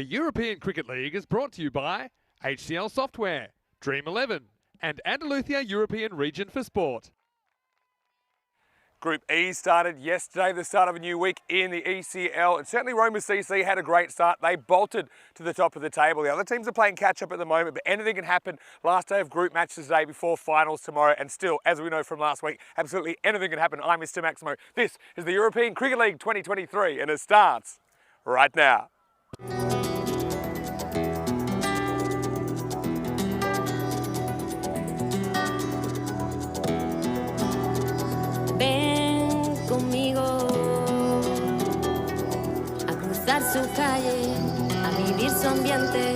The European Cricket League is brought to you by HCL Software, Dream 11 and Andalusia European Region for Sport. Group E started yesterday, the start of a new week in the ECL, and certainly Roma CC had a great start. They bolted to the top of the table. The other teams are playing catch-up at the moment, but anything can happen. Last day of group matches today before finals tomorrow, and still, as we know from last week, absolutely anything can happen. I'm Mr. Maximo. This is the European Cricket League 2023, and it starts right now. Ven conmigo a cruzar su calle, a vivir su ambiente.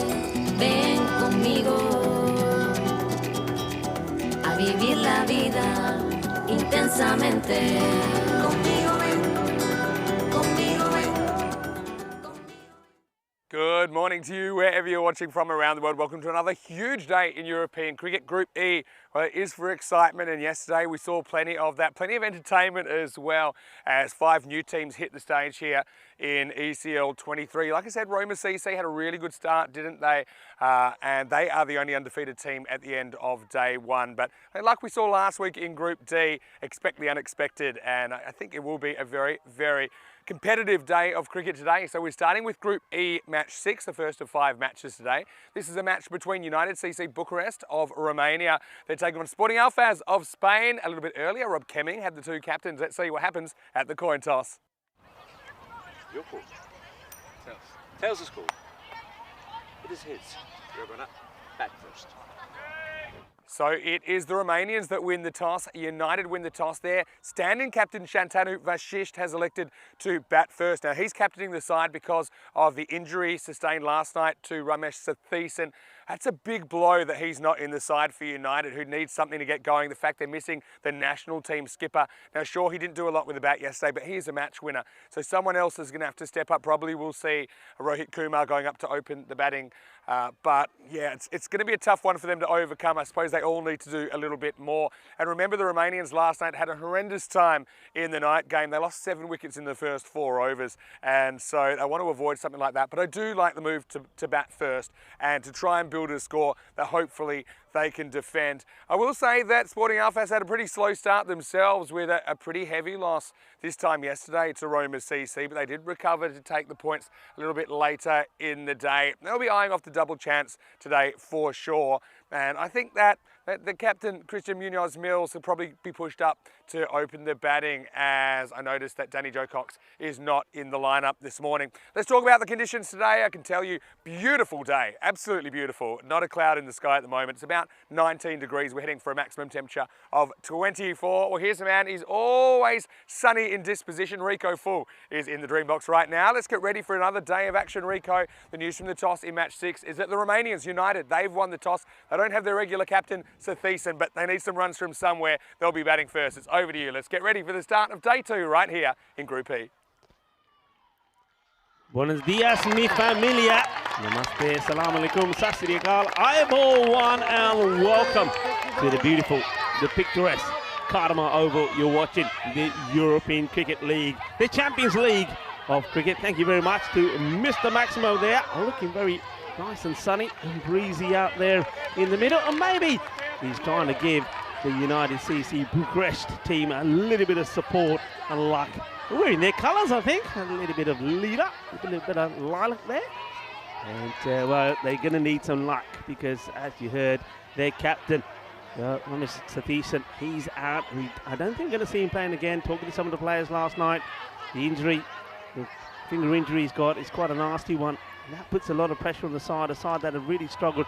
Ven conmigo a vivir la vida intensamente. Conmigo ven, conmigo ven. Good morning to you, wherever you're watching from around the world. Welcome to another huge day in European cricket. Group E, well, it is for excitement, and yesterday we saw plenty of that, plenty of entertainment as well, as 5 new teams hit the stage here in ECL 23. Like I said, Roma CC had a really good start, didn't they? And they are the only undefeated team at the end of day 1. But like we saw last week in Group D, expect the unexpected, and I think it will be a very, very competitive day of cricket today. So we're starting with Group E match 6, the first of 5 matches today. This is a match between United CC Bucharest of Romania. They're taking on Sporting Alfaz of Spain. A little bit earlier, Rob Kemming had the 2 captains. Let's see what happens at the coin toss. Your call. Tails is called. It is his. You're going to bat first. So it is the Romanians that win the toss. United win the toss there. Stand-in captain Shantanu Vashisht has elected to bat first. Now he's captaining the side because of the injury sustained last night to Ramesh Satheesan. That's a big blow that he's not in the side for United, who needs something to get going. The fact they're missing the national team skipper. Now sure, he didn't do a lot with the bat yesterday, but he is a match winner. So someone else is going to have to step up. Probably we'll see Rohit Kumar going up to open the batting. But yeah, it's going to be a tough one for them to overcome. I suppose they all need to do a little bit more. And remember, the Romanians last night had a horrendous time in the night game. They lost 7 wickets in the first 4 overs. And so I want to avoid something like that. But I do like the move to bat first and to try and build a score that hopefully they can defend. I will say that Sporting Alfaz had a pretty slow start themselves with a pretty heavy loss this time yesterday to Roma CC, but they did recover to take the points a little bit later in the day. They'll be eyeing off the double chance today for sure. And I think that the captain, Christian Munoz Mills, will probably be pushed up to open the batting, as I noticed that Danny Joe Cox is not in the lineup this morning. Let's talk about the conditions today. I can tell you, beautiful day, absolutely beautiful. Not a cloud in the sky at the moment. It's about 19 degrees. We're heading for a maximum temperature of 24. Well, here's a man, he's always sunny in disposition. Rico Full is in the dream box right now. Let's get ready for another day of action, Rico. The news from the toss in match 6 is that the Romanians, United, they've won the toss. They don't have their regular captain, Satheesan, but they need some runs from somewhere. They'll be batting first. It's over to you. Let's get ready for the start of day 2 right here in Group E. Buenos dias, mi familia. Namaste, salam alaikum, sat sri akal. One and welcome to the beautiful, the picturesque Cartama Oval. You're watching the European Cricket League, the Champions League of cricket. Thank you very much to Mr. Maximo there. Looking very nice and sunny and breezy out there in the middle. And maybe he's trying to give the United CC Bucharest team a little bit of support and luck. We're in their colours, I think. A little bit of leader, a little bit of lilac there. And, well, they're going to need some luck because, as you heard, their captain, Ramesh Satheesan, he's out. I don't think we're going to see him playing again. Talking to some of the players last night, the injury, the finger injury he's got is quite a nasty one. And that puts a lot of pressure on the side that have really struggled.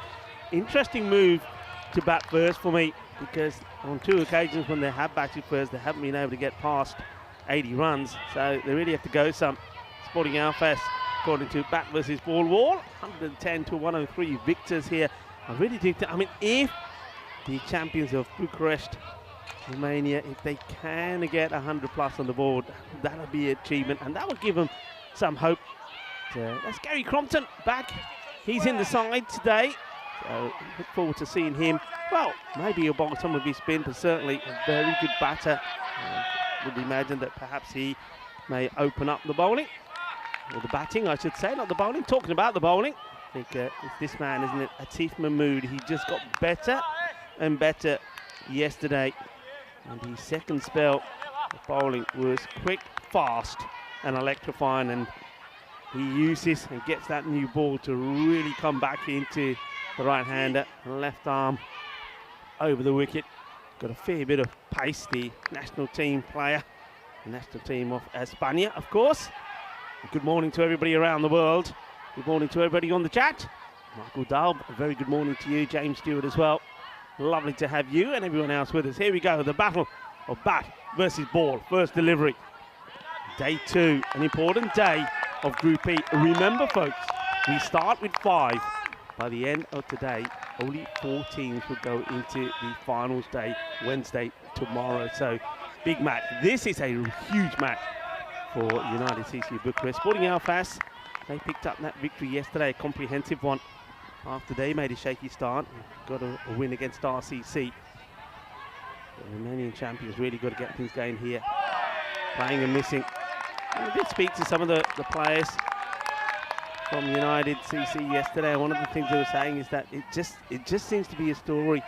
Interesting move to bat first for me, because on 2 occasions when they have batted first, they haven't been able to get past 80 runs, so they really have to go some. Sporting Alfaz, according to Bat versus Ball Wall, 110 to 103 victors here. I really think that, I mean, if the champions of Bucharest, Romania, if they can get 100 plus on the board, that'll be an achievement, and that will give them some hope. That's Gary Crompton back. He's in the side today. So look forward to seeing him. Well, maybe he'll bowl some of his spin, but certainly a very good batter. Would imagine that perhaps he may open up the bowling. or the batting, I should say, not the bowling. Talking about the bowling, I think it's this man, isn't it? Atif Mahmood. He just got better and better yesterday. And his second spell of bowling was quick, fast, and electrifying. And he uses and gets that new ball to really come back into the right-hander. Left arm over the wicket. Got a fair bit of pace, the national team player. The national team of España, of course. And good morning to everybody around the world. Good morning to everybody on the chat. Michael Dahl, a very good morning to you. James Stewart as well. Lovely to have you and everyone else with us. Here we go, the battle of bat versus ball. First delivery. Day 2, an important day of Group E. Remember, folks, we start with 5. By the end of today, only 4 teams will go into the finals day, Wednesday, tomorrow. So, big match. This is a huge match for United CC Bucharest. Sporting Alfas, they picked up that victory yesterday, a comprehensive one, after they made a shaky start. Got a win against RCC. The Romanian champions really got to get things going here. Playing and missing. And I did speak to some of the players from United CC yesterday. One of the things they were saying is that it just seems to be a story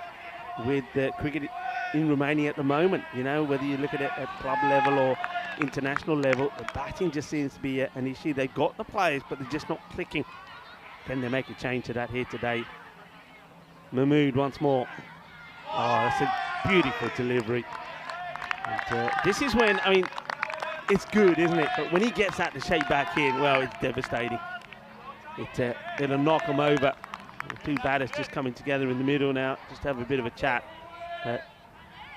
with cricket in Romania at the moment. You know, whether you look at it at club level or international level, the batting just seems to be an issue. They've got the players, but they're just not clicking. Can they make a change to that here today? Mahmood once more. Oh, that's a beautiful delivery. And, this is when, I mean, it's good, isn't it? But when he gets that to shape back in, well, it's devastating. It'll knock him over. The 2 batters just coming together in the middle now, just have a bit of a chat.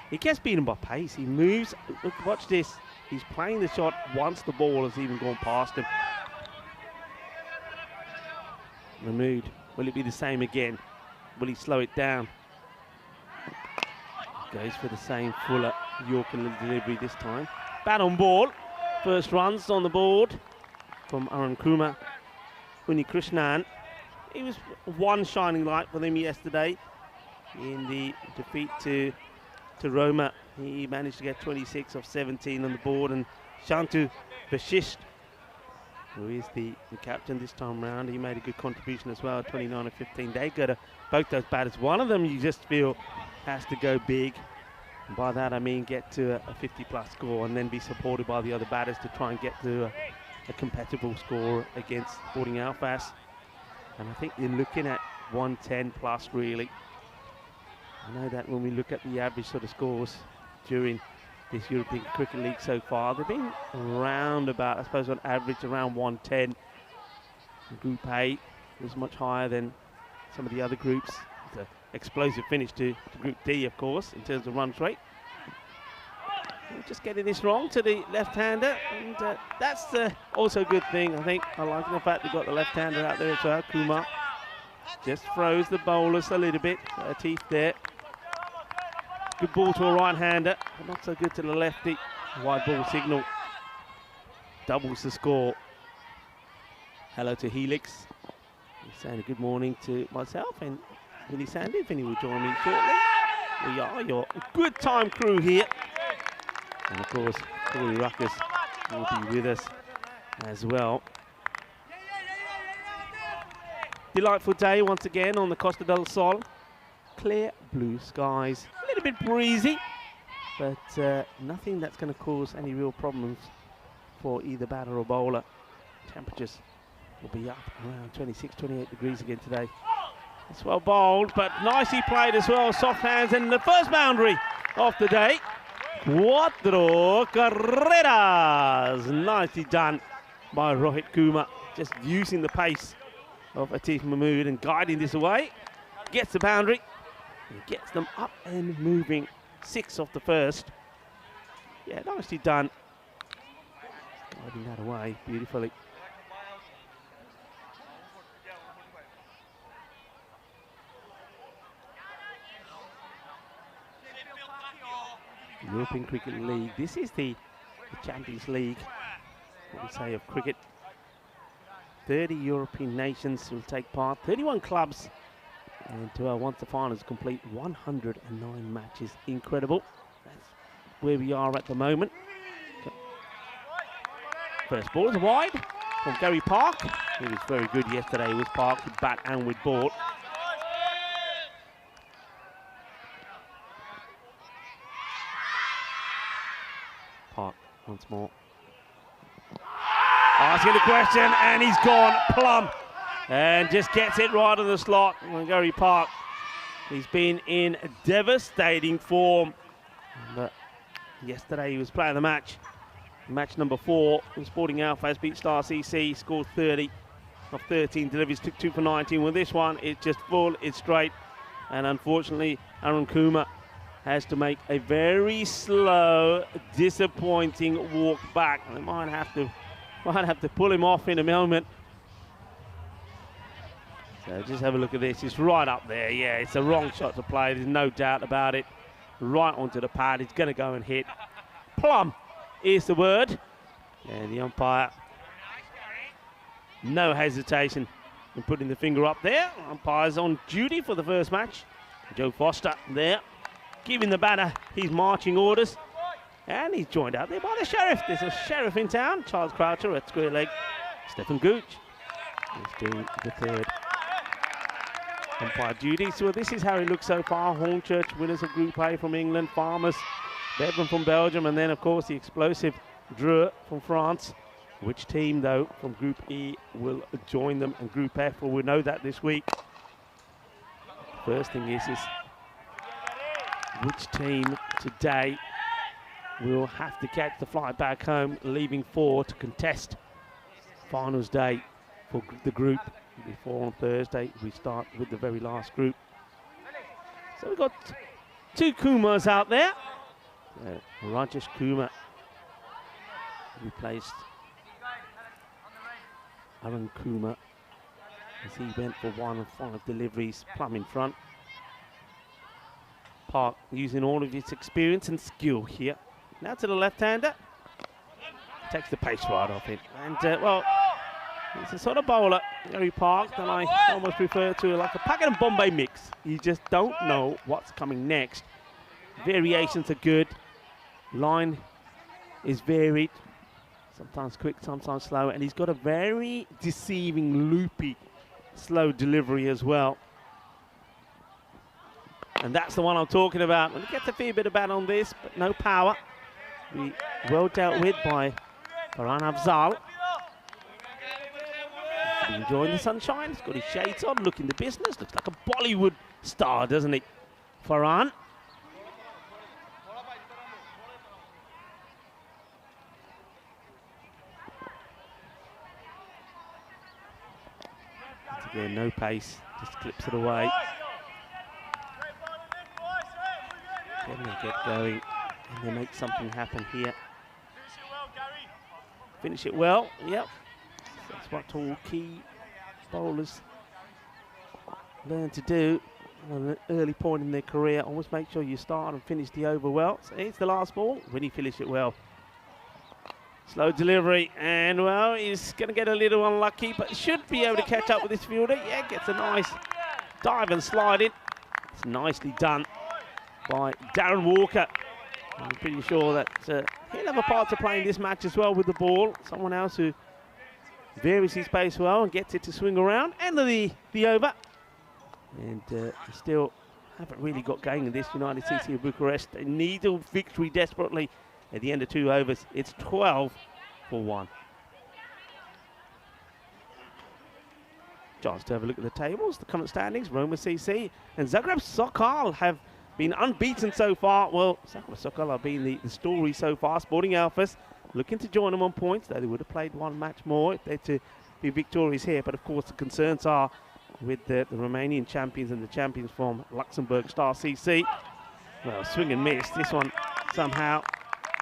He gets beaten by pace. He moves. Look, watch this. He's playing the shot once the ball has even gone past him. Mahmood, will it be the same again? Will he slow it down? Goes for the same fuller Yorker delivery this time. Bat on ball. First runs on the board from Arun Kumar. Krishnan. He was one shining light for them yesterday in the defeat to Roma. He managed to get 26 of 17 on the board, and Shantu Vashisht, who is the captain this time round, he made a good contribution as well, 29 of 15. They got both those batters. One of them you just feel has to go big. And by that I mean get to a 50-plus score and then be supported by the other batters to try and get to a compatible score against Sporting Alfas. And I think you're looking at 110 plus really. I know that when we look at the average sort of scores during this European Cricket League so far, they've been around about, I suppose on average, around 110. Group A was much higher than some of the other groups. It's an explosive finish to Group D, of course, in terms of runs rate. We're just getting this wrong to the left-hander, and that's also a good thing. I think I like the fact they've got the left-hander out there as well. Kumar just froze the bowlers a little bit. Atif there. Good ball to a right-hander, but not so good to the lefty. Wide ball signal doubles the score. Hello to Helix. He's saying a good morning to myself and Vinny Sandy. Vinny will join me shortly. We are your good time crew here. And of course, Corey Ruckus will be with us as well. Delightful day once again on the Costa del Sol. Clear blue skies. A little bit breezy, but nothing that's going to cause any real problems for either batter or bowler. Temperatures will be up around 26, 28 degrees again today. It's well bowled, but nicely played as well. Soft hands, and the first boundary of the day. Cuatro carreras. Nicely done by Rohit Kumar. Just using the pace of Atif Mahmood and guiding this away. Gets the boundary. And gets them up and moving. 6 off the first. Yeah, nicely done. Guiding that away beautifully. European Cricket League. This is the Champions League, what we say, of cricket. 30 European nations will take part, 31 clubs, and once the final is complete, 109 matches. Incredible. That's where we are at the moment. First ball is wide. from Gary Park. He was very good yesterday with Park, with bat and with ball. Park once more. Asking the question, and he's gone plumb. And just gets it right on the slot. And Gary Park, he's been in devastating form. But yesterday he was player of the match. Match number 4, Sporting Alpha has beat Star CC, scored 30 of 13 deliveries, took 2 for 19. Well, this one, it's just full, it's straight. And unfortunately, Aaron Kuma has to make a very slow, disappointing walk back. They might have to pull him off in a moment. So just have a look at this. It's right up there. Yeah, it's a wrong shot to play. There's no doubt about it. Right onto the pad. It's going to go and hit. Plum is the word. And the umpire, no hesitation in putting the finger up there. Umpire's on duty for the first match. Joe Foster there, giving the batter his marching orders. And he's joined out there by the sheriff. There's a sheriff in town. Charles Croucher at square leg. Stephen Gooch is doing the third umpire duty. So this is how he looks so far. Hornchurch, winners of Group A from England. Farmers, Bevan from Belgium. And then, of course, the explosive Dreux from France. Which team, though, from Group E will join them in Group F? Well, we'll know that this week. First thing is which team today will have to catch the flight back home, leaving 4 to contest finals day for the group. Before on Thursday, we start with the very last group. So we've got 2 Kumas out there. Rajesh Kumar replaced Aaron Kumar as he went for 1 of 5 deliveries, plumb in front. Park using all of his experience and skill here. Now to the left-hander. Takes the pace right off it. And, well, it's a sort of bowler, Gary Park, that I almost refer to like a Packet and Bombay mix. You just don't know what's coming next. Variations are good. Line is varied. Sometimes quick, sometimes slow. And he's got a very deceiving, loopy, slow delivery as well. And that's the one I'm talking about. And he gets a fair bit of bat on this, but no power. Be well dealt with by Farhan Afzal. Enjoying the sunshine. He's got his shades on, looking the business. Looks like a Bollywood star, doesn't he? Farhan. Once again, no pace, just clips it away. Can they get going and they make something happen here? Finish it well, yep. That's what all key bowlers learn to do at an early point in their career. Always make sure you start and finish the over well. So it's the last ball, when he finish it well. Slow delivery, and well, he's going to get a little unlucky, but should be able to catch up with this fielder. Yeah, gets a nice dive and slide in. It's nicely done by Darren Walker. I'm pretty sure that he'll have a part to play in this match as well with the ball. Someone else who varies his pace well and gets it to swing around. End of the over. And still haven't really got going in this United CC of Bucharest. They need a victory desperately at the end of 2 overs. It's 12 for 1. Chance to have a look at the tables, the current standings. Roma CC and Zagreb Sokol have been unbeaten so far. Well, Zagreb Sokol have been the story so far. Sporting Alphas looking to join them on points, though they would have played 1 match more if they're to be victorious here. But of course, the concerns are with the Romanian champions and the champions from Luxembourg, Star CC. Well, swing and miss. This one somehow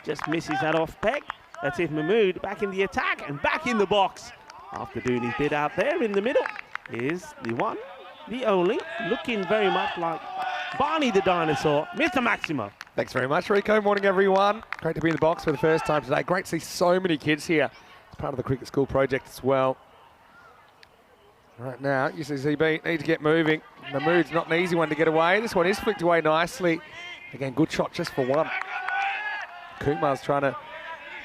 just misses that off peg. That's it, Mahmood back in the attack and back in the box. After doing his bit out there in the middle is the one, the only, looking very much like Barney the dinosaur, Mr. Maximo. Thanks very much, Rico. Morning, everyone. Great to be in the box for the first time today. Great to see so many kids here. It's part of the cricket school project as well. Right now, UCCB need to get moving. Mahmood's not an easy one to get away. This one is flicked away nicely. Again, good shot just for 1. Kumar's trying to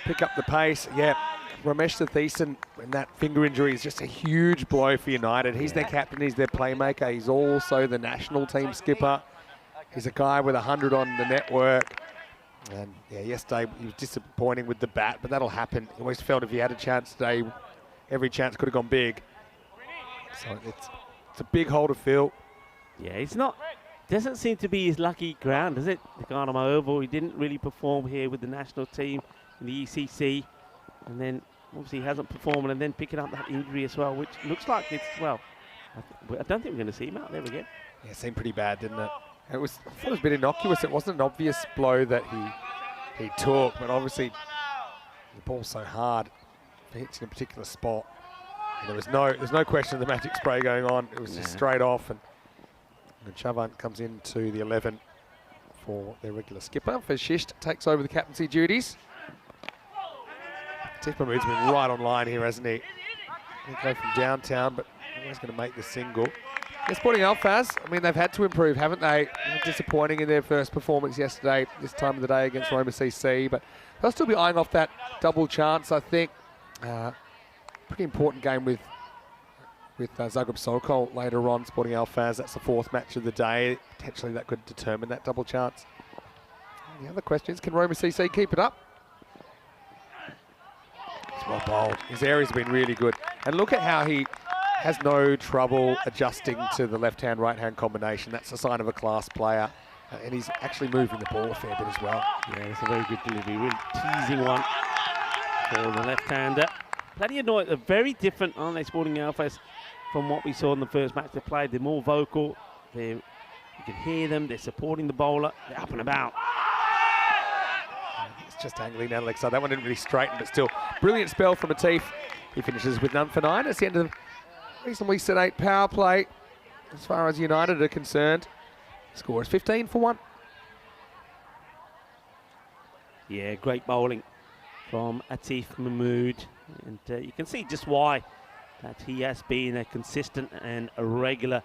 pick up the pace. Yeah, Ramesh Satheesan, and that finger injury is just a huge blow for United. He's their captain, he's their playmaker. He's also the national team skipper. He's a guy with 100 on the network. And yeah, yesterday he was disappointing with the bat, but that'll happen. He always felt if he had a chance today, every chance could have gone big. So it's a big hole to fill. Yeah, it's not, doesn't seem to be his lucky ground, does it? The Cartama Oval, he didn't really perform here with the national team in the ECC. And then obviously he hasn't performed, and then picking up that injury as well, which looks like it's, well, I don't think we're going to see him out there again. Yeah, it seemed pretty bad, didn't it? I thought it was a bit innocuous. It wasn't an obvious blow that he took, but obviously the ball's so hard. If it hits in a particular spot. And there's no question of the magic spray going on. It was just straight off, and Chavant comes into the 11 for their regular skipper. Vashisht takes over the captaincy duties. Tiff Mahmood's been right on line here, hasn't he? He'll go from downtown, but always going to make the single. Yeah, Sporting Alphaz, I mean, they've had to improve, haven't they? Disappointing in their first performance yesterday, this time of the day against Roma CC, but they'll still be eyeing off that double chance, I think. Pretty important game with Zagreb Sokol later on, Sporting Alphaz. That's the fourth match of the day. Potentially that could determine that double chance. And the other question is, can Roma CC keep it up? It's well bowled. His area's been really good. And look at how he has no trouble adjusting to the left-hand, right-hand combination. That's a sign of a class player. And he's actually moving the ball a fair bit as well. Yeah, it's a very good delivery. Really teasing one for the left-hander. Plenty of noise. They're very different, aren't they, Sporting Alphas, from what we saw in the first match they played. They're more vocal. You can hear them. They're supporting the bowler. They're up and about. It's just angling down the leg side. That one didn't really straighten, but still. Brilliant spell from Atif. He finishes with none for 9. It's the end of the reasonably sedate power play as far as United are concerned. Score is 15 for 1. Yeah, great bowling from Atif Mahmood. And you can see just why that he has been a consistent and a regular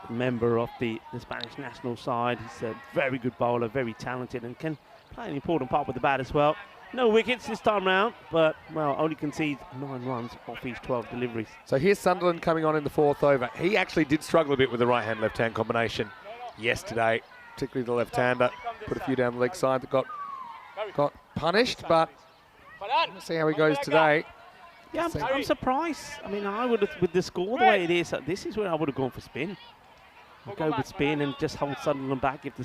member of the Spanish national side. He's a very good bowler, very talented, and can play an important part with the bat as well. No wickets this time round, but, well, only concedes 9 runs off his 12 deliveries. So here's Sunderland coming on in the 4th over. He actually did struggle a bit with the right-hand, left-hand combination yesterday, particularly the left-hander. Put a few down the leg side that got punished, but let's see how he goes today. Yeah, I'm surprised. I mean, I would have, with the score the way it is, this is where I would have gone for spin. I'll go with spin and just hold Sunderland back if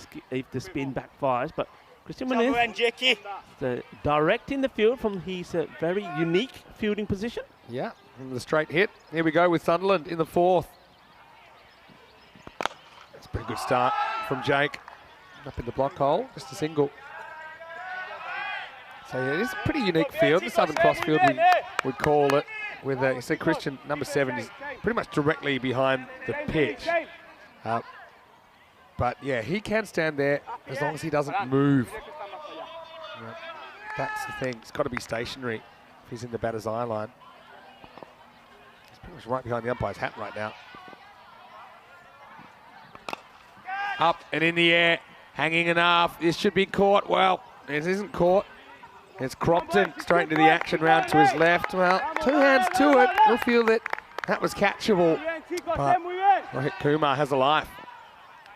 the spin backfires. But Christian Muniz, direct in the field from his very unique fielding position. Yeah, and the straight hit. Here we go with Sunderland in the 4th. That's a pretty good start from Jake. Up in the block hole, just a single. So yeah, it is a pretty unique field, the Southern Cross field we'd call it. With you see Christian, number 7, is pretty much directly behind the pitch. But yeah, he can stand there as long as he doesn't move. Yeah, that's the thing. It's got to be stationary if he's in the batter's eye line. He's pretty much right behind the umpire's hat right now. Up and in the air, hanging enough. This should be caught. Well, it isn't caught. It's Crompton straight into the action round to his left. Well, 2 hands to it. We'll feel that that was catchable. But Rohit Kumar has a life.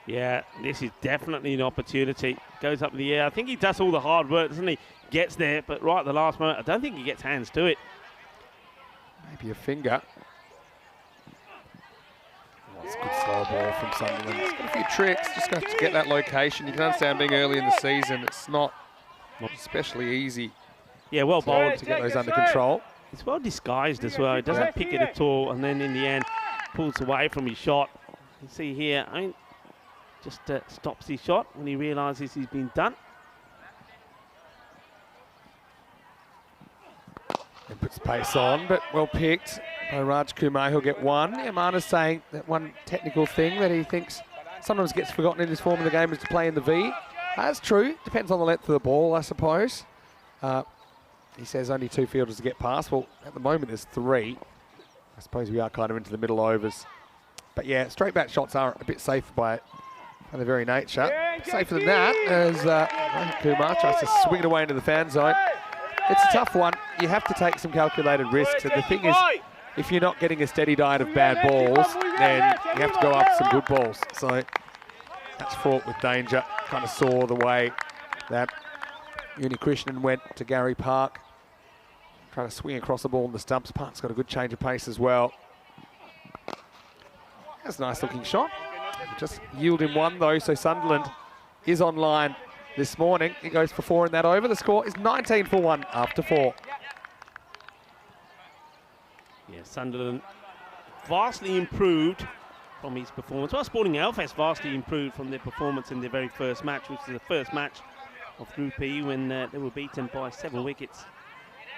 Yeah, this is definitely an opportunity. Goes up in the air. I think he does all the hard work, doesn't he? Gets there, but right at the last moment, I don't think he gets hands to it. Maybe a finger. Oh, it's a good slow ball from Sunderland. It's got a few tricks. Just got to get that location. You can understand being early in the season, it's not especially easy. Yeah, well bowled to get those under control. It's well disguised as well. He doesn't pick it at all, and then in the end pulls away from his shot. You see here, I mean, just stops his shot when he realises he's been done. And puts pace on, but well picked by Raj Kumar. He'll get 1. Yamana's saying that one technical thing that he thinks sometimes gets forgotten in this form of the game is to play in the V. That's true. Depends on the length of the ball, I suppose. He says only 2 fielders to get past. Well, at the moment there's 3. I suppose we are kind of into the middle overs. But yeah, straight back shots are a bit safer by their very nature. Safer than that as Kumar tries to swing it away into the fan zone. it's a tough one. You have to take some calculated risks. And the thing is, if you're not getting a steady diet of bad balls, then you have to go after some good balls. So that's fraught with danger. Kind of saw the way that Uni Krishnan went to Gary Park. Trying to swing across the ball in the stumps. Park's got a good change of pace as well. That's a nice looking shot. Just yielded one though, so Sunderland is online this morning. He goes for 4 in that over. The score is 19 for 1 after 4. Yeah, Sunderland vastly improved from his performance. Well, Sporting Halifax vastly improved from their performance in their very first match, which was the first match of Group E when they were beaten by 7 wickets.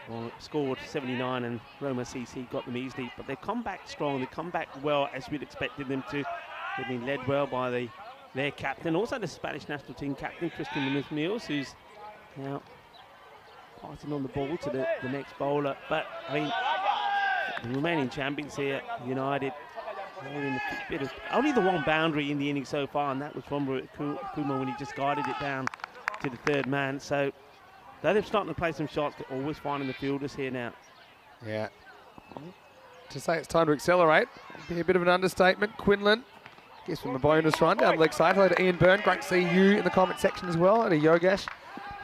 Well, scored 79 and Roma CC got them easily, but they've come back strong. They've come back well as we'd expected them to. They've been led well by their captain, also the Spanish national team captain, Christian Munoz, who's now passing on the ball to the next bowler. But, I mean, the remaining champions here, United, in a bit of, only the one boundary in the inning so far, and that was from Kuma when he just guided it down to the third man. So, though they're starting to play some shots, they're always finding the fielders here now. Yeah. To say it's time to accelerate, be a bit of an understatement. Quinlan gives them a bonus run down the leg side. Hello to Ian Byrne. Great to see you in the comment section as well. And a Yogesh.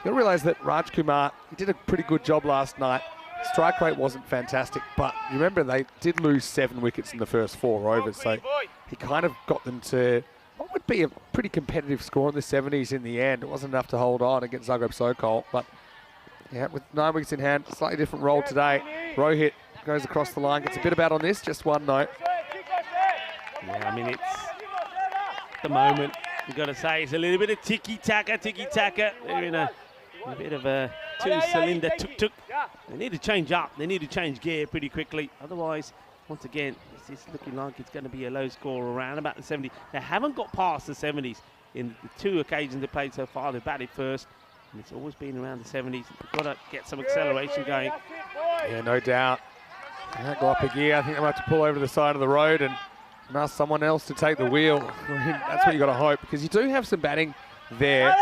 You'll realise that Raj Kumar, he did a pretty good job last night. Strike rate wasn't fantastic, but you remember they did lose 7 wickets in the first 4 overs. So he kind of got them to what would be a pretty competitive score in the 70s in the end. It wasn't enough to hold on against Zagreb Sokol, but yeah, with 9 wickets in hand, slightly different role today. Rohit goes across the line, gets a bit about on this, just 1 note. Yeah, I mean, it's the moment, you've got to say, it's a little bit of tiki-taka. They're in a bit of a 2-cylinder tuk-tuk. They need to change up. They need to change gear pretty quickly. Otherwise, once again, it's looking like it's going to be a low score around about the 70s. They haven't got past the 70s in the 2 occasions they played so far. They batted first, and it's always been around the 70s. They've got to get some acceleration going. Yeah, no doubt. Go up a gear. I think they might have to pull over to the side of the road and ask someone else to take the wheel. That's what you got to hope, because you do have some batting there.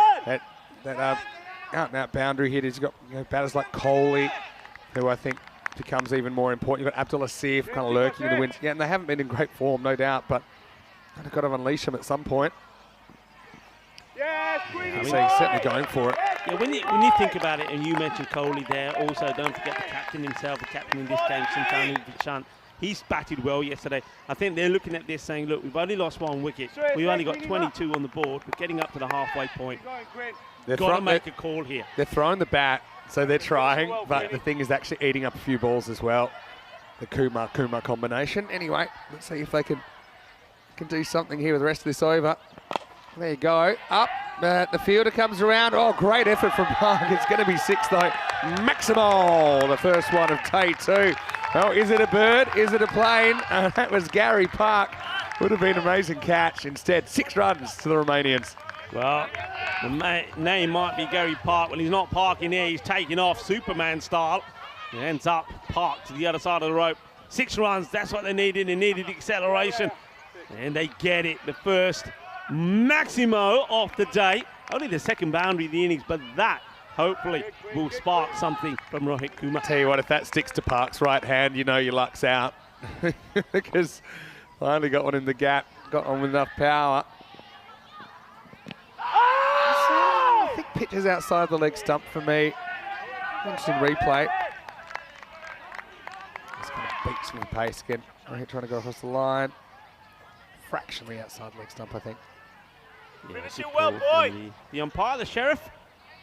That out-and-out boundary hitters. You've got batters like Coley, who I think becomes even more important. You've got Abdullah Sif kind of lurking in the wind. Yeah, and they haven't been in great form, no doubt, but they've got to unleash them at some point. So he's certainly going for it. Yeah, when you think about it, and you mentioned Coley there, also don't forget the captain himself, the captain in this game, Shantanu Vichant. He's batted well yesterday. I think they're looking at this saying, look, we've only lost 1 wicket. We've only got 22 on the board. We're getting up to the halfway point. Got to make a call here. They're throwing the bat, so they're trying, but the thing is actually eating up a few balls as well. The Kumar combination. Anyway, let's see if they can do something here with the rest of this over. There you go. Up. The fielder comes around. Oh, great effort from Park. It's going to be 6 though. Maximal, the first one of T2. Oh, is it a bird? Is it a plane? That was Gary Park. Would have been an amazing catch. Instead, 6 runs to the Romanians. Well, the name might be Gary Park. When he's not parking there, he's taking off Superman style. He ends up parked to the other side of the rope. 6 runs, that's what they needed. They needed acceleration. And they get it. The first Maximo of the day. Only the second boundary of the innings, but that hopefully will spark something from Rohit Kumar. Tell you what, if that sticks to Park's right hand, you know your luck's out. Because finally got one in the gap, got on with enough power. I think pitches outside the leg stump for me. Interesting replay. Just kind of beats with pace again. Rohit trying to go across the line. Fractionally outside the leg stump, I think. Yeah, well, boy. The umpire, the sheriff.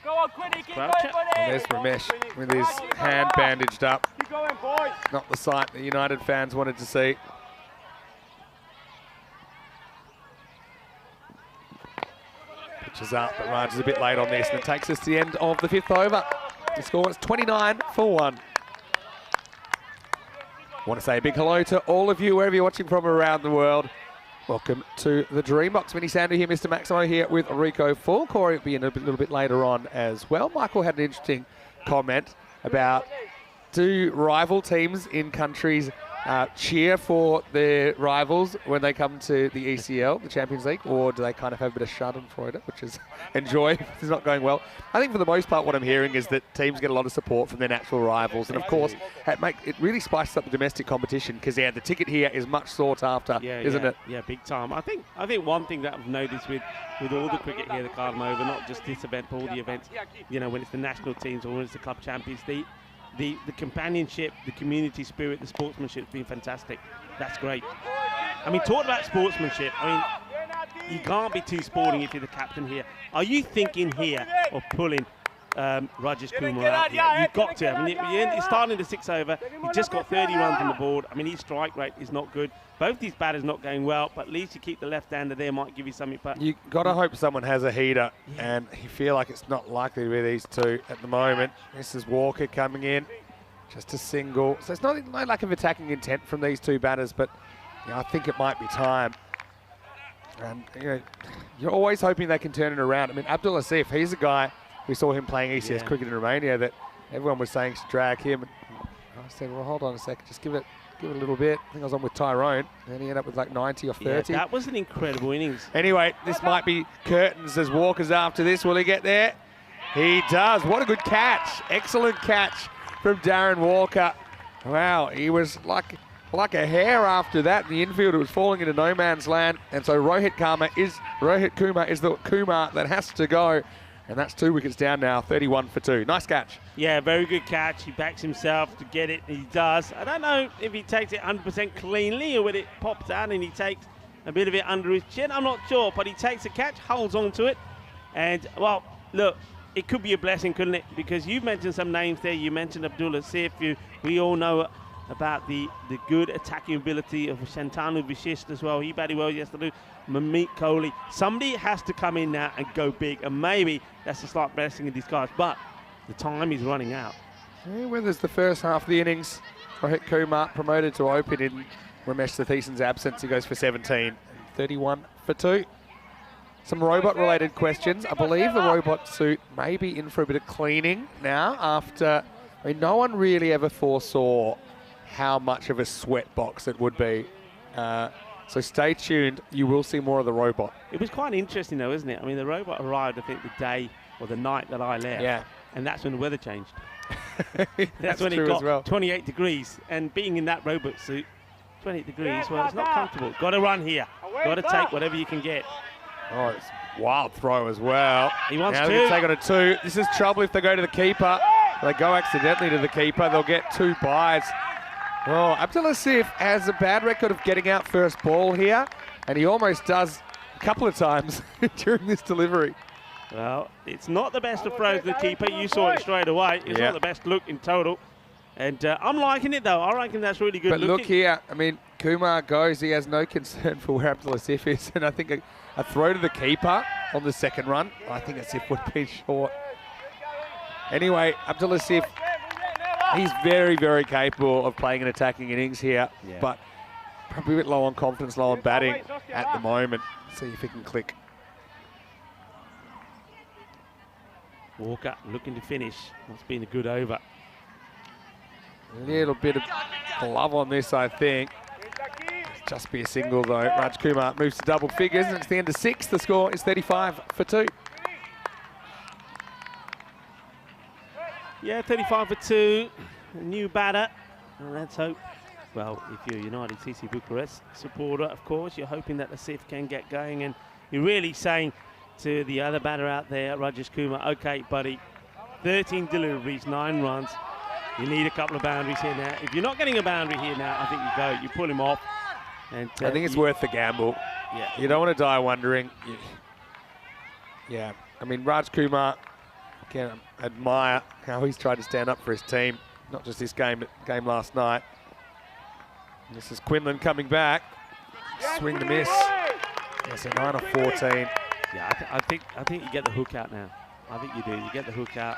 Go on, Quinny, keep going, buddy. And there's Ramesh with his hand bandaged up. Keep going, boys. Not the sight that United fans wanted to see. Pitches up, but Raj is a bit late on this, and it takes us to the end of the 5th over. The score is 29 for 1. Want to say a big hello to all of you, wherever you're watching from around the world. Welcome to the Dreambox. Vinny Sander here, Mr. Maximo here with Rico Full. Corey will be in a little bit later on as well. Michael had an interesting comment about, do rival teams in countries cheer for their rivals when they come to the ECL, the Champions League, or do they kind of have a bit of schadenfreude, which is enjoy if it's not going well? I think for the most part what I'm hearing is that teams get a lot of support from their natural rivals, and of course it really spices up the domestic competition because the ticket here is much sought after, isn't it? Yeah, big time. I think one thing that I've noticed with all the cricket here, the Cartama over, not just this event, but all the events, when it's the national teams or when it's the club champions, the companionship, the community spirit, the sportsmanship has been fantastic. That's great. I mean, talk about sportsmanship. I mean, you can't be too sporting if you're the captain here. Are you thinking here of pulling Rajesh Kumar out here? You've got to. I mean, he's starting the 6th over. He just got 30 runs on the board. I mean, his strike rate is not good. Both these batters not going well, but at least you keep the left-hander there, might give you something. But you got to hope someone has a heater, and you feel like it's not likely to be these two at the moment. This is Walker coming in, just a single. So it's no lack of attacking intent from these two batters, but I think it might be time. And you're always hoping they can turn it around. I mean, Abdul Asif, he's a guy, we saw him playing ECS cricket in Romania, that everyone was saying should drag him. And I said, well, hold on a second, just give it a little bit. I think I was on with Tyrone, and he ended up with like 90 or 30. Yeah, that was an incredible innings. Anyway, this might be curtains as Walker's after this. Will he get there? He does. What a good catch. Excellent catch from Darren Walker. Wow, he was like a hare after that. The infielder was falling into no man's land, and so Rohit Kumar is the Kumar that has to go. And that's 2 wickets down now, 31 for 2. Nice catch. Yeah, very good catch. He backs himself to get it. He does. I don't know if he takes it 100% cleanly or whether it pops out and he takes a bit of it under his chin. I'm not sure, but he takes a catch, holds on to it. And, well, look, it could be a blessing, couldn't it? Because you mentioned some names there. You mentioned Abdul Asif. We all know about the good attacking ability of Shantanu Vishist as well. He batted well yesterday. Mamit Kohli. Somebody has to come in now and go big, and maybe that's a slight blessing in disguise, but the time is running out. Whether's the first half of the innings, Rohit Kumar promoted to open in Ramesh Satheeshan's absence. He goes for 17, 31 for 2. Some robot-related questions. I believe the robot suit may be in for a bit of cleaning now after, no one really ever foresaw how much of a sweat box it would be. So stay tuned. You will see more of the robot. It was quite interesting, though, isn't it? I mean, the robot arrived, I think, the day or the night that I left. Yeah. And that's when the weather changed. That's when true it got as well. 28 degrees. And being in that robot suit, 28 degrees, well, it's not comfortable. Got to run here. Got to take whatever you can get. Oh, it's a wild throw as well. He wants now 2. Now they take on a 2. This is trouble if they go to the keeper. They go accidentally to the keeper. They'll get 2 byes. Oh, Abdul Asif has a bad record of getting out first ball here, and he almost does a couple of times during this delivery. Well, it's not the best of throws to the keeper. You saw it straight away. It's not the best look in total. And I'm liking it, though. I reckon that's really good looking. But look here. I mean, Kumar goes. He has no concern for where Abdul Asif is. And I think a throw to the keeper on the second run, I think Asif would be short. Anyway, Abdul Asif, he's very, very capable of playing an attacking innings here. Yeah. But probably a bit low on confidence, low on batting at the moment. See if he can click. Walker looking to finish. It's been a good over. A little bit of glove on this, I think. Just be a single, though. Raj Kumar moves to double figures, and it's the end of 6. The score is 35 for 2. Yeah, 35 for 2. A new batter. And let's hope. Well, if you're a United CC Bucharest supporter, of course, you're hoping that the Asif can get going. And you're really saying to the other batter out there, Rajesh Kumar, okay, buddy, 13 deliveries, 9 runs. You need a couple of boundaries here now. If you're not getting a boundary here now, I think you go. You pull him off. And I think it's worth the gamble. Yeah. You don't want to die wondering. Yeah. I mean, Raj Kumar, can admire how he's tried to stand up for his team. Not just this game, but game last night. And this is Quinlan coming back. Swing to miss. That's a 9 or 14. Yeah, I think you get the hook out now. I think you do. You get the hook out.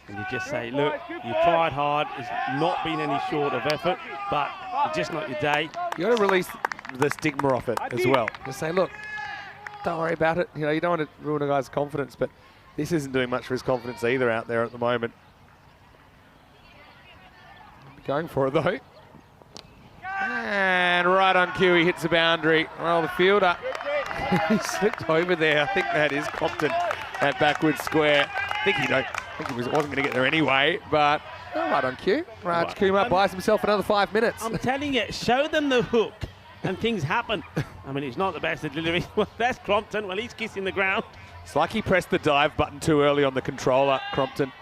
And you just say, look, you tried hard. It's not been any short of effort, but it's just not your day. You got to release the stigma off it as well. Just say, look, don't worry about it. You know, you don't want to ruin a guy's confidence, but this isn't doing much for his confidence either out there at the moment. Going for it though. And right on cue, he hits the boundary. Well, the fielder, he slipped over there. I think that is Compton at backward square. I think he wasn't going to get there anyway, but right on cue. Raj Kumar buys himself another 5 minutes. I'm telling you, show them the hook and things happen. I mean, it's not the best of delivery. Well, that's Crompton. Well, he's kissing the ground. It's like he pressed the dive button too early on the controller, Crompton.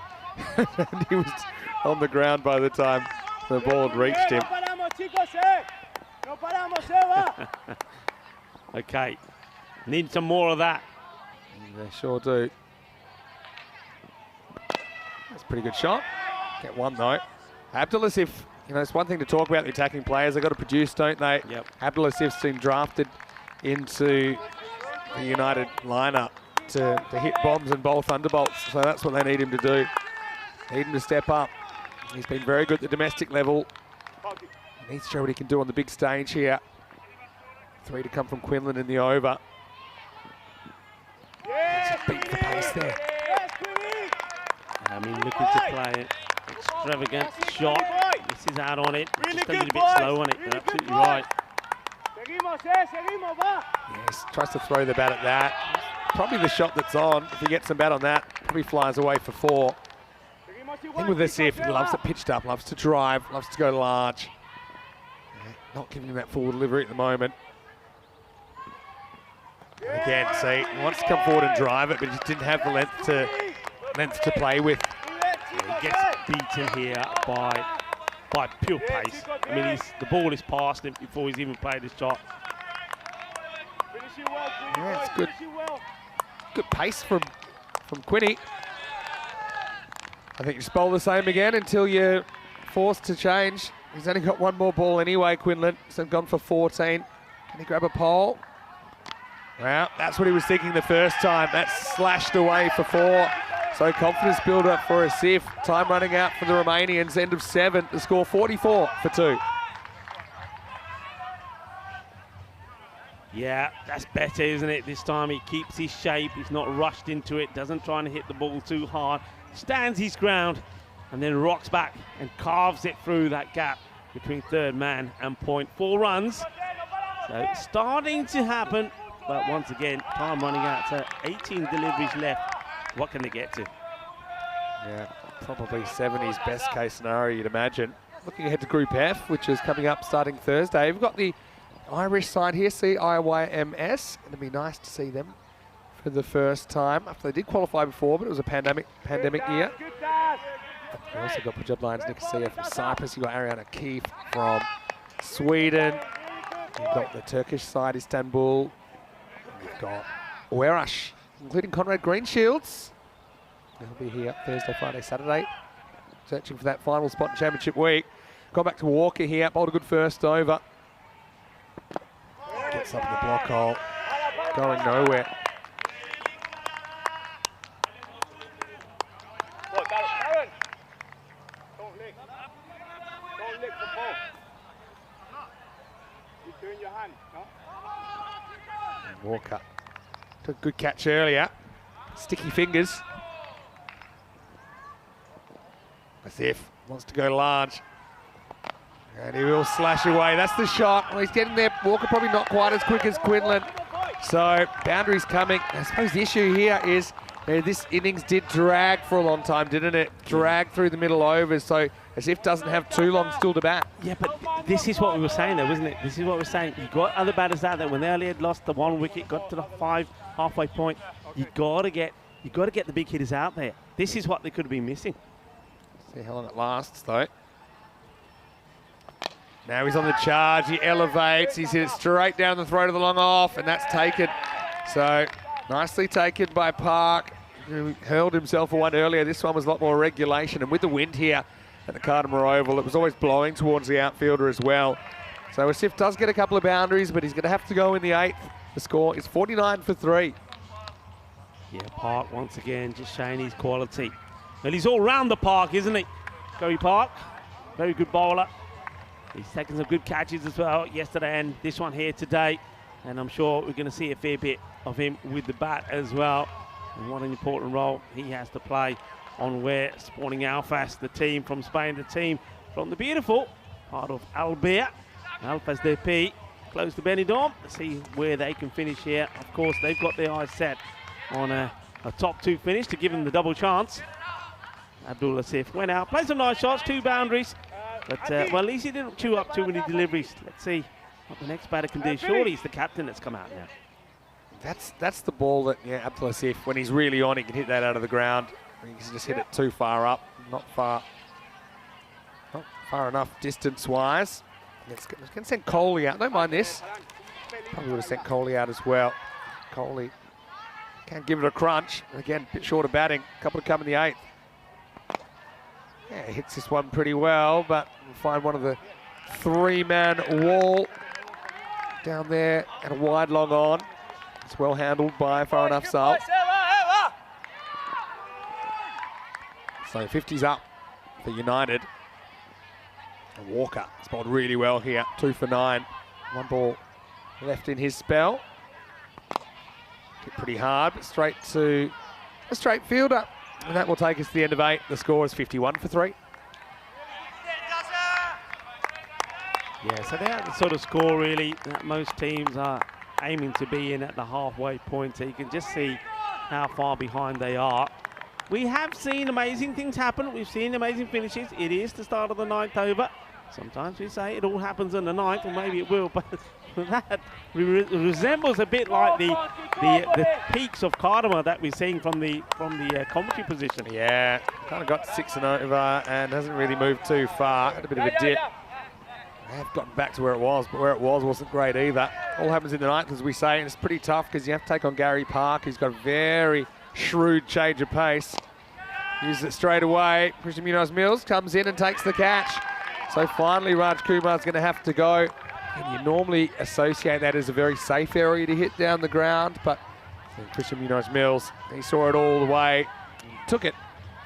And he was on the ground by the time the ball had reached him. Okay, need some more of that. They sure do. That's a pretty good shot. Get one though. Abdelaziz, it's one thing to talk about the attacking players. They've got to produce, don't they? Yep. Abdelaziz's been drafted into the United lineup to hit bombs and bowl thunderbolts. So that's what they need him to do. Need him to step up. He's been very good at the domestic level. He needs to show what he can do on the big stage here. 3 to come from Quinlan in the over. Just beat the pace there. I mean, looking to play it. Extravagant shot. This is out on it. Just a little bit slow on it. You're absolutely right. Yes, tries to throw the bat at that. Probably the shot that's on. If he gets some bat on that, probably flies away for 4. I think with this, he loves it pitched up, loves to drive, loves to go large. Not giving him that full delivery at the moment. And again, see, he wants to come forward and drive it, but he just didn't have the length to play with. He gets beaten here by pure pace. I mean, the ball is past him before he's even played his shot. Yeah, it's good. Good pace from Quinny. I think you just bowl the same again until you're forced to change. He's only got one more ball anyway, Quinlan. So gone for 14. Can he grab a pole? Well, that's what he was thinking the first time. That's slashed away for 4. So confidence build up for Asif. Time running out for the Romanians. End of 7. The score 44 for 2. Yeah, that's better, isn't it? This time he keeps his shape. He's not rushed into it. Doesn't try and hit the ball too hard. Stands his ground and then rocks back and carves it through that gap between third man and point. 4 runs. So starting to happen. But once again, time running out. So 18 deliveries left. What can they get to? Yeah, probably 70's best case scenario, you'd imagine. Looking ahead to Group F, which is coming up starting Thursday. We've got the Irish side here, CIYMS. It'll be nice to see them for the first time. After they did qualify before, but it was a pandemic year. We also got Punjab Lions Nicosia from Cyprus. You've got Ariana Keefe from Sweden. You've got the Turkish side, Istanbul. We've got Werash, including Conrad Greenshields. He'll be here Thursday, Friday, Saturday, searching for that final spot in Championship Week. Gone back to Walker here, bowled a good first over. Gets up in the block hole, going nowhere. And Walker took a good catch earlier. Sticky fingers. Asif wants to go large. And he will slash away. That's the shot. Well, he's getting there. Walker probably not quite as quick as Quinlan. So boundaries coming. I suppose the issue here is this innings did drag for a long time, didn't it? Drag through the middle overs. So Asif doesn't have too long still to bat. Yeah, but this is what we were saying though, wasn't it? This is what we were saying. You got other batters out there. When they earlier had lost the 1 wicket, got to the 5 halfway point. You got to get the big hitters out there. This is what they could have been missing. See how long it lasts though. Now he's on the charge, he elevates, he's hit it straight down the throat of the long off, and that's taken. So, nicely taken by Park, who hurled himself for one earlier. This one was a lot more regulation, and with the wind here at the Cartama Oval, it was always blowing towards the outfielder as well. So Asif does get a couple of boundaries, but he's going to have to go in the 8th. The score is 49 for 3. Yeah, Park once again just showing his quality. Well, he's all round the park, isn't he? Corey Park, very good bowler. He's taken some good catches as well yesterday and this one here today. And I'm sure we're going to see a fair bit of him with the bat as well. And what an important role he has to play on where Sporting Alfas, the team from Spain, the team from the beautiful part of Albia, Alpha's their P. Close to Benidorm. See where they can finish here. Of course, they've got their eyes set on a top 2 finish to give them the double chance. Abdul Asif went out, played some nice shots, 2 boundaries. But, well, at least he didn't chew up too many deliveries. Let's see what the next batter can do. Surely it's the captain that's come out now. That's the ball that, yeah, Abdul Asif, when he's really on, he can hit that out of the ground. He can just hit it too far up, not far enough distance-wise. Let's send Coley out. Don't mind this. Probably would have sent Coley out as well. Coley can give it a crunch. Again, a bit short of batting. A couple to come in the 8th. Yeah, he hits this one pretty well, but we'll find one of the 3-man wall down there and a wide long on. It's well handled by Far Enough Sal. So 50's up for United. And Walker spotted really well here, 2 for 9. 1 ball left in his spell. Hit pretty hard, but straight to a straight fielder. And that will take us to the end of 8. The score is 51 for 3. Yeah, so they're the sort of score really that most teams are aiming to be in at the halfway point. So you can just see how far behind they are. We have seen amazing things happen. We've seen amazing finishes. It is the start of the 9th over. Sometimes we say it all happens in the 9th, or maybe it will, but that resembles a bit like the peaks of Cartama that we're seeing from the commentary position. Yeah, kind of got 6 and over and hasn't really moved too far. Had a bit of a dip. They have gotten back to where it was, but where it was wasn't great either. All happens in the 9th, as we say, and it's pretty tough because you have to take on Gary Park, who's got a very shrewd change of pace. Uses it straight away. Christian Munoz-Mills comes in and takes the catch. So finally, Raj Kumar's going to have to go. And you normally associate that as a very safe area to hit down the ground, but Christian Munoz-Mills, he saw it all the way, took it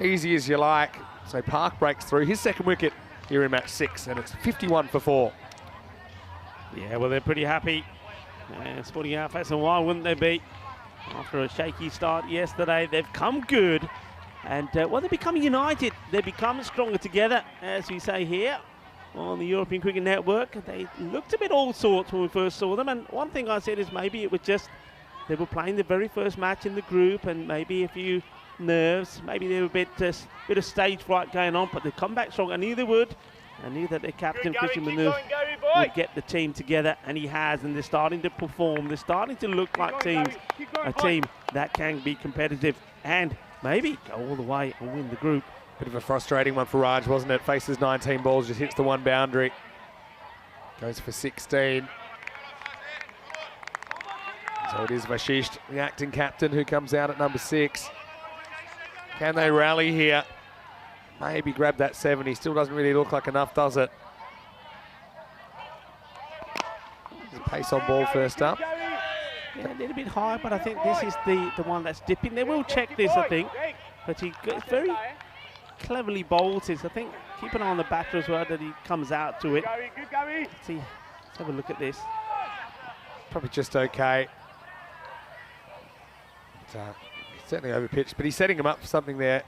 easy as you like. So Park breaks through his 2nd wicket here in match 6, and it's 51 for 4. Yeah, well, they're pretty happy. Sporting Outfits, and why wouldn't they be? After a shaky start yesterday, they've come good. And, well, they're becoming united. They're becoming stronger together, as we say here on the European Cricket Network. They looked a bit all sorts when we first saw them. And one thing I said is maybe it was just they were playing the very first match in the group and maybe a few nerves. Maybe there were a bit of stage fright going on, but they've come back strong. I knew they would. I knew that their captain, Christian Munoz, would get the team together, and he has, and they're starting to perform. They're starting to look like a team that can be competitive and maybe go all the way and win the group. Bit of a frustrating one for Raj, wasn't it? Faces 19 balls, just hits the 1 boundary. Goes for 16. So it is Vashisht, the acting captain, who comes out at number 6. Can they rally here? Maybe grab that 70. Still doesn't really look like enough, does it? There's a pace on ball first up. Yeah, a little bit high, but I think this is the one that's dipping. They will check this, I think. But he very cleverly bowls this. I think keep an eye on the batter as well, that he comes out to it. Let's see. Let's have a look at this. Probably just okay. But, certainly overpitched, but he's setting him up for something there.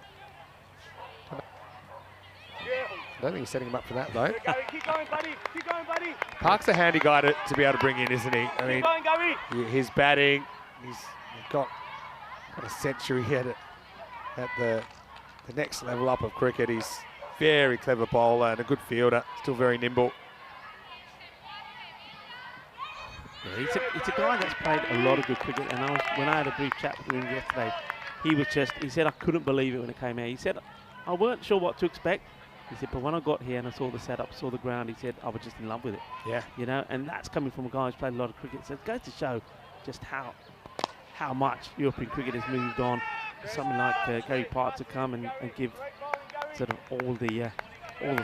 I don't think he's setting him up for that, though. Keep going, buddy. Keep going, buddy. Park's a handy guy to be able to bring in, isn't he? I mean, his batting, he's got a century at the next level up of cricket. He's very clever bowler and a good fielder, still very nimble. Yeah, it's a guy that's played a lot of good cricket, and when I had a brief chat with him yesterday, he said I couldn't believe it when it came out. He said, I weren't sure what to expect. He said, but when I got here and I saw the setup, saw the ground, he said, I was just in love with it. Yeah. You know, and that's coming from a guy who's played a lot of cricket. So it goes to show just how much European cricket has moved on. Someone like Gary Park to come and give sort of all the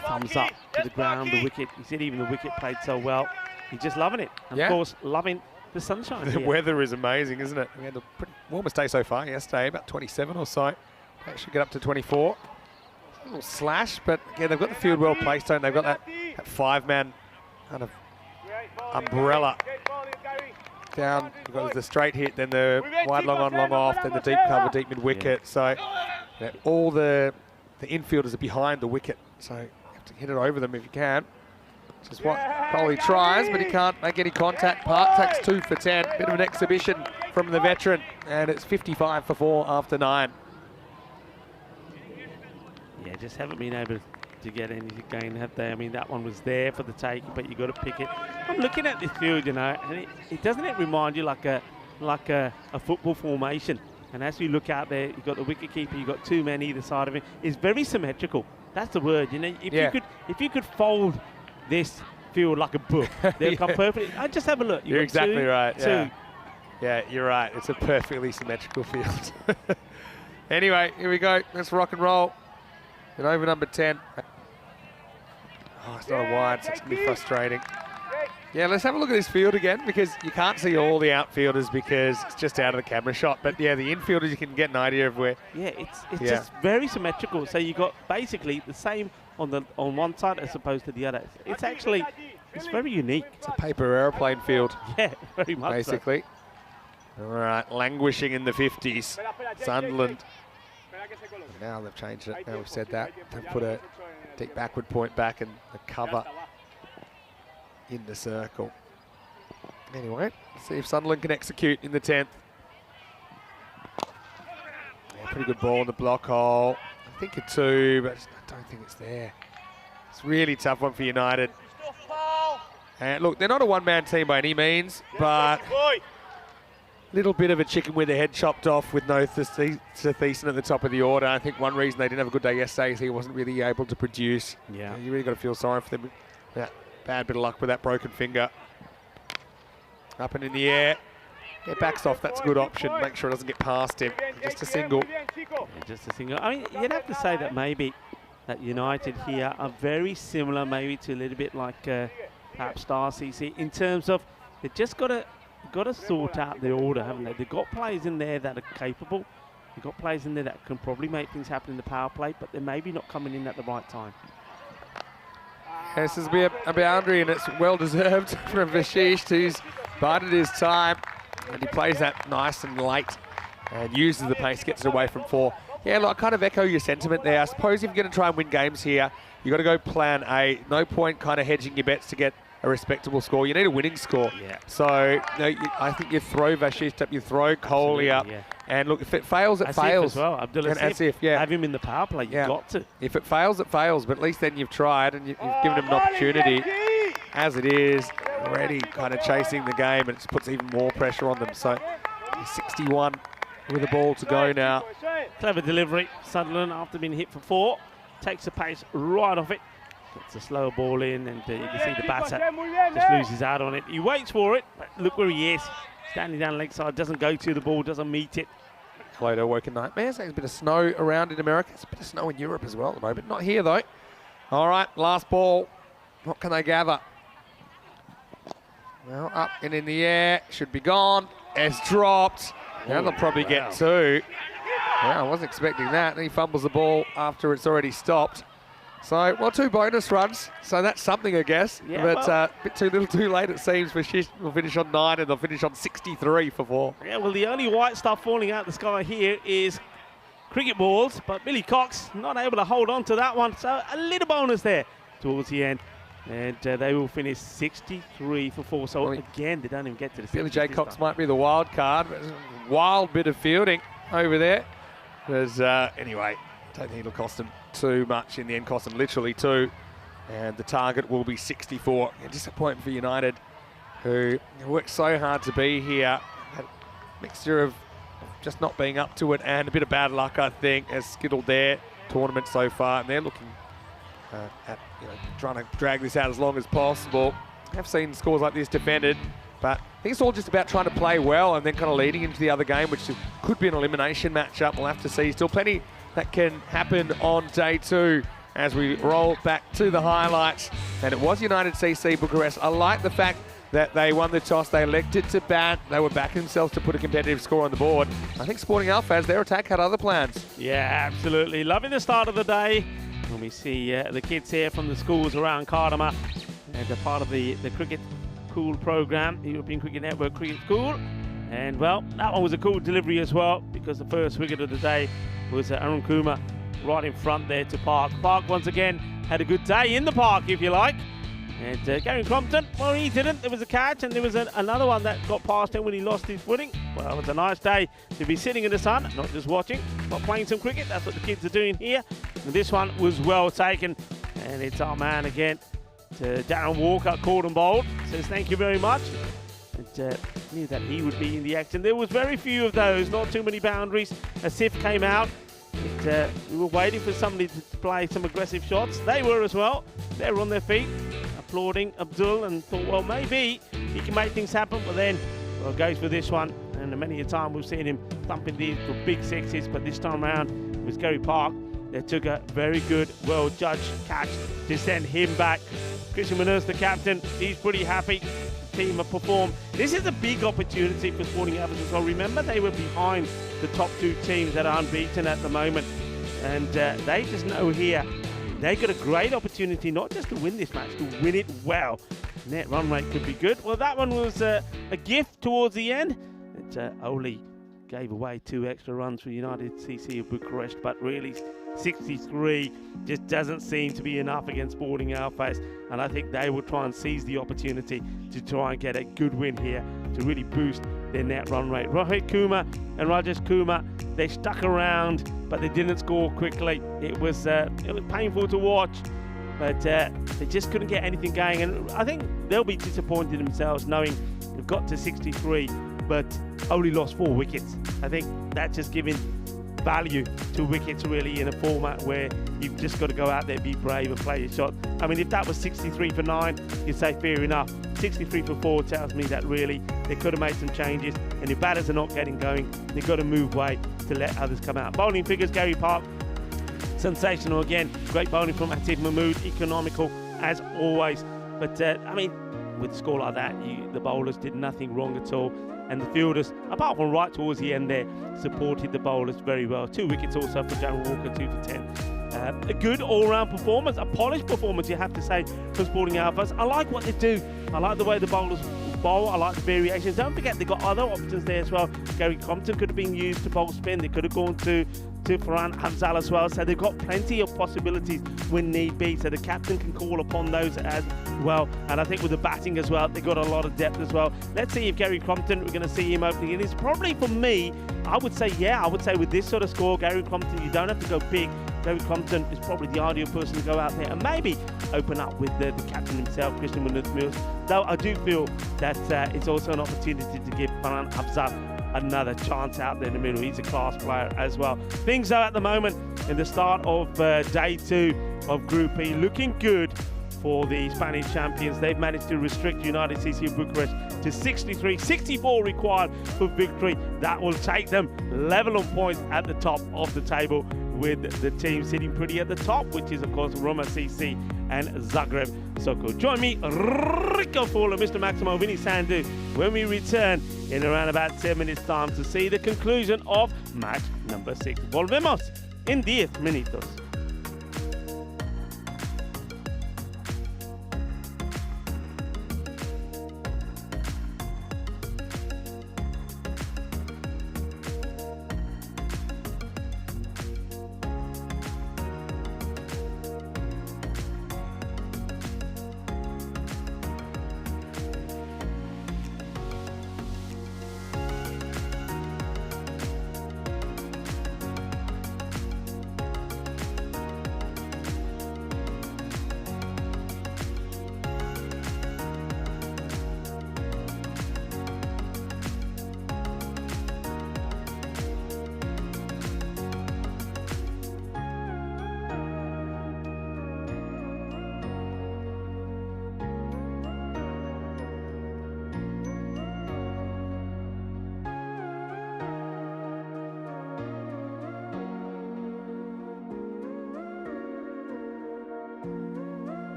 thumbs up to the ground, the wicket. He said even the wicket played so well. He's just loving it. And of course, loving the sunshine. The weather is amazing, isn't it? We had the warmest day so far yesterday, about 27 or so. That should get up to 24. A little slash, but again, they've got the field well placed, and they've got that 5-man kind of umbrella down. We've got the straight hit, then the wide long on, long off, then the deep cover, deep mid wicket. Yeah. So all the infielders are behind the wicket, so you have to hit it over them if you can. Just what Coley tries, but he can't make any contact. Park takes 2 for 10. Bit of an exhibition from the veteran, and it's 55 for 4 after 9. Yeah, just haven't been able to get anything going, have they? I mean, that one was there for the take, but you got to pick it. I'm looking at this field, you know, and it doesn't it remind you like a football formation? And as you look out there, you've got the wicket keeper, you've got 2 men either side of him. It's very symmetrical. That's the word, you know. If you could fold this field like a book, they'll come perfectly. I just have a look. You're exactly right. Yeah, you're right. It's a perfectly symmetrical field. Anyway, here we go. Let's rock and roll. And over number 10. Oh, it's not a wide, so it's going to be frustrating. Yeah, let's have a look at this field again, because you can't see all the outfielders because it's just out of the camera shot. But yeah, the infielders, you can get an idea of where. Yeah, it's just very symmetrical. So you got basically the same on one side as opposed to the other. It's very unique. It's a paper aeroplane field. Yeah, very much basically. So. All right, languishing in the 50s. Sunderland. Now they've changed it. Now we've said that. They've put a deep backward point back and the cover in the circle. Anyway, let's see if Sunderland can execute in the 10th. Yeah, pretty good ball in the block hole. I think a 2, but I don't think it's there. It's a really tough one for United. And look, they're not a one-man team by any means, but little bit of a chicken with their head chopped off with no Thiessen at the top of the order. I think one reason they didn't have a good day yesterday is he wasn't really able to produce. Yeah. You really got to feel sorry for them. Yeah, bad bit of luck with that broken finger. Up and in the air. Yeah, backs off. That's a good option. Make sure it doesn't get past him. Just a single. Yeah, just a single. I mean, you'd have to say that maybe that United here are very similar maybe to a little bit like perhaps Star CC in terms of they just got to sort out the order, haven't they? They've got players in there that are capable. They've got players in there that can probably make things happen in the power play, but they're maybe not coming in at the right time. Yeah, this is a boundary, and it's well-deserved from Vashish, who's bided his time. And he plays that nice and late and uses the pace, gets it away from 4. Yeah, look, I kind of echo your sentiment there. I suppose if you're going to try and win games here, you've got to go plan A. No point kind of hedging your bets to get a respectable score. You need a winning score. Yeah. So I think you throw Vashish up, you throw Coley up. Yeah. And look, if it fails, it fails. As well. Asif, yeah. Have him in the power play. You've got to. If it fails, it fails. But at least then you've tried and you've given him an opportunity. As it is, already kind of chasing the game, and it just puts even more pressure on them. So 61 with the ball to go now. Clever delivery. Sunderland, after being hit for 4, takes the pace right off it. Gets a slower ball in, and you can see the batter just loses out on it. He waits for it, but look where he is. Standing down leg side, doesn't go to the ball, doesn't meet it. Clodo woken nightmares. There's a bit of snow around in America. There's a bit of snow in Europe as well at the moment. Not here, though. All right, last ball. What can they gather? Well, up and in the air. Should be gone. It's dropped. Now they'll probably get 2. Yeah, I wasn't expecting that. And he fumbles the ball after it's already stopped. So, well, 2 bonus runs. So that's something, I guess. Yeah, but a bit too little too late, it seems. Vashish will finish on 9 and they'll finish on 63 for 4. Yeah, well, the only white stuff falling out the sky here is cricket balls. But Billy Cox not able to hold on to that one. So a little bonus there towards the end. And they will finish 63 for 4. So again, they don't even get to the 60. Billy J. Cox might be the wild card. But wild bit of fielding over there. There's, anyway, don't think it'll cost them too much. In the end, cost them literally 2. And the target will be 64. A disappointment for United, who worked so hard to be here. Had a mixture of just not being up to it and a bit of bad luck, I think, has skittled their tournament so far. And they're looking at trying to drag this out as long as possible. I've seen scores like this defended, but I think it's all just about trying to play well and then kind of leading into the other game, which could be an elimination matchup. We'll have to see. Still plenty that can happen on day 2 as we roll back to the highlights. And it was United CC Bucharest. I like the fact that they won the toss. They elected to bat. They were backing themselves to put a competitive score on the board. I think Sporting Alpha, as their attack, had other plans. Yeah, absolutely. Loving the start of the day. When we see the kids here from the schools around Cartama, and they're part of the Cricket Cool program, the European Cricket Network Cricket Cool. And well, that one was a cool delivery as well, because the first wicket of the day was Arun Kumar right in front there to Park. Park once again had a good day in the park, if you like. And Gary Crompton, well, he didn't. There was a catch, and there was another one that got past him when he lost his footing. Well, it's a nice day to be sitting in the sun, not just watching, but playing some cricket. That's what the kids are doing here. And this one was well taken. And it's our man again, to Darren Walker, caught and bowled. Says thank you very much. And knew that he would be in the action. There was very few of those, not too many boundaries. Asif came out. We were waiting for somebody to play some aggressive shots. They were as well. They were on their feet, applauding Abdul, and thought, well, maybe he can make things happen. But then, well, goes for this one. And many a time we've seen him thumping these for big sixes. But this time around, it was Gary Park. They took a very good, well-judged catch to send him back. Christian Munoz, the captain, he's pretty happy. The team have performed. This is a big opportunity for Sporting Alphas as well. Remember, they were behind the top two teams that are unbeaten at the moment. And they just know here, they got a great opportunity not just to win this match, to win it well. Net run rate could be good. Well, that one was a gift towards the end. Oli gave away 2 extra runs for United CC of Bucharest, but really 63 just doesn't seem to be enough against Sporting Alphas, and I think they will try and seize the opportunity to try and get a good win here to really boost their net run rate. Rohit Kumar and Rajesh Kumar, they stuck around, but they didn't score quickly. It was painful to watch, but they just couldn't get anything going, and I think they'll be disappointed themselves knowing they've got to 63 but only lost 4 wickets. I think that's just giving value to wickets really in a format where you've just got to go out there, be brave and play your shot. I mean, if that was 63 for 9, you'd say fair enough. 63 for 4 tells me that really they could have made some changes, and if batters are not getting going, they've got to move way to let others come out. Bowling figures, Gary Park, sensational again. Great bowling from Atif Mahmood, economical as always. But I mean, with a score like that, the bowlers did nothing wrong at all. And the fielders, apart from right towards the end there, supported the bowlers very well. 2 wickets also for Darren Walker, 2 for 10. A good all-round performance, a polished performance, you have to say, for Sporting Alphas. I like what they do. I like the way the bowlers bowl. I like the variations. Don't forget, they've got other options there as well. Gary Compton could have been used to bowl spin. They could have gone to Farhan Hamzal as well. So they've got plenty of possibilities when need be. So the captain can call upon those as well. And I think with the batting as well, they've got a lot of depth as well. Let's see if Gary Crompton, we're going to see him opening. It is probably, for me, I would say with this sort of score, Gary Crompton, you don't have to go big. Gary Crompton is probably the ideal person to go out there and maybe open up with the captain himself, Christian Munoz. Though I do feel that it's also an opportunity to give Farhan Hamzal another chance out there in the middle. He's a class player as well. Things are at the moment in the start of day 2 of Group E looking good for the Spanish champions. They've managed to restrict United CC of Bucharest to 63, 64 required for victory. That will take them level on points at the top of the table, with the team sitting pretty at the top, which is of course Roma CC and Zagreb Soko. Join me, Rico Fuller, Mr. Maximo, Vinny Sandu, when we return in around about 10 minutes time to see the conclusion of match number 6. Volvemos en 10 minutos.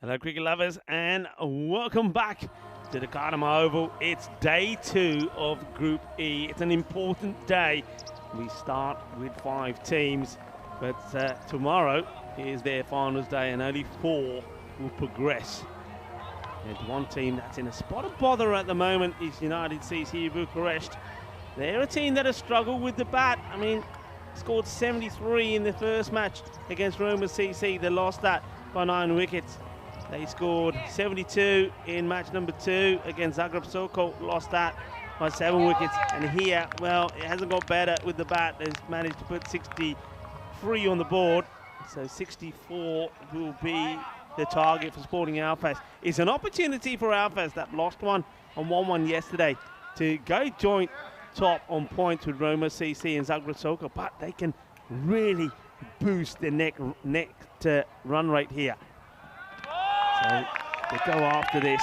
Hello, cricket lovers, and welcome back to the Cartama Oval. It's day 2 of Group E. It's an important day. We start with 5 teams, but tomorrow is their finals day, and only 4 will progress. And one team that's in a spot of bother at the moment is United CC Bucharest. They're a team that has struggled with the bat. I mean, scored 73 in the first match against Roma CC. They lost that by 9 wickets. They scored 72 in match number 2 against Zagreb Sokol, lost that by 7 wickets. And here, well, it hasn't got better with the bat. They've managed to put 63 on the board. So 64 will be the target for Sporting Alfaz. It's an opportunity for Alfaz that lost one and won one yesterday to go joint top on points with Roma CC and Zagreb Sokol, but they can really boost their next run rate here. So they go after this.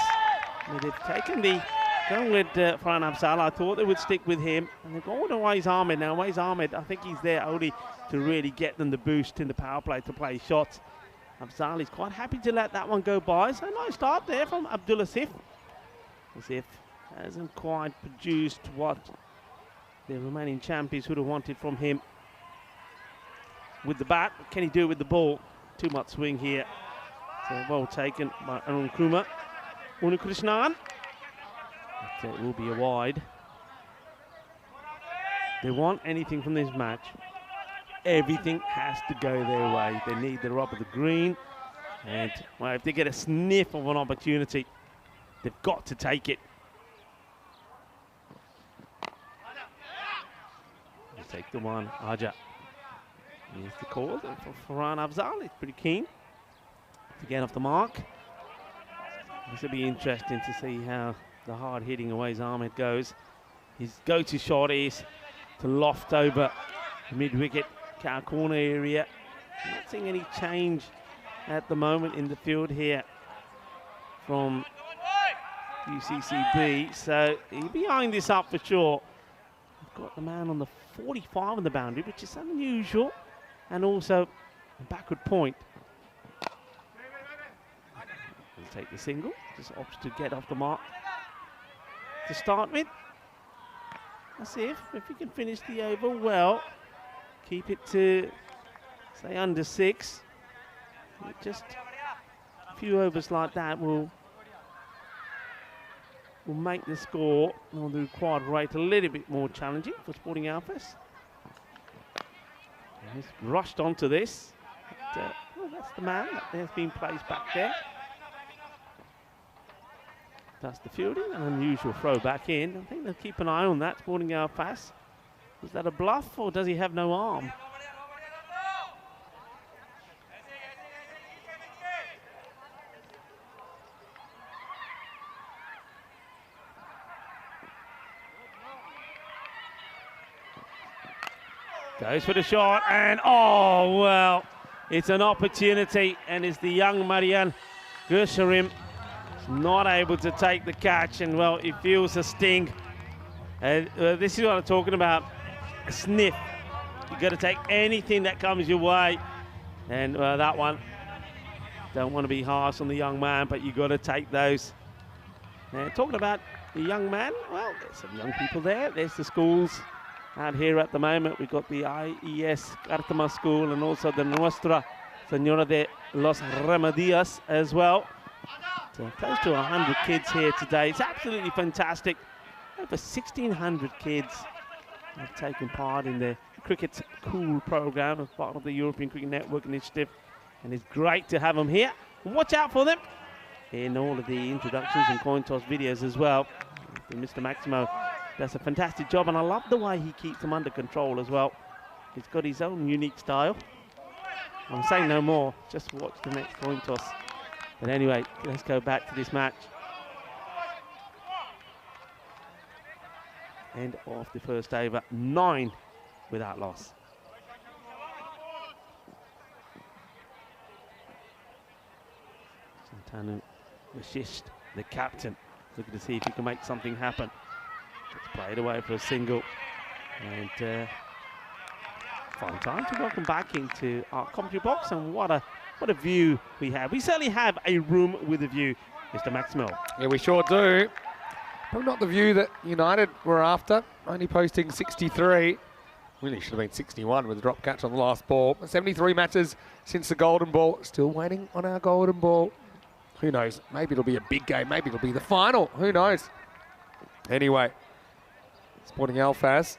They've taken going with Farhan Afzal. I thought they would stick with him, and they've gone with Awais Ahmed. Now Awais Ahmed, I think he's there only to really get them the boost in the power play to play shots. Afzal is quite happy to let that one go by. So nice start there from Abdul Asif. Asif hasn't quite produced what the remaining champions would have wanted from him with the bat. Can he do it with the ball? Too much swing here. So well taken by Arun Kumar. Unikrishnan. It will be a wide. They want anything from this match. Everything has to go their way. They need the rub of the green. And well, if they get a sniff of an opportunity, they've got to take it. They'll take the one. Aja. Here's the call for Farhan Afzal. He's pretty keen to get off the mark. This will be interesting to see how the hard-hitting Awais Ahmed goes. His go-to shot is to loft over the mid-wicket corner area. Not seeing any change at the moment in the field here from UCCB, so he'll be eyeing this up for sure. We've got the man on the 45 on the boundary, which is unusual, and also a backward point. He'll take the single, just opts to get off the mark to start with. Let's see if he can finish the over well. Keep it to, say, under 6. Just a few overs like that will make the score on the required rate a little bit more challenging for Sporting Alfaz. He's rushed onto this. But, well, that's the man that has been placed back there. That's the fielding, an unusual throw back in. I think they'll keep an eye on that, Sporting Alfaz. Is that a bluff, or does he have no arm? Goes for the shot, and oh, well, it's an opportunity, and it's the young Marian Gersharim not able to take the catch, and well, he feels a sting. And this is what I'm talking about, a sniff. You've got to take anything that comes your way, and that one, don't want to be harsh on the young man, but you've got to take those. Talking about the young man, well, there's some young people there. There's the schools out here at the moment. We've got the IES Cartama School and also the Nuestra Señora de los Remedios as well. So close to 100 kids here today. It's absolutely fantastic. Over 1,600 kids have taken part in the Cricket Cool program as part of the European Cricket Network initiative. And it's great to have them here. And watch out for them in all of the introductions and coin toss videos as well. Mr. Maximo does a fantastic job, and I love the way he keeps them under control as well. He's got his own unique style. I'm saying no more, just watch the next coin toss. But anyway, let's go back to this match. End of the first over, 9 without loss. Shantanu Vashisht, the captain, looking to see if he can make something happen. Just played away for a single. And fun time to welcome back into our commentary box, and what a what a view we have. We certainly have a room with a view, Mr. Maxwell. Yeah, we sure do. But not the view that United were after, only posting 63. Really should have been 61 with a drop catch on the last ball. 73 matches since the golden ball. Still waiting on our golden ball. Who knows? Maybe it'll be a big game. Maybe it'll be the final. Who knows? Anyway, Sporting Alfaz.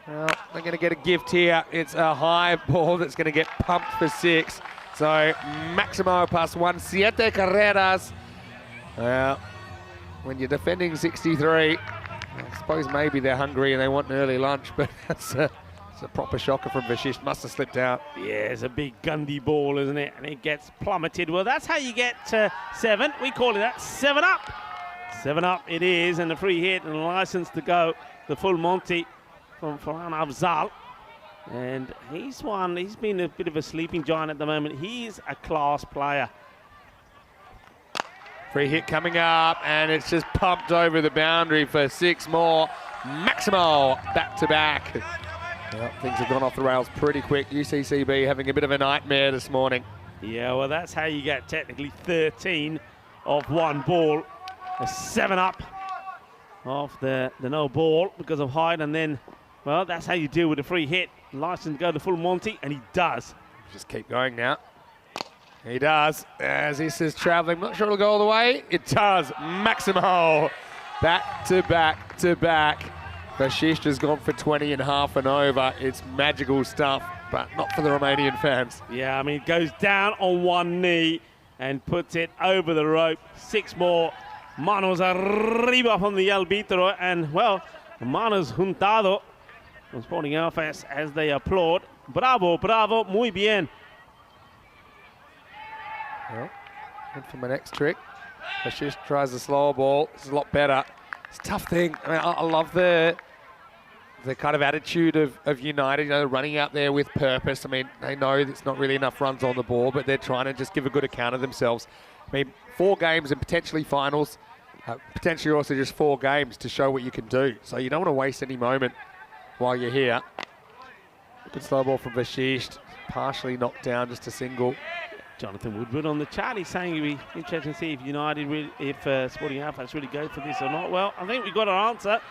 Well, they're going to get a gift here. It's a high ball that's going to get pumped for 6. So Maximo plus 17 carreras. Well, when you're defending 63, I suppose maybe they're hungry and they want an early lunch, but it's a proper shocker from Vashish. Must have slipped out. Yeah, it's a big Gundy ball, isn't it? And it gets plummeted. Well, that's how you get 7. We call it that 7 up. 7 up it is, and a free hit and a license to go. The full Monty from Farhan Afzal. And he's been a bit of a sleeping giant at the moment. He's a class player. Free hit coming up, and it's just pumped over the boundary for 6 more. Maximo back-to-back. Well, things have gone off the rails pretty quick. UCCB having a bit of a nightmare this morning. Yeah, well, that's how you get technically 13 of one ball. A 7 up off the no ball because of height, and then, well, that's how you deal with a free hit. License to go to full Monty, and he does. Just keep going now. He does, as this is travelling. Not sure it'll go all the way. It does. Maximo back to back to back. Vashish has gone for 20 and half and over. It's magical stuff, but not for the Romanian fans. Yeah, I mean, it goes down on one knee and puts it over the rope. 6 more. Manos arriba from the arbitro, and, well, manos juntado from Sporting Alfaz as they applaud. Bravo, bravo, muy bien. Well, and for my next trick, Vashish tries the slower ball. It's a lot better. It's a tough thing. I mean, I love the kind of attitude of United, you know, running out there with purpose. I mean, they know there's not really enough runs on the ball, but they're trying to just give a good account of themselves. I mean, 4 games and potentially finals, potentially also just 4 games to show what you can do. So you don't want to waste any moment while you're here. Good slow ball from Vashish, partially knocked down, just a single. Jonathan Woodward on the chat, he's saying he'd be interested to see if United, Sporting Alfaz really go for this or not. Well, I think we got our answer.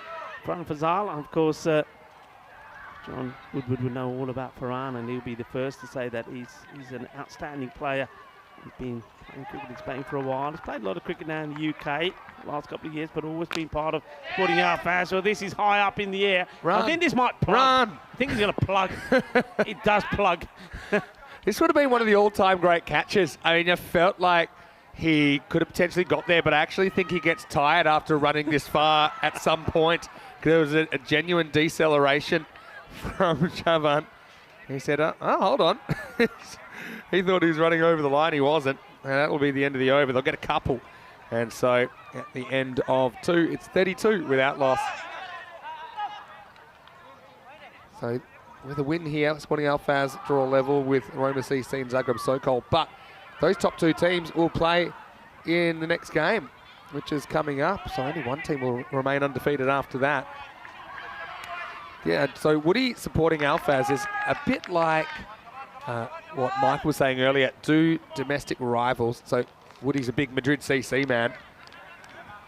Farhan Fazal, of course, John Woodward would know all about Farhan, and he'll be the first to say that he's an outstanding player. He's been playing cricket in Spain for a while. He's played a lot of cricket now in the UK last couple of years, but always been part of Sporting Alfaz. So this is high up in the air. Run. I think this might plug. Run. I think he's going to plug. It does plug. This would have been one of the all-time great catches. I mean, it felt like he could have potentially got there, but I actually think he gets tired after running this far at some point. There was a genuine deceleration from Chavan. He said, oh, hold on. He thought he was running over the line. He wasn't. And that will be the end of the over. They'll get a couple. And so at the end of 2, it's 32 without loss. So with a win here, Sporting Alfaz draw level with Roma CC and Zagreb Sokol. But those top 2 teams will play in the next game, which is coming up. So only one team will remain undefeated after that. Yeah, so Woody supporting Alfaz is a bit like what Mike was saying earlier, 2 domestic rivals. So Woody's a big Madrid CC man.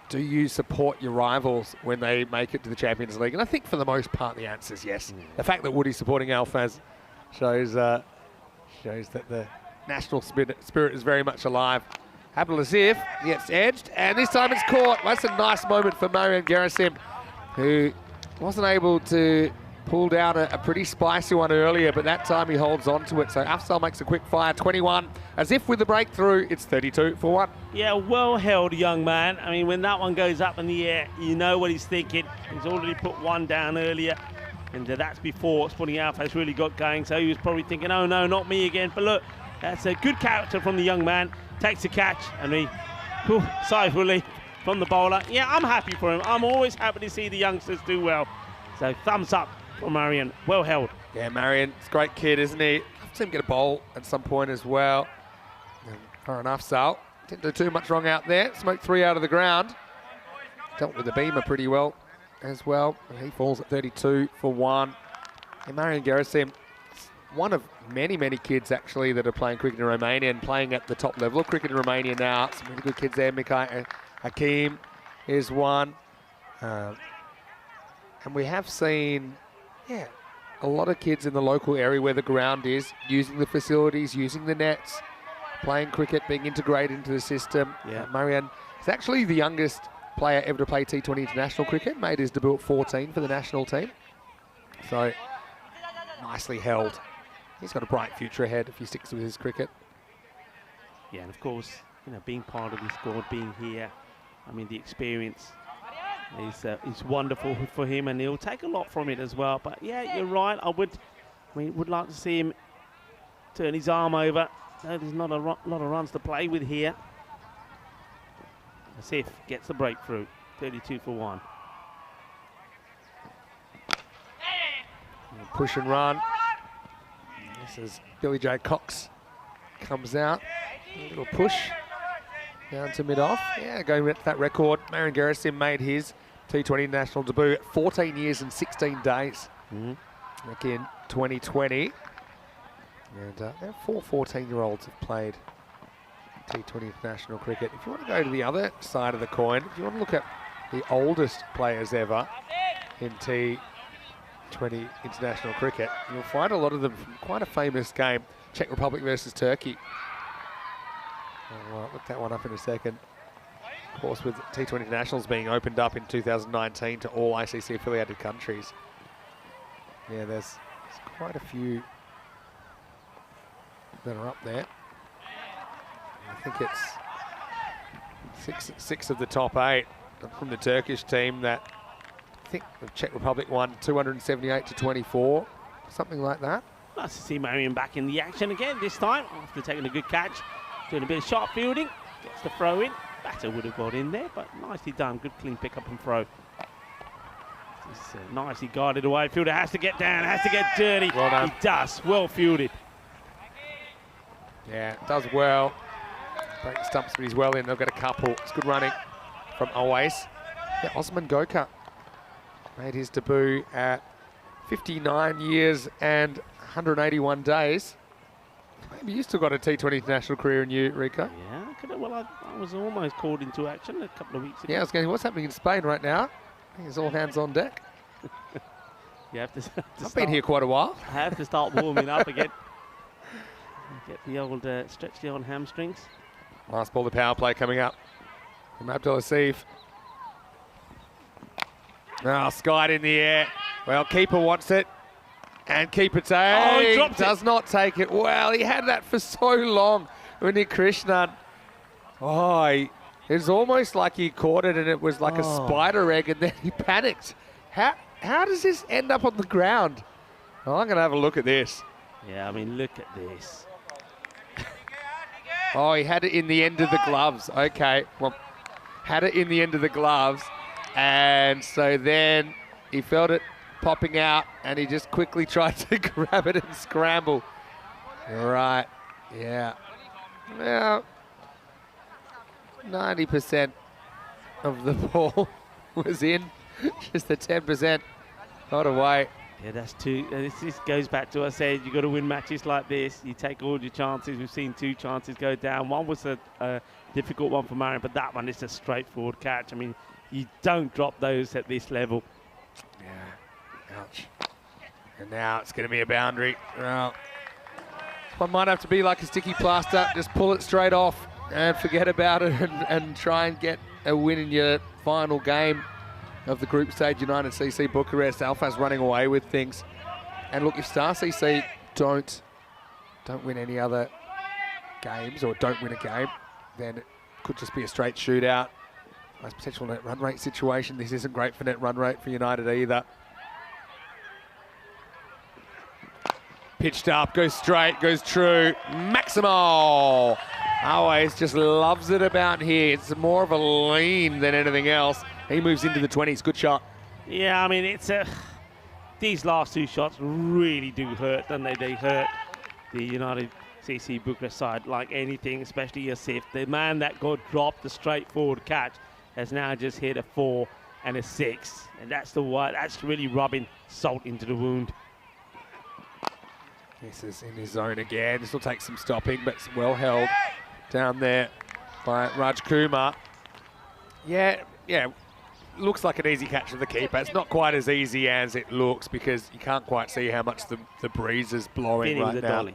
Do you support your rivals when they make it to the Champions League? And I think for the most part the answer is yes. The fact that Woody's supporting Alfaz shows that the national spirit is very much alive. Abdulazif gets edged, and this time it's caught. That's a nice moment for Marian Gerasim, who wasn't able to pull down a pretty spicy one earlier, but that time he holds on to it. So Afzal makes a quick fire, 21. As if with the breakthrough, it's 32 for 1. Yeah, well held, young man. I mean, when that one goes up in the air, you know what he's thinking. He's already put 1 down earlier, and that's before Sporting Alfaz really got going. So he was probably thinking, oh no, not me again. But look, that's a good character from the young man. Takes the catch, and he sigh of relief from the bowler. Yeah, I'm happy for him. I'm always happy to see the youngsters do well. So thumbs up for Marian. Well held. Yeah, Marian, it's a great kid, isn't he? I've seen him get a bowl at some point as well. And fair enough, Sal. Didn't do too much wrong out there. Smoked 3 out of the ground. Dealt with the beamer pretty well as well. And he falls at 32 for 1. And Marian Gerasim, one of many, many kids actually that are playing cricket in Romania and playing at the top level of cricket in Romania now. Some really good kids there. Mikhail Hakim is one. And we have seen, yeah, a lot of kids in the local area where the ground is, using the facilities, using the nets, playing cricket, being integrated into the system. Yeah. Marianne is actually the youngest player ever to play T20 international cricket, made his debut at 14 for the national team. So, nicely held. He's got a bright future ahead if he sticks with his cricket. Yeah, and of course, you know, being part of the squad, being here, I mean, the experience is wonderful for him, and he'll take a lot from it as well. But yeah, you're right. I would like to see him turn his arm over. No, there's not a lot of runs to play with here. Asif gets the breakthrough, 32 for 1. Push and run. This is Billy J. Cox comes out. A little push down to mid-off. Yeah, going with that record. Marian Gerasim made his T20 national debut at 14 years and 16 days. Back in 2020. And now 4 14-year-olds have played T20 international cricket. If you want to go to the other side of the coin, if you want to look at the oldest players ever in T20 international cricket, you'll find a lot of them from quite a famous game, Czech Republic versus Turkey. I'll look that one up in a second. Of course, with T20 internationals being opened up in 2019 to all ICC affiliated countries. Yeah, there's quite a few that are up there. I think it's six of the top 8 from the Turkish team that I think the Czech Republic won 278 to 24, something like that. Nice to see Marian back in the action again this time after taking a good catch, doing a bit of sharp fielding, gets the throw in. Batter would have got in there, but nicely done. Good clean pick up and throw. Just nicely guarded away. Fielder has to get down, has to get dirty. Well done. He does. Well fielded. Yeah, does well. Break the stumps, but he's well in. They've got a couple. It's good running from Always. Yeah, Osman Gokar made his debut at 59 years and 181 days. Maybe you still got a T20 international career in you, Rico. Yeah, well, I was almost called into action a couple of weeks ago. Yeah, I was going, what's happening in Spain right now? I think it's all hands on deck. You have to I've been here quite a while. I have to start warming up again. Get the old, stretch the old hamstrings. Last ball, the power play coming up from Abdul Asif. Now, skied in the air. Well, keeper wants it. And keeper he dropped does not take it. Well, he had that for so long. Unik Krishnan. Oh, it's almost like he caught it and it was like a spider egg and then he panicked. How does this end up on the ground? Oh, I'm going to have a look at this. Yeah, I mean, look at this. Oh, he had it in the end of the gloves. Okay, well, had it in the end of the gloves. And so then he felt it popping out and he just quickly tried to grab it and scramble. Right, yeah. Well, 90% of the ball was in. Just the 10% got away. Yeah, that's two. This goes back to what I said. You got to win matches like this. You take all your chances. We've seen 2 chances go down. One was a difficult one for Marian, but that one is a straightforward catch. I mean, you don't drop those at this level. Yeah, ouch. And now it's going to be a boundary. Well, one might have to be like a sticky plaster. Just pull it straight off and forget about it and try and get a win in your final game of the group stage. United CC Bucharest. Alpha's running away with things. And look, if Star CC don't win any other games or don't win a game, then it could just be a straight shootout. Nice potential net run rate situation. This isn't great for net run rate for United either. Pitched up, goes straight, goes true. Maximo always just loves it about here. It's more of a lean than anything else. He moves into the 20s. Good shot. Yeah, I mean, it's these last 2 shots really do hurt, don't they? They hurt the United CC Bucharest side like anything, especially Asif. The man that got dropped, the straightforward catch, has now just hit a 4 and a 6. And that's really rubbing salt into the wound. This is in his zone again. This will take some stopping, but it's well held down there by Raj Kumar. Yeah, looks like an easy catch of the keeper. It's not quite as easy as it looks because you can't quite see how much the breeze is blowing right now. Dolly.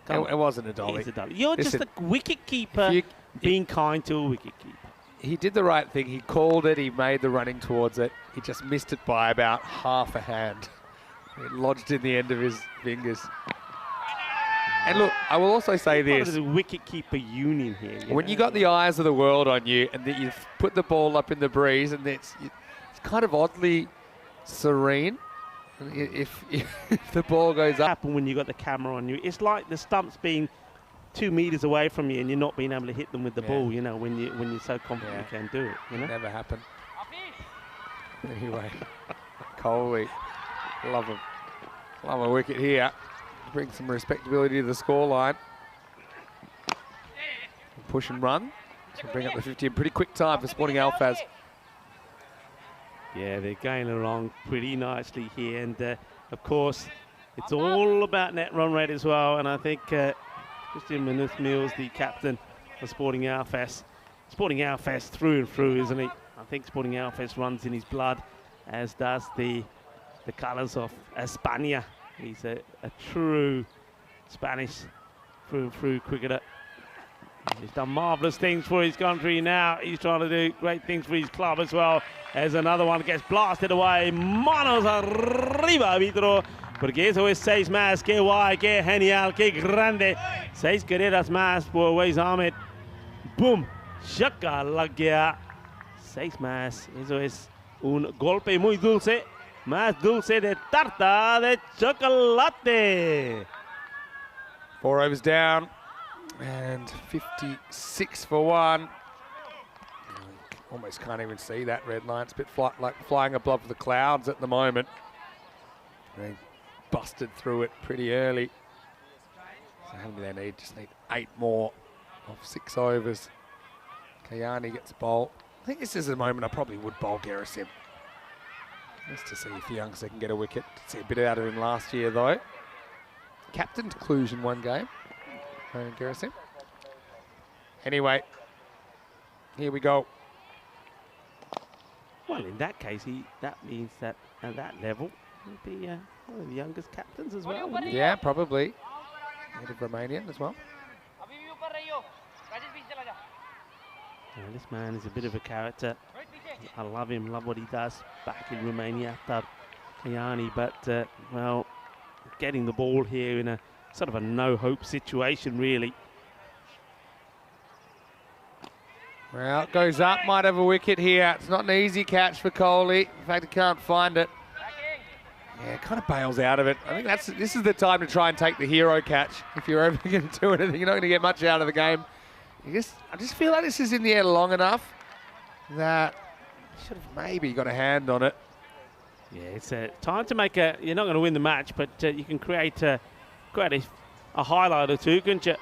It wasn't a dolly. It's a dolly. You're Listen, just a wicket keeper being kind to a wicket keeper. He did the right thing. He called it. He made the running towards it. He just missed it by about half a hand. It lodged in the end of his fingers. And look, I will also say this. Part of the wicket keeper union here. When you got the eyes of the world on you and that you put the ball up in the breeze and it's kind of oddly serene. If the ball goes up. Happen when you got the camera on you. It's like the stumps being 2 meters away from you and you're not being able to hit them with the ball, you know, when you're so confident you can do it, you know? Never happened. Anyway, Coley, love him. Love a wicket here. Bring some respectability to the scoreline. Push and run. So bring up the 50 in pretty quick time for Sporting Alphaz. Yeah, they're going along pretty nicely here, and of course, it's all about net run rate as well. And I think Christian Mills, the captain of Sporting Alphaz through and through, isn't he? I think Sporting Alphaz runs in his blood, as does the colours of España. He's a true Spanish through and through cricketer. He's done marvellous things for his country. Now he's trying to do great things for his club as well. As another one gets blasted away. Manos arriba, árbitro. Porque eso es 6 más. Qué guay, qué genial, qué grande. 6 carreras más por Waze Ahmed. Boom. Shaka lag gaya. 6 más. Eso es un golpe muy dulce. Más dulce de tarta de chocolate. 4 overs down. And 56 for 1. Almost can't even see that red line. It's a bit like flying above the clouds at the moment. They busted through it pretty early. So how many they need? Just need 8 more of 6 overs. Kayani gets bowled. I think this is a moment I probably would bowl Gerasim. Just to see if the youngster can get a wicket. See a bit out of him last year though. Captained Cluj in 1 game. Gerasim. Anyway, here we go. Well, in that case, that means that at that level, he'll be one of the youngest captains as well. Yeah, probably. Native Romanian as well. This man is a bit of a character. I love him, love what he does back in Romania after Kayani, but, well, getting the ball here in a sort of a no-hope situation, really. Well, it goes up, might have a wicket here. It's not an easy catch for Coley. In fact, he can't find it. Yeah, kind of bails out of it. I think this is the time to try and take the hero catch. If you're ever going to do anything, you're not going to get much out of the game. I just feel like this is in the air long enough that you should have maybe got a hand on it. Yeah, it's time to make a... You're not going to win the match, but you can create a highlight or two, couldn't you?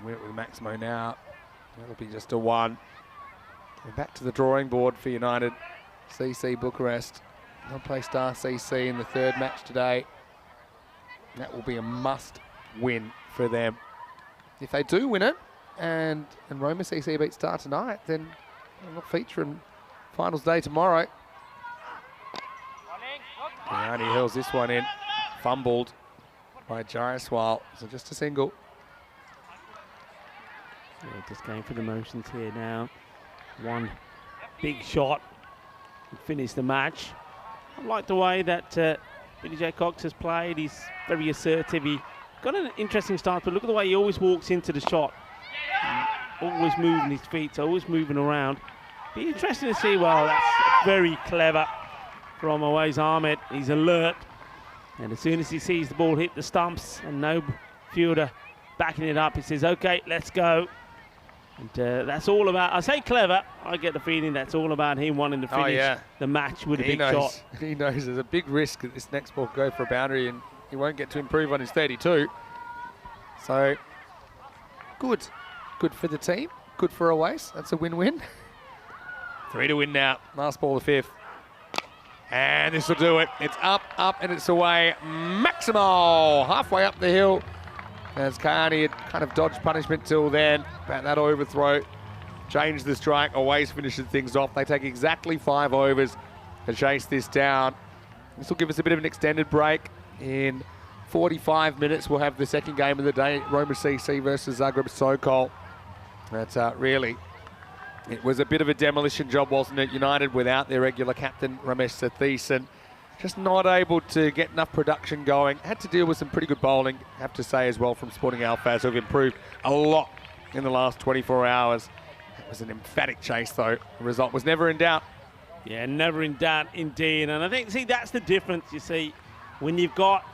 Win it with Maximo now. That'll be just a 1. We're back to the drawing board for United. CC Bucharest. They'll play Star CC in the 3rd match today. That will be a must win for them. If they do win it, and Roma CC beat Star tonight, then they'll not feature in finals day tomorrow. Kayani hurls this one in. Fumbled by Jaiswal. So just a single. Yeah, just going for the motions here now. 1 big shot and finish the match. I like the way that Billy J. Cox has played. He's very assertive. He got an interesting start, but look at the way he always walks into the shot. Always moving his feet, always moving around. Be interesting to see. Well, that's very clever from Awais Ahmed. He's alert. And as soon as he sees the ball hit the stumps and no fielder backing it up, he says, okay, let's go. And that's all about, I say clever, I get the feeling that's all about him wanting to finish the match with a big shot. He knows there's a big risk that this next ball could go for a boundary and he won't get to improve on his 32. So, good. Good for the team. Good for Awais. That's a win-win. 3 to win now. Last ball of 5th. And this will do it. It's up, and it's away. Maximo halfway up the hill. As Carney had kind of dodged punishment till then. But that overthrow changed the strike. Always finishes things off. They take exactly 5 overs to chase this down. This will give us a bit of an extended break. In 45 minutes, we'll have the second game of the day, Roma CC versus Zagreb Sokol. That's really, it was a bit of a demolition job, wasn't it? United without their regular captain, Ramesh Satheesan. Just not able to get enough production going. Had to deal with some pretty good bowling, have to say as well, from Sporting Alphas, who have improved a lot in the last 24 hours. It was an emphatic chase, though. The result was never in doubt. Yeah, never in doubt, indeed. And I think, see, that's the difference, you see. When you've got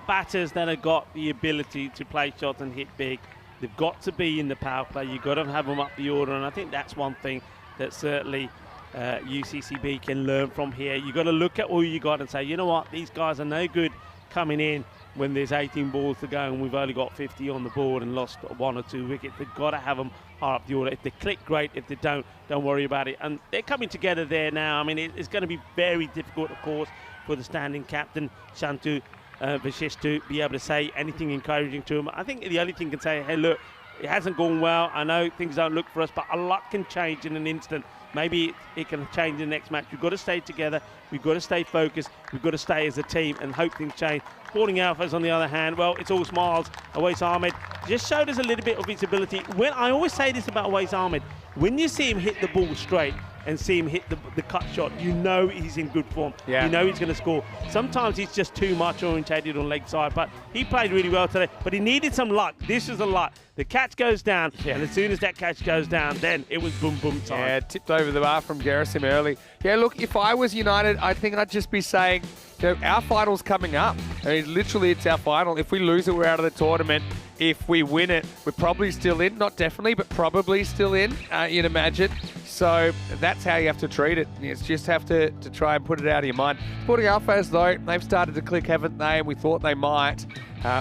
batters that have got the ability to play shots and hit big, they've got to be in the power play. You've got to have them up the order, and I think that's one thing that certainly UCCB can learn from here. You've got to look at all you got and say, you know what, these guys are no good coming in when there's 18 balls to go and we've only got 50 on the board and lost 1 or 2 wickets. They've got to have them high up the order. If they click, great. If they don't worry about it. And they're coming together there now. I mean, it's going to be very difficult, of course, for the standing captain, Shantu Vashish, to be able to say anything encouraging to him. I think the only thing can say, hey, look, it hasn't gone well. I know things don't look for us, but a lot can change in an instant. Maybe it can change in the next match. We've got to stay together. We've got to stay focused. We've got to stay as a team and hope things change. Sporting Alphas, on the other hand, well, it's all smiles. Awais Ahmed just showed us a little bit of his ability. When I always say this about Awais Ahmed, when you see him hit the ball straight and see him hit the cut shot, you know he's in good form. Yeah. You know he's going to score. Sometimes he's just too much orientated on leg side, but he played really well today. But he needed some luck. This is a luck. The catch goes down, and as soon as that catch goes down, then it was boom, boom time. Yeah, tipped over the bar from Gerasim early. Yeah, look, if I was United, I think I'd just be saying, you know, our final's coming up. I mean, literally, it's our final. If we lose it, we're out of the tournament. If we win it, we're probably still in. Not definitely, but probably still in, you'd imagine. So that's how you have to treat it. You just have to try and put it out of your mind. Sporting Alphas, though, they've started to click, haven't they? And we thought they might.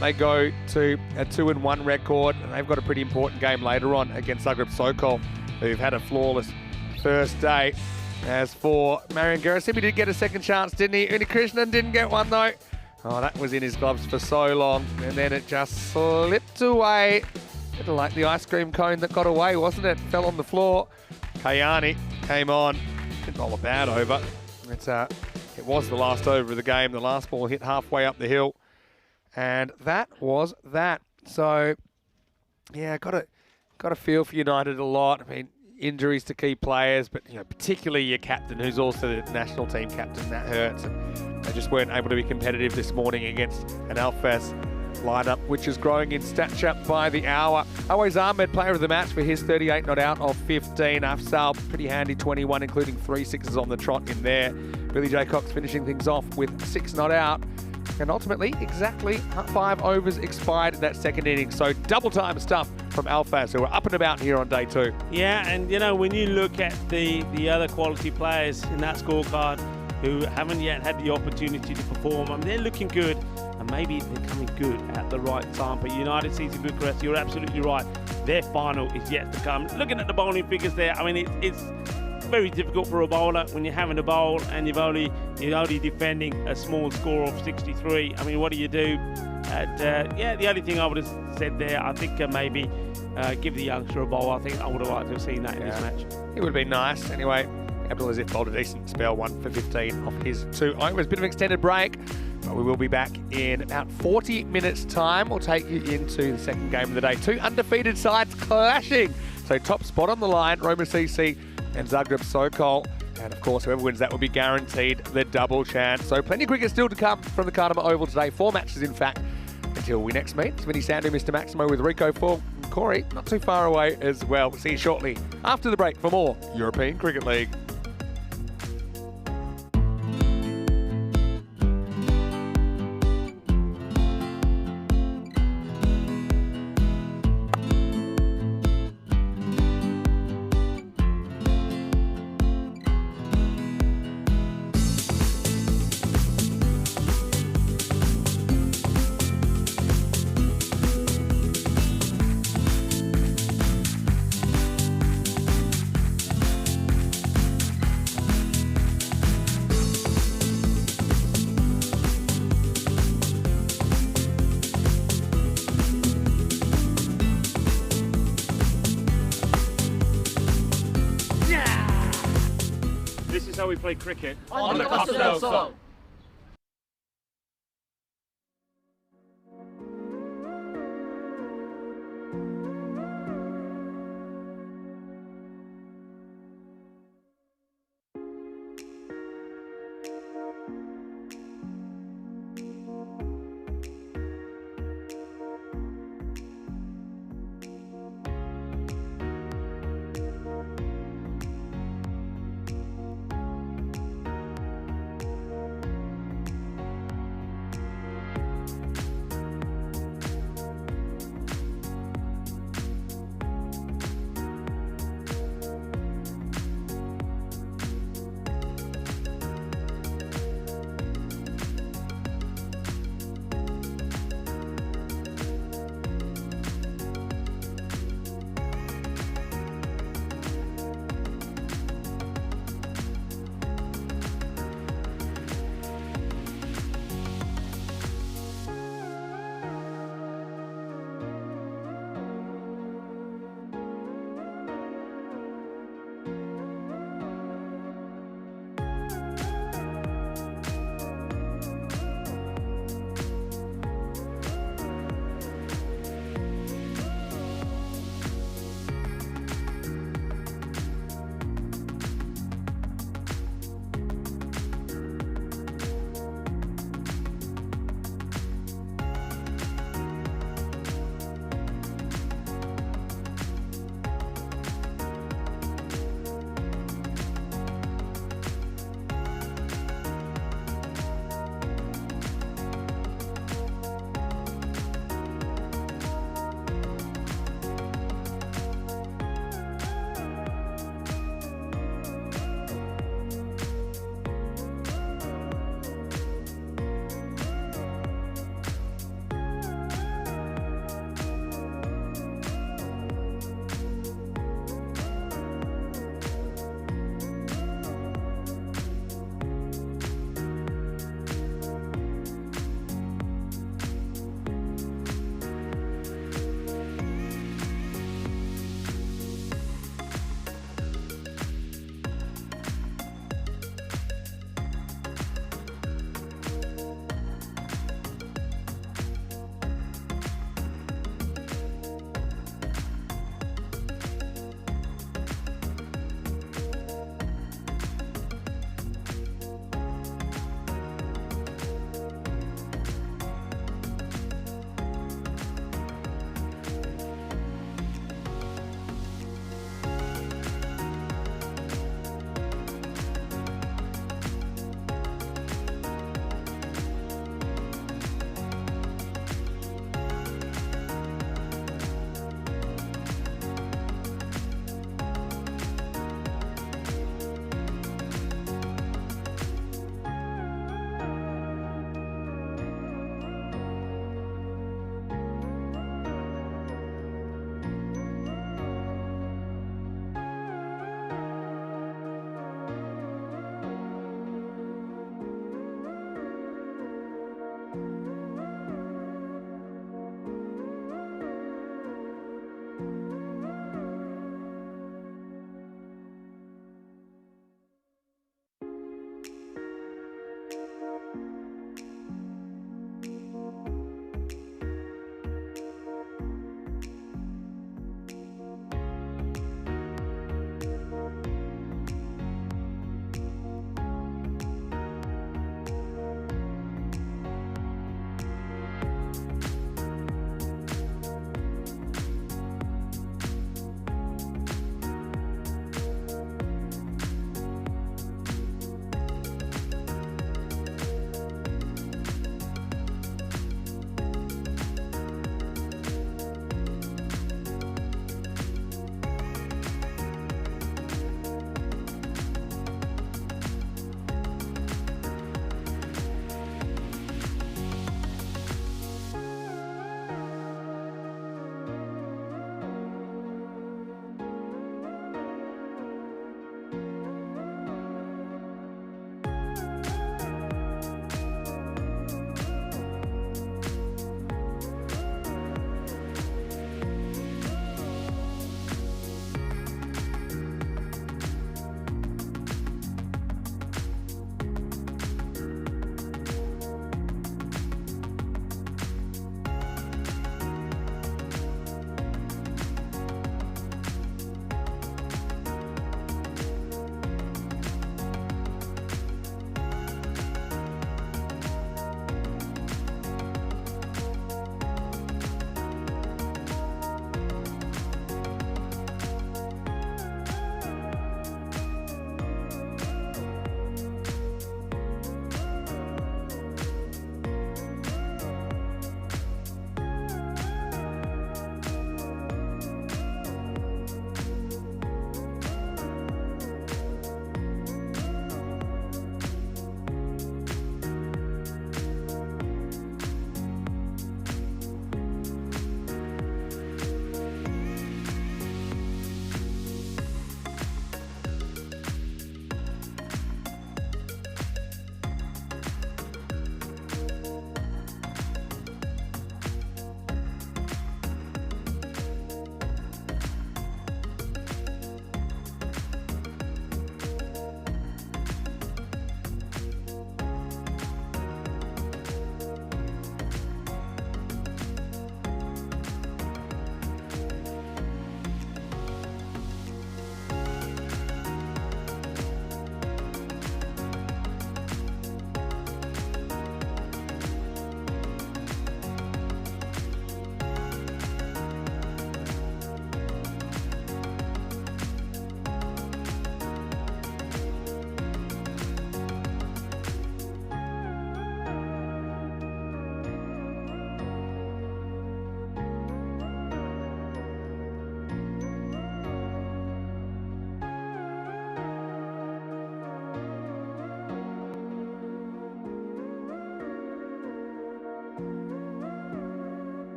They go to a 2-1 record, and they've got a pretty important game later on against Zagreb Sokol, who've had a flawless first day. As for Marian Gerasim, he did get a second chance, didn't he? Unikrishnan didn't get one, though. Oh, that was in his gloves for so long, and then it just slipped away. Bit like the ice cream cone that got away, wasn't it? Fell on the floor. Kayani came on, didn't roll a bad over. It was the last over of the game. The last ball hit halfway up the hill, and that was that. So, yeah, got a feel for United a lot. I mean, injuries to key players, but you know, particularly your captain, who's also the national team captain, that hurts. And they just weren't able to be competitive this morning against an Alphas lineup, which is growing in stature by the hour. Awais Ahmed, player of the match for his 38 not out of 15. Afsal, pretty handy 21, including 3 sixes on the trot in there. Billy J. Cox finishing things off with 6 not out. And ultimately, exactly 5 overs expired in that second inning. So double time stuff from Alphas, who are up and about here on day 2. Yeah, and you know, when you look at the other quality players in that scorecard who haven't yet had the opportunity to perform, I mean, they're looking good, and maybe they're coming good at the right time. But United sees a good crest. You're absolutely right. Their final is yet to come. Looking at the bowling figures there, I mean, it's very difficult for a bowler when you're having to bowl and you're only defending a small score of 63. I mean, what do you do? Yeah, the only thing I would have said there, I think maybe give the youngster a bowl. I think I would have liked to have seen that in this match. It would have been nice. Anyway, Abdulaziz bowled a decent spell, 1 for 15 off his 2 overs. Bit of an extended break, but we will be back in about 40 minutes' time. We'll take you into the second game of the day. 2 undefeated sides clashing. So top spot on the line, Roma CC and Zagreb Sokol. And of course, whoever wins that will be guaranteed the double chance. So plenty of cricket still to come from the Cartama Oval today. 4 matches, in fact, until we next meet. Vinny Sandu, Mr. Maximo with Rico Full. And Corey, not too far away as well. We'll see you shortly after the break for more European Cricket League. is how we play cricket. On the Costa del Sol.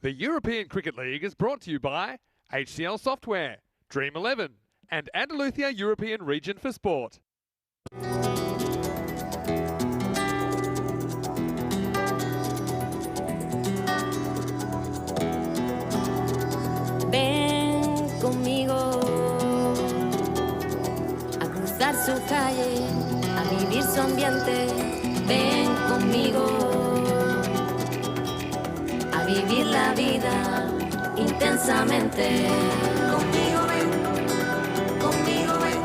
The European Cricket League is brought to you by HCL Software, Dream 11 and Andalusia European Region for Sport. Ven conmigo a cruzar su calle, a vivir su ambiente. Ven conmigo a vivir la vida intensamente. Conmigo ven, conmigo ven.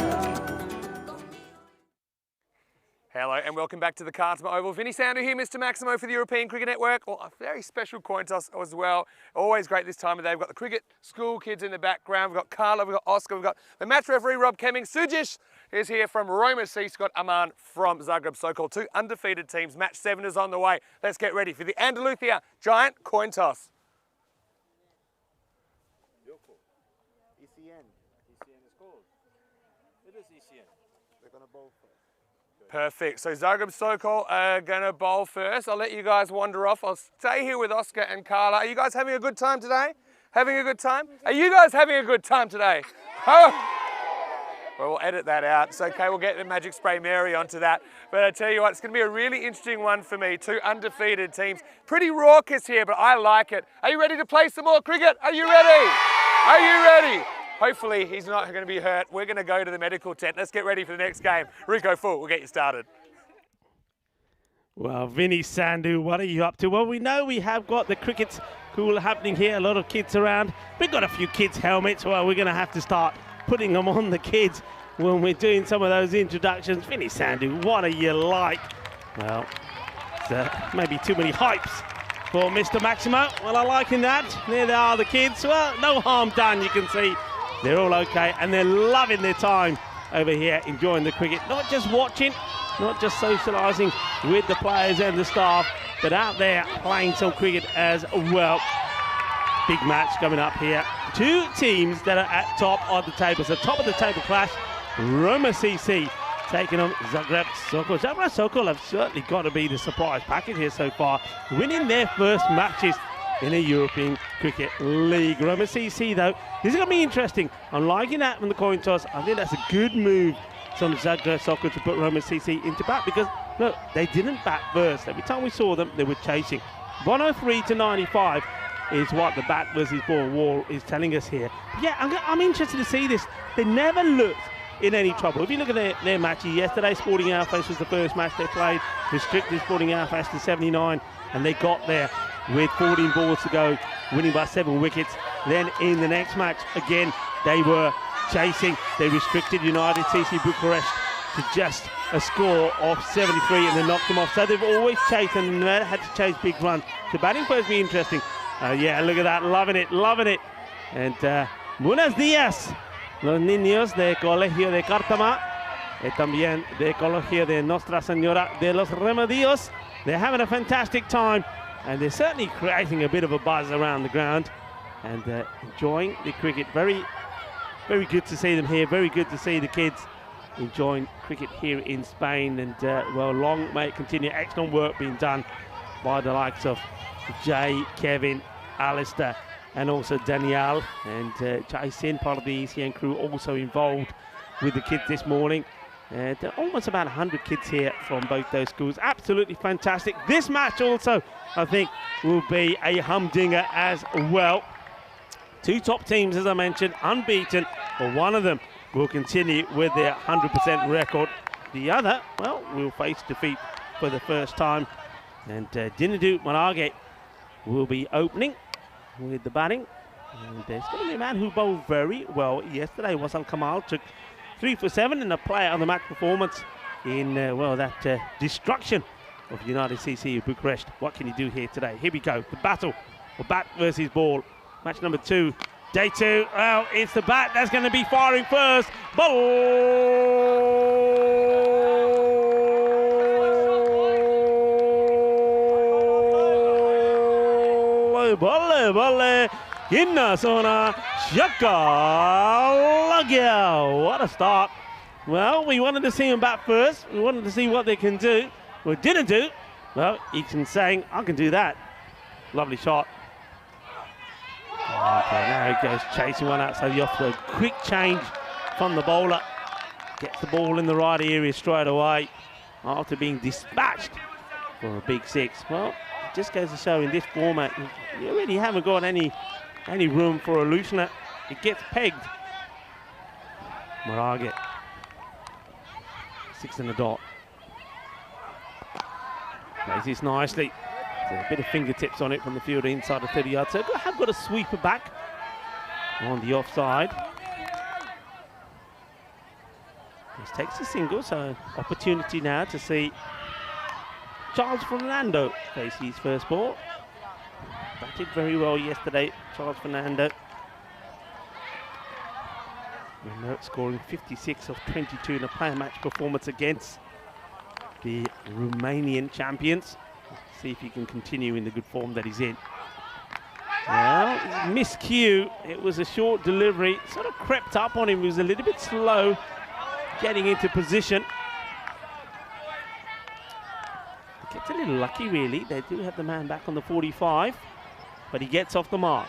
Hello and welcome back to the Cartama Oval. Vinny Sandu here, Mr. Maximo for the European Cricket Network. Well, a very special coin toss as well. Always great this time of day. We've got the cricket school kids in the background. We've got Carla, we've got Oscar, we've got the match referee Rob Kemming. Sujish is here from Roma C. Scott Aman from Zagreb Sokol. Two undefeated teams. Match 7 is on the way. Let's get ready for the Andalusia Giant coin toss. ECN. ECN is called. It is ECN. They're going to bowl first. Perfect. So Zagreb Sokol are going to bowl first. I'll let you guys wander off. I'll stay here with Oscar and Carla. Are you guys having a good time today? Having a good time? Are you guys having a good time today? Oh. Well, we'll edit that out. It's okay, we'll get the Magic Spray Mary onto that. But I tell you what, it's going to be a really interesting one for me. Two undefeated teams. Pretty raucous here, but I like it. Are you ready to play some more cricket? Are you ready? Are you ready? Hopefully he's not going to be hurt. We're going to go to the medical tent. Let's get ready for the next game. Rico Full, we'll get you started. Well, Vinny Sandu, what are you up to? Well, we know we have got the cricket school happening here. A lot of kids around. We've got a few kids' helmets. Well, we're going to have to start putting them on the kids when we're doing some of those introductions. Vinny Sandu, what are you like? Well, it's, maybe too many hypes for Mr. Maximo. Well, I'm liking that. There they are, the kids. Well, no harm done, you can see. They're all okay, and they're loving their time over here, enjoying the cricket. Not just watching, not just socialising with the players and the staff, but out there playing some cricket as well. Big match coming up here. Two teams that are at top of the table. So top of the table clash, Roma CC taking on Zagreb Sokol. Zagreb Sokol have certainly got to be the surprise package here so far, winning their first matches in a European Cricket League. Roma CC though, this is going to be interesting. I'm liking that from the coin toss. I think that's a good move from Zagreb Sokol to put Roma CC into bat, because look, they didn't bat first. Every time we saw them, they were chasing. 103 to 95 is what the bat versus ball wall is telling us here. But yeah, I'm interested to see this. They never looked in any trouble. If you look at their matches yesterday, Sporting Outfest was the first match they played. Restricted Sporting Outfest to 79, and they got there with 14 balls to go, winning by 7 wickets. Then in the next match, again, they were chasing. They restricted United CC Bucharest to just a score of 73, and they knocked them off. So they've always chased and never had to chase big runs. The batting first be interesting. Yeah, look at that, loving it, loving it. And buenos días, los niños de Colegio de Cartama, y también de Colegio de Nuestra Señora de los Remedios. They're having a fantastic time, and they're certainly creating a bit of a buzz around the ground and enjoying the cricket. Very, very good to see them here. Very good to see the kids enjoying cricket here in Spain. And well, long may it continue. Excellent work being done by the likes of Jay, Kevin, Alistair, and also Danielle and Jai Sin, part of the ECN crew, also involved with the kids this morning. There are almost about 100 kids here from both those schools. Absolutely fantastic. This match also, I think, will be a humdinger as well. Two top teams, as I mentioned, unbeaten, but one of them will continue with their 100% record. The other, well, will face defeat for the first time. And Dinadu Malaga will be opening with the batting. And there's going to be a man who bowled very well yesterday. Wasal Kamal took 3 for 7 in a player of the match performance in, well, that destruction of United CC Bucharest. What can you do here today? Here we go. The battle of bat versus ball. Match number 2. Day 2. Well, it's the bat that's going to be firing first. Ball! Balle, balle. Inna Sona Shakalagya. What a start. Well, we wanted to see him bat first. We wanted to see what they can do. We didn't do. Well, Eaton saying, I can do that. Lovely shot. Okay, now he goes chasing one outside the offload. Quick change from the bowler. Gets the ball in the right area straight away after being dispatched for a big 6. Well, it just goes to show in this format, you really haven't got any room for a loosener. It gets pegged. Malaga, 6 and a dot. Plays this nicely. There's a bit of fingertips on it from the fielder inside the 30-yard circle. I have got a sweeper back on the offside. This takes a single, so opportunity now to see Charles Fernando face his first ball. Batted very well yesterday, Charles Fernando. Scoring 56 of 22 in a player match performance against the Romanian champions. See if he can continue in the good form that he's in. Well, miscue. It was a short delivery. Sort of crept up on him. He was a little bit slow getting into position. He gets a little lucky, really. They do have the man back on the 45, but he gets off the mark.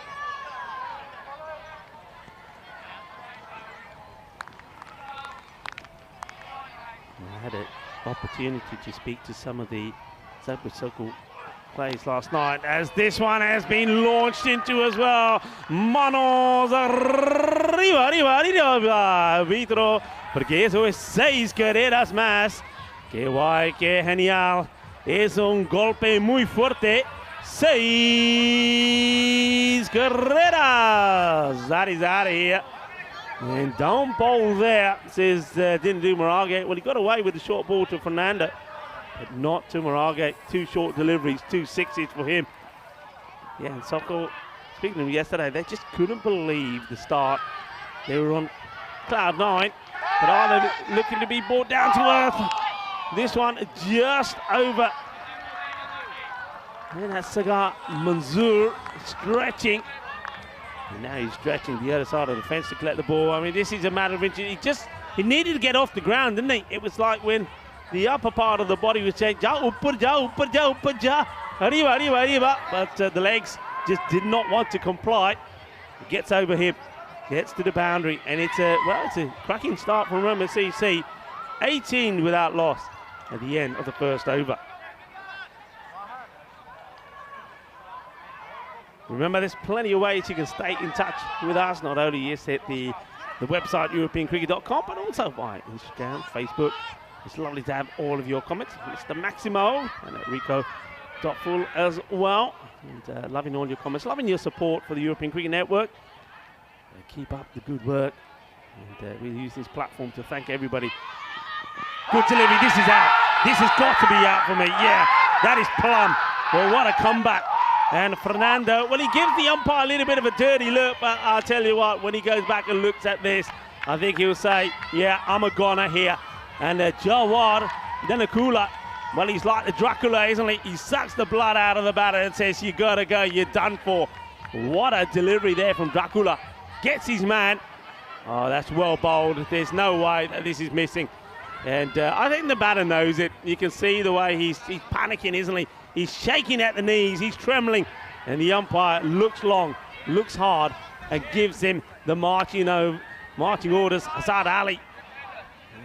I had an opportunity to speak to some of the Zebra Circle players last night, as this one has been launched into as well. Manos arriba, arriba, arriba, Vitro, porque eso es 6 carreras más. Qué guay, qué genial. Es un golpe muy fuerte. 6 carreras. That is out of here. And down ball there, says didn't do Malaga. Well, he got away with the short ball to Fernando, but not to Malaga. 2 short deliveries, 2 sixes for him. Yeah, and Sokol, speaking to him yesterday, they just couldn't believe the start. They were on cloud 9, but are they looking to be brought down to earth? This one just over. And that's Sagar Manzoor stretching. And now he's stretching the other side of the fence to collect the ball. I mean, this is a matter of inches. He needed to get off the ground, didn't he? It was like when the upper part of the body was saying, ja, upar, ja, upar, ja, upar, ja, arriba, arriba, arriba. But the legs just did not want to comply. It gets over him, gets to the boundary, and it's a cracking start from MCC. 18 without loss at the end of the first over. Remember, there's plenty of ways you can stay in touch with us, not only at the website europeancricket.com, but also via Instagram, Facebook. It's lovely to have all of your comments. Mr. Maximo and at Rico.full as well. And loving all your comments, loving your support for the European Cricket Network. Keep up the good work. And we'll use this platform to thank everybody. Good delivery, this is out. This has got to be out for me. Yeah, that is plum. Well, what a comeback. And Fernando, well, he gives the umpire a little bit of a dirty look, but I'll tell you what, when he goes back and looks at this, I think he'll say, yeah, I'm a goner here. And Jawar Danakula, well, he's like the Dracula, isn't he? He sucks the blood out of the batter and says, you gotta go, you're done for. What a delivery there from Dracula. Gets his man. Oh, that's well bowled. There's no way that this is missing. And I think the batter knows it. You can see the way he's panicking, isn't he? He's shaking at the knees, he's trembling, and the umpire looks long, looks hard, and gives him the marching orders. Azad Ali.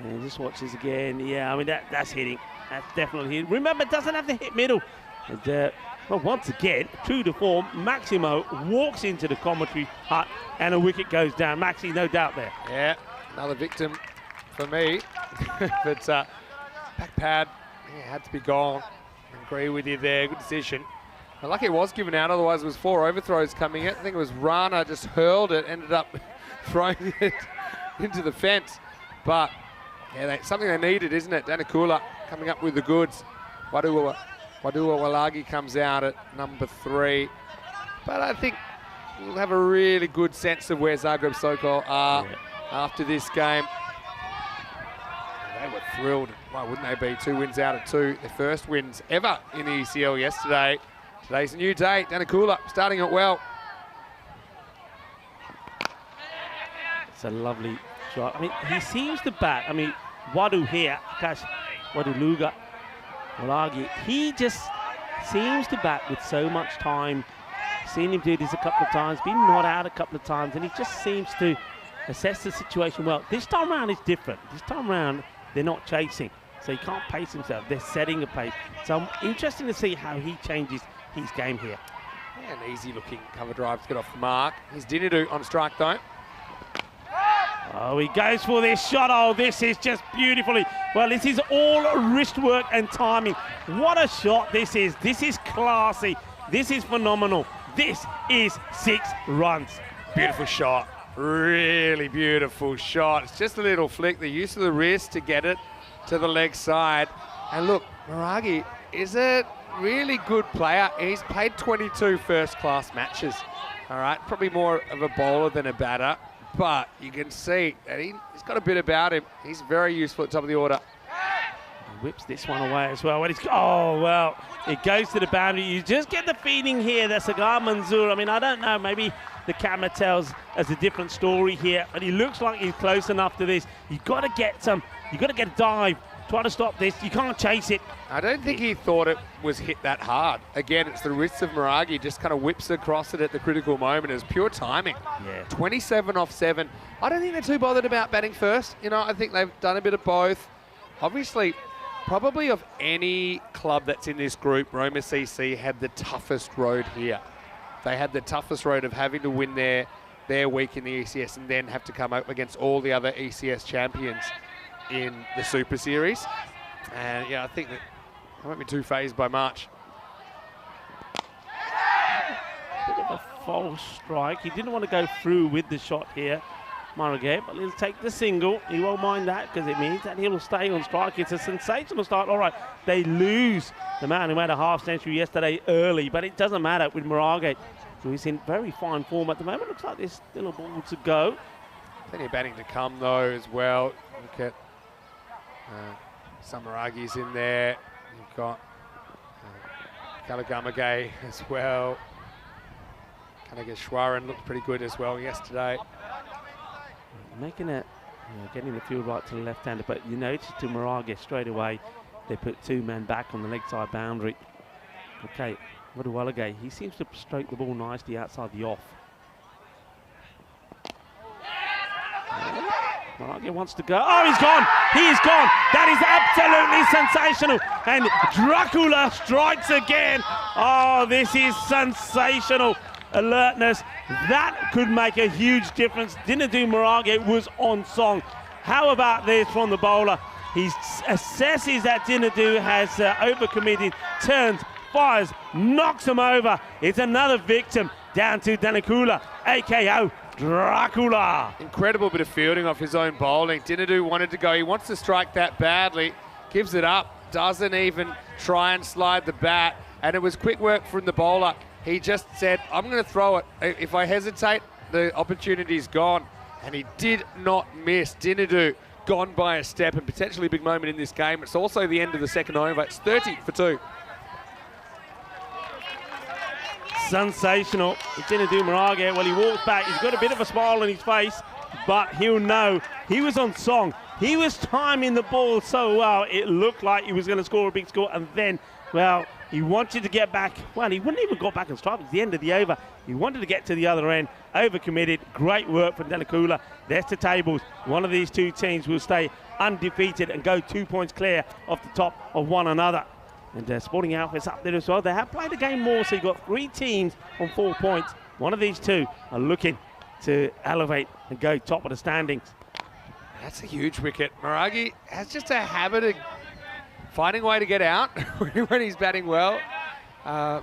And just watch this again. Yeah, I mean, that's hitting. That's definitely hitting. Remember, it doesn't have to hit middle. And, well, once again, true to form, Maximo walks into the commentary hut, and a wicket goes down. Maxi, no doubt there. Yeah, another victim for me. But back pad, yeah, had to be gone. Agree with you there, good decision. I'm lucky it was given out, otherwise it was 4 overthrows coming in. I think it was Rana just hurled it, ended up throwing it into the fence. But yeah, something they needed, isn't it? Danakula coming up with the goods. Wadua Walagi comes out at number 3. But I think we'll have a really good sense of where Zagreb Sokol are after this game. They were thrilled. Why wouldn't they be? 2 wins out of 2. Their first wins ever in the ECL yesterday. Today's a new day. Danakula starting it well. It's a lovely shot. I mean, he seems to bat. I mean, Wadu here, Wadu Luga, Walagi, he just seems to bat with so much time, seen him do this a couple of times, been not out a couple of times, and he just seems to assess the situation well. This time round is different. This time round, they're not chasing, so he can't pace himself. They're setting a pace. So I'm interested to see how he changes his game here. Yeah, an easy-looking cover drive to get off the mark. Here's Dinadu on strike, though. Oh, he goes for this shot. Oh, this is just beautifully. Well, this is all wrist work and timing. What a shot this is. This is classy. This is phenomenal. This is 6 runs. Beautiful shot. Really beautiful shot. It's just a little flick. The use of the wrist to get it to the leg side. And look, Maragi is a really good player. He's played 22 first-class matches. All right, probably more of a bowler than a batter. But you can see that he's got a bit about him. He's very useful at top of the order. He whips this one away as well. Oh, well, it goes to the boundary. You just get the feeling here that Sagar Manzoor, I mean, I don't know, maybe the camera tells us a different story here, but he looks like he's close enough to this. You've got to get a dive. Try to stop this. You can't chase it. I don't think he thought it was hit that hard. Again, it's the wrists of Maragi, just kind of whips across it at the critical moment. It was pure timing. Yeah. 27 off 7. I don't think they're too bothered about batting first. You know, I think they've done a bit of both. Obviously, probably of any club that's in this group, Roma CC had the toughest road here. They had the toughest road of having to win their week in the ECS and then have to come up against all the other ECS champions in the Super Series. And yeah, I think that I won't be too phased by March. Bit of a false strike. He didn't want to go through with the shot here, Maragate, but he'll take the single. He won't mind that because it means that he'll stay on strike. It's a sensational start. All right, they lose the man who made a half century yesterday early, but it doesn't matter with Maragate, who's in very fine form at the moment. Looks like there's still a ball to go. Plenty of batting to come though as well. Look at Samaragi's in there. You've got Kalagamagay as well. Kanageshwaran looked pretty good as well yesterday. Making it, getting the field right to the left-hander, but you notice to Maragi straight away, they put 2 men back on the leg side boundary. Okay, Waduwalagay, he seems to stroke the ball nicely outside the off. Maragi wants to go. Oh, he's gone. He's gone. That is absolutely sensational. And Dracula strikes again. Oh, this is sensational alertness. That could make a huge difference. Dinadu Maragi was on song. How about this from the bowler? He assesses that Dinadu has overcommitted, turns, fires, knocks him over. It's another victim down to Danakula, AKO Dracula. Incredible bit of fielding off his own bowling. Dinadu wanted to go. He wants to strike that badly. Gives it up. Doesn't even try and slide the bat. And it was quick work from the bowler. He just said, I'm going to throw it. If I hesitate, the opportunity's gone. And he did not miss. Dinadu gone by a step and potentially a big moment in this game. It's also the end of the second over. It's 30 for 2. Sensational. Dinadu Maragi, well, he walks back. He's got a bit of a smile on his face, but he'll know he was on song. He was timing the ball so well, it looked like he was going to score a big score, and then, well, he wanted to get back. Well, he wouldn't even got back and strike. It's the end of the over. He wanted to get to the other end. Overcommitted. Great work from Danakula. There's the tables. One of these 2 teams will stay undefeated and go 2 points clear off the top of one another. And Sporting Outfits up there as well. They have played a game more, so you've got 3 teams on 4 points. One of these 2 are looking to elevate and go top of the standings. That's a huge wicket. Maragi has just a habit of finding a way to get out when he's batting well. I'm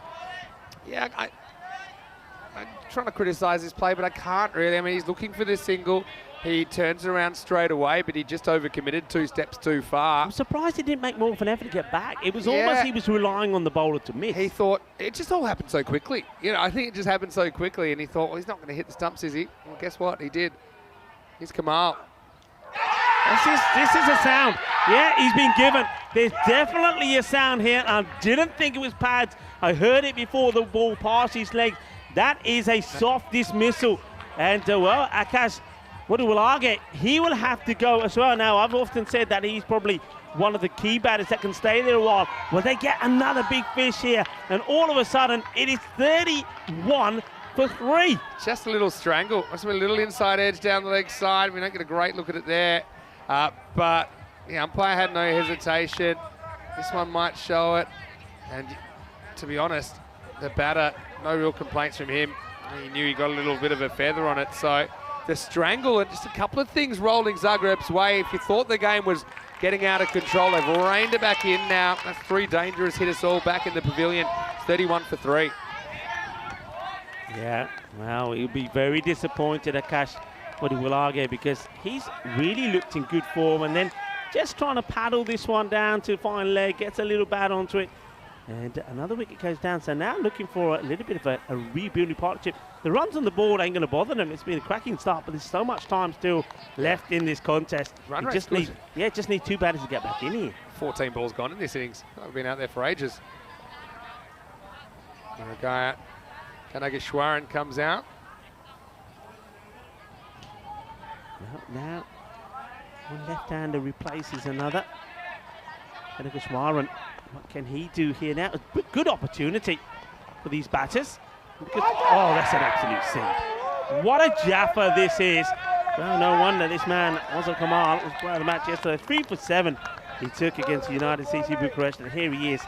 trying to criticise his play, but I can't really. I mean, he's looking for this single. He turns around straight away, but he just overcommitted 2 steps too far. I'm surprised he didn't make more of an effort to get back. It was almost he was relying on the bowler to miss. He thought, it just all happened so quickly. You know, I think it just happened so quickly, and he thought, well, he's not going to hit the stumps, is he? Well, guess what? He did. Here's Kamal. This is a sound. Yeah, he's been given. There's definitely a sound here. I didn't think it was pads. I heard it before the ball passed his legs. That is a soft dismissal. And, Akash Waduwalagay, he will have to go as well. Now, I've often said that he's probably one of the key batters that can stay there a while. Well, they get another big fish here, and all of a sudden, it is 31 for 3. Just a little strangle. Must have been a little inside edge down the leg side. We don't get a great look at it there. But the umpire had no hesitation. This one might show it. And to be honest, the batter, no real complaints from him. He knew he got a little bit of a feather on it. So the strangle and just a couple of things rolling Zagreb's way. If you thought the game was getting out of control, they've reined it back in now. That's 3 dangerous hitters all back in the pavilion. 31 for 3. Yeah, well, he'll be very disappointed, Akash Odiwulage, because he's really looked in good form, and then just trying to paddle this one down to fine leg, gets a little bat onto it, and another wicket goes down. So now looking for a little bit of a rebuilding partnership. The runs on the board ain't going to bother them. It's been a cracking start, but there's so much time still left in this contest. Run You rate's just need, just need 2 batters to get back in here. 14 balls gone in this innings. I've been out there for ages. And a guy out. Kanageshwaran comes out. Now one left-hander replaces another. Kanageshwaran, what can he do here now? A good opportunity for these batters. Because, oh, that's an absolute seed. What a jaffa this is. Well, no wonder this man, Ozil Kamal, was player of the match yesterday. 3 for 7 he took against United CC Bucharest, and here he is.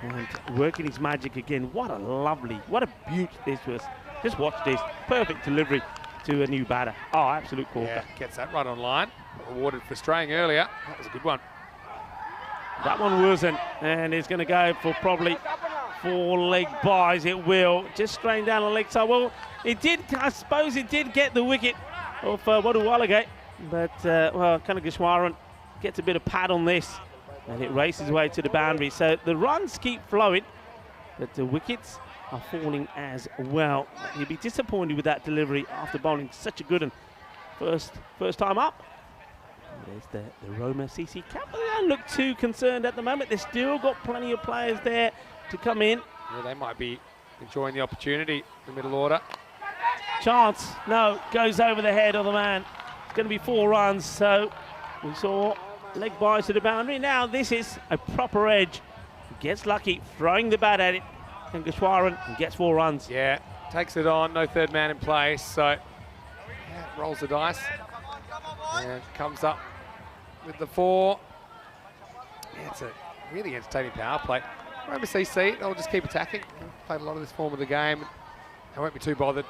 And working his magic again. What a beaut this was. Just watch this. Perfect delivery to a new batter. Oh, absolute corker. Yeah, gets that right on line. Rewarded for straying earlier. That was a good one. That one wasn't. And he's going to go for probably 4 leg buys. It will. Just straying down the leg side. Well, it did, I suppose it did get the wicket of Odiwulage. But, well, Kanageshwaran gets a bit of pad on this. And it races away to the boundary. So the runs keep flowing, but the wickets are falling as well. He'll be disappointed with that delivery after bowling such a good one first time up. And there's the Roma CC cap. They don't look too concerned at the moment. They've still got plenty of players there to come in. Yeah, they might be enjoying the opportunity in the middle order. Chance, no, goes over the head of the man. It's going to be 4 runs. So we saw leg buys to the boundary. Now this is a proper edge. Gets lucky, throwing the bat at it. And Gashwaran gets 4 runs. Yeah, takes it on, no third man in place. So, yeah, rolls the dice. And comes up with the 4. Yeah, it's a really entertaining power play. Roma CC, they'll just keep attacking. Played a lot of this form of the game. I won't be too bothered.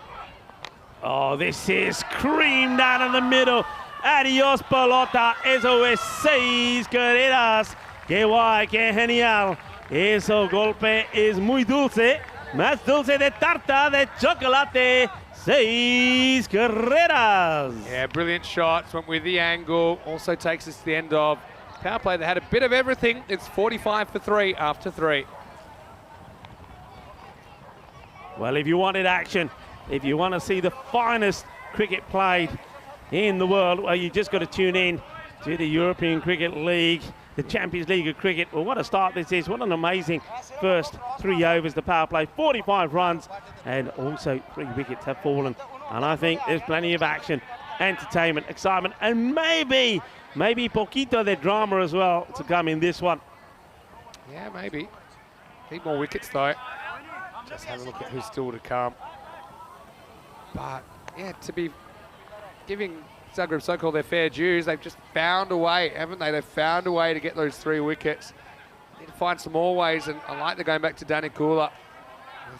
Oh, this is cream down in the middle. Adiós, pelota. Eso es 6 carreras. Qué guay, qué genial. Eso golpe es muy dulce. Más dulce de tarta de chocolate. 6 carreras. Yeah, brilliant shots. Went with the angle. Also takes us to the end of power play. They had a bit of everything. It's 45 for 3 after 3. Well, if you wanted action, if you want to see the finest cricket played in the world, well, you just got to tune in to the European Cricket League, the Champions League of Cricket. Well, what a start this is. What an amazing first 3 overs, the power play. 45 runs, and also 3 wickets have fallen. And I think there's plenty of action, entertainment, excitement, and maybe poquito de drama as well to come in this one. Yeah, maybe. Need more wickets, though. Just have a look at who's still to come. But, yeah, to be giving Zagreb so-called their fair dues, they've just found a way, haven't they? They've found a way to get those 3 wickets. Need to find some more ways, and I like the going back to Danny Kula.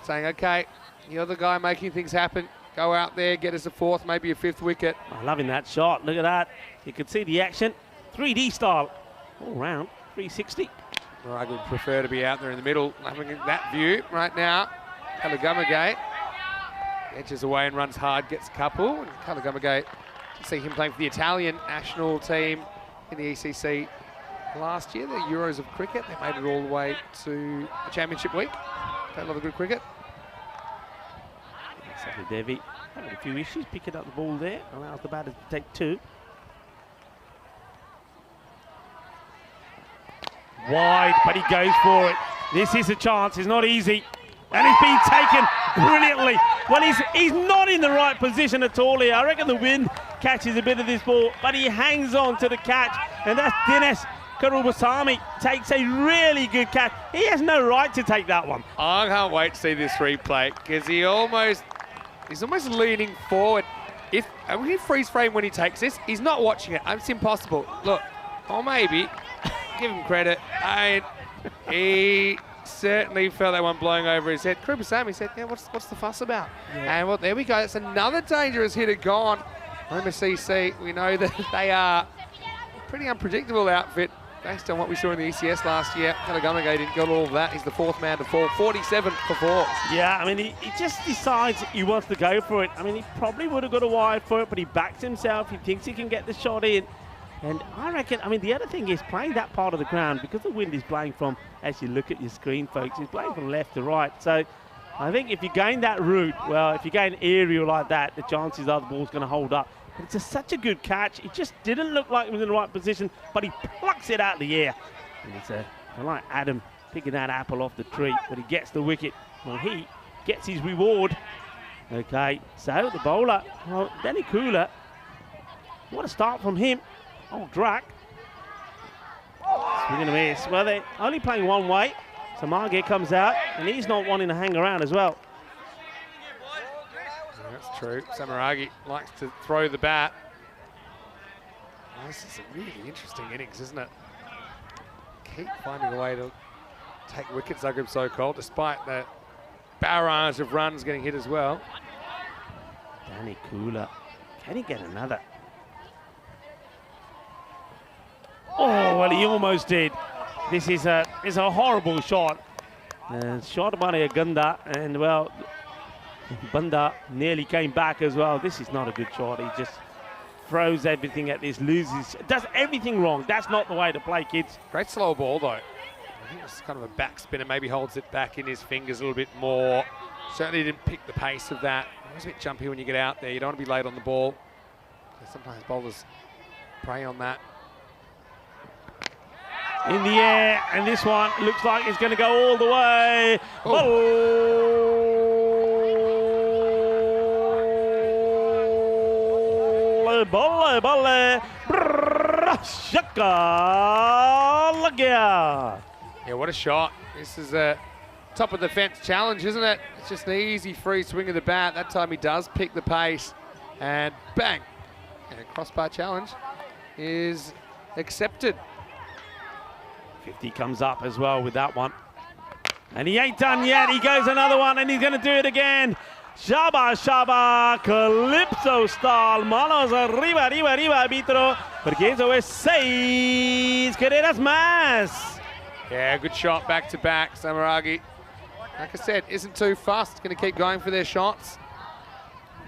Saying, okay, you're the guy making things happen. Go out there, get us a 4th, maybe a 5th wicket. I'm loving that shot. Look at that. You can see the action. 3D style. All round, 360. Well, I would prefer to be out there in the middle, having that view right now. Kalagamagay edges away and runs hard, gets a couple. And Kalagamagay, you see him playing for the Italian national team in the ECC last year, the Euros of cricket. They made it all the way to the championship week. Played a lot of good cricket. Devi having a few issues picking up the ball there. Allows the batter to take 2. Wide, but he goes for it. This is a chance. It's not easy. And it's been taken brilliantly. Well, he's not in the right position at all here. I reckon the wind catches a bit of this ball, but he hangs on to the catch. And that's Dinesh Karubasami takes a really good catch. He has no right to take that one. I can't wait to see this replay because he's almost leaning forward. If we freeze frame when he takes this, he's not watching it. It's impossible. Look, or maybe give him credit. He certainly felt that one blowing over his head. Karubasami said, "Yeah, what's the fuss about?" Yeah. And well, there we go. That's another dangerous hitter gone. MSCC, we know that they are a pretty unpredictable outfit based on what we saw in the ECS last year. Kalagamage didn't got all of that. He's the fourth man to fall, 47 for 4. Yeah, I mean, he just decides he wants to go for it. I mean, he probably would have got a wide for it, but he backs himself. He thinks he can get the shot in. And I reckon, I mean, the other thing is playing that part of the ground, because the wind is blowing from, as you look at your screen, folks, it's blowing from left to right. So I think if you're going that route, well, if you're going aerial like that, the chances are the ball's going to hold up. But it's just such a good catch. It just didn't look like he was in the right position, but he plucks it out of the air. And it's like Adam picking that apple off the tree, but he gets the wicket. Well, he gets his reward. Okay, so the bowler, well, Danny Kula, what a start from him. Oh, Drac. Swing and a miss. Well, they're only playing one way. So Margate comes out, and he's not wanting to hang around as well. Yeah, that's true. Samaragi likes to throw the bat. This is a really interesting innings, isn't it? Keep finding a way to take wickets, Zagreb Sokol, despite the barrage of runs getting hit as well. Danny Kula. Can he get another? Oh, well, he almost did. This is a horrible shot. Shot by Agunda, and well, Bunda nearly came back as well. This is not a good shot. He just throws everything at this, loses, does everything wrong. That's not the way to play, kids. Great slow ball, though. I think it's kind of a back spinner, maybe holds it back in his fingers a little bit more. Certainly didn't pick the pace of that. Always a bit jumpy when you get out there. You don't want to be late on the ball. Sometimes bowlers prey on that. In the air, and this one looks like it's going to go all the way. Bolle, bolle, shaka, yeah, what a shot. This is a top of the fence challenge, isn't it? It's just an easy free swing of the bat. That time he does pick the pace, and bang. And crossbar challenge is accepted. 50 comes up as well with that one. And he ain't done yet. He goes another one, and he's going to do it again. Shaba, Shaba, Calypso style. Manos arriba, arriba, arriba, arbitro. Porque eso es 6 carreras más. Yeah, good shot back to back. Samaragi, like I said, isn't too fast. Going to keep going for their shots.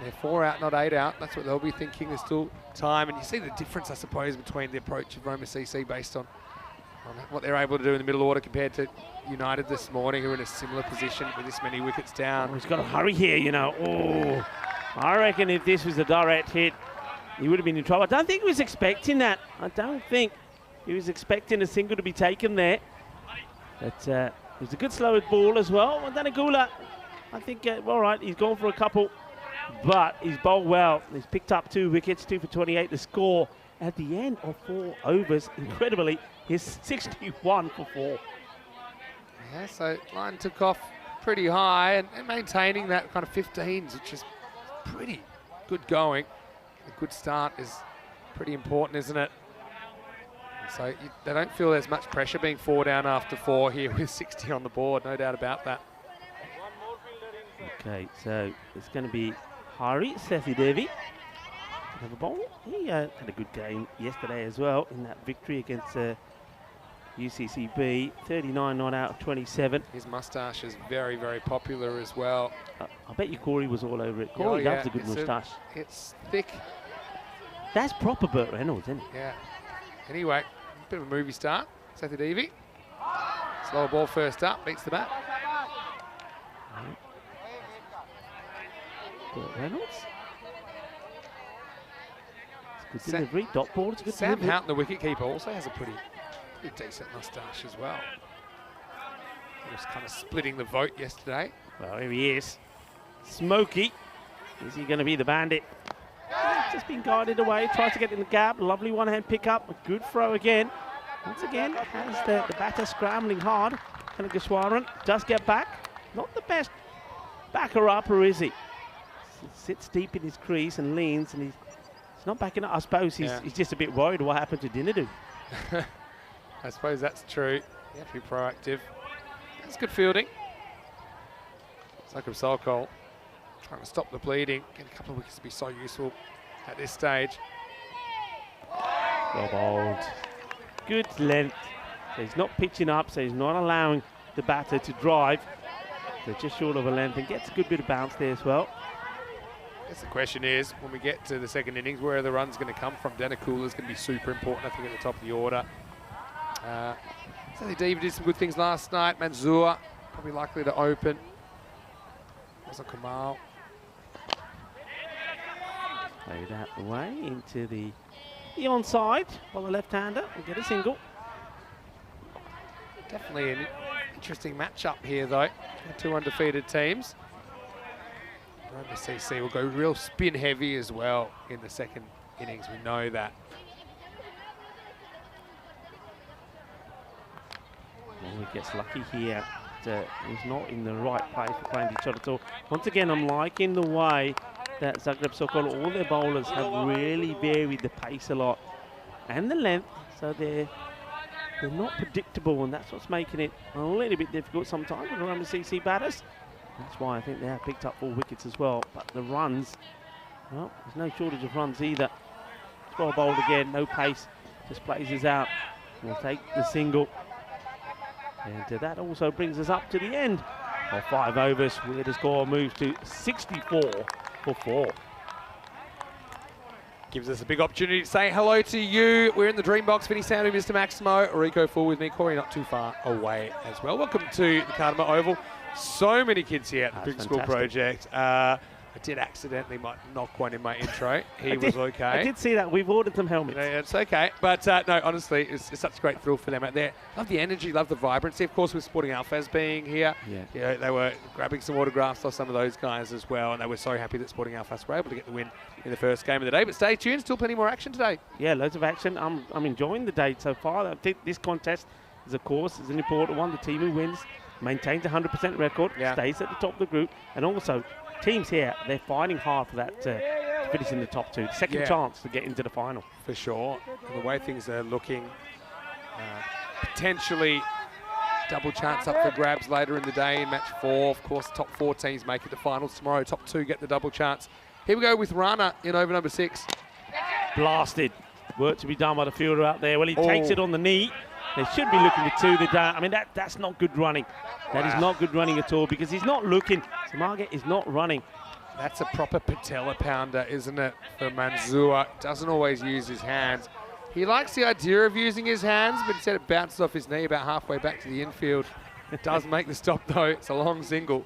They're 4 out, not 8 out. That's what they'll be thinking. There's still time. And you see the difference, I suppose, between the approach of Roma CC based on what they're able to do in the middle order compared to United this morning, who are in a similar position with this many wickets down. Oh, he's got to hurry here, you know. Oh, I reckon if this was a direct hit, he would have been in trouble. I don't think he was expecting that. I don't think he was expecting a single to be taken there. But it was a good slow ball as well. And Danagula, I think, all right, he's gone for a couple, but he's bowled well. He's picked up 2 wickets, 2 for 28. The score at the end of 4 overs, incredibly, is 61 for 4. Yeah, so line took off pretty high, and maintaining that kind of 15s, which is pretty good going. A good start is pretty important, isn't it? So they don't feel there's much pressure being 4 down after 4 here with 60 on the board, no doubt about that. Okay, so it's going to be Hari Sethi Devi. Have a bowl. He had a good game yesterday as well in that victory against UCCB. 39 not out of 27. His moustache is very, very popular as well. I bet you Corey was all over it. Corey loves a good moustache. It's thick. That's proper Burt Reynolds, isn't it? Yeah. Anyway, a bit of a movie start. Sethi Devi. Slower ball first up, beats the bat. Burt Reynolds. Good delivery, dot ball, it's a good Sam delivery. Houghton, the wicketkeeper, also has a pretty decent moustache as well. He was kind of splitting the vote yesterday. Well, here he is. Smokey. Is he going to be the bandit? He's just been guided away, tries to get in the gap. Lovely one-hand pick up, a good throw again. Once again, has the batter scrambling hard. Kanagashwaran does get back. Not the best backer-upper, is he? Sits deep in his crease and leans, and he's not backing up. I suppose he's just a bit worried what happened to Dinadu. I suppose that's true. You have to be proactive. That's good fielding. Zagreb Sokol trying to stop the bleeding. Getting a couple of wickets to be so useful at this stage. Well bowled. Good length. So he's not pitching up, so he's not allowing the batter to drive. So just short of a length and gets a good bit of bounce there as well. I guess the question is, when we get to the second innings, where are the runs going to come from? Danakula's going to be super important, I think, at the top of the order. Sally David did some good things last night. Manzoor probably likely to open. Also Kamal. Play that away into the onside by the left-hander and get a single. Definitely an interesting matchup here, though. Two undefeated teams. Roma CC will go real spin heavy as well in the second innings. We know that. He gets lucky here. He's not in the right place for playing the shot at all. Once again, I'm liking the way that Zagreb Sokol, all their bowlers have really varied the pace a lot and the length, so they're not predictable, and that's what's making it a little bit difficult sometimes with the Roma CC batters. That's why I think they have picked up 4 wickets as well. But the runs, well, there's no shortage of runs either. It's well bowled again, no pace, just plays us out. We'll take the single. And that also brings us up to the end of 5 overs, where the score moves to 64 for 4. Gives us a big opportunity to say hello to you. We're in the dream box. Vinny Sandu, Mr. Maximo, Rico Full with me, Corey not too far away as well. Welcome to the Cartama Oval. So many kids here at the Big School Project. I did accidentally knock one in my intro. He was okay. I did see that. We've ordered some helmets. Yeah, it's okay. But no, honestly, it's such a great thrill for them out there. Love the energy, love the vibrancy. Of course, with Sporting Alphas being here, they were grabbing some autographs for some of those guys as well. And they were so happy that Sporting Alphas were able to get the win in the first game of the day. But stay tuned, still plenty more action today. Yeah, loads of action. I'm enjoying the day so far. I think this contest is, of course, is an important one. The team who wins maintains a 100% record, stays at the top of the group, and also teams here, they're fighting hard for that to finish in the top 2. Second chance to get into the final. For sure. And the way things are looking, potentially double chance up for grabs later in the day in match 4. Of course, the top 4 teams make it to finals tomorrow. Top 2 get the double chance. Here we go with Rana in over number 6. Blasted. Work to be done by the fielder out there. Well, he takes it on the knee. They should be looking to 2 the down. I mean, that's not good running. That is not good running at all, because he's not looking. Samarga is not running. That's a proper patella pounder, isn't it, for Manzoor? Doesn't always use his hands. He likes the idea of using his hands, but instead it bounces off his knee about halfway back to the infield. It does make the stop, though. It's a long single.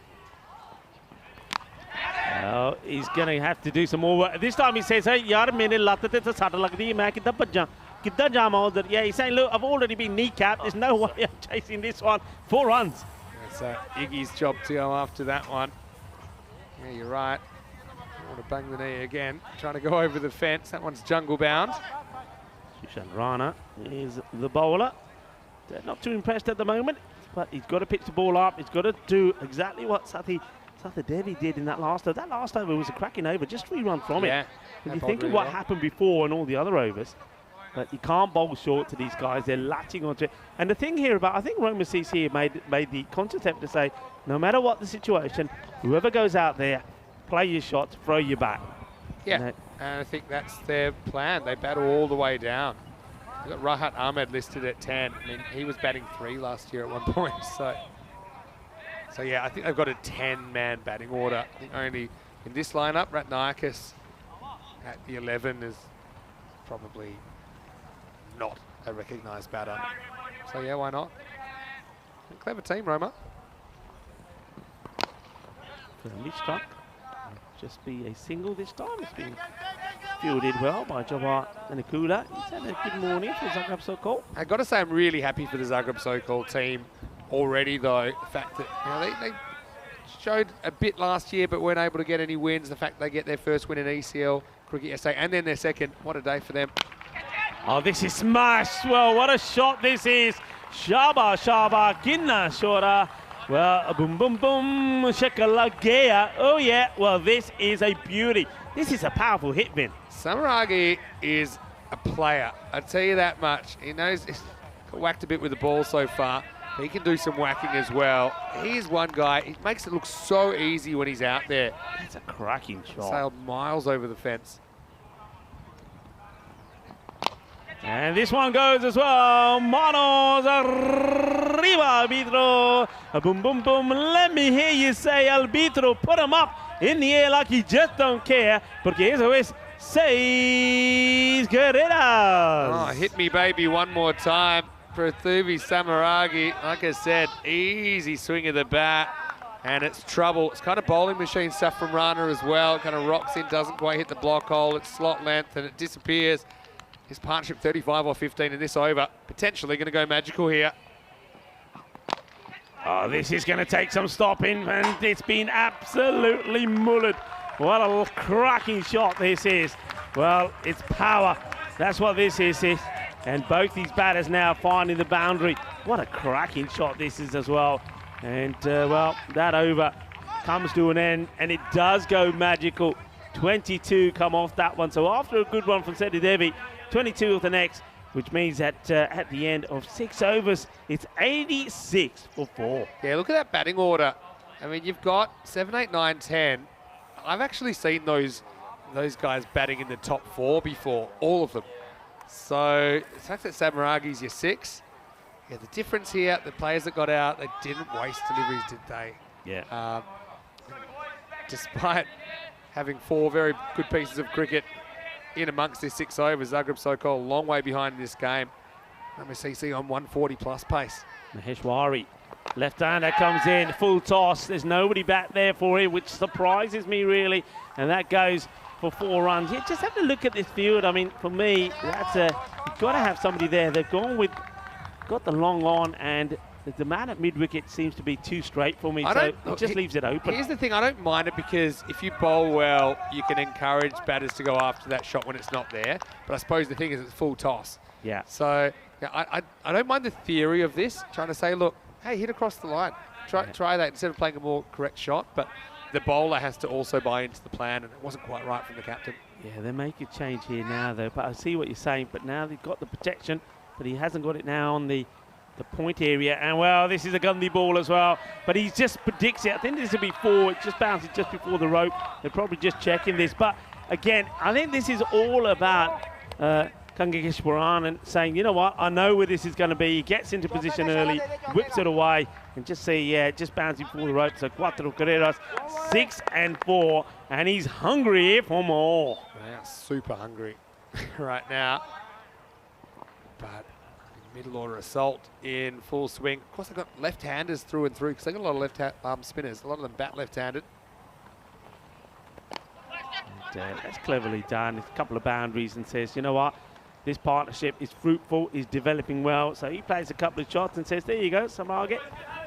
Well, he's going to have to do some more work. This time he says, hey, yaar, maine lat te ta sat lagdi hai, main kidhar bhajja. Kidhar jaama udhar. Yeah, he's saying, look, I've already been kneecapped. There's no way I'm chasing this one. 4 runs. It's Iggy's job to go after that one. Yeah, you're right. I want to bang the knee again. Trying to go over the fence. That one's jungle bound. Sushan Rana is the bowler. They're not too impressed at the moment, but he's got to pitch the ball up. He's got to do exactly what Sathy Devi did in that last over. That last over was a cracking over, just 3 runs from it. When you think of what happened before and all the other overs, but you can't bowl short to these guys. They're latching onto it. And the thing here about, I think Roma CC made the conscious effort to say, no matter what the situation, whoever goes out there, play your shots, throw your bat. Yeah, and I think that's their plan. They battle all the way down. We've got Rahat Ahmed listed at 10. I mean, he was batting 3 last year at one point. So yeah, I think they've got a 10-man batting order. I think only in this lineup, Ratnaikis at the 11 is probably not a recognised batter. So yeah, why not? A clever team, Roma. Firmly struck. Just be a single this time. It's been fielded well by Jawar Danakula. He's had a good morning for Zagreb Sokol. I've got to say I'm really happy for the Zagreb Sokol team already, though. The fact that they showed a bit last year but weren't able to get any wins. The fact they get their first win in ECL Cricket SA and then their second. What a day for them. Oh, this is smashed. Well, what a shot this is. Shaba, Shaba, Kinna, Shora. Well, boom, boom, boom, Shekalagea. Oh, yeah. Well, this is a beauty. This is a powerful hit, Vin. Samaragi is a player. I tell you that much. He knows he's got whacked a bit with the ball so far. He can do some whacking as well. He's one guy. He makes it look so easy when he's out there. That's a cracking shot. Sailed miles over the fence. And this one goes as well. Manos arriba, arbitro. Boom, boom, boom. Let me hear you say, arbitro. Put him up in the air like you just don't care. Porque eso es 6 carreras. Oh, hit me, baby, one more time. Prathuvi Samaragi, like I said, easy swing of the bat. And it's trouble. It's kind of bowling machine stuff from Rana as well. Kind of rocks in, doesn't quite hit the block hole. It's slot length and it disappears. His partnership 35 or 15 in this over. Potentially going to go magical here. Oh, this is going to take some stopping, and it's been absolutely mullered. What a cracking shot this is. Well, it's power. That's what this is. And both these batters now finding the boundary. What a cracking shot this is as well. And, well, that over comes to an end, and it does go magical. 22 come off that one. So after a good one from Seti Devi, 22 of the next, which means that at the end of 6 overs, it's 86 for 4. Yeah, look at that batting order. I mean, you've got 7, 8, 9, 10. I've actually seen those guys batting in the top 4 before, all of them. So the fact that Samaragi's your 6, yeah, the difference here, the players that got out, they didn't waste deliveries, did they? Yeah. Despite having 4 very good pieces of cricket in amongst this 6 overs, Zagreb Sokol a long way behind in this game. MSCC on 140 plus pace. Maheshwari, left-hander comes in, full toss. There's nobody back there for him, which surprises me really. And that goes for 4 runs. You just have to look at this field. I mean, for me, you've got to have somebody there. They've got the long on, and the man at mid-wicket seems to be too straight for me, so it just leaves it open. Here's the thing, I don't mind it because if you bowl well, you can encourage batters to go after that shot when it's not there. But I suppose the thing is it's full toss. Yeah. So yeah, I don't mind the theory of this, trying to say, look, hey, hit across the line. Try that instead of playing a more correct shot. But the bowler has to also buy into the plan, and it wasn't quite right from the captain. Yeah, they make a change here now, though. But I see what you're saying. But now they've got the protection, but he hasn't got it now on the point area. And, well, this is a Gandhi ball as well. But he just predicts it. I think this will be 4. It just bounces just before the rope. They're probably just checking this. But, again, I think this is all about Kangekeshwaran and saying, you know what, I know where this is going to be. He gets into position early, whips it away, and just say, yeah, just bouncing before the rope. So 4 carreras, 6 and 4, and he's hungry for more. Yeah, super hungry right now. But middle order assault in full swing. Of course, they've got left-handers through and through because they've got a lot of left spinners. A lot of them bat left-handed. And, that's cleverly done. A couple of boundaries and says, you know what, this partnership is fruitful, is developing well. So he plays a couple of shots and says, there you go, Samaragi,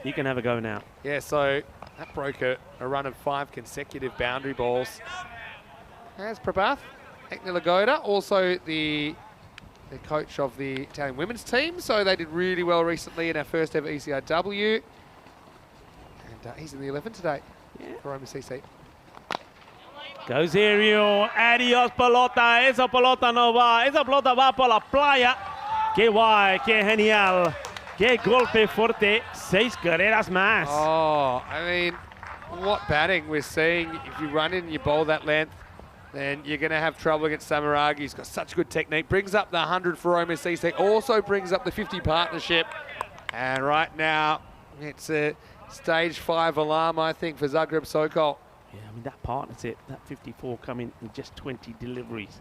you can have a go now. Yeah, so that broke a run of 5 consecutive boundary balls. As Prabhath Eknilagoda, also the coach of the Italian women's team. So they did really well recently in our first ever ECIW. And he's in the 11 today for MCC. Goes aerial, adios pelota, esa pelota no va, esa pelota va por la playa. Qué guay, qué genial, qué golpe fuerte, 6 carreras más. Oh, I mean, what batting we're seeing. If you run in and you bowl that length, then you're going to have trouble against Samaragi. He's got such good technique. Brings up the 100 for MSCC, also brings up the 50 partnership. And right now, it's a stage 5 alarm, I think, for Zagreb Sokol. Yeah, I mean, that partnership, that 54 coming in just 20 deliveries.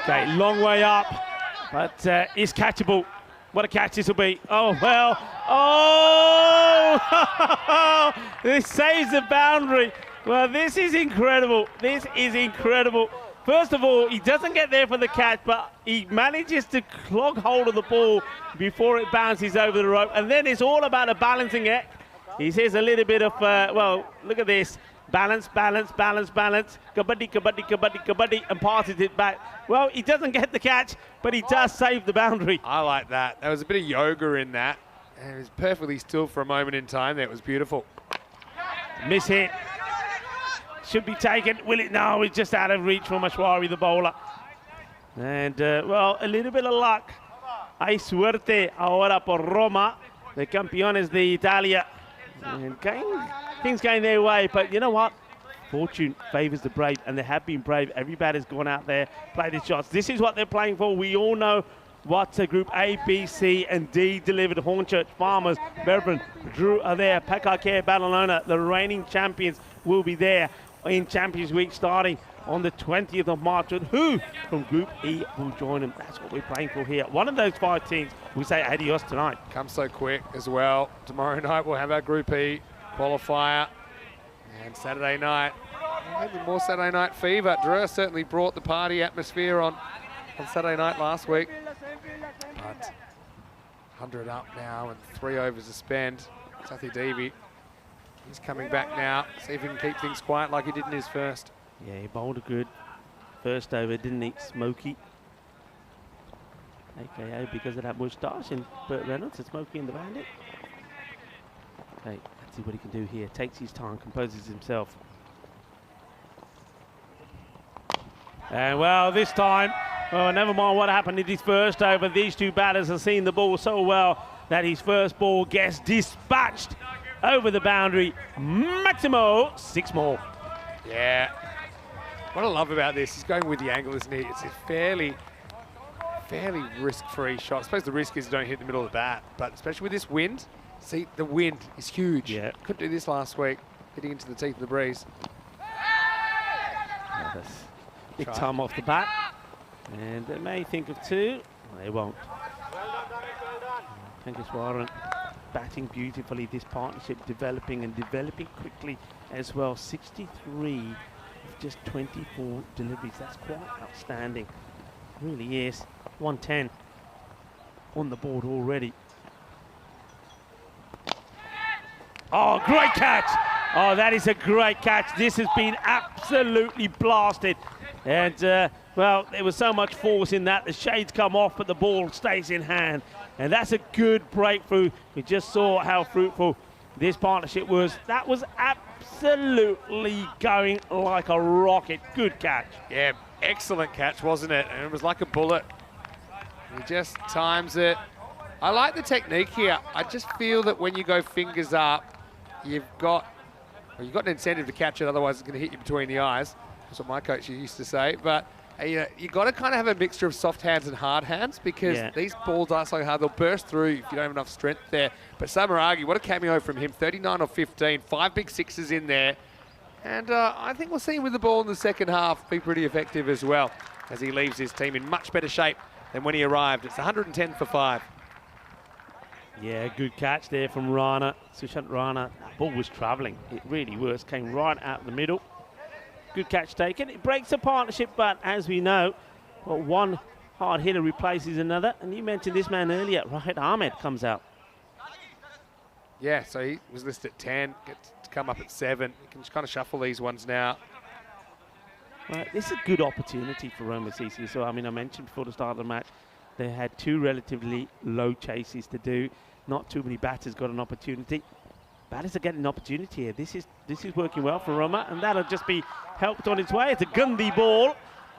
Okay, long way up, but it's catchable. What a catch this will be. Oh, well. Oh! This saves the boundary. Well, this is incredible. This is incredible. First of all, he doesn't get there for the catch, but he manages to clog hold of the ball before it bounces over the rope. And then it's all about a balancing act. He says a little bit of, well, look at this. balance, balance, balance, balance, kabaddi, kabaddi, kabaddi, kabaddi, and passes it back. Well, he doesn't get the catch, but he does save the boundary. I like that. There was a bit of yoga in that. And it was perfectly still for a moment in time there. It was beautiful. Miss hit. Should be taken. Will it? No, it's just out of reach from Ashwari, the bowler. And, well, a little bit of luck. Hay suerte ahora por Roma, the campeones de Italia. And things going their way, but you know what? Fortune favours the brave, and they have been brave. Every batter's gone out there, played his shots. This is what they're playing for. We all know what Group A, B, C, and D delivered. Hornchurch, Farmers, Melbourne, Drew are there. Pakake, Badalona, the reigning champions, will be there in Champions Week starting on the 20th of March. And who from Group E will join them? That's what we're playing for here. One of those 5 teams, we say adios tonight. Comes so quick as well. Tomorrow night we'll have our Group E qualifier. And Saturday night, maybe more Saturday night fever. Drew certainly brought the party atmosphere on Saturday night last week. But 100 up now and 3 overs to spend. Sathi Devi, he's coming back now. See if he can keep things quiet like he did in his first. Yeah, he bowled a good first over, didn't he? Smokey. AKA because of that moustache and Burt Reynolds and Smokey in the bandit. Okay, let's see what he can do here. Takes his time, composes himself. And well, this time, oh, never mind what happened in his first over. These two batters have seen the ball so well that his first ball gets dispatched over the boundary. Maximo, 6 more. Yeah. What I love about this, he's going with the angle, isn't he? It's a fairly risk-free shot. I suppose the risk is you don't hit the middle of the bat, but especially with this wind, see, the wind is huge. Yeah. Couldn't do this last week, hitting into the teeth of the breeze. Yeah, that's big time off the bat. And they may think of 2. Well, they won't. Pankaswaran batting beautifully. This partnership developing and developing quickly as well. 63 with just 24 deliveries. That's quite outstanding. Really is. 110 on the board already. Oh, great catch. Oh, that is a great catch. This has been absolutely blasted. And, well, there was so much force in that. The shades come off, but the ball stays in hand. And that's a good breakthrough. We just saw how fruitful this partnership was. That was absolutely going like a rocket. Good catch. Yeah, excellent catch, wasn't it? And it was like a bullet. He just times it. I like the technique here. I just feel that when you go fingers up, you've got an incentive to catch it, otherwise it's going to hit you between the eyes. That's what my coach used to say. But you got to kind of have a mixture of soft hands and hard hands, because these balls are so hard. They'll burst through if you don't have enough strength there. But Samaragi, what a cameo from him. 39 or 15, 5 big sixes in there. And I think we'll see him with the ball in the second half be pretty effective as well, as he leaves his team in much better shape than when he arrived. It's 110 for 5. Yeah, good catch there from Rana. Sushant Rana. That ball was travelling. It really was. Came right out the middle. Good catch taken. It breaks the partnership, but as we know, well, one hard hitter replaces another. And you mentioned this man earlier. Rahid Ahmed comes out. Yeah, so he was listed at 10, gets to come up at 7. You can just kind of shuffle these ones now. Right, this is a good opportunity for Roma CC. So, I mean, I mentioned before the start of the match, they had 2 relatively low chases to do. Not too many batters got an opportunity. Batters are getting an opportunity here. This is working well for Roma, and that'll just be helped on its way. It's a Gandhi ball,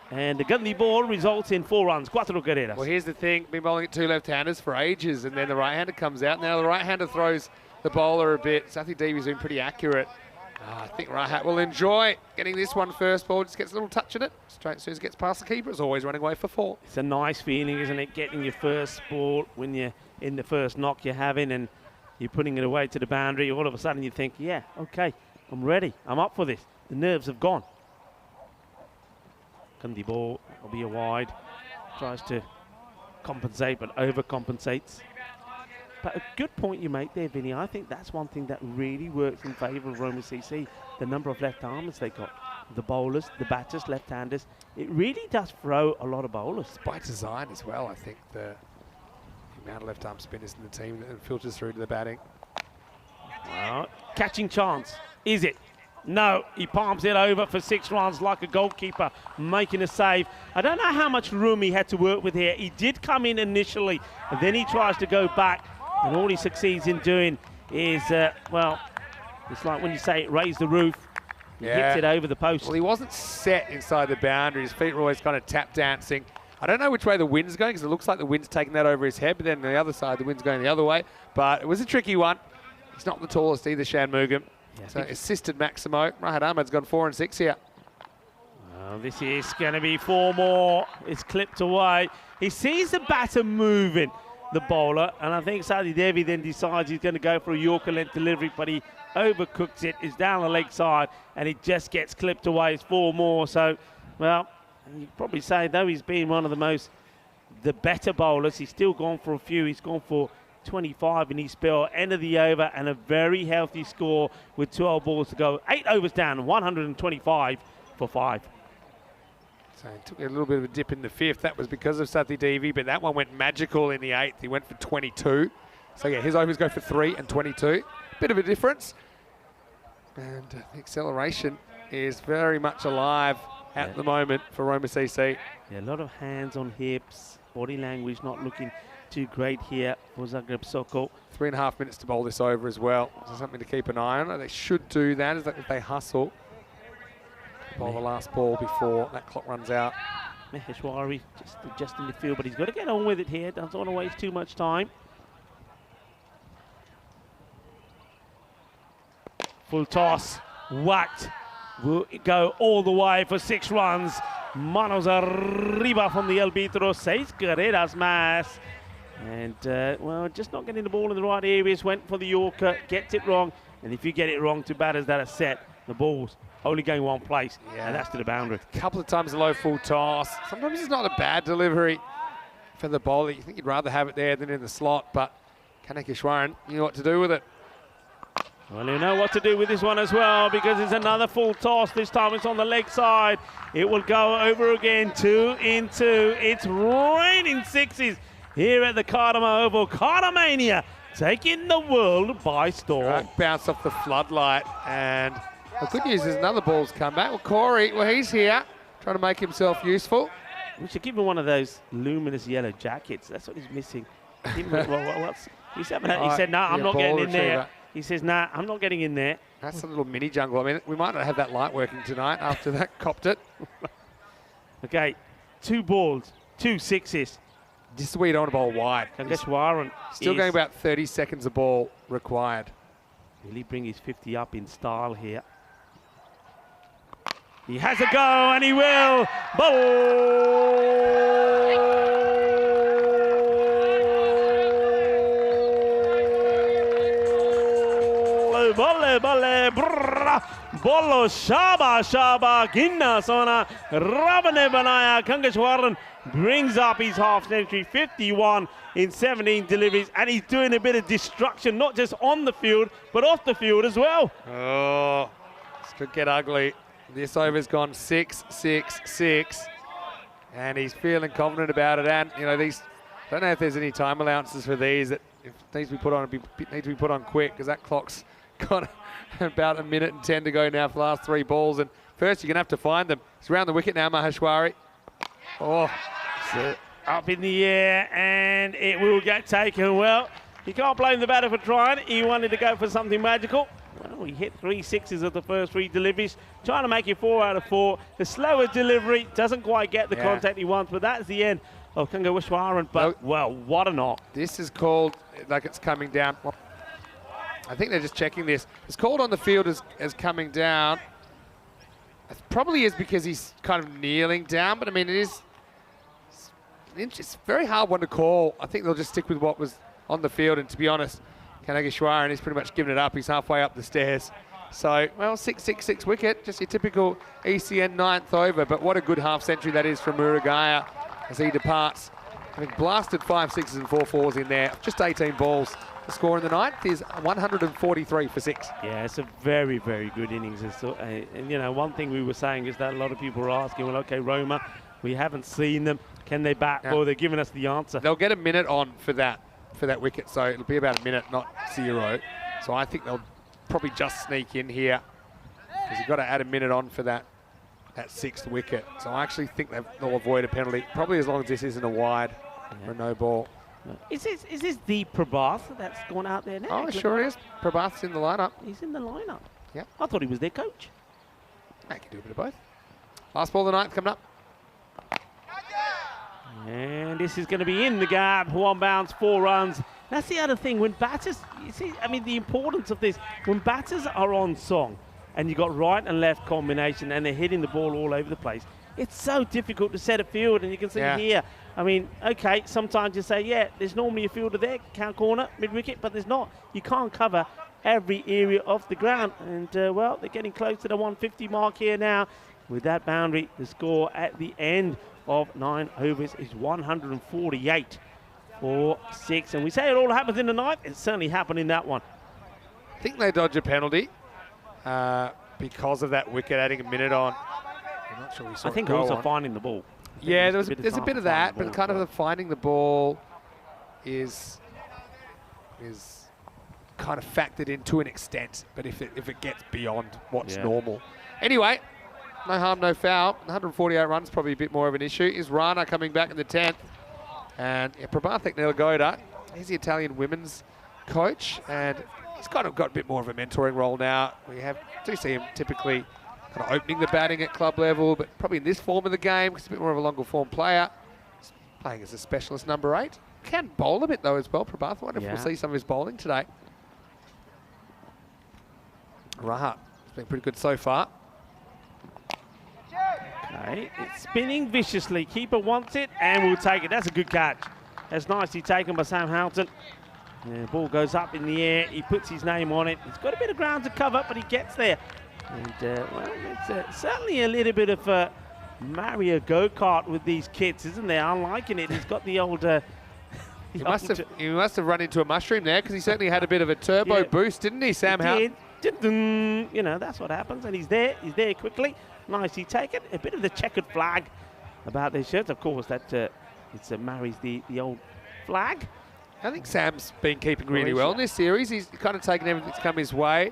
and the Gandhi ball results in 4 runs. 4 carreras. Well, here's the thing. Been bowling at 2 left-handers for ages, and then the right-hander comes out. Now the right-hander throws the bowler a bit. Sathi Devi's been pretty accurate. I think Rahat will enjoy getting this one first ball. Just gets a little touch at it. Straight as soon as it gets past the keeper, it's always running away for 4. It's a nice feeling, isn't it? Getting your first ball when you're in the first knock you're having and you're putting it away to the boundary. All of a sudden you think, yeah, okay, I'm ready. I'm up for this. The nerves have gone. Kandi ball will be a wide. Tries to compensate, but overcompensates. But a good point you make there, Vinny. I think that's one thing that really works in favour of Roma CC. The number of left-armers they got. The bowlers, the batters, left-handers. It really does throw a lot of bowlers. By design as well, I think, the amount of left-arm spinners in the team that filters through to the batting. Well, catching chance. Is it? No, he palms it over for 6 runs like a goalkeeper, making a save. I don't know how much room he had to work with here. He did come in initially, and then he tries to go back, and all he succeeds in doing is, well, it's like when you say raise the roof. He hits it over the post. Well, he wasn't set inside the boundary. His feet were always kind of tap dancing. I don't know which way the wind's going because it looks like the wind's taking that over his head, but then on the other side, the wind's going the other way. But it was a tricky one. He's not the tallest either, Shanmugam. Yeah, so assisted Maximo. Rahat Ahmed's gone 4 and 6 here. Well, this is going to be 4 more. It's clipped away. He sees the batter moving, the bowler, and I think Sadi Devi then decides he's going to go for a Yorker length delivery, but he overcooks it. It's down the leg side, and it just gets clipped away. It's 4 more. So, well, you'd probably say, though he's been one of the better bowlers, he's still gone for a few. He's gone for 25 in his spell, end of the over, and a very healthy score with 12 balls to go. 8 overs down, 125 for 5. So he took a little bit of a dip in the 5th. That was because of Sati Devi, but that one went magical in the 8th. He went for 22. So yeah, his overs go for 3 and 22. Bit of a difference. And the acceleration is very much alive at the moment for Roma CC. Yeah, a lot of hands on hips, body language not looking too great here for Zagreb Soko. 3.5 minutes to bowl this over as well. So something to keep an eye on. They should do that is that if they hustle. Bowl the last ball before that clock runs out. Maheshwari just adjusting the field, but he's got to get on with it here. Doesn't want to waste too much time. Full toss, whacked. Will go all the way for 6 runs. Manos arriba from the Elbitro. 6 carreras más. And, well, just not getting the ball in the right areas. Went for the Yorker, gets it wrong. And if you get it wrong to batters that are set, the ball's only going one place, and that's to the boundary. A couple of times a low full toss. Sometimes it's not a bad delivery for the bowler. You think you'd rather have it there than in the slot, but Kanekeshwaran knew what to do with it. Well, you know what to do with this one as well, because it's another full toss. This time it's on the leg side. It will go over again, 2 in 2. It's raining 6s here at the Cartama Oval. Cartamania taking the world by storm. Right, bounce off the floodlight, and the good news is another ball's come back. Well, Corey, he's here, trying to make himself useful. We should give him one of those luminous yellow jackets. That's what he's missing. He said, no, I'm not getting in there. He says, nah, I'm not getting in there. That's a little mini jungle. I mean, we might not have that light working tonight after that copped it. Okay, 2 balls, 2 6s. This is where you don't want to bowl wide. Kanekeshwaran Still going about 30 seconds a ball required. Will he bring his 50 up in style here? He has a go, and he will. Bolo Shaba Ginna Sona Rabane Banaya. Kanekeshwaran brings up his half century, 51 in 17 deliveries, and he's doing a bit of destruction, not just on the field, but off the field as well. Oh, this could get ugly. This over's gone 6, 6, 6, and he's feeling confident about it. And you know, these, I don't know if there's any time allowances for these that if needs to be put on, need to be put on quick, because that clock's got about 1 minute and 10 to go now for the last 3 balls. And first, you're gonna have to find them. It's around the wicket now, Maheshwari. Oh, up in the air, and it will get taken. Well, you can't blame the batter for trying. He wanted to go for something magical. Well, he hit 3 6s at the first 3 deliveries, trying to make it 4 out of 4. The slower delivery doesn't quite get the contact he wants, but that's the end of Kanekeshwaran. But, well, what a knock. This is called like it's coming down. I think they're just checking this. It's called on the field as coming down. It probably is because he's kind of kneeling down, but I mean, it's a very hard one to call. I think they'll just stick with what was on the field, and to be honest, Kanekeshwaran is pretty much giving it up. He's halfway up the stairs. So, well, 6, 6, 6 wicket, just your typical ECN 9th over, but what a good half century that is from Murugaya as he departs. Having blasted 5 6s and 4 4s in there, just 18 balls. The score in the 9th is 143 for 6. Yeah, it's a very, very good innings. And, you know, one thing we were saying is that a lot of people were asking, well, okay, Roma, we haven't seen them. Can they bat? Well, they're giving us the answer. They'll get a minute on for that wicket, so it'll be about a minute, not 0. So I think they'll probably just sneak in here. because you've got to add a minute on for that 6th wicket. So I actually think they'll avoid a penalty, probably as long as this isn't a wide or no ball. Is this the Prabhath that's gone out there now? Oh, it sure is. Prabhath's in the lineup. He's in the lineup. Yeah. I thought he was their coach. They can do a bit of both. Last ball of the 9th coming up. And this is going to be in the gap. 1 bounce, 4 runs. That's the other thing. When batters, you see, I mean, the importance of this, when batters are on song and you've got right and left combination and they're hitting the ball all over the place, it's so difficult to set a field. And you can see here, I mean, okay, sometimes you say, yeah, there's normally a fielder there, count corner, mid-wicket, but there's not. You can't cover every area of the ground. And, well, they're getting close to the 150 mark here now. With that boundary, the score at the end of 9 overs is 148 for 6. And we say it all happens in the 9th. It certainly happened in that one. I think they dodge a penalty because of that wicket adding a minute on. I'm not sure we saw I think it go also on. finding the ball. Yeah, there's a bit of that, but kind of the finding the ball is kind of factored in to an extent. But if it gets beyond what's normal, anyway, no harm, no foul. 148 runs, probably a bit more of an issue. Is Rana coming back in the 10th, and Prabhath Nelagoda, he's the Italian women's coach, and he's kind of got a bit more of a mentoring role now. We do see him typically kind of opening the batting at club level, but probably in this form of the game, because he's a bit more of a longer form player. He's playing as a specialist number 8. Can bowl a bit though as well, Prabhath. I wonder if we'll see some of his bowling today. Rahat has been pretty good so far. Okay, it's spinning viciously. Keeper wants it and will take it. That's a good catch. That's nicely taken by Sam Houghton. The ball goes up in the air. He puts his name on it. He's got a bit of ground to cover, but he gets there. And, well, it's certainly a little bit of a Mario go-kart with these kids, isn't there? I'm liking it. He's got the old... He must have run into a mushroom there, because he certainly had a bit of a turbo boost, didn't he, Sam Houghton? You know, that's what happens. And he's there quickly. Nicely taken. A bit of the checkered flag about their shirts. Of course, that marries the old flag. I think Sam's been keeping really well in this series. He's kind of taken everything that's come his way.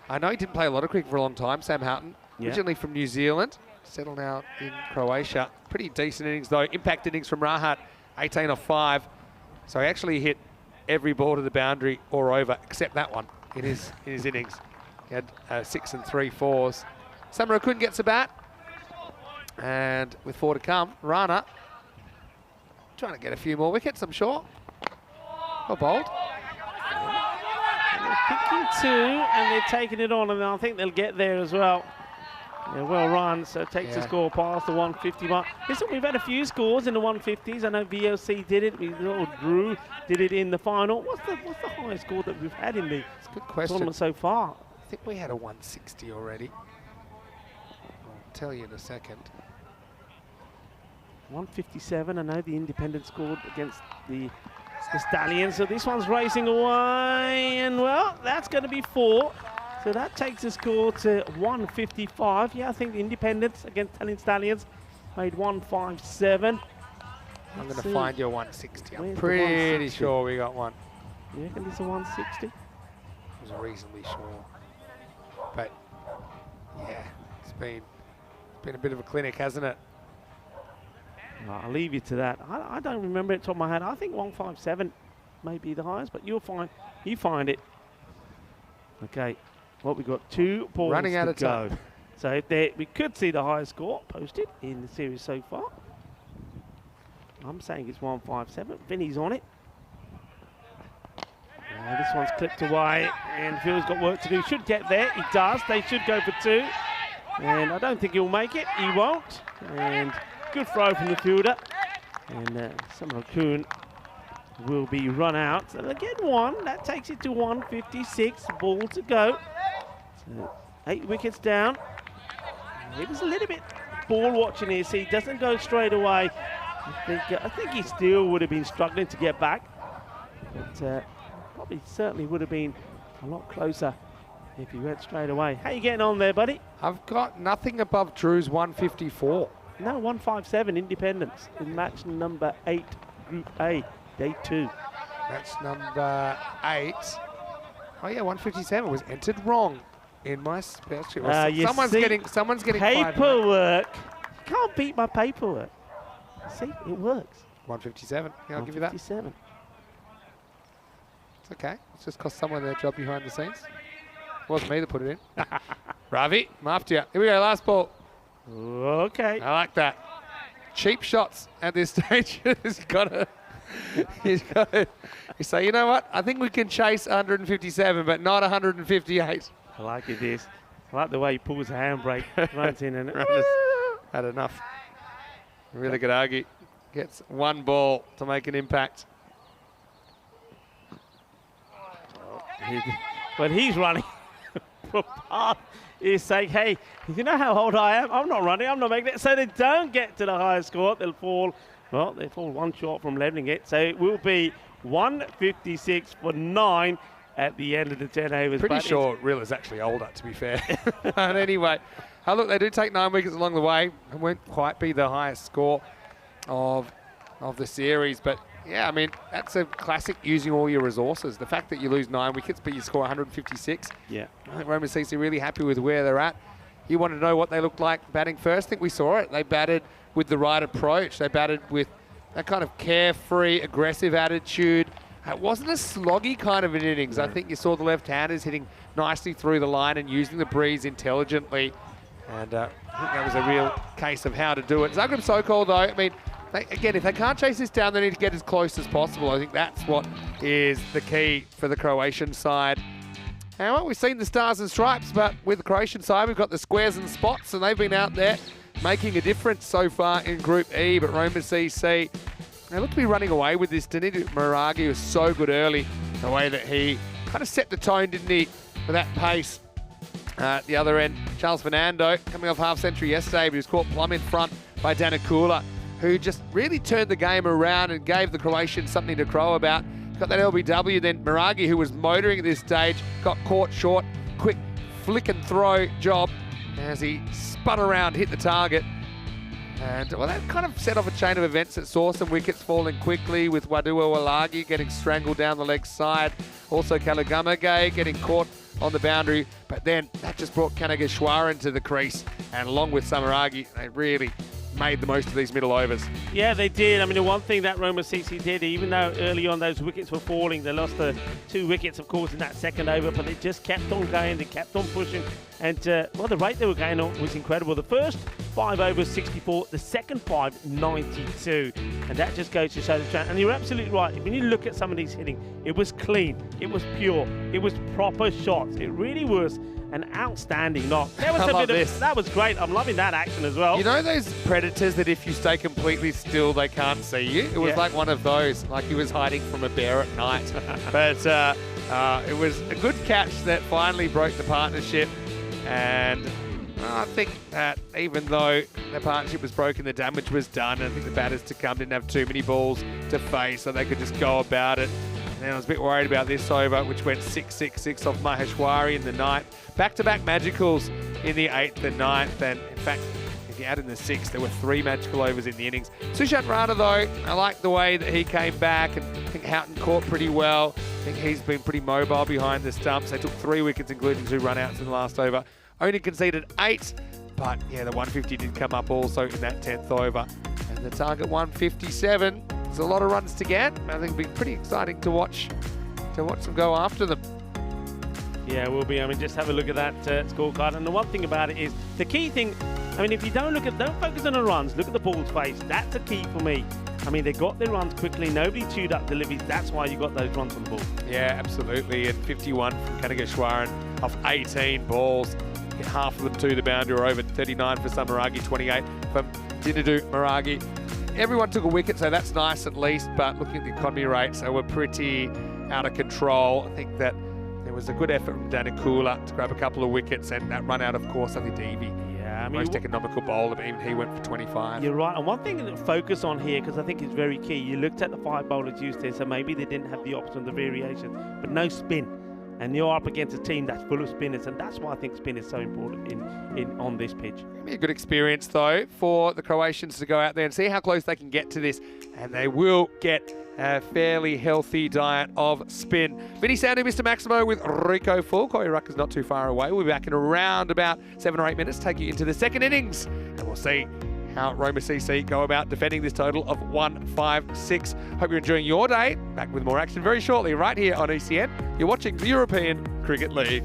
I know he didn't play a lot of cricket for a long time, Sam Houghton. Originally from New Zealand, settled now in Croatia. Pretty decent innings, though. Impact innings from Rahat, 18 off 5. So he actually hit every ball to the boundary or over, except that one in his innings. He had 6 and 3 fours. Samarakun gets a bat. And with 4 to come, Rana trying to get a few more wickets, I'm sure. Well bowled. They're picking 2, and they're taking it on, and I think they'll get there as well. Yeah, well run, so it takes the score past the 150 mark. Listen, we've had a few scores in the 150s. I know VOC did it. Drew did it in the final. What's the highest score that we've had in the tournament so far? I think we had a 160 already. I'll tell you in a second. 157. I know the Independent scored against the Stallions. So this one's racing away, and well, that's going to be 4. So that takes the score to 155. Yeah, I think the Independents against Italian Stallions made 157. I'm going to find your 160. I'm pretty sure we got one. You reckon this is a 160? I was reasonably sure. But, yeah, it's been a bit of a clinic, hasn't it? Well, I'll leave you to that. I don't remember it off the top of my head. I think 157 may be the highest, but you find it. Okay. Well, we've got 2 balls running out of go. time. So we could see the highest score posted in the series so far. I'm saying it's 157. Vinny's on it. This one's clipped away, and Phil's got work to do. Should get there. He does. They should go for 2. And I don't think he'll make it. He won't. And good throw from the fielder. And Samarakun will be run out. So again, 1. That takes it to 156. Ball to go. So 8 wickets down. He was a little bit ball watching here. See, he doesn't go straight away. I think he still would have been struggling to get back. But probably certainly would have been a lot closer if he went straight away. How you getting on there, buddy? I've got nothing above Drew's 154. No, 157 Independence in match number 8, Group A, Day 2. Match number 8. Oh yeah, 157 was entered wrong in my spreadsheet. Someone's getting paperwork. You can't beat my paperwork. See, it works. 157. Yeah, I'll give you that. 157. It's okay. It's just cost someone their job behind the scenes. It wasn't me that put it in. Ravi, I'm after you. Here we go, last ball. Okay. I like that. Cheap shots at this stage. He's got to. You say, you know what? I think we can chase 157, but not 158. I like it, this. I like the way he pulls the handbrake, runs in and had enough. Really good argue. Gets one ball to make an impact. But he's running for part. He's saying, hey, you know how old I am? I'm not running. I'm not making it. So they don't get to the highest score. They'll fall. Well, they fall one short from leveling it. So it will be 156 for 9 at the end of the 10 overs. Pretty sure Rill is actually older, to be fair. But anyway, look, they do take 9 wickets along the way. It won't quite be the highest score of the series. But, yeah, I mean, that's a classic using all your resources. The fact that you lose 9 wickets, but you score 156. Yeah. I think Roman CC really happy with where they're at. You want to know what they looked like batting first? I think we saw it. They batted with the right approach. They batted with that kind of carefree, aggressive attitude. It wasn't a sloggy kind of an innings. I think you saw the left-handers hitting nicely through the line and using the breeze intelligently. And I think that was a real case of how to do it. Zagreb Sokol, though, I mean, again, if they can't chase this down, they need to get as close as possible. I think that's what is the key for the Croatian side. And well, we've seen the stars and stripes, but with the Croatian side, we've got the squares and spots, and they've been out there making a difference so far in Group E. But Roma CC, they look to be running away with this. Danidu Maragi was so good early, the way that he kind of set the tone, didn't he, with that pace. At the other end, Charles Fernando, coming off half century yesterday, but he was caught plumb in front by Danicula, who just really turned the game around and gave the Croatians something to crow about. Got that LBW, then Maragi, who was motoring at this stage, got caught short. Quick flick and throw job as he spun around, hit the target. And, well, that kind of set off a chain of events that saw some wickets falling quickly, with Wadua Walagi getting strangled down the leg side. Also Kalagamage getting caught on the boundary. But then that just brought Kanageshwar into the crease. And along with Samaragi, they really made the most of these middle overs. Yeah, they did. I mean, the one thing that Roma CC did, even though early on those wickets were falling, they lost the 2 wickets, of course, in that second over, but they just kept on going, they kept on pushing, and, well, the rate they were going on was incredible. The first 5 overs, 64, the second 5, 92, and that just goes to show the trend. And you're absolutely right. When you look at some of these hitting, it was clean, it was pure, it was proper shots. It really was an outstanding knock. There was that was great. I'm loving that action as well. You know those predators that if you stay completely still, they can't see you? It was like one of those, like he was hiding from a bear at night. But it was a good catch that finally broke the partnership. And I think that even though the partnership was broken, the damage was done. I think the batters to come didn't have too many balls to face, so they could just go about it. And I was a bit worried about this over, which went 6-6-6 off Maheshwari in the 9th. Back-to-back magicals in the 8th and 9th. And in fact, if you add in the 6th, there were 3 magical overs in the innings. Sushant Rana, though, I like the way that he came back, and I think Houghton caught pretty well. I think he's been pretty mobile behind the stumps. They took 3 wickets, including 2 run-outs in the last over. Only conceded 8, but yeah, the 150 did come up also in that 10th over. And the target 157. There's a lot of runs to get. I think it'll be pretty exciting to watch them go after them. Yeah, it will be. I mean, just have a look at that scorecard. And the one thing about it is, the key thing, I mean, if you don't focus on the runs, look at the ball's face. That's the key for me. I mean, they got their runs quickly. Nobody chewed up deliveries. That's why you got those runs on the ball. Yeah, absolutely. And 51 from Kanageshwaran off 18 balls. Half of them to the boundary or over. 39 for Samaragi, 28 from Dinadu Maragi. Everyone took a wicket, so that's nice at least, but looking at the economy rates, they were pretty out of control. I think that there was a good effort from Danicula to grab a couple of wickets, and that run out, of course, of the Devi. Yeah, I mean, most economical bowler, but even he went for 25. You're right, and one thing to focus on here, because I think it's very key, you looked at the 5 bowlers used here, so maybe they didn't have the option of the variation, but no spin. and you're up against a team that's full of spinners, and that's why I think spin is so important on this pitch. It'll be a good experience, though, for the Croatians to go out there and see how close they can get to this, and they will get a fairly healthy diet of spin. Vinny Sandu, Mr. Maximo with Rico Full. Corey Rucker's not too far away. We'll be back in around about 7 or 8 minutes, take you into the second innings, and we'll see how Roma CC go about defending this total of 156. Hope you're enjoying your day. Back with more action very shortly right here on ECN. You're watching the European Cricket League.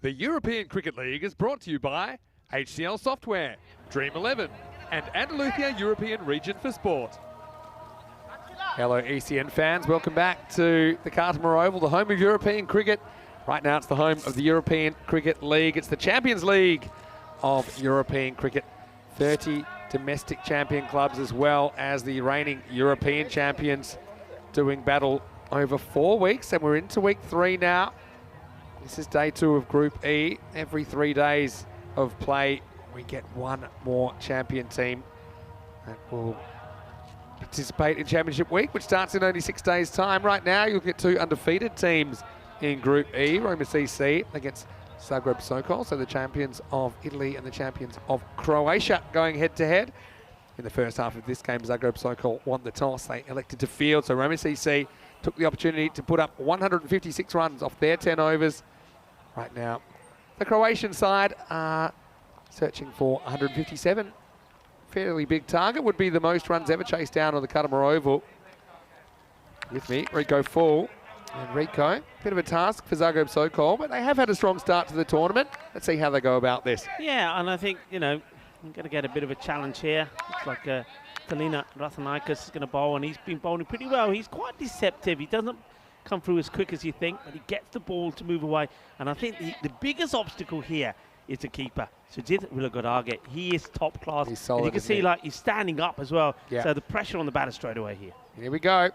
The European Cricket League is brought to you by HCL Software, Dream 11, and Andalusia European Region for Sport. Hello ECN fans, welcome back to the Cartama Oval, the home of European cricket. Right now it's the home of the European Cricket League. It's the Champions League of European cricket. 30 domestic champion clubs as well as the reigning European champions doing battle over 4 weeks, and we're into week 3 now. This is day 2 of Group E. Every 3 days of play, we get one more champion team that will participate in Championship Week, which starts in only 6 days' time. Right now, you'll get 2 undefeated teams in Group E. Roma CC against Zagreb Sokol, so the champions of Italy and the champions of Croatia going head-to-head. In the first half of this game, Zagreb Sokol won the toss. They elected to field, so Roma CC took the opportunity to put up 156 runs off their 10 overs. Right now, the Croatian side are searching for 157. Fairly big target, would be the most runs ever chased down on the Cartama Oval. With me, Rico Full. And Rico, bit of a task for Zagreb Sokol, but they have had a strong start to the tournament. Let's see how they go about this. Yeah, and I think, you know, I'm going to get a bit of a challenge here. Looks like Talina Rathanaikas is going to bowl, and he's been bowling pretty well. He's quite deceptive. He doesn't come through as quick as you think, but he gets the ball to move away. And I think the biggest obstacle here is the keeper. Sujit Villagodage. He is top class. He's solid, and you can see like he's standing up as well. Yeah. So the pressure on the batter straight away here. Here we go.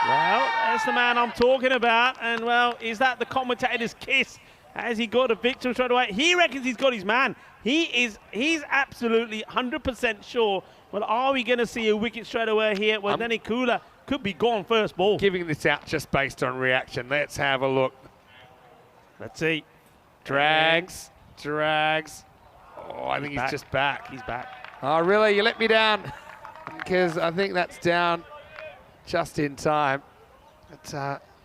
Well, that's the man I'm talking about. And, well, is that the commentator's kiss? Has he got a victory straight away? He reckons he's got his man. He's absolutely 100% sure. Well, are we going to see a wicket straight away here? Well, Danny Kula could be gone first ball. Giving this out just based on reaction. Let's have a look. Let's see. Drags. Oh, I think he's just back. He's back. Oh, really? You let me down? Because I think that's down just in time. But,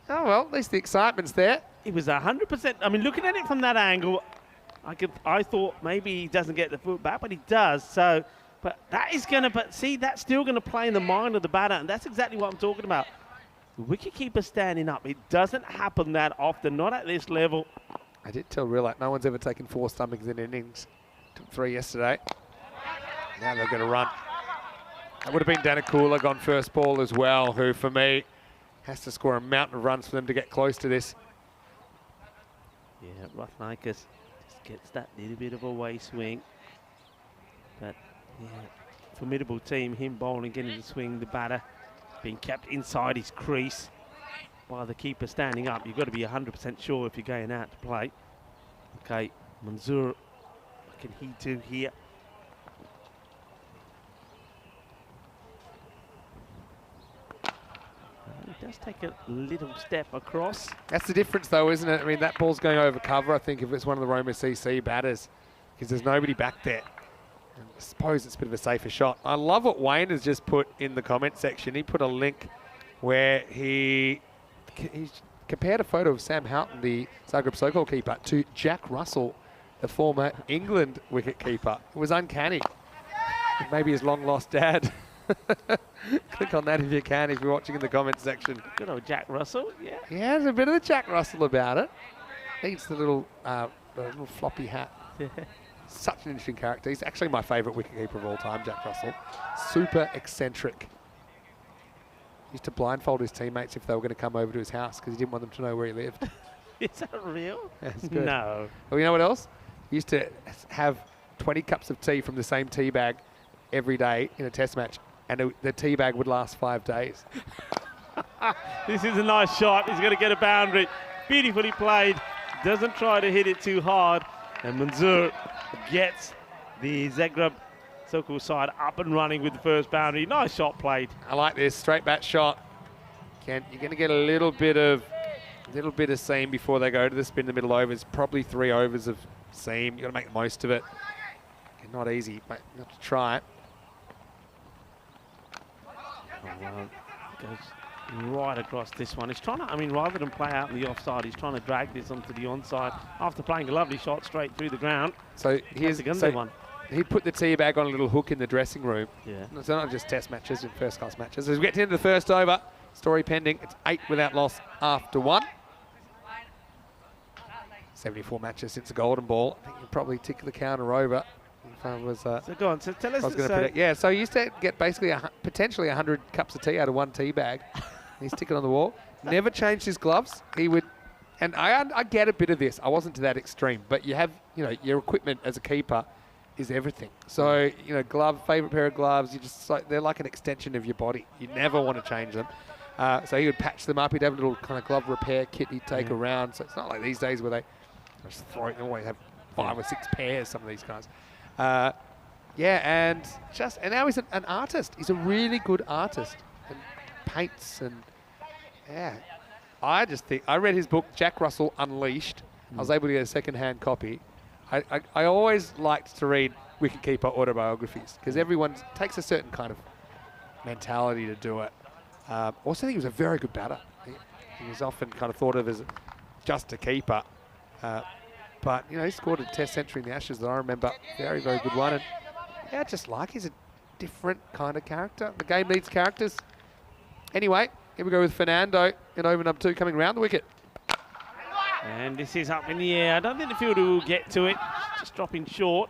oh, well, at least the excitement's there. It was 100%. I mean, looking at it from that angle, I thought maybe he doesn't get the foot back, but he does. So, but that is going to, but see, that's still going to play in the mind of the batter, and that's exactly what I'm talking about. The wicketkeeper standing up. It doesn't happen that often, not at this level. I did tell Rilak no one's ever taken 4 stomachs in innings. Took 3 yesterday. Now they're going to run. That would have been Danakula gone first ball as well, who for me has to score a mountain of runs for them to get close to this. Yeah, Rathnaikas just gets that little bit of a way swing. But, yeah, formidable team. Him bowling, getting the swing, the batter being kept inside his crease by the keeper standing up. You've got to be 100% sure if you're going out to play. Okay, Manzoor, what can he do here? He does take a little step across. That's the difference, though, isn't it? I mean, that ball's going over cover, I think, if it's one of the Roma CC batters, because there's nobody back there. And I suppose it's a bit of a safer shot. I love what Wayne has just put in the comment section. He put a link where he compared a photo of Sam Houghton, the Zagreb Sokol keeper, to Jack Russell, the former England wicket keeper. It was uncanny. Maybe his long-lost dad. Click on that if you can, if you're watching in the comment section. Good old Jack Russell, yeah. Yeah, there's a bit of the Jack Russell about it. He's the little floppy hat. Such an interesting character. He's actually my favourite wicketkeeper of all time, Jack Russell. Super eccentric. He used to blindfold his teammates if they were going to come over to his house because he didn't want them to know where he lived. Is that real? That's good. No. Well, you know what else? He used to have 20 cups of tea from the same tea bag every day in a test match, and the tea bag would last 5 days. This is a nice shot. He's going to get a boundary. Beautifully played. Doesn't try to hit it too hard. And Manzoor gets the Zagreb Sokol side up and running with the first boundary. Nice shot played. I like this straight bat shot. You're going to get a little bit of seam before they go to the spin the middle overs. Probably 3 overs of seam. You got to make the most of it. Not easy, but you have to try it. Oh, well, goes right across this one. He's trying to, I mean, rather than play out in the offside, he's trying to drag this onto the onside after playing a lovely shot straight through the ground. So here's the one. He put the tea bag on a little hook in the dressing room. Yeah. So not just test matches and first class matches. As we get to the end of the first over, story pending. It's 8 without loss after 1. 74 matches since the Golden Ball. I think you'll probably tick the counter over. If I was, so go on, so tell us. So he used to get basically potentially 100 cups of tea out of one tea bag. He's sticking on the wall. Never changed his gloves. He would, and I get a bit of this. I wasn't to that extreme, but you have, your equipment as a keeper is everything. So, favorite pair of gloves, they're like an extension of your body. You never want to change them. So he would patch them up. He'd have a little kind of glove repair kit he'd take around. So it's not like these days where they just throw it. They always have 5 or 6 pairs, some of these guys. And now he's an artist. He's a really good artist and paints and I just think I read his book Jack Russell Unleashed. I was able to get a second-hand copy. I always liked to read wicketkeeper autobiographies because everyone takes a certain kind of mentality to do it. Also, I think he was a very good batter. He was often kind of thought of as just a keeper. But, he scored a test century in the Ashes that I remember. Very, very good one. And, I just like he's a different kind of character. The game needs characters. Anyway, here we go with Fernando in over number 2 coming round the wicket. And this is up in the air. I don't think the fielder will get to it. Just dropping short.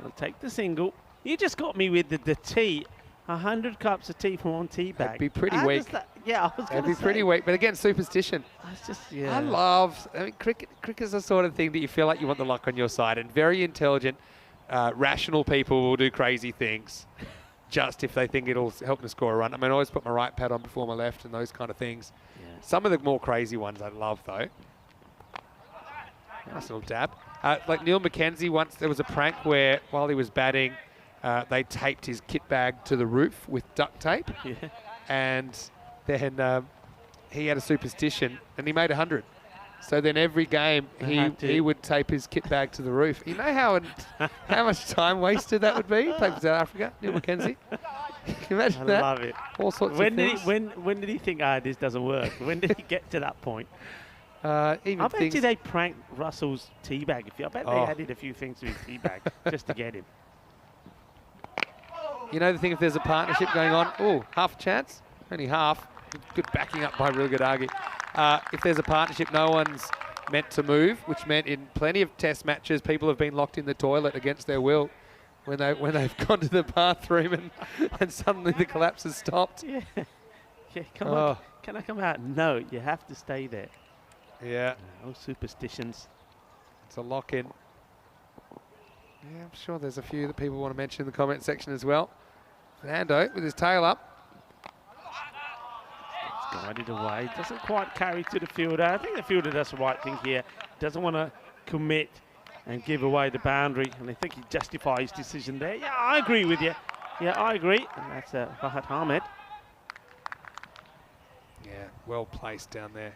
I'll take the single. You just got me with the tea. 100 cups of tea from one tea bag. That'd be pretty weak. Yeah, I was going It'd be to say. pretty weak. But again, superstition. It's just, yeah. I mean, cricket's the sort of thing that you feel like you want the luck on your side. And very intelligent, rational people will do crazy things just if they think it'll help them score a run. I mean, I always put my right pad on before my left and those kind of things. Yeah. Some of the more crazy ones I love, though. Nice little dab. Like Neil McKenzie once, there was a prank where while he was batting, they taped his kit bag to the roof with duct tape. Yeah. And then he had a superstition and he made 100. So then every game he would tape his kit bag to the roof. You know how much time wasted that would be? Played for South Africa, Neil McKenzie. Can you imagine that? I love it. All sorts When of did things. when did he think, this doesn't work? When did he get to that point? Even I bet things, you they pranked Russell's tea bag. I bet they Oh. added a few things to his tea bag just to get him. you know the thing, if there's a partnership going on, half a chance, only half. Good backing up by Rugadagi. If there's a partnership, no one's meant to move, which meant in plenty of test matches, people have been locked in the toilet against their will when they've gone to the bathroom and suddenly the collapse has stopped. Yeah. Yeah, come on. Can I come out? No, you have to stay there. Yeah, No superstitions. it's a lock-in. Yeah, I'm sure there's a few that people want to mention in the comment section as well. Fernando with his tail up. It's guided away. Doesn't quite carry to the fielder. I think the fielder does the right thing here. Doesn't want to commit and give away the boundary. And I think he justifies his decision there. Yeah, I agree with you. Yeah, I agree. And that's Fahad Ahmed. Yeah, well placed down there.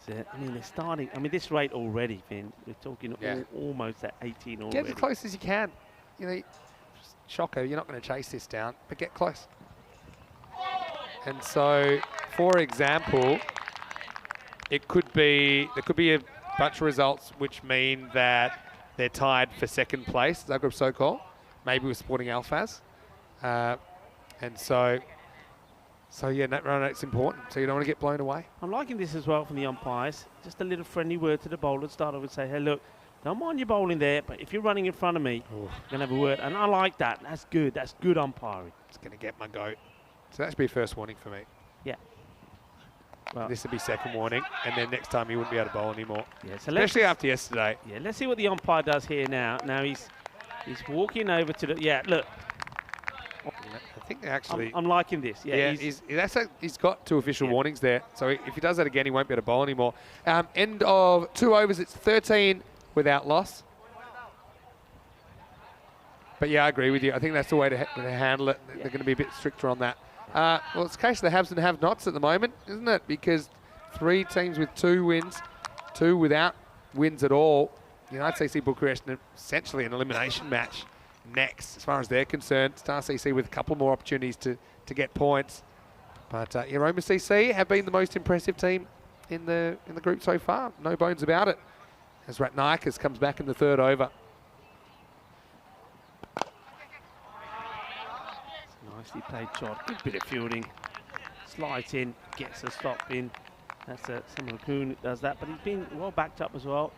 I mean, they're starting. I mean, this rate already, Finn. We're talking almost at 18 already. Get as close as you can. You know, shocker, you're not going to chase this down, but get close. And so, for example, there could be a bunch of results which mean that they're tied for second place, Zagreb Sokol, maybe with Sporting Alfaz. And so yeah, that run rate's important, so you don't want to get blown away. I'm liking this as well from the umpires. Just a little friendly word to the bowler. Start off and say, hey, look, don't mind you bowling there, but if you're running in front of me, we're going to have a word. And I like that. That's good. That's good umpiring. It's going to get my goat. So that should be first warning for me. Yeah. Well, This would be second warning, and then next time he wouldn't be able to bowl anymore. yeah, so Especially after yesterday. Yeah, let's see what the umpire does here now. Now he's walking over to the... Yeah, look. I think they actually... I'm liking this. Yeah, he's got two official warnings there. So if he does that again, he won't be able to bowl anymore. End of 2 overs, it's 13 without loss. But yeah, I agree with you. I think that's the way to handle it. They're going to be a bit stricter on that. Well, it's a case of the haves and have-nots at the moment, isn't it? Because 3 teams with 2 wins, 2 without wins at all. United CC Bucharest essentially an elimination match next, as far as they're concerned. Star CC with a couple more opportunities to get points. But Roma CC have been the most impressive team in the group so far. No bones about it. As Ratnaikis comes back in the 3rd over. Nicely played shot. Good bit of fielding. Slides in, gets a stop in. That's Samarakun that does that, but he's been well backed up as well.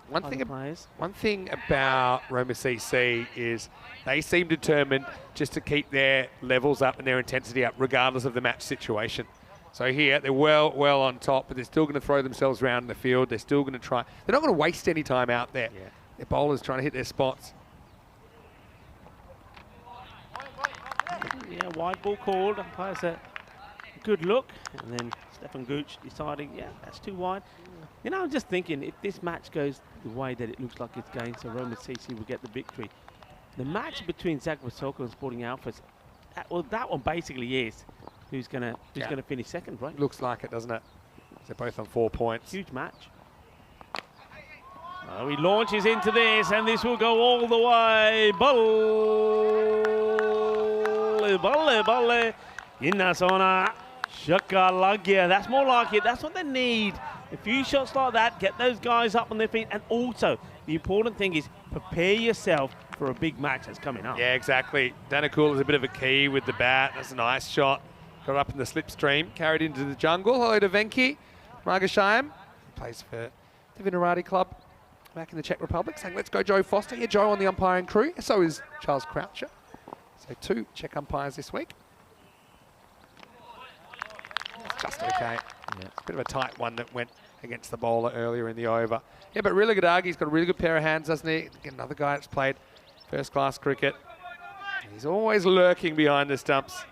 One thing about Roma CC is they seem determined just to keep their levels up and their intensity up regardless of the match situation. So here they're well on top, but they're still going to throw themselves around in the field. They're still going to try. They're not going to waste any time out there. Yeah. Their bowlers trying to hit their spots. Yeah, wide ball called. Umpires a good look, and then Stefan Gooch deciding, yeah, that's too wide. You know, I'm just thinking, if this match goes the way that it looks like it's going, so Roma CC will get the victory. The match between Zagreb Sokol and Sporting Alphas, that one basically is who's gonna finish second, right? Looks like it, doesn't it? They're both on 4 points. Huge match. Oh, he launches into this, and this will go all the way. Balle. In that zona. Shakalagia. That's more like it. That's what they need. A few shots like that, get those guys up on their feet. And also, the important thing is prepare yourself for a big match that's coming up. Yeah, exactly. Danakul is a bit of a key with the bat. That's a nice shot. Got up in the slipstream, carried into the jungle. Hello to Venki Margashayam. Plays for the Vinarati Club back in the Czech Republic, saying, let's go Joe Foster. Yeah, Joe on the umpiring crew. So is Charles Croucher. So 2 Czech umpires this week. just okay. Yeah. It's a bit of a tight one that went against the bowler earlier in the over. Yeah, but really good He's got a really good pair of hands, doesn't he? Again, another guy that's played first-class cricket. He's always lurking behind the stumps.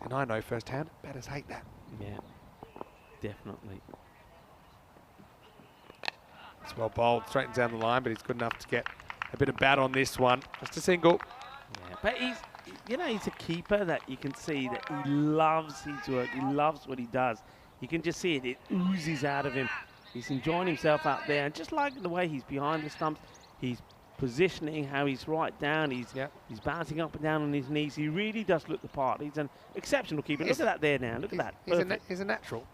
And I know firsthand, batters hate that. Yeah, definitely. It's well bowled, straightens down the line, but he's good enough to get a bit of bat on this one. Just a single. Yeah, but he's, you know, he's a keeper that you can see that he loves his work. He loves what he does. You can just see it. It oozes out of him. He's enjoying himself out there. And just like the way he's behind the stumps, he's positioning, how he's right down. He's bouncing up and down on his knees. He really does look the part. He's an exceptional keeper. Look at that there now. Look at that. He's a natural.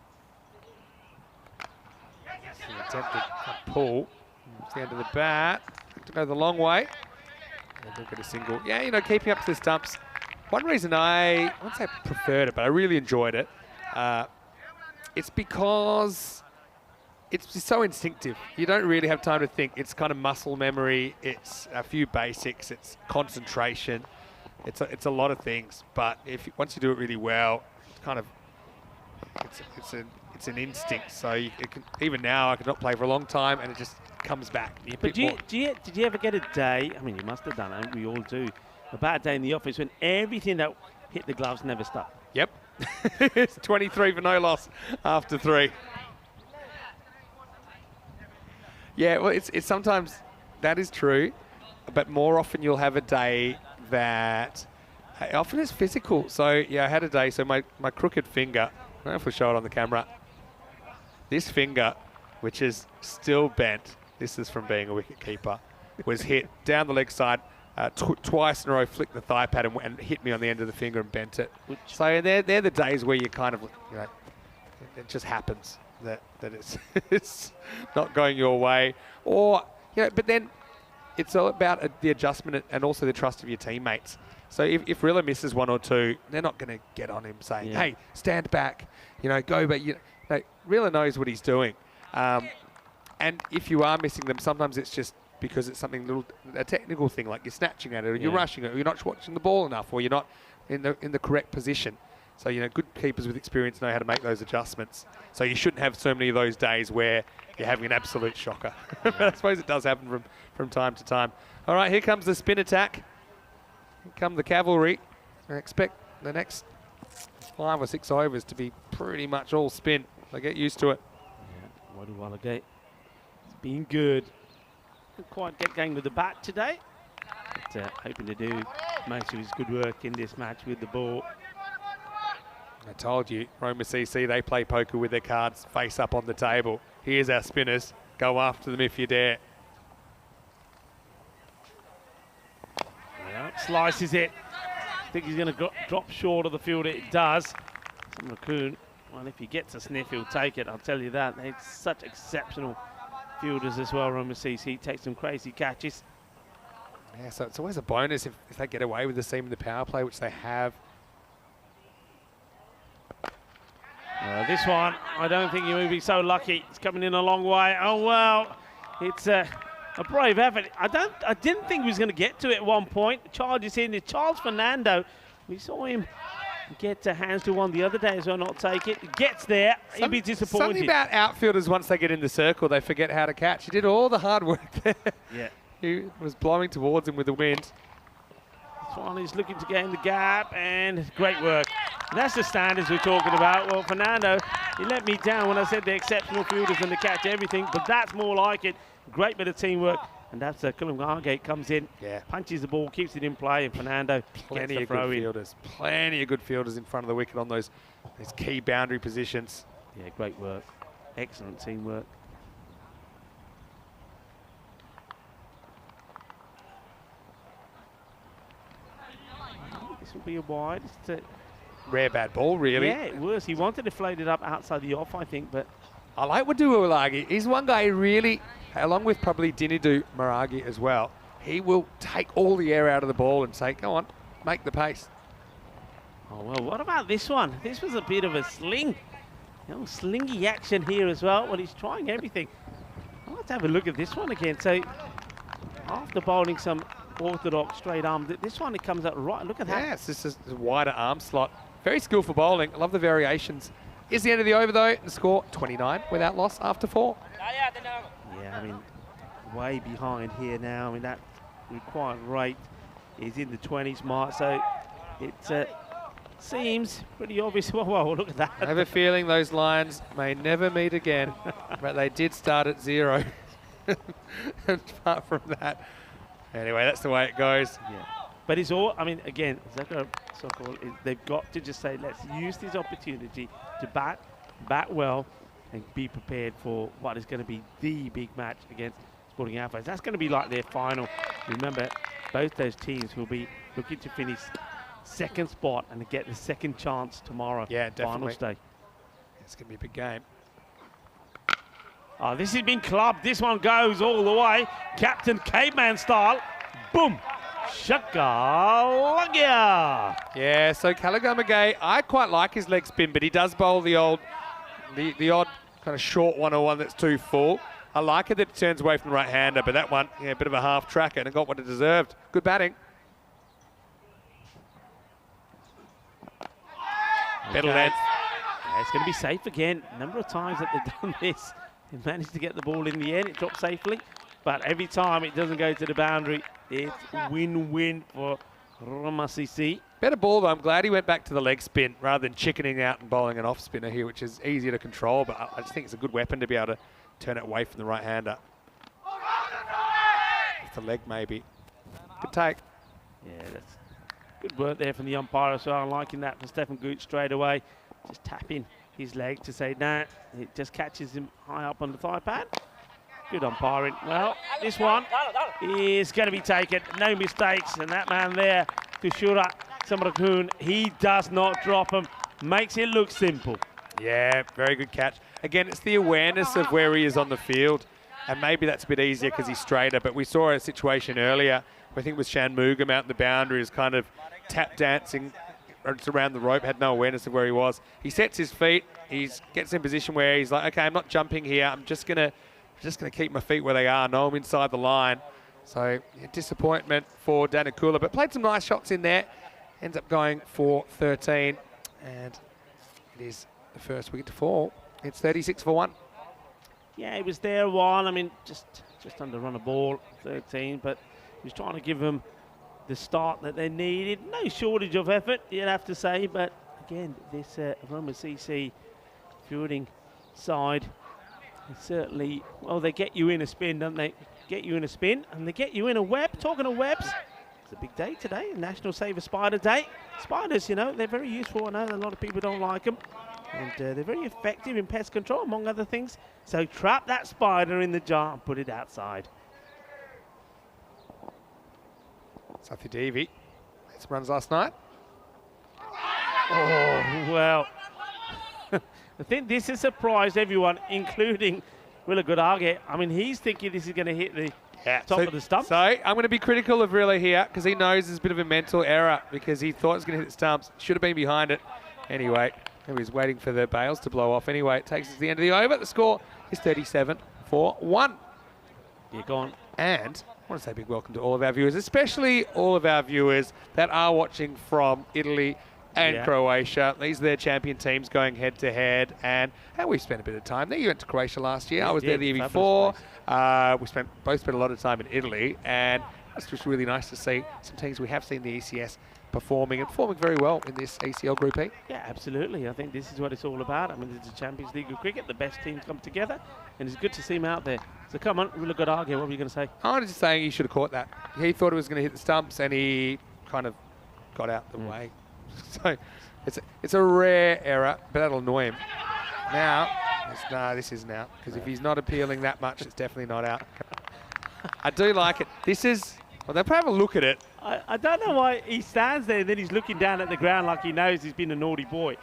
He attempted a pull. It's the end of the bat. To go the long way. And look at a single. Yeah, you know, keeping up to the stumps. One reason I won't say I preferred it, but I really enjoyed it. It's because it's just so instinctive. You don't really have time to think. It's kind of muscle memory. It's a few basics. It's concentration. It's a lot of things. But once you do it really well, it's kind of it's an instinct. So even now, I could not play for a long time, and it just comes back. But did you ever get a day? I mean, you must have done it. We all do. A bad day in the office when everything that hit the gloves never stuck. Yep. It's 23 for no loss after 3. Yeah, well, it's sometimes that is true, but more often you'll have a day that often is physical. So yeah, I had a day. So my crooked finger. I don't know if we'll show it on the camera. This finger, which is still bent. This is from being a wicket keeper. Was hit down the leg side. Twice in a row, flicked the thigh pad and hit me on the end of the finger and bent it. So they're the days where you kind of, you know, it just happens that it's not going your way. Or, you know, but then it's all about the adjustment and also the trust of your teammates. So if Rilla misses 1 or 2, they're not going to get on him saying, hey, stand back, you know, go back. You know, Rilla knows what he's doing. And if you are missing them, sometimes it's just because it's something a technical thing, like you're snatching at it, or you're rushing it, or you're not watching the ball enough, or you're not in the correct position. So, you know, good keepers with experience know how to make those adjustments. So you shouldn't have so many of those days where you're having an absolute shocker. But I suppose it does happen from time to time. All right, here comes the spin attack. Here come the cavalry. I expect the next 5 or 6 overs to be pretty much all spin. So get used to it. Yeah, Wadu Walagate. It's been good. Didn't quite get going with the bat today. But hoping to do most of his good work in this match with the ball. I told you, Roma CC, they play poker with their cards face up on the table. Here's our spinners. Go after them if you dare. Yeah, slices it. I think he's going to drop short of the field. It does. Raccoon, well, if he gets a sniff, he'll take it. I'll tell you that. They're such exceptional fielders as well. Roma CC takes some crazy catches. Yeah, so it's always a bonus if they get away with the seam in the power play, which they have. This one, I don't think he will be so lucky. It's coming in a long way. Oh, well, it's a brave effort. I didn't think he was going to get to it at one point. Charges in. It's Charles Fernando. We saw him get hands to one the other day as well, not take it. He gets there. He'll be disappointed. Something about outfielders, once they get in the circle, they forget how to catch. He did all the hard work there. Yeah. He was blowing towards him with the wind. This one is looking to gain the gap, and great work. And that's the standards we're talking about. Well, Fernando, he let me down when I said they're exceptional fielders and they catch everything, but that's more like it. Great bit of teamwork. And that's Cullen Hargate comes in, punches the ball, keeps it in play, and Fernando plenty of good fielders. Plenty of good fielders in front of the wicket on those key boundary positions. Yeah, great work. Excellent teamwork. This will be a wide. Rare bad ball, really. Yeah, it was. He wanted to float it up outside the off, I think, but I like Wadu Walagate. He's one guy who really, along with probably Dinidu Maragi as well, he will take all the air out of the ball and say, go on, make the pace. Oh, well, what about this one? This was a bit of a sling. You know, slingy action here as well. Well, he's trying everything. I'll have to have a look at this one again. So, after bowling some orthodox straight arm, this one, it comes out right. Look at that. Yeah, it's just a wider arm slot. Very skillful bowling. I love the variations Is the end of the over, though. The score 29 without loss after 4. Yeah, I mean, way behind here now. I mean, that required rate is in the 20s mark, so it seems pretty obvious. Whoa, look at that. I have a feeling those lines may never meet again, but they did start at 0. Apart from that. Anyway, that's the way it goes. Yeah. But it's all, I mean, again, they've got to just say, let's use this opportunity to bat well and be prepared for what is going to be the big match against Sporting Alpha. That's going to be like their final. Remember, both those teams will be looking to finish second spot and to get the second chance tomorrow. Yeah, definitely. Finals day. It's going to be a big game. Oh, this has been clubbed. This one goes all the way. Captain Caveman style. Boom. Shaka-lagia. Yeah, so Callaghan-McGay, I quite like his leg spin, but he does bowl the odd kind of short 101 that's too full. I like it that it turns away from the right-hander, but that one, yeah, a bit of a half tracker and it got what it deserved. Good batting. Better length. Yeah, it's going to be safe again. A number of times that they've done this, they've managed to get the ball in the end. It dropped safely, but every time it doesn't go to the boundary, it's win-win for Ramasisi. Better ball, though. I'm glad he went back to the leg spin rather than chickening out and bowling an off-spinner here, which is easier to control, but I just think it's a good weapon to be able to turn it away from the right-hander. With the leg, maybe. Good take. Yeah, that's good work there from the umpire as well. I'm liking that from Stephen Gooch straight away. Just tapping his leg to say, nah, it just catches him high up on the thigh pad. Good umpiring. Well, this one is going to be taken. No mistakes. And that man there, Tushura Samarakun, he does not drop him. Makes it look simple. Yeah, very good catch. Again, it's the awareness of where he is on the field. And maybe that's a bit easier because he's straighter. But we saw a situation earlier, I think it was Shanmugam out in the boundary, is kind of tap dancing around the rope, had no awareness of where he was. He sets his feet, he gets in a position where he's like, okay, I'm not jumping here, I'm just gonna keep my feet where they are. No, I'm inside the line. So yeah, disappointment for Danakula, but played some nice shots in there. Ends up going for 13, and it is the first wicket to fall. It's 36 for 1. Yeah, he was there a while. I mean, just under run a ball, 13, but he was trying to give them the start that they needed. No shortage of effort, you'd have to say, but again, this Roma CC fielding side, certainly, well, they get you in a spin, don't they? Get you in a spin, and they get you in a web. Talking of webs, it's a big day today, National Save a Spider Day. Spiders, you know, they're very useful. I know a lot of people don't like them, and they're very effective in pest control, among other things. So trap that spider in the jar and put it outside. Sathi Devi, some runs last night. Oh, well. I think this has surprised everyone, including Willa Godage. I mean, he's thinking this is going to hit the top of the stumps. So I'm going to be critical of Rilla here because he knows there's a bit of a mental error because he thought it was going to hit the stumps. Should have been behind it. Anyway, he was waiting for the bails to blow off. Anyway, it takes us to the end of the over. The score is 37 for 1. You're gone. And I want to say a big welcome to all of our viewers, especially all of our viewers that are watching from Italy and Croatia. These are their champion teams going head-to-head, and we spent a bit of time there. You went to Croatia last year. I was there the year before. We both spent a lot of time in Italy, and it's just really nice to see some teams we have seen the ECS performing very well in this ACL Group E. Yeah, absolutely. I think this is what it's all about. I mean, it's the Champions League of cricket. The best teams come together, and it's good to see them out there. So come on, Willa Godage, what were you going to say? I was just saying he should have caught that. He thought it was going to hit the stumps, and he kind of got out the way. So it's a rare error, but that'll annoy him. Now, this isn't out, because if he's not appealing that much, it's definitely not out. I do like it. This is, well, they'll probably have a look at it. I don't know why he stands there and then he's looking down at the ground like he knows he's been a naughty boy.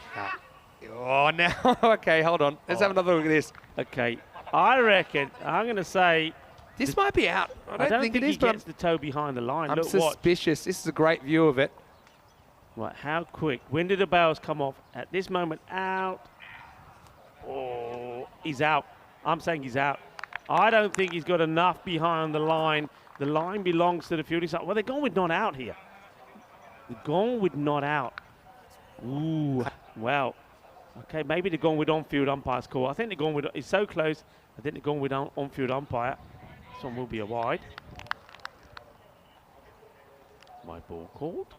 Oh, now, okay, hold on. Let's have another look at this. Okay, I reckon, I'm going to say... This might be out. I don't think it is, he gets the toe behind the line. I'm suspicious. This is a great view of it. Right, how quick? When did the bails come off? At this moment, out. Oh, he's out. I'm saying he's out. I don't think he's got enough behind the line. The line belongs to the fielding side. Well, they're going with not out here. They're going with not out. Ooh, well, Okay, maybe they're going with on-field umpire's call. I think they're going with, it's so close, I think they're going with on-field umpire. This one will be a wide. My ball called.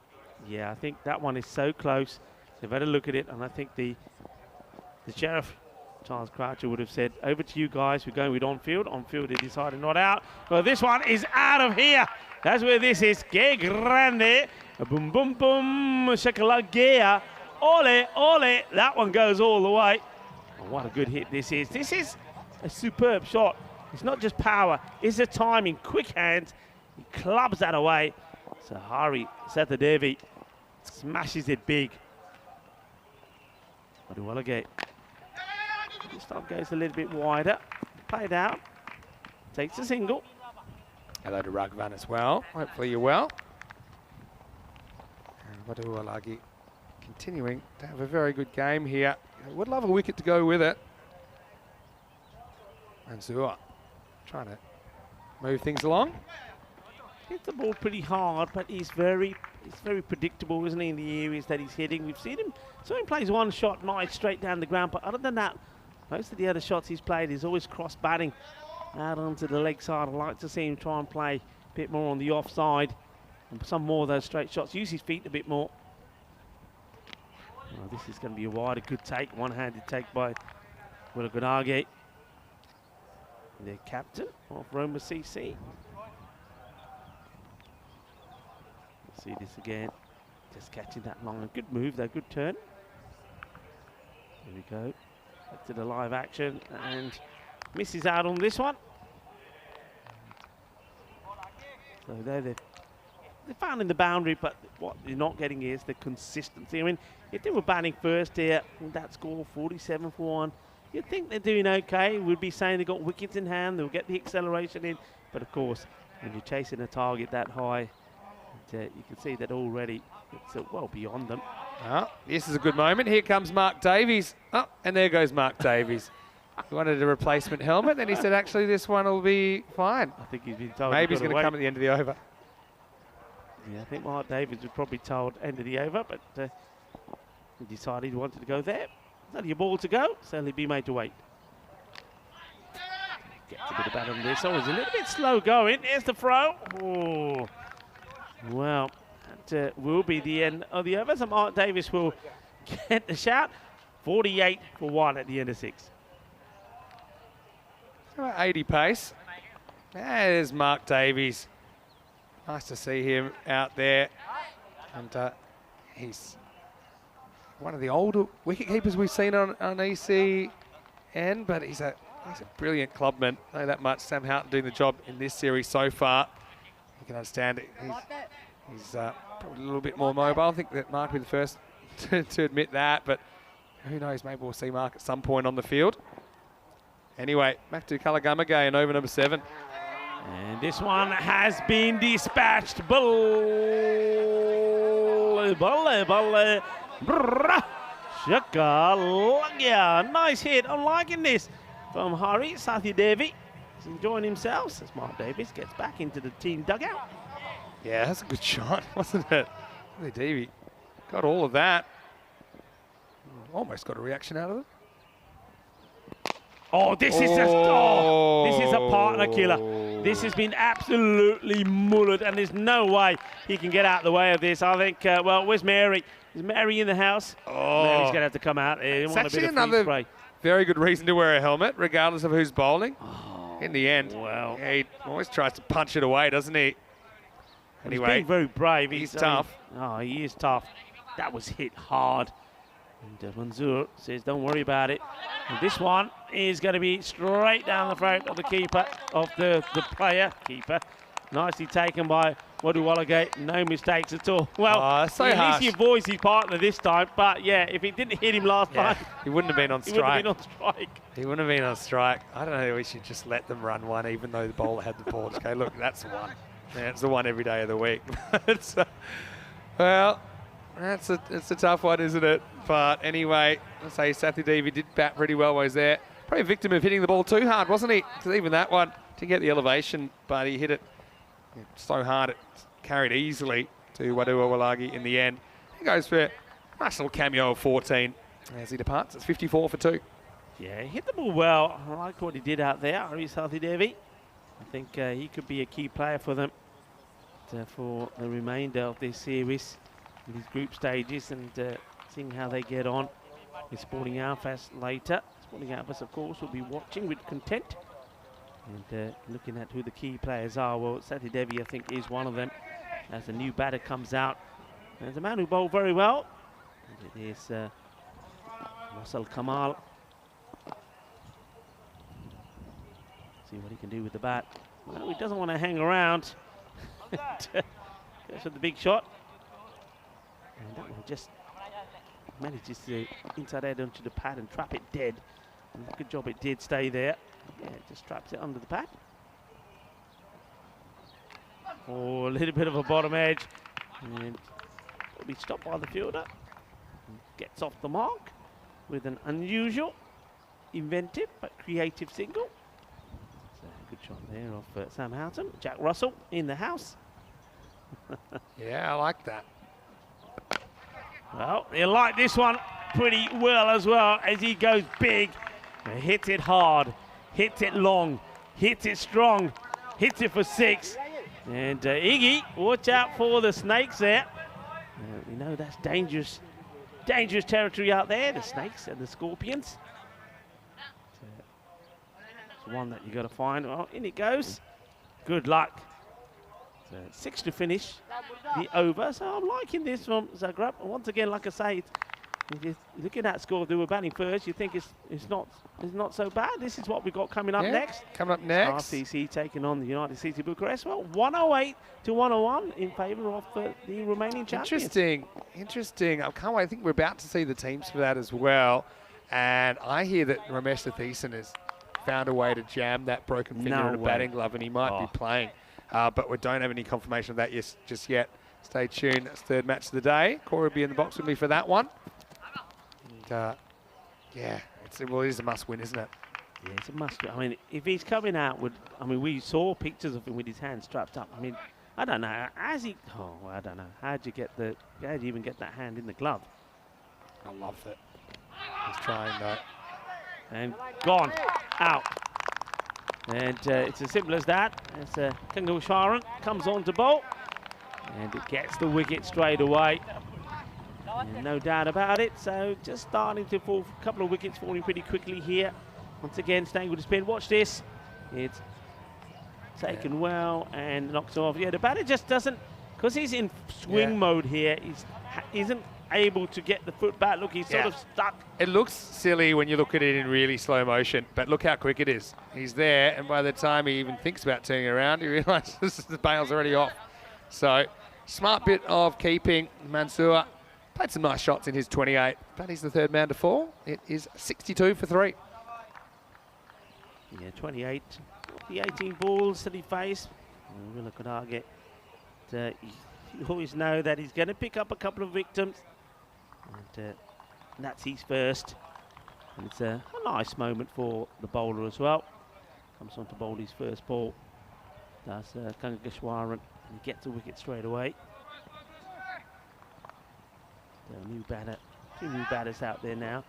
Yeah, I think that one is so close. They've had a look at it, and I think the sheriff, Charles Croucher, would have said, over to you guys, we're going with on-field. On-field, they decided not out. Well, this one is out of here. That's where this is. Que grande. Boom, boom, boom. Shakalagea. Ole, ole. That one goes all the way. Oh, what a good hit this is. This is a superb shot. It's not just power. It's the timing. Quick hands. He clubs that away. So Hari Sathadevi smashes it big. Waduwalagate. This time goes a little bit wider. Played out. Takes a single. Hello to Raghavan as well. Hopefully you're well. And Waduwalagi continuing to have a very good game here. Would love a wicket to go with it. And Zua trying to move things along. Hits the ball pretty hard, but he's very predictable, isn't he, in the areas that he's hitting. We've seen him, so he plays one shot nice straight down the ground, but other than that, most of the other shots he's played is always cross batting out onto the leg side. I'd like to see him try and play a bit more on the offside and some more of those straight shots. Use his feet a bit more. Oh, this is going to be a wide, a good take, one-handed take by Willagunage, their captain of Roma CC. See this again, just catching that line. Good move though, good turn. Here we go, back to the live action, and misses out on this one. So there they're found in the boundary, but what they're not getting is the consistency. I mean, if they were batting first here, with that score 47 for 1, you'd think they're doing okay. We'd be saying they've got wickets in hand, they'll get the acceleration in, but of course, when you're chasing a target that high, you can see that already it's well beyond them. Oh, this is a good moment. Here comes Mark Davies. Oh, and there goes Mark Davies. He wanted a replacement helmet, and he said, actually, this one will be fine. I think he's been told. Maybe he's going to come at the end of the over. Yeah, I think Mark Davies was probably told end of the over, but he decided he wanted to go there. There's only a ball to go, so he'll be made to wait. Gets a bit of bat on this. Oh, it's a little bit slow going. Here's the throw. Oh. Well, that will be the end of the over. So Mark Davies will get the shout. 48 for 1 at the end of 6. About 80 pace. There's Mark Davies. Nice to see him out there. And he's one of the older wicketkeepers we've seen on ECN, but he's a brilliant clubman. I know that much. Sam Houghton doing the job in this series so far. You can understand it. He's probably a little bit more mobile. I think that Mark will be the first to admit that, but who knows, maybe we'll see Mark at some point on the field. Anyway, back to Kalagamage in over number 7. And this one has been dispatched. Balle, Shakalagea. Nice hit. I'm liking this from Hari Sathadevi. He's enjoying himself as Mark Davies gets back into the team dugout. Yeah, that's a good shot, wasn't it? Really, Davey got all of that. Almost got a reaction out of it. Oh, this is just, this is a partner killer. This has been absolutely mullered, and there's no way he can get out of the way of this. I think, well, where's Mary? Is Mary in the house? Oh. Mary's going to have to come out. It's actually another very good reason to wear a helmet, regardless of who's bowling. Oh, in the end, well, yeah, he always tries to punch it away, doesn't he? Anyway, he's being very brave. He's tough. Oh, he is tough. That was hit hard. And Manzoor says, don't worry about it. And this one is going to be straight down the throat of the keeper, of the keeper. Nicely taken by Waduwalage. No mistakes at all. Well, so at least he avoids his partner this time. But yeah, if he didn't hit him last time, he wouldn't have been on strike. He wouldn't have been on strike. He wouldn't have been on strike. I don't know, we should just let them run one, even though the bowler had the ball. Okay, look, that's the one. Yeah, it's the one every day of the week. Well, it's a tough one, isn't it? But anyway, let's say Sathadevi did bat pretty well while he was there. Probably a victim of hitting the ball too hard, wasn't he? Because even that one didn't get the elevation, but he hit it so hard it carried easily to Waduwalagi in the end. He goes for a nice little cameo of 14 as he departs. It's 54 for 2. Yeah, he hit the ball well. I like what he did out there, Aris Devi. I think he could be a key player for them for the remainder of this series, in these group stages, and seeing how they get on with Sporting Alphas later. Sporting Alphas, of course, will be watching with content and looking at who the key players are. Well, Sati Devi, I think, is one of them as a new batter comes out. There's a man who bowled very well. It is Russell Kamal. See what he can do with the bat. Well, he doesn't want to hang around. Goes for the big shot. And that one just manages to inside head onto the pad and trap it dead. And good job it did stay there. Yeah, it just traps it under the pad. Oh, a little bit of a bottom edge. And will be stopped by the fielder. Gets off the mark with an unusual, inventive but creative single. So good shot there of Sam Houghton. Jack Russell in the house. Yeah, I like that. Well, you like this one pretty well as well as he goes big. Hits it hard, hits it long, hits it strong, hits it for 6. And Iggy, watch out for the snakes there. We know that's dangerous territory out there, the snakes and the scorpions. It's one that you got to find. Well, in it goes. Good luck. 6 to finish the over. So I'm liking this from Zagreb. And once again, like I say, looking at score, they were batting first. You think it's not so bad. This is what we've got coming up next. Coming up next, RCC taking on the United City Bucharest. Well, 108 to 101 in favour of the Romanian champions. Interesting. I can't wait. I think we're about to see the teams for that as well. And I hear that Ramesh Satheesan has found a way to jam that broken finger in a batting glove, and he might be playing. But we don't have any confirmation of that just yet. Stay tuned. That's third match of the day. Corey will be in the box with me for that one. And, yeah, it is a must-win, isn't it? Yeah, it's a must-win. I mean, if he's coming out with, we saw pictures of him with his hands strapped up. I mean, I don't know. I don't know. How'd you even get that hand in the glove? I love it. He's trying though. And gone. Out. And it's as simple as that. As Kangusharan comes on to bowl. And it gets the wicket straight away. And no doubt about it. So just starting to fall, a couple of wickets falling pretty quickly here. Once again, staying with the spin. Watch this. It's taken well and knocks off. Yeah, the batter just doesn't, because he's in swing mode here, isn't able to get the foot back. Look, he's sort of stuck. It looks silly when you look at it in really slow motion, but look how quick it is. He's there, and by the time he even thinks about turning around, he realises the bail's already off. So, smart bit of keeping. Mansour played some nice shots in his 28, but he's the third man to fall. It is 62 for 3. Yeah, 28. The 18 balls that he faced. We'll look at Argett. You always know that he's going to pick up a couple of victims. And that's his first. And it's a nice moment for the bowler as well. Comes on to bowl his first ball. Does Kangageshwaran. And he gets a wicket straight away. A new batter. 2 new batters out there now.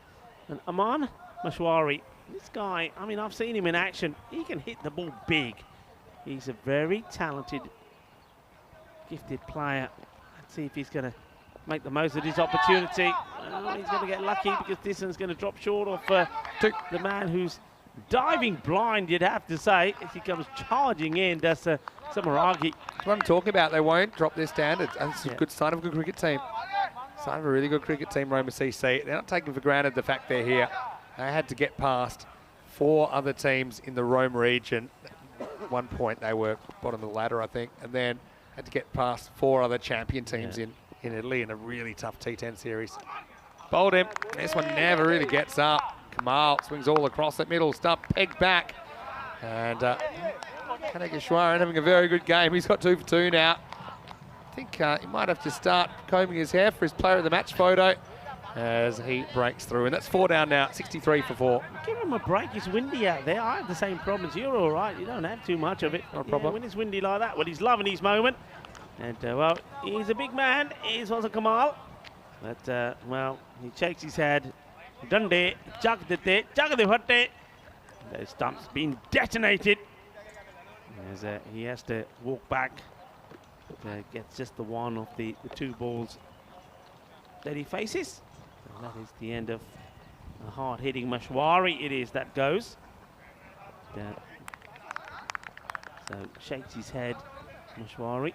And Aman Mashwari. This guy, I've seen him in action. He can hit the ball big. He's a very talented, gifted player. Let's see if he's going to make the most of his opportunity. He's going to get lucky because this one's going to drop short of the man who's diving blind, you'd have to say, as he comes charging in. That's Samaragi. That's what I'm talking about. They won't drop their standards. And it's a good sign of a good cricket team. Sign of a really good cricket team, Roma CC. They're not taking for granted the fact they're here. They had to get past 4 other teams in the Rome region. At one point they were bottom of the ladder, I think, and then had to get past 4 other champion teams in Italy in a really tough T10 series. Bowled him. This one never really gets up. Kamal swings all across that middle stump, pegged back. And Kanageshwaran having a very good game. He's got 2 for 2 now. I think he might have to start combing his hair for his player of the match photo as he breaks through. And that's 4 down now, 63 for 4. Give him a break. It's windy out there. I have the same problems. You're all right. You don't have too much of it. No problem. When it's windy like that, well, he's loving his moment. And, well, he's a big man. He's also Kamal. But, well, he shakes his head Dande, Jagdete, Jagdehate. The stump's been detonated. As he has to walk back. Gets just the one of the two balls that he faces. And that is the end of a hard-hitting Mashwari. It is that goes. So shakes his head, Mashwari.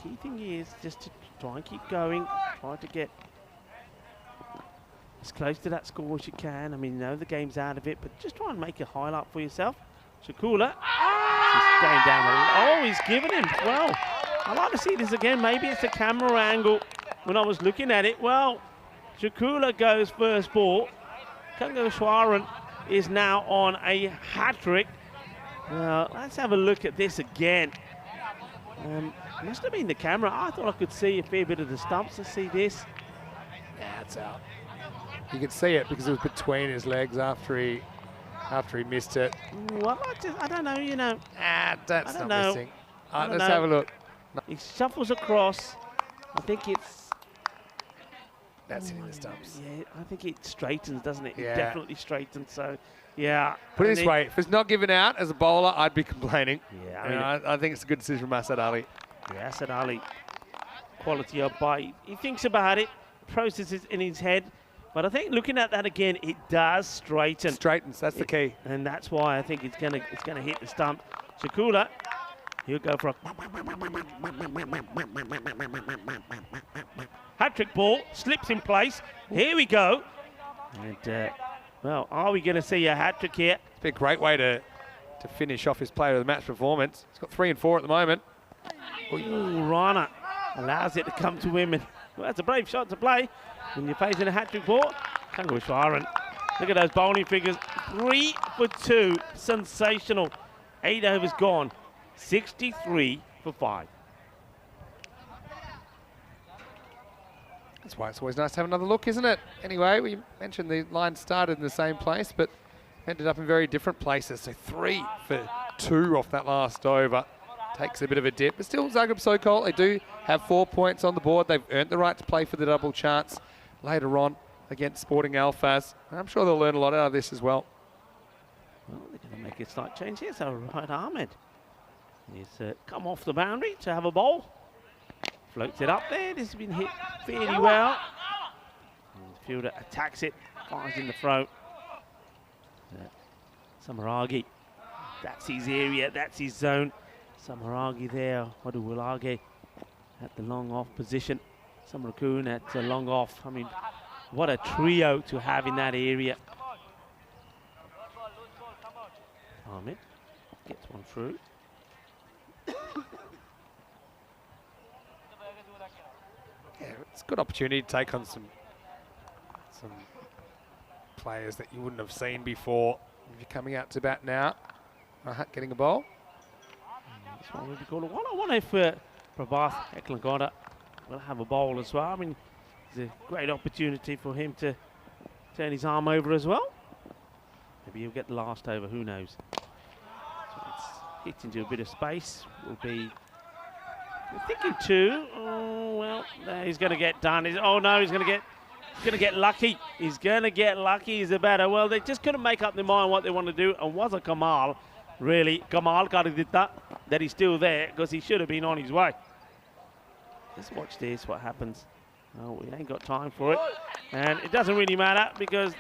Key thing is just to try and keep going, try to get as close to that score as you can. I mean, you know the game's out of it, but just try and make a highlight for yourself. Shakula, he's going down. Oh, he's given him. Well, I'd like to see this again. Maybe it's a camera angle when I was looking at it. Well, Shakula goes first ball. Kangashwaran is now on a hat-trick. Well, let's have a look at this again. Must have been the camera. I thought I could see a fair bit of the stumps to see this. Yeah, it's out. You could see it because it was between his legs after he missed it. Well, I don't know, you know. That's not missing. Let's know. have a look. He shuffles across. I think it's... That's hitting the stumps. Yeah, I think it straightens, doesn't it? Yeah. It definitely straightens, so, yeah. Put it this way, if it's not given out as a bowler, I'd be complaining. Yeah, I think it's a good decision from Asad Ali. Yeah, Asad Ali, quality of bite. He thinks about it, processes in his head, but I think looking at that again, it does straighten. Straightens, that's the key. And that's why I think it's gonna hit the stump. Shakula, he'll go for a hat-trick ball, slips in place. Here we go. And, well, are we going to see a hat-trick here? It's been a great way to finish off his player of the match performance. He's got 3 and 4 at the moment. Ooh, Rana allows it to come to him. And, well, that's a brave shot to play when you're facing a hat-trick ball. Kangashwaran. Look at those bowling figures. 3 for 2. Sensational. 8 overs gone. 63 for 5. That's why it's always nice to have another look, isn't it? Anyway, we mentioned the line started in the same place, but ended up in very different places. So 3 for 2 off that last over. Takes a bit of a dip, but still Zagreb Sokol, they do have 4 points on the board. They've earned the right to play for the double chance later on against Sporting Alfaz. And I'm sure they'll learn a lot out of this as well. Well, they're going to make a slight change here. So Right Ahmed is come off the boundary to have a bowl. Floats it up there. This has been hit fairly well. And the fielder attacks it, fires in the throat. Samaragi, that's his area, that's his zone. Samaragi there, Waduwalage at the long off position. Samarakun at the long off. I mean, what a trio to have in that area. Ahmed gets one through. Yeah, it's a good opportunity to take on some players that you wouldn't have seen before. If you're coming out to bat now, Rahat getting a bowl. This one will be called a one. I wonder if Prabhath Eklangoda will have a bowl as well. I mean, it's a great opportunity for him to turn his arm over as well. Maybe he'll get the last over, who knows. So it's hit into a bit of space. Will be thinking 2. Oh well, no, he's going to get done. Oh no, he's going to get lucky. He's going to get lucky. He's a batter. Well, they just couldn't make up their mind what they want to do, and was a Kamal. Really, Kamal Karidita, that he's still there because he should have been on his way. Let's watch this, what happens. Oh, we ain't got time for it. And it doesn't really matter because,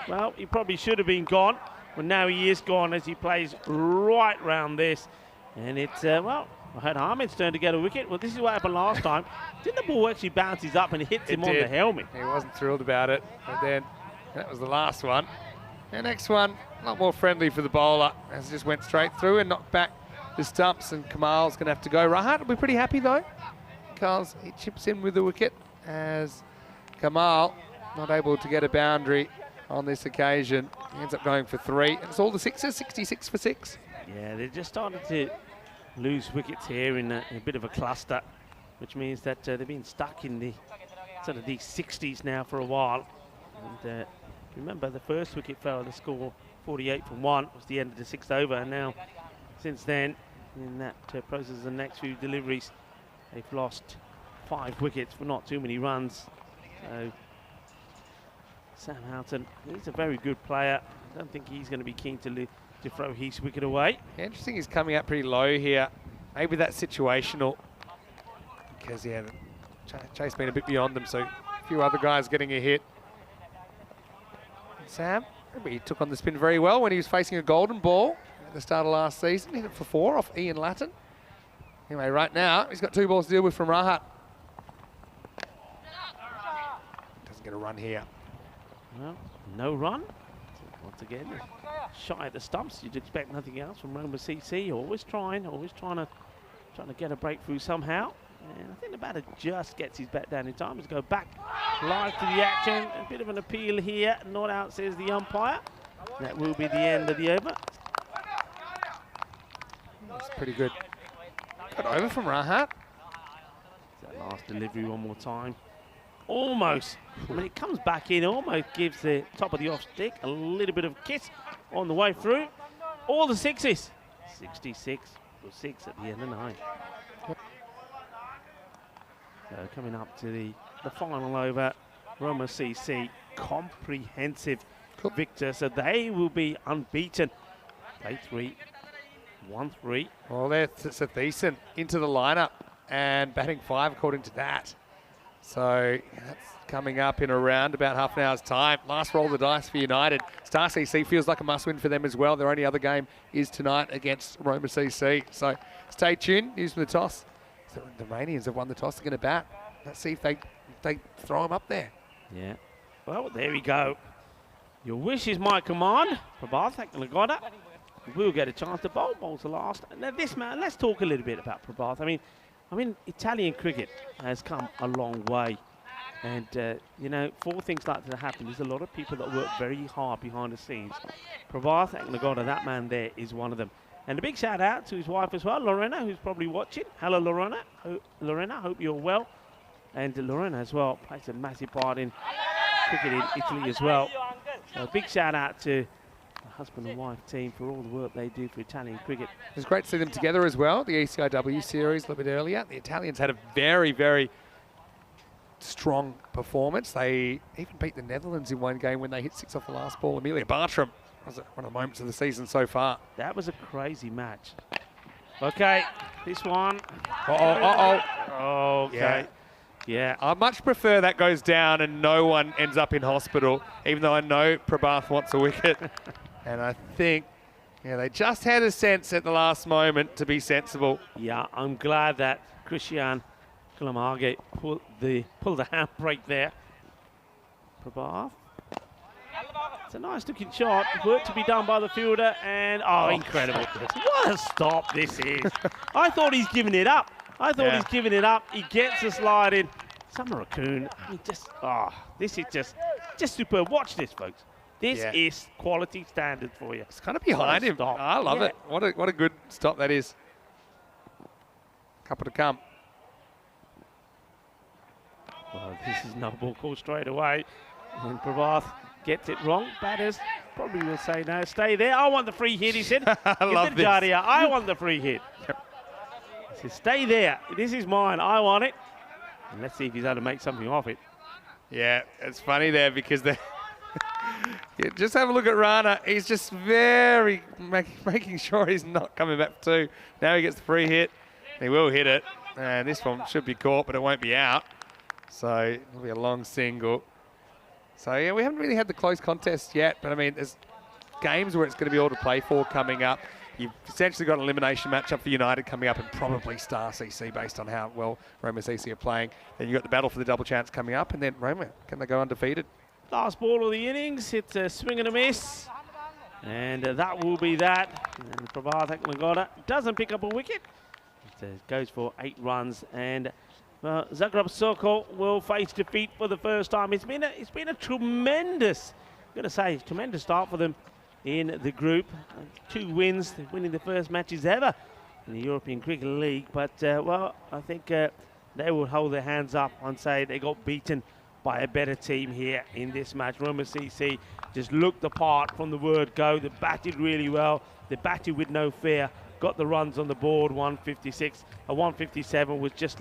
well, he probably should have been gone. But now he is gone as he plays right round this. And it's, well, I heard Ahmed's turn to get a wicket. Well, this is what happened last time. Didn't the ball actually bounces up and hits him on the helmet? He wasn't thrilled about it. But then that was the last one. The next one, a lot more friendly for the bowler, as it just went straight through and knocked back the stumps, and Kamal's going to have to go. Rahat will be pretty happy though, because he chips in with the wicket, as Kamal not able to get a boundary on this occasion. He ends up going for 3, and it's all the sixes, 66 for 6. Yeah, they're just starting to lose wickets here in a bit of a cluster, which means that they've been stuck in the sort of these 60s now for a while. And remember, the first wicket fell, the score 48 for 1 was the end of the 6th over, and now since then, in that process of the next few deliveries, they've lost 5 wickets for not too many runs. So Sam Houghton, he's a very good player. I don't think he's going to be keen to throw his wicket away. Yeah, interesting, he's coming out pretty low here. Maybe that's situational. Because, yeah, Chase been a bit beyond them, so a few other guys getting a hit. Sam, he took on the spin very well when he was facing a golden ball at the start of last season. He hit it for 4 off Ian Lattin. Anyway, right now, he's got 2 balls to deal with from Rahat. Doesn't get a run here. Well, no run. Once again, shy at the stumps. You'd expect nothing else from Roma CC. Always trying to get a breakthrough somehow. And I think the batter just gets his bat down in time. Let's go back live to the action. A bit of an appeal here. Not out, says the umpire. That will be the end of the over. That's pretty good. Got over from Rahat. That last delivery one more time. Almost. When it comes back in, almost gives the top of the off stick a little bit of a kiss on the way through. All the 6s. 66 for 6 at the end of 9. So coming up to the final over, Roma CC comprehensive victor, so they will be unbeaten. Play 3, 1-3. Well, there's Sathisan into the lineup and batting 5 according to that. So that's coming up in around about half an hour's time. Last roll of the dice for United. Star CC feels like a must-win for them as well. Their only other game is tonight against Roma CC. So stay tuned. Using the toss. The Romanians have won the toss. They're going to bat. Let's see if they throw them up there. Yeah. Well, there we go. Your wish is my command. Prabhat Lagoda will get a chance to bowl. Bowls the last. Now this man, let's talk a little bit about Prabhat. I mean, Italian cricket has come a long way. And, you know, for things like that to happen, there's a lot of people that work very hard behind the scenes. Prabhat Lagoda, that man there, is one of them. And a big shout out to his wife as well, Lorena, who's probably watching. Hello, Lorena. Lorena, hope you're well. And Lorena as well plays a massive part in cricket in Italy as well. So a big shout out to the husband and wife team for all the work they do for Italian cricket. It was great to see them together as well. The ECIW series a little bit earlier. The Italians had a very, very strong performance. They even beat the Netherlands in one game when they hit 6 off the last ball. Amelia Bartram was one of the moments of the season so far. That was a crazy match. Okay, this one. Okay. Yeah. I much prefer that goes down and no one ends up in hospital, even though I know Prabhat wants a wicket. And I think, yeah, they just had a sense at the last moment to be sensible. Yeah, I'm glad that Christian Kulamage pulled the handbrake there. Prabhat. It's a nice looking shot. Work to be done by the fielder, and incredible. What a stop this is. I thought he's giving it up. He's giving it up. He gets a slide in. Summer Raccoon. I mean, this is just superb. Watch this, folks. This is quality standard for you. It's kind of behind him. Stop. I love it. What a good stop that is. Couple to come. Well, this is no ball call straight away. And Prabhat gets it wrong. Batters probably will say no. Stay there. I want the free hit, he said. I love this. I want the free hit. He said, stay there. This is mine. I want it. And let's see if he's able to make something of it. Yeah, it's funny there because just have a look at Rana. He's just very making sure he's not coming back for 2. Now he gets the free hit. He will hit it. And this one should be caught, but it won't be out. So it'll be a long single. So, yeah, we haven't really had the close contest yet, but, I mean, there's games where it's going to be all to play for coming up. You've essentially got an elimination matchup for United coming up and probably Star CC based on how well Roma CC are playing. Then you've got the battle for the double chance coming up, and then Roma, can they go undefeated? Last ball of the innings. It's a swing and a miss. And that will be that. And Prabhat Lagoda doesn't pick up a wicket. It goes for 8 runs, and Zagreb Sokol will face defeat for the first time. It's been a tremendous, I'm going to say, tremendous start for them in the group. 2 wins, they're winning the first matches ever in the European Cricket League. But well, I think they will hold their hands up and say they got beaten by a better team here in this match. Roma CC just looked the part from the word go. They batted really well. They batted with no fear. Got the runs on the board, 156. 157 was just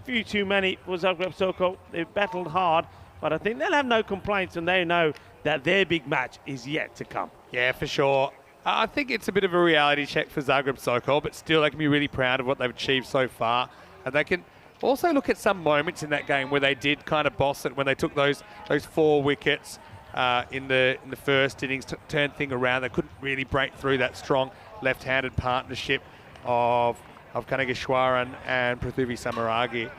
few too many for Zagreb Sokol. They've battled hard, but I think they'll have no complaints, and they know that their big match is yet to come. Yeah, for sure. I think it's a bit of a reality check for Zagreb Sokol, but still they can be really proud of what they've achieved so far. And they can also look at some moments in that game where they did kind of boss it when they took those 4 wickets in the first innings, turned thing around. They couldn't really break through that strong left-handed partnership of Kanageshwaran and Prithivi Samaragi.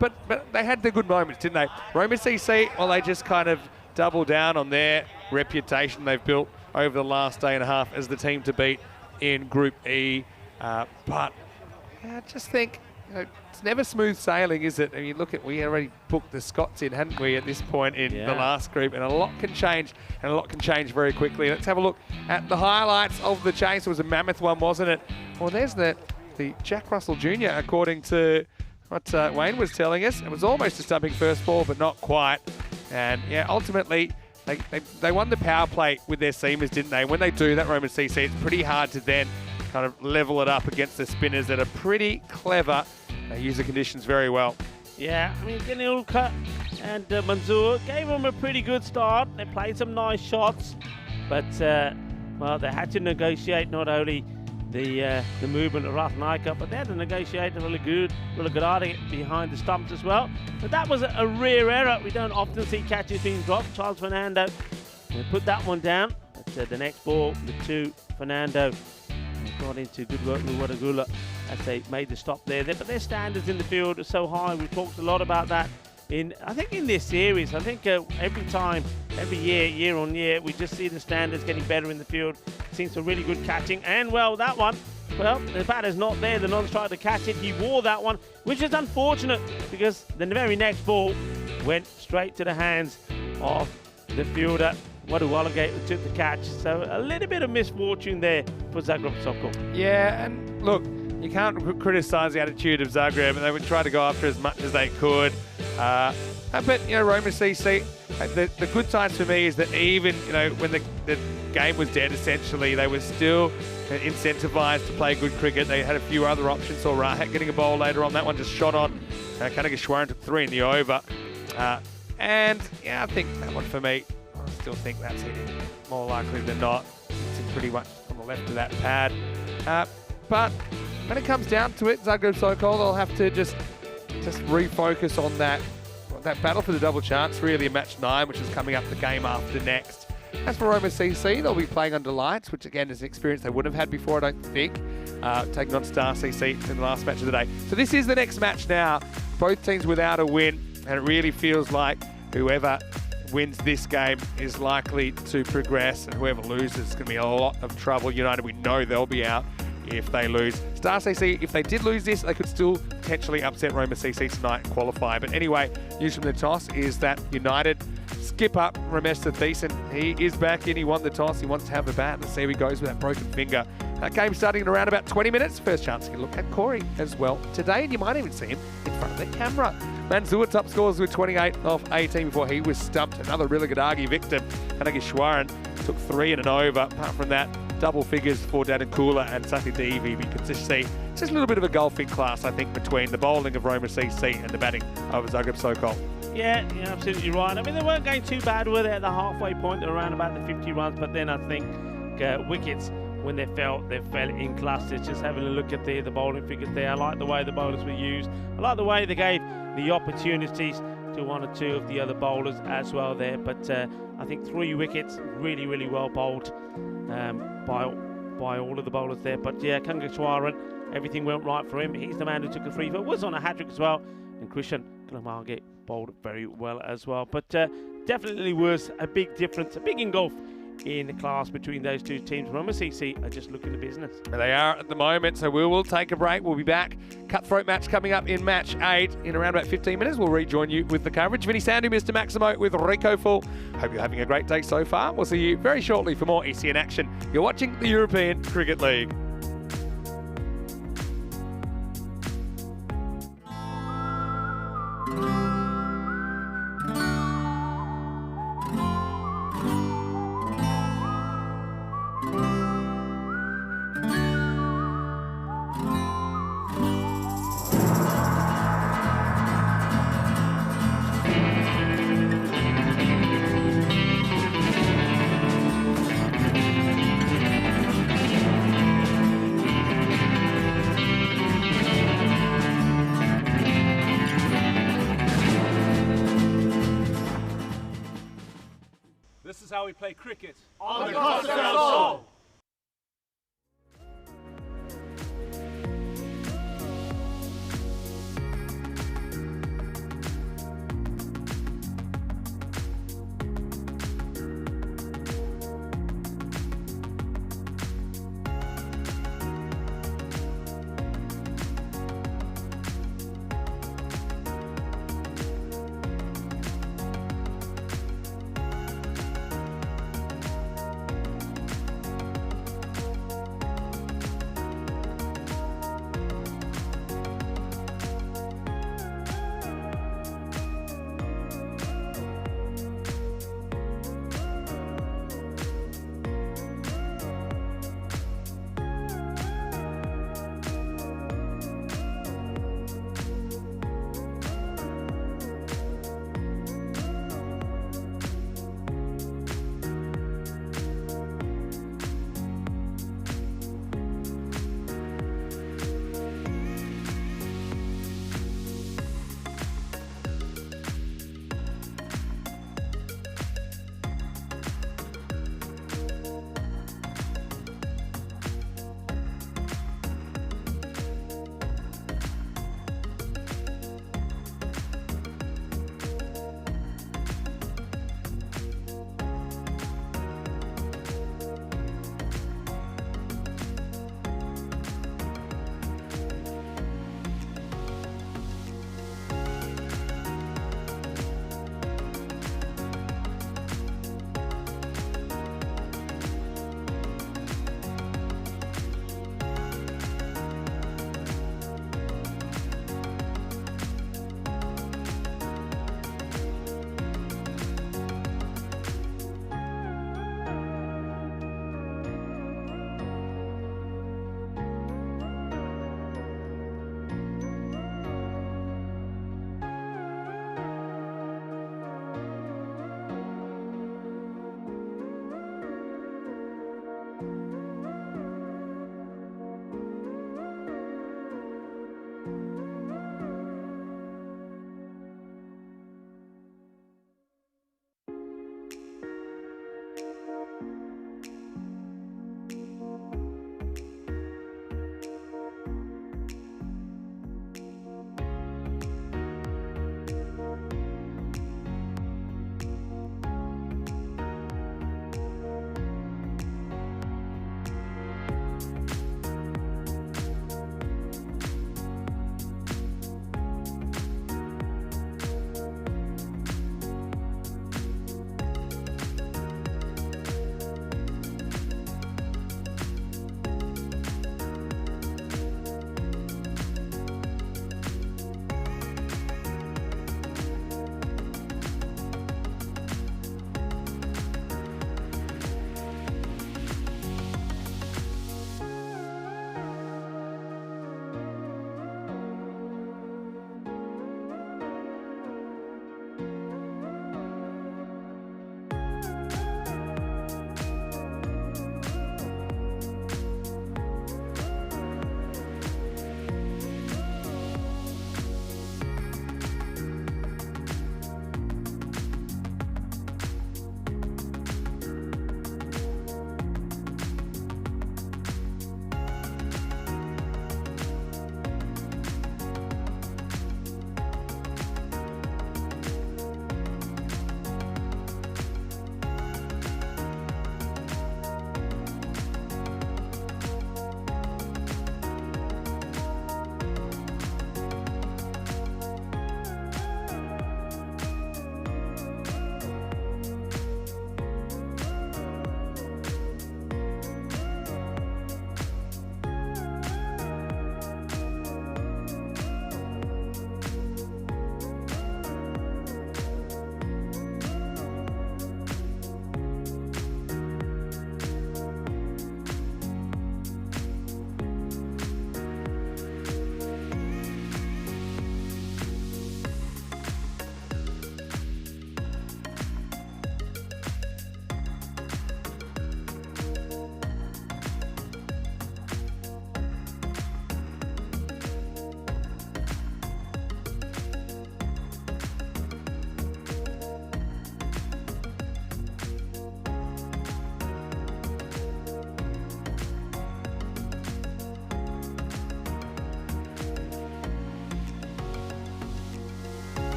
But they had their good moments, didn't they? Roma CC, well, they just kind of double down on their reputation they've built over the last day and a half as the team to beat in Group E. But I just think, it's never smooth sailing, is it? I mean, look at, we already booked the Scots in, hadn't we, at this point in the last group, and a lot can change, and a lot can change very quickly. Let's have a look at the highlights of the chase. It was a mammoth one, wasn't it? Well, there's the Jack Russell Jr., according to what Wayne was telling us. It was almost a stumping first ball, but not quite. And yeah, ultimately, they won the power play with their seamers, didn't they? When they do that, Roman CC, it's pretty hard to then kind of level it up against the spinners that are pretty clever. They use the conditions very well. Yeah, I mean, Ganilka and Manzoor gave them a pretty good start. They played some nice shots, but, well, they had to negotiate not only the movement of Ratnaika, but they had to negotiate a really good behind the stumps as well. But that was a rare error. We don't often see catches being dropped. Charles Fernando put that one down. But the next ball, the 2, Fernando got into good work with Wadagula as they made the stop there. But their standards in the field are so high. We've talked a lot about that I think in this series. I think every year on year, we just see the standards getting better in the field. Seen some really good catching. And, well, that one, well, the batter's not there. The non's tried to catch it. He wore that one, which is unfortunate because the very next ball went straight to the hands of the fielder. Waduwalagate took the catch. So a little bit of misfortune there for Zagreb Sokol. Yeah, and look, you can't criticise the attitude of Zagreb, and they would try to go after as much as they could. But, Roma CC, the good signs for me is that even, when the game was dead, essentially, they were still incentivised to play good cricket. They had a few other options. Saw Rahat getting a bowl later on. That one just shot on. Kanageshwaran took 3 in the over. And, yeah, I think that one for me, I still think that's hitting more likely than not. It's pretty much on the left of that pad. But when it comes down to it, Zagreb Sokol, they'll have to just refocus on that battle for the double chance, really, in match 9, which is coming up the game after next. As for Roma CC, they'll be playing under lights, which again is an experience they wouldn't have had before, I don't think, taking on Star CC in the last match of the day. So this is the next match now. Both teams without a win, and it really feels like whoever wins this game is likely to progress, and whoever loses is going to be a lot of trouble. United, we know they'll be out if they lose. Star CC, if they did lose this, they could still potentially upset Roma CC tonight and qualify. But anyway, news from the toss is that United skipper Ramesh Thiessen, he is back in. He won the toss. He wants to have the bat. Let's see how he goes with that broken finger. That game starting in around about 20 minutes. First chance to look at Corey as well today, and you might even see him in front of the camera. Manzoor top scores with 28 off 18 before he was stumped. Another Riligidagi victim. Kanageshwaran took 3 in an over. Apart from that, double figures for Dadankula and Sati Devi. You can just see it's just a little bit of a golfing class, I think, between the bowling of Roma CC and the batting of Zagreb Sokol. Yeah, you're absolutely right. I mean, they weren't going too bad with it at the halfway point. They were around about the 50 runs, but then I think wickets, when they fell in clusters. Just having a look at the bowling figures there. I like the way the bowlers were used. I like the way they gave the opportunities to 1 or 2 of the other bowlers as well there. But I think 3 wickets, really, really well bowled by all of the bowlers there. But yeah, Kanageshwaran, everything went right for him. He's the man who took a free throw. Was on a hat-trick as well. And Krishan Kalamage bowled very well as well. But definitely was a big difference, a big engulf in the class between those 2 teams. Roma CC are just looking the business. They are at the moment, so we will take a break. We'll be back. Cutthroat match coming up in match 8 in around about 15 minutes. We'll rejoin you with the coverage. Vinny Sandu, Mr. Maximo with Rico Full. Hope you're having a great day so far. We'll see you very shortly for more ECN action. You're watching the European Cricket League. play cricket on the coast of our soul.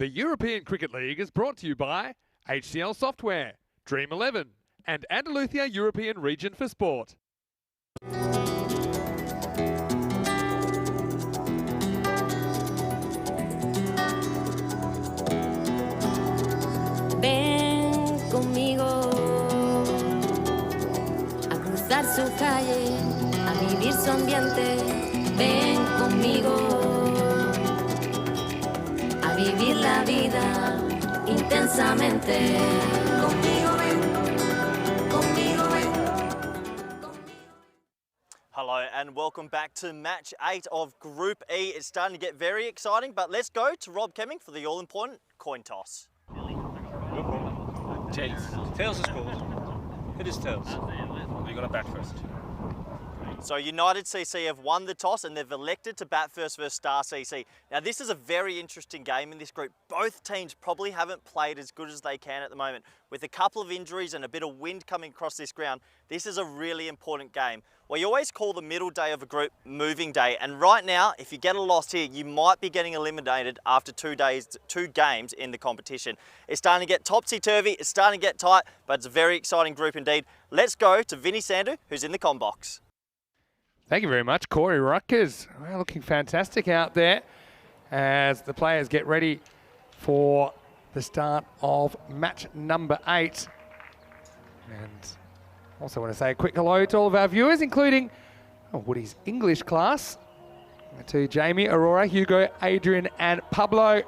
European Cricket League is brought to you by HCL Software, Dream 11, and Andalusia European Region for Sport. Ven conmigo a cruzar su calle, a vivir su ambiente. Ven conmigo a vivir la vida intensamente. Conmigo ven, conmigo ven. Hello and welcome back to match 8 of Group E. It's starting to get very exciting, but let's go to Rob Kemming for the all-important coin toss. Tails is called. It is tails. We're going to bat first. So United CC have won the toss and they've elected to bat first versus Star CC. Now this is a very interesting game in this group. Both teams probably haven't played as good as they can at the moment. With a couple of injuries and a bit of wind coming across this ground, this is a really important game. Well, you always call the middle day of a group moving day, and right now, if you get a loss here, you might be getting eliminated after 2 games in the competition. It's starting to get topsy-turvy, it's starting to get tight, but it's a very exciting group indeed. Let's go to Vinny Sandu, who's in the comm box. Thank you very much, Corey Rutgers. Well, looking fantastic out there as the players get ready for the start of match number 8. And also want to say a quick hello to all of our viewers, including Woody's English class, to Jamie, Aurora, Hugo, Adrian, and Pablo.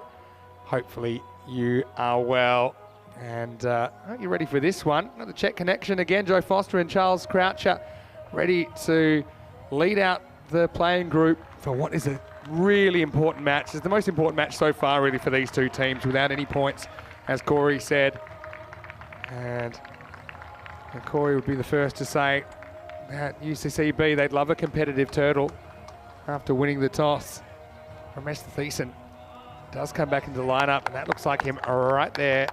Hopefully you are well. And are you ready for this one? Another Czech connection again. Joe Foster and Charles Croucher ready to lead out the playing group for what is a really important match. It's the most important match so far really for these two teams without any points, as Corey said. And Corey would be the first to say that UCCB, they'd love a competitive turtle after winning the toss. Ramesh Thiessen does come back into the lineup, and that looks like him right there.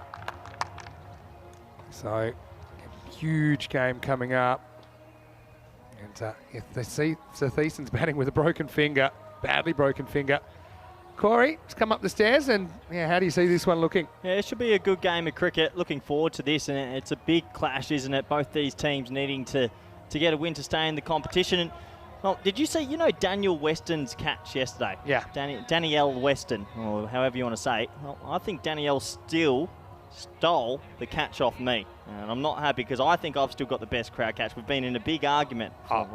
So, a huge game coming up. And if they see Sir Thiessen's batting with a broken finger, badly broken finger. Corey, just come up the stairs, and how do you see this one looking? Yeah, it should be a good game of cricket. Looking forward to this, and it's a big clash, isn't it? Both these teams needing to get a win to stay in the competition. And, well, did you see, Daniel Weston's catch yesterday? Yeah. Danielle Weston, or however you want to say it. Well, I think Danielle still stole the catch off me. And I'm not happy because I think I've still got the best crowd catch. We've been in a big argument.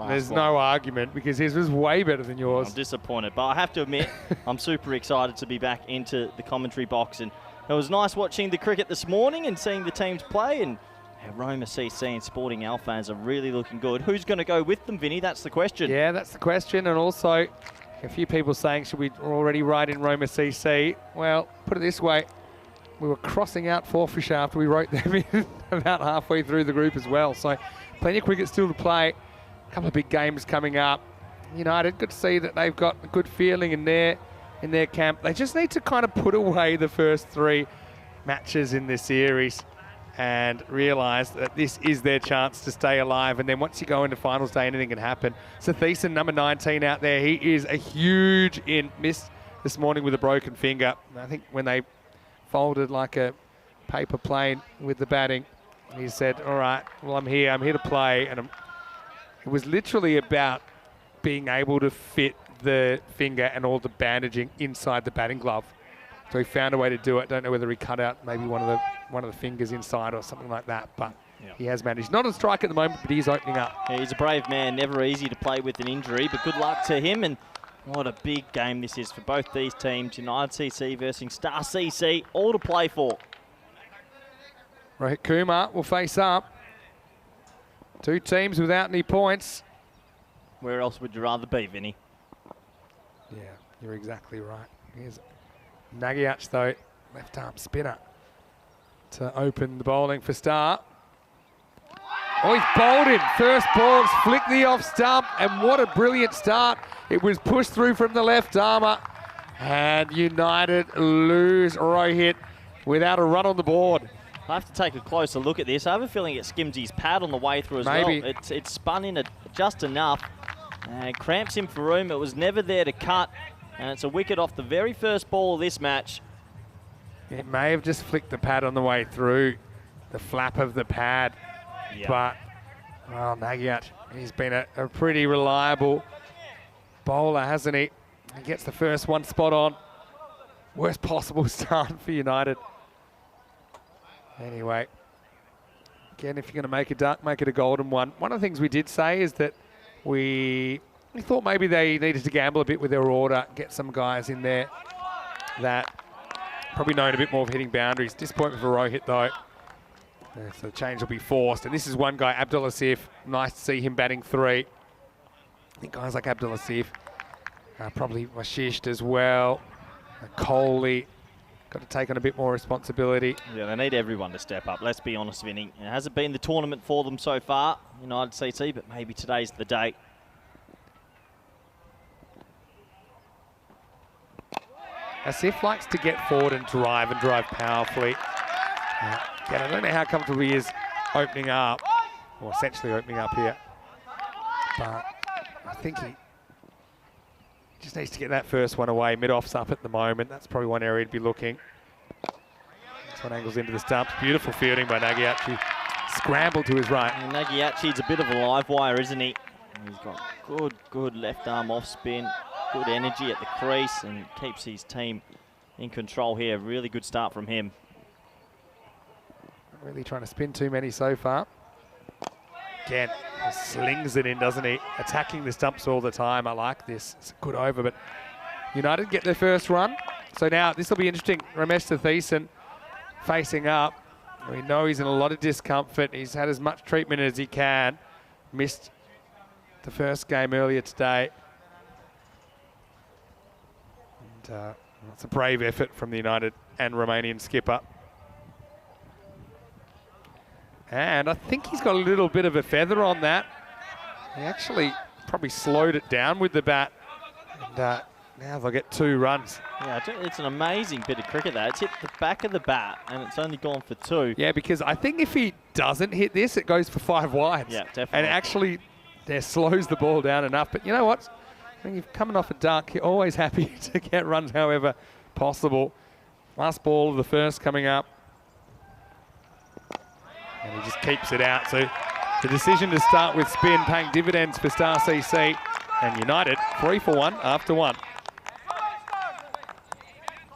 There's no argument because his was way better than yours. I'm disappointed, but I have to admit, I'm super excited to be back into the commentary box. And it was nice watching the cricket this morning and seeing the teams play. And Roma CC and Sporting Al fans are really looking good. Who's going to go with them, Vinny? That's the question. Yeah, that's the question. And also, a few people saying, should we already write in Roma CC? Well, put it this way. We were crossing out Forfish after we wrote them in about halfway through the group as well. So plenty of cricket still to play. A couple of big games coming up. United, good to see that they've got a good feeling in their camp. They just need to kind of put away the first 3 matches in this series and realise that this is their chance to stay alive. And then once you go into finals day, anything can happen. So Thiessen, number 19 out there, he is a huge missed this morning with a broken finger. I think when they folded like a paper plane with the batting, he said, all right, well, I'm here to play. And it was literally about being able to fit the finger and all the bandaging inside the batting glove. So he found a way to do it. Don't know whether he cut out maybe one of the fingers inside or something like that, but he has managed. Not on strike at the moment, but he's opening up. Yeah, he's a brave man, never easy to play with an injury, but good luck to him. And what a big game this is for both these teams. United CC versus Star CC, all to play for. Rohit Kumar will face up. 2 teams without any points. Where else would you rather be, Vinny? Yeah, you're exactly right. Here's Nagiach, though, left arm spinner to open the bowling for Star. Oh, he's bowled him. First ball's flicked the off stump, and what a brilliant start. It was pushed through from the left armour, and United lose Rohit without a run on the board. I have to take a closer look at this. I have a feeling it skimmed his pad on the way through as well. It spun in just enough and cramps him for room. It was never there to cut, and it's a wicket off the very first ball of this match. It may have just flicked the pad on the way through, the flap of the pad. Yeah. But, well, Nagyat, he's been a pretty reliable bowler, hasn't he? He gets the first one spot on. Worst possible start for United. Anyway, again, if you're going to make a duck, make it a golden one. One of the things we did say is that we thought maybe they needed to gamble a bit with their order, get some guys in there that probably known a bit more of hitting boundaries. Disappointment for Rohit, though. So the change will be forced. And this is one guy, Abdul Asif. Nice to see him batting 3. I think guys like Abdul Asif, probably Vashisht as well, Kohli, got to take on a bit more responsibility. Yeah, they need everyone to step up. Let's be honest, Vinny. It hasn't been the tournament for them so far, United CC, but maybe today's the day. Asif likes to get forward and drive powerfully. Again, I don't know how comfortable he is opening up, or essentially opening up here. But I think he just needs to get that first one away. Mid-off's up at the moment. That's probably one area to be looking. This one angles into the stumps. Beautiful fielding by Nagyachi. Scrambled to his right. And Nagyachi's a bit of a live wire, isn't he? He's got good left arm off spin, good energy at the crease, and keeps his team in control here. Really good start from him. Not really trying to spin too many so far. Again, he slings it in, doesn't he? Attacking the stumps all the time. I like this. It's a good over, but United get their first run. So now this will be interesting. Ramesh Satheesan facing up. We know he's in a lot of discomfort. He's had as much treatment as he can. Missed the first game earlier today. And it's a brave effort from the United and Romanian skipper. And I think he's got a little bit of a feather on that. He actually probably slowed it down with the bat. And now they'll get 2 runs. Yeah, it's an amazing bit of cricket there. It's hit the back of the bat and it's only gone for 2. Yeah, because I think if he doesn't hit this, it goes for 5 wides. Yeah, definitely. And actually, slows the ball down enough. But you know what? When you're coming off a duck, you're always happy to get runs however possible. Last ball of the first coming up. And he just keeps it out. So the decision to start with spin paying dividends for Star CC. And United 3 for 1 after 1.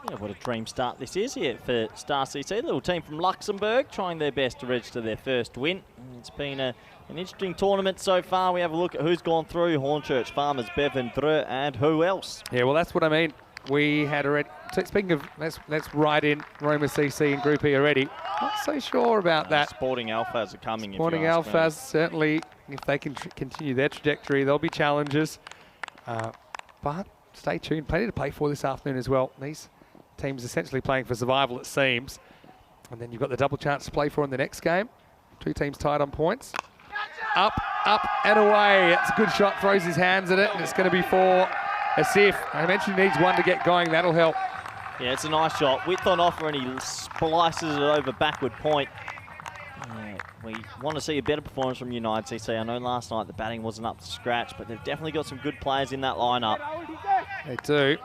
Yeah, what a dream start this is here for Star CC. Little team from Luxembourg trying their best to register their first win. It's been an interesting tournament so far. We have a look at who's gone through. Hornchurch, Farmers, Bevan, Dreux, and who else? Yeah, well, that's what I mean. We had already, speaking of, let's write in Roma CC in Group E already. Not so sure about that. Sporting Alphas are coming. Sporting Alphas, certainly, if they can continue their trajectory, there'll be challenges. But stay tuned. Plenty to play for this afternoon as well. These teams essentially playing for survival, it seems. And then you've got the double chance to play for in the next game. 2 teams tied on points. Up, and away. It's a good shot, throws his hands at it, and it's going to be for Asif. I mentioned he needs 1 to get going. That'll help. Yeah, it's a nice shot. Width on offer, and he splices it over backward point. We want to see a better performance from United CC. I know last night the batting wasn't up to scratch, but they've definitely got some good players in that lineup. They do.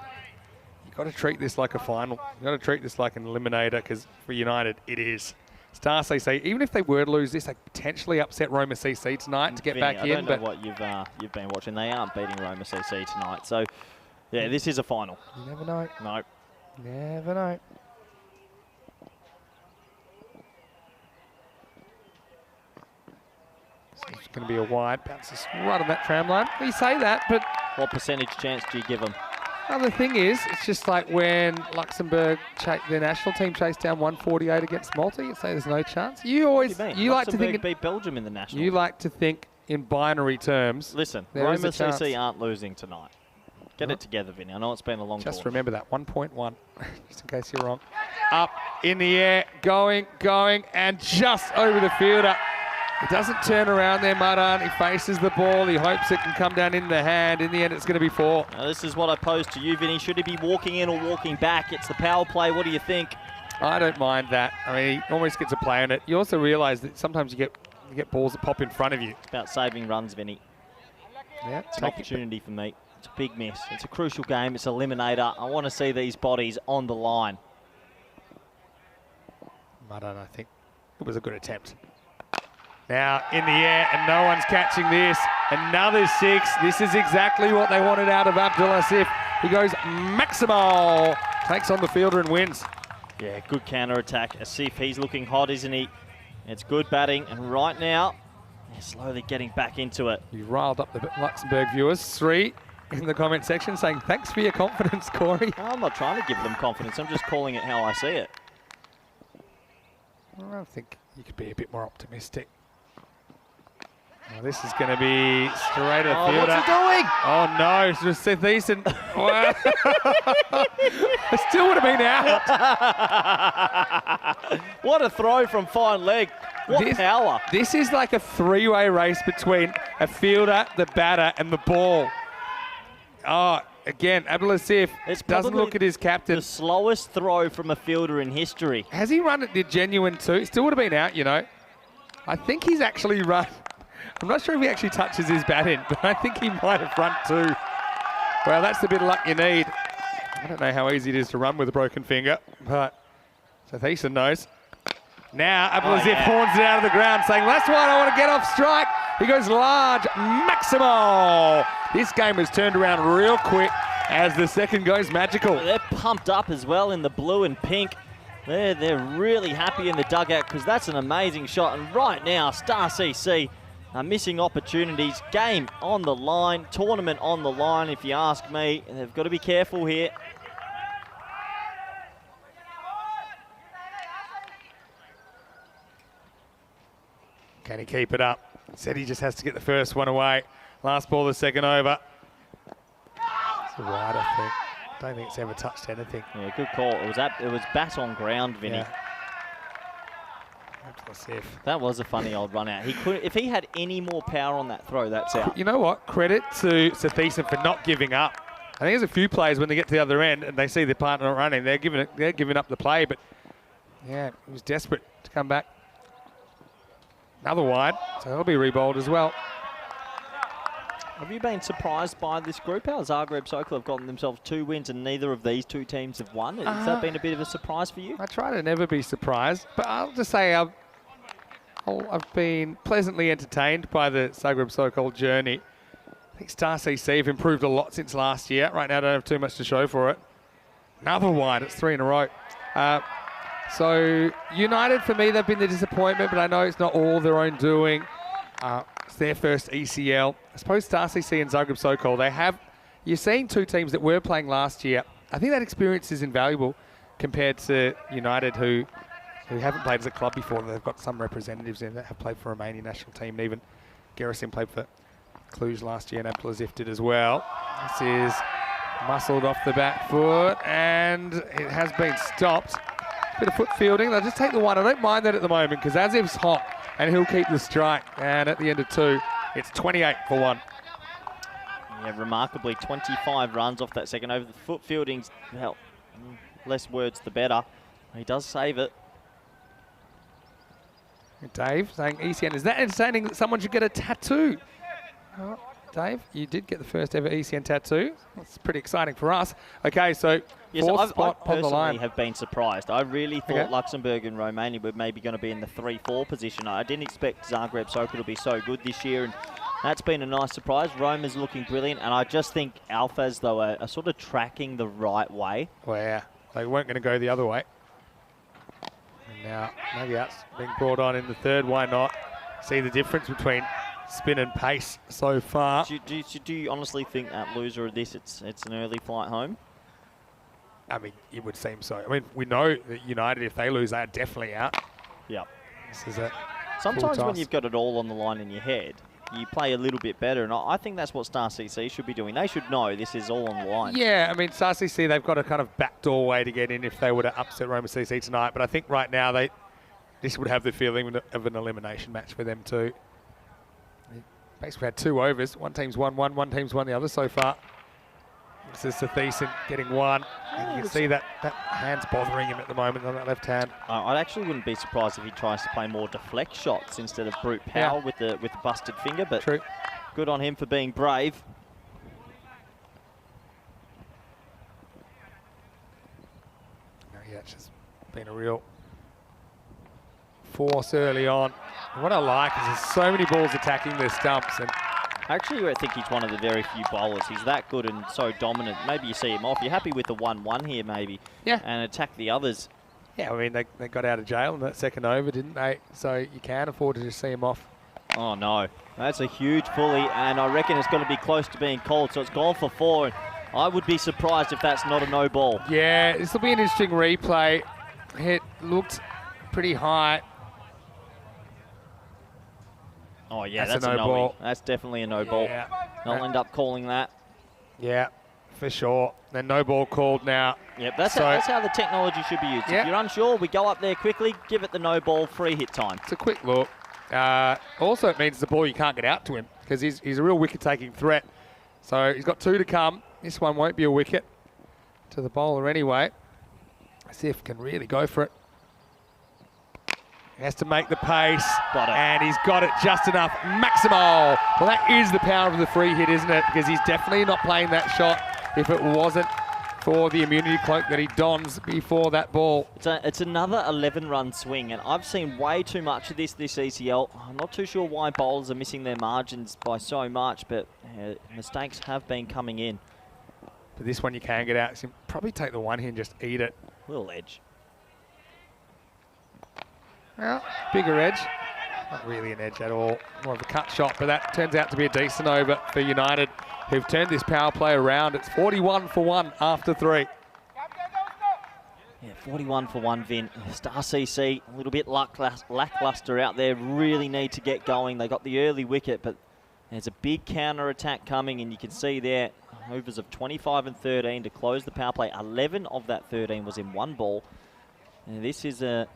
You've got to treat this like a final. You've got to treat this like an eliminator, because for United, it is. Star CC, even if they were to lose this, they potentially upset Roma CC tonight to get Vinny, back in. I don't know what you've been watching. They aren't beating Roma CC tonight. So, yeah, this is a final. You never know. No. Never know. So it's going to be a wide. Bounces right on that tram line. You say that, but what percentage chance do you give them? Other thing is, it's just like when Luxembourg, their national team, chased down 148 against Malta. You say there's no chance. You always, you like to think beat Belgium in the national. You like to think in binary terms. Listen, Roma CC aren't losing tonight. Get it together, Vinny. I know it's been a long time. Just remember that 1.1, just in case you're wrong. Up in the air, going, and just over the fielder. He doesn't turn around there, Madan. He faces the ball. He hopes it can come down in the hand. In the end, it's going to be 4. Now, this is what I posed to you, Vinny. Should he be walking in or walking back? It's the power play. What do you think? I don't mind that. I mean, he almost gets a play on it. You also realise that sometimes you get balls that pop in front of you. It's about saving runs, Vinny. Yeah, it's an opportunity for me. It's a big miss. It's a crucial game. It's an eliminator. I want to see these bodies on the line. I don't know, I think it was a good attempt. Now in the air, and no one's catching this. Another 6. This is exactly what they wanted out of Abdulatif. He goes maximal, takes on the fielder and wins. Yeah, good counter-attack. Asif, he's looking hot, isn't he? It's good batting, and right now, they're slowly getting back into it. You riled up the Luxembourg viewers. 3 in the comment section saying, thanks for your confidence, Corey. I'm not trying to give them confidence. I'm just calling it how I see it. I think you could be a bit more optimistic. Oh, this is going to be straight at fielder. What's he doing? Oh no, it's just Seth Eason. Wow. It still would have been out. What a throw from fine leg. What power. This is like a 3-way race between a fielder, the batter, and the ball. Oh, again, Abdulatif doesn't look at his captain. The slowest throw from a fielder in history. Has he run it the genuine too? It still would have been out, you know. I think he's actually run. I'm not sure if he actually touches his bat in, but I think he might have run too. Well, that's the bit of luck you need. I don't know how easy it is to run with a broken finger, but Seth Eason knows. Now, Abdulatif horns it out of the ground, saying, that's why I want to get off strike. He goes large, maximal. This game has turned around real quick as the second goes magical. They're pumped up as well in the blue and pink. They're really happy in the dugout because that's an amazing shot. And right now, Star CC are missing opportunities. Game on the line, tournament on the line, if you ask me. And they've got to be careful here. Can he keep it up? Said he just has to get the first one away. Last ball, the second over. It's a wide, I think. Don't think it's ever touched anything. Yeah, good call. It was bat on ground, Vinny. Yeah. That was a funny old run out. He could, if he had any more power on that throw, that's out. You know what? Credit to Seth Eason for not giving up. I think there's a few players when they get to the other end and they see their partner not running, they're giving up the play. But yeah, he was desperate to come back. Another wide, so he'll be rebowled as well. Have you been surprised by this group? How Zagreb Sokol have gotten themselves 2 wins and neither of these 2 teams have won? Has that been a bit of a surprise for you? I try to never be surprised, but I'll just say I've been pleasantly entertained by the Zagreb Sokol journey. I think Star CC have improved a lot since last year. Right now, I don't have too much to show for it. Another wide, it's 3 in a row. So United, for me, they've been the disappointment, but I know it's not all their own doing. It's their first ECL. I suppose Star CC and Zagreb Sokol, you're seeing 2 teams that were playing last year. I think that experience is invaluable compared to United, who haven't played as a club before. They've got some representatives in that have played for Romanian national team, and even Gerasim played for Cluj last year, and Abdulatif did as well. This is muscled off the back foot, and it has been stopped. Bit of foot fielding. They'll just take the one. I don't mind that at the moment because Aziv's hot and he'll keep the strike. And at the end of 2, it's 28 for 1. Yeah, remarkably 25 runs off that second over. The foot fielding's, well, less words the better. He does save it. Dave saying, ECN, is that entertaining that someone should get a tattoo? Oh, Dave, you did get the first ever ECN tattoo. That's pretty exciting for us. Okay, so yes, fourth I spot on the line. personally have been surprised. I really thought Luxembourg and Romania were maybe going to be in the 3-4 position. I didn't expect Zagreb Sokol to be so good this year, and that's been a nice surprise. Rome is looking brilliant, and I just think Alphas, though, are sort of tracking the right way. Well, yeah, they weren't going to go the other way. And now Nugget's being brought on in the 3rd. Why not? See the difference between spin and pace so far. Do you honestly think that loser of this, it's an early flight home? I mean, it would seem so. I mean, we know that United, if they lose, they are definitely out. Yeah. This is it. Sometimes when you've got it all on the line in your head, you play a little bit better, and I think that's what Star CC should be doing. They should know this is all on the line. Yeah, I mean, Star CC, they've got a kind of backdoor way to get in if they were to upset Roma CC tonight, but I think right now this would have the feeling of an elimination match for them too. Basically had 2 overs. One team's won one, one team's won the other so far. This is Satheeson getting 1. And you can see that hand's bothering him at the moment on that left hand. I actually wouldn't be surprised if he tries to play more deflect shots instead of brute power with the busted finger, but true. Good on him for being brave. No, yeah, it's just been a real force early on. What I like is there's so many balls attacking their stumps. And Actually, I think he's one of the very few bowlers. He's that good and so dominant. Maybe you see him off. You're happy with the 1-1 here, maybe. Yeah. And attack the others. yeah, I mean, they got out of jail in that second over, didn't they? So you can afford to just see him off. Oh, no. That's a huge fully, and I reckon it's going to be close to being called. So it's gone for 4. And I would be surprised if that's not a no ball. Yeah, this will be an interesting replay. It looked pretty high. Oh, yeah, That's that's a a no no ball. That's definitely a no ball. Yeah. They'll end up calling that. Yeah, for sure. Then no ball called now. Yep, that's, So- that's how the technology should be used. Yep. If you're unsure, we go up there quickly, give it the no ball, free hit time. It's a quick look. Also, it means it's a ball you can't get out to him because he's a real wicket-taking threat. So he's got 2 to come. This one won't be a wicket to the bowler anyway. Sif can really go for it. He has to make the pace, Got it. and he's got it just enough. Maximal. Well, that is the power of the free hit, isn't it? Because he's definitely not playing that shot if it wasn't for the immunity cloak that he dons before that ball. It's another 11-run swing, and I've seen way too much of this ECL. I'm not too sure why bowlers are missing their margins by so much, but mistakes have been coming in. But this one you can get out. So you probably take the one here and just eat it. Little edge. Well, bigger edge. Not really an edge at all. More of a cut shot, but that turns out to be a decent over for United, who've turned this power play around. It's 41 for 1 after 3. Yeah, 41 for 1, Vin. Star CC, a little bit lackluster out there. Really need to get going. They got the early wicket, but there's a big counter-attack coming, and you can see there overs of 25 and 13 to close the power play. 11 of that 13 was in 1 ball. And this is a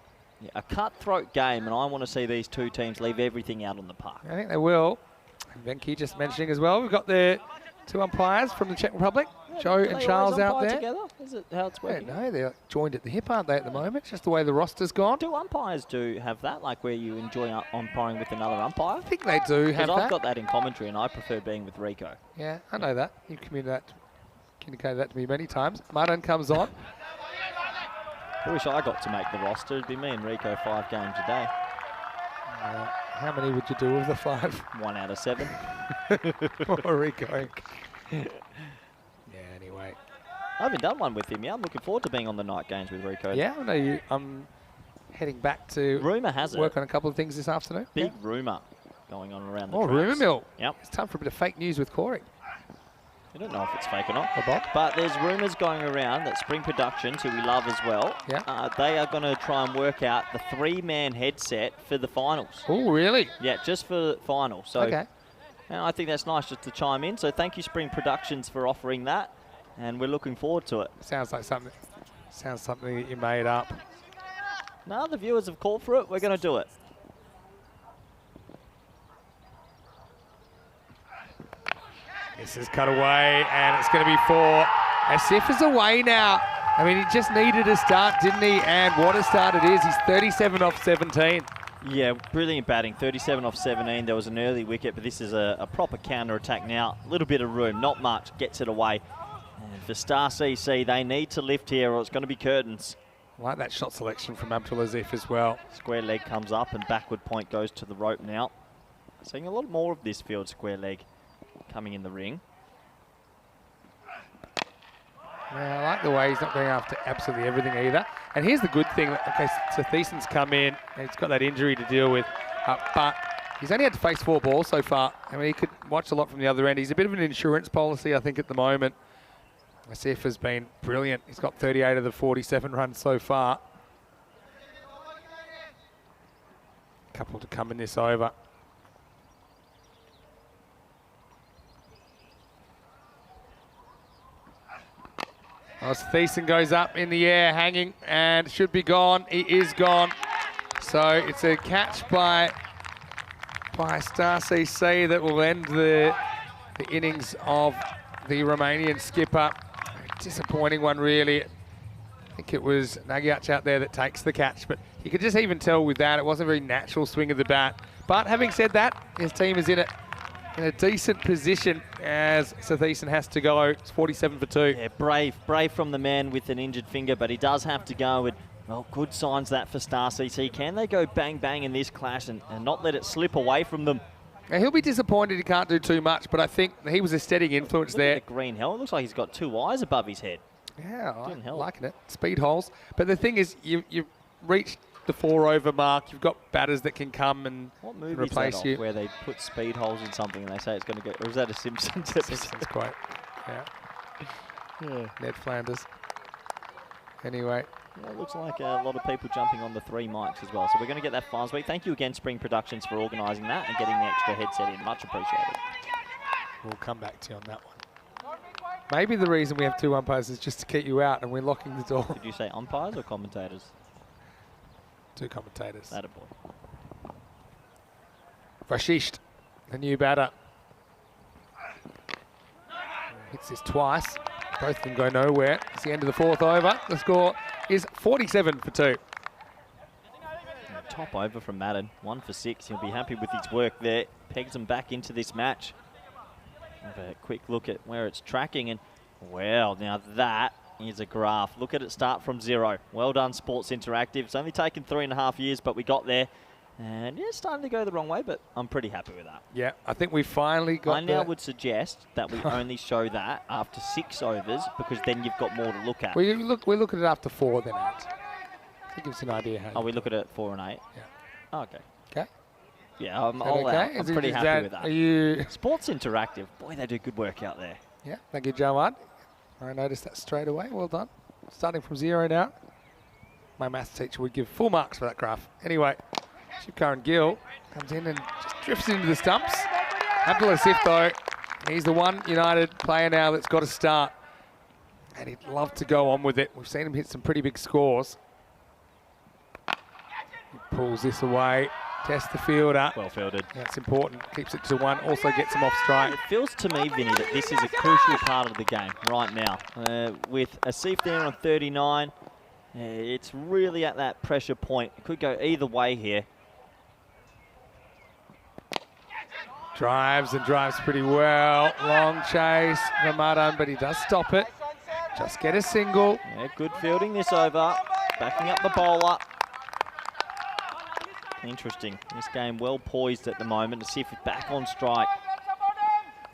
cutthroat game, and I want to see these 2 teams leave everything out on the park. I think they will. And Venki just mentioning as well, we've got the 2 umpires from the Czech Republic, Joe and Charles out there. Together? Is it how it's working? No, they're joined at the hip, aren't they, at the moment? It's just the way the roster's gone. Do umpires do have that, like where you enjoy umpiring with another umpire? I think they do have Because I've that. got that in commentary, and I prefer being with Rico. Yeah, I know that. You've communicated that to me many times. Martin comes on. I wish I got to make the roster. It'd be me and Rico 5 games a day. How many would you do of the 5? 1 out of 7. Poor Rico. Yeah, anyway. I haven't done one with him yet. I'm looking forward to being on the night games with Rico. Yeah, I know I'm heading back to Rumour has it. work on a couple of things this afternoon. Big rumour going on around the Oh, traps. rumour mill. Yep. It's time for a bit of fake news with Corey. I don't know if it's fake or not. Or Bob. But there's rumours going around that Spring Productions, who we love as well, Yeah. they are going to try and work out the 3-man headset for the finals. Oh, really? Yeah, just for the final. So Okay. I think that's nice just to chime in. So thank you, Spring Productions, for offering that. And we're looking forward to it. Sounds something that you made up. Now the viewers have called for it. We're going to do it. This is cut away, and it's going to be 4. Asif is away now. I mean, he just needed a start, didn't he? And what a start it is. He's 37 off 17. Yeah, brilliant batting. 37 off 17. There was an early wicket, but this is a proper counter-attack now. A little bit of room, not much. Gets it away. And for Star CC, they need to lift here or it's going to be curtains. I like that shot selection from Abdul Azif as well. Square leg comes up and backward point goes to the rope now. Seeing a lot more of this field square leg coming in the ring. Yeah, I like the way he's not going after absolutely everything either. And here's the good thing. Okay, so Thiessen's come in. And he's got that injury to deal with. But he's only had to face 4 balls so far. I mean, he could watch a lot from the other end. He's a bit of an insurance policy, I think, at the moment. Asif has been brilliant. He's got 38 of the 47 runs so far. A couple to come in this over. As Thiessen goes up in the air, hanging, and should be gone. He is gone. So it's a catch by Star CC that will end the innings of the Romanian skipper. Disappointing one, really. I think it was Nagiac out there that takes the catch, but you could just even tell with that it wasn't a very natural swing of the bat. But having said that, his team is in a decent position as Thiessen has to go. It's 47 for 2. Yeah, brave from the man with an injured finger, but he does have to go. And Well, good signs that for Star CC. Can they go bang bang in this clash and not let it slip away from them? Now, he'll be disappointed he can't do too much, but I think he was a steadying influence Look there. at the green helmet. Looks like he's got 2 eyes above his head. Yeah, I'm help. liking it. Speed holes. But the thing is, you've reached the 4 over mark. You've got batters that can come and What movie is replace that you. off where they put speed holes in something and they say it's going to go? Or is that a Simpsons episode? Simpsons quote. Yeah. Ned Flanders. Anyway. Well, it looks like a lot of people jumping on the 3 mics as well. So we're going to get that fast week. Thank you again, Spring Productions, for organising that and getting the extra headset in. Much appreciated. We'll come back to you on that one. Maybe the reason we have 2 umpires is just to keep you out and we're locking the door. Did you say umpires or commentators? 2 commentators. That a boy. Vashisht, the new batter. Hits this twice. Both of them go nowhere. It's the end of the 4th over. The score is 47 for 2. Top over from Madden. 1 for 6. He'll be happy with his work there. Pegs them back into this match. Have a quick look at where it's tracking. And, well, now that is a graph. Look at it start from 0. Well done, Sports Interactive. It's only taken 3.5 years, but we got there. And yeah, it's starting to go the wrong way, but I'm pretty happy with that. Yeah, I think we finally got I now would suggest that we only show that after 6 overs, because then you've got more to look at. We look at it after 4 then 8. That gives you an idea how. Oh, we look at it 4 and 8? Yeah. Oh, okay. Okay. Yeah, I'm Is that all okay? out. I'm pretty happy with that. Are you? Sports Interactive. Boy, they do good work out there. Yeah, thank you, Jawad. I noticed that straight away. Well done. Starting from 0 now. My maths teacher would give full marks for that graph. Anyway, Shivkaran Gill comes in and just drifts into the stumps. Abdul Asif, though, he's the one United player now that's got to start. And he'd love to go on with it. We've seen him hit some pretty big scores. He pulls this away. Test the fielder. Well fielded. That's important. Keeps it to 1. Also gets him off strike. It feels to me, Vinny, that this is a crucial part of the game right now. With Asif there on 39, it's really at that pressure point. It could go either way here. Drives and drives pretty well. Long chase from Madan, but he does stop it. Just get a single. Yeah, good fielding this over. Backing up the bowler. Interesting. This game well poised at the moment. Asif is back on strike.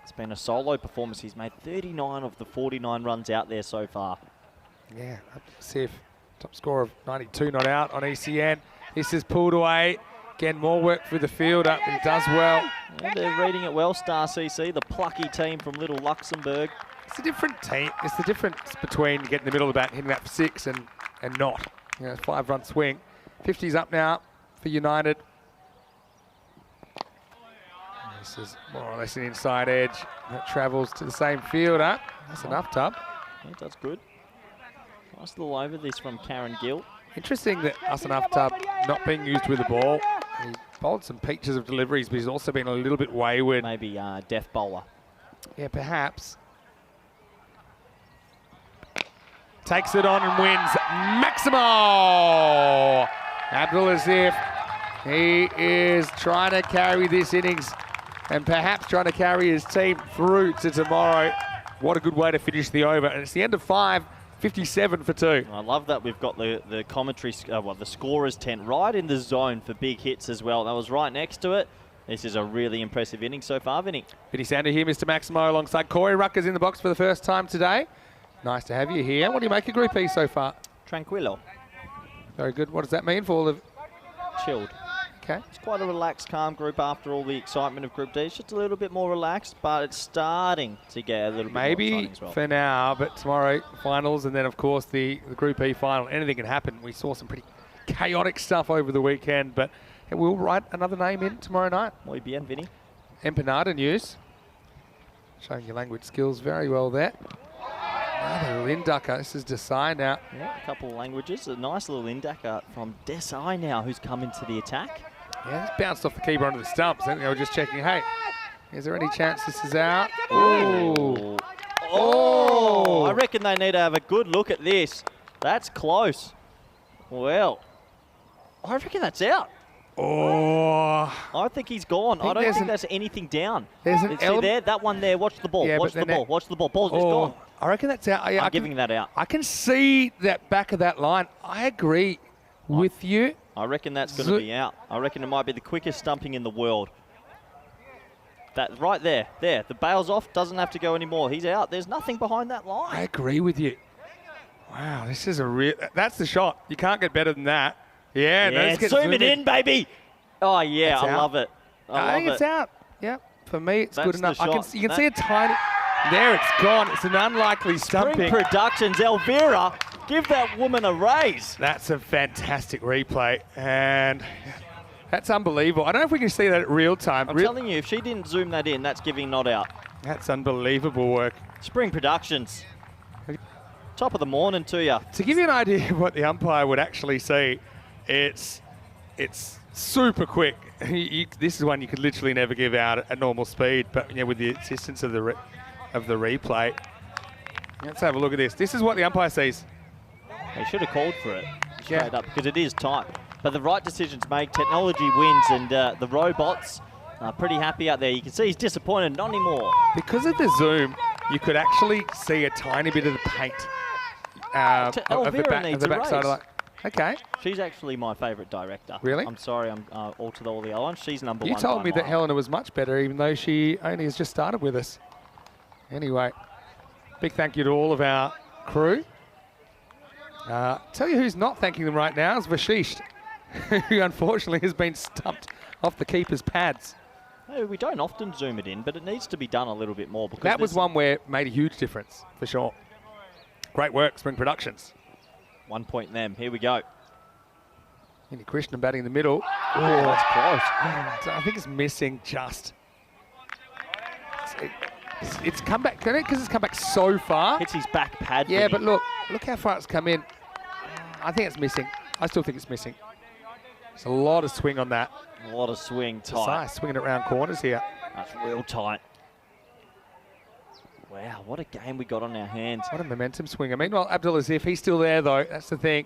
It's been a solo performance. He's made 39 of the 49 runs out there so far. Yeah, Asif, top score of 92 not out on ECN. This is pulled away. Again, more work for the fielder, but he does well. Yeah, they're reading it well, Star CC, the plucky team from Little Luxembourg. It's a different team. It's the difference between getting in the middle of the bat and hitting that for 6 and not. You know, 5-run swing. 50's up now for United. This is more or less an inside edge that travels to the same fielder. That's enough, Tub. Yeah, that's good. Nice little over this from Karen Gill. Interesting that Asanaf Tub not being used with the ball. He bowled some peaches of deliveries, but he's also been a little bit wayward. Maybe death bowler. Yeah, perhaps. Takes it on and wins. Maximo! Abdul-Azif, he is trying to carry this innings and perhaps trying to carry his team through to tomorrow. What a good way to finish the over. And it's the end of 5, 57 for 2. I love that we've got the commentary, the scorer's tent right in the zone for big hits as well. That was right next to it. This is a really impressive inning so far, Vinny. Vinny Sander here, Mr. Maximo, alongside Corey Ruckers in the box for the first time today. Nice to have you here. What do you make of Group E so far? Tranquilo. Very good. What does that mean for all of... Chilled. Okay. It's quite a relaxed, calm group after all the excitement of Group D. It's just a little bit more relaxed, but it's starting to get a little bit more exciting as well. For now, but tomorrow, finals, and then, of course, the Group E final. Anything can happen. We saw some pretty chaotic stuff over the weekend, but we'll write another name in tomorrow night. Muy bien, Vinny. Empanada news. Showing your language skills very well there. Another Linducker. This is Desai now. Yeah, a couple of languages. A nice little Linducker from Desai now, who's come into the attack. Yeah, it's bounced off the keeper onto the stumps. I think they were just checking, hey, is there any chance this is out? Ooh. Oh! I reckon they need to have a good look at this. That's close. Well, I reckon that's out. Oh. I think he's gone. I don't think that's anything down. There's an See there, that one there. Watch the ball. Yeah, watch the ball. Watch the ball. Ball's just gone. I reckon that's out. Yeah, I'm giving that out. I can see that back of that line. I agree. with you. I reckon that's going to be out. I reckon it might be the quickest stumping in the world. That right there. The bail's off, doesn't have to go anymore. He's out. There's nothing behind that line. I agree with you. Wow, this is a real... That's the shot. You can't get better than that. Yeah, yeah, zoom it in, baby. Oh, yeah, I love it. I think it's out. Yep. For me, it's That's good enough. You can see a That- tiny... There, it's gone. It's an unlikely stumping. Spring Productions, Elvira, give that woman a raise. That's a fantastic replay. And that's unbelievable. I don't know if we can see that at real time. I'm telling you, if she didn't zoom that in, that's giving not out. That's unbelievable work. Spring Productions. Top of the morning to you. To give you an idea of what the umpire would actually see, it's super quick. This is one you could literally never give out at normal speed, but you know, with the assistance of the replay. Let's have a look at this. This is what the umpire sees. They should have called for it straight up because it is tight. But the right decisions made. Technology wins, and the robots are pretty happy out there. You can see he's disappointed. Not anymore. Because of the zoom, you could actually see a tiny bit of the paint of the back side of the... Okay. She's actually my favourite director. Really? I'm sorry, I'm all to all the other ones. She's number one. You told by me that mile. Helena was much better, even though she only has just started with us. Anyway, big thank you to all of our crew. Tell you who's not thanking them right now is Vashish, who unfortunately has been stumped off the keeper's pads. No, we don't often zoom it in, but it needs to be done a little bit more. Because That was one where it made a huge difference, for sure. Great work, Spring Productions. 1 point them. Here we go. Indy Krishnan batting in the middle. Oh, that's close. I think it's missing just. It's come back, because it's come back so far. Hits his back pad. Yeah, but look how far it's come in. I think it's missing. I still think it's missing. There's a lot of swing on that. A lot of swing, tight. Desai swinging it around corners here. That's real tight. Wow, what a game we got on our hands. What a momentum swinger. Meanwhile, Abdulaziz, he's still there though. That's the thing.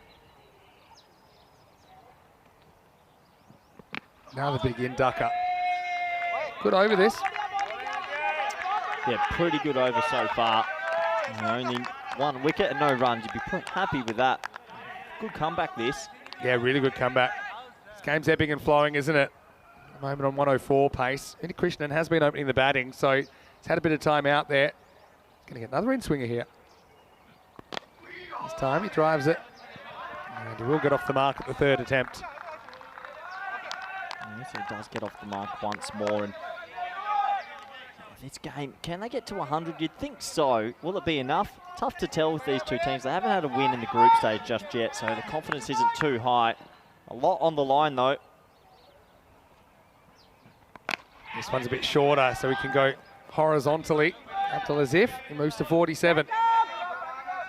Another big inducker. Good over this. Yeah, pretty good over so far. Only 1 wicket and no runs. You'd be happy with that. Good comeback this. Yeah, really good comeback. This game's ebbing and flowing, isn't it? At the moment on 104 pace. Indy Krishnan has been opening the batting, so he's had a bit of time out there. He's going to get another in-swinger here. This time he drives it. And he will get off the mark at the 3rd attempt. Yes, he does get off the mark once more. And this game, can they get to 100? You'd think so. Will it be enough? Tough to tell with these two teams. They haven't had a win in the group stage just yet, so the confidence isn't too high. A lot on the line, though. This one's a bit shorter, so he can go horizontally. Abdulaziz, he moves to 47.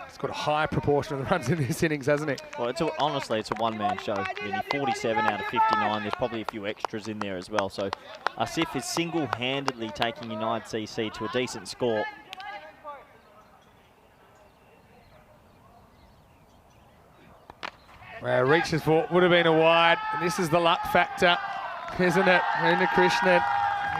He's got a high proportion of the runs in this innings, hasn't he? Well, honestly, it's a one-man show. Vinny, 47 out of 59. There's probably a few extras in there as well. So Asif is single-handedly taking United CC to a decent score. Well, reaches for would have been a wide. And this is the luck factor, isn't it? Indy Krishnan,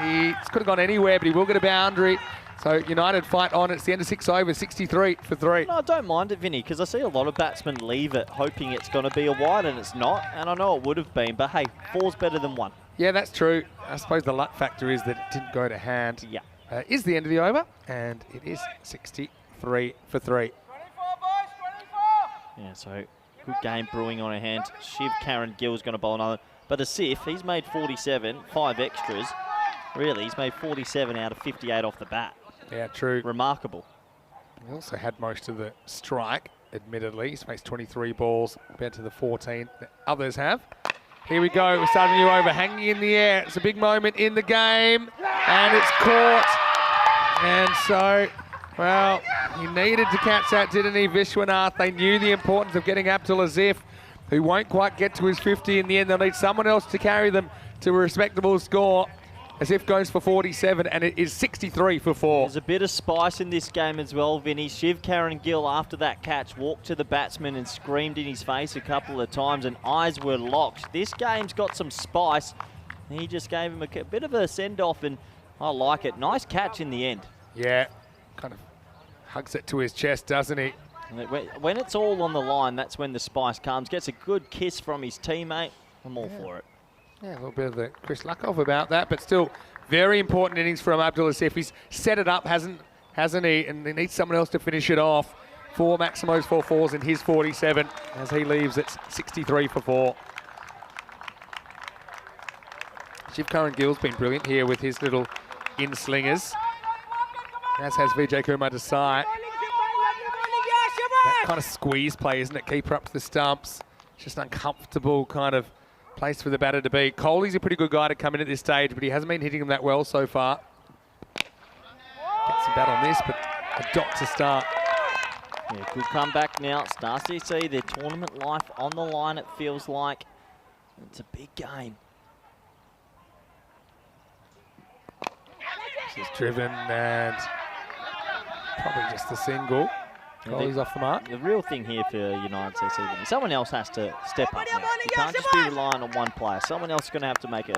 he could have gone anywhere, but he will get a boundary. So United fight on. It's the end of 6 overs, 63 for 3. No, I don't mind it, Vinny, because I see a lot of batsmen leave it hoping it's going to be a wide, and it's not. And I know it would have been, but hey, 4's better than 1. Yeah, that's true. I suppose the luck factor is that it didn't go to hand. Yeah. Is the end of the over, and it is 63 for 3. Yeah, so good game brewing on our hands. Shiv Karen Gill's going to bowl another. But Asif, he's made 47, 5 extras. Really, he's made 47 out of 58 off the bat. Yeah, true. Remarkable. He also had most of the strike, admittedly. He's faced 23 balls compared to the 14 that others have. Here we go. We're starting a new over, hanging in the air. It's a big moment in the game, and it's caught. And so, well, he needed to catch that, didn't he, Vishwanath? They knew the importance of getting Abdulaziz, who won't quite get to his 50 in the end. They'll need someone else to carry them to a respectable score. Asif goes for 47, and it is 63 for 4. There's a bit of spice in this game as well, Vinny. Shiv Karen Gill, after that catch, walked to the batsman and screamed in his face a couple of times, and eyes were locked. This game's got some spice. He just gave him a bit of a send-off, and I like it. Nice catch in the end. Yeah, kind of hugs it to his chest, doesn't he? When it's all on the line, that's when the spice comes. Gets a good kiss from his teammate. I'm all for it. Yeah, a little bit of the Chris Luckov about that, but still very important innings from Abdul Asif. He's set it up, hasn't he? And he needs someone else to finish it off. 4 Maximo's 4 fours in his 47 as he leaves at 63 for 4. Shiv Curran Gill's been brilliant here with his little in-slingers, as has Vijay Kumar Desai. That kind of squeeze play, isn't it? Keeper up to the stumps. Just uncomfortable kind of place for the batter to be. Coley's a pretty good guy to come in at this stage, but he hasn't been hitting them that well so far. Get some bat on this, but a dot to start. Yeah, good comeback now. Star CC, their tournament life on the line, it feels like. It's a big game. She's driven and probably just a single. Coley's off the mark. The real thing here for United CC, someone else has to step up now. You can't just be relying on one player. Someone else is going to have to make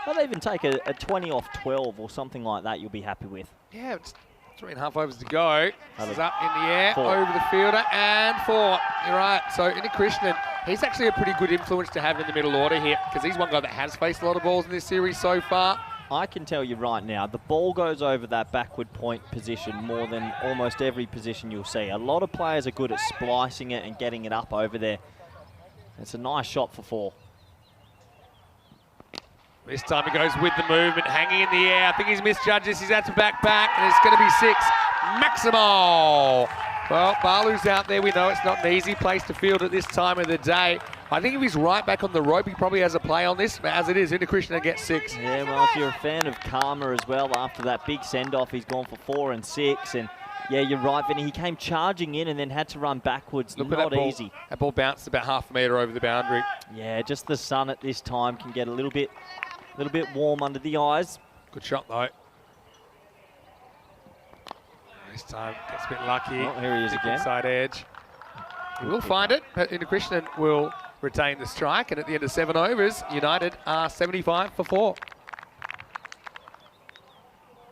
I'll even take a 20 off 12 or something like that you'll be happy with. Yeah, it's 3.5 overs to go. This is up in the air, 4. over the fielder, and 4. You're right. So Krishnan, he's actually a pretty good influence to have in the middle order here, because he's one guy that has faced a lot of balls in this series so far. I can tell you right now, the ball goes over that backward point position more than almost every position you'll see. A lot of players are good at splicing it and getting it up over there. It's a nice shot for 4. This time he goes with the movement, hanging in the air. I think he's misjudges. He's had to back, and it's going to be 6. Maximo! Well, Balu's out there. We know it's not an easy place to field at this time of the day. I think if he's right back on the rope, he probably has a play on this. But as it is, Krishna gets 6. Yeah, well, if you're a fan of Karma as well, after that big send-off, he's gone for 4 and 6. And yeah, you're right, Vinny. He came charging in and then had to run backwards. Look not at that ball. easy. That ball bounced about half a metre over the boundary. Yeah, just the sun at this time can get a little bit warm under the eyes. Good shot, though. This time gets a bit lucky. Oh, here he is again. Inside edge. He will find it, but Krishnan will retain the strike. And at the end of 7 overs, United are 75 for 4.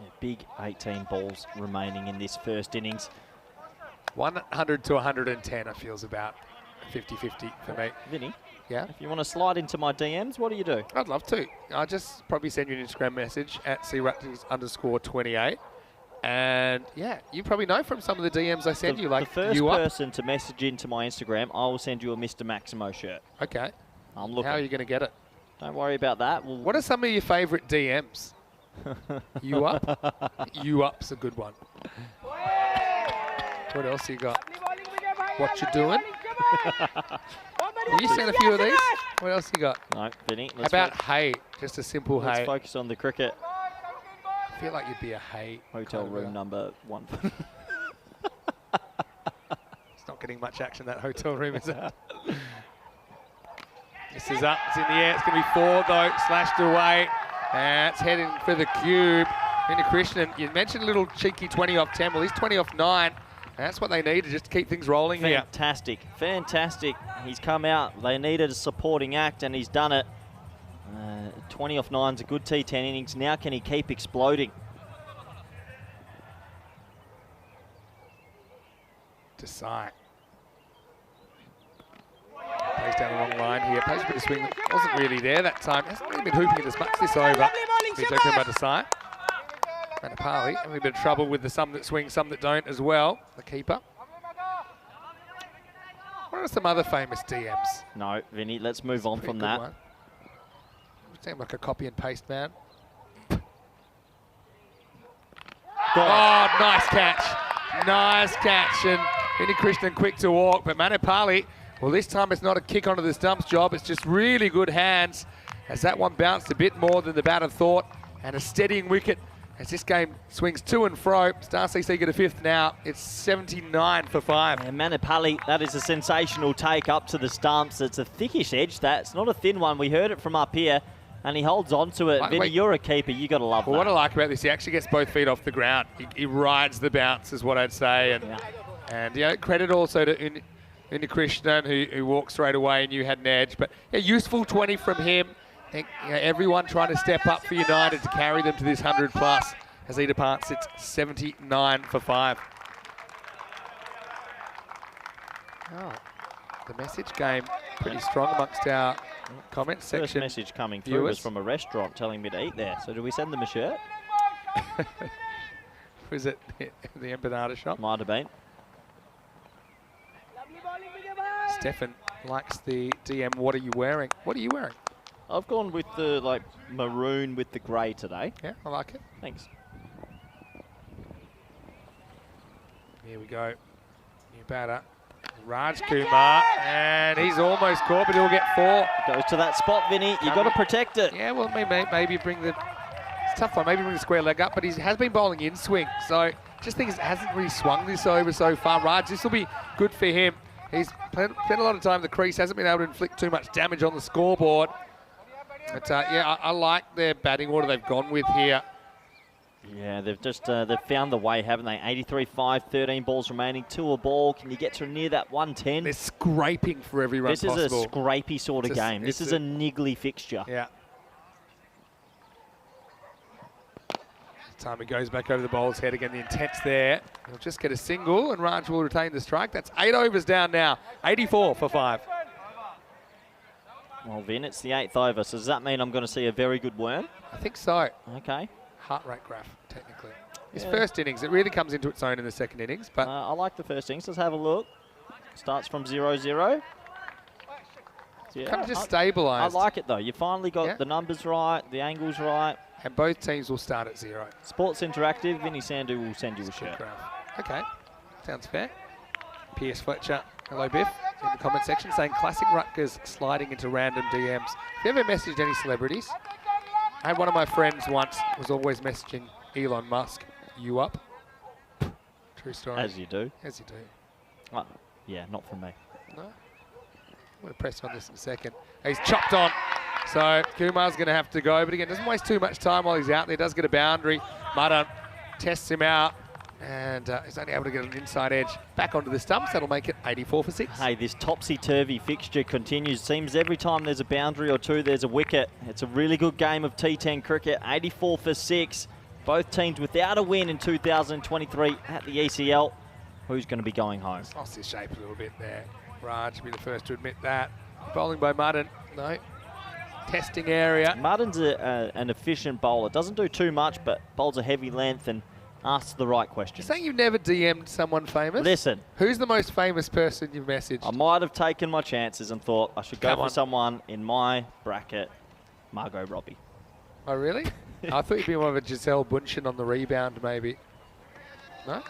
Yeah, big 18 balls remaining in this first innings. 100 to 110, it feels about 50-50 for me. Vinny? Yeah? If you want to slide into my DMs, what do you do? I'd love to. I'll just probably send you an Instagram message at craptings_28. And yeah, you probably know from some of the DMs I send you, like the first person to message into my Instagram, I will send you a Mr. Maximo shirt. Okay. I'm looking. How are you going to get it? Don't worry about that. What are some of your favourite DMs? You up? You up's a good one. What else you got? What you doing? Have you seen a few of these? What else you got? No, Vinny. How about hey? Just a simple let's hey. focus on the cricket. I feel like you'd be a hey. Hotel room number 1. It's not getting much action, that hotel room, is it? This is up, it's in the air, it's going to be 4 though, slashed away. And it's heading for the cube. Krishnan, you mentioned a little cheeky 20 off 10, well he's 20 off 9. And that's what they needed, just to keep things rolling here. Fantastic, fantastic. He's come out, they needed a supporting act and he's done it. 20 off 9's a good T10 innings. Now can he keep exploding? Desai. Plays down the wrong line here. Plays a bit of swing. Wasn't really there that time. Hasn't really been hooping it as much this over. Vijay Kumar Desai. Manapali having a bit of trouble with the some that swing, some that don't as well. The keeper. What are some other famous DMs? No, Vinny, let's move on from that. One. Seem like a copy and paste man. Oh, nice catch. Nice catch. And Krishnan quick to walk, but Manapali, well, this time it's not a kick onto the stumps job. It's just really good hands as that one bounced a bit more than the batter thought. And a steadying wicket as this game swings to and fro. Star CC get a 5th now. It's 79 for 5. And Manapali, that is a sensational take up to the stumps. It's a thickish edge, it's not a thin one. We heard it from up here. And he holds on to it. Vinny, you're a keeper. You got to love that. What I like about this, he actually gets both feet off the ground. He rides the bounce, is what I'd say. And you know, credit also to Krishnan, who walked straight away and you had an edge. But a useful 20 from him. I think everyone trying to step up for United to carry them to this 100 plus. As he departs, it's 79 for 5. Oh, the message game pretty strong amongst our comment First section. message coming through was viewers. from a restaurant telling me to eat there. So do we send them a shirt? Was it the empanada shop? Might have been. Stefan likes the DM. What are you wearing? What are you wearing? I've gone with the like maroon with the grey today. Yeah, I like it. Thanks. Here we go. New batter. Raj Kumar, and he's almost caught, but he'll get 4. Goes to that spot, Vinny. You got to protect it. Yeah, well, maybe bring the... It's a tough one. Maybe bring the square leg up, but he has been bowling in swing. So just think it hasn't really swung this over so far. Raj, this will be good for him. He's spent a lot of time in the crease, hasn't been able to inflict too much damage on the scoreboard. But yeah, I like their batting order they've gone with here. Yeah, they've just they've found the way, haven't they? 83-5, 13 balls remaining, 2 a ball. Can you get to near that 110? They're scraping for every run possible. This is a scrapey sort of game. This is a niggly fixture. Yeah. Time he goes back over the bowler's head again. The intent's there. He'll just get a single, and Raj will retain the strike. That's 8 overs down now. 84 for 5. Well, Vin, it's the 8th over, so does that mean I'm going to see a very good worm? I think so. Okay. Heart rate graph, technically. His first innings, it really comes into its own in the second innings. But I like the first innings. Let's have a look. Starts from 0-0. Yeah, kind of just stabilised. I like it, though. You finally got the numbers right, the angles right. And both teams will start at 0. Sports Interactive, Vinny Sandhu will send you a shirt. Okay, sounds fair. Pierce Fletcher, hello Biff, in the comment section saying classic Rutgers sliding into random DMs. Have you ever messaged any celebrities? I had one of my friends once was always messaging Elon Musk, you up? True story. As you do. As you do. Yeah, not from me. No? I'm going to press on this in a second. He's chopped on. So Kumar's going to have to go, but again, doesn't waste too much time while he's out there. Does get a boundary. Madan tests him out, and he's only able to get an inside edge back onto the stumps. That'll make it 84 for 6. Hey, this topsy-turvy fixture continues. Seems every time there's a boundary or two, there's a wicket. It's a really good game of T10 cricket. 84 for 6. Both teams without a win in 2023 at the ECL. Who's going to be going home? He's lost his shape a little bit there. Raj will be the first to admit that. Bowling by Madan. No. Testing area. Martin's an efficient bowler. Doesn't do too much, but bowls a heavy length and asks the right questions. You're saying you've never DM'd someone famous? Listen. Who's the most famous person you've messaged? I might have taken my chances and thought I should go for someone in my bracket, Margot Robbie. Oh, really? I thought you'd be one of a Giselle Bundchen on the rebound, maybe. No?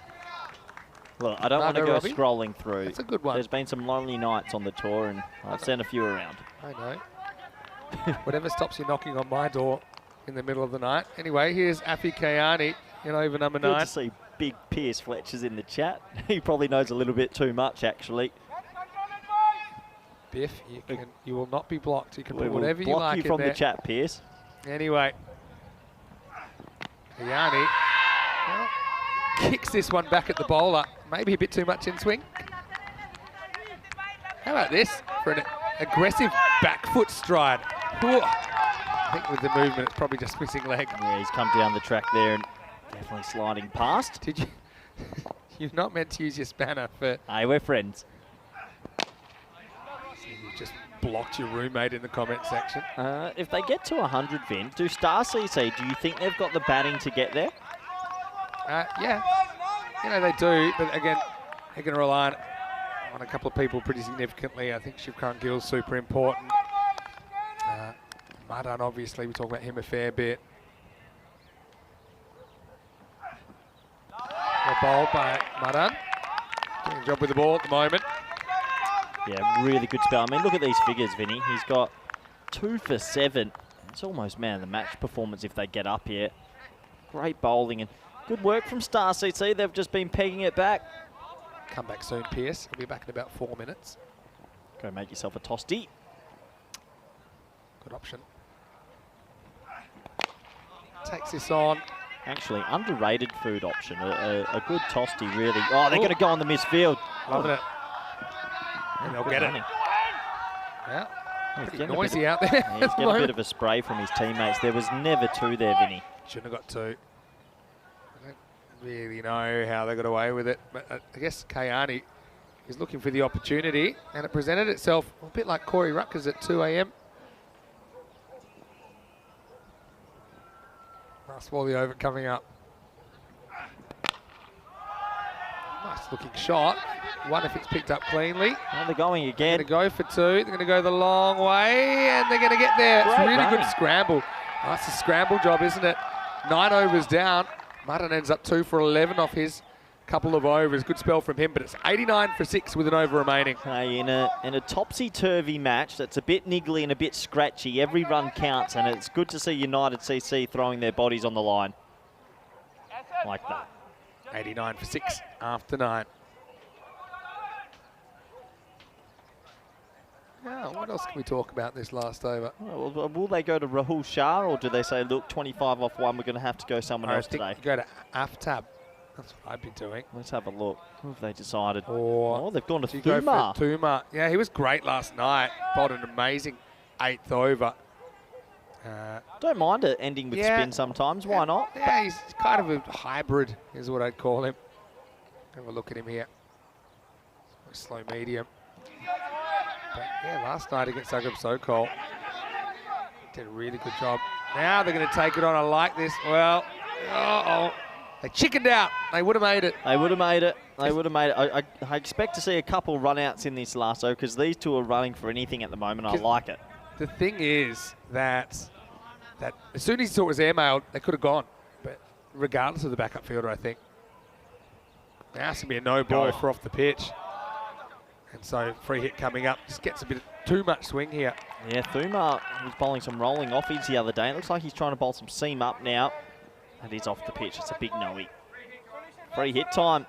Look, I don't want to go scrolling through. That's a good one. There's been some lonely nights on the tour, and I've sent a few around. I know. Whatever stops you knocking on my door in the middle of the night. Anyway, here's Afi Kayani in over number 9. Good to see big Pierce Fletcher's in the chat. He probably knows a little bit too much, actually. Biff, you will not be blocked. You can put whatever you like in there. Block you from the chat, Pierce. Anyway, Kayani kicks this one back at the bowler. Maybe a bit too much in swing. How about this for an aggressive back foot stride? Ooh. I think with the movement, it's probably just missing leg. Yeah, he's come down the track there and definitely sliding past. Did you? You're not meant to use your spanner for... Hey, we're friends. You just blocked your roommate in the comment section. If they get to 100, Vin, do Star CC, do you think they've got the batting to get there? Yeah. You know, they do, but again, they're going to rely on a couple of people pretty significantly. I think Shivkaran Gill's super important. Madan, obviously, we talk about him a fair bit. Well bowled by Madan. Doing a job with the ball at the moment. Yeah, really good spell. I mean, look at these figures, Vinny. He's got 2 for 7. It's almost man of the match performance if they get up here. Great bowling and good work from Star CC. They've just been pegging it back. Come back soon, Pierce. He'll be back in about 4 minutes. Go make yourself a toasty. Good option. Takes this on. Actually, underrated food option. A good toasty, really. Oh, they're going to go on the misfield. Loving it. And they'll get it. Yeah. Pretty noisy out there. Yeah, he's getting a bit of a spray from his teammates. There was never 2 there, Vinny. Shouldn't have got 2. I don't really know how they got away with it, but I guess Kayani He's looking for the opportunity, and it presented itself a bit like Corey Ruckers at 2 a.m. Last ball, the over coming up. Nice looking shot. One if it's picked up cleanly. Oh, they're going again. They're going to go for 2. They're going to go the long way, and they're going to get there. It's a really good scramble. That's a scramble job, isn't it? 9 overs down. Martin ends up 2 for 11 off his couple of overs. Good spell from him, but it's 89 for 6 with an over remaining. Hey, in a topsy-turvy match that's a bit niggly and a bit scratchy, every run counts, and it's good to see United CC throwing their bodies on the line like that. 89 for 6 after 9. Now, what else can we talk about this last over? Well, will they go to Rahul Shah, or do they say, look, 25 off 1, we're going to have to go someone else today? Go to Aftab. That's what I'd be doing. Let's have a look. What have they decided? Or they've gone to Thuma. Thuma. Yeah, he was great last night. Bowled an amazing 8th over. Don't mind it ending with spin sometimes. Why not? Yeah, he's kind of a hybrid, is what I'd call him. Have a look at him here. Slow medium. But yeah, last night against Zagreb Sokol, did a really good job. Now they're going to take it on. I like this. Well, they chickened out. They would have made it. They would have made it. They would have made it. I expect to see a couple run-outs in this last over because these two are running for anything at the moment. I like it. The thing is that as soon as he saw it was airmailed, they could have gone. But regardless of the backup fielder, I think. Now it's going to be a no ball for off the pitch. And so free hit coming up. Just gets a bit too much swing here. Yeah, Thuma was bowling some rolling offies the other day. It looks like he's trying to bowl some seam up now. And he's off the pitch. It's a big no-y. Free hit time.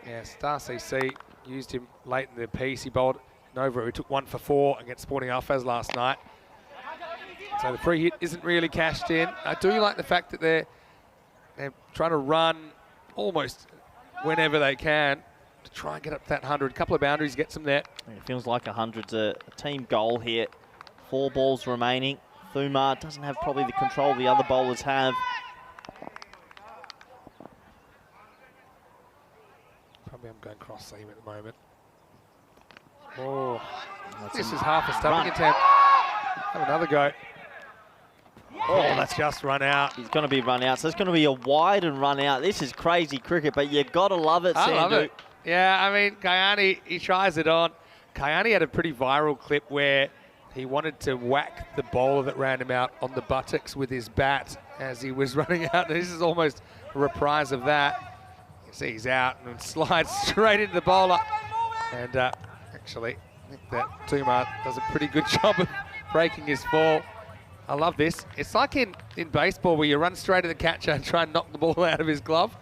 Yeah, Star CC used him late in the piece. He bowled Nova, who took 1 for 4 against Sporting Alphaz last night. So the free hit isn't really cashed in. I do like the fact that they're trying to run almost whenever they can to try and get up to that 100. A couple of boundaries gets them there. It feels like 100's a team goal here. 4 balls remaining. Thuma doesn't have probably the control the other bowlers have. Probably I'm going cross seam at the moment. Oh, this is half a stumping attempt. Have another go. Oh, that's just run out. He's going to be run out. So it's going to be a wide and run out. This is crazy cricket, but you've got to love it, Sandu. I love it. Yeah, I mean, Kayani, he tries it on. Kayani had a pretty viral clip where he wanted to whack the bowler that ran him out on the buttocks with his bat as he was running out. And this is almost a reprise of that. You see he's out and slides straight into the bowler. And actually, I think that Thuma does a pretty good job of breaking his fall. I love this. It's like in baseball where you run straight at the catcher and try and knock the ball out of his glove.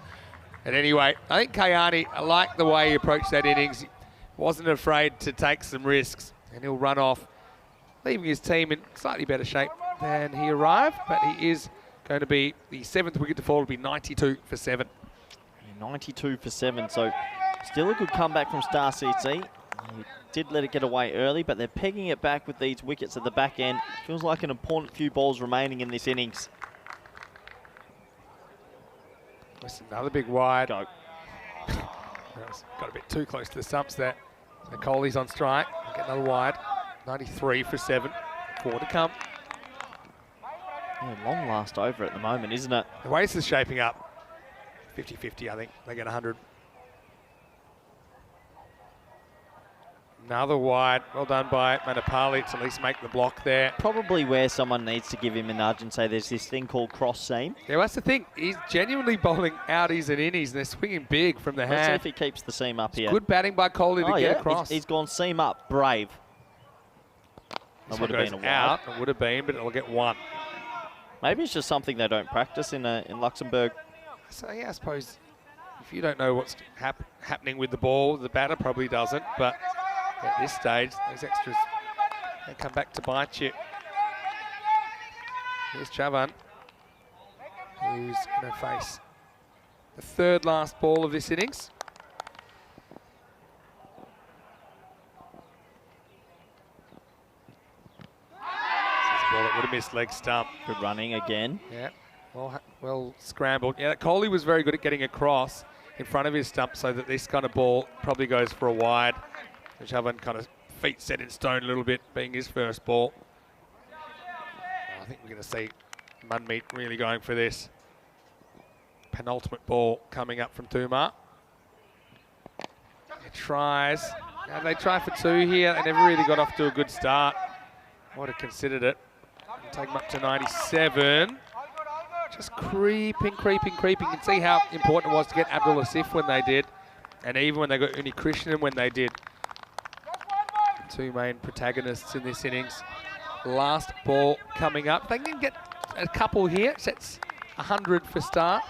And anyway, I think Kayani, I like the way he approached that innings. He wasn't afraid to take some risks, and he'll run off, leaving his team in slightly better shape than he arrived, but he is going to be the 7th wicket to fall, will be 92 for 7. 92 for 7, so still a good comeback from Star CC. He did let it get away early, but they're pegging it back with these wickets at the back end. Feels like an important few balls remaining in this innings. That's another big wide. Go. Got a bit too close to the stumps there. So Kohli's on strike. Get another wide. 93 for 7. 4 to come. Yeah, long last over at the moment, isn't it? The way this is shaping up, 50-50, I think. They get 100. Another wide. Well done by Manapali to at least make the block there. Probably where someone needs to give him a nudge and say there's this thing called cross seam. Yeah, well, that's the thing. He's genuinely bowling outies and innies, and they're swinging big from the hand. Let's see if he keeps the seam up here. Good batting by Kohli to get across. He's gone seam up. Brave. That would have been out. It would have been, but it'll get 1. Maybe it's just something they don't practice in Luxembourg. So, yeah, I suppose if you don't know what's happening with the ball, the batter probably doesn't, but at this stage, those extras, they come back to bite you. Here's Chavan, who's going to face the 3rd last ball of this innings. This is a ball that would have missed leg stump. Good running again. Yeah, well scrambled. Yeah, Kohli was very good at getting across. in front of his stump so that this kind of ball probably goes for a wide. Chavan kind of feet set in stone a little bit, being his first ball. I think we're going to see Munmeet really going for this. Penultimate ball coming up from Tumar. He tries. Now they try for 2 here. They never really got off to a good start. Might have considered it. Take him up to 97. Just creeping. You can see how important it was to get Abdul Asif when they did. And even when they got Uni Krishnan when they did. 2 main protagonists in this innings. Last ball coming up. They can get a couple here. Sets 100 for start.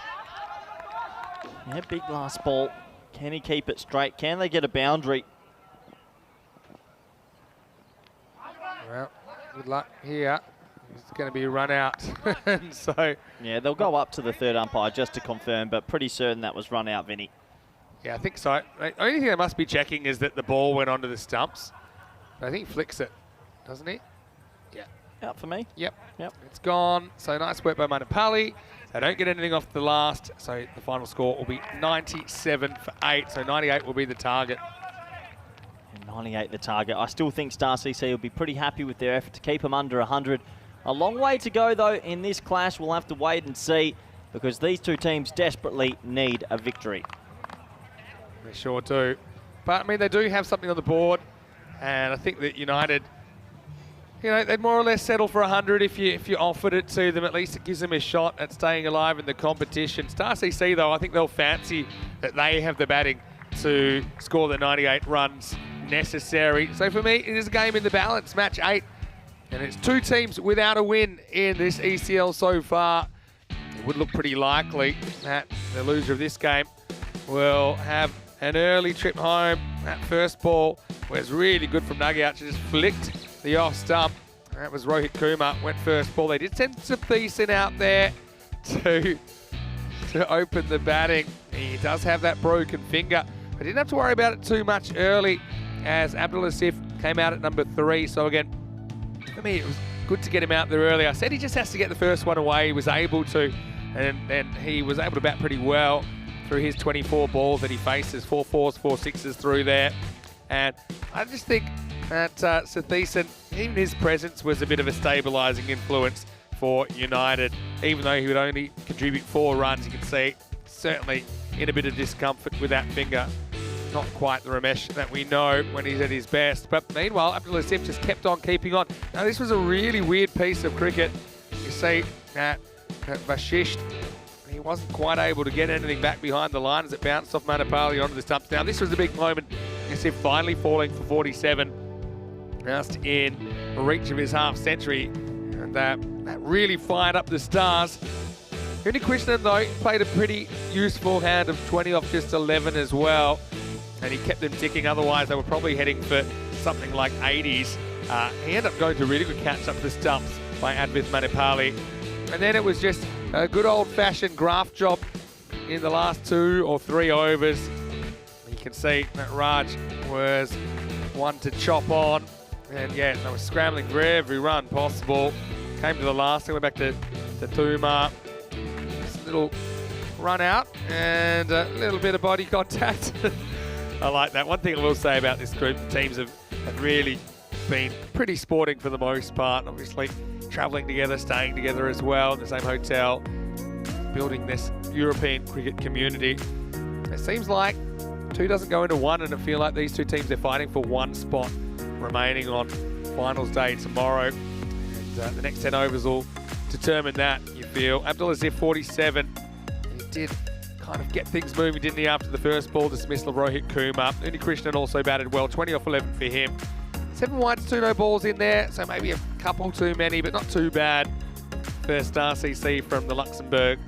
Yeah, big last ball. Can he keep it straight? Can they get a boundary? Well, good luck here. It's going to be run out. And so yeah, they'll go up to the third umpire just to confirm, but pretty certain that was run out, Vinny. Yeah, I think so. The only thing they must be checking is that the ball went onto the stumps. But I think he flicks it, doesn't he? Yeah. Out for me. Yep. Yep. It's gone. So nice work by Manapali. They don't get anything off the last, so the final score will be 97 for 8. So 98 will be the target. And 98 the target. I still think Star CC will be pretty happy with their effort to keep them under 100. A long way to go, though, in this clash. We'll have to wait and see, because these 2 teams desperately need a victory. They sure do. But, I mean, they do have something on the board, and I think that United, you know, they'd more or less settle for 100 if you offered it to them. At least it gives them a shot at staying alive in the competition. Star CC, though, I think they'll fancy that they have the batting to score the 98 runs necessary. So for me, it is a game in the balance, match 8. And it's 2 teams without a win in this ECL so far. It would look pretty likely that the loser of this game will have an early trip home. That first ball was really good from Nugget. She just flicked the off stump. That was Rohit Kumar, went first ball. They did send Satheesan out there to open the batting. He does have that broken finger, but didn't have to worry about it too much early as Abdul Asif came out at number 3. So again, for me, it was good to get him out there early. I said he just has to get the first one away. He was able to, and he was able to bat pretty well through his 24 balls that he faces. 4 4s, 4 6s through there. And I just think that Satheesan, even his presence was a bit of a stabilising influence for United. Even though he would only contribute 4 runs, you can see certainly in a bit of discomfort with that finger. Not quite the Ramesh that we know when he's at his best. But meanwhile, Abdul Asif just kept on keeping on. Now, this was a really weird piece of cricket. You see that Vashisht, he wasn't quite able to get anything back behind the line as it bounced off Manapali onto the stumps. Now, this was a big moment. Asif finally falling for 47, just in reach of his half century. And that really fired up the Stars. Uni Krishnan, though, played a pretty useful hand of 20 off just 11 as well. And he kept them ticking, otherwise they were probably heading for something like 80s. He ended up going to a really good catch up the stumps by Advith Manipali. And then it was just a good old-fashioned graft job in the last 2 or 3 overs. You can see that Raj was one to chop on. And yeah, they were scrambling for every run possible. Came to the last, they went back to Tumar. Just a little run out and a little bit of body contact. I like that. One thing I will say about this group, the teams have really been pretty sporting for the most part. Obviously, travelling together, staying together as well in the same hotel, building this European cricket community. It seems like 2 doesn't go into 1, and I feel like these 2 teams, they're fighting for 1 spot remaining on finals day tomorrow. And the next 10 overs will determine that, you feel. Abdul Asif, 47. He did kind of get things moving, didn't he, after the first ball dismissal of Rohit Kumar. Uni Krishnan also batted well, 20 off 11 for him. 7 wides, 2 no balls in there, so maybe a couple too many, but not too bad for Star CC from the Luxembourg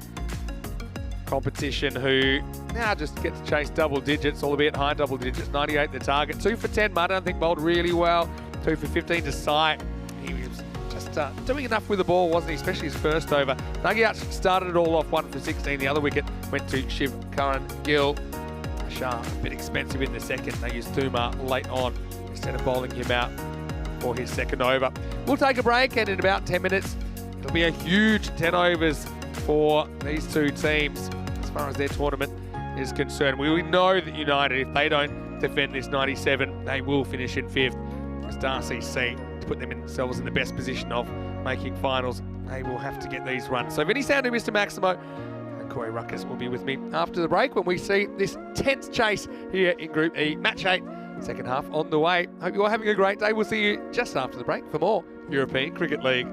competition, who now just get to chase double digits, albeit high double digits. 98 the target. 2 for 10, Mudden, I think, bowled really well. 2 for 15 to Sai. He was just doing enough with the ball, wasn't he, especially his first over. Nagiach started it all off, 1 for 16. The other wicket went to Shiv Karan Gill. Shah, a bit expensive in the second. They used Tumar late on instead of bowling him out for his second over. We'll take a break, and in about 10 minutes, it'll be a huge 10 overs for these 2 teams as far as their tournament is concerned. We know that United, if they don't defend this 97, they will finish in 5th. As Darcy C, to put themselves in the best position of making finals, they will have to get these runs. So Vinny Sandu, Mr. Maximo, and Corey Ruckus will be with me after the break when we see this tense chase here in Group E. Match 8, second half on the way. Hope you're having a great day. We'll see you just after the break for more European Cricket League.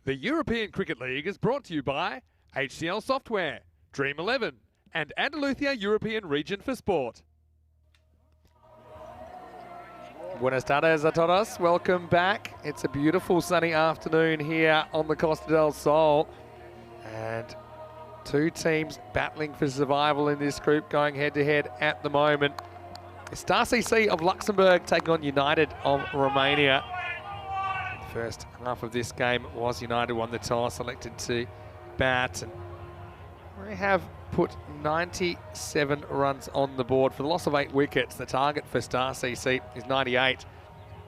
The European Cricket League is brought to you by HCL Software, Dream 11, and Andalusia European Region for Sport. Buenas tardes a todos. Welcome back. It's a beautiful sunny afternoon here on the Costa del Sol. And two teams battling for survival in this group, going head-to-head at the moment. Star CC of Luxembourg taking on United of Romania. The first half of this game was United won the toss, elected to bat, and we have put 97 runs on the board for the loss of 8 wickets. The target for Star CC is 98.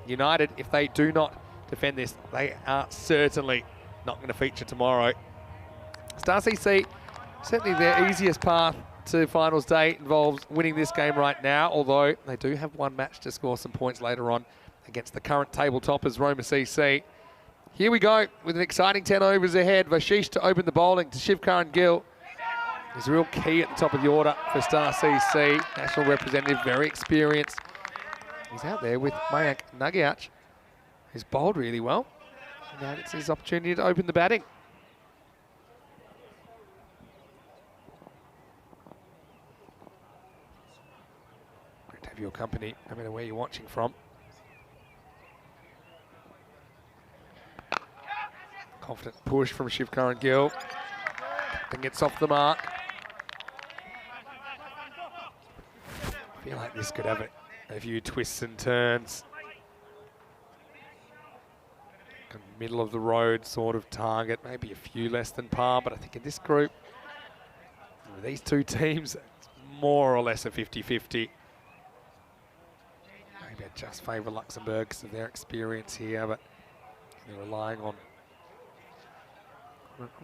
United, if they do not defend this, they are certainly not going to feature tomorrow. Star CC, certainly their easiest path to finals day involves winning this game right now, although they do have one match to score some points later on against the current table toppers, Roma CC. Here we go with an exciting 10 overs ahead. Vashish to open the bowling to Shivkaran Gill. He's a real key at the top of the order for Star CC. National representative, very experienced. He's out there with Mayank Nagiach, who's bowled really well. And now gets his opportunity to open the batting. Great to have your company, no matter where you're watching from. Confident push from Shivkaran Gill. And gets off the mark. I feel like this could have a few twists and turns. Middle of the road sort of target, maybe a few less than par, but I think in this group, these two teams, it's more or less a 50-50. Maybe I just favour Luxembourg because of their experience here, but they're relying on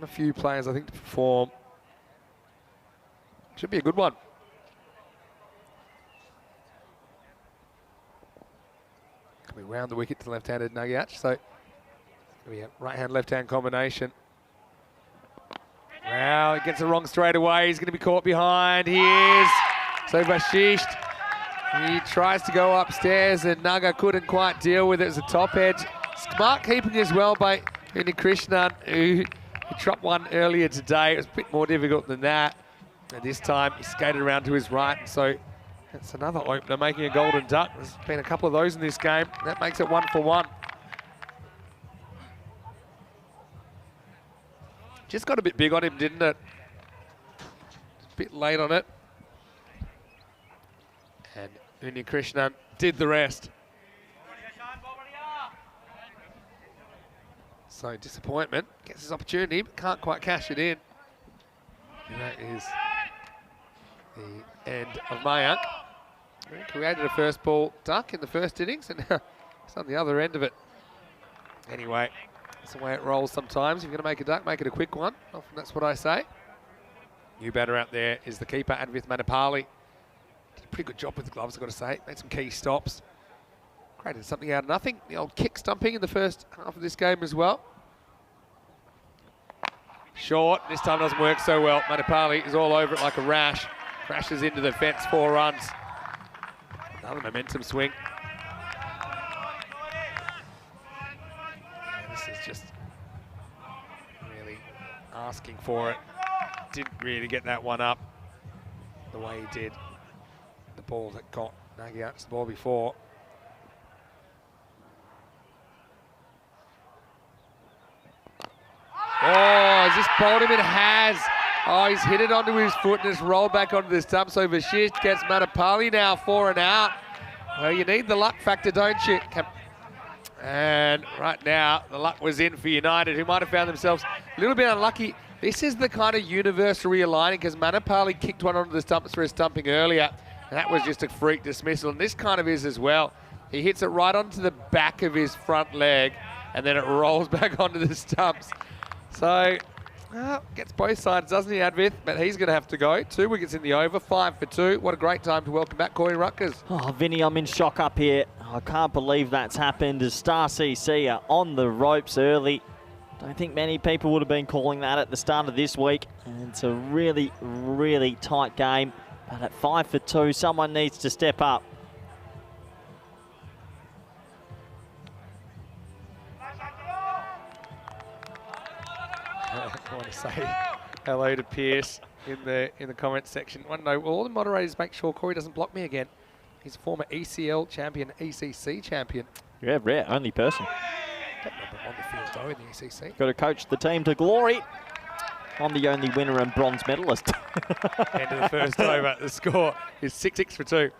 a few players, I think, to perform. Should be a good one. Coming round the wicket to left-handed Nagiach, so we have right-hand, left-hand combination. Wow, he gets it wrong straight away. He's going to be caught behind. He is. So Vashish, he tries to go upstairs, and Naga couldn't quite deal with it as a top edge. Smart keeping as well by Krishnan, who he dropped one earlier today. It was a bit more difficult than that. And this time he skated around to his right. And so that's another opener making a golden duck. There's been a couple of those in this game. That makes it 1 for 1. Just got a bit big on him, didn't it? A bit late on it. And Krishnan did the rest. So disappointment, gets his opportunity, but can't quite cash it in. And that is the end of Mayank. He created a first ball duck in the first innings, and now it's on the other end of it. Anyway, that's the way it rolls sometimes. If you're going to make a duck, make it a quick one. Often that's what I say. New batter out there is the keeper, Advith Manapali. Did a pretty good job with the gloves, I've got to say. Made some key stops. Created something out of nothing. The old kick stumping in the first half of this game as well. Short, this time doesn't work so well. Manapali is all over it like a rash. Crashes into the fence, 4 runs. Another momentum swing. Yeah, this is just really asking for it. Didn't really get that one up the way he did the ball that got Nagiach the ball before. Oh, he's just bowled him, it has. Oh, he's hit it onto his foot and it's rolled back onto the stump. So Vashish gets Manapali now 4 and out. Well, you need the luck factor, don't you? And right now, the luck was in for United, who might have found themselves a little bit unlucky. This is the kind of universal realigning, because Manapali kicked one onto the stumps for a stumping earlier, and that was just a freak dismissal. And this kind of is as well. He hits it right onto the back of his front leg, and then it rolls back onto the stumps. So, gets both sides, doesn't he, Advith? But he's going to have to go. 2 wickets in the over, 5 for 2. What a great time to welcome back Corey Rutgers. Oh, Vinny, I'm in shock up here. I can't believe that's happened as Star CC are on the ropes early. Don't think many people would have been calling that at the start of this week. And it's a really, really tight game. But at 5 for 2, someone needs to step up. say hello to Pierce in the comments section. Want to know, will all the moderators make sure Corey doesn't block me again? He's a former ECL champion, ECC champion. Yeah, rare, only person. Don't remember on the field though in the ECC. Got to coach the team to glory. I'm the only winner and bronze medalist. End of the first over. The score is 6-6 for 2.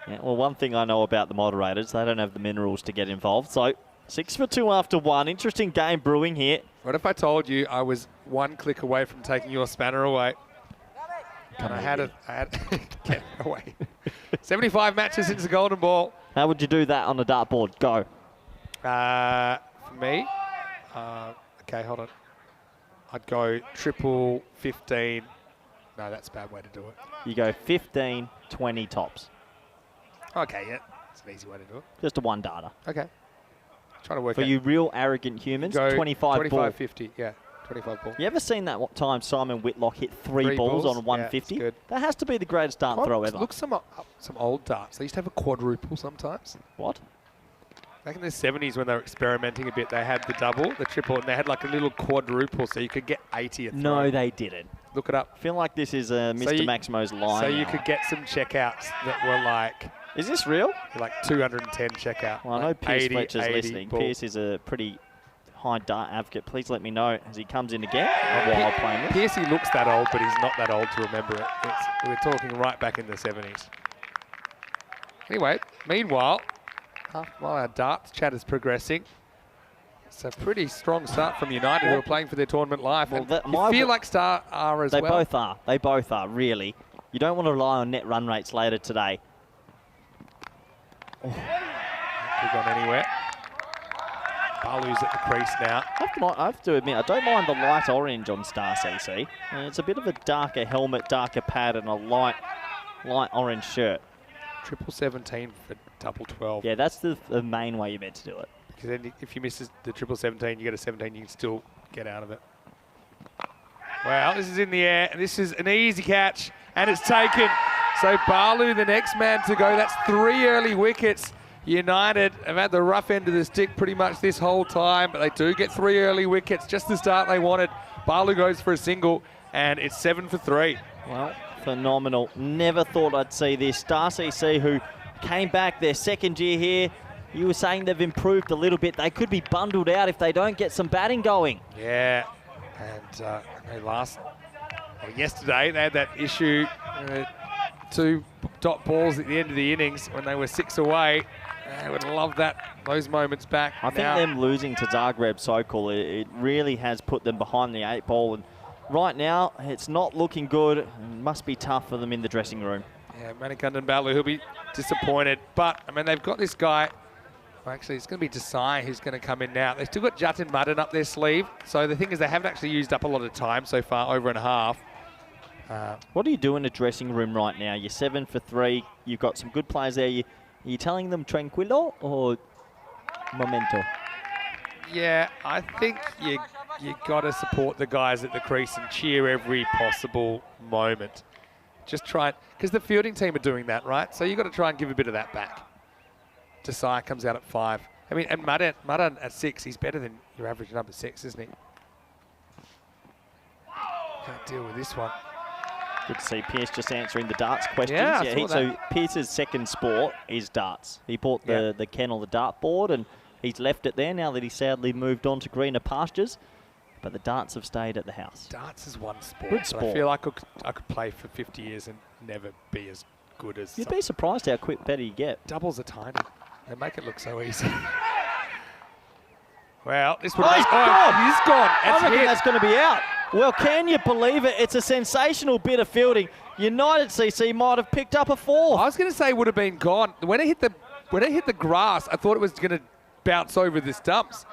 Yeah, well, one thing I know about the moderators, they don't have the minerals to get involved. So 6 for 2 after 1. Interesting game brewing here. What if I told you I was one click away from taking your spanner away? And I had get away. 75 matches since the golden ball. How would you do that on a dartboard? Go. For me, okay, hold on. I'd go triple 15. No, that's a bad way to do it. You go 15, 20 tops. Okay, yeah, it's an easy way to do it. Just a one darter. Okay. Trying to work For out. you real arrogant humans, Go 25 ball. 50, yeah, 25 ball. You ever seen that time Simon Whitlock hit three balls on 150? Yeah, good. That has to be the greatest dart throw ever. Look, some old darts. They used to have a quadruple sometimes. What? Back in the 70s when they were experimenting a bit, they had the double, the triple, and they had like a little quadruple so you could get 80 a throw. No, they didn't. Look it up. I feel like this is Mr. Maximo's line. So you now. could get some checkouts that were like... Is this real? Like 210 checkout. Well, I know like Pierce 80, Fletcher's 80 listening. ball. Pierce is a pretty high dart advocate. Please let me know as he comes in again while playing this. Piercy looks that old, but he's not that old to remember it. We're talking right back in the 70s. Anyway, meanwhile, while our darts chat is progressing, it's a pretty strong start from United, who are playing for their tournament life. Well, And you feel like Star are as well. They both are. They both are, really. You don't want to rely on net run rates later today. Could have gone anywhere. Balu's at the crease now. I have to admit, I don't mind the light orange on Star CC. It's a bit of a darker helmet, darker pad, and a light orange shirt. Triple 17 for double 12. Yeah, that's the main way you're meant to do it. Because then if you miss the triple 17, you get a 17, you can still get out of it. Well, this is in the air, and this is an easy catch, and it's taken. So Balu, the next man to go. That's 3 early wickets. United have had the rough end of the stick pretty much this whole time, but they do get 3 early wickets, just the start they wanted. Balu goes for a single, and it's 7 for 3. Well, phenomenal. Never thought I'd see this. Star CC, who came back their second year here, you were saying they've improved a little bit. They could be bundled out if they don't get some batting going. Yeah, and yesterday they had that issue, 2 dot balls at the end of the innings when they were 6 away. I would love those moments back. I think them losing to Zagreb Sokol, it really has put them behind the 8 ball. And right now, it's not looking good. It must be tough for them in the dressing room. Yeah, Manikandan Balu, he'll be disappointed. But, I mean, they've got this guy. Well, actually, it's going to be Desai who's going to come in now. They've still got Jatin Mudden up their sleeve. So the thing is, they haven't actually used up a lot of time so far, over and a half. What do you do in the dressing room right now? You're 7 for 3. You've got some good players there. Are you telling them tranquilo or momento? Yeah, I think you got to support the guys at the crease and cheer every possible moment. Just try, because the fielding team are doing that, right? So you've got to try and give a bit of that back. Desai comes out at 5. I mean, and Mudden at 6, he's better than your average number 6, isn't he? Can't deal with this one. Good to see Pierce just answering the darts questions. Yeah, so Pierce's second sport is darts. He bought the kennel, the dartboard, and he's left it there now that he's sadly moved on to greener pastures. But the darts have stayed at the house. Darts is one sport. Good sport. I feel like I could play for 50 years and never be as good as... You'd be surprised how quick better you get. Doubles are tiny. They make it look so easy. Well, this would... He's gone! He's gone! I reckon that's going to be out. Well, can you believe it? It's a sensational bit of fielding. United CC might have picked up a 4. I was going to say it would have been gone. When it hit the grass, I thought it was going to bounce over the stumps.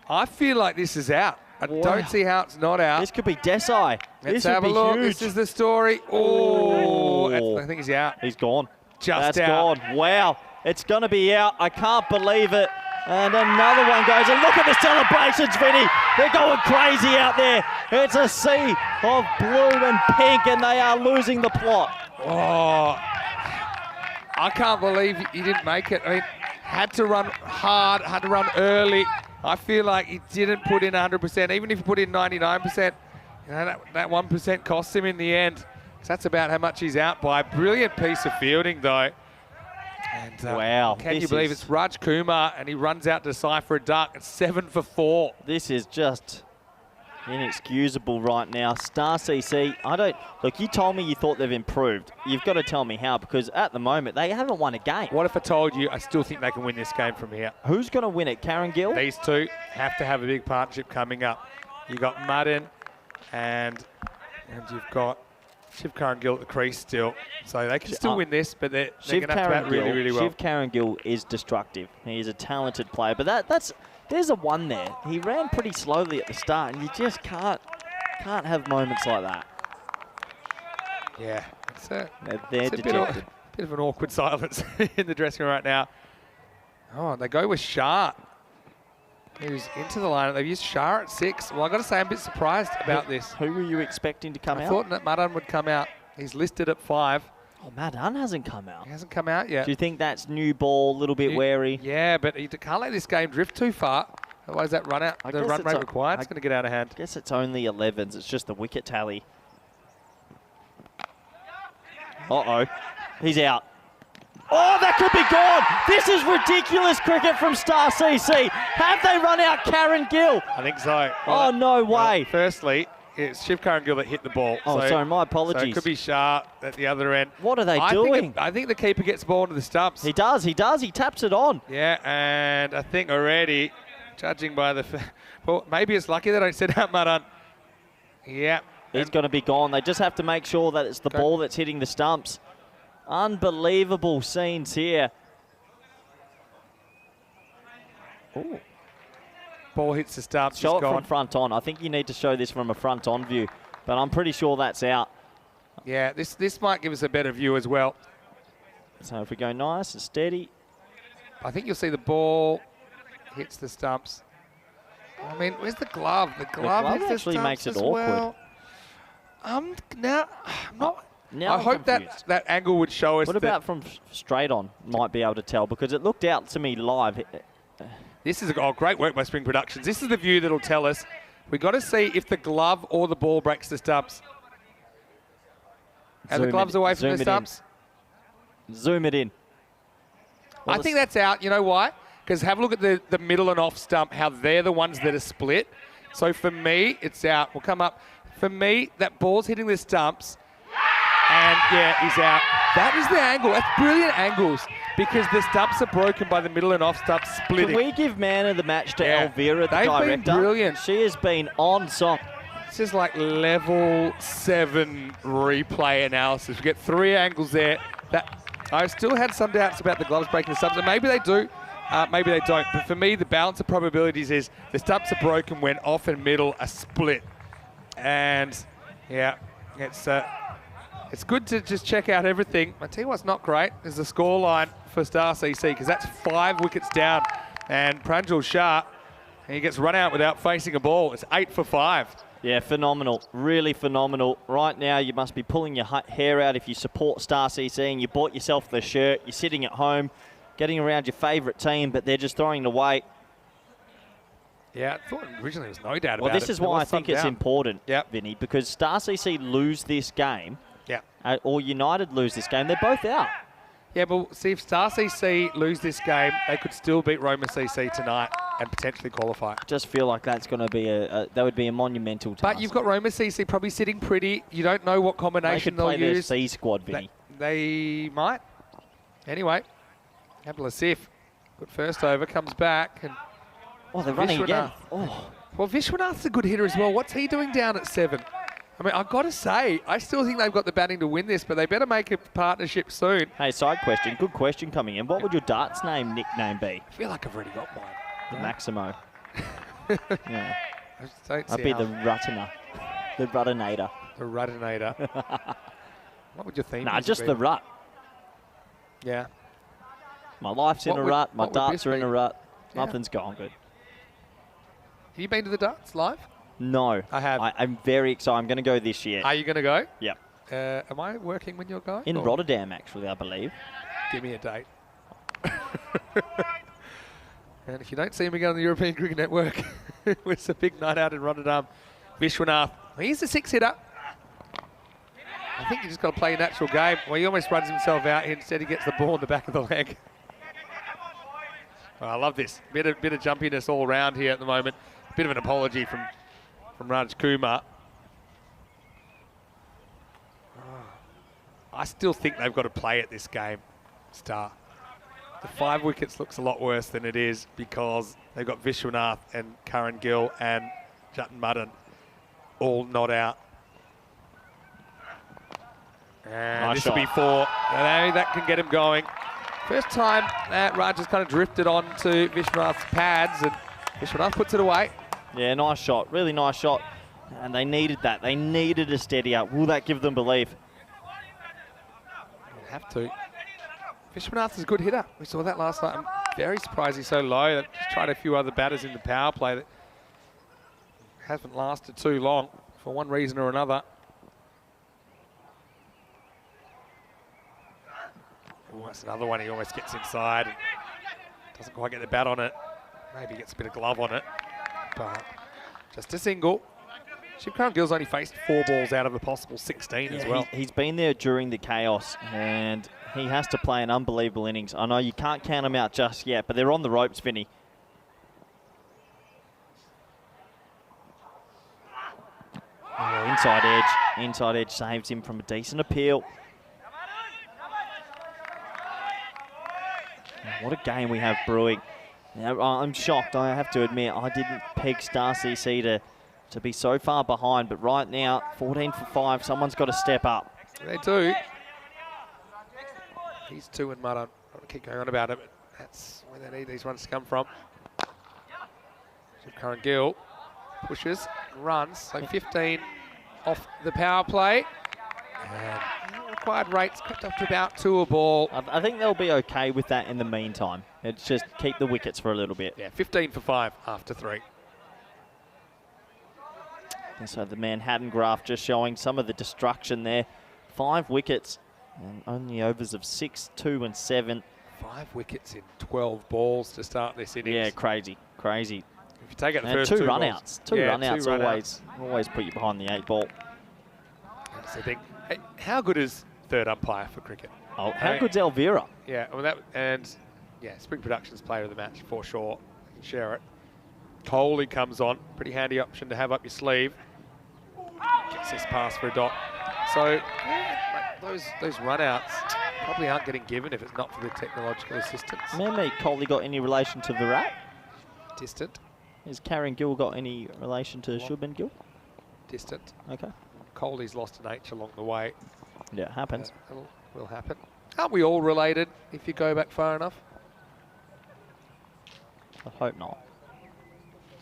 I feel like this is out. I don't see how it's not out. This could be Desai. Let's have a look. Huge. This is the story. Oh, I think he's out. He's gone. Just That's out. gone. Wow. It's going to be out. I can't believe it. And another one goes. And look at the celebrations, Vinny. They're going crazy out there. It's a sea of blue and pink, and they are losing the plot. Oh, I can't believe he didn't make it. I mean, had to run hard, had to run early. I feel like he didn't put in 100%. Even if he put in 99%, You know, that 1% cost him in the end. So that's about how much he's out by. Brilliant piece of fielding, though. And, wow. Can you believe it's Raj Kumar, and he runs out to decipher a duck. It's 7 for 4. This is just inexcusable right now. Star CC, look, you told me you thought they've improved. You've got to tell me how, because at the moment, they haven't won a game. What if I told you I still think they can win this game from here? Who's going to win it, Karen Gill? These two have to have a big partnership coming up. You've got Mudden and you've got Shiv Karen Gill at the crease still. So they can still win this, but they're going to have to bat really, really well. Shiv Karen Gill is destructive. He is a talented player, but there's a one there. He ran pretty slowly at the start, and you just can't have moments like that. Yeah, they're it's dejected. a bit of an awkward silence in the dressing room right now. Oh, they go with Shah, who's into the lineup. They've used Shah at 6. Well, I've got to say I'm a bit surprised about this. Who were you expecting to come out? I thought that Madan would come out. He's listed at 5. Oh, Madan hasn't come out. He hasn't come out yet. Do you think that's new ball, a little bit wary? Yeah, but you can't let this game drift too far. Otherwise, that run rate required is going to get out of hand. I guess it's only 11s. It's just the wicket tally. Uh-oh. He's out. Oh, that could be gone. This is ridiculous cricket from Star CC. Have they run out Karen Gill? I think so. Well, no way. Well, firstly, it's Shiv Karen Gill that hit the ball. Oh, sorry, my apologies. So it could be Shah at the other end. What are they doing? I think the keeper gets the ball into the stumps. He does. He taps it on. Yeah, and I think already, judging by the... well, maybe it's lucky they don't send out Madan. Yeah. He's going to be gone. They just have to make sure that it's the ball that's hitting the stumps. Unbelievable scenes here. Ooh. Ball hits the stumps. Show it from front on. I think you need to show this from a front on view, but I'm pretty sure that's out. Yeah, this might give us a better view as well. So if we go nice and steady. I think you'll see the ball hits the stumps. I mean, where's the glove? The glove hits the actually stumps makes it as awkward. well. Now I hope that angle would show us. What about from straight on? Might be able to tell, because it looked out to me live. This is great work by Spring Productions. This is the view that'll tell us. We've got to see if the glove or the ball breaks the stumps. And the glove's away from the stumps. Zoom it in. I think that's out. You know why? Because have a look at the middle and off stump, how they're the ones that are split. So for me, it's out. We'll come up. For me, that ball's hitting the stumps. And yeah, he's out. That is the angle. That's brilliant angles, because the stumps are broken by the middle and off stumps splitting. Can we give man of the match to Elvira, the director? They've been brilliant. She has been on song. This is like level 7 replay analysis. We get 3 angles there. I still had some doubts about the gloves breaking the stumps, and maybe they do, maybe they don't. But for me, the balance of probabilities is the stumps are broken when off and middle are split. And yeah, it's good to just check out everything. I tell you what's not great is the score line for Star CC, because that's 5 wickets down. And Pranjal Shah, he gets run out without facing a ball. It's 8 for 5. Yeah, phenomenal. Really phenomenal. Right now, you must be pulling your hair out if you support Star CC and you bought yourself the shirt. You're sitting at home, getting around your favourite team, but they're just throwing it away. Yeah, I thought originally there was no doubt about it. Well, this is why I think it's important, yep, Vinny, because Star CC lose this game, yep, or United lose this game, they're both out. Yeah, but see, if Star CC lose this game, they could still beat Roma CC tonight and potentially qualify. I just feel like that's going to be that would be a monumental task. But you've got Roma CC probably sitting pretty. You don't know what combination they'll use. They could play their C squad, Vinny. They might. Anyway, Abdul Asif, good first over, comes back. And oh, they're running again. Oh. Well, Vishwanath's a good hitter as well. What's he doing down at 7? I mean, I've got to say, I still think they've got the batting to win this, but they better make a partnership soon. Hey, side question. Good question coming in. What would your darts nickname be? I feel like I've already got one. The Maximo. Yeah. I'd be the Ruttiner. The Ruttinator. The Ruttinator. What would your theme Nah, just the rut. Yeah. My life's in a rut. My darts are in a rut. Nothing's going good. Have you been to the darts live? No. I have. I'm very excited. I'm going to go this year. Are you going to go? Yep. Am I working when you're going? In Rotterdam, actually, I believe. Give me a date. And if you don't see me again on the European Cricket Network, it's a big night out in Rotterdam. Vishwanath He's a 6-hitter. I think you just got to play a natural game. Well, he almost runs himself out. Instead, he gets the ball in the back of the leg. Oh, I love this. Bit of jumpiness all around here at the moment. Bit of an apology from Raj Kumar. I still think they've got to play at this game, Star. The 5 wickets looks a lot worse than it is because they've got Vishwanath and Karan Gill and Jatin Madan all not out. And Nice this will be shot. 4. And that can get him going. First time that Raj has kind of drifted onto Vishwanath's pads and Vishwanath puts it away. Yeah, nice shot. Really nice shot. And they needed that. They needed a steady up. Will that give them belief? Have to. Vishwanath is a good hitter. We saw that last night. I'm very surprised he's so low. They've just tried a few other batters in the power play that hasn't lasted too long for one reason or another. Ooh, that's another one. He almost gets inside. And doesn't quite get the bat on it. Maybe gets a bit of glove on it. But just a single. Shivkaran Gill's only faced 4 balls out of a possible 16 as well. He's been there during the chaos, and he has to play an unbelievable innings. I know you can't count him out just yet, but they're on the ropes, Vinny. Oh, inside edge. Inside edge saves him from a decent appeal. What a game we have brewing. Now, I'm shocked, I have to admit. I didn't peg Star CC to be so far behind, but right now, 14 for 5, someone's got to step up. They do. He's 2 and mud. I don't want to keep going on about it, but that's where they need these runs to come from. Shivkaran Gill pushes, runs, so 15 off the power play. And required rates crept up to about 2 a ball. I think they'll be okay with that in the meantime. It's just keep the wickets for a little bit. Yeah, 15 for 5 after 3. And so the Manhattan graph just showing some of the destruction there. 5 wickets and only overs of 6, 2 and 7. 5 wickets in 12 balls to start this innings. Yeah, crazy, crazy. If you take out the And first 2 2 run-outs. balls, 2 yeah, run-outs 2 run-outs. always put you behind the 8 ball. That's the thing. Hey, how good is third umpire for cricket? Oh, how good's Elvira? Yeah, well Spring Productions player of the match for sure. You can share it. Coley comes on, pretty handy option to have up your sleeve. Gets this pass for a dot. So those run-outs probably aren't getting given if it's not for the technological assistance. Mehmet Coley got any relation to Virat? Distant. Has Karen Gill got any relation to Shubman Gill? Distant. Okay. Coley's lost an H along the way. Yeah, it happens. Will happen. Aren't we all related if you go back far enough? I hope not.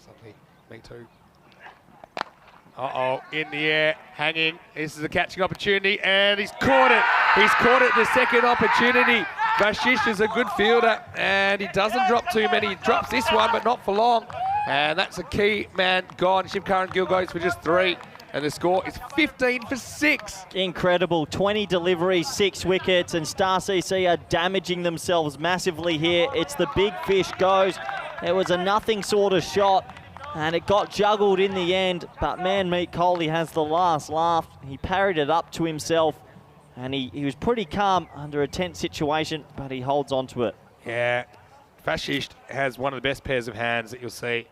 Something. Me too. Uh-oh, in the air, hanging. This is a catching opportunity, and he's caught it. He's caught it, the second opportunity. Vashish is a good fielder, and he doesn't drop too many. He drops this one, but not for long. And that's a key man gone. Shivkaran Gill goes for just 3, and the score is 15 for 6. Incredible, 20 deliveries, 6 wickets, and Star CC are damaging themselves massively here. It's the big fish goes. It was a nothing sort of shot, and it got juggled in the end, but Manmeet Kohli has the last laugh. He parried it up to himself, and he was pretty calm under a tense situation, but he holds on to it. Yeah, Vashish has one of the best pairs of hands that you'll see.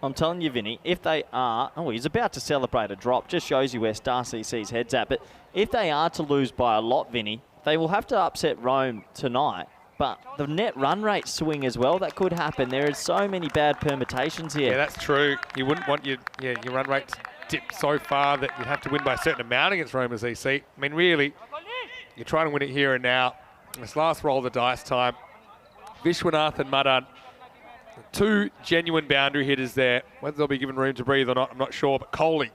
I'm telling you, Vinny, if they are... Oh, he's about to celebrate a drop. Just shows you where Star CC's head's at. But if they are to lose by a lot, Vinny, they will have to upset Rome tonight. But the net run rate swing as well, that could happen. There is so many bad permutations here. Yeah, that's true. You wouldn't want your run rate to dip so far that you'd have to win by a certain amount against Rome as EC. I mean, really, you're trying to win it here and now. This last roll of the dice time, Vishwanath and Madan, 2 genuine boundary hitters there. Whether they'll be given room to breathe or not, I'm not sure. But Kohli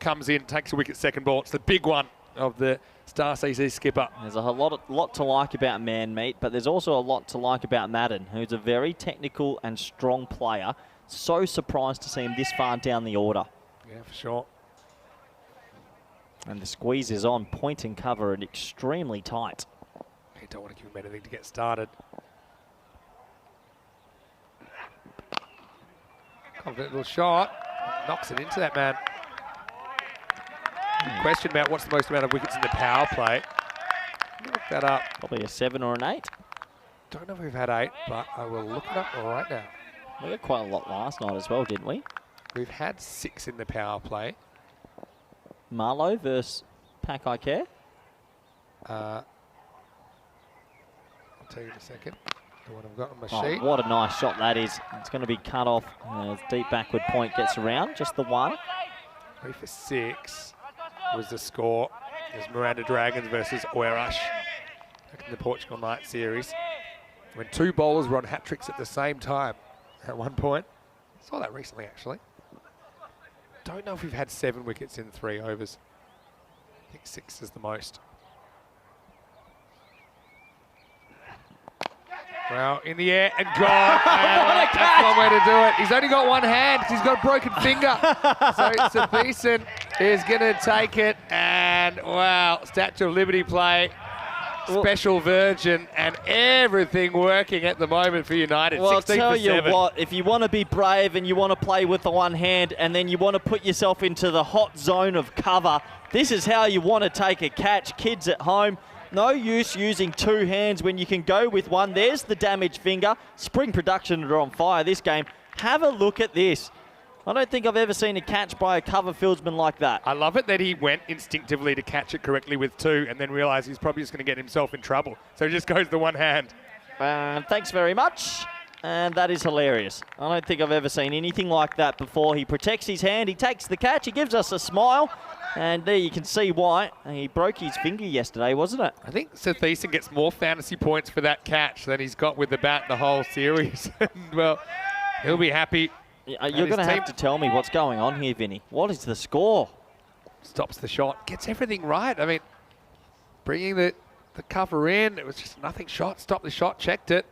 comes in, takes a wicket second ball. It's the big one of the Star CC skipper. There's a lot to like about Manmeet, but there's also a lot to like about Madden, who's a very technical and strong player. So surprised to see him this far down the order. Yeah, for sure. And the squeeze is on, point and cover, and extremely tight. You don't want to give him anything to get started. Confident little shot. Knocks it into that man. Good question about what's the most amount of wickets in the power play. Look that up. Probably a 7 or an 8. Don't know if we've had 8, but I will look it up right now. We had quite a lot last night as well, didn't we? We've had 6 in the power play. Marlowe versus Pack I Care. I'll tell you in a second. The one I've got on my sheet. What a nice shot that is. It's going to be cut off. Deep backward point gets around. Just the one. 3 for 6 was the score. There's Miranda Dragons versus Oeiras back in the Portugal Night series. When 2 bowlers were on hat-tricks at the same time at one point. Saw that recently, actually. Don't know if we've had 7 wickets in 3 overs. I think 6 is the most. Well, in the air and gone. That's one way to do it. He's only got one hand because he's got a broken finger. So Sathisan is going to take it. And, wow, Statue of Liberty play. Special Virgin and everything working at the moment for United. Well, I'll tell you 7. what, if you want to be brave and you want to play with the one hand and then you want to put yourself into the hot zone of cover, this is how you want to take a catch. Kids at home, no use using 2 hands when you can go with one. There's the damaged finger. Spring Production are on fire this game. Have a look at this. I don't think I've ever seen a catch by a cover fieldsman like that. I love it that he went instinctively to catch it correctly with 2 and then realised he's probably just going to get himself in trouble. So he just goes the one hand. Thanks very much. And that is hilarious. I don't think I've ever seen anything like that before. He protects his hand, he takes the catch, he gives us a smile. And there you can see why. He broke his finger yesterday, wasn't it? I think Sathisan gets more fantasy points for that catch than he's got with the bat the whole series. Well, he'll be happy. You're going to have to tell me what's going on here, Vinny. What is the score? Stops the shot, gets everything right. I mean, bringing the cover in, it was just nothing shot. Stopped the shot, checked it.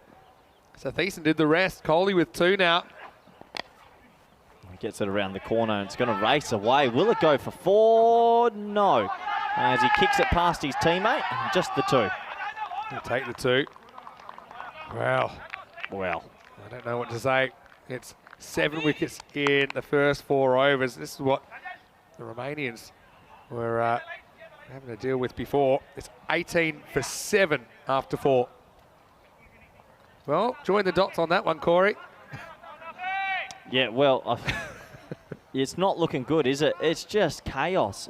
Sathisan did the rest. Kohli with 2 now. He gets it around the corner and it's going to race away. Will it go for 4? No. As he kicks it past his teammate, just the 2. He'll take the 2. Well, I don't know what to say. It's 7 wickets in the first 4 overs. This is what the Romanians were having to deal with before. It's 18 for 7 after 4. Well, join the dots on that one, Corey. Yeah, well, it's not looking good, is it? It's just chaos.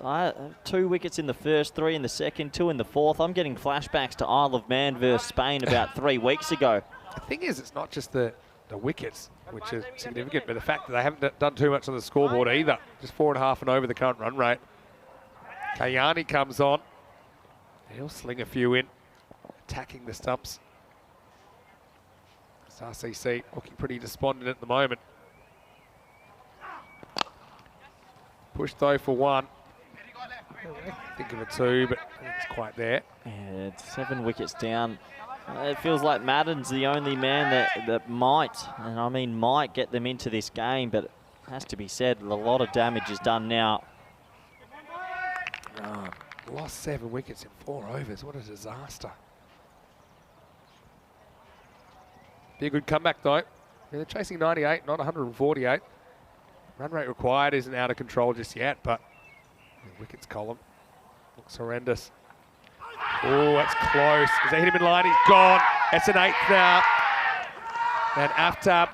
2 wickets in the first, 3 in the second, 2 in the fourth. I'm getting flashbacks to Isle of Man versus Spain about 3 weeks ago. The thing is, it's not just the wickets, which is significant, but the fact that they haven't done too much on the scoreboard either. Just 4.5 and over the current run rate. Kayani comes on. He'll sling a few in, attacking the stumps. RCC looking pretty despondent at the moment. Pushed though for 1. Think of a 2, but I think it's quite there. Yeah, it's 7 wickets down. It feels like Madden's the only man that might, and I mean might, get them into this game, but it has to be said, a lot of damage is done now. Lost 7 wickets in 4 overs. What a disaster. Be a good comeback though. They're chasing 98, not 148. Run rate required isn't out of control just yet, but the wickets column looks horrendous. Oh, that's close. As they hit him in line, he's gone. That's an 8th now. And Aftab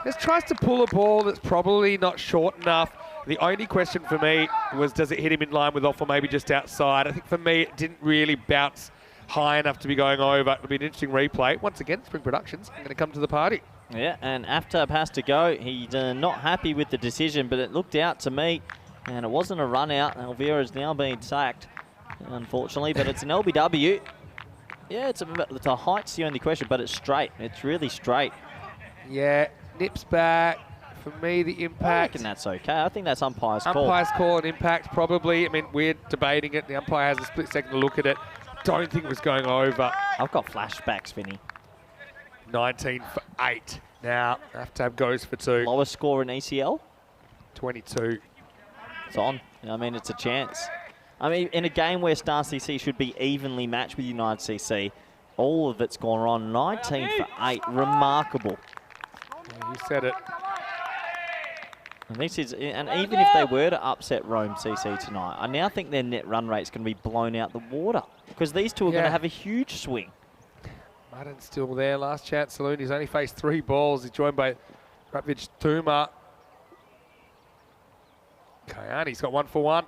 just tries to pull a ball that's probably not short enough. The only question for me was, does it hit him in line with off or maybe just outside? I think for me, it didn't really bounce high enough to be going over. It'll be an interesting replay. Once again, Spring Productions are going to come to the party. Yeah, and Aftab has to go. He's not happy with the decision, but it looked out to me, and it wasn't a run out. Elvira's now been sacked, unfortunately, but it's an LBW. Yeah, it's a height's the only question, but it's straight. It's really straight. Yeah, nips back. For me, the impact. I reckon that's okay. I think that's umpire's call. Umpire's call and impact, probably. I mean, we're debating it. The umpire has a split second to look at it. Don't think it was going over. I've got flashbacks, Vinny. 19 for 8. Now, Aftab goes for 2. Lowest score in ECL? 22. It's on. I mean, it's a chance. I mean, in a game where Star CC should be evenly matched with United CC, all of it's gone wrong. 19 for 8. Remarkable. Yeah, you said it. And even if they were to upset Rome CC tonight, I now think their net run rate is going to be blown out the water because these two are going to have a huge swing. Martin's still there. Last chance saloon. He's only faced 3 balls. He's joined by Rapvich Tuma. Kayani's got 1 for 1.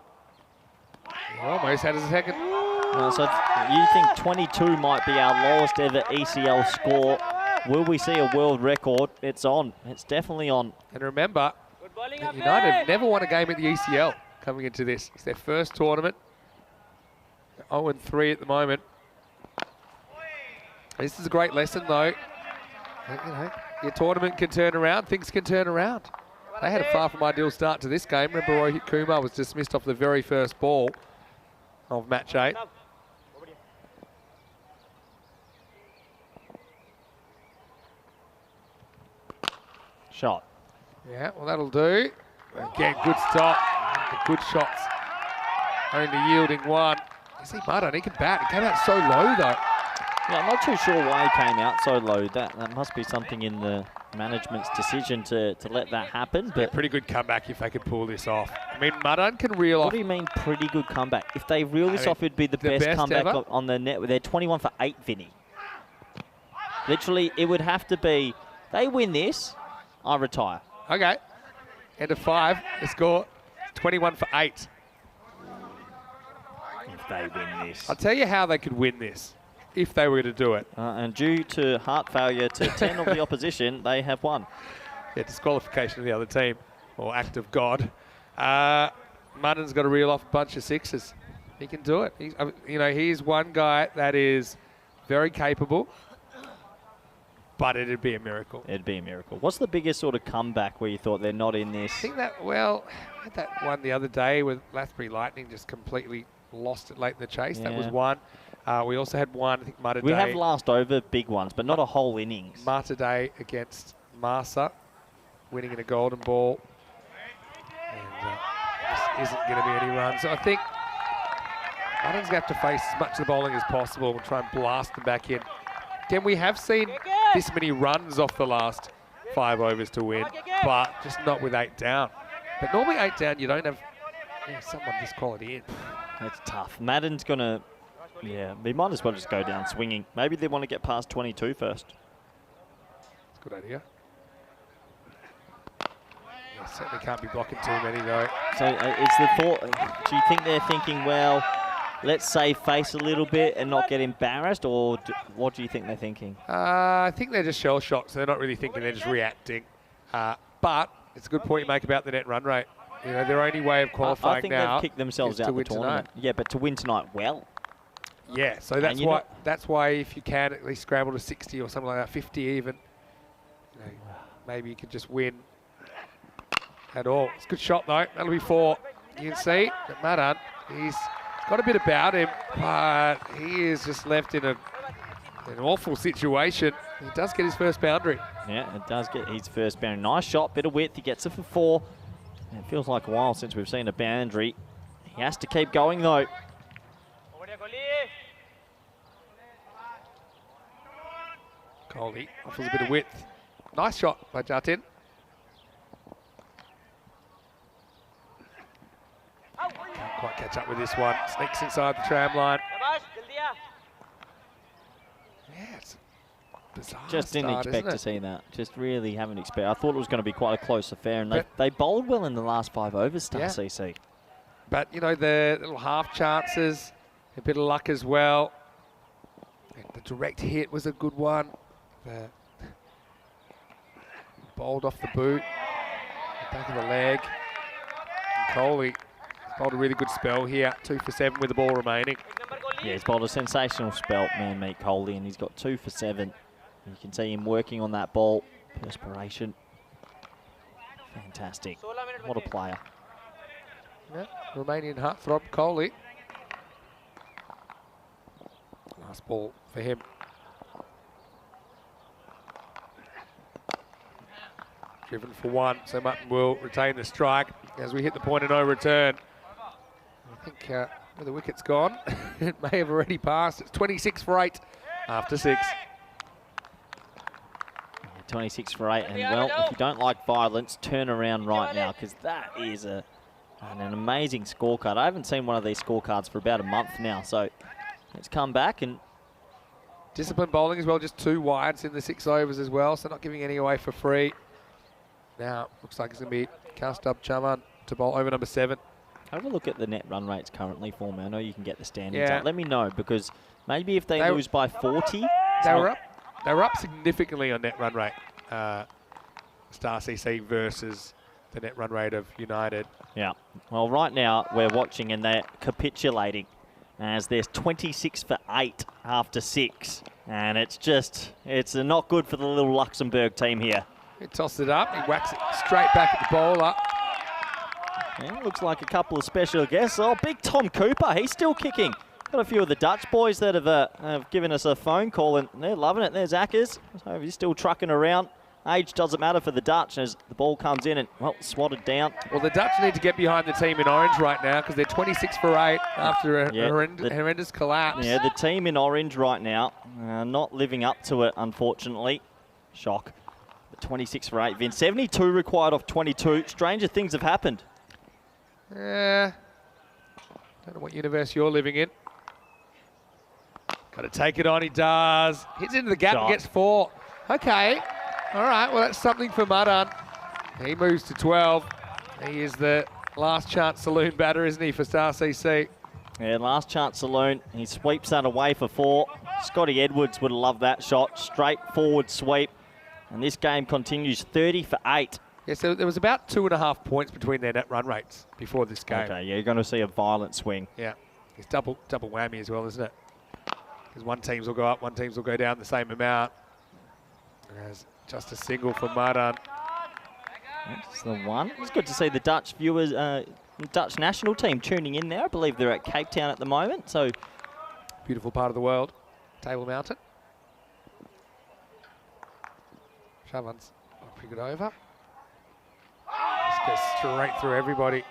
He almost had his second. So you think 22 might be our lowest ever ECL score? Will we see a world record? It's on. It's definitely on. And remember, United have never won a game at the ECL coming into this. It's their first tournament. 0-3 at the moment. This is a great lesson, though. You know, your tournament can turn around. Things can turn around. They had a far from ideal start to this game. Remember, Rohit Kumar was dismissed off the very first ball of match 8. Shot. Yeah, well, that'll do. Again, good stop. Good shots. Only yielding 1. You see Martin, he can bat. He came out so low, though. Yeah, I'm not too sure why he came out so low. That must be something in the management's decision to let that happen. But pretty good comeback if they could pull this off. I mean, Martin can reel off. What do you mean pretty good comeback? If they reel this off, it'd be the best comeback on the net. They're 21 for 8, Vinny. Literally, it would have to be, they win this, I retire. Okay. End of 5. The score 21 for 8. If they win this. I'll tell you how they could win this if they were to do it. And due to heart failure to 10 of the opposition, they have won. Yeah, disqualification of the other team, or act of God. Martin's got to reel off a bunch of 6s. He can do it. He's one guy that is very capable, but it'd be a miracle. It'd be a miracle. What's the biggest sort of comeback where you thought they're not in this? I think that, well, I had that one the other day with Lathbury Lightning just completely lost it late in the chase. Yeah. That was one. We also had one, I think, Mata We Day. have last over big ones, but not a whole innings. Mata Day against Marsa, winning in a golden ball. And this isn't going to be any runs. So I think Martin's going to have to face as much of the bowling as possible and try and blast them back in. Again, we have seen this many runs off the last 5 overs to win, but just not with 8 down. But normally 8 down, you don't have someone this quality in. It's tough. Madden's going to, they might as well just go down swinging. Maybe they want to get past 22 first. That's a good idea. Yeah, certainly can't be blocking too many, though. So it's the thought, do you think they're thinking, well, let's save face a little bit and not get embarrassed, or what do you think they're thinking? I think they're just shell shocked, so they're not really thinking, they're just reacting. But it's a good point you make about the net run rate. You know, their only way of qualifying I think now they've kicked themselves out of the tournament. Tonight. Yeah, but to win tonight well. Yeah, so that's why if you can at least scramble to 60 or something like that, 50 even, maybe you could just win at all. It's a good shot though. That'll be 4. You can see that Madan, he's got a bit about him, but he is just left in an awful situation. He does get his first boundary. Yeah, it does get his first boundary. Nice shot, bit of width. He gets it for 4. It feels like a while since we've seen a boundary. He has to keep going though. Coley offers a bit of width. Nice shot by Jatin. Can't quite catch up with this one. Sneaks inside the tram line. Yeah, it's bizarre. Just didn't start, expect to see that. Just really haven't expected. I thought it was going to be quite a close affair, and they bowled well in the last 5 overs, Star CC. But, you know, the little half chances, a bit of luck as well. And the direct hit was a good one. Bowled off the boot, the back of the leg. And Coley bowled a really good spell here, 2 for 7 with the ball remaining. Yeah, he's bowled a sensational spell, man-meat Coley, and he's got 2 for 7. You can see him working on that ball. Perspiration. Fantastic. What a player. Yeah, Romanian heartthrob, Coley. Last ball for him. Driven for 1, so Mutton will retain the strike as we hit the point of no return. I think where the wicket's gone, it may have already passed. It's 26 for 8 after 6. 26 for 8. And, well, if you don't like violence, turn around right now, because that is an amazing scorecard. I haven't seen one of these scorecards for about a month now, so let's come back. And disciplined bowling as well, just 2 wides in the 6 overs as well, so not giving any away for free. Now, looks like it's going to be Kaustubh Chauhan to bowl over number 7. have a look at the net run rates currently for me. I know you can get the standings Yeah. up. Let me know, because maybe if they lose by 40... They were up significantly on net run rate, Star CC versus the net run rate of United. Yeah. Well, right now we're watching and they're capitulating as there's 26 for 8 after 6. And it's not good for the little Luxembourg team here. He tosses it up, he whacks it straight back at the bowler. Yeah, looks like a couple of special guests. Oh, big Tom Cooper, he's still kicking. Got a few of the Dutch boys that have given us a phone call, and they're loving it. There's Ackers, so he's still trucking around. Age doesn't matter for the Dutch as the ball comes in and, well, swatted down. Well, the Dutch need to get behind the team in orange right now because they're 26 for 8 after a horrendous collapse. Yeah, the team in orange right now, not living up to it, unfortunately. Shock. But 26 for 8, Vince. 72 required off 22. Stranger things have happened. Yeah. Don't know what universe you're living in. Got to take it on, he does. Hits into the gap and gets 4. Okay. All right, well, that's something for Madan. He moves to 12. He is the last chance saloon batter, isn't he, for Star CC? Yeah, last chance saloon. He sweeps that away for 4. Scotty Edwards would have loved that shot. Straight forward sweep. And this game continues 30 for 8. Yeah, so there was about 2.5 points between their net run rates before this game. Okay, yeah, you're going to see a violent swing. Yeah, it's double whammy as well, isn't it? Because one teams will go up, one teams will go down the same amount. There's just a single for Madan. That's the one. It's good to see the Dutch viewers, Dutch national team tuning in there. I believe they're at Cape Town at the moment. So beautiful part of the world, Table Mountain. Chauhan's a pretty good over. Just goes straight through everybody.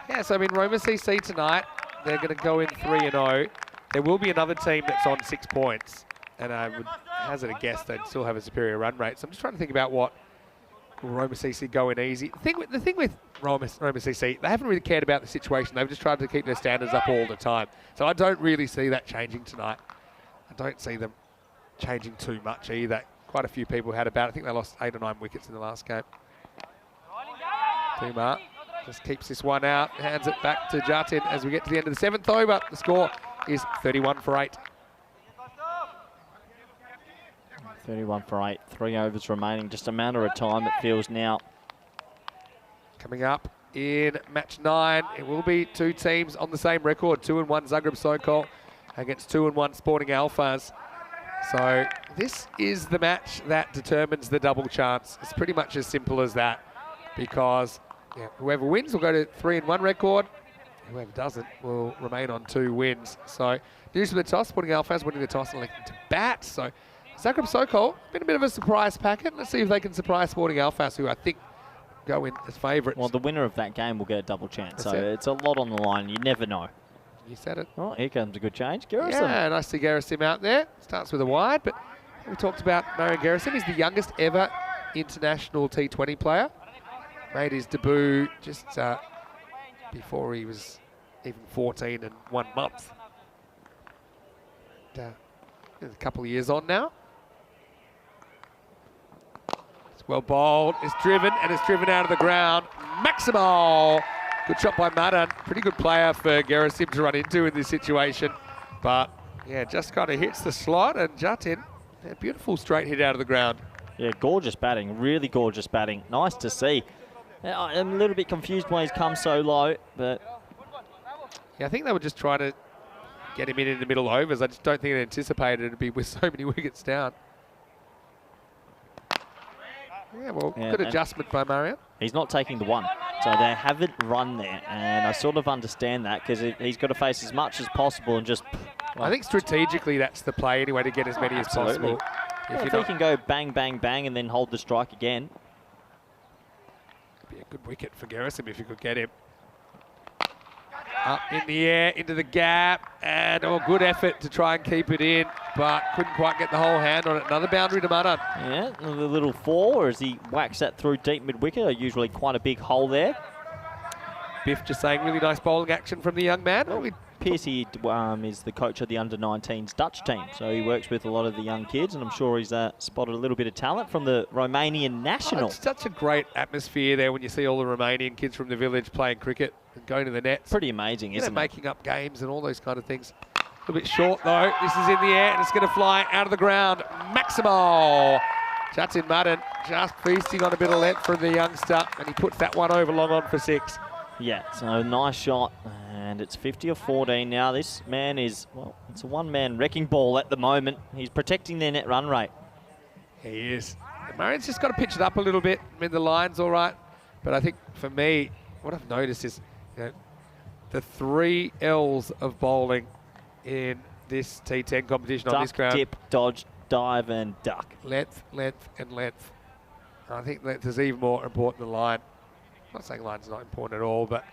Yeah, so I mean, Roma CC tonight, they're going to go in 3-0. There will be another team that's on 6 points. And I would hazard a guess they'd still have a superior run rate. So I'm just trying to think about what will Roma CC go in easy. The thing with Roma CC, they haven't really cared about the situation. They've just tried to keep their standards up all the time. So I don't really see that changing tonight. I don't see them changing too much either. Quite a few people had about it. I think they lost 8 or 9 wickets in the last game. Kumar just keeps this one out, hands it back to Jatin as we get to the end of the 7th over. The score is 31 for 8. 31 for 8, 3 overs remaining. Just a matter of time, it feels now. Coming up in match 9, it will be 2 teams on the same record. 2-1 Zagreb Sokol against 2-1 Sporting Alphas. So this is the match that determines the double chance. It's pretty much as simple as that, because whoever wins will go to 3-1 record. Whoever doesn't will remain on 2 wins. So news for the toss, Sporting Alphas winning the toss and electing to bat. So Zagreb Sokol, been a bit of a surprise packet. Let's see if they can surprise Sporting Alphas, who I think go in as favourites. Well, the winner of that game will get a double chance. So it's a lot on the line. You never know. You said it. Oh, here comes a good change. Gerasim. Yeah, nice to see Gerasim out there. Starts with a wide, but we talked about Marian Gerasim. He's the youngest ever international T20 player. Made his debut just before he was even 14 and 1 month. And, a couple of years on now. It's well bowled. It's driven, and it's driven out of the ground. Maximal. Good shot by Madan. Pretty good player for Gerasim to run into in this situation. But, yeah, just kind of hits the slot, and Jatin, a beautiful straight hit out of the ground. Yeah, gorgeous batting. Really gorgeous batting. Nice to see. I'm a little bit confused why he's come so low, but... Yeah, I think they were just trying to get him in the middle overs. I just don't think they anticipated it to be with so many wickets down. Yeah, well, good adjustment by Marian. He's not taking the one. So they haven't run there, and I sort of understand that because he's got to face as much as possible and just... I think strategically that's the play anyway, to get as many as possible. If he can go bang, bang, bang and then hold the strike again. Could be a good wicket for Gerasim if you could get him. Up in the air, into the gap, and good effort to try and keep it in, but couldn't quite get the whole hand on it. Another boundary to Madan. Yeah, a little fall, or as he whacks that through deep mid-wicket, usually quite a big hole there. Biff just saying really nice bowling action from the young man. Well, Piercy is the coach of the under-19s Dutch team, so he works with a lot of the young kids, and I'm sure he's spotted a little bit of talent from the Romanian national. It's such a great atmosphere there when you see all the Romanian kids from the village playing cricket and going to the nets. Pretty amazing, isn't it? Making up games and all those kind of things. A little bit short though. This is in the air and it's going to fly out of the ground. Maximo. Jatin Madden just feasting on a bit of length from the youngster, and he puts that one over long on for 6. Yeah, so nice shot, and it's 50 or 14 now. This man is, well, it's a one-man wrecking ball at the moment. He's protecting their net run rate. He is. Marion's just got to pitch it up a little bit. I mean, the line's all right, but I think for me, what I've noticed is, the 3 L's of bowling in this T10 competition on this ground. Duck, dip, dodge, dive, and duck. Length, length, and length. I think length is even more important than line. I'm not saying line's not important at all, but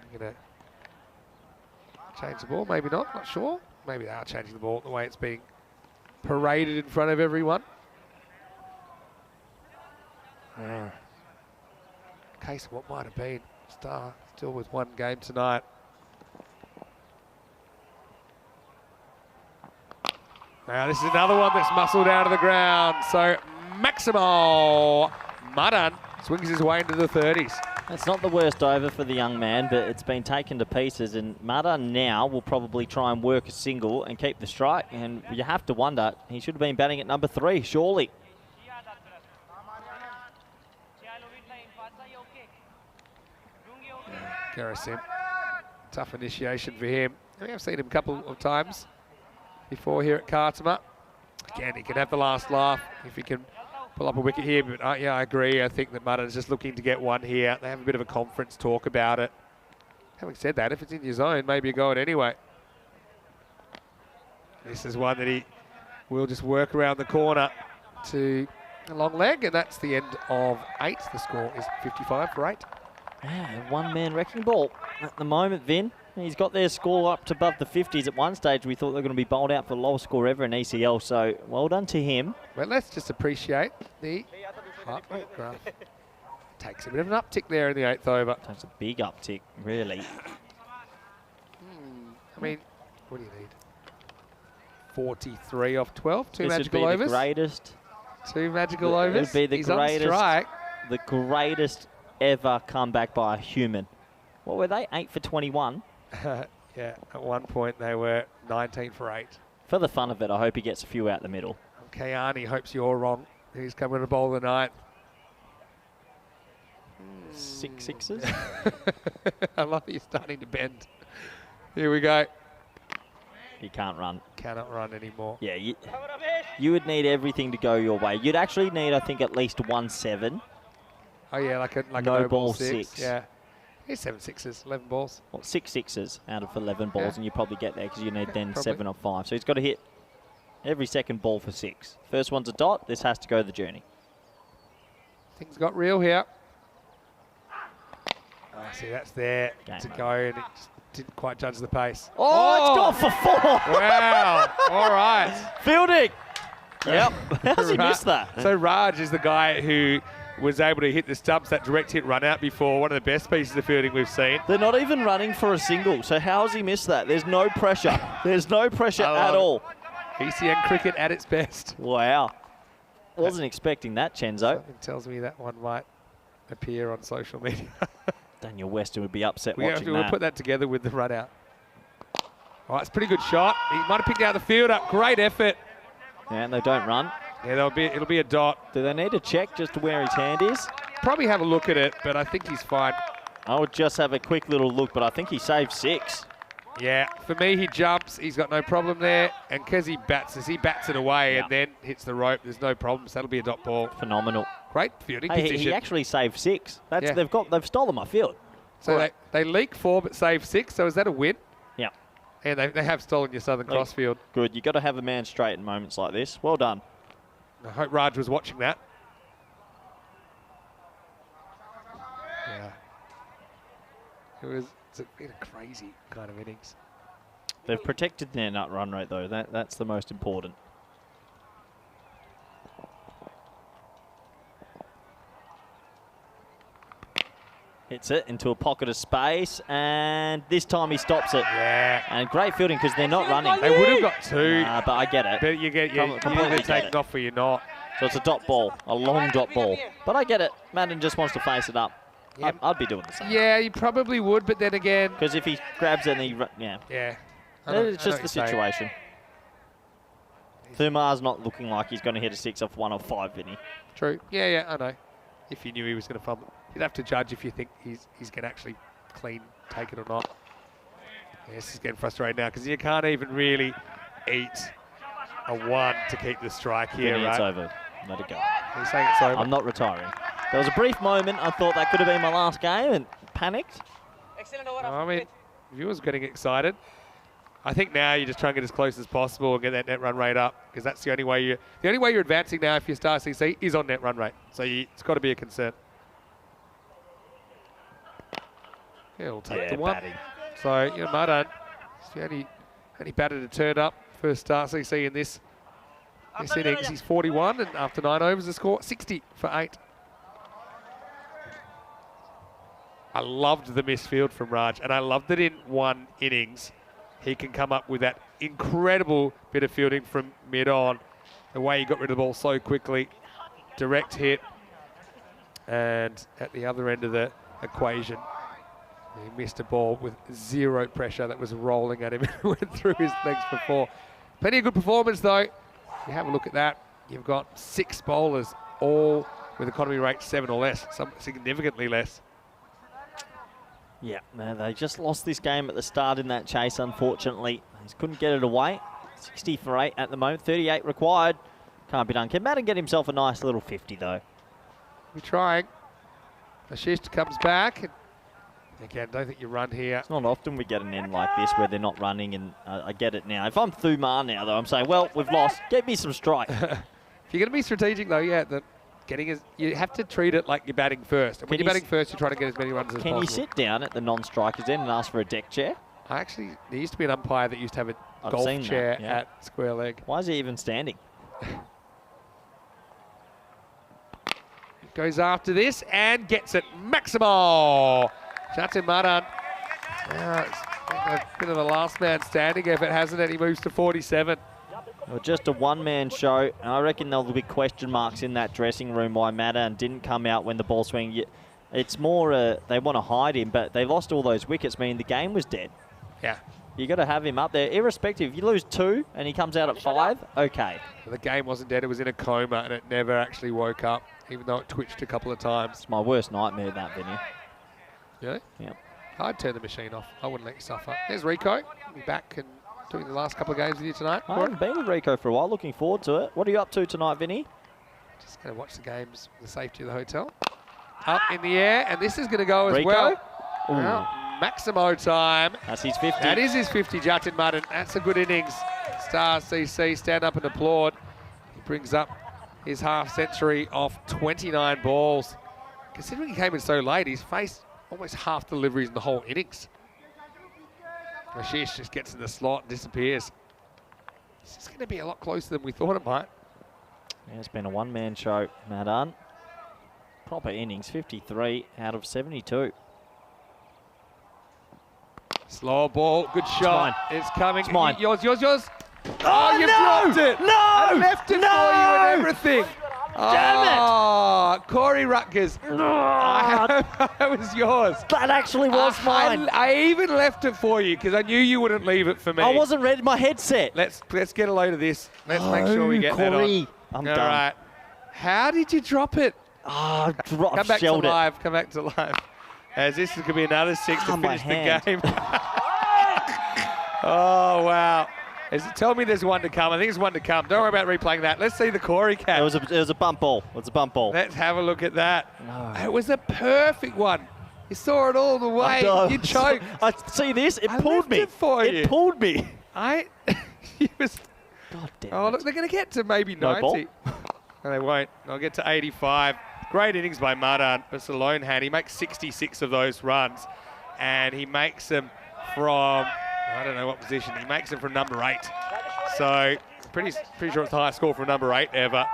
I'm going to change the ball. Maybe not sure. Maybe they are changing the ball the way it's being paraded in front of everyone. Case of what might have been. Star still with 1 game tonight. Now this is another one that's muscled out of the ground. So Maximo Madan swings his way into the 30s. That's not the worst over for the young man, but it's been taken to pieces, and Madan now will probably try and work a single and keep the strike, and you have to wonder, he should have been batting at number 3, surely. Garasim, tough initiation for him. I think I've seen him a couple of times before here at Cartama. Again, he can have the last laugh if he can pull up a wicket here, but yeah, I agree. I think that Madan is just looking to get one here. They have a bit of a conference talk about it. Having said that, if it's in your zone, maybe you go it anyway. This is one that he will just work around the corner to a long leg, and that's the end of 8. The score is 55 for 8. Yeah, one-man wrecking ball at the moment, Vin. He's got their score up to above the 50s. At one stage, we thought they were going to be bowled out for the lowest score ever in ECL, so well done to him. Well, let's just appreciate the heart rate graph. Takes a bit of an uptick there in the 8th over. Takes a big uptick, really. I mean, what do you need? 43 off 12, 2 this magical would be overs. The greatest. 2 magical overs. It would be the He's greatest. on strike. The greatest ever comeback by a human. What were they? 8 for 21. Yeah, at one point they were 19 for 8. For the fun of it, I hope he gets a few out the middle. Kayani hopes you're wrong. He's coming to bowl the night. 6 sixes. I love that you're starting to bend. Here we go. He can't run. Cannot run anymore. Yeah, you would need everything to go your way. You'd actually need, I think, at least 1-7. Oh yeah, like a no ball ball 6. Yeah. Here's 7 sixes, 11 balls. Well, 6 sixes out of 11 balls, Yeah. and you probably get there because you need then Probably. 7 or 5. So he's got to hit every second ball for 6. First one's a dot. This has to go the journey. Things got real here. Oh, see, that's there Game to over. go, and it just didn't quite judge the pace. Oh, it's gone for 4. Wow. All right. Fielding. Yep. How's he Ra- missed that? So Raj is the guy who was able to hit the stumps, that direct hit run out before. One of the best pieces of fielding we've seen. They're not even running for a single, so how has he missed that? There's no pressure. There's no pressure at all. ECN cricket at its best. Wow. Wasn't expecting that, Chenzo. Something tells me that one might appear on social media. Daniel Weston would be upset We'll watching that. put that together with the run out. All right, it's a pretty good shot. He might have picked out the fielder. Great effort. Yeah, and they don't run. Yeah, it'll be a dot. Do they need to check just to where his hand is? Probably have a look at it, but I think he's fine. I would just have a quick little look, but I think he saved 6. Yeah, for me, he jumps. He's got no problem there. And because he bats it away and then hits the rope, there's no problem. So that'll be a dot ball. Phenomenal. Great fielding Hey, position. he actually saved 6. That's Yeah. they've stolen my field. So they leak 4 but save 6. So is that a win? Yeah. And they have stolen your Southern Cross field. Good. You've got to have a man straight in moments like this. Well done. I hope Raj was watching that. Yeah. It was It's been a crazy kind of innings. They've protected their nut run rate, though. That's the most important. Hits it into a pocket of space, and this time he stops it. Yeah. And great fielding because they're not running. They would have got 2. But I get it. But you get Completely either get taken it. off or you're not. So it's a dot ball, a long dot ball. But I get it. Madden just wants to face it up. Yeah. I'd be doing the same. Yeah, you probably would, but then again... Because if he grabs it and he... Yeah. Yeah. It's just the situation. Thumar's not looking like he's going to hit a 6 off 1 or 5, Vinny. True. Yeah, I know. If you knew he was going to fumble. You'd have to judge if you think he's going to actually clean take it or not. Yeah, this is getting frustrating now because you can't even really eat a 1 to keep the strike here, Vinny, right? it's over. Let it go. You're saying it's over? I'm not retiring. There was a brief moment I thought that could have been my last game and panicked. I mean, viewers getting excited. I think now you just try and get as close as possible and get that net run rate up because that's the only way you're advancing now if you're Star CC is on net run rate. So it's got to be a concern. Yeah, we'll take the 1. batting. So, Madan, it's the only batter to turn up for Star CC in this innings. He's 41, and after 9 overs, the score 60 for 8. I loved the misfield from Raj, and I loved that in 1 innings, he can come up with that incredible bit of fielding from mid-on. The way he got rid of the ball so quickly, direct hit, and at the other end of the equation, he missed a ball with 0 pressure that was rolling at him and went through his legs before. Plenty of good performance, though. If you have a look at that, you've got 6 bowlers, all with economy rate 7 or less, some significantly less. Yeah, they just lost this game at the start in that chase, unfortunately. He couldn't get it away. 60 for 8 at the moment, 38 required. Can't be done. Can Madden get himself a nice little 50, though? We're trying. Ashish comes back. Again, don't think you run here. It's not often we get an end like this where they're not running, and I get it now. If I'm Thumar now, though, I'm saying, well, we've lost. Get me some strike. If you're going to be strategic, though, yeah, you have to treat it like you're batting first. And when you're batting first, you're trying to get as many runs as possible. Can you sit down at the non-strikers end and ask for a deck chair? There used to be an umpire that used to have a golf chair at square leg. Why is he even standing? Goes after this and gets it. Maximo! Jatin Madan. It's a bit of a last man standing effort, hasn't it? He moves to 47. Well, just a one-man show, and I reckon there'll be question marks in that dressing room why Madan didn't come out when the ball swing. It's more they want to hide him, but they lost all those wickets, meaning the game was dead. Yeah. You got to have him up there, irrespective. If you lose 2 and he comes out at 5, okay. The game wasn't dead. It was in a coma, and it never actually woke up, even though it twitched a couple of times. It's my worst nightmare, that, Vinny. Yeah? Yeah. I'd turn the machine off. I wouldn't let you suffer. There's Rico. He'll be back and doing the last couple of games with you tonight. I haven't been with Rico for a while. Looking forward to it. What are you up to tonight, Vinny? Just going to watch the games with the safety of the hotel. Up in the air, and this is going to go as Rico? well. Well, Maximo time. That's his 50. That is his 50, Jatin Madan. That's a good innings. Star CC, stand up and applaud. He brings up his half century off 29 balls. Considering he came in so late, he's faced almost half deliveries in the whole innings. Ashish just gets in the slot and disappears. This is going to be a lot closer than we thought it might. Yeah, it's been a one-man show, Madan. Proper innings, 53 out of 72. Slow ball, good shot. It's coming. It's mine. Yours. Oh, you dropped it. No! I left it for you and everything. Damn it. Corey Rutgers. That was yours. That actually was mine. I even left it for you because I knew you wouldn't leave it for me. I wasn't ready. My headset. Let's get a load of this. Let's make sure we get Corey. that on. I'm All done. right. How did you drop it? Oh, Come back to live. Come back to live. As this is going to be another 6 to finish the game. Oh, wow. Tell me there's one to come. I think there's one to come. Don't worry about replaying that. Let's see the Corey catch. It was a bump ball. It was a bump ball. Let's have a look at that. No. It was a perfect one. You saw it all the way. You choked. I see this. It pulled me. It for you. It pulled me. He was. God damn Oh, it. look, they're going to get to maybe No 90. No, they won't. They'll get to 85. Great innings by Madan. It's a lone hand. He makes 66 of those runs. and he makes them from, I don't know what position, he makes them from number 8. So pretty sure it's the highest score from number 8 ever.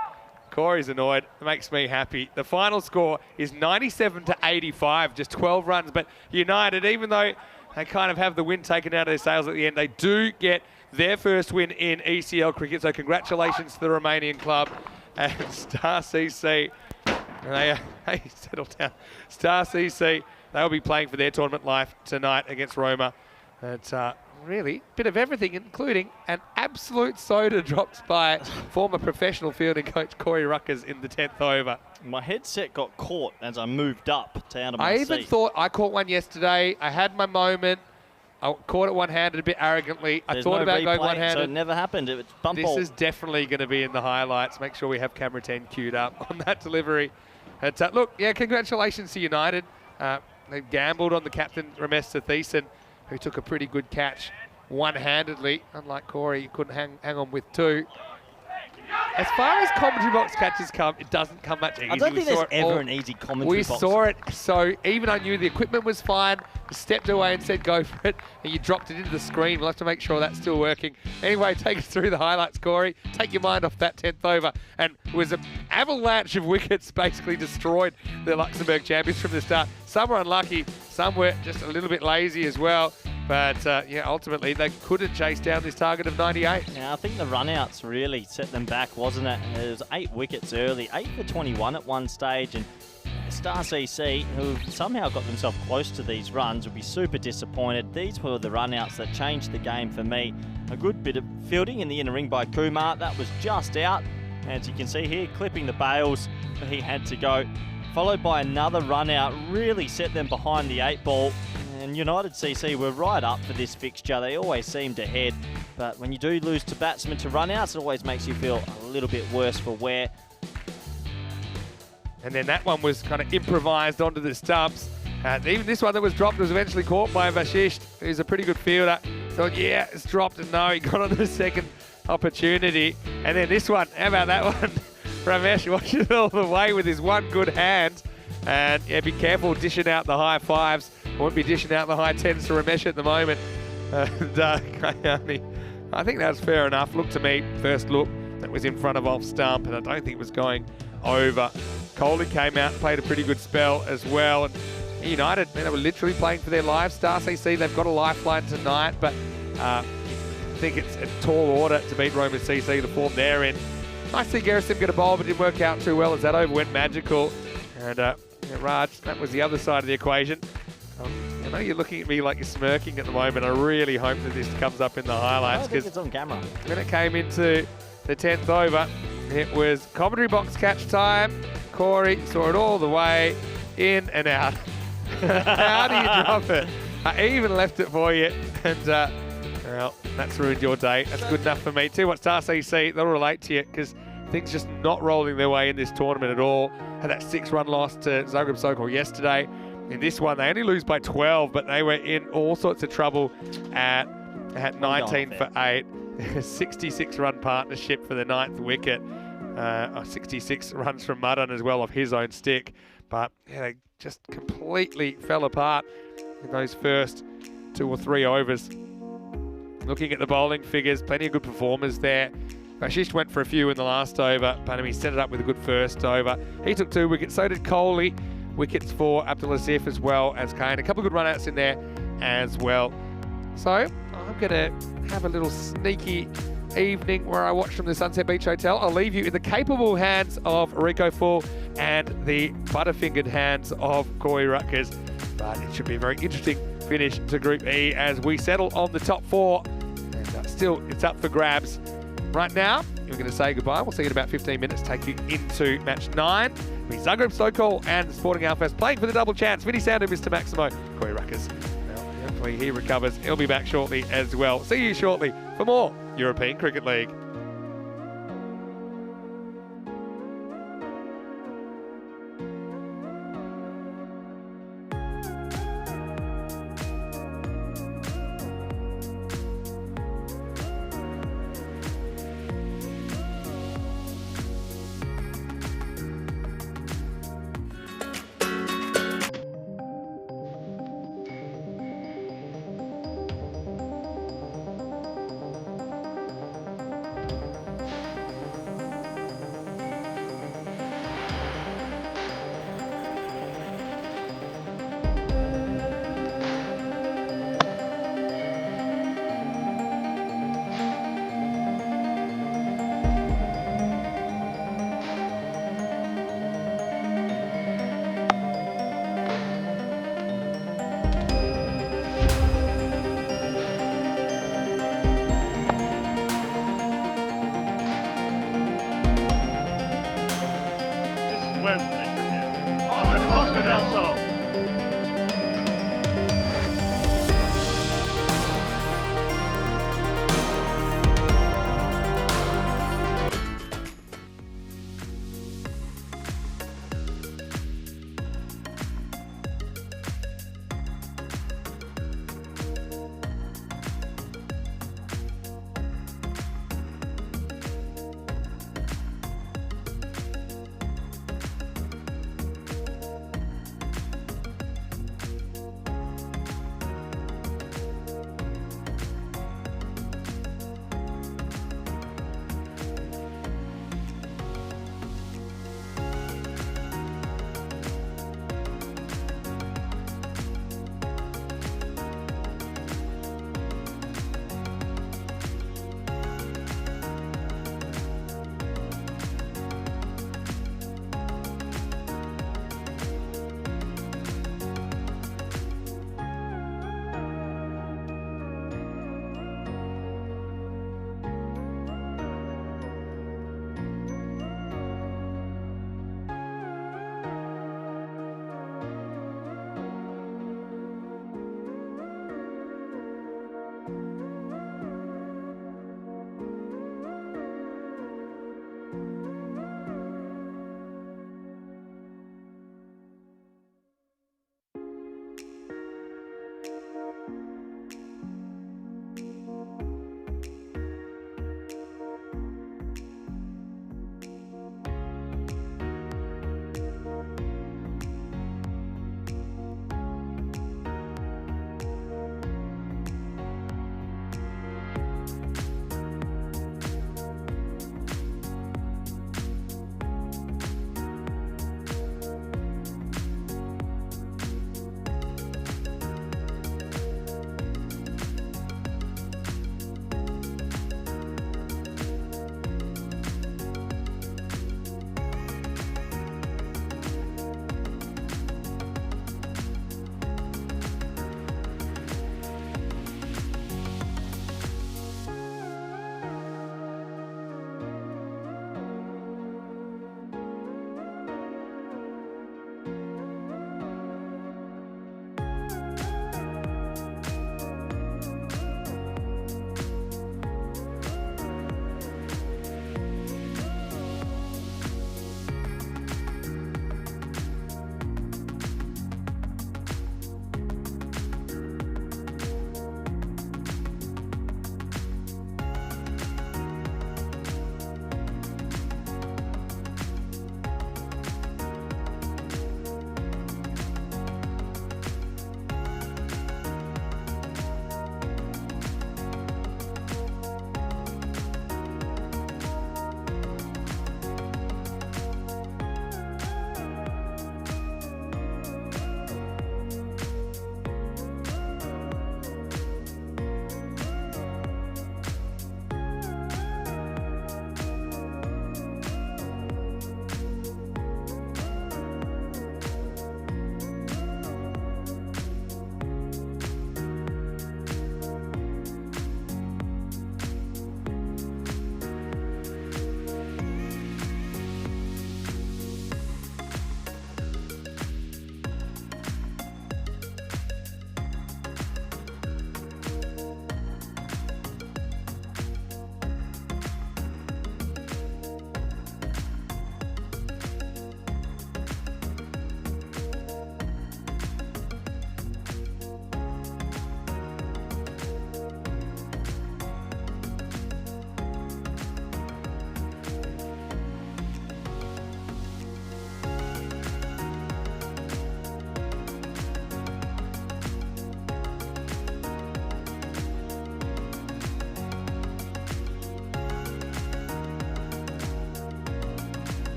Corey's annoyed. It makes me happy. The final score is 97-85, just 12 runs. But United, even though they kind of have the wind taken out of their sails at the end, they do get their first win in ECL cricket. So congratulations to the Romanian club. And Star CC, they settle down. Star CC, they'll be playing for their tournament life tonight against Roma. It's really a bit of everything, including an absolute soda dropped by former professional fielding coach Corey Ruckers in the 10th over. My headset got caught as I moved up to out of my I seat. even thought I caught one yesterday. I had my moment. I caught it one-handed a bit arrogantly. I There's thought no about going replay, one-handed. so it never happened. It was bump This ball. is definitely going to be in the highlights. Make sure we have camera 10 queued up on that delivery. And, look, yeah, congratulations to United. They gambled on the captain, Ramesh Thiessen, who took a pretty good catch one-handedly. Unlike Corey, he couldn't hang on with 2. As far as commentary box catches come, it doesn't come much easy. I don't think there's ever an easy commentary We box. saw it, so even I knew the equipment was fine, stepped away and said go for it, and you dropped it into the screen. We'll have to make sure that's still working. Anyway, take us through the highlights, Corey. Take your mind off that 10th over. And it was an avalanche of wickets basically destroyed the Luxembourg champions from the start. Some were unlucky, some were just a little bit lazy as well. But, yeah, ultimately, they couldn't chase down this target of 98. Yeah, I think the run-outs really set them back, wasn't it? It was 8 wickets early, 8 for 21 at one stage, and Star CC, who somehow got themselves close to these runs, would be super disappointed. These were the run-outs that changed the game for me. A good bit of fielding in the inner ring by Kumar. That was just out. As you can see here, clipping the bails, he had to go. Followed by another run-out, really set them behind the 8 ball. And United CC were right up for this fixture. They always seemed ahead. But when you do lose to batsmen to run-outs, it always makes you feel a little bit worse for wear. And then that one was kind of improvised onto the stumps. Even this one that was dropped was eventually caught by Vashisht, who's a pretty good fielder. Thought, yeah, it's dropped, and no, he got on the second opportunity. And then this one, how about that one? Ramesh watching it all the way with his one good hand. And yeah, be careful dishing out the high 5s. Won't be dishing out the high 10s to Ramesh at the moment. Kayani, I think that's fair enough. Look to me, first look, that was in front of off stump, and I don't think it was going over. Coley came out and played a pretty good spell as well. And United, man, they were literally playing for their lives. Star CC, they've got a lifeline tonight, but I think it's a tall order to beat Roma CC to form their end. Nice to see Garrison get a bowl, but didn't work out too well as that over went magical. And yeah, Raj, that was the other side of the equation. I know you're looking at me like you're smirking at the moment. I really hope that this comes up in the highlights. I think it's on camera. When it came into the 10th over, it was commentary box catch time. Corey saw it all the way in and out. How do you drop it? I even left it for you. And, well, that's ruined your day. That's good enough for me too. What Star CC, they'll relate to you because things just not rolling their way in this tournament at all. Had that 6-run loss to Zagreb Sokol yesterday. In this one, they only lose by 12, but they were in all sorts of trouble at 19 for 8. 66-run partnership for the 9th wicket. 66 runs from Mudden as well off his own stick. But yeah, they just completely fell apart in those first 2 or 3 overs. Looking at the bowling figures, plenty of good performers there. Vashisht went for a few in the last over, but he set it up with a good first over. He took 2 wickets, so did Coley. Wickets for Abdulaziz as well as Kane. A couple of good run-outs in there as well. So I'm going to have a little sneaky evening where I watch from the Sunset Beach Hotel. I'll leave you in the capable hands of Rico Full and the butterfingered hands of Corey Ruckers. But it should be a very interesting finish to Group E as we settle on the top 4. And still, it's up for grabs. Right now, we're going to say goodbye. We'll see you in about 15 minutes, take you into match 9. With Zagreb Sokol and the Sporting Alfest playing for the double chance. Vinny Sounder, Mr. Maximo, Corey Ruckers. Well, hopefully he recovers. He'll be back shortly as well. See you shortly for more European Cricket League.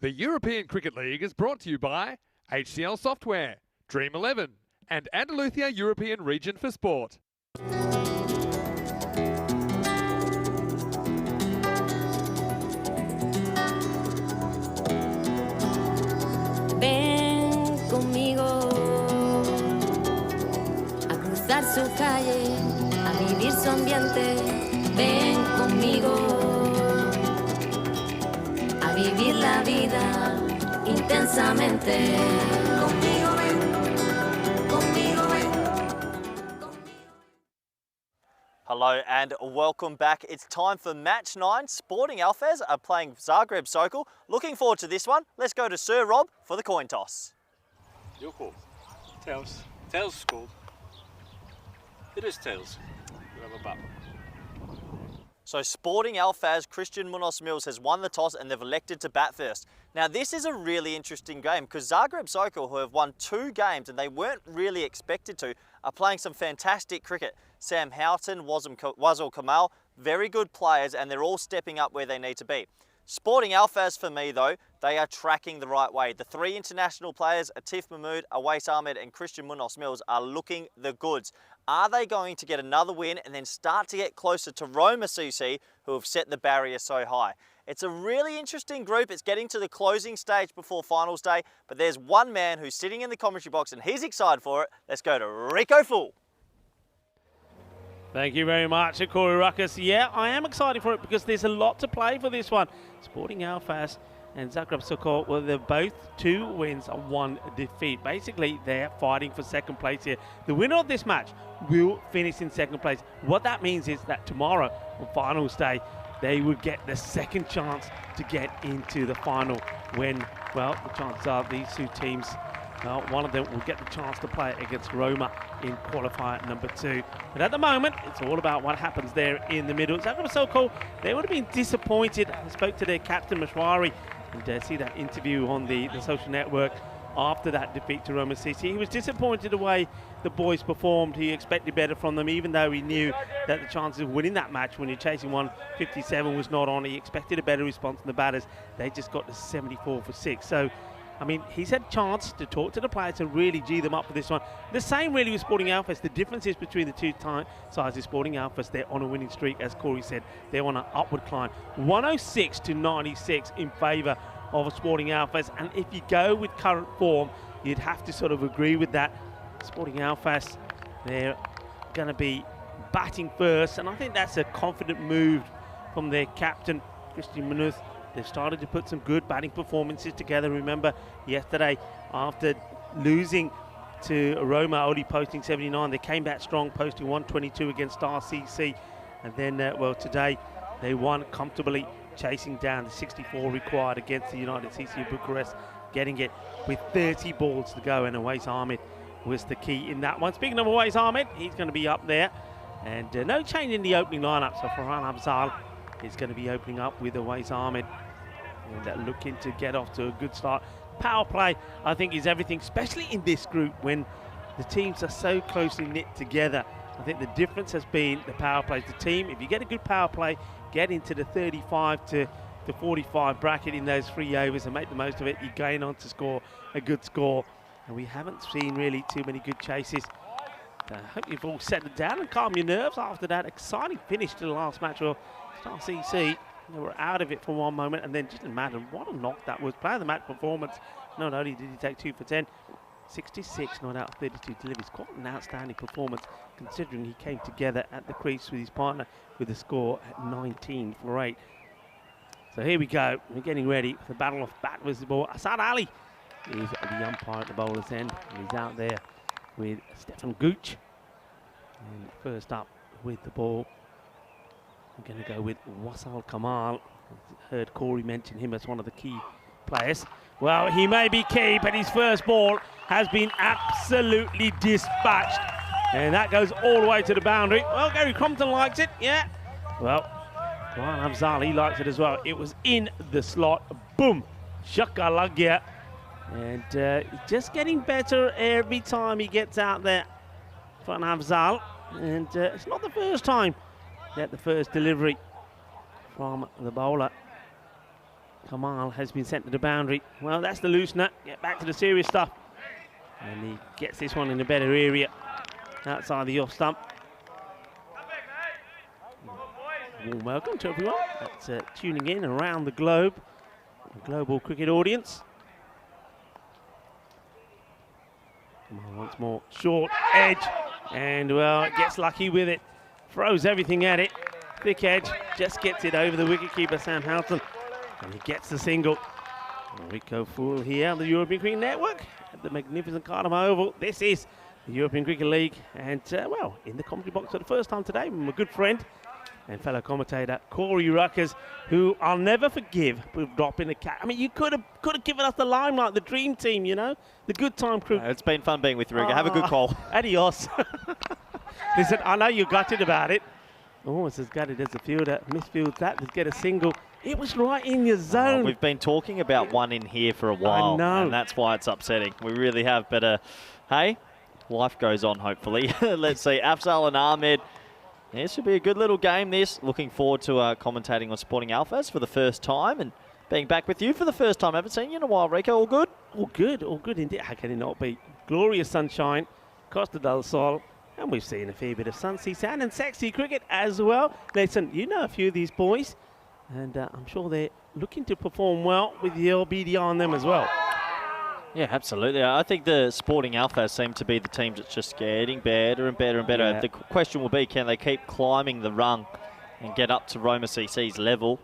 The European Cricket League is brought to you by HCL Software, Dream 11, and Andalusia European Region for Sport. Ven conmigo a cruzar su calle, a vivir su ambiente. Ven conmigo a vivir la vida intensamente. Conmigo ven, conmigo ven. Hello and welcome back. It's time for match 9. Sporting Alfez are playing Zagreb Sokol. Looking forward to this one. Let's go to Sir Rob for the coin toss. Your call. Tails. Tails is called. It is tails. You have a bat. So Sporting Alfaz, Christian Munoz Mills has won the toss and they've elected to bat first. Now this is a really interesting game because Zagreb Sokol, who have won 2 games and they weren't really expected to, are playing some fantastic cricket. Sam Houghton, Wazil Kamal, very good players and they're all stepping up where they need to be. Sporting Alfaz for me though, they are tracking the right way. The 3 international players, Atif Mahmood, Awais Ahmed and Christian Munoz Mills are looking the goods. Are they going to get another win and then start to get closer to Roma CC, who have set the barrier so high? It's a really interesting group. It's getting to the closing stage before finals day, but there's one man who's sitting in the commentary box and he's excited for it. Let's go to Rico Full. Thank you very much, Corey Ruckus. Yeah, I am excited for it because there's a lot to play for this one. Sporting Alfaz and Zagreb Sokol, well, they're both 2 wins and 1 defeat. Basically, they're fighting for second place here. The winner of this match will finish in second place. What that means is that tomorrow, on finals day, they would get the second chance to get into the final when, well, the chances are these 2 teams, well, one of them will get the chance to play against Roma in qualifier number 2. But at the moment, it's all about what happens there in the middle. Zagreb Sokol, they would have been disappointed. I spoke to their captain, Mashwari, and see that interview on the social network after that defeat to Roma CC. He was disappointed the way the boys performed. He expected better from them, even though he knew that the chances of winning that match when you're chasing 157 was not on. He expected a better response from the batters. They just got to 74 for 6. So, I mean, he's had a chance to talk to the players and really G them up for this one. The same really with Sporting Alfaz. The difference is between the 2 sides is Sporting Alfaz, they're on a winning streak, as Corey said. They're on an upward climb. 106 to 96 in favour of Sporting Alfaz. And if you go with current form, you'd have to sort of agree with that. Sporting Alfaz, they're going to be batting first. And I think that's a confident move from their captain, Christian Munoz. They've started to put some good batting performances together. Remember, yesterday, after losing to Roma, only posting 79, they came back strong, posting 122 against Star CC. And then, well, today, they won comfortably, chasing down the 64 required against the United CC of Bucharest, getting it with 30 balls to go. And Awais Ahmed was the key in that one. Speaking of Awais Ahmed, he's going to be up there. And no change in the opening lineup. So Farhan Afzal is going to be opening up with Awais Ahmed, and looking to get off to a good start. Power play, I think, is everything, especially in this group when the teams are so closely knit together. I think the difference has been the power plays. The team, if you get a good power play, get into the 35 to 45 bracket in those 3 overs and make the most of it, you're going on to score a good score. And we haven't seen really too many good chases. I hope you've all settled down and calmed your nerves after that exciting finish to the last match. Well, Star CC, they were out of it for one moment, and then just imagine what a knock that was. Player of the match performance. Not only did he take 2 for 10, 66 not out of 32 deliveries. Quite an outstanding performance considering he came together at the crease with his partner with a score at 19 for 8. So here we go. We're getting ready for the battle of bat with the ball. Asad Ali is the umpire at the bowler's end. He's out there with Stefan Gooch. And first up with the ball, I'm going to go with Wazil Kamal. Heard Corey mention him as one of the key players. Well, he may be key, but his first ball has been absolutely dispatched. And that goes all the way to the boundary. Well, Gary Crompton likes it, yeah. Well, Farhan Afzal, he likes it as well. It was in the slot. Boom. Shakalagya. And just getting better every time he gets out there. Farhan Afzal. And it's not the first time that the first delivery from the bowler Kamal has been sent to the boundary. Well, that's the loosener. Get back to the serious stuff. And he gets this one in a better area outside the off stump. Warm welcome to everyone that's tuning in around the globe, the global cricket audience. Come on, once more, short edge, and well, it gets lucky with it, throws everything at it. Thick edge, just gets it over the wicketkeeper Sam Houghton, and he gets the single. Rico Fool here on the European Cricket Network at the magnificent Cartama Oval. This is the European Cricket League, and well, in the commentary box for the first time today, my good friend and fellow commentator Corey Ruckers, who I'll never forgive for dropping the cat. I mean, you could have given us the limelight, the dream team, you know, the good time crew. It's been fun being with you, Rico. Have a good call. Adios. Listen, I know you're gutted about it. Almost as gutted as a fielder. Misfields that to get a single. It was right in your zone. We've been talking about one in here for a while. I know. And that's why it's upsetting. We really have. But, hey, life goes on, hopefully. Let's see. Afzal and Ahmed. This should be a good little game, this. Looking forward to commentating on Sporting Alphas for the first time and being back with you for the first time. I haven't seen you in a while, Rico. All good? All good indeed. How can it not be? Glorious sunshine, Costa del Sol, and we've seen a fair bit of Sunsea Sand and sexy cricket as well. Listen, you know a few of these boys, and I'm sure they're looking to perform well with the LBD on them as well. Yeah, absolutely. I think the Sporting Alphas seem to be the team that's just getting better and better and better. Yeah. The question will be, can they keep climbing the rung and get up to Roma CC's level?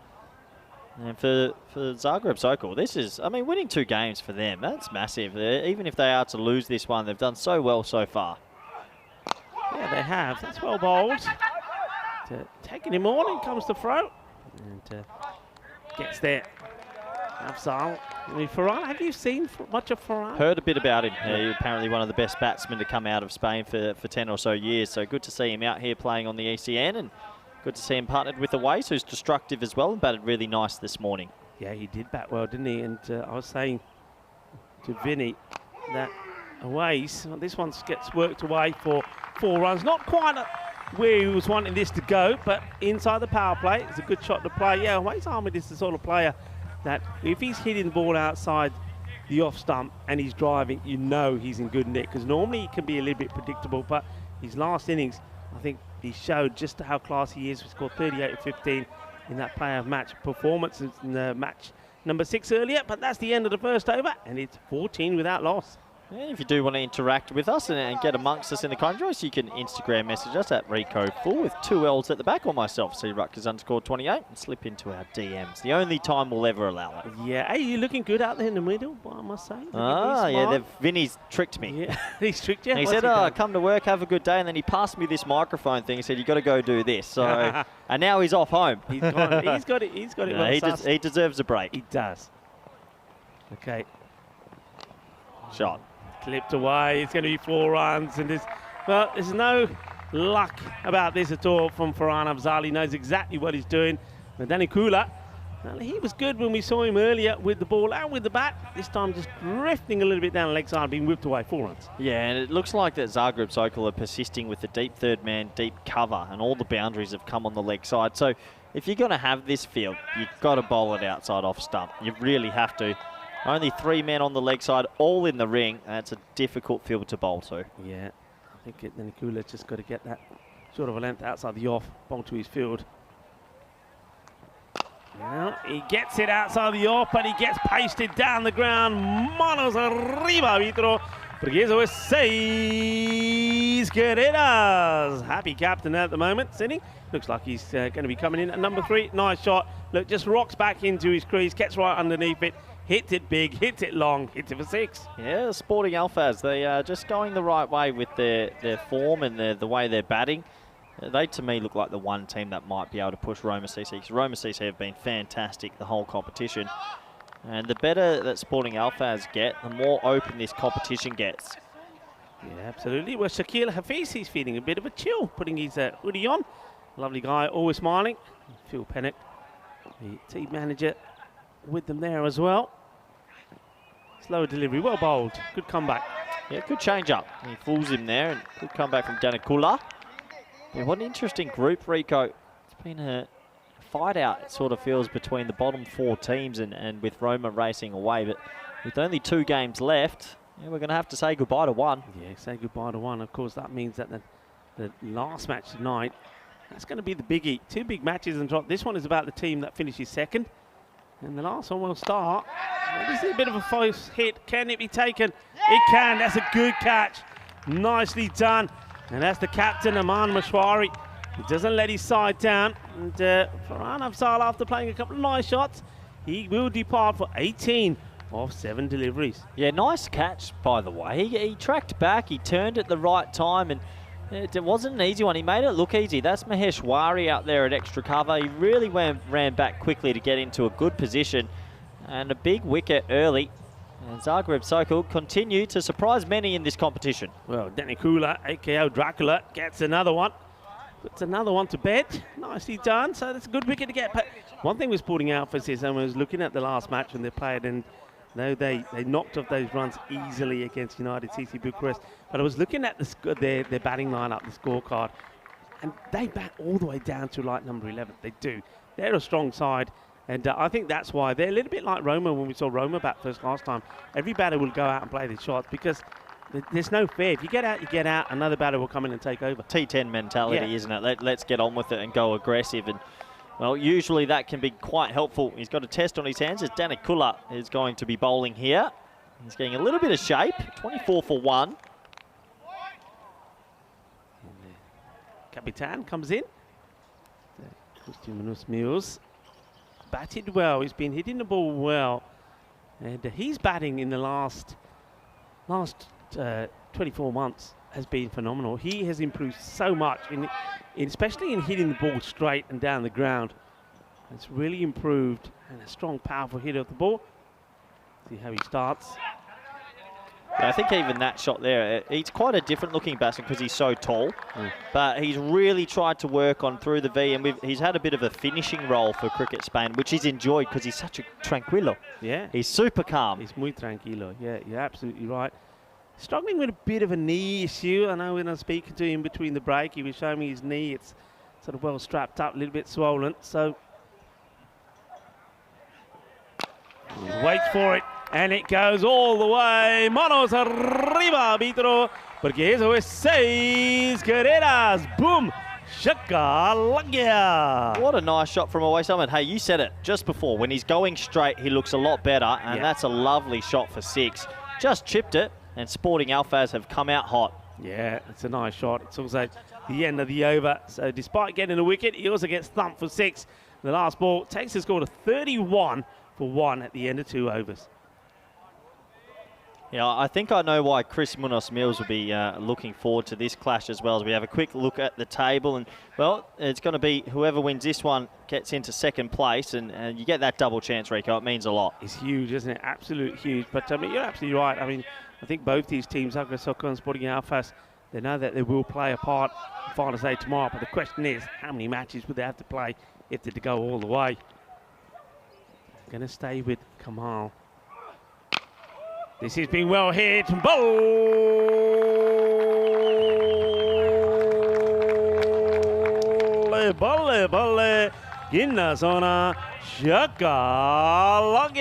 And for Zagreb Sokol, this is, I mean, winning 2 games for them, that's massive. Even if they are to lose this one, they've done so well so far. Yeah, they have. That's well bowled. Taking him on, and comes the throw. And gets there. Afzal. Farhan, have you seen much of Farhan? Heard a bit about him. He's apparently one of the best batsmen to come out of Spain for 10 or so years. So good to see him out here playing on the ECN, and good to see him partnered with Awais, who's destructive as well and batted really nice this morning. Yeah, he did bat well, didn't he? And I was saying to Vinny that Awais, this one gets worked away for 4 runs. Not quite where he was wanting this to go, but inside the power play, it's a good shot to play. Yeah, Awais Ahmed is the sort of player that if he's hitting the ball outside the off stump and he's driving, you know he's in good nick, because normally he can be a little bit predictable, but his last innings, I think he showed just how classy he is. He scored 38-15 in that player of match performance in the match number 6 earlier, but that's the end of the first over, and it's 14 without loss. And if you do want to interact with us and get amongst us in the commentaries, you can Instagram message us at Rico Full with 2 L's at the back, or myself, @Ruckers_28, and slip into our DMs. The only time we'll ever allow it. Yeah, hey, you're looking good out there in the middle, I must say. Yeah, Vinny's tricked me. Yeah, he's tricked you. And he said, come to work, have a good day, and then he passed me this microphone thing. He said, you got to go do this. So, and now he's off home. He's gone. He's got it. No, well he deserves a break. He does. Okay. Shot. Clipped away. It's going to be 4 runs, and there's no luck about this at all from Farhan Afzal. He knows exactly what he's doing. But Danny Kula, well, he was good when we saw him earlier with the ball and with the bat. This time just drifting a little bit down the leg side, being whipped away. 4 runs. Yeah, and it looks like that Zagreb Sokol are persisting with the deep third man, deep cover, and all the boundaries have come on the leg side. So if you're going to have this field, you've got to bowl it outside off stump. You really have to. Only 3 men on the leg side, all in the ring. That's a difficult field to bowl to. Yeah, I think Nanikula's just got to get that sort of a length outside the off, bowl to his field. Well, he gets it outside the off, but he gets pasted down the ground. Manos arriba, Vitro. Porque eso es 6 carreras. Happy captain at the moment, sitting. Looks like he's going to be coming in at number 3. Nice shot. Look, just rocks back into his crease, gets right underneath it. Hits it big, hits it long, hits it for 6. Yeah, Sporting Alphas, they are just going the right way with their form and the way they're batting. They, to me, look like the one team that might be able to push Roma CC, because Roma CC have been fantastic the whole competition. And the better that Sporting Alphas get, the more open this competition gets. Yeah, absolutely. Well, Shakil Hafiz, he's feeling a bit of a chill, putting his hoodie on. Lovely guy, always smiling. Phil Pennock, the team manager, with them there as well. Slow delivery, well bowled, good comeback. Yeah, good change up. He fools him there, and good comeback from Danikula. Yeah, what an interesting group, Rico. It's been a fight out, it sort of feels, between the bottom 4 teams and with Roma racing away. But with only 2 games left, yeah, we're going to have to say goodbye to one. Yeah, say goodbye to one. Of course, that means that the last match tonight, that's going to be the biggie. 2 big matches and drop. This one is about the team that finishes second. And the last one will start. This is a bit of a false hit. Can it be taken? It can. That's a good catch. Nicely done. And that's the captain, Aman Mashwari. He doesn't let his side down. And Farhan Afzal, after playing a couple of nice shots, he will depart for 18 of 7 deliveries. Yeah, nice catch, by the way. He tracked back. He turned at the right time. And it wasn't an easy one. He made it look easy. That's Maheshwari out there at extra cover. He really ran back quickly to get into a good position. And a big wicket early. And Zagreb Sokol continue to surprise many in this competition. Well, Denikula, a.k.a. Dracula, gets another one. Puts another one to bed. Nicely done. So that's a good wicket to get. But one thing was Sporting Alphas is I was looking at the last match when they played, and they knocked off those runs easily against United CC Bucharest. But I was looking at their batting lineup, the scorecard, and they bat all the way down to like number 11. They do. They're a strong side. And I think that's why they're a little bit like Roma when we saw Roma bat first last time. Every batter will go out and play the shots because there's no fair. If you get out, you get out. Another batter will come in and take over. T10 mentality, isn't it? Let's get on with it and go aggressive. And, well, usually that can be quite helpful. He's got a test on his hands as Danikula is going to be bowling here. He's getting a little bit of shape. 24 for 1. Capitan comes in. Christian Mills batted well. He's been hitting the ball well. And his batting in the last 24 months has been phenomenal. He has improved so much, especially in hitting the ball straight and down the ground. It's really improved, and a strong, powerful hit of the ball. See how he starts. Yeah, I think even that shot there, he's quite a different looking batsman because he's so tall. But he's really tried to work on through the V, and he's had a bit of a finishing role for Cricket Spain, which he's enjoyed because he's such a tranquilo. Yeah. He's super calm. He's muy tranquilo. Yeah, you're absolutely right. Struggling with a bit of a knee issue. I know when I was speaking to him between the break, he was showing me his knee. It's sort of well strapped up, a little bit swollen. So he waits for it. And it goes all the way. Manos arriba, arbitro. Porque eso es 6 carreras. Boom. Shakalaka. What a nice shot from away summit. Hey, you said it just before. When he's going straight, he looks a lot better. And that's a lovely shot for 6. Just chipped it. And Sporting Alphas have come out hot. Yeah, it's a nice shot. It's also the end of the over. So despite getting a wicket, he also gets thumped for 6. The last ball takes the score to 31 for 1 at the end of 2 overs. Yeah, I think I know why Chris Munoz Mills will be looking forward to this clash as well. As we have a quick look at the table, and well, it's going to be whoever wins this one gets into second place, and you get that double chance, Rico. It means a lot. It's huge, isn't it? Absolute huge. But I mean, you're absolutely right. I mean, I think both these teams, Zagreb Sokol and Sporting Alphas, they know that they will play a part in final day tomorrow. But the question is, how many matches would they have to play if they're to go all the way? I'm going to stay with Kamal. This has been well hit. Bowl! Balle. In the zona. Shakalaka.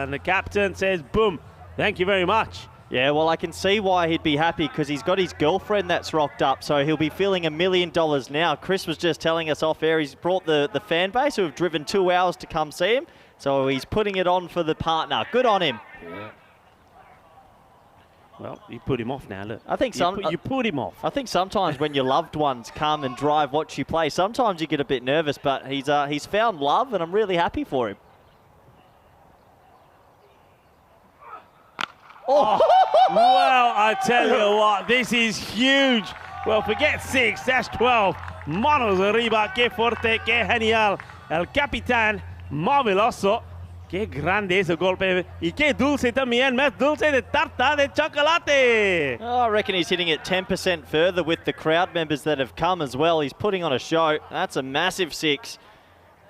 And the captain says, boom. Thank you very much. Yeah, well, I can see why he'd be happy because he's got his girlfriend that's rocked up, so he'll be feeling $1 million now. Chris was just telling us off air he's brought the fan base who have driven 2 hours to come see him, so he's putting it on for the partner. Good on him. Yeah. Well, you put him off now, look. I think you put him off. I think sometimes when your loved ones come and drive watch you play, sometimes you get a bit nervous, but he's found love, and I'm really happy for him. Oh. Well, I tell you what, this is huge. Well, forget 6, that's 12. Manos arriba, que fuerte, que genial. El capitán, marveloso. Qué grande ese golpe. Y qué dulce también, más dulce de tarta de chocolate. Oh, I reckon he's hitting it 10% further with the crowd members that have come as well. He's putting on a show. That's a massive 6.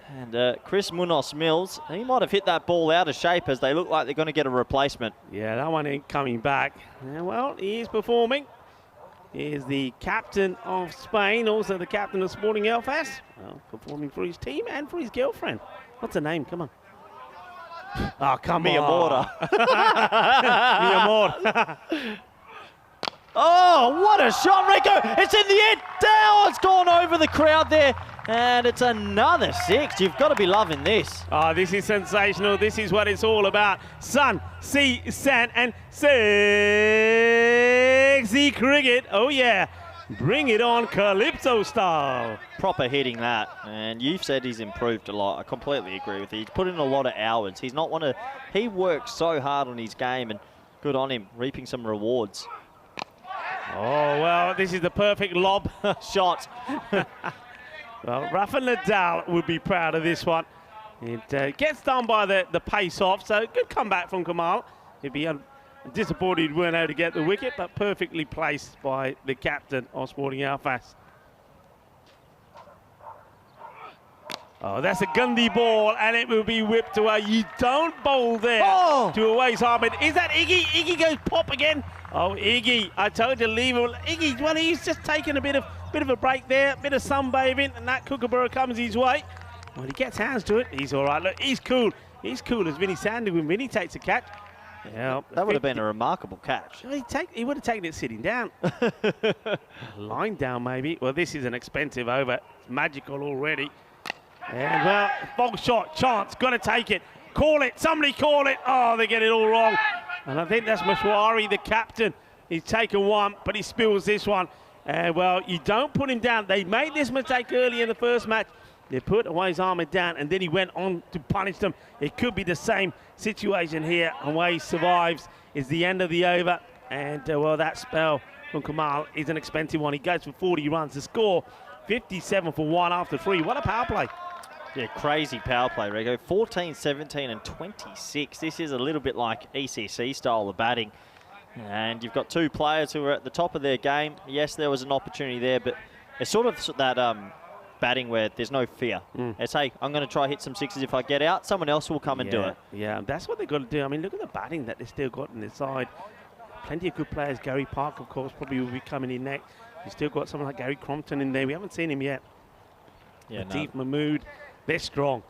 And Chris Munoz Mills, he might have hit that ball out of shape as they look like they're going to get a replacement. Yeah, that one ain't coming back. Yeah, well, he is performing. is the captain of Spain, also the captain of Sporting Belfast, well, performing for his team and for his girlfriend. What's her name? Come on. Oh, come on. Mi amor. Oh, what a shot, Rico. It's in the end. Down. It's gone over the crowd there. And it's another 6. You've got to be loving this. Oh, this is sensational. This is what it's all about. Sun, sea, sand, and sexy cricket. Oh, yeah. Bring it on, Calypso style. Proper hitting that. And you've said he's improved a lot. I completely agree with you. He's put in a lot of hours. He's not one of... He works so hard on his game, and good on him, reaping some rewards. Oh, well, this is the perfect lob shot. Well, Rafa Nadal would be proud of this one. It gets done by the pace off, so good comeback from Kamal. He'd be disappointed he weren't able to get the wicket, but perfectly placed by the captain of Sporting Belfast. Oh, that's a Gundy ball, and it will be whipped away. You don't bowl there to Awais Ahmed. Is that Iggy? Iggy goes pop again. Oh, Iggy, I told you, leave him. Iggy, well, he's just taking a bit of a break there, a bit of sunbathing, and that kookaburra comes his way. Well, he gets hands to it. He's all right. Look, he's cool. He's cool as Vinny Sandy when Vinny takes a catch. Yeah, that would have been a remarkable catch. He would have taken it sitting down. Lying down, maybe. Well, this is an expensive over. It's magical already. And, well, bog shot, chance, got to take it. Call it, somebody call it. Oh, they get it all wrong. And I think that's Mashwari, the captain. He's taken one, but he spills this one. And, well, you don't put him down. They made this mistake early in the first match. They put Awais Ahmed down, and then he went on to punish them. It could be the same situation here. Awais survives. It's the end of the over. And, well, that spell from Kamal is an expensive one. He goes for 40 runs. The score, 57 for 1 after 3. What a power play. Yeah, crazy power play, Rico. 14, 17, and 26. This is a little bit like ECC style of batting. And you've got two players who are at the top of their game. Yes, there was an opportunity there, but it's sort of that batting where there's no fear. It's, hey, I'm going to try hit some sixes. If I get out, someone else will come and do it. Yeah, that's what they've got to do. I mean, look at the batting that they've still got on their side. Plenty of good players. Gary Park, of course, probably will be coming in next. You've still got someone like Gary Crompton in there. We haven't seen him yet. Yeah, Latif Mahmood, they're strong.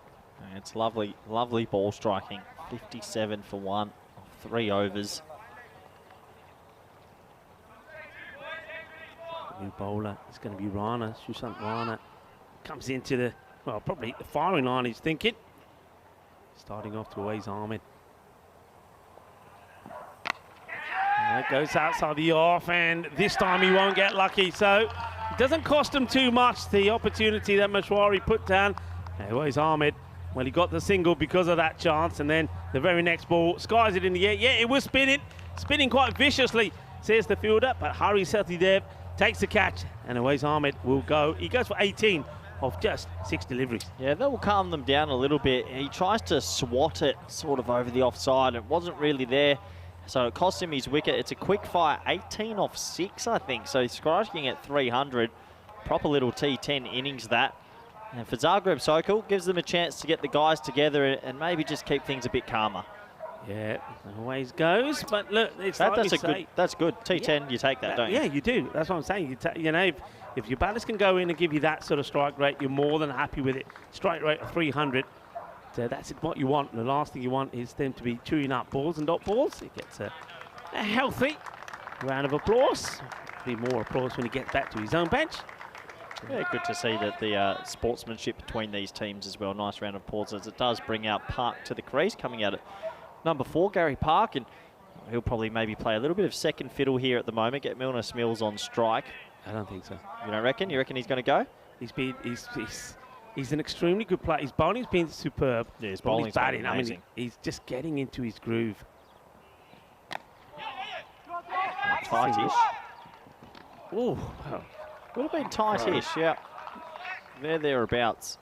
It's lovely, lovely ball striking. 57 for 1, 3 overs. New bowler, it's going to be Rana, Sushant Rana. Comes into the, well, probably the firing line, he's thinking. Starting off to Awais Ahmed. That goes outside the off, and this time he won't get lucky, so it doesn't cost him too much, the opportunity that Mashwari put down. Awais Ahmed, well, he got the single because of that chance, and then the very next ball skies it in the air. Yeah, it was spinning quite viciously, says the fielder, but Hari Sathidev takes the catch, and Awais Ahmed will go. He goes for 18 of just 6 deliveries. Yeah, that will calm them down a little bit. He tries to swat it sort of over the offside. It wasn't really there, so it cost him his wicket. It's a quick fire, 18 off 6, I think. So he's striking at 300. Proper little T10 innings that. And for Zagreb Sokol, gives them a chance to get the guys together and maybe just keep things a bit calmer. Yeah, always goes, but look, it's that's good. T10, you take that, don't you? Yeah, you do. That's what I'm saying. You know, if your batters can go in and give you that sort of strike rate, you're more than happy with it. Strike rate of 300. So that's what you want. The last thing you want is them to be chewing up balls and dot balls. It gets a healthy round of applause. Be more applause when he gets back to his own bench. Yeah, good to see that the sportsmanship between these teams as well. Nice round of applause as it does bring out Park to the crease, coming out at number 4, Gary Park, and he'll probably maybe play a little bit of second fiddle here at the moment, get Milner Smills on strike. I don't think so. You don't reckon? You reckon he's going to go? He's an extremely good player. His bowling's been superb. Yeah, his bowling's batting. I mean, he's just getting into his groove. Tightish. Oh, would have been tightish, yeah. They're thereabouts.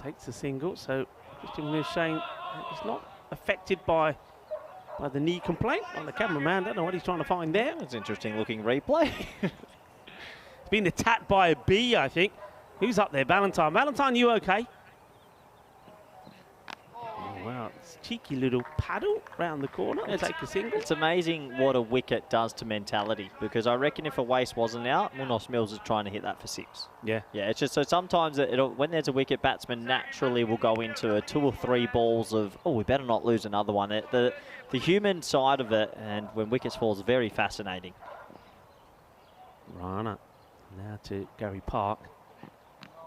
Takes a single, so Christian Mushane is not affected by the knee complaint. On the cameraman, don't know what he's trying to find there. That's an interesting looking replay. It's been attacked by a bee, I think. Who's up there? Valentine. Valentine, you okay? Oh, wow. cheeky little paddle round the corner and take a single. It's amazing what a wicket does to mentality, because I reckon if a waste wasn't out, Munoz Mills is trying to hit that for 6. Yeah. Yeah, it's just so sometimes when there's a wicket, batsman naturally will go into a 2 or 3 balls of, oh, we better not lose another one. The human side of it, and when wickets fall, is very fascinating. Rana now to Gary Park.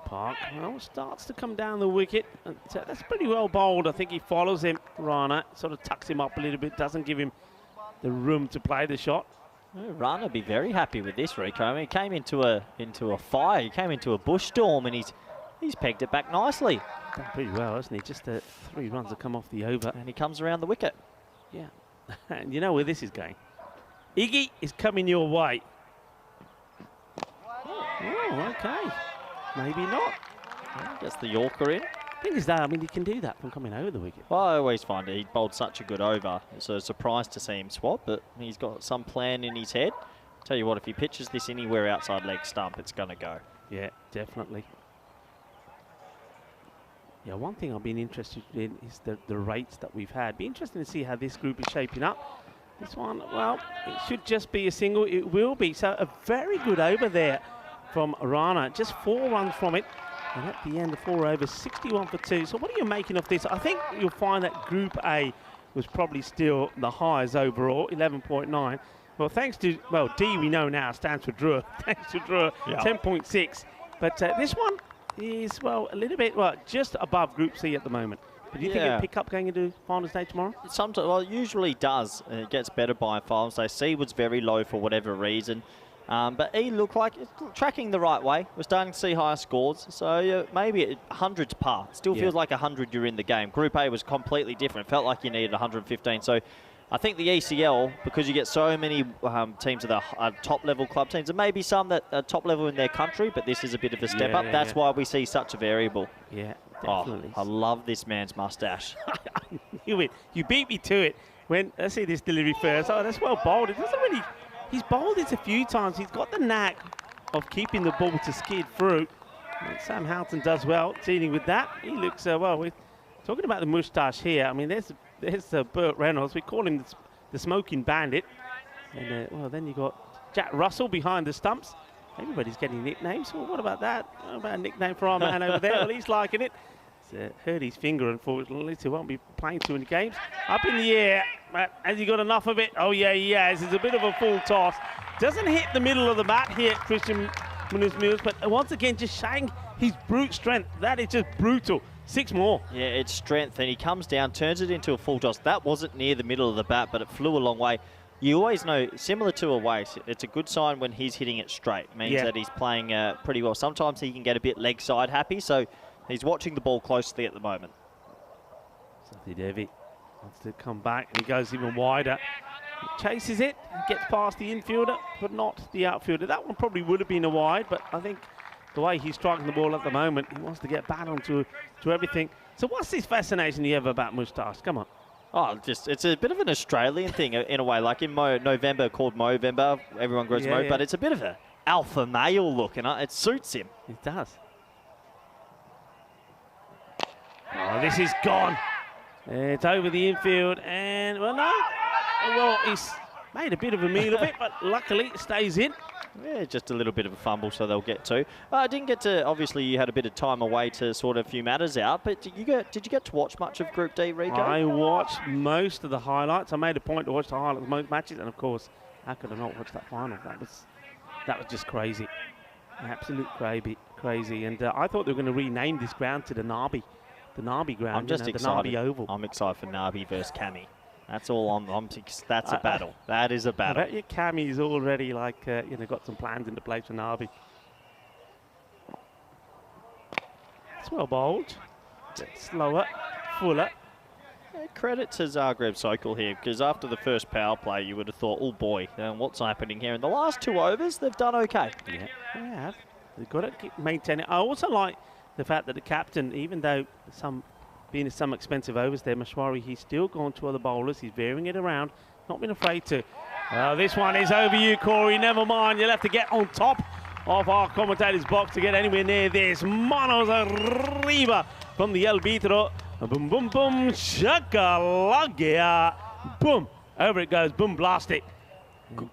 Park, well, starts to come down the wicket. And that's pretty well bowled. I think he follows him, Rana, sort of tucks him up a little bit, doesn't give him the room to play the shot. Well, Rana would be very happy with this, Rico. I mean, he came into a fire, he came into a bush storm, and he's pegged it back nicely. Done pretty well, hasn't he? Just 3 runs have come off the over. And he comes around the wicket. Yeah. And you know where this is going. Iggy is coming your way. Oh, okay. Maybe not. Well, gets the Yorker in. Thing is, though, I mean, he can do that from coming over the wicket. Well, I always find it. He bowled such a good over. So surprised to see him swap, but he's got some plan in his head. Tell you what, if he pitches this anywhere outside leg stump, it's going to go. Yeah, definitely. Yeah, one thing I've been interested in is the rates that we've had. Be interesting to see how this group is shaping up. This one, well, it should just be a single. It will be. So a very good over there from Rana. Just 4 runs from it. And at the end of 4 overs, 61 for 2. So what are you making of this? I think you'll find that Group A was probably still the highest overall, 11.9. Well, thanks to, well, D we know now stands for Drua. Thanks to Drua, yeah. 10.6. But this one is, well, a little bit, well, just above Group C at the moment. But do you think it'll pick up going into finals day tomorrow? Sometimes, well, it usually does. It gets better by finals day. C was very low for whatever reason. But E looked like it's tracking the right way. We're starting to see higher scores. So maybe 100's par. Still feels like 100 you're in the game. Group A was completely different. It felt like you needed 115. So I think the ECL, because you get so many teams that are top-level club teams, and maybe some that are top-level in their country, but this is a bit of a step up. That's why we see such a variable. Yeah, definitely. Oh, I love this man's mustache. I knew it. You beat me to it. Let's see this delivery first. Oh, that's well bowled. It doesn't really... He's bowled it a few times. He's got the knack of keeping the ball to skid through. And Sam Houghton does well dealing with that. He looks, well, we're talking about the moustache here. I mean, there's Burt Reynolds. We call him the smoking bandit. And, well, then you got Jack Russell behind the stumps. Everybody's getting nicknames. Well, what about that? What about a nickname for our man over there? Well, he's liking it. Hurt his finger, unfortunately, so he won't be playing too many games. Up in the air, but has he got enough of it? Oh, yeah, he has. It's a bit of a full toss. Doesn't hit the middle of the bat here, Christian Munoz Mills, but once again, just showing his brute strength. That is just brutal. 6 more. Yeah, it's strength, and he comes down, turns it into a full toss. That wasn't near the middle of the bat, but it flew a long way. You always know, similar to a waste, it's a good sign when he's hitting it straight. It means that he's playing pretty well. Sometimes he can get a bit leg side happy, so he's watching the ball closely at the moment. Sathy Devi wants to come back, and he goes even wider. He chases it, gets past the infielder, but not the outfielder. That one probably would have been a wide, but I think the way he's striking the ball at the moment, he wants to get back onto everything. So what's this fascination you have about moustache? Come on. Oh, it's a bit of an Australian thing in a way, like in November called Movember, everyone grows Mo, but it's a bit of an alpha male look, and it suits him. It does. Oh, this is gone. It's over the infield, and, well, no. Well, he's made a bit of a meal of it, but luckily it stays in. Yeah, just a little bit of a fumble, so they'll get 2. I didn't get to, obviously you had a bit of time away to sort a few matters out, but did you get to watch much of Group D, Rico? I watched most of the highlights. I made a point to watch the highlights of most matches, and of course, how could I not watch that final? That was just crazy. Absolute crazy. And I thought they were going to rename this ground to the Narby ground. I'm just excited. The Narby Oval. I'm excited for Narby versus Cami. That's all that's a battle. That is a battle. I bet your Cami's already got some plans into place for Narby. It's well bowled. Slower, fuller. Yeah, credit to Zagreb Sokol here, because after the first power play, you would have thought, oh boy, what's happening here? In the last 2 overs, they've done okay. Yeah, they have. They've got to maintain it. I also like the fact that the captain, even though being some expensive overs there, Mashwari, he's still gone to other bowlers. He's veering it around, not been afraid to. This one is over you, Corey. Never mind. You'll have to get on top of our commentator's box to get anywhere near this. Manos arriba from the El Vitro. Boom, boom, boom, shaka-lagia. Boom, over it goes, boom, blast it.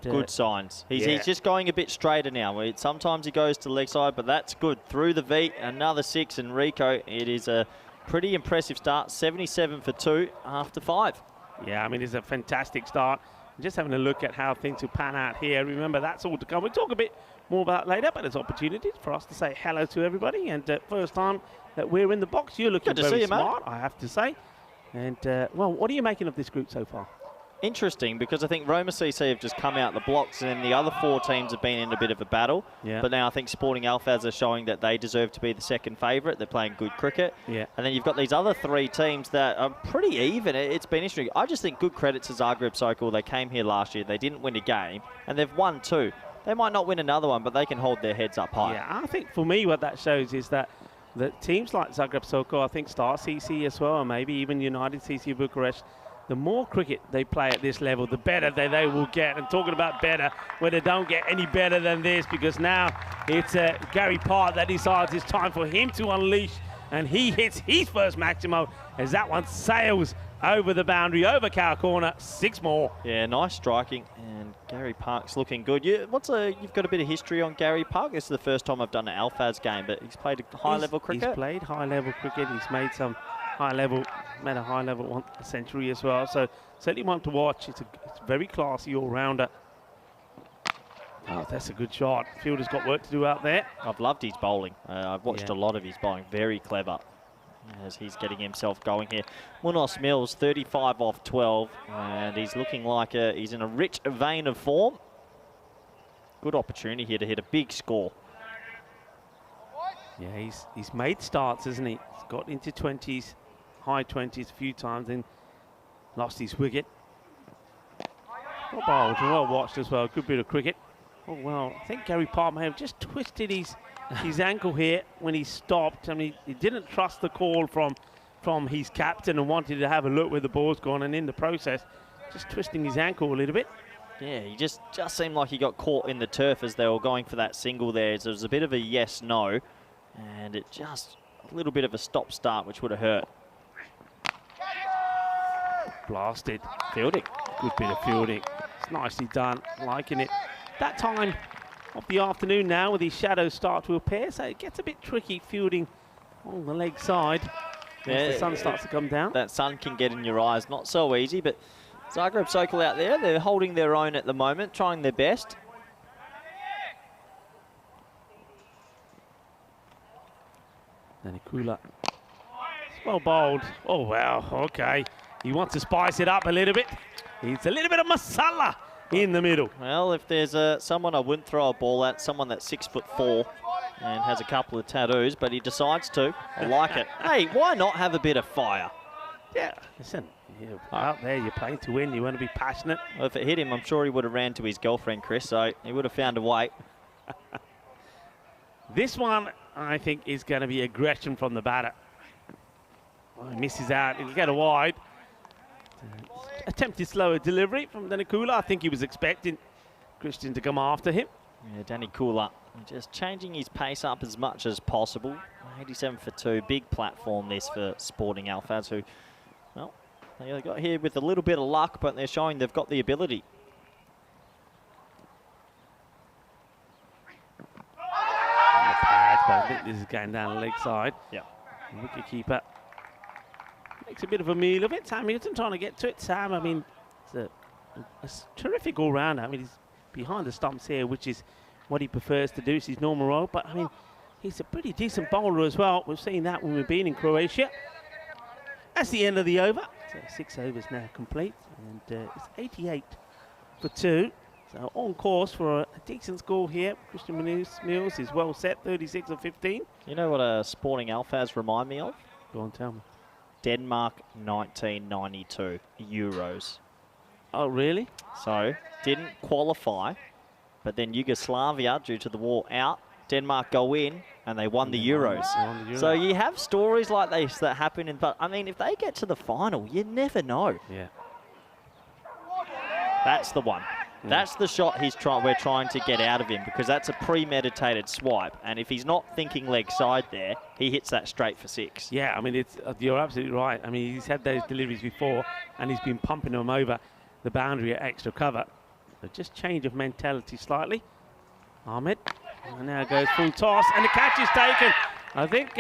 Good signs. He's just going a bit straighter now. Sometimes he goes to the leg side, but that's good. Through the V, another 6, and Rico, it is a pretty impressive start. 77 for 2 after 5. Yeah, I mean, it's a fantastic start. Just having a look at how things will pan out here. Remember, that's all to come. We'll talk a bit more about later, but there's opportunities for us to say hello to everybody. And first time that we're in the box, you're looking very smart, I have to say. And, well, what are you making of this group so far? Interesting, because I think Roma CC have just come out the blocks, and then the other 4 teams have been in a bit of a battle. Yeah. But now I think Sporting Alphas are showing that they deserve to be the second favourite. They're playing good cricket. Yeah. And then you've got these other 3 teams that are pretty even. It's been interesting. I just think good credit to Zagreb Sokol. They came here last year. They didn't win a game, and they've won 2. They might not win another one, but they can hold their heads up high. Yeah, I think for me what that shows is that teams like Zagreb Sokol, I think Star CC as well, and maybe even United CC Bucharest, the more cricket they play at this level, the better they will get. And talking about better, where they don't get any better than this, because now it's Gary Park that decides it's time for him to unleash, and he hits his first Maximo as that one sails over the boundary, over cow corner, 6 more. Yeah, nice striking, and Gary Park's looking good. You've got a bit of history on Gary Park. This is the first time I've done an Alphas game, but he's played high-level cricket. He's played high-level cricket. He's made some high-level, made a high-level one a century as well. So certainly one to watch. It's very classy all-rounder. Oh, that's a good shot. Fielder's got work to do out there. I've loved his bowling. I've watched a lot of his bowling. Very clever as he's getting himself going here. Munoz Mills, 35 off 12, and he's looking like he's in a rich vein of form. Good opportunity here to hit a big score. Yeah, he's made starts, hasn't he? He's got into 20s, high 20s a few times, then lost his wicket. Well bowled and well watched as well. Good bit of cricket. Oh, well, I think Gary Park may have just twisted his ankle here when he stopped. I mean, he didn't trust the call from his captain and wanted to have a look where the ball's gone, and in the process, just twisting his ankle a little bit. Yeah, he just seemed like he got caught in the turf as they were going for that single there. So it was a bit of a yes-no, and it just a little bit of a stop-start, which would have hurt. Blasted. Fielding. Good bit of fielding. It's nicely done. Liking it. That time of the afternoon now, with these shadows start to appear, so it gets a bit tricky fielding on the leg side as the sun starts to come down. That sun can get in your eyes. Not so easy, but Zagreb Sokol out there, they're holding their own at the moment, trying their best. Nanikula. Well bowled. Oh, wow. Okay. He wants to spice it up a little bit. It's a little bit of masala in the middle. Well, if there's someone I wouldn't throw a ball at, someone that's 6'4" and has a couple of tattoos, but he decides to. I like it. Hey, why not have a bit of fire? Yeah, listen, you're out there, you're playing to win, you want to be passionate. Well, if it hit him, I'm sure he would have ran to his girlfriend, Chris, so he would have found a way. This one, I think, is going to be aggression from the batter. Well, he misses out, he'll get a wide. Attempted slower delivery from Danikula. I think he was expecting Christian to come after him. Yeah, Danikula just changing his pace up as much as possible. 87 for 2, big platform this for Sporting Alphas, who, well, they got here with a little bit of luck, but they're showing they've got the ability. On the pads, but I think this is going down the leg side. Yeah. Wicket keeper makes a bit of a meal of it. Sam Hilton trying to get to it. Sam, I mean, it's a terrific all-rounder. I mean, he's behind the stumps here, which is what he prefers to do. It's his normal role. But, I mean, he's a pretty decent bowler as well. We've seen that when we've been in Croatia. That's the end of the over. So 6 overs now complete. And it's 88 for 2. So on course for a decent score here. Christian Mills is well set, 36 of 15. You know what Sporting Alphas remind me of? Go on, tell me. Denmark 1992 Euros. Oh, really? So, didn't qualify, but then Yugoslavia, due to the war, out. Denmark go in, and they won the Euros. So you have stories like this that happen, but I mean, if they get to the final, you never know. Yeah. That's the one. That's the shot we're trying to get out of him, because that's a premeditated swipe, and if he's not thinking leg side there, he hits that straight for 6. Yeah, I mean, you're absolutely right. I mean, he's had those deliveries before, and he's been pumping them over the boundary at extra cover. So just change of mentality slightly. Ahmed, and now goes full toss, and the catch is taken. I think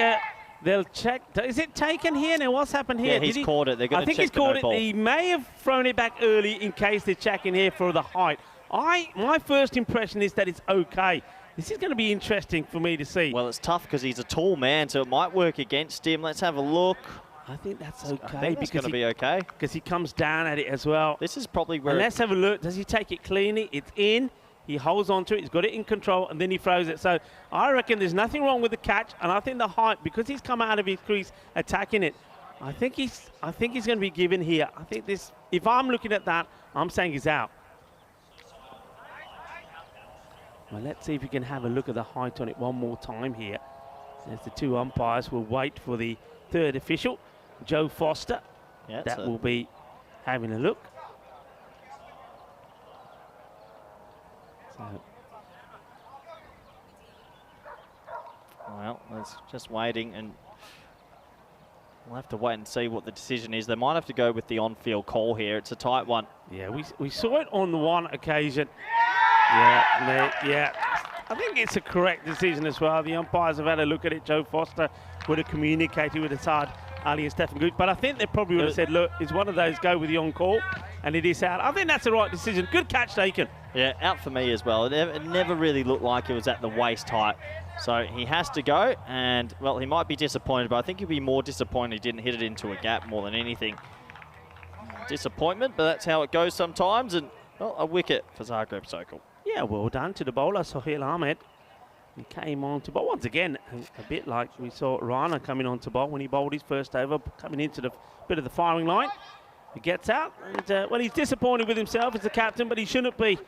they'll check. Is it taken here? Now, what's happened here? Yeah, he's caught it. They're going to check. I think he's caught it. He may have thrown it back early in case they're checking here for the height. My first impression is that it's okay. This is going to be interesting for me to see. Well, it's tough because he's a tall man, so it might work against him. Let's have a look. I think that's okay. I think it's going to be okay. Because he comes down at it as well. This is probably where... And let's have a look. Does he take it cleanly? It's in. He holds on to it. He's got it in control, and then he throws it. So I reckon there's nothing wrong with the catch, and I think the height, because he's come out of his crease attacking it, I think he's going to be given here. I think this, if I'm looking at that, I'm saying he's out. Well, let's see if we can have a look at the height on it one more time here. As the two umpires will wait for the third official, Joe Foster. Yeah, that will be having a look. So. Well, it's just waiting, and we'll have to wait and see what the decision is. They might have to go with the on-field call here. It's a tight one. Yeah, we saw it on the one occasion. Yeah, I think it's a correct decision as well. The umpires have had a look at it. Joe Foster would have communicated with Assad Ali and Stefan Gooch, but I think they probably would have said, look, it's one of those, go with the on-call, and it is out. I think that's the right decision. Good catch taken. Yeah, out for me as well. It never really looked like it was at the waist height. So he has to go, and, well, he might be disappointed, but I think he'll be more disappointed he didn't hit it into a gap more than anything. Disappointment, but that's how it goes sometimes, and, well, a wicket for Zagreb Sokol. Yeah, well done to the bowler, Sohail Ahmed. He came on to bowl once again, a bit like we saw Rana coming on to bowl when he bowled his first over, coming into the bit of the firing line. He gets out, and well, he's disappointed with himself as the captain, but he shouldn't be.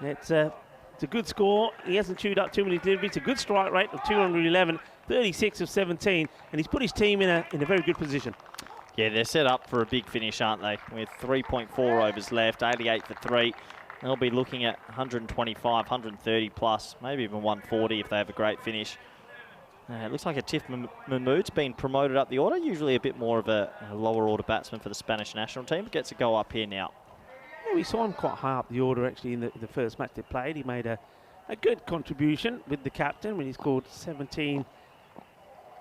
It's a good score. He hasn't chewed up too many deliveries. It's a good strike rate of 211, 36 of 17, and he's put his team in a very good position. Yeah, they're set up for a big finish, aren't they? With 3.4 overs left, 88 for 3. They'll be looking at 125, 130 plus, maybe even 140 if they have a great finish. It looks like Atif Mahmood's been promoted up the order, usually a bit more of a lower order batsman for the Spanish national team, but gets a go up here now. Yeah, we saw him quite high up the order actually in the first match they played. He made a good contribution with the captain when he scored 17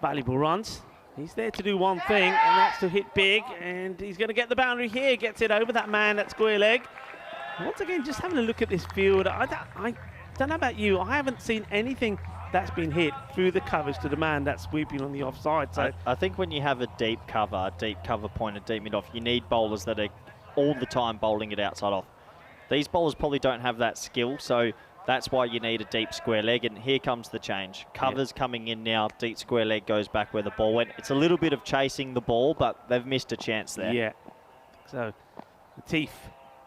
valuable runs. He's there to do one thing, and that's to hit big, and he's going to get the boundary here, gets it over that man, that square leg. Once again, just having a look at this field, I don't know about you, I haven't seen anything that's been hit through the covers to the man that's sweeping on the offside. So I think when you have a deep cover point, a deep mid-off, you need bowlers that are all the time bowling it outside off. These bowlers probably don't have that skill, so that's why you need a deep square leg, and here comes the change. Covers coming in now, deep square leg goes back where the ball went. It's a little bit of chasing the ball, but they've missed a chance there. Yeah, so Latif,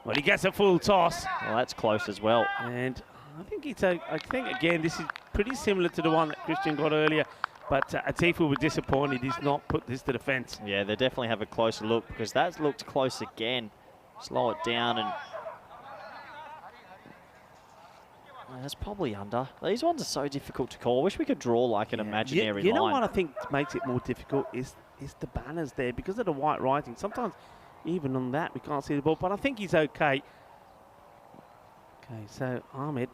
well, he gets a full toss. Well, that's close as well. And I think again, this is pretty similar to the one that Christian got earlier, but Atif will be disappointed he's not put this to the fence. Yeah, they definitely have a closer look, because that looked close again. Slow it down, and that's probably under. These ones are so difficult to call. I wish we could draw like an imaginary line. You know what I think makes it more difficult is the banners there, because of the white writing. Sometimes even on that we can't see the ball, but I think he's okay. Okay, so Ahmed.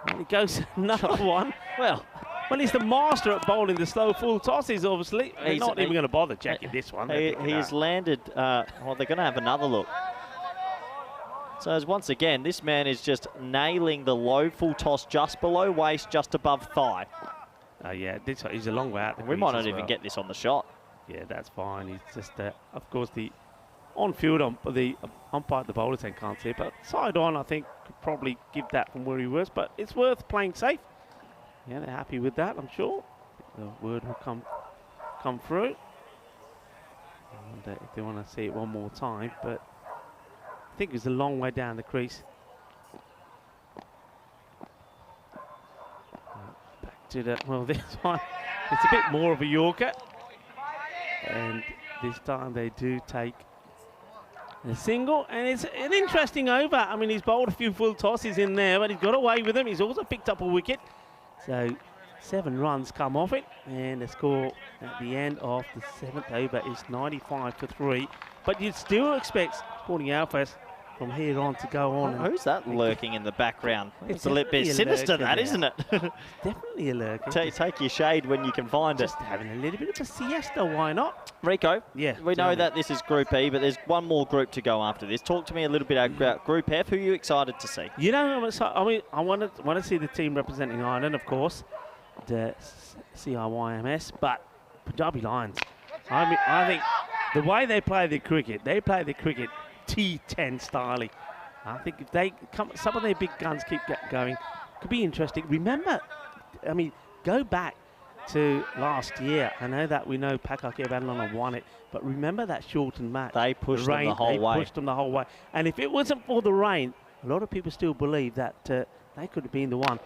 And he goes another one. Well, he's the master at bowling the slow full tosses, obviously. They're not even going to bother checking this one. He's landed, well, they're going to have another look. So as once again, this man is just nailing the low full toss just below waist, just above thigh. Yeah, he's a long way out. We might not even get this on the shot. Yeah, that's fine. He's just, of course, the on-field, the umpire at the bowler's end can't see it, but side on, I think, could probably give that from where he was, but it's worth playing safe. Yeah, they're happy with that, I'm sure. The word will come through. I wonder if they want to see it one more time, but I think it's a long way down the crease. Back to the, well, this one, it's a bit more of a Yorker. And this time they do take A single, and it's an interesting over. I mean, he's bowled a few full tosses in there, but he's got away with them. He's also picked up a wicket. So 7 runs come off it, and the score at the end of the 7th over is 95 for 3. But you'd still expect Sporting Alphas from here on to go on. Who's that lurking in the background? It's a little bit definitely a sinister, lurker that, there. isn't it? Definitely a lurker. Take your shade when you can find it. Just having a little bit of a siesta, why not? Rico, Yeah, we know tell me. that this is Group E, but there's one more group to go after this. Talk to me a little bit about Group F. Who are you excited to see? You know, I mean, I want to see the team representing Ireland, of course, the CIYMS, but Punjabi Lions. I mean, I think the way they play the cricket T10 style. I think if they come, some of their big guns keep going, could be interesting. Remember, I mean, go back to last year. I know that we know Pakak Evanlon won it, but remember that shortened match. They pushed them the whole way. They pushed them the whole way. And if it wasn't for the rain, a lot of people still believe that they could have been the one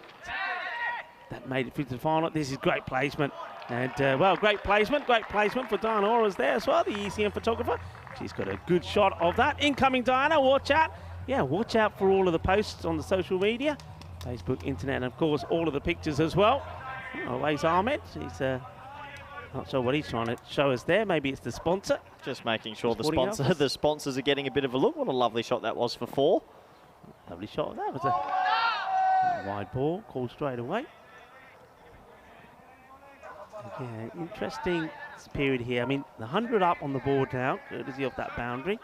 that made it through to the final. This is great placement. And, well, great placement for Diana Ora's there as well, the ECM photographer. She's got a good shot of that. Incoming, Diana, watch out. Yeah, watch out for all of the posts on the social media, Facebook, internet, and of course all of the pictures as well. Oh, where's Ahmed? He's not sure what he's trying to show us there. Maybe it's the sponsor. Just making sure Sporting the sponsors are getting a bit of a look. What a lovely shot that was for 4. Lovely shot of that. Was a wide ball called straight away. Yeah, interesting period here. I mean, the 100 up on the board now, courtesy of that boundary.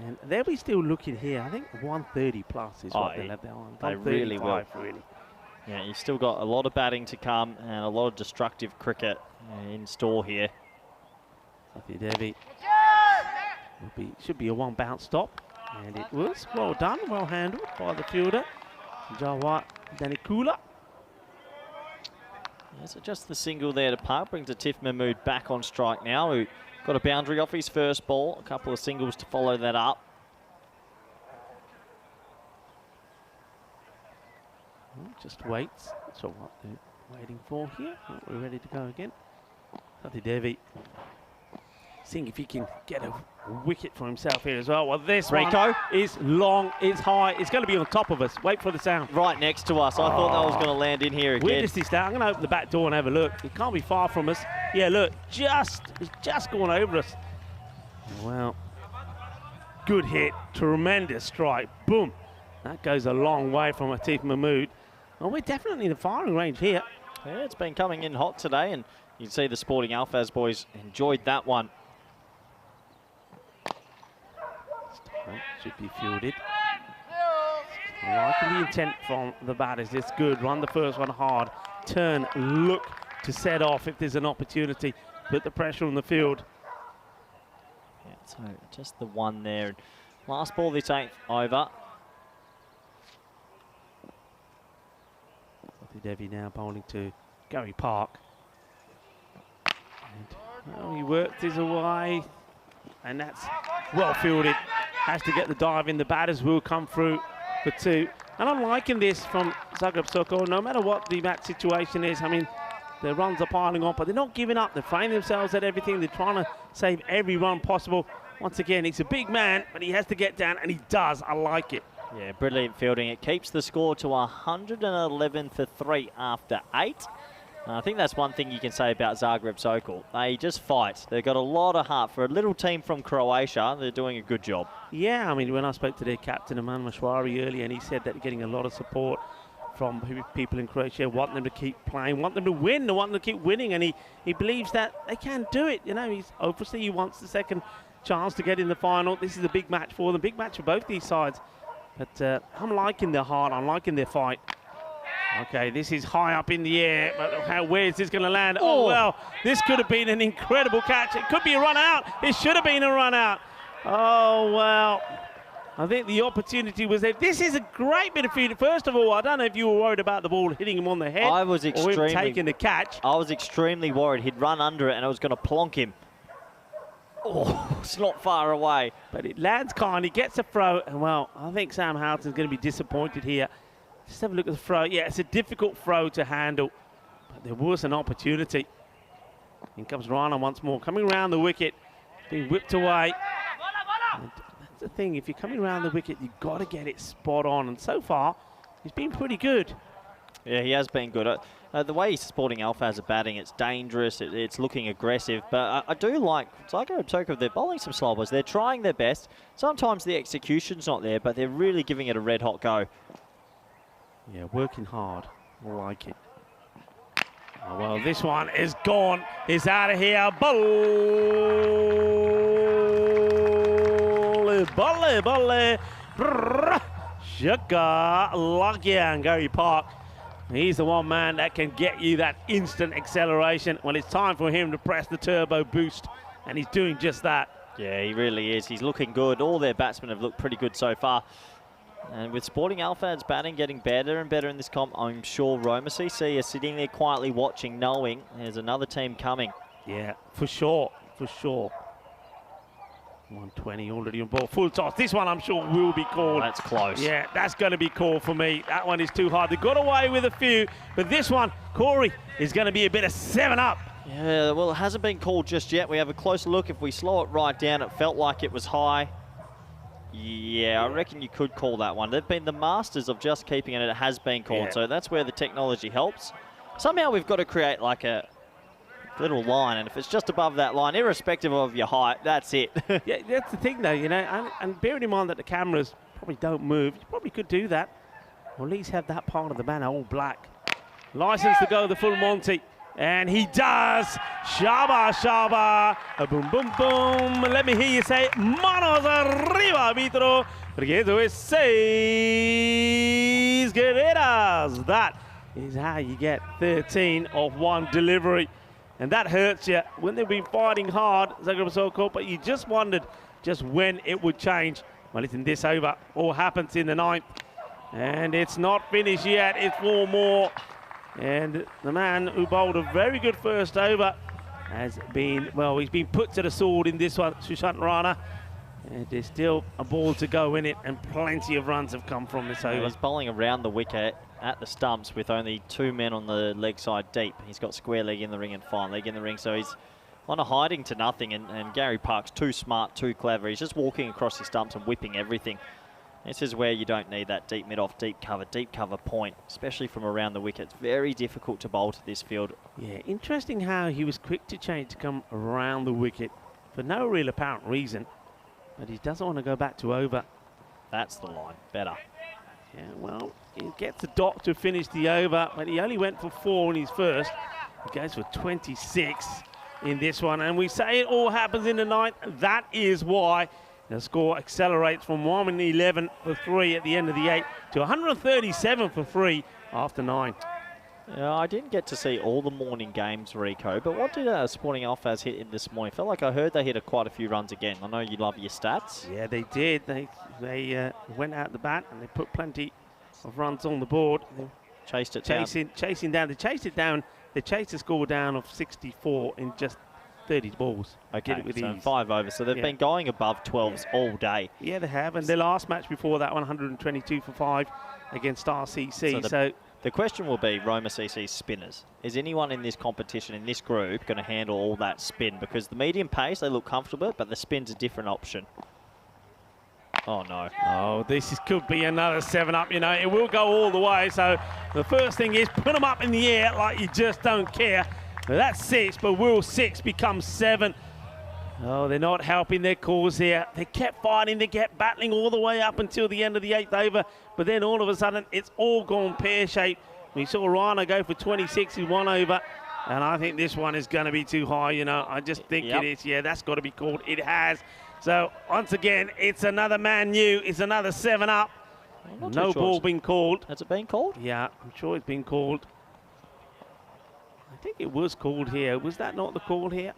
And they'll be still looking here. I think 130 plus is what they'll have there on. They really will. Really. Yeah, you've still got a lot of batting to come and a lot of destructive cricket in store here. Safi Devi should be a 1 bounce stop. And it was well done, well handled by the fielder, Jawat Danikula. Yeah, so just the single there to Park brings Atif Mahmood back on strike now, who got a boundary off his first ball, a couple of singles to follow that up. Just waits. So what they're waiting for here. We're ready to go again. Safi Devi seeing if he can get a wicket for himself here as well. Well, this Rico one is long, it's high, it's going to be on top of us. Wait for the sound. Right next to us. I thought that was going to land in here again. Where does this start? I'm going to open the back door and have a look. It can't be far from us. Yeah, look, it's just gone over us. Well, good hit, tremendous strike. Boom. That goes a long way from Atif Mahmood. Well, we're definitely in the firing range here. Yeah, it's been coming in hot today, and you can see the Sporting Alphas boys enjoyed that one. Should be fielded. Liking the intent from the batters. It's good. Run the first one hard. Turn, look to set off if there's an opportunity. Put the pressure on the field. Yeah, so just the one there. Last ball this 8th over. Devi now bowling to Gary Park. And, well, he worked his way. And that's well fielded. Has to get the dive in. The batters will come through for 2. And I'm liking this from Zagreb Soko. No matter what the match situation is, I mean, the runs are piling up, but they're not giving up. They're throwing themselves at everything. They're trying to save every run possible. Once again, he's a big man, but he has to get down, and he does. I like it. Yeah, brilliant fielding. It keeps the score to 111 for 3 after 8. I think that's one thing you can say about Zagreb Sokol. They just fight. They've got a lot of heart. For a little team from Croatia, they're doing a good job. Yeah, I mean, when I spoke to their captain, Aman Mashwari, earlier, and he said that they're getting a lot of support from people in Croatia, want them to keep playing, want them to win, they want them to keep winning, and he believes that they can do it. You know, he wants the second chance to get in the final. This is a big match for them, big match for both these sides. But I'm liking their heart, I'm liking their fight. Okay, this is high up in the air, but where is this going to land? Oh, well, this could have been an incredible catch. It could be a run out. It should have been a run out. Oh, well, I think the opportunity was there. This is a great bit of fielding. First of all, I don't know if you were worried about the ball hitting him on the head. I was or him taking the catch. I was extremely worried. He'd run under it and I was going to plonk him. Oh, it's not far away. But it lands kind, he gets a throw, and well, I think Sam Houghton's going to be disappointed here. Just have a look at the throw. Yeah, it's a difficult throw to handle, but there was an opportunity. In comes Rana once more, coming around the wicket, being whipped away. And the thing. If you're coming around the wicket, you've got to get it spot on. And so far, he's been pretty good. Yeah, he has been good. The way Sporting Alphas are batting, it's dangerous, it's looking aggressive, but I do like Zygo Toko, they're bowling some slobbers. They're trying their best. Sometimes the execution's not there, but they're really giving it a red-hot go. Yeah, working hard. I like it. Oh, well, this one is gone. It's out of here. Bolle. Shaka Lakian, Gary Park. He's the one man that can get you that instant acceleration when it's time for him to press the turbo boost, and he's doing just that. Yeah, he really is. He's looking good. All their batsmen have looked pretty good so far. And with Sporting Alphas batting getting better and better in this comp, I'm sure Roma CC are sitting there quietly watching, knowing there's another team coming. Yeah, for sure. 120 already on ball. Full toss. This one I'm sure will be called. Oh, that's close. Yeah, that's going to be called for me. That one is too hard. They got away with a few, but this one, Corey, is going to be a bit of 7-up. Yeah, well, it hasn't been called just yet. We have a closer look. If we slow it right down, it felt like it was high. Yeah, I reckon you could call that one. They've been the masters of just keeping it, and it has been called. Yeah. So that's where the technology helps. Somehow we've got to create like a little line, and if it's just above that line, irrespective of your height, that's it. Yeah, that's the thing, though, you know, and bearing in mind that the cameras probably don't move, you probably could do that, or at least have that part of the banner all black. License to go the full Monty, and he does. Shaba, a boom, boom, boom. Let me hear you say, manos arriba, arbitro, porque eso es 6 carreras. That is how you get 13 off one delivery. And that hurts you when they've been fighting hard, Zagreb Soko, but you just wondered just when it would change. Well, it's in this over. All happens in the 9th. And it's not finished yet. It's 4 more. And the man who bowled a very good first over has been, well, he's been put to the sword in this one, Sushant Rana. And there's still a ball to go in it, and plenty of runs have come from this over. He's bowling around the wicket at the stumps with only 2 men on the leg side deep. He's got square leg in the ring and fine leg in the ring, so he's on a hiding to nothing, and Gary Park's too smart, too clever. He's just walking across his stumps and whipping everything. This is where you don't need that deep mid-off, deep cover point, especially from around the wicket. It's very difficult to bowl to this field. Yeah, interesting how he was quick to change to come around the wicket for no real apparent reason, but he doesn't want to go back to over. That's the line, better. Yeah, well, he gets the dot to finish the over, but he only went for 4 in his first. He goes for 26 in this one, and we say it all happens in the 9th. That is why the score accelerates from 111 for 3 at the end of the 8th to 137 for 3 after 9. I didn't get to see all the morning games, Rico, but what did Sporting Alphas hit in this morning? Felt like I heard they hit quite a few runs again. I know you love your stats. Yeah, they did. They went out the bat and they put plenty of runs on the board. They chased it chasing down. They chased it down. They chased the score down of 64 in just 30 balls. Okay, did it with so ease. 5 over. So they've been going above 12s all day. Yeah, they have. And their last match before that, 122 for 5 against RCC. So the question will be Roma CC's spinners. Is anyone in this competition, in this group, going to handle all that spin? Because the medium pace, they look comfortable, but the spin's a different option. Oh, no. Oh, could be another 7-up, you know. It will go all the way. So the first thing is put them up in the air like you just don't care. Now, that's 6, but will 6 become 7? Oh, they're not helping their cause here. They kept fighting, they kept battling all the way up until the end of the 8th over, but then all of a sudden, it's all gone pear-shaped. We saw Rana go for 26 in 1 over, and I think this one is going to be too high, you know. I just think it is. Yeah, that's got to be called. It has. So, once again, it's another Man U. It's another 7-up. No ball being called. Has it been called? Yeah, I'm sure it's been called. I think it was called here. Was that not the call here?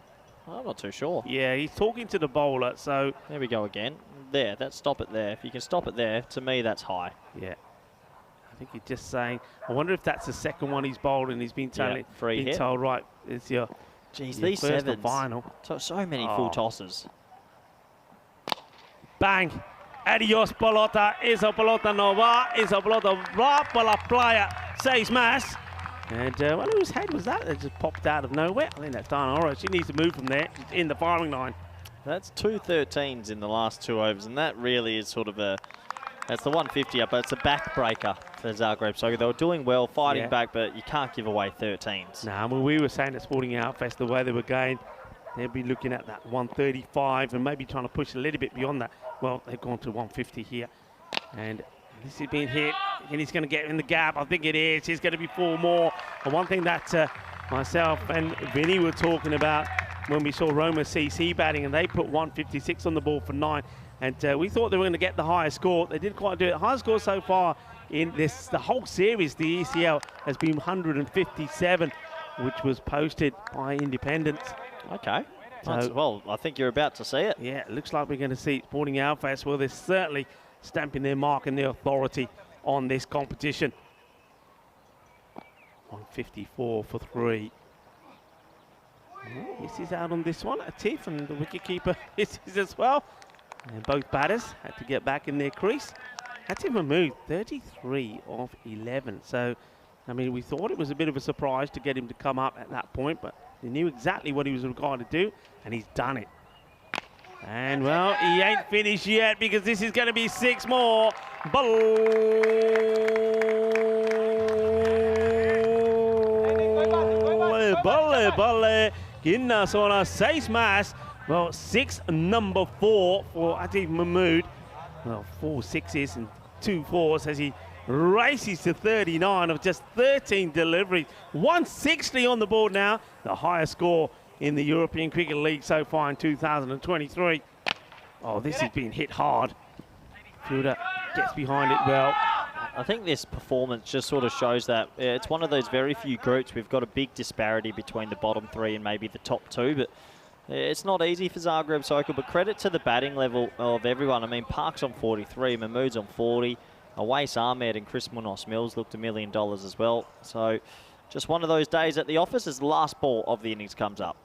I'm not too sure. Yeah, he's talking to the bowler, so... There we go again. There, that's stop it there. If you can stop it there, to me, that's high. Yeah. I think he's just saying... I wonder if that's the second one he's bowled and he's been told, right, it's your... Jeez, your these first sevens. Final. So many full tosses. Bang. Adios, pelota. Esa pelota no va. Esa pelota va para la playa. 6 más. And, well, whose head was that? That just popped out of nowhere. I think that's Diana Oro. She needs to move from there. She's in the firing line. That's 2 13s in the last 2 overs, and that really is sort of that's the 150 but it's a backbreaker for Zagreb. So they were doing well, fighting back, but you can't give away 13s. Nah, well, we were saying at Sporting Outfest, the way they were going, they'd be looking at that 135 and maybe trying to push a little bit beyond that. Well, they've gone to 150 here. And this is being hit, and he's going to get in the gap. I think it is. He's going to be 4 more. And one thing that myself and Vinny were talking about when we saw Roma CC batting, and they put 156 on the ball for 9. And we thought they were going to get the highest score. They didn't quite do it. The highest score so far in the whole series, the ECL, has been 157, which was posted by Independence. Okay. So, well, I think you're about to see it. Yeah, it looks like we're going to see Sporting Outfest. Well, they're certainly stamping their mark and their authority on this competition. 154 for 3. This is out on this one. Atif and the wicketkeeper is as well. And both batters had to get back in their crease. Atif Mahmood, 33 of 11. So, I mean, we thought it was a bit of a surprise to get him to come up at that point, but he knew exactly what he was required to do, and he's done it. And, well, he ain't finished yet because this is going to be 6 more. Balle, Ginna Sona 6 más. Well, 6 number 4 for Atif Mahmood. Well, 4 6s and 2 4s as he races to 39 of just 13 deliveries. 160 on the board now, the highest score in the European Cricket League so far in 2023. Oh, this has been hit hard. Fielder gets behind it well. I think this performance just sort of shows that it's one of those very few groups. We've got a big disparity between the bottom 3 and maybe the top 2, but it's not easy for Zagreb Soccer, but credit to the batting level of everyone. I mean, Park's on 43, Mahmood's on 40, Awais Ahmed and Chris Munoz Mills looked $1 million as well. So just one of those days at the office as the last ball of the innings comes up.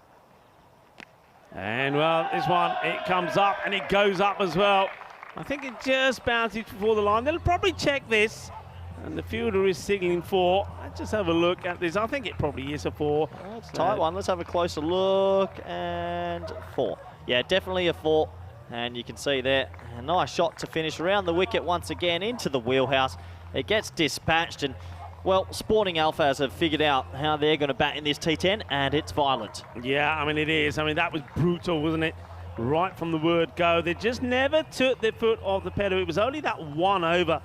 And, well, this one, it comes up and it goes up as well. I think it just bounces before the line. They'll probably check this, and the fielder is signalling 4. Let's just have a look at this. I think it probably is a 4. Oh, it's a tight one. Let's have a closer look. And 4. Yeah, definitely a 4. And you can see there, a nice shot to finish around the wicket once again into the wheelhouse. It gets dispatched, and, well, Sporting Alphas have figured out how they're going to bat in this T10, and it's violent. Yeah, I mean, it is. I mean, that was brutal, wasn't it? Right from the word go. They just never took their foot off the pedal. It was only that one over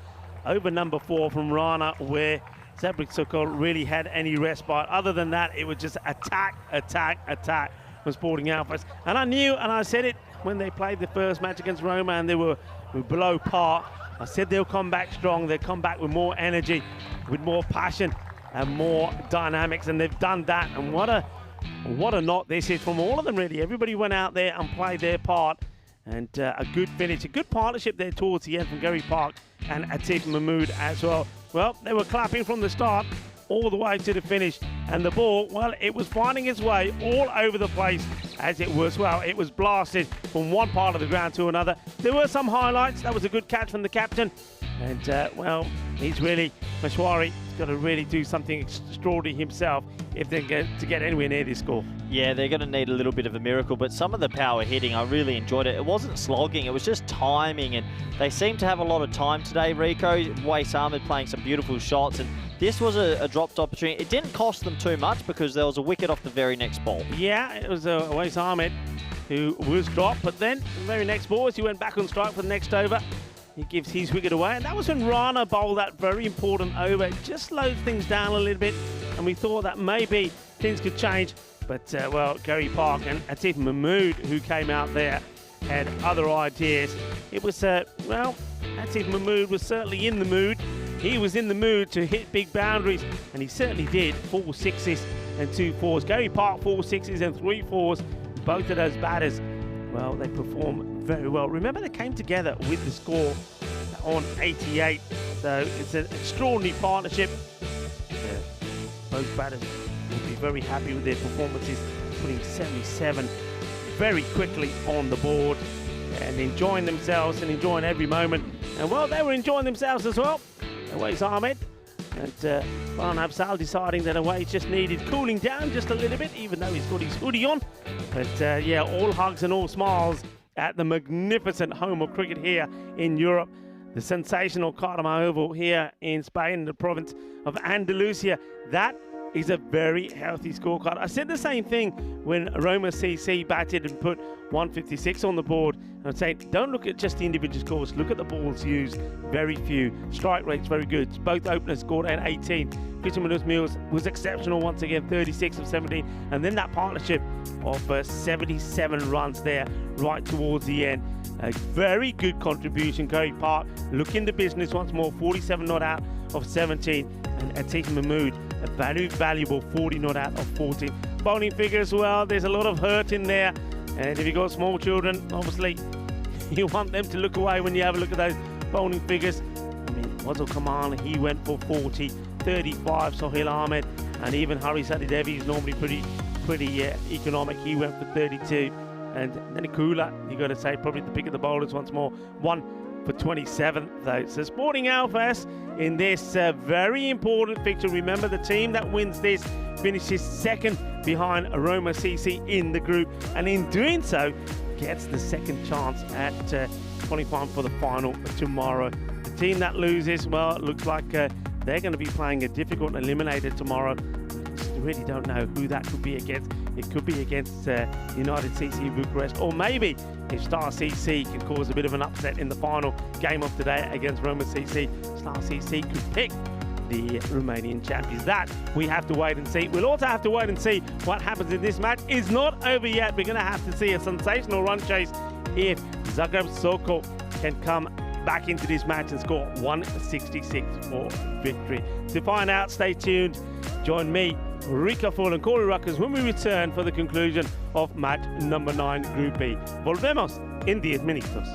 number 4 from Rana, where Zagreb Soccer really had any respite. Other than that, it was just attack from Sporting Alphas. And I knew, and I said it when they played the first match against Roma and they were below par, I said they'll come back strong. They'll come back with more energy, with more passion and more dynamics, and they've done that. And what a knot this is from all of them, really. Everybody went out there and played their part, and a good finish, a good partnership there towards the end from Gary Park and Atif Mahmood as well. Well, they were clapping from the start all the way to the finish, and the ball, well, it was finding its way all over the place as it was, well, it was blasted from one part of the ground to another. There were some highlights. That was a good catch from the captain, and, well, he's really, Mashwari, got to really do something extraordinary himself if they're going to get anywhere near this score. Yeah, they're going to need a little bit of a miracle, but some of the power hitting, I really enjoyed it. It wasn't slogging, it was just timing, and they seem to have a lot of time today, Rico. Awais Ahmed playing some beautiful shots, and this was a dropped opportunity. It didn't cost them too much because there was a wicket off the very next ball. Yeah, it was Awais Ahmed who was dropped, but then the very next ball, as he went back on strike for the next over, he gives his wicket away, and that was when Rana bowled that very important over. It just slowed things down a little bit, and we thought that maybe things could change. But, well, Gary Park and Atif Mahmood, who came out there, had other ideas. It was, well, Atif Mahmood was certainly in the mood. He was in the mood to hit big boundaries, and he certainly did. 4 6s and 2 4s. Gary Park, 4 6s and 3 4s. Both of those batters, well, they performed very well. Remember, they came together with the score on 88. So it's an extraordinary partnership. Both batters will be very happy with their performances, putting 77 very quickly on the board and enjoying themselves and enjoying every moment. And, well, they were enjoying themselves as well. Awais Ahmed and Farhan Absal deciding that Awais just needed cooling down just a little bit, even though he's got his hoodie on. But yeah, all hugs and all smiles at the magnificent home of cricket here in Europe. The sensational Cartama Oval here in Spain, the province of Andalusia. That is a very healthy scorecard. I said the same thing when Roma CC batted and put 156 on the board. I'm saying, don't look at just the individual scores, look at the balls used, very few. Strike rates very good. Both openers scored at 18. Christian Munoz was exceptional once again, 36 of 17. And then that partnership of 77 runs there right towards the end. A very good contribution. Curry Park looking the business once more, 47 not out of 17. And Atif Mahmood, a valuable 40 not out of 14. Bowling figures, well, there's a lot of hurt in there. And if you've got small children, obviously, you want them to look away when you have a look at those bowling figures. I mean, Wazil Kamal, he went for 40, 35, Sohail Ahmed, and even Hari Sadidevi is normally pretty economic. He went for 32. And then Kula, you got to say, probably the pick of the bowlers once more. 1 for 27, though. So Sporting Alfas in this very important fixture. Remember, the team that wins this finishes second behind Roma CC in the group, and in doing so, gets the second chance at qualifying for the final tomorrow. The team that loses, well, it looks like they're going to be playing a difficult eliminator tomorrow. Really don't know who that could be against. It could be against United CC Bucharest, or maybe if Star CC can cause a bit of an upset in the final game of today against Roma CC, Star CC could pick the Romanian champions. That we have to wait and see. We'll also have to wait and see what happens in this match. It's not over yet. We're going to have to see a sensational run chase if Zagreb Sokol can come back into this match and score 166 for victory. To find out, stay tuned. Join me, Rika Fall and Corey Ruckers when we return for the conclusion of match number 9, Group B. Volvemos en 10 minutos.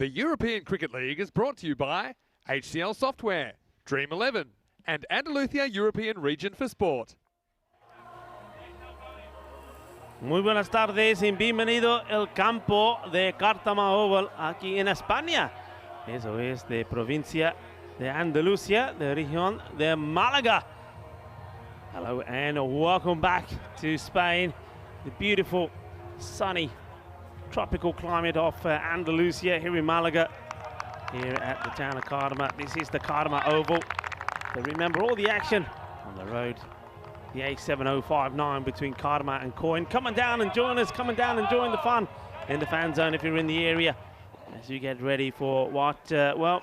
The European Cricket League is brought to you by HCL Software, Dream 11, and Andalusia European Region for Sport. Muy buenas tardes y bienvenido al campo de Cartama Oval aquí en España. Eso es de provincia de Andalusia, de región de Malaga. Hello and welcome back to Spain. The beautiful, sunny, tropical climate of Andalusia here in Malaga, here at the town of Cartama. This is the Cartama Oval. So remember all the action on the road, the A7059 between Cartama and Coin. Come on down and join us, come on down and join the fun in the fan zone if you're in the area, as you get ready for what, well,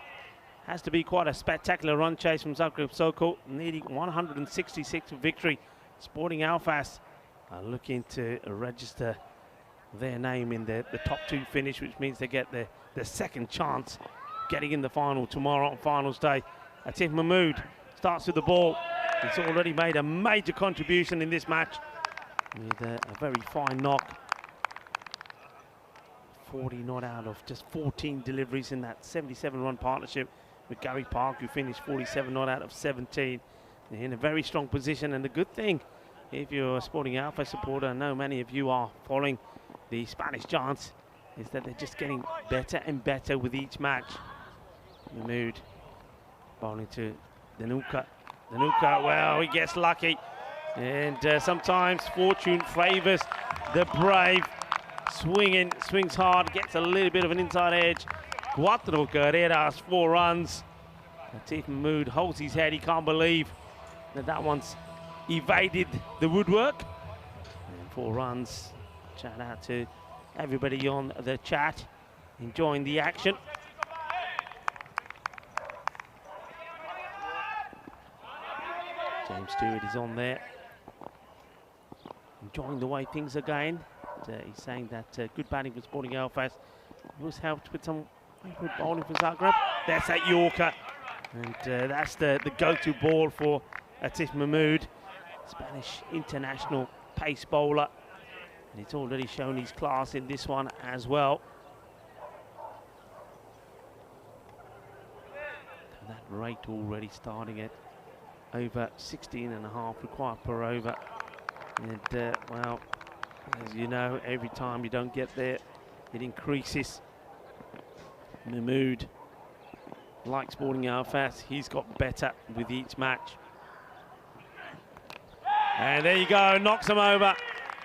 has to be quite a spectacular run chase from Zagreb Sokol, needing 166 victory. Sporting Alfas are looking to register their name in the top 2 finish, which means they get the second chance getting in the final tomorrow on finals day. Atif Mahmood starts with the ball. He's already made a major contribution in this match with a very fine knock. 40 not out of just 14 deliveries in that 77-run partnership with Gary Park, who finished 47 not out of 17. They're in a very strong position, and the good thing, if you're a Sporting Alpha supporter, I know many of you are following the Spanish giants, is that they're just getting better and better with each match. Mahmood bowling to Danuka. Danuka, well, he gets lucky. And sometimes fortune favours the brave. Swings hard, gets a little bit of an inside edge. Cuatro carreras, 4 runs. Atif Mahmood holds his head. He can't believe that one's evaded the woodwork. And 4 runs. Shout out to everybody on the chat enjoying the action. James Stewart is on there, enjoying the way things are going. He's saying that good batting for Sporting Alfas was helped with some good bowling for Zagreb. That's that Yorker, and that's the go-to ball for Atif Mahmood, Spanish international pace bowler, and he's already shown his class in this one as well. So that rate already starting at over 16.5 required per over, and well, as you know, every time you don't get there, it increases. Mahmood, like Sporting Alfas, he's got better with each match. And there you go, knocks him over.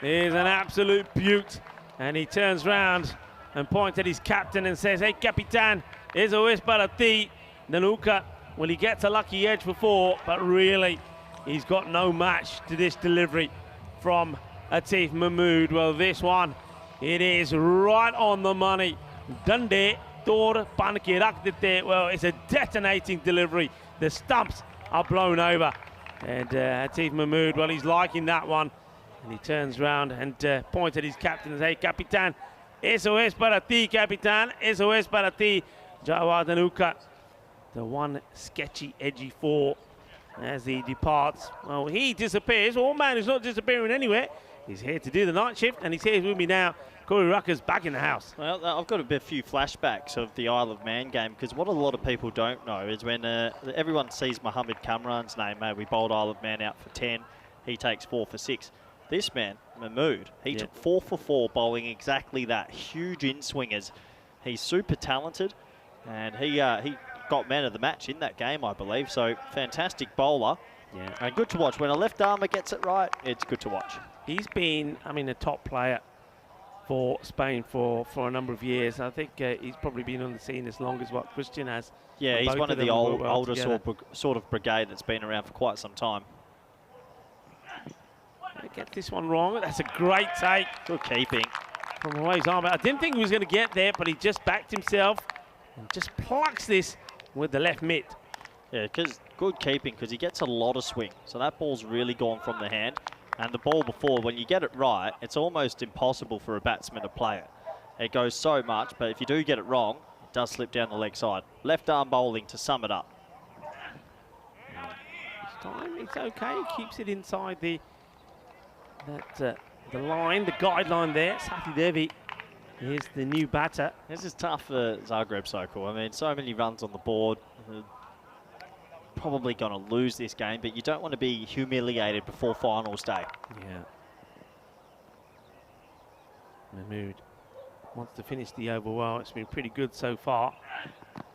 Here's an absolute beaut, and he turns round and points at his captain and says, "Hey, Capitan, eso es para ti." Danuka, well, he gets a lucky edge for 4, but really, he's got no match to this delivery from Atif Mahmood. Well, this one, it is right on the money. Dande tor panke rak dete. Well, it's a detonating delivery. The stumps are blown over. And Atif Mahmood, well, he's liking that one. And he turns round and points at his captain and says, "Hey, Capitan, eso es para ti, Capitan, eso es para ti." Jawad Danuka, the one sketchy, edgy 4 as he departs. Well, he disappears. All man is not disappearing anywhere. He's here to do the night shift, and he's here with me now. Corey Rucker's back in the house. Well, I've got a few flashbacks of the Isle of Man game, because what a lot of people don't know is when everyone sees Mohammed Kamran's name, we bowled Isle of Man out for 10. He takes 4 for 6. This man, Mahmood, he took 4 for 4 bowling exactly that. Huge in-swingers. He's super talented, and he got man of the match in that game, I believe. So fantastic bowler, and good to watch. When a left armer gets it right, it's good to watch. He's been, I mean, a top player for Spain for a number of years. I think he's probably been on the scene as long as what Christian has. Yeah, he's one of the older sort of brigade that's been around for quite some time. Get this one wrong. That's a great take. Good keeping from away his arm. I didn't think he was going to get there, but he just backed himself and just plucks this with the left mitt. Yeah, because good keeping, because he gets a lot of swing. So that ball's really gone from the hand. And the ball before, when you get it right, it's almost impossible for a batsman to play it. It goes so much, but if you do get it wrong, it does slip down the leg side. Left arm bowling to sum it up. This time it's okay. He keeps it inside the line, the guideline there. Sati Devi Here's the new batter. This is tough for Zagreb Sokol. I mean, so many runs on the board. Probably going to lose this game, but you don't want to be humiliated before finals day. Yeah. Mahmood wants to finish the over well. It's been pretty good so far.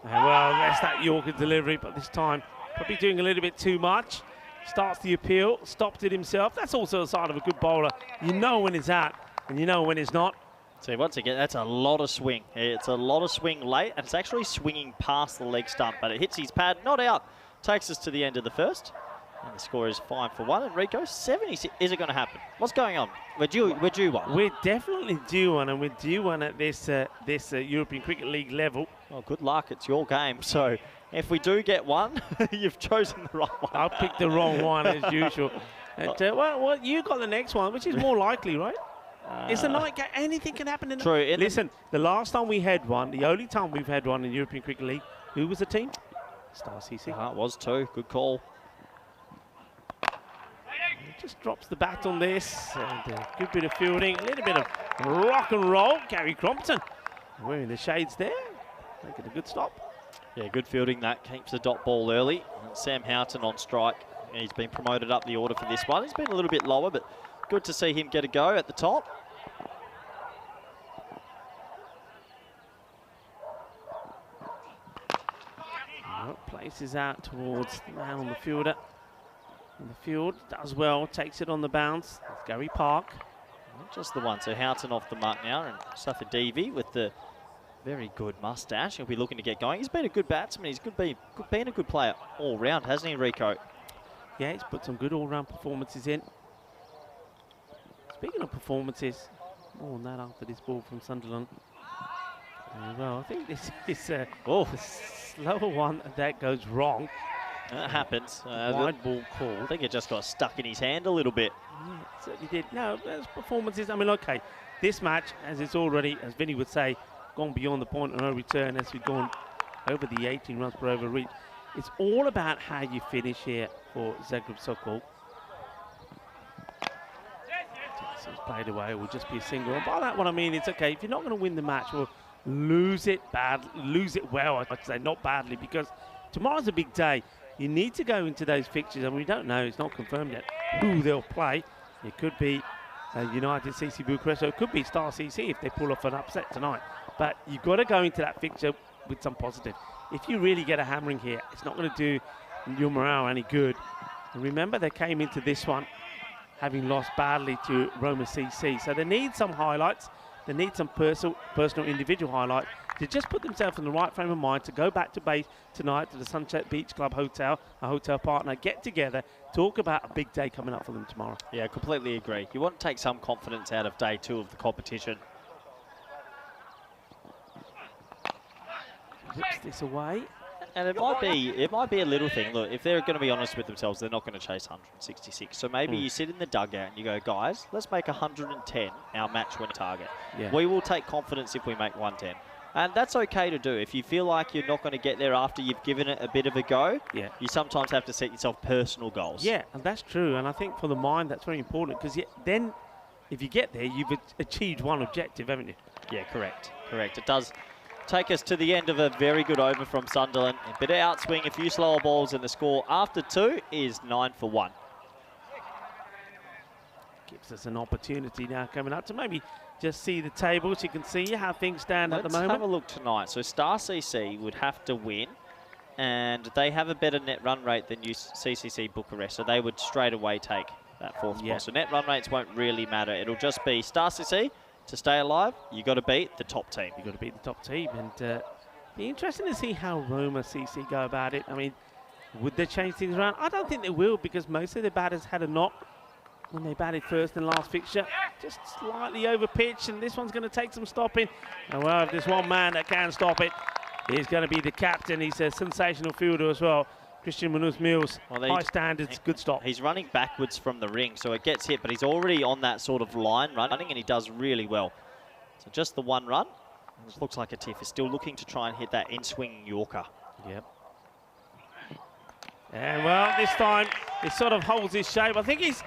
And well, that's that Yorker delivery, but this time probably doing a little bit too much. Starts the appeal, stopped it himself. That's also a sign of a good bowler. You know when it's out, and you know when it's not. So once again, that's a lot of swing. It's a lot of swing late, and it's actually swinging past the leg stump, but it hits his pad, not out. Takes us to the end of the first. And the score is 5 for 1. And Rico, 76. Is it going to happen? What's going on? We're due one. We're definitely due one, and we're due one at this European Cricket League level. Well, good luck. It's your game. So if we do get one, you've chosen the right one. I'll pick the wrong one as usual. Well, you got the next one, which is more likely, right? It's a night game. Anything can happen in the... True. Listen, the last time we had one, the only time we've had one in European Cricket League, who was the team? Star CC. It was too. Good call. Just drops the bat on this, and a good bit of fielding, a little bit of rock and roll. Gary Crompton wearing the shades there, making a good stop. Yeah, good fielding. That keeps the dot ball early. And Sam Houghton on strike. He's been promoted up the order for this one. He's been a little bit lower, but good to see him get a go at the top. Places out towards the man on the fielder. In the field, does well, takes it on the bounce. That's Gary Park. Not just the one, so Houghton off the mark now, and Safadevi with the very good mustache. He'll be looking to get going. He's been a good batsman. He's been a good player all round, hasn't he, Rico? Yeah, he's put some good all-round performances in. Speaking of performances, more on that after this ball from Sunderland. Well, I think this is the slower one that goes wrong. That happens. Wide ball call. I think it just got stuck in his hand a little bit. Yeah, it certainly did. No, those performances, I mean, okay, this match, as it's already, as Vinny would say, gone beyond the point of no return as we've gone over the 18 runs per over reach. It's all about how you finish here for Zagreb Sokol. So it's played away, it will just be a single. And by that what I mean, it's okay, if you're not going to win the match, well, lose it well, I'd say, not badly, because tomorrow's a big day. You need to go into those fixtures, and we don't know, it's not confirmed yet, who they'll play. It could be United CC Bucharest, or it could be Star CC if they pull off an upset tonight. But you've got to go into that fixture with some positive. If you really get a hammering here, it's not going to do your morale any good. And remember, they came into this one having lost badly to Roma CC, so they need some highlights. They need some personal individual highlights to just put themselves in the right frame of mind to go back to base tonight to the Sunset Beach Club Hotel, a hotel partner, get together, talk about a big day coming up for them tomorrow. Yeah, completely agree. You want to take some confidence out of day 2 of the competition. Whips this away. And it might be a little thing. Look, if they're going to be honest with themselves, they're not going to chase 166. So maybe you sit in the dugout and you go, guys, let's make 110 our match win target. Yeah. We will take confidence if we make 110. And that's okay to do. If you feel like you're not going to get there after you've given it a bit of a go, you sometimes have to set yourself personal goals. Yeah, and that's true. And I think for the mind, that's very important, because then if you get there, you've achieved one objective, haven't you? Yeah, correct. It does take us to the end of a very good over from Sunderland. A bit of outswing, a few slower balls, and the score after 2 is 9 for 1. Gives us an opportunity now coming up to maybe just see the table so you can see how things stand at the moment. Let's have a look tonight. So Star CC would have to win, and they have a better net run rate than CCC Bucharest, so they would straight away take that 4th spot. So net run rates won't really matter. It'll just be Star CC. To stay alive, you got to beat the top team. You've got to beat the top team, and be interesting to see how Roma CC go about it. I mean, would they change things around? I don't think they will, because most of the batters had a knock when they batted first and last fixture. Just slightly over pitch, and this one's going to take some stopping. And well, if there's one man that can stop it, he's going to be the captain. He's a sensational fielder as well. Christian Munoz-Mills, high standards, good stop. He's running backwards from the ring, so it gets hit, but he's already on that sort of line running, and he does really well. So just the one run. It looks like Atif is still looking to try and hit that in-swinging Yorker. Yep. And well, this time, it sort of holds his shape. I think he's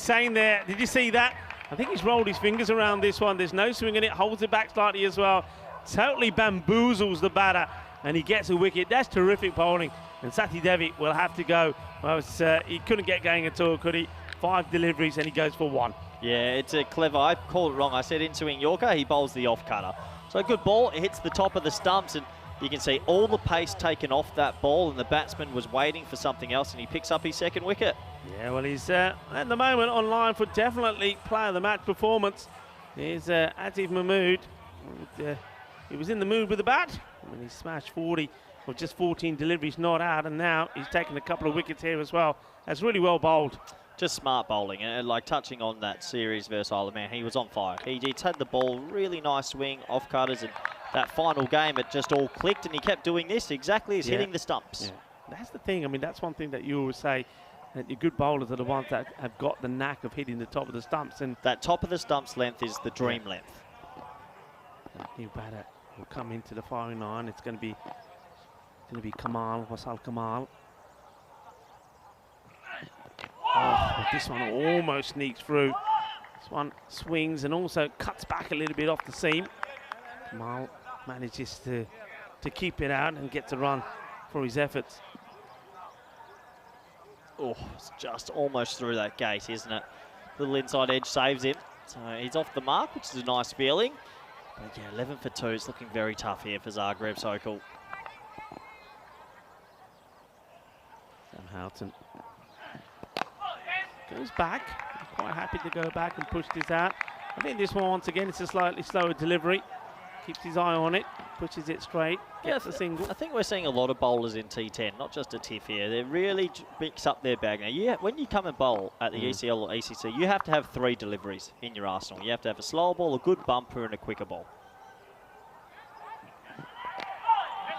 saying there, did you see that? I think he's rolled his fingers around this one. There's no swing in it, holds it back slightly as well. Totally bamboozles the batter, and he gets a wicket. That's terrific bowling. And Sati Devi will have to go. Well, he couldn't get going at all, could he? 5 deliveries, and he goes for 1. Yeah, it's a clever, I called it wrong. I said in-swing Yorker, he bowls the off-cutter. So a good ball, it hits the top of the stumps, and you can see all the pace taken off that ball, and the batsman was waiting for something else, and he picks up his 2nd wicket. Yeah, well, he's at the moment on line for definitely player of the match performance. Here's Atif Mahmood. He was in the mood with the bat when he smashed 40, or just 14 deliveries not out, and now he's taken a couple of wickets here as well. That's really well bowled. Just smart bowling, and like touching on that series versus Isle of Man, he was on fire. He had the ball, really nice swing, off cutters, and that final game it just all clicked, and he kept doing this exactly as hitting the stumps. Yeah. That's the thing. I mean, that's one thing that you always say, that your good bowlers are the ones that have got the knack of hitting the top of the stumps, and that top of the stumps length is the dream length. New batter will come into the firing line. It's going to be Kamal, Wasal Kamal. Oh, this one almost sneaks through. This one swings and also cuts back a little bit off the seam. Kamal manages to keep it out and gets a run for his efforts. Oh, it's just almost through that gate, isn't it? Little inside edge saves him. So he's off the mark, which is a nice feeling. But yeah, 11 for 2. It's looking very tough here for Zagreb Sokol. Sam Houghton goes back. He's quite happy to go back and push this out. I think this one, once again, it's a slightly slower delivery. Keeps his eye on it, pushes it straight, gets a single. I think we're seeing a lot of bowlers in T10, not just a Tiff here. They really mix up their bag. Now, when you come and bowl at the ECL or ECC, you have to have 3 deliveries in your arsenal. You have to have a slower ball, a good bumper, and a quicker ball.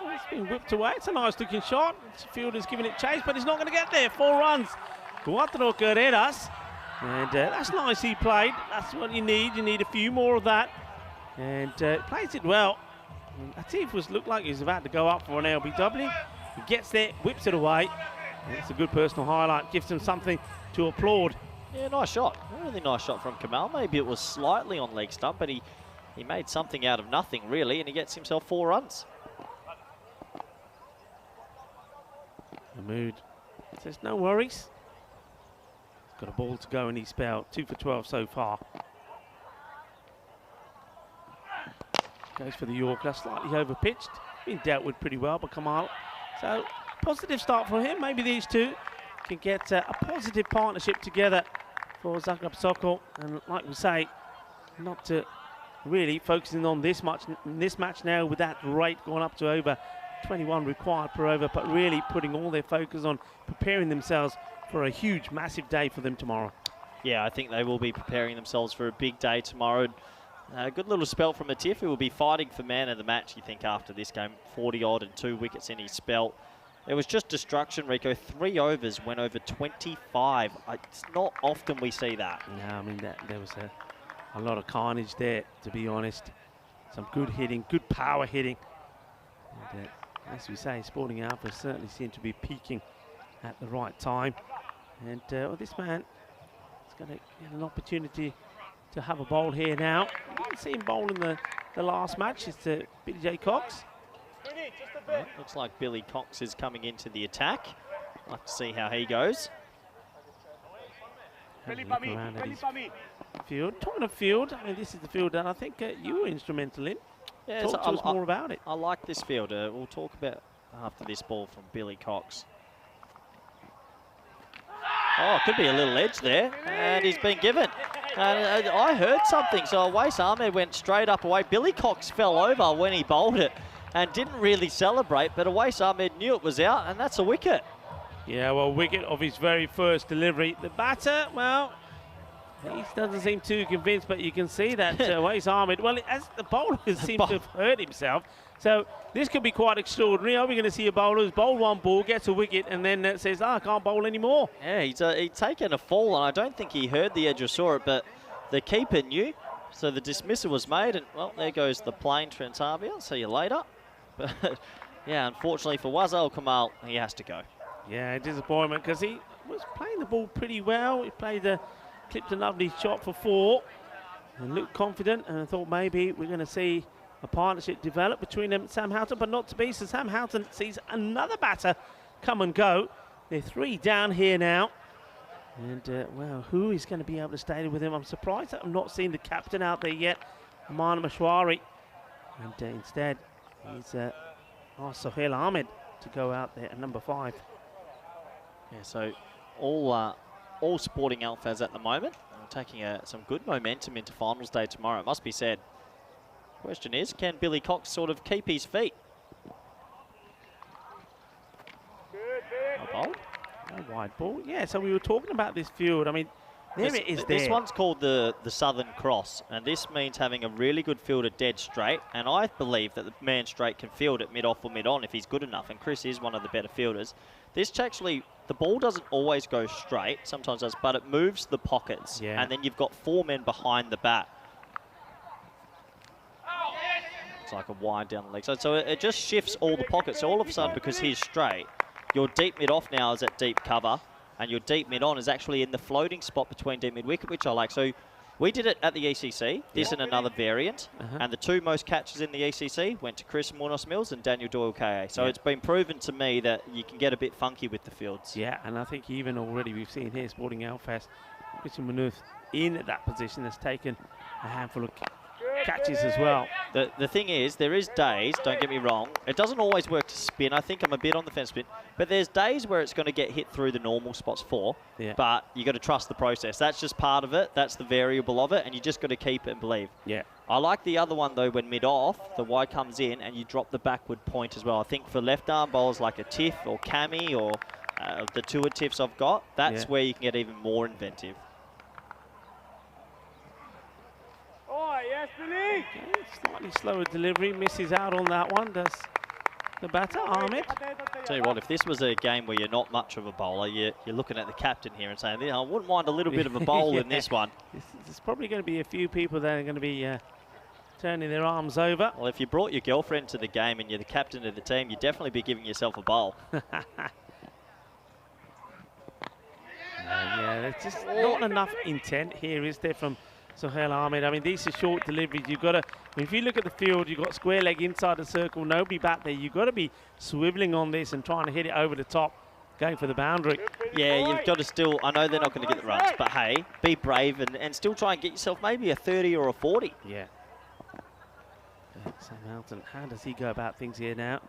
It's been whipped away. It's a nice looking shot. The fielder's giving it chase, but he's not going to get there. 4 runs. Cuatro carreras. And that's nicely played. That's what you need. You need a few more of that. And plays it well. Atif looked like he was about to go up for an LBW. He gets there, whips it away. And it's a good personal highlight. Gives him something to applaud. Yeah, nice shot. A really nice shot from Kamal. Maybe it was slightly on leg stump, but he made something out of nothing, really, and he gets himself 4 runs. Mahmood says no worries. He's got a ball to go in his spell. 2 for 12 so far. Goes for the Yorker, slightly over-pitched. Been dealt with pretty well by Kamal. So, positive start for him. Maybe these two can get a positive partnership together for Zagreb Sokol. And like we say, not to really focusing on this match now with that rate going up to over 21 required per over, but really putting all their focus on preparing themselves for a huge, massive day for them tomorrow. Yeah, I think they will be preparing themselves for a big day tomorrow. A good little spell from Atif, who will be fighting for man of the match, you think, after this game. 40-odd and 2 wickets in his spell. It was just destruction, Rico. 3 overs, went over 25. It's not often we see that. No, I mean, there was a lot of carnage there, to be honest. Some good hitting, good power hitting. And, as we say, Sporting Alpha certainly seem to be peaking at the right time. And well, this man is going to get an opportunity to have a bowl here now. We didn't see him bowl in the last match. It's Billy J. Cox. Well, looks like Billy Cox is coming into the attack. Like to see how he goes. Field. Talking of field, I mean, this is the field that I think you were instrumental in. Yeah, Talk to us more about it. I like this field. We'll talk about after this ball from Billy Cox. Oh, could be a little edge there, and he's been given. And I heard something, so Awais Ahmed went straight up away. Billy Cox fell over when he bowled it and didn't really celebrate, but Awais Ahmed knew it was out, and that's a wicket. Yeah, well, wicket of his very first delivery. The batter, well, he doesn't seem too convinced, but you can see that Awais Ahmed, well, as the bowler seems to have hurt himself. So this could be quite extraordinary. Are we going to see a bowler who's bowled 1 ball, gets a wicket, and then says, I can't bowl anymore? Yeah, he'd taken a fall, and I don't think he heard the edge or saw it, but the keeper knew. So the dismissal was made, and, well, there goes the plane, Trentavia. I'll see you later. But, yeah, unfortunately for Wazal Kamal, he has to go. Yeah, disappointment, because he was playing the ball pretty well. He clipped a lovely shot for 4. and looked confident, and I thought maybe we're going to see a partnership develop between them and Sam Houghton, but not to be. So Sam Houghton sees another batter come and go. They're 3 down here now. And, well, who is going to be able to stay with him? I'm surprised that I'm not seeing the captain out there yet, Aman Mashwari. And instead, he's asked Sohail Ahmed to go out there at number 5. Yeah, so all Sporting Alphas at the moment are taking some good momentum into finals day tomorrow, it must be said. Question is, can Billy Cox sort of keep his feet? A bowl? A wide ball. Yeah, so we were talking about this field. I mean, it is there. This one's called the Southern Cross, and this means having a really good fielder dead straight, and I believe that the man straight can field it mid-off or mid-on if he's good enough, and Chris is one of the better fielders. This actually, the ball doesn't always go straight, sometimes does, but it moves the pockets, and then you've got 4 men behind the bat. It's like a wide down the leg. So it just shifts all the pockets. So all of a sudden, because he's straight, your deep mid-off now is at deep cover, and your deep mid-on is actually in the floating spot between deep mid-wicket, which I like. So we did it at the ECC, this and another variant, and the 2 most catches in the ECC went to Chris Munoz Mills and Daniel Doyle KA. So it's been proven to me that you can get a bit funky with the fields. Yeah, and I think even already we've seen here, Sporting Alphas, Christian Munoz in that position has taken a handful of catches as well. The thing is, there is days, don't get me wrong, it doesn't always work to spin. I think I'm a bit on the fence spin, but there's days where it's going to get hit through the normal spots but you got to trust the process. That's just part of it. That's the variable of it, and you just got to keep it and believe. Yeah. I like the other one though, when mid-off, the wide comes in and you drop the backward point as well. I think for left-arm bowlers like a Tiff or Cammy or the 2 Tiffs I've got, that's where you can get even more inventive. Okay, slightly slower delivery, misses out on that one, does the batter, Ahmed. Tell you what, if this was a game where you're not much of a bowler, you're looking at the captain here and saying, I wouldn't mind a little bit of a bowl in this one. There's probably going to be a few people that are going to be turning their arms over. Well, if you brought your girlfriend to the game and you're the captain of the team, you'd definitely be giving yourself a bowl. Yeah, there's just not enough intent here, is there, from Sohail Ahmed? I mean, these are short deliveries. You've got to, if you look at the field, you've got square leg inside the circle, nobody back there. You've got to be swiveling on this and trying to hit it over the top, going for the boundary. Yeah, you've got to still, I know they're not going to get the runs, but hey, be brave and still try and get yourself maybe a 30 or a 40. Yeah. Sam Houghton, how does he go about things here now?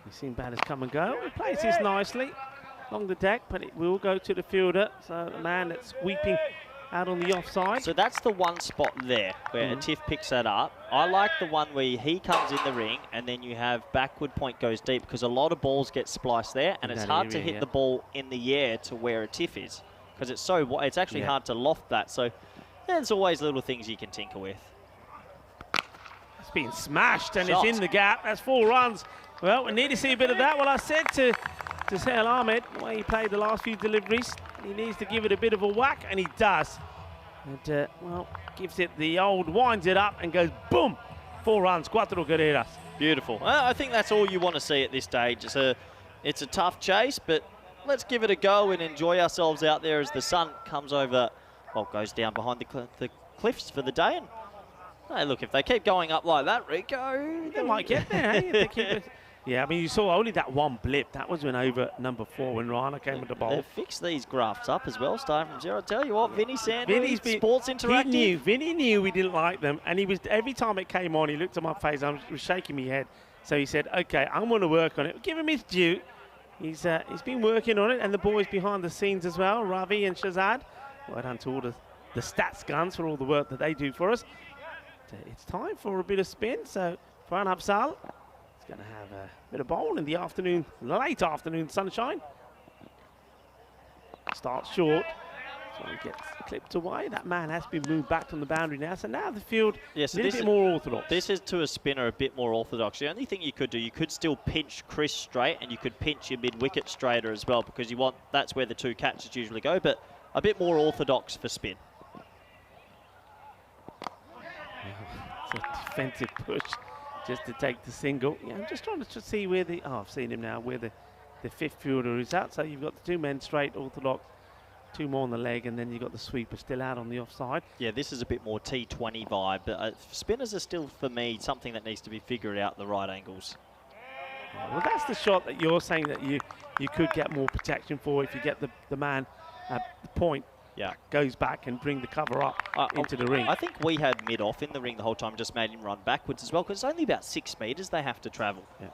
We've seen batters come and go. He plays this nicely along the deck, but it will go to the fielder. So the man that's sweeping out on the offside. So that's the one spot there where a Tiff picks that up. I like the one where he comes in the ring and then you have backward point goes deep, because a lot of balls get spliced there and it's hard to hit the ball in the air to where a Tiff is, because it's actually hard to loft that. So there's always little things you can tinker with. It's been smashed and it's in the gap. That's 4 runs. Well, we need to see a bit of that. Well, I said to Sohail Ahmed, the way he played the last few deliveries, he needs to give it a bit of a whack, and he does. And, well, gives it the old, winds it up and goes boom. 4 runs, 4 carreras. Beautiful. I think that's all you want to see at this stage. It's a tough chase, but let's give it a go and enjoy ourselves out there as the sun comes over, well, goes down behind the cliffs for the day. And hey, look, if they keep going up like that, Rico, they might get there, hey? They keep it. Yeah, I mean, you saw only that one blip. That was when over number 4 when Rana came with the ball. They've fixed these graphs up as well, starting from 0. I tell you what, Vinny Sanders, Sports Interactive. Vinny knew we didn't like them, and he was, every time it came on, he looked at my face. I was shaking my head. So he said, "Okay, I'm going to work on it. Give him his due." He's been working on it, and the boys behind the scenes as well, Ravi and Shazad. Well done to all the stats guns for all the work that they do for us. It's time for a bit of spin. So Pranab Sal is going to have a bit of bowl in the afternoon, late afternoon sunshine. Starts short, so he gets clipped away. That man has been moved back from the boundary now, so now the field is a bit more orthodox. This is to a spinner a bit more orthodox. The only thing you could do, you could still pinch Chris straight, and you could pinch your mid-wicket straighter as well, because that's where the 2 catches usually go, but a bit more orthodox for spin. It's a defensive push just to take the single. Yeah, I'm just trying to see where I've seen him now, where the 5th fielder is at. So you've got the 2 men straight, orthodox, 2 more on the leg, and then you've got the sweeper still out on the offside. Yeah, this is a bit more T20 vibe, but spinners are still, for me, something that needs to be figured out at the right angles. Well, that's the shot that you're saying that you could get more protection for if you get the man at the point. Yeah, goes back and bring the cover up into the ring. I think we had mid off in the ring the whole time, just made him run backwards as well, because it's only about 6 metres they have to travel. Yeah.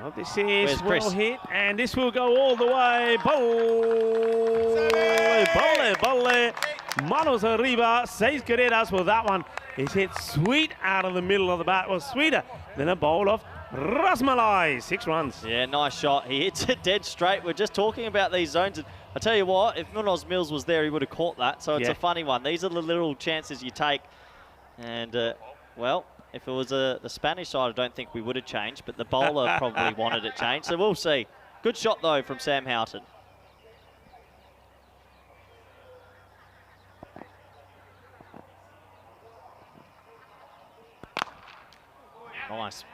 Well, this is well hit, and this will go all the way. Bole. Manos arriba, 6 carreras. Well, that one is hit sweet out of the middle of the bat. Well, sweeter than a bowl of Rasmalai. 6 runs. Yeah, nice shot. He hits it dead straight. We're just talking about these zones. And I tell you what, if Munoz Mills was there, he would have caught that. So it's a funny one. These are the little chances you take. And, well, if it was the Spanish side, I don't think we would have changed. But the bowler probably wanted it changed. So we'll see. Good shot, though, from Sam Houghton.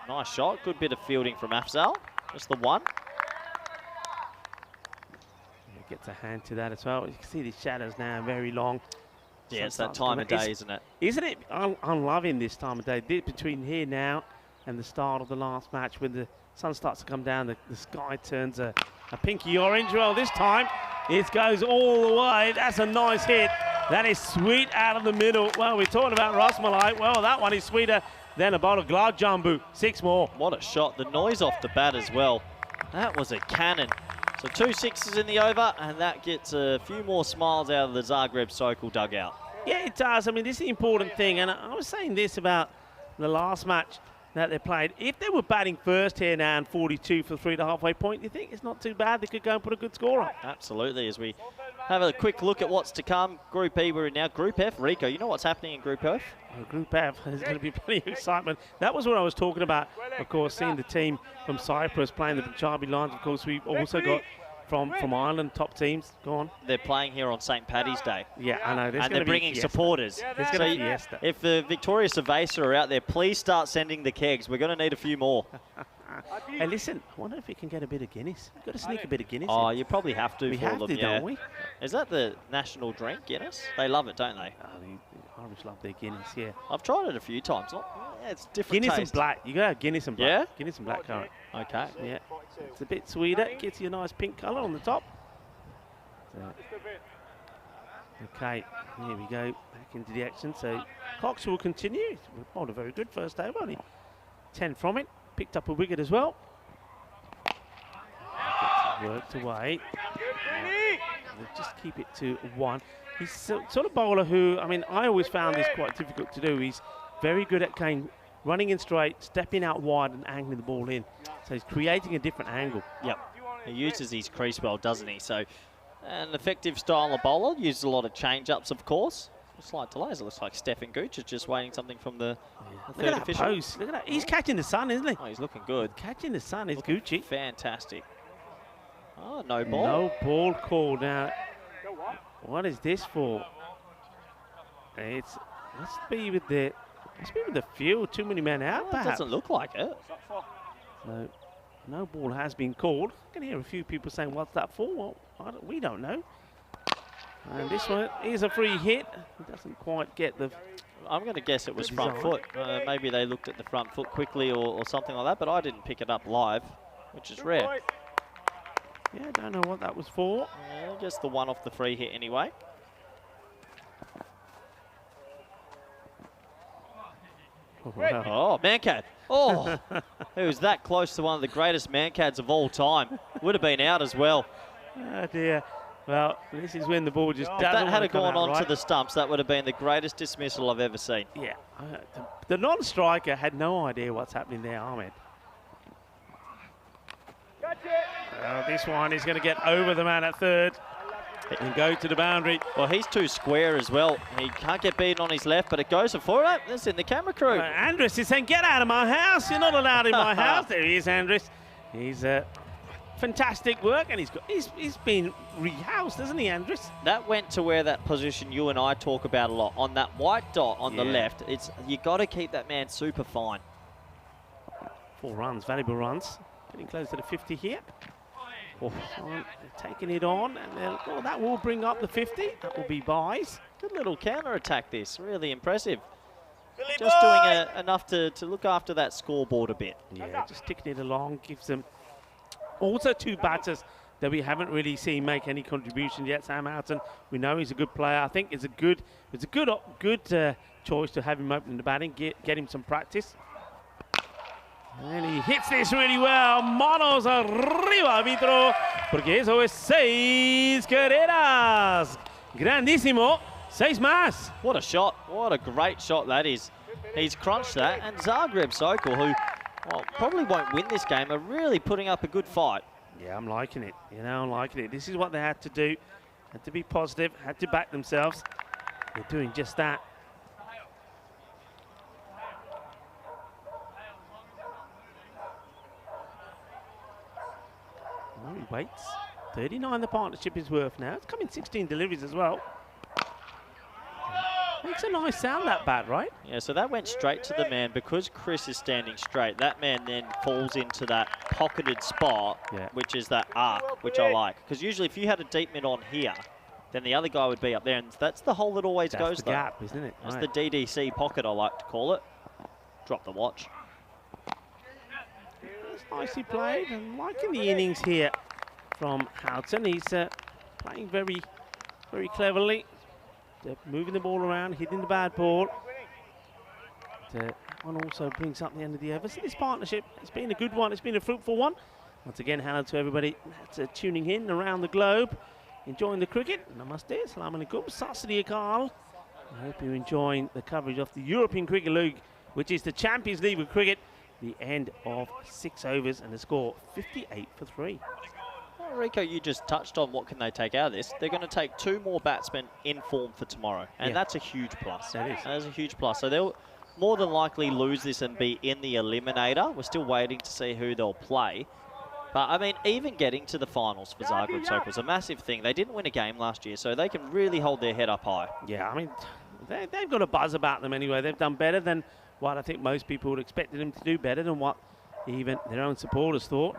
Nice shot. Good bit of fielding from Afzal. Just the one. Gets a hand to that as well. You can see the shadows now very long. Yeah, it's that time of day, isn't it? Isn't it? I'm loving this time of day. Between here now and the start of the last match, when the sun starts to come down, the sky turns a pinky orange. Well, this time it goes all the way. That's a nice hit. That is sweet out of the middle. Well, we're talking about Rasmalai. Well, that one is sweeter than a bowl of Glad Jambu. 6 more. What a shot. The noise off the bat as well. That was a cannon. So 2 6s in the over, and that gets a few more smiles out of the Zagreb Sokol dugout. Yeah, it does. I mean, this is the important thing, and I was saying this about the last match that they played. If they were batting first here now and 42 for 3 halfway point, you think it's not too bad? They could go and put a good score on. Absolutely. As we have a quick look at what's to come. Group E, we're in now. Group F, Rico, you know what's happening in Group F? Well, Group F, there's going to be plenty of excitement. That was what I was talking about, of course, seeing the team from Cyprus playing the Punjabi Lions. Of course, we've also got from Ireland, top teams. Go on. They're playing here on St. Paddy's Day. Yeah, I know. And they're bringing supporters. There's going to be fiesta. If the Victoria Cerveza are out there, please start sending the kegs. We're going to need a few more. Hey, listen, I wonder if we can get a bit of Guinness. We've got to sneak a bit of Guinness in. You probably have to for them, don't we? Is that the national drink, Guinness? They love it, don't they? The Irish love their Guinness, yeah. I've tried it a few times. It's different Guinness taste. and black. You got to have Guinness and black. Yeah? Guinness and black currant. Okay. Yeah. It's a bit sweeter. It gets you a nice pink colour on the top. Okay, here we go, back into the action. So Cox will continue. Bowled a very good first over, only 10 from it. Picked up a wicket as well. Worked away. We'll just keep it to 1. He's sort of bowler who, I mean, I always found this quite difficult to do. He's very good at running in straight, stepping out wide and angling the ball in. So he's creating a different angle. Yep. He uses his crease well, doesn't he? So an effective style of bowler. Uses a lot of change-ups, of course. Slight delays. It looks like Stefan Gooch is just waiting something from the third official. Pose. Look at that. He's catching the sun, isn't he? Oh, he's looking good. Catching the sun is Gucci. Fantastic. Oh, no ball. No ball called. Now, what is this for? Must be with the field. Too many men out, perhaps. It doesn't look like it. So, no ball has been called. I can hear a few people saying, what's that for? Well, we don't know. And this one is a free hit. It doesn't quite get the... I'm going to guess it was front foot. Maybe they looked at the front foot quickly or something like that, but I didn't pick it up live, which is rare. Yeah, I don't know what that was for. Just the one off the free hit anyway. Wow. Oh, Mancad. Oh, he was that close to one of the greatest Mancads of all time. Would have been out as well. Oh, dear. Well, this is when the ball just doesn't. If that had gone on to the stumps, that would have been the greatest dismissal I've ever seen. Yeah. The non-striker had no idea what's happening there, Ahmed. This one is going to get over the man at third and go to the boundary. Well, he's too square as well. He can't get beaten on his left, but it goes for 4. That's in the camera crew. Andres is saying, get out of my house. You're not allowed in my house. There he is, Andres. He's fantastic work, and he's been rehoused, hasn't he, Andres? That went to where that position you and I talk about a lot. On that white dot on the left, you got to keep that man super fine. 4 runs, valuable runs. Getting close to the 50 here. Oh, taking it on, and that will bring up the 50. That will be buys. Good little counter attack. This really impressive. Just doing enough to look after that scoreboard a bit. Yeah, just ticking it along. Gives them also two batters that we haven't really seen make any contribution yet. Sam Houghton, we know he's a good player. I think it's a good choice to have him open the batting, get him some practice. And he hits this really well. Manos arriba, árbitro, porque eso es 6 carreras. Grandísimo, 6 más. What a shot. What a great shot that is. He's crunched that. And Zagreb Sokol, who probably won't win this game, are really putting up a good fight. Yeah, I'm liking it. You know, I'm liking it. This is what they had to do. Had to be positive, had to back themselves. They're doing just that. Oh, he waits. 39 the partnership is worth now. It's coming 16 deliveries as well. Makes a nice sound, that bat, right? Yeah, so that went straight to the man. Because Chris is standing straight, that man then falls into that pocketed spot, which is that arc, which I like. Because usually if you had a deep mid on here, then the other guy would be up there, and that's the hole that always goes the gap, isn't it? That's the DDC pocket, I like to call it. Drop the watch. It's nicely played. I'm liking the innings here from Houghton. He's playing very, very cleverly. They're moving the ball around, hitting the bad ball. One also brings up the end of the over. So this partnership has been a good one. It's been a fruitful one. Once again, hello to everybody that's tuning in around the globe, enjoying the cricket. Namaste, Assalamu alaikum, Sat Sri Akal. I hope you're enjoying the coverage of the European Cricket League, which is the Champions League of cricket. The end of 6 overs and the score 58 for 3. Well, Rico, you just touched on what can they take out of this. They're going to take 2 more batsmen in form for tomorrow, and that's a huge plus. That is. That is a huge plus. So they'll more than likely lose this and be in the eliminator. We're still waiting to see who they'll play. But, I mean, even getting to the finals for Zagreb Sokol was a massive thing. They didn't win a game last year, so they can really hold their head up high. Yeah, I mean, they've got a buzz about them anyway. They've done better than what I think most people would expect them to do, better than what even their own supporters thought.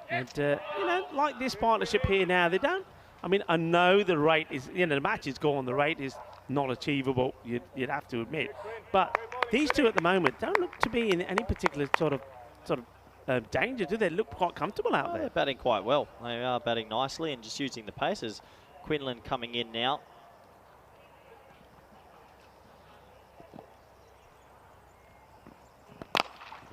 And, you know, like this partnership here now, they don't, I mean, I know the rate is, you know, the match is gone, the rate is not achievable, you'd have to admit. But these two at the moment don't look to be in any particular sort of danger, do they? Look quite comfortable out there. They're batting quite well. They are batting nicely and just using the paces. Quinlan coming in now.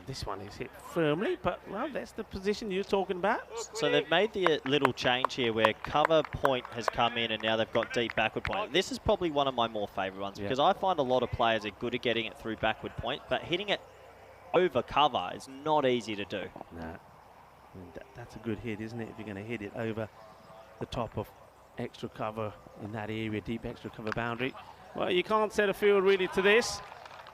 This one is hit firmly, but, well, that's the position you're talking about. So they've made the little change here where cover point has come in and now they've got deep backward point. This is probably one of my more favourite ones because I find a lot of players are good at getting it through backward point, but hitting it over cover is not easy to do. No, that's a good hit, isn't it? If you're going to hit it over the top of extra cover in that area, deep extra cover boundary. Well, you can't set a field really to this.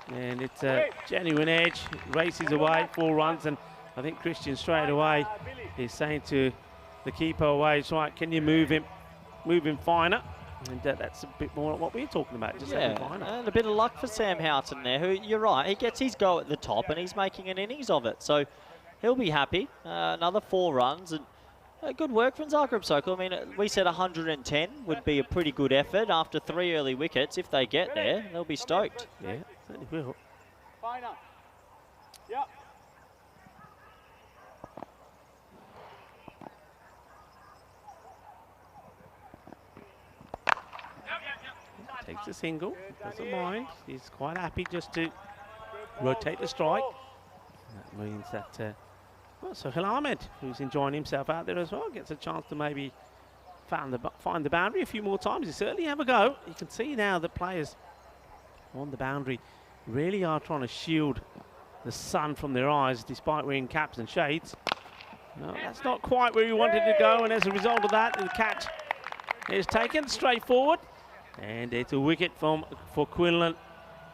And it's a genuine edge, races away, 4 runs, and I think Christian straight away is saying to the keeper away, right, can you move him finer? And that's a bit more what we're talking about, just having finer. And a bit of luck for Sam Houghton there, who, you're right, he gets his go at the top and he's making an innings of it, so he'll be happy. Another 4 runs, and good work from Zagreb Sokol. I mean, we said 110 would be a pretty good effort after 3 early wickets. If they get there, they'll be stoked. Yeah, certainly will. Fine up. Yep. Takes a single, doesn't mind. He's quite happy just to rotate the strike. That means that, well, Sohail Ahmed, who's enjoying himself out there as well, gets a chance to maybe find the boundary a few more times. He certainly have a go. You can see now that players on the boundary really are trying to shield the sun from their eyes despite wearing caps and shades. No, that's not quite where he wanted to go, and as a result of that, the catch is taken straight forward. And it's a wicket for Quinlan.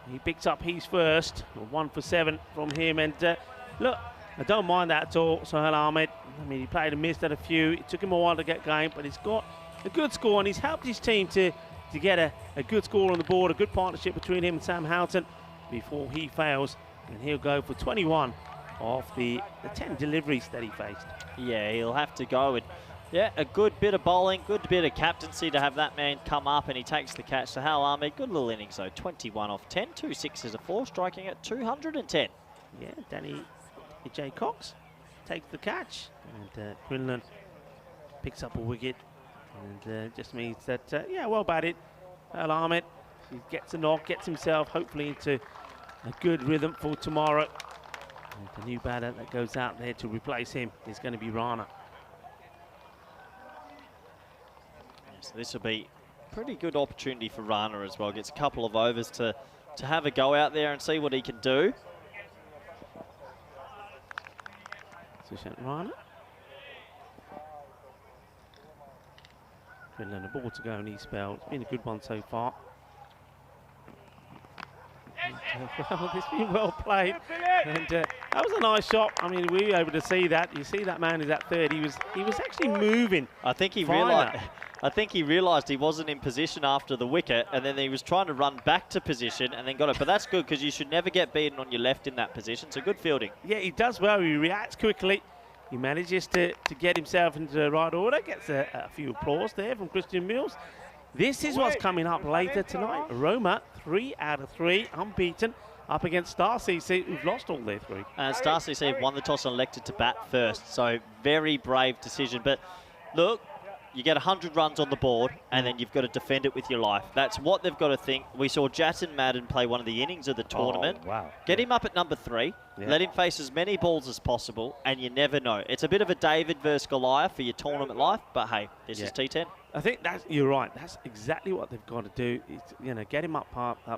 He picks up his first, 1 for 7 from him. And look, I don't mind that at all, Sohail Ahmed. I mean, he played and missed at a few. It took him a while to get going, but he's got a good score, and he's helped his team to get a good score on the board, a good partnership between him and Sam Houghton before he fails. And he'll go for 21 of the 10 deliveries that he faced. Yeah, he'll have to go. And yeah, a good bit of bowling, good bit of captaincy to have that man come up, and he takes the catch to Hal Ahmed. Good little innings though, 21 off 10, 2 6s a 4, striking at 210. Yeah, Danny J. Cox takes the catch, and Quinlan picks up a wicket, and just means that, yeah, well batted. Hal Ahmed, he gets a knock, gets himself hopefully into a good rhythm for tomorrow. And the new batter that goes out there to replace him is going to be Rana. So this will be a pretty good opportunity for Rana as well. Gets a couple of overs to have a go out there and see what he can do. Sushant Rana. Quinlan, a ball to go in his spell. It's been a good one so far. Well, it's been well played, and that was a nice shot. I mean, we were able to see that. You see that man is at third. He was actually moving. I think he realised he wasn't in position after the wicket, and then he was trying to run back to position and then got it. But that's good because you should never get beaten on your left in that position. So good fielding. Yeah, he does well. He reacts quickly. He manages to get himself into the right order. Gets a few applause there from Christian Mills. This is what's coming up later tonight. Roma, 3 out of 3, unbeaten, up against Star CC, who've lost all their 3. Star CC have won the toss and elected to bat first, so very brave decision. But look, you get 100 runs on the board, and then you've got to defend it with your life. That's what they've got to think. We saw Jatin Madden play one of the innings of the tournament. Oh, wow. Get him up at number 3. Yeah. Let him face as many balls as possible, and you never know. It's a bit of a David versus Goliath for your tournament life, but hey, this is T10. I think you're right. That's exactly what they've got to do. Is, get him up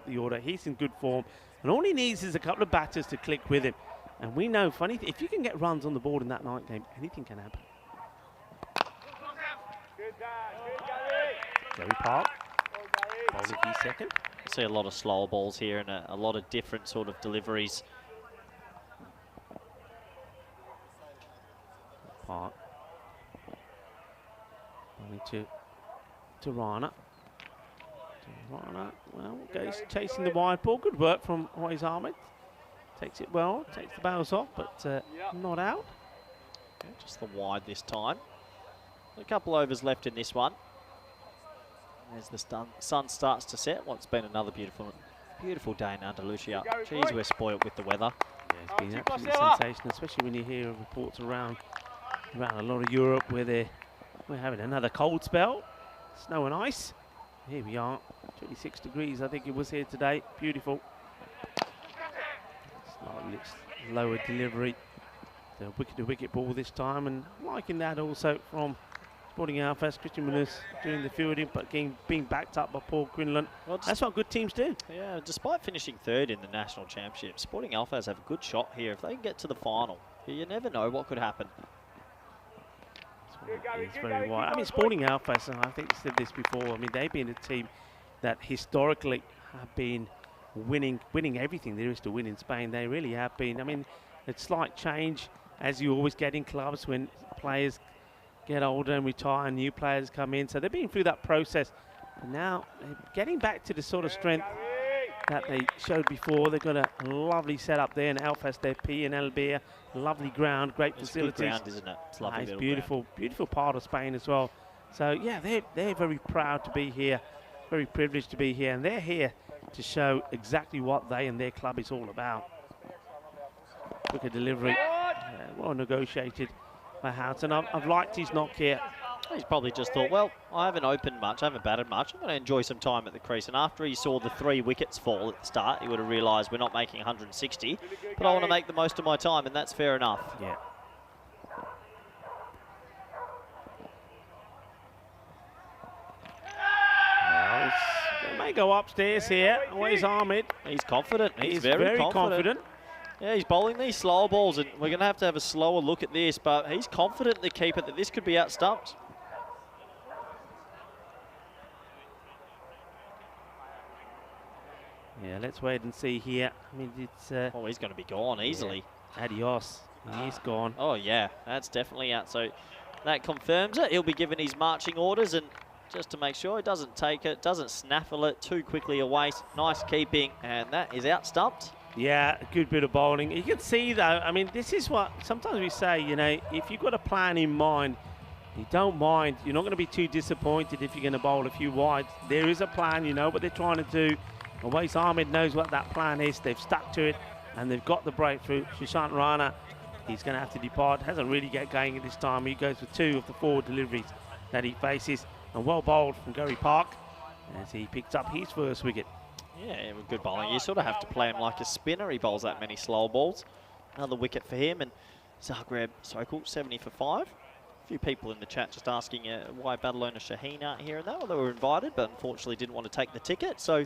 the order. He's in good form, and all he needs is a couple of batters to click with him. And we know, if you can get runs on the board in that night game, anything can happen. Joey Park, bowling his second. See a lot of slower balls here and a lot of different sort of deliveries. Park. Bowling to Rana. Well, goes chasing the wide ball. Good work from Wais Ahmed. Takes it well, takes the bails off, but not out. Okay, just the wide this time. A couple overs left in this one. As the sun starts to set, what's been another beautiful day in Andalusia. Geez, we're spoilt with the weather. Yeah, it's been absolutely sensational, especially when you hear reports around a lot of Europe where we're having another cold spell, snow and ice. Here we are, 26 degrees I think it was here today. Beautiful. It's lower delivery. The wicket ball this time, and liking that also from Sporting Alphas. Christian Munoz doing the fielding, but being backed up by Paul Quinlan. Well, that's what good teams do. Yeah, despite finishing third in the national championship, Sporting Alphas have a good shot here. If they can get to the final, you never know what could happen. It's very wide. I mean, Sporting Alphas, and I think I said this before, I mean, they've been a team that historically have been winning everything there is to win in Spain. They really have been. I mean, it's slight change, as you always get in clubs when players get older and retire and new players come in. So they've been through that process. And now they're getting back to the sort of strength that they showed before. They've got a lovely setup there in Alphas, their P and Albia. Lovely ground, great facilities. Good ground, isn't it? It's lovely. It's beautiful, beautiful part of Spain as well. So yeah, they're very proud to be here, very privileged to be here, and they're here to show exactly what they and their club is all about. Quicker delivery, well negotiated by Houghton. I've liked his knock here. He's probably just thought, well, I haven't opened much, I haven't batted much, I'm going to enjoy some time at the crease. And after he saw the 3 wickets fall at the start, he would have realised we're not making 160, but I want to make the most of my time, and that's fair enough. Yeah. Well, they may go upstairs here. Where's Ahmed? He's confident. He's very confident. Yeah, he's bowling these slower balls, and we're going to have a slower look at this, but he's confident, the keeper, that this could be outstumped. Yeah, let's wait and see here. I mean, it's... oh, he's going to be gone easily. Yeah. Adios. He's gone. Oh, yeah, that's definitely out. So that confirms it. He'll be given his marching orders, and just to make sure he doesn't take it, doesn't snaffle it too quickly away. Nice keeping, and that is outstumped. Yeah, a good bit of bowling. You can see, though, I mean, this is what sometimes we say, you know, if you've got a plan in mind, you don't mind. You're not going to be too disappointed if you're going to bowl a few wides. There is a plan, you know what they're trying to do. Awais Ahmed knows what that plan is. They've stuck to it, and they've got the breakthrough. Sushant Rana, he's going to have to depart. Hasn't really get going at this time. He goes for 2 of the 4 deliveries that he faces. And well bowled from Gary Park as he picks up his first wicket. Yeah, good bowling. You sort of have to play him like a spinner. He bowls that many slow balls. Another wicket for him. And Zagreb Sokol, 70 for 5. A few people in the chat just asking why Badalona Shaheen aren't here and that. Well, they were invited, but unfortunately didn't want to take the ticket. So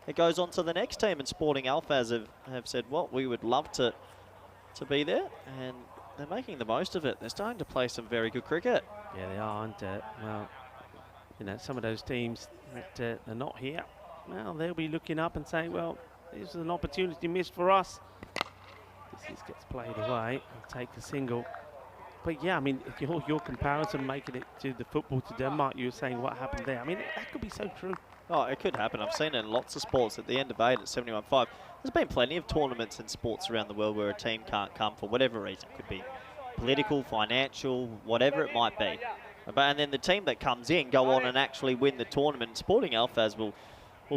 it goes on to the next team, and Sporting Alphas have said, well, we would love to be there. And they're making the most of it. They're starting to play some very good cricket. Yeah, they are. And, well, you know, some of those teams that are not here, well, they'll be looking up and saying, well, this is an opportunity missed for us. This gets played away and take a single. But yeah, I mean, if your comparison making it to the football to Denmark, you were saying what happened there. I mean, that could be so true. Oh, it could happen. I've seen it in lots of sports at the end of 8 at 71.5. There's been plenty of tournaments and sports around the world where a team can't come for whatever reason. It could be political, financial, whatever it might be. And then the team that comes in go on and actually win the tournament. Sporting Alphas will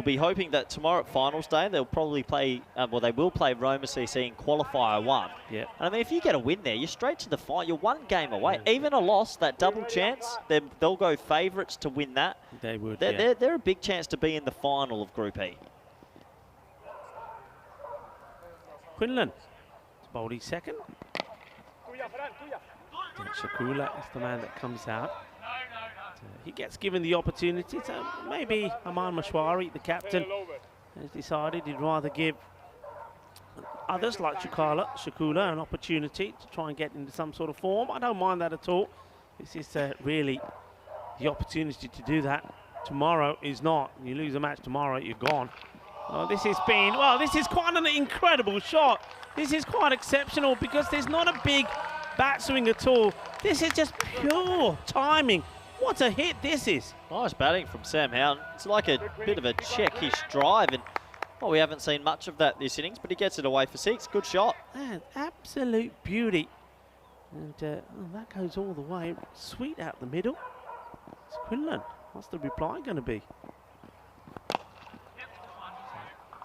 be hoping that tomorrow at finals day they'll probably play, well, they will play Roma CC in qualifier 1. Yeah. And I mean, if you get a win there, you're straight to the final. You're 1 game away. Yeah. Even a loss, that double chance, they'll go favourites to win that. They would. They're a big chance to be in the final of Group E. Quinlan, bowled his second. Shakula is the man that comes out. He gets given the opportunity, so maybe Aman Mashwari, the captain, has decided he'd rather give others like Shakula an opportunity to try and get into some sort of form. I don't mind that at all. This is really the opportunity to do that. Tomorrow is not. You lose a match tomorrow, you're gone. Oh, this is quite an incredible shot. This is quite exceptional because there's not a big bat swing at all. This is just pure timing. What a hit this is. Nice batting from Sam Houghton. It's like a bit of a checkish drive, and well, we haven't seen much of that this innings, but he gets it away for 6. Good shot. Man, absolute beauty. And that goes all the way. Sweet out the middle. It's Quinlan. What's the reply going to be?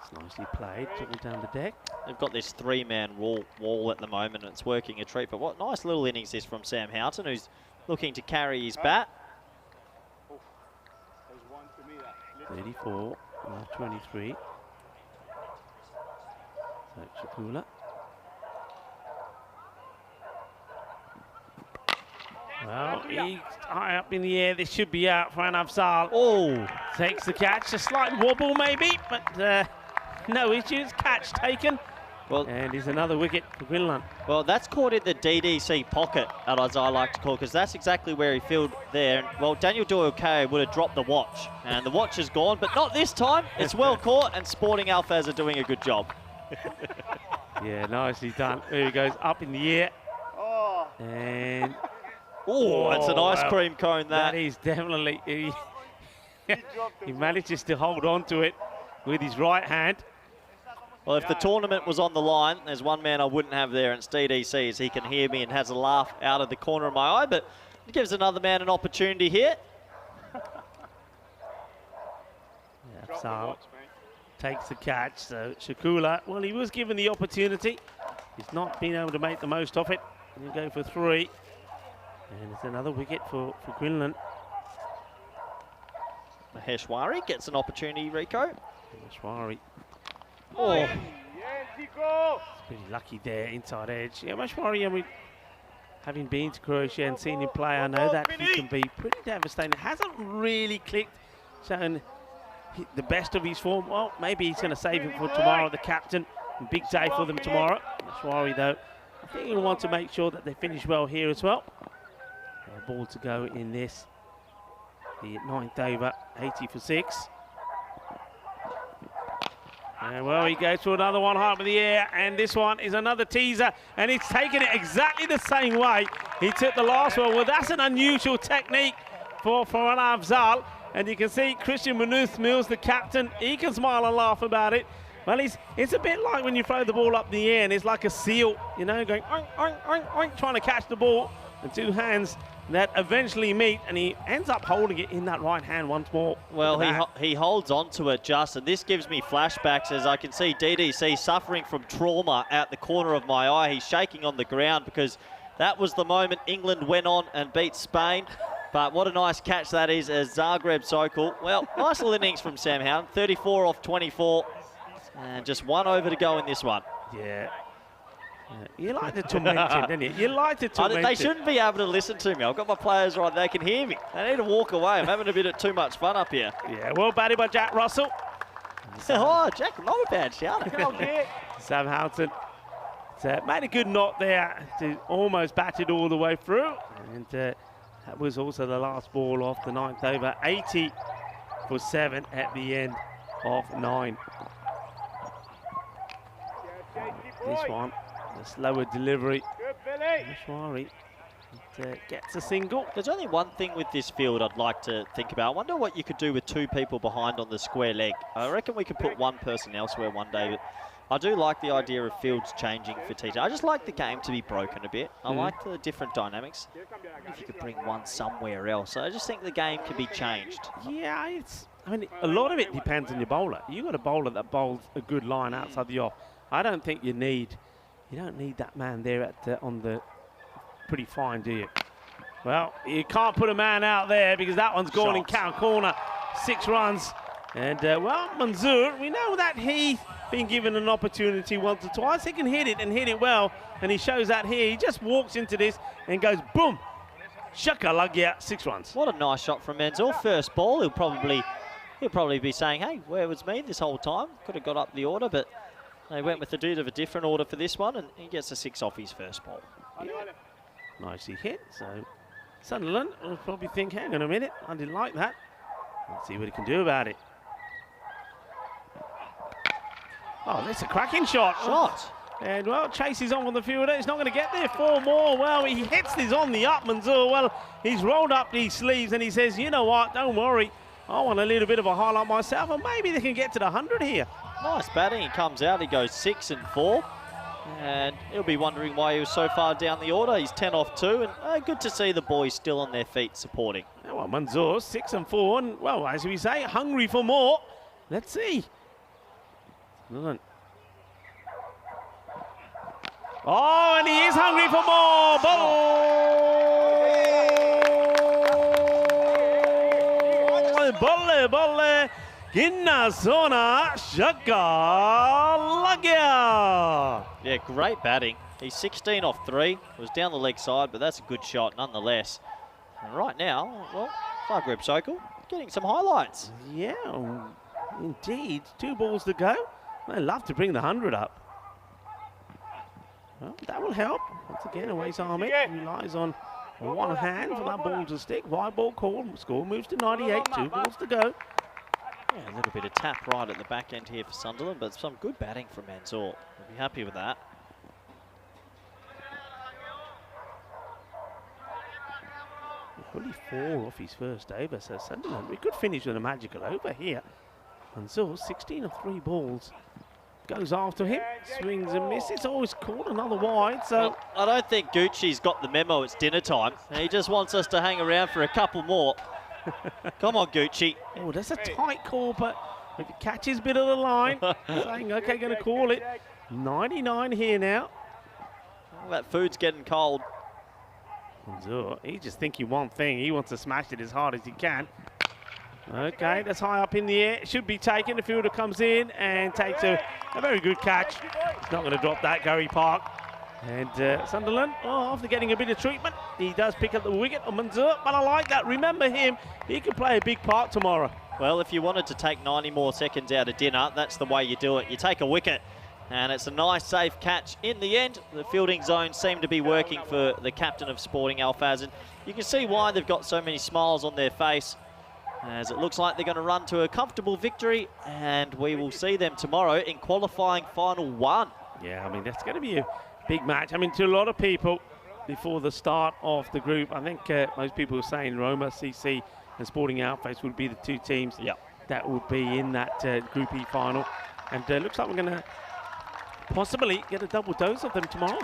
It's nicely played. Took it down the deck. They've got this 3-man wall at the moment, and it's working a treat. But what nice little innings this from Sam Houghton, who's looking to carry his bat. 34, 23. So Shakula. Well, he's high up in the air. This should be out for Afzal. Oh, takes the catch. A slight wobble maybe, but no issues. Catch taken. Well, and here's another wicket for Quinlan. Well, that's caught in the DDC pocket, as I like to call, because that's exactly where he fielded there. Well, Daniel Doyle-Kay would have dropped the watch, and the watch is gone, but not this time. It's well caught, and Sporting Alphas are doing a good job. Yeah, nicely done. There he goes, up in the air. And... Oh, it's an ice cream cone, that. That is definitely... He manages to hold on to it with his right hand. Well, if the tournament was on the line, there's one man I wouldn't have there, and it's DDC, as he can hear me and has a laugh out of the corner of my eye, but it gives another man an opportunity here. Afzal takes the catch, so Shakula, well, he was given the opportunity. He's not been able to make the most of it. He'll go for 3. And it's another wicket for Quinlan. Maheshwari gets an opportunity, Rico. Maheshwari. Oh, it's pretty lucky there, inside edge. Yeah, Maheshwari, I mean, having been to Croatia and seen him play, I know that he can be pretty devastating. It hasn't really clicked, showing the best of his form. Well, maybe he's going to save it for tomorrow, the captain. Big day for them tomorrow. Maheshwari, though, I think he'll want to make sure that they finish well here as well. A ball to go in this. The 9th over, 80 for 6. And well, he goes for another one high up in the air, and this one is another teaser, and he's taken it exactly the same way he took the last one. Well, that's an unusual technique for an Afzal, and you can see Christian Munoz Mills, the captain, he can smile and laugh about it. Well, it's a bit like when you throw the ball up the air and it's like a seal, you know, going oink, oink, oink, oink, trying to catch the ball. And two hands that eventually meet, and he ends up holding it in that right hand once more. Well, he holds on to it, Justin. This gives me flashbacks as I can see DDC suffering from trauma out the corner of my eye. He's shaking on the ground because that was the moment England went on and beat Spain. But what a nice catch that is as Zagreb Sokol. Well, nice little innings from Sam Howden. 34 off 24. And just 1 over to go in this one. Yeah. You like to torment him, don't you? You like to torment him. They shouldn't be able to listen to me. I've got my players right. They can hear me. They need to walk away. I'm having a bit of too much fun up here. Yeah, well batted by Jack Russell. Oh, Jack, not a bad shout. Sam Houghton made a good knot there to almost bat it all the way through. And that was also the last ball off the 9th over. 80 for 7 at the end of 9. This one, the slower delivery. Mashwari gets a single. There's only one thing with this field I'd like to think about. I wonder what you could do with 2 people behind on the square leg. I reckon we could put one person elsewhere one day, but I do like the idea of fields changing for T10. I just like the game to be broken a bit. I like the different dynamics. If you could bring one somewhere else. I just think the game can be changed. Yeah, I mean, a lot of it depends on your bowler. You've got a bowler that bowls a good line outside the off. I don't think you don't need that man there on the pretty fine, do you? Well, you can't put a man out there because that one's gone in cow corner. 6 runs. And, well, Manzoor, we know that he's been given an opportunity once or twice. He can hit it and hit it well, and he shows that here. He just walks into this and goes, boom, shakalagya, 6 runs. What a nice shot from Manzoor. First ball, he'll probably be saying, hey, where was me this whole time? Could have got up the order, but they went with a bit of a different order for this one, and he gets a 6 off his first ball. Yeah. Nicely hit. So Sunderland will probably think, hang on a minute, I didn't like that. Let's see what he can do about it. Oh, that's a cracking shot. And, well, chases on with the fielder. He's not going to get there. 4 more. Well, he hits this on the up, Manzoor. Well, he's rolled up his sleeves and he says, you know what, don't worry. I want a little bit of a highlight myself, and maybe they can get to the 100 here. Nice batting. He comes out. He goes 6 and 4. And he'll be wondering why he was so far down the order. He's 10 off 2. And good to see the boys still on their feet supporting. Yeah, well, Manzoor, 6 and 4. And, well, as we say, hungry for more. Let's see. Oh, and he is hungry for more. Bolle. Ginna Sona Shakalagya. Yeah, great batting. He's 16 off 3. It was down the leg side, but that's a good shot nonetheless. And right now, well, Zagreb Sokol getting some highlights. Yeah, indeed. 2 balls to go. They love to bring the 100 up. Well, that will help. Once again, Awais Ahmed relies on one hand for that ball to stick. Wide ball call. Score moves to 98. 2 balls to go. Yeah, a little bit of tap right at the back end here for Sunderland, but some good batting from Manzoor. We'll be happy with that. Only 4 off his first over, so Sunderland, we could finish with a magical over here. Manzoor, 16 of 3 balls. Goes after him, swings and misses. Always caught another wide. So well, I don't think Gucci's got the memo. It's dinner time. He just wants us to hang around for a couple more. Come on, Gucci. Oh, that's a tight call, but if he catches a bit of the line, saying, okay, going to call it. 99 here now. Well, that food's getting cold. Manzoor, he's just thinking one thing. He wants to smash it as hard as he can. Okay, that's high up in the air. Should be taken. The fielder comes in and takes a very good catch. He's not going to drop that, Gary Park. And Sunderland, after getting a bit of treatment, he does pick up the wicket on Manzoor. But I like that. Remember him. He can play a big part tomorrow. Well, if you wanted to take 90 more seconds out of dinner, that's the way you do it. You take a wicket. And it's a nice, safe catch. In the end, the fielding zone seemed to be working for the captain of Sporting Alfaz. And you can see why they've got so many smiles on their face, as it looks like they're going to run to a comfortable victory, and we will see them tomorrow in qualifying final 1. Yeah, I mean, that's going to be a big match. I mean, to a lot of people, before the start of the group, I think most people are saying Roma, CC and Sporting Outfits would be the 2 teams that would be in that Group E final. And looks like we're going to possibly get a double dose of them tomorrow.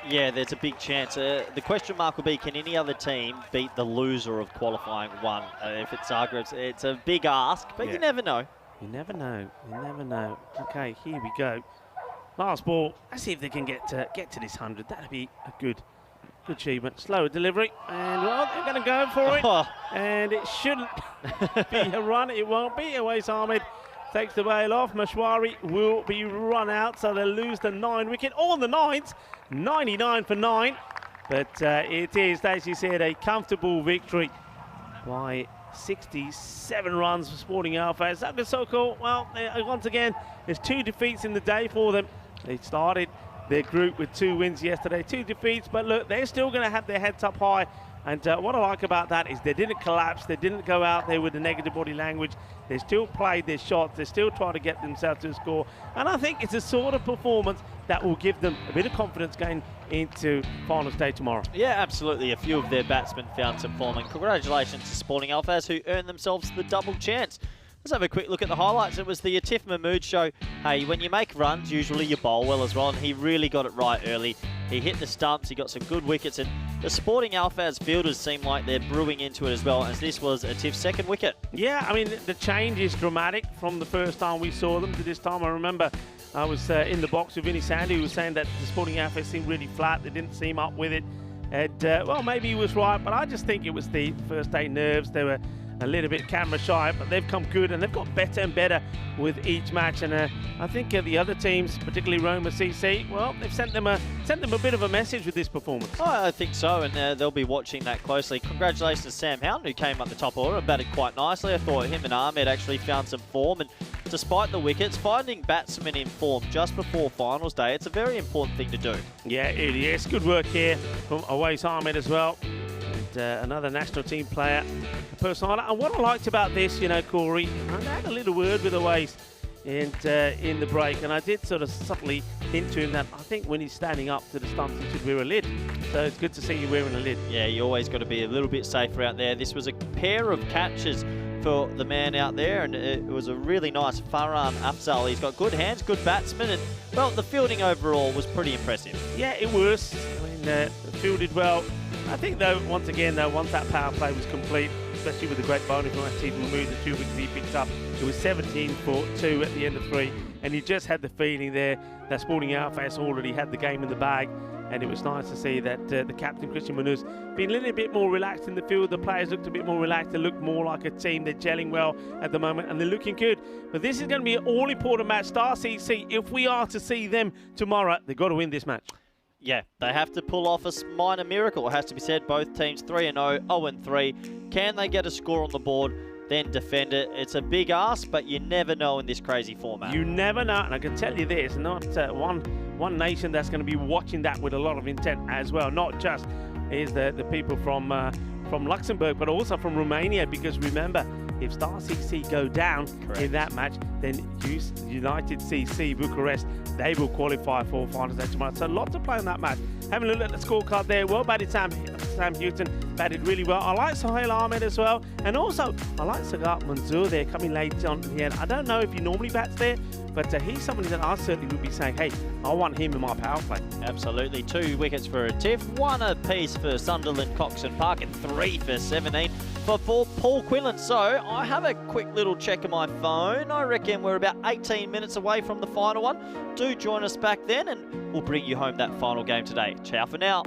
Yeah, there's a big chance. The question mark will be, can any other team beat the loser of qualifying one? If it's Zagreb, it's a big ask, but you never know. You never know. You never know. Okay, here we go. Last ball. Let's see if they can get to this 100. That'd be a good achievement. Slower delivery, and well, they're going to go for it. And it shouldn't be a run. It won't be. Awais Ahmed takes the bail off. Mashwari will be run out, so they'll lose the 9 wicket. All the 9s, 99 for 9. But it is, as you said, a comfortable victory by 67 runs for Sporting Alpha. Zagreb Sokol, well, once again, there's 2 defeats in the day for them. They started their group with 2 wins yesterday, 2 defeats, but look, they're still going to have their heads up high. And what I like about that is they didn't collapse, they didn't go out there with the negative body language. They still played their shots, they still try to get themselves to a score. And I think it's a sort of performance that will give them a bit of confidence going into final stage tomorrow. Yeah, absolutely. A few of their batsmen found some form, and congratulations to Sporting Alphas, who earned themselves the double chance. Let's have a quick look at the highlights. It was the Atif Mahmood show. Hey, when you make runs, usually you bowl well as well, and he really got it right early. He hit the stumps, he got some good wickets, and the Sporting Alphas fielders seem like they're brewing into it as well, as this was Atif's 2nd wicket. Yeah, I mean, the change is dramatic from the first time we saw them to this time. I remember I was in the box with Vinny Sandy, who was saying that the Sporting Alphas seemed really flat. They didn't seem up with it. And, well, maybe he was right, but I just think it was the first day nerves. They were a little bit camera shy, but they've come good and they've got better and better with each match. And I think the other teams, particularly Roma CC, well, they've sent them a bit of a message with this performance. Oh, I think so, and they'll be watching that closely. Congratulations to Sam Houghton, who came up the top order and batted quite nicely. I thought him and Ahmed actually found some form, and despite the wickets, finding batsmen in form just before finals day, it's a very important thing to do. Yeah, it is. Good work here from Awais Ahmed as well. Another national team player, a person. And what I liked about this, you know, Corey, I had a little word with Awais in the break, and I did sort of subtly hint to him that I think when he's standing up to the stumps, he should wear a lid. So it's good to see you wearing a lid. Yeah, you always got to be a little bit safer out there. This was a pair of catches for the man out there, and it was a really nice Farhan Afzal. He's got good hands, good batsman, and, well, the fielding overall was pretty impressive. Yeah, it was. I mean, fielded well. I think, though, once again, once that power play was complete, especially with the great bowling from Atif Mahmood, the 2 wickets he picked up, it was 17 for 2 at the end of 3, and you just had the feeling there that Sporting Alphas already had the game in the bag, and it was nice to see that the captain, Christian Munuz, being a little bit more relaxed in the field. The players looked a bit more relaxed, they looked more like a team. They're gelling well at the moment, and they're looking good. But this is going to be an all-important match. Star CC, if we are to see them tomorrow, they've got to win this match. Yeah, they have to pull off a minor miracle. It has to be said, both teams 3-0, 0-3. Can they get a score on the board, then defend it? It's a big ask, but you never know in this crazy format. You never know, and I can tell you this, not one nation that's going to be watching that with a lot of intent as well. Not just is the people from Luxembourg, but also from Romania, because remember, if Star CC go down in that match, then United CC Bucharest, they will qualify for finals day tomorrow. So a lot to play on that match. Having a look at the scorecard there, well batted Sam Houghton, batted really well. I like Sohail Ahmed as well, and also I like Sagat Manzoor there coming late on the end. I don't know if he normally bats there, but he's somebody that I certainly would be saying, hey, I want him in my power play. Absolutely. 2 wickets for Atif, 1 apiece for Sunderland, Cox and Park, and 3 for 17 for Paul Quillen. So I have a quick little check of my phone. I reckon we're about 18 minutes away from the final one. Do join us back then, and we'll bring you home that final game today. Ciao for now.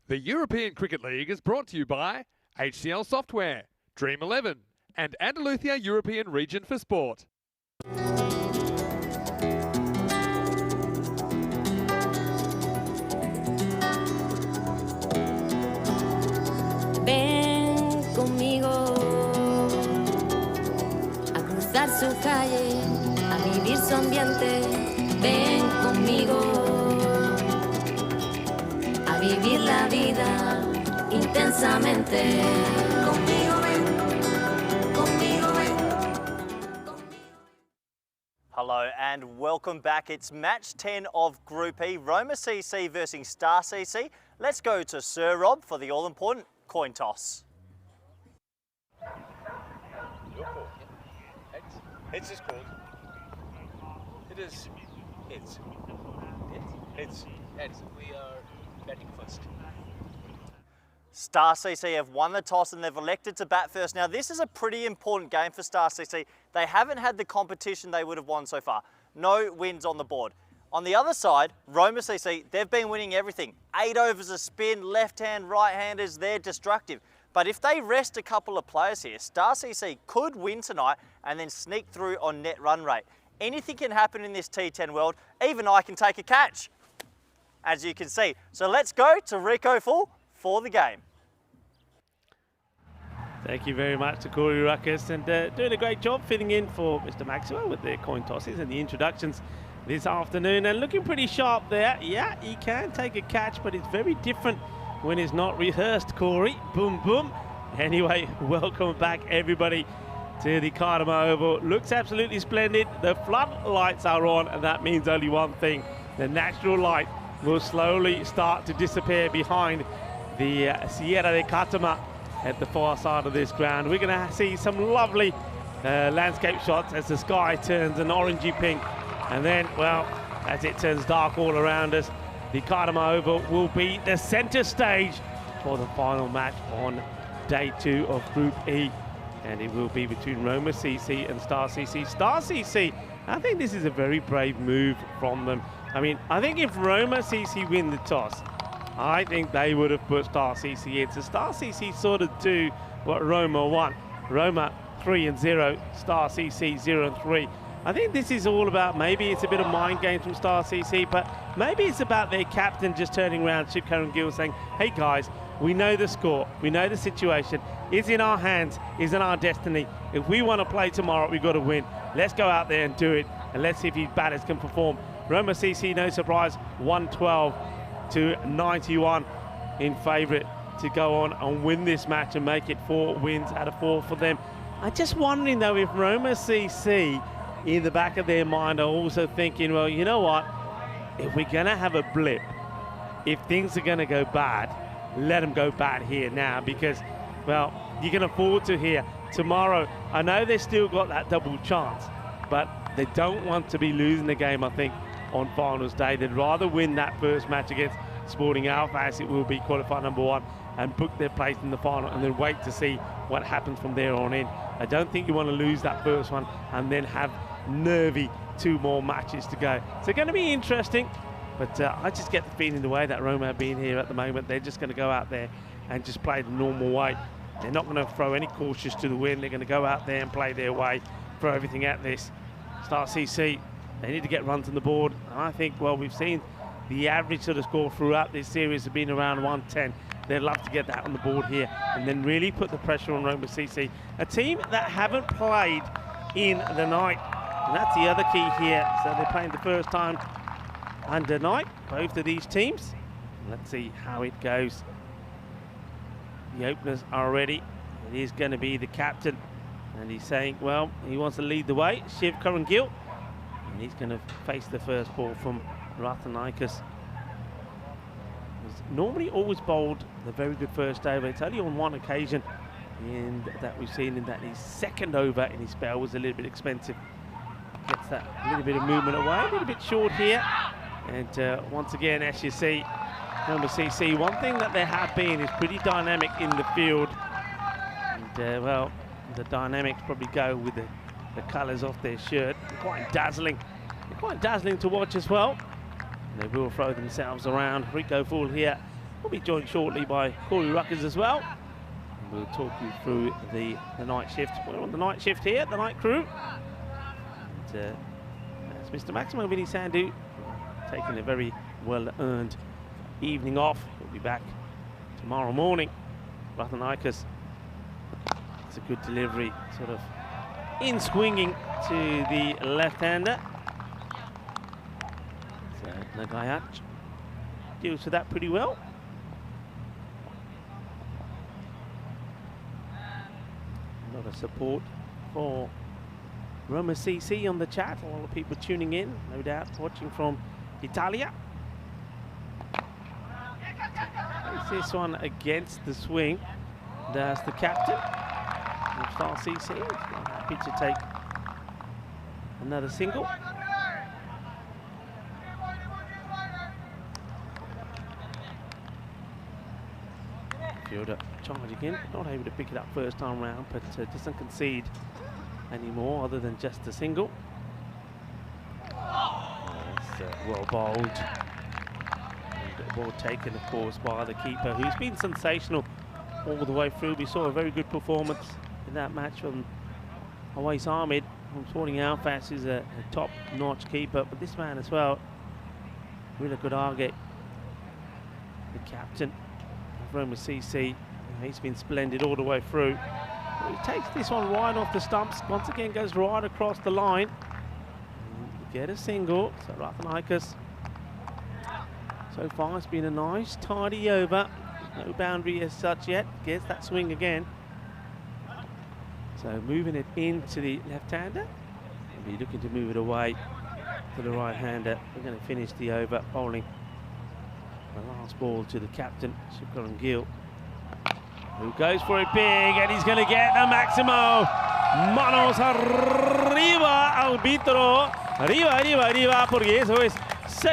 The European Cricket League is brought to you by HCL Software, Dream 11, and Andalusia European Region for Sport. Ven conmigo a cruzar su calle, a vivir su ambiente. Ven conmigo a vivir la vida intensamente. Conmigo ven, conmigo ven. Hello and welcome back. It's match 10 of Group E, Roma CC versus Star CC. Let's go to Sir Rob for the all-important coin toss. Your call. Heads. Heads is called. It is heads. Heads. Heads. We are batting first. Star CC have won the toss and they've elected to bat first. Now this is a pretty important game for Star CC. They haven't had the competition they would have won so far. No wins on the board. On the other side, Roma CC, they've been winning everything. 8 overs a spin, left-hand, right-handers, they're destructive. But if they rest a couple of players here, Star CC could win tonight and then sneak through on net run rate. Anything can happen in this T10 world. Even I can take a catch, as you can see. So let's go to Rico Full for the game. Thank you very much to Corey Ruckus, and doing a great job fitting in for Mr. Maxwell with the coin tosses and the introductions this afternoon, and looking pretty sharp there. Yeah, he can take a catch, but it's very different when it's not rehearsed, Corey. Boom, boom. Anyway, welcome back, everybody, to the Cartama Oval. Looks absolutely splendid. The floodlights are on, and that means only one thing. The natural light will slowly start to disappear behind the Sierra de Cartama at the far side of this ground. We're going to see some lovely landscape shots as the sky turns an orangey pink. And then, well, as it turns dark all around us, the Cartama Oval will be the center stage for the final match on day 2 of Group E. And it will be between Roma CC and Star CC. Star CC, I think this is a very brave move from them. I mean, I think if Roma CC win the toss, I think they would have put Star CC in. So Star CC sort of do what Roma won. Roma 3-0, Star CC 0-3. I think this is all about, maybe it's a bit of mind games from Star CC, but maybe it's about their captain just turning around, Chip Karen Gill, saying, hey guys, we know the score, we know the situation, it's in our hands, it's in our destiny. If we want to play tomorrow, we've got to win. Let's go out there and do it, and let's see if these batters can perform. Roma CC, no surprise, 112 to 91 in favourite to go on and win this match and make it 4 wins out of 4 for them. I'm just wondering though if Roma CC in the back of their mind are also thinking, well, you know what, if we're going to have a blip, if things are going to go bad, let them go bad here now, because, well, you can afford to here. Tomorrow, I know they've still got that double chance, but they don't want to be losing the game, I think, on finals day. They'd rather win that first match against Sporting Alpha, as it will be qualifier number 1, and book their place in the final and then wait to see what happens from there on in. I don't think you want to lose that first one and then have nervy 2 more matches to go. So going to be interesting, but I just get the feeling the way that Roma have been here at the moment, they're just going to go out there and just play the normal way. They're not going to throw any cautious to the wind. They're going to go out there and play their way, throw everything at this. Star CC, they need to get runs on the board. And I think, well, we've seen the average sort of score throughout this series have been around 110. They'd love to get that on the board here and then really put the pressure on Roma CC, a team that haven't played in the night. And that's the other key here. So they're playing the first time under night, both of these teams. Let's see how it goes. The openers are ready. It is going to be the captain. And he's saying, well, he wants to lead the way, Shiv Kurangil. And he's going to face the first ball from Rathanaikas. He's normally always bowled the very good first over. It's only on one occasion that we've seen in that his second over in his spell was a little bit expensive. Gets that little bit of movement away, a little bit short here. And once again, as you see, Roma CC, one thing that they have been is pretty dynamic in the field. And well, the dynamics probably go with the colours off their shirt. They're quite dazzling. They're quite dazzling to watch as well. And they will throw themselves around. Rico Full here We'll be joined shortly by Corey Ruckers as well. And we'll talk you through the night shift. We're on the night shift here, the night crew. And that's Mr. Maximo Vinny Sandu taking a very well-earned evening off. We'll be back tomorrow morning. Rathanicus, it's a good delivery, sort of in swinging to the left-hander. So Nagayach deals with that pretty well. A lot of support for Roma CC on the chat. A lot of people tuning in, no doubt, watching from Italia. Plays this one against the swing. There's the captain of Star CC. Happy to take another single. Fielder charge again, not able to pick it up first time round, but doesn't concede anymore other than just a single. Well bowled. And ball taken, of course, by the keeper, who's been sensational all the way through. We saw a very good performance in that match from Awais Ahmed from Sporting Alfas, who's a top-notch keeper, but this man as well, really good Argate, the captain of Roma CC. He's been splendid all the way through. He takes this one right off the stumps, once again goes right across the line. Get a single, so Rathanicus. So far it's been a nice, tidy over. No boundary as such yet, gets that swing again. So moving it into the left-hander. We'll be looking to move it away to the right-hander. We're going to finish the over, bowling the last ball to the captain, Shukran Gill, who goes for it big, and he's going to get a Maximo. Manos arriba, arbitro. Arriba, arriba, arriba, porque eso es 6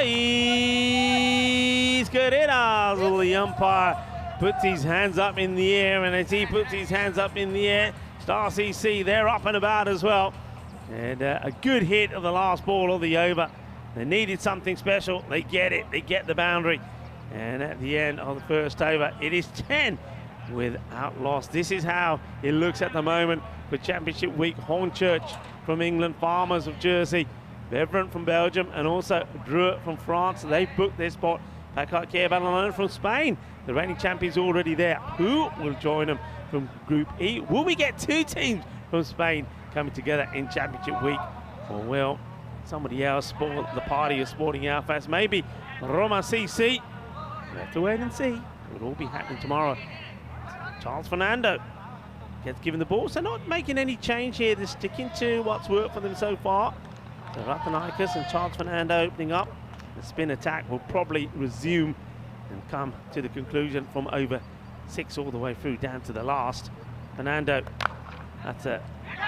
carreras. The umpire puts his hands up in the air, and as he puts his hands up in the air, Star CC, they're up and about as well. And a good hit of the last ball of the over. They needed something special. They get it. They get the boundary. And at the end of the first over, it is 10 without loss. This is how it looks at the moment for Championship Week. Hornchurch from England, Farmers of Jersey, Beverin from Belgium, and also Druitt from France. They booked their spot. Packard Care Badalona from Spain. The reigning champions already there. Who will join them from Group E? Will we get 2 teams from Spain coming together in Championship Week? Or will somebody else spoil the party of Sporting Alfas? Maybe Roma CC. We have to wait and see. It will all be happening tomorrow. Charles Fernando gets given the ball, so not making any change here. They're sticking to what's worked for them so far. So Rathanicus and Charles Fernando opening up. The spin attack will probably resume and come to the conclusion from over 6 all the way through down to the last. Fernando, that's a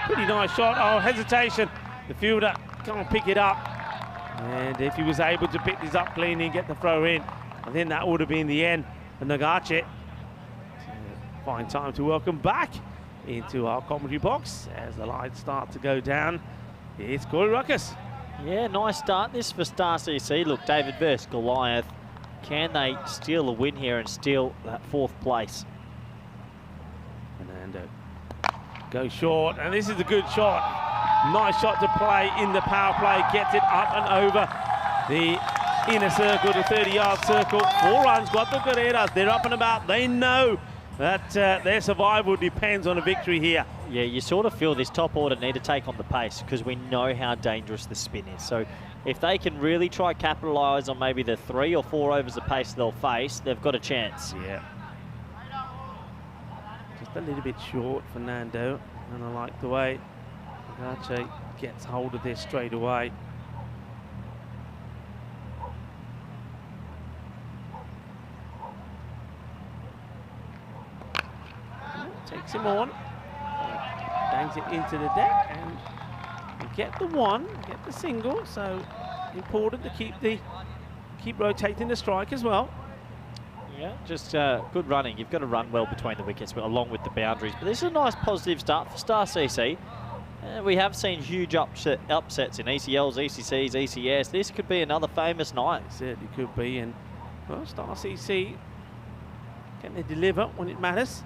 pretty nice shot. Oh, hesitation. The fielder can't pick it up. And if he was able to pick this up cleanly and get the throw in, I think that would have been the end for Nagache. Fine time to welcome back into our commentary box as the lights start to go down. It's Corey Ruckus. Yeah, nice start this for Star CC. Look, David versus Goliath. Can they steal a win here and steal that 4th place? Fernando goes short, and this is a good shot. Nice shot to play in the power play. Gets it up and over the inner circle, the 30-yard circle. 4 runs, 4 carreras. They're up and about. They know that their survival depends on a victory here. Yeah, you sort of feel this top order need to take on the pace because we know how dangerous the spin is. So if they can really try capitalise on maybe the 3 or 4 overs of pace they'll face, they've got a chance. Yeah. Just a little bit short, Fernando, and I like the way Nagache gets hold of this straight away. Takes him on, bangs it into the deck, and get the one, get the single. So important to keep rotating the strike as well. Yeah, just good running. You've got to run well between the wickets, along with the boundaries. But this is a nice positive start for Star CC. We have seen huge upsets in ECLs, ECCs, ECS. This could be another famous night. It certainly could be, and well, Star CC Can they deliver when it matters?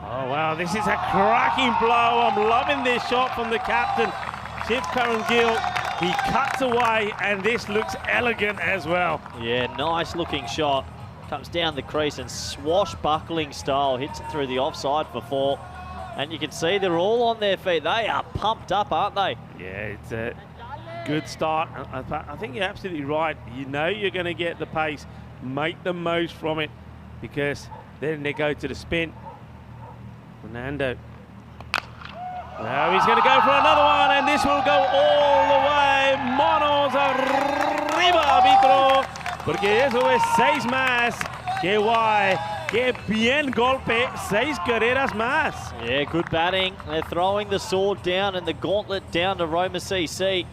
Oh, wow, this is a cracking blow. I'm loving this shot from the captain, Chip Curran-Gill. He cuts away, and this looks elegant as well. Yeah, nice looking shot. Comes down the crease and swashbuckling style hits it through the offside for 4. And you can see they're all on their feet. They are pumped up, aren't they? Yeah, it's a good start. I think you're absolutely right. You know you're going to get the pace. Make the most from it, because then they go to the spin. Fernando. Now he's going to go for another one, and this will go all the way. Manos arriba, árbitro, porque eso es 6 más. Qué guay. Qué bien golpe. 6 carreras más. Yeah, good batting. They're throwing the sword down and the gauntlet down to Roma CC.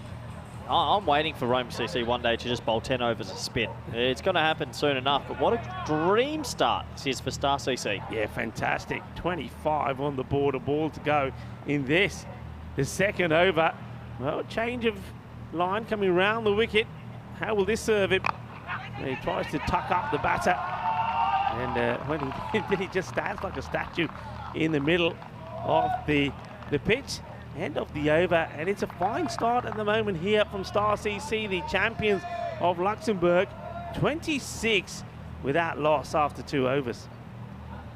I'm waiting for Roma CC one day to just bowl 10 overs a spin. It's going to happen soon enough, but what a dream start this is for Star CC. Yeah, fantastic. 25 on the board, a ball to go in this. The second over. Well, change of line coming round the wicket. How will this serve him? He tries to tuck up the batter. And when he did, he just stands like a statue in the middle of the pitch. End of the over, and it's a fine start at the moment here from Star CC, the champions of Luxembourg. 26 without loss after 2 overs.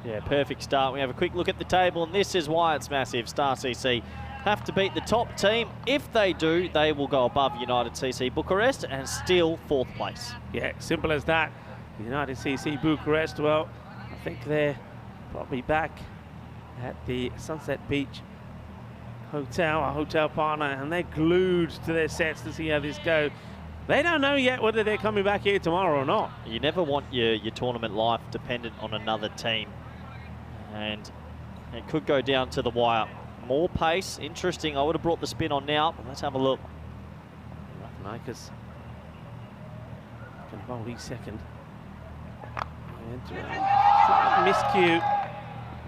Yeah, perfect start. We have a quick look at the table, and this is why it's massive. Star CC have to beat the top team. If they do, they will go above United CC Bucharest and still 4th place. Yeah, simple as that. United CC Bucharest, well, I think they're probably back at the Sunset Beach Hotel, our hotel partner, and they're glued to their sets to see how this goes. They don't know yet whether they're coming back here tomorrow or not. You never want your tournament life dependent on another team, and it could go down to the wire. More pace, interesting. I would have brought the spin on now, but let's have a look. Rathanaikis can bowl his second. And slight miscue.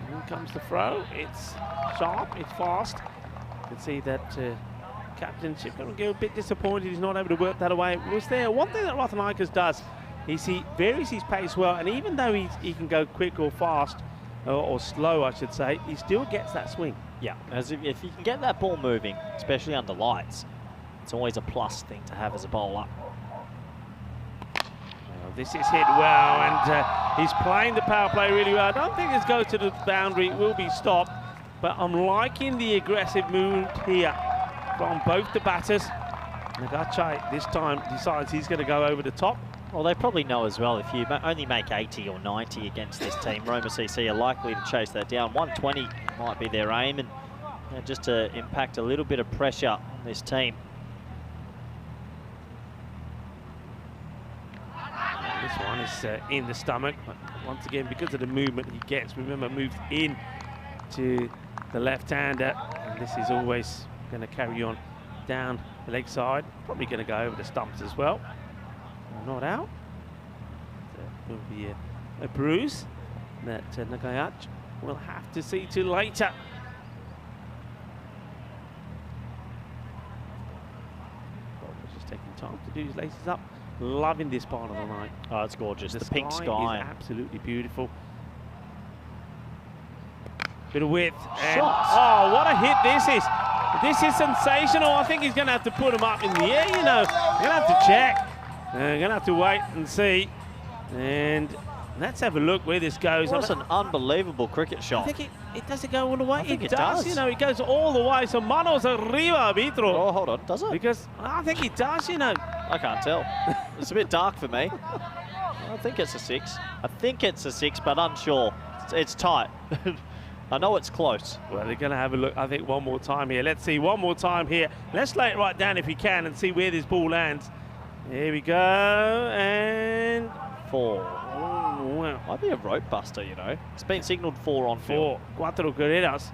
Here comes the throw. It's sharp, it's fast. You can see that Captain Chip Curran-Gill a bit disappointed he's not able to work that away. Was there one thing that Rathanaikis does is he varies his pace well, and even though he can go quick or fast, or slow I should say, he still gets that swing. Yeah, as if you can get that ball moving, especially under lights, it's always a plus thing to have as a bowler. Well, this is hit well, and he's playing the power play really well. I don't think this goes to the boundary, it will be stopped, but I'm liking the aggressive movement here from both the batters. Nagache this time decides he's going to go over the top. Well, they probably know as well, if you only make 80 or 90 against this team, Roma CC are likely to chase that down. 120 might be their aim, and just to impact a little bit of pressure on this team. This one is in the stomach, but once again, because of the movement he gets, remember, moves in to the left-hander, and this is always going to carry on down the leg side. Probably going to go over the stumps as well. Not out. There will be a bruise that Nagayach will have to see to later. Bowler's just taking time to do his laces up. Loving this part of the night. Oh, it's gorgeous. The pink sky sky. is absolutely beautiful. Bit of width. And Shots. oh, what a hit this is. This is sensational. I think he's going to have to put him up in the air, you know. You're going to have to check. Going to have to wait and see. And let's have a look where this goes. That's an unbelievable cricket shot. I think it doesn't go all the way. I think it does. You know, it goes all the way. So manos arriba, arbitro. Oh, hold on. Does it? Because I think it does, you know. I can't tell. It's a bit dark for me. I think it's a 6. I think it's a 6, but unsure. It's tight. I know it's close. Well, they're going to have a look, I think, one more time here. Let's see, one more time here. Let's lay it right down if we can and see where this ball lands. Here we go, and 4. Oh, wow. Might be a rope buster, you know. It's been signalled 4 on 4. Cuatro carreras.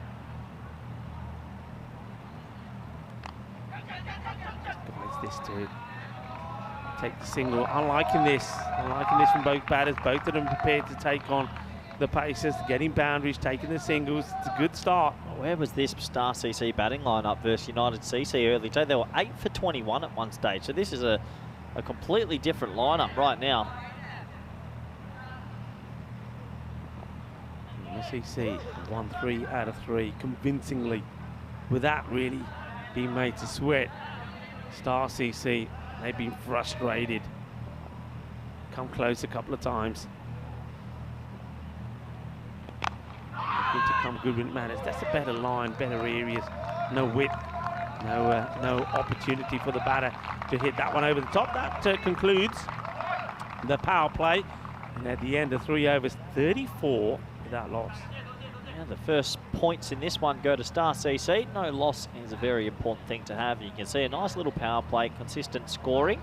Guys, this to take the single. I'm liking this. I'm liking this from both batters. Both of them prepared to take on the Pacers, getting boundaries, taking the singles. It's a good start. Where was this Star CC batting lineup versus United CC early today? They were 8 for 21 at one stage, so this is a completely different lineup right now. CC won 3 out of 3 convincingly without really being made to sweat. Star CC, they've been frustrated. Come close a couple of times. Looking to come good when it matters. That's a better line, better areas. No width, no opportunity for the batter to hit that one over the top. That concludes the power play. And at the end of 3 overs, 34 without loss. Yeah, the first points in this one go to Star CC. No loss is a very important thing to have. You can see a nice little power play, consistent scoring.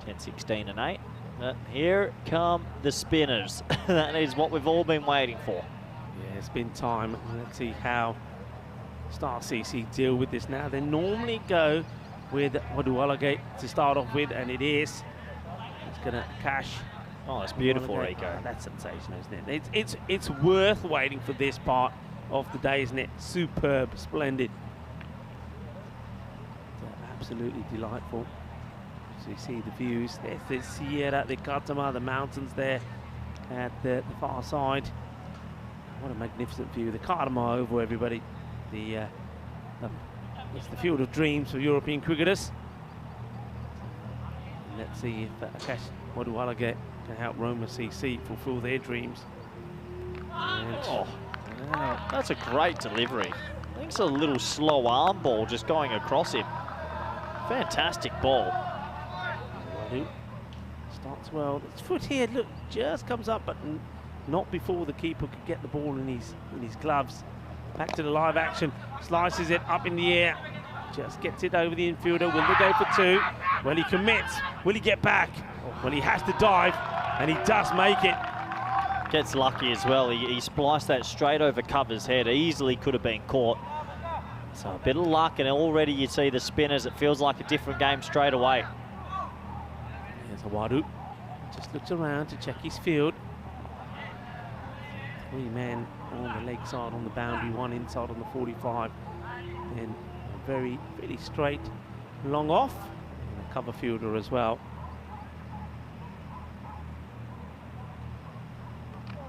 10, 16 and 8. But here come the spinners. That is what we've all been waiting for. Yeah, it's been time. Let's see how Star CC deal with this now. They normally go with Wadualagate to start off with, and it is. It's going to cash. Oh, it's beautiful, Rico. Oh, that's sensational, isn't it? It's worth waiting for this part of the day, isn't it? Superb, splendid. Absolutely delightful. So you see the views. There's the Sierra, the Cartama, the mountains there at the far side. What a magnificent view. The Cartama Oval, everybody. It's the field of dreams for European cricketers. Let's see if Akash Wadualagate can help Roma CC fulfill their dreams. And wow, that's a great delivery. I think it's a little slow arm ball just going across him. Fantastic ball. Starts well. Its foot here, look, just comes up, but not before the keeper could get the ball in his gloves. Back to the live action. Slices it up in the air. Just gets it over the infielder. Will they go for 2? Well, he commits. Will he get back? Well, he has to dive, and he does make it. Gets lucky as well. He spliced that straight over cover's head. Easily could have been caught. So a bit of luck, and already you see the spinners. It feels like a different game straight away. Here's Awadu. Just looks around to check his field. 3 men on the leg side on the boundary, 1 inside on the 45. And a very straight long off. And a cover fielder as well.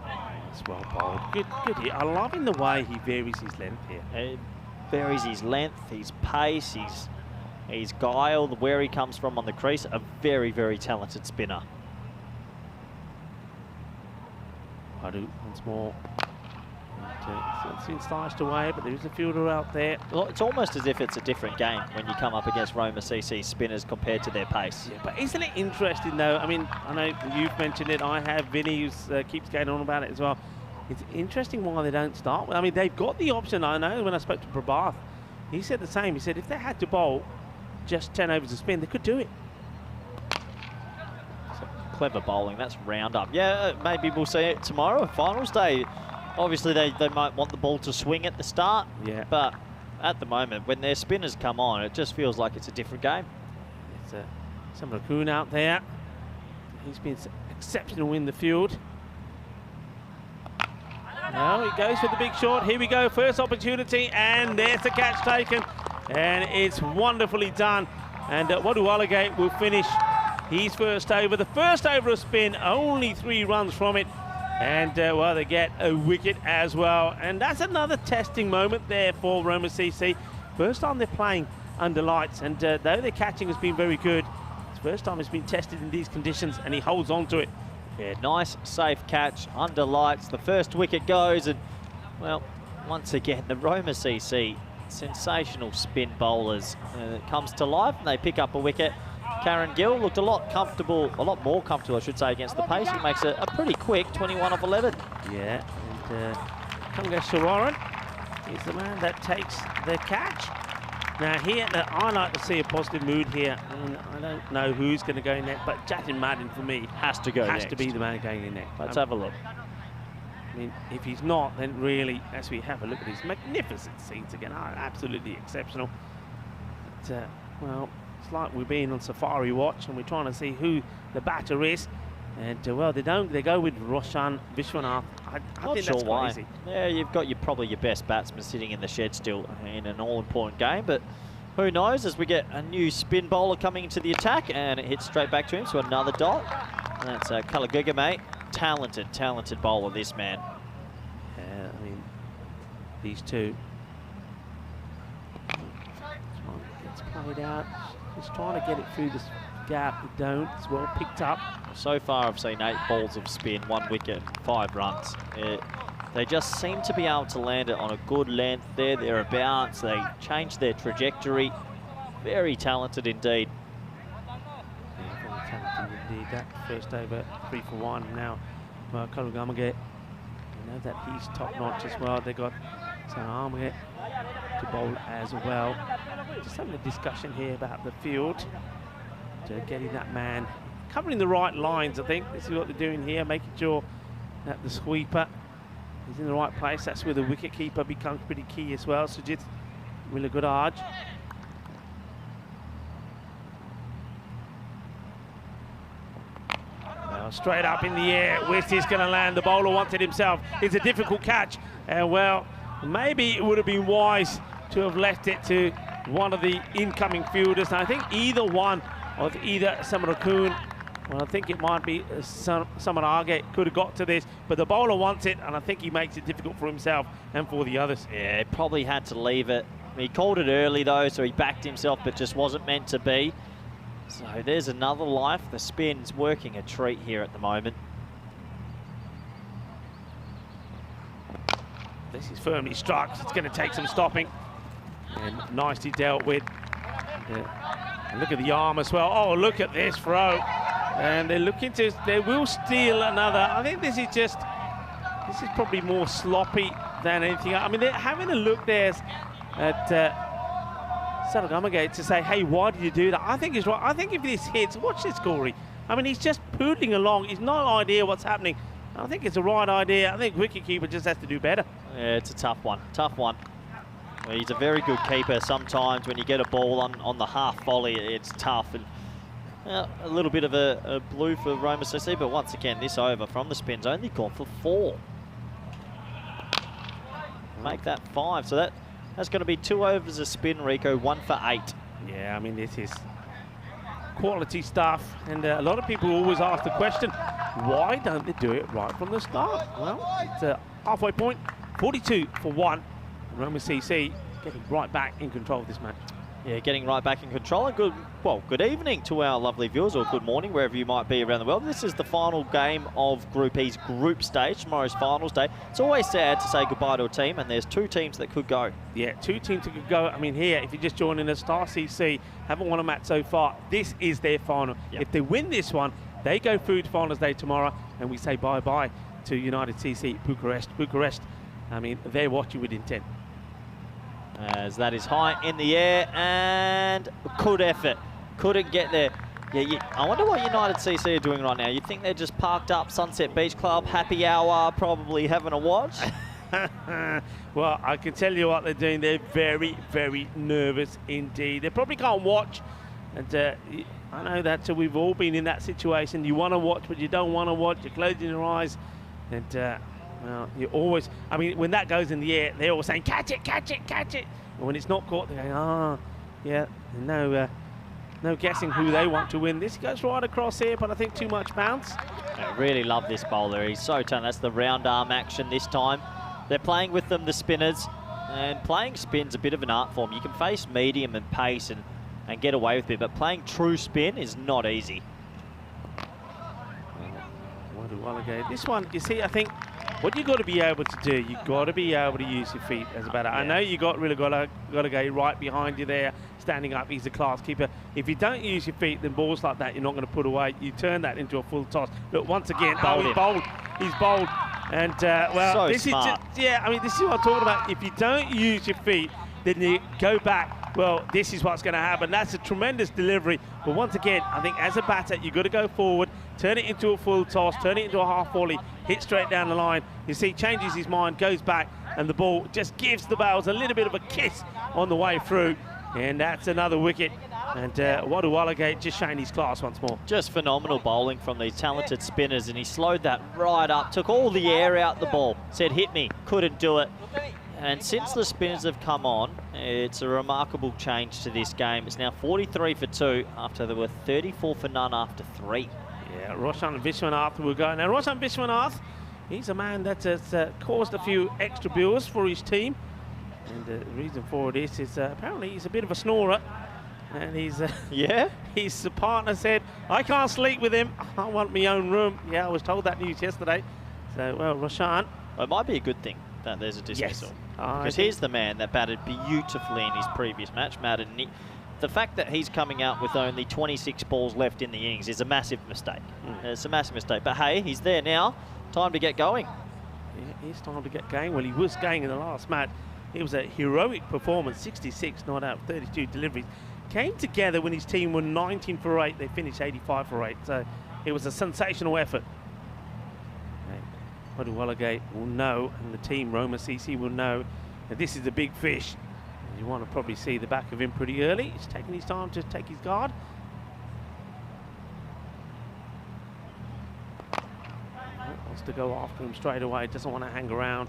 That's well bowled. Good hit. I'm loving the way he varies his length here. He varies his length, his pace, his guile, where he comes from on the crease. A very, very talented spinner. Awadu once more. It's been sliced away, but there's a fielder out there. Well, it's almost as if it's a different game when you come up against Roma CC spinners compared to their pace. Yeah, but isn't it interesting though? I mean, I know you've mentioned it. I have. Vinny who keeps going on about it as well. It's interesting why they don't start. I mean, they've got the option. I know when I spoke to Prabhath, he said the same. He said if they had to bowl just 10 overs of spin, they could do it. Clever bowling. That's round up. Yeah, maybe we'll see it tomorrow, finals day. Obviously, they might want the ball to swing at the start. Yeah. But at the moment, when their spinners come on, it just feels like it's a different game. It's Sam Raccoon out there. He's been exceptional in the field. Now he goes for the big shot. Here we go, first opportunity, and there's the catch taken. And it's wonderfully done. And Wadualagate will finish his first over. The first over of spin, only 3 runs from it. And, well, they get a wicket as well. And that's another testing moment there for Roma CC. First time they're playing under lights. And though their catching has been very good, it's the first time it's been tested in these conditions, and he holds on to it. Yeah, nice, safe catch under lights. The first wicket goes, and, well, once again, the Roma CC, sensational spin bowlers. It comes to life, and they pick up a wicket. Karen Gill looked a lot more comfortable, I should say, against the pace. He makes a pretty quick 21 off 11. Yeah, and Kunga Shawaran is the man that takes the catch. Now here, I like to see a positive mood here. And I don't know who's going to go in net, but Jatin Madden for me has to go has next. to be the man going in net. Let's have a look. I mean, if he's not, then really, as we have a look at these magnificent scenes again, absolutely exceptional. But, well, it's like we're being on Safari Watch and we're trying to see who the batter is. And, well, they go with Roshan Vishwanath. I think sure that's why. crazy. Yeah, you've got probably your best batsman sitting in the shed still in an all-important game, but who knows, as we get a new spin bowler coming into the attack, and it hits straight back to him, so another dot. And that's Kalagugame. Talented bowler, this man. these two. This one gets played out. Just trying to get it through this gap. They don't. It's well picked up. So far, I've seen 8 balls of spin, 1 wicket, 5 runs. They just seem to be able to land it on a good length there, thereabouts. They change their trajectory. Very talented indeed. Yeah, very talented indeed. That first over 3 for 1 now. Karugamage. I know that he's top notch as well. They got Sanamage to bowl as well. Just having a discussion here about the field. Getting that man covering the right lines. I think this is what they're doing here, making sure that the sweeper is in the right place. That's where the wicket keeper becomes pretty key as well. Sujit Willagoodaj. Straight up in the air. West is going to land. The bowler wants it himself. It's a difficult catch. And well, maybe it would have been wise to have left it to one of the incoming fielders. And I think either one of either Samarakun, well, I think it might be Samarage could have got to this, but the bowler wants it, and I think he makes it difficult for himself and for the others. Yeah, probably had to leave it. He called it early though, so he backed himself, but just wasn't meant to be. So there's another life. The spin's working a treat here at the moment. This is firmly struck. It's going to take some stopping, and nicely dealt with. And look at the arm as well. Oh, look at this throw. And they're looking to, they will steal another. I think this is probably more sloppy than anything. I mean, they're having a look there at Saragamage to say, hey, why did you do that? I think he's right. I think if this hits, watch this, Corey. I mean, he's just poodling along. He's no idea what's happening. I think it's the right idea. I think wicketkeeper just has to do better. Yeah, it's a tough one. Tough one. Well, he's a very good keeper. Sometimes when you get a ball on the half volley, it's tough. And a little bit of a blue for Roma CC, but once again, this over from the spin's only gone for 4. Make that 5. So that's going to be 2 overs of spin, Rico, 1 for 8. Yeah, I mean, this is quality stuff. And a lot of people always ask the question, why don't they do it right from the start? Well, it's a halfway point, 42 for 1. Roma CC getting right back in control of this match. Yeah, getting right back in control. And good evening to our lovely viewers, or good morning wherever you might be around the world. This is the final game of Group E's group stage, tomorrow's finals day. It's always sad to say goodbye to a team, and there's 2 teams that could go. Yeah, 2 teams that could go. I mean, here, if you're just joining us, Star CC haven't won a match so far. This is their final. Yep. If they win this one, they go through to finals day tomorrow, and we say bye-bye to United CC Bucharest. Bucharest, I mean, they're watching with intent. As that is high in the air, and good effort. Couldn't get there. Yeah, I wonder what United CC are doing right now. You think they're just parked up, Sunset Beach Club, happy hour, probably having a watch? Well, I can tell you what they're doing. They're very, very nervous indeed. They probably can't watch. And I know that we've all been in that situation. You want to watch, but you don't want to watch. You're closing your eyes. And well, you always, I mean, when that goes in the air, they're all saying, catch it, catch it, catch it. And when it's not caught, they're going, oh, yeah, no guessing who they want to win. This goes right across here, but I think too much bounce. I really love this bowler. He's so talented. That's the round arm action this time. They're playing with them, the spinners, and playing spin's a bit of an art form. You can face medium and pace and get away with it, but playing true spin is not easy. This one, you see, I think what you got to be able to do, you got to be able to use your feet as a batter. Yeah. I know you got to go right behind you there, standing up. He's a class keeper. If you don't use your feet, then balls like that you're not going to put away. You turn that into a full toss. Look, once again, he's bowled. And well, so this smart. Is just, yeah. I mean, this is what I'm talking about. If you don't use your feet, then you go back. Well, this is what's going to happen. That's a tremendous delivery. But once again, I think as a batter, you've got to go forward, turn it into a full toss, turn it into a half volley, hit straight down the line. You see, changes his mind, goes back, and the ball just gives the bails a little bit of a kiss on the way through. And that's another wicket. And Wadu Waligate just showing his class once more. Just phenomenal bowling from these talented spinners. And he slowed that right up, took all the air out the ball, said, hit me, couldn't do it. And since the spinners have come on, it's a remarkable change to this game. It's now 43 for 2 after there were 34 for none after 3. Yeah, Roshan Vishwanath will go. Now, Roshan Vishwanath, he's a man that has caused a few extra bills for his team. And the reason for this is apparently he's a bit of a snorer. And he's yeah. His partner said, "I can't sleep with him. I want my own room." Yeah, I was told that news yesterday. So, well, Roshan. Well, it might be a good thing that there's a dismissal. Yes. Because here's the man that batted beautifully in his previous match, Madden. The fact that he's coming out with only 26 balls left in the innings is a massive mistake. It's a massive mistake. But hey, he's there now. Time to get going. Yeah, it's time to get going. Well, he was going in the last match. It was a heroic performance, 66 not out of 32 deliveries. Came together when his team were 19 for 8. They finished 85 for 8. So it was a sensational effort. Wadu Wallace will know, and the team, Roma CC, will know that this is a big fish. You want to probably see the back of him pretty early. He's taking his time to take his guard. Wants to go after him straight away. Doesn't want to hang around.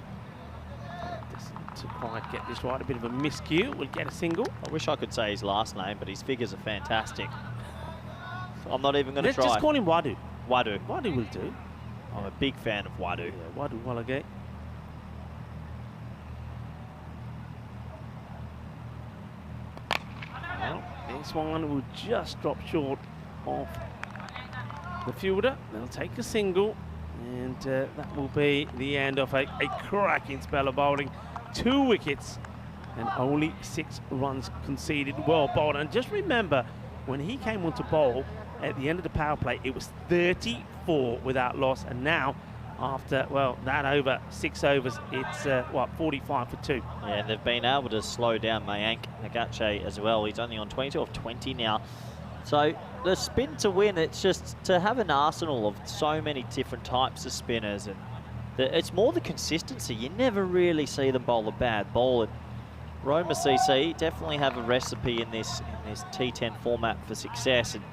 To quite get this right, a bit of a miscue. Will get a single. I wish I could say his last name, but his figures are fantastic. So I'm not even going to try. Let's just call him Wadu. Wadu. Wadu will do. I'm a big fan of Wadu. Yeah, Wadu Wallace. Well, this one will just drop short of the fielder. They'll take a single, and that will be the end of a cracking spell of bowling. 2 wickets and only 6 runs conceded. Well bowled. And just remember, when he came on to bowl at the end of the power play, it was 34 without loss. And now, after, well, that over 6 overs, it's, 45 for 2. Yeah, and they've been able to slow down Mayank Nagache as well. He's only on 22 of 20 now. So the spin to win, it's just to have an arsenal of so many different types of spinners, and it's more the consistency. You never really see them bowl a bad ball. And Roma CC definitely have a recipe in this T10 format for success. And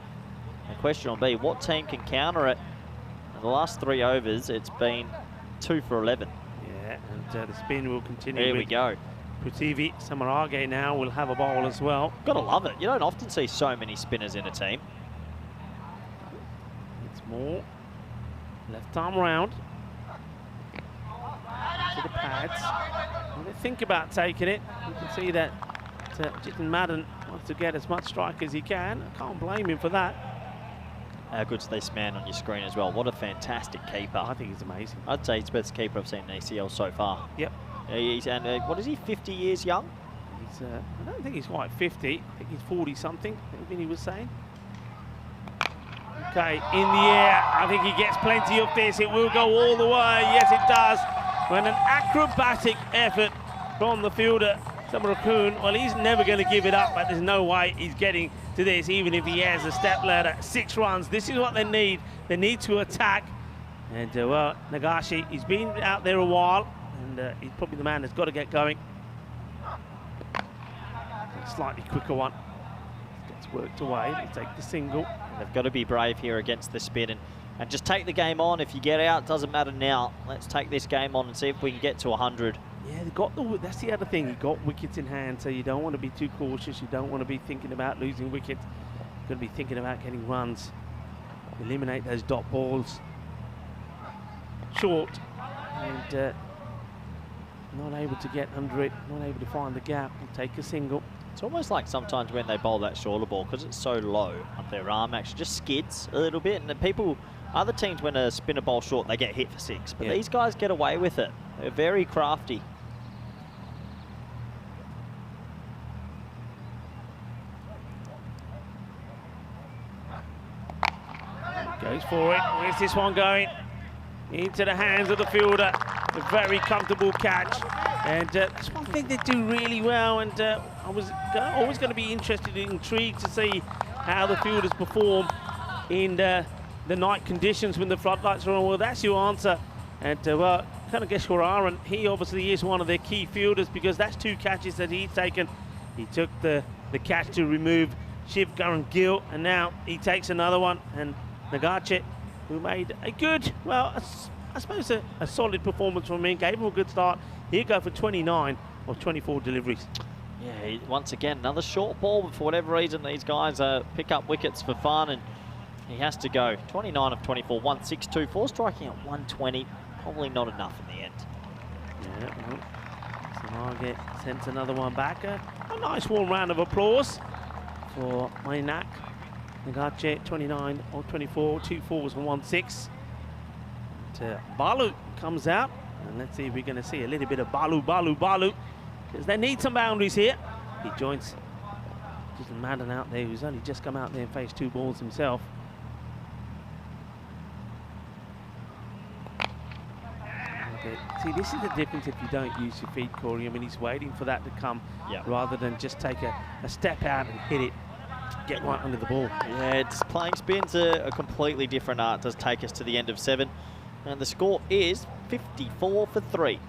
the question will be, what team can counter it? In the last 3 overs, it's been 2 for 11. Yeah, and the spin will continue. There we go. Prithvi Samarage now will have a bowl as well. Gotta love it. You don't often see so many spinners in a team. It's more left arm round. To the pads. When they think about taking it, you can see that Jitin Madden wants to get as much strike as he can. I can't blame him for that. How good's this man on your screen as well? What a fantastic keeper. I think he's amazing. I'd say he's the best keeper I've seen in ACL so far. Yep. And what is he, 50 years young? He's, I don't think he's quite 50. I think he's 40-something, I think Vinny was saying. Okay, in the air. I think he gets plenty of this. It will go all the way. Yes, it does. When an acrobatic effort from the fielder, Samarakun, well, he's never going to give it up, but there's no way he's getting to this, even if he has a step ladder. 6 runs. This is what they need. They need to attack. And, well, Nagashi, he's been out there a while, and he's probably the man that's got to get going. A slightly quicker one. Gets worked away. They take the single. They've got to be brave here against the spin and just take the game on. If you get out, doesn't matter now. Let's take this game on and see if we can get to 100. Yeah, they got that's the other thing. You got wickets in hand, so you don't want to be too cautious. You don't want to be thinking about losing wickets. You've got to be thinking about getting runs. Eliminate those dot balls. Short. And not able to get under it. Not able to find the gap. And take a single. It's almost like sometimes when they bowl that shorter ball, because it's so low up their arm, actually just skids a little bit. And the other teams, when a spinner bowl short, they get hit for 6. But these guys get away with it. They're very crafty. Goes for it. Where's this one going? Into the hands of the fielder. A very comfortable catch. And that's one thing they do really well. And I was always going to be interested and intrigued to see how the fielders perform in the night conditions when the floodlights are on. Well, that's your answer. And, well, kind of guess Aaron, he obviously is one of their key fielders, because that's 2 catches that he's taken. He took the catch to remove Shiv Karan Gill, and now he takes another one. And Nagache, who made a good, well, I suppose a solid performance from him, gave him a good start. He'll go for 29 of 24 deliveries. Yeah, once again, another short ball, but for whatever reason, these guys pick up wickets for fun, and he has to go. 29 of 24, 162, striking at 120. Probably not enough in the end. Yeah, well, Samage sends another one back. A nice warm round of applause for Mainak. Nagache, 29 or 24, 2 4s and 1 6. Balu comes out, and let's see if we're going to see a little bit of Balu, because they need some boundaries here. He joins Madden out there, who's only just come out there and faced 2 balls himself. Okay. See, this is the difference if you don't use your feet, Corey. I mean, he's waiting for that to come rather than just take a step out and hit it, get right under the ball. Yeah, it's playing spin's a completely different art. It does take us to the end of 7. And the score is 54 for 3.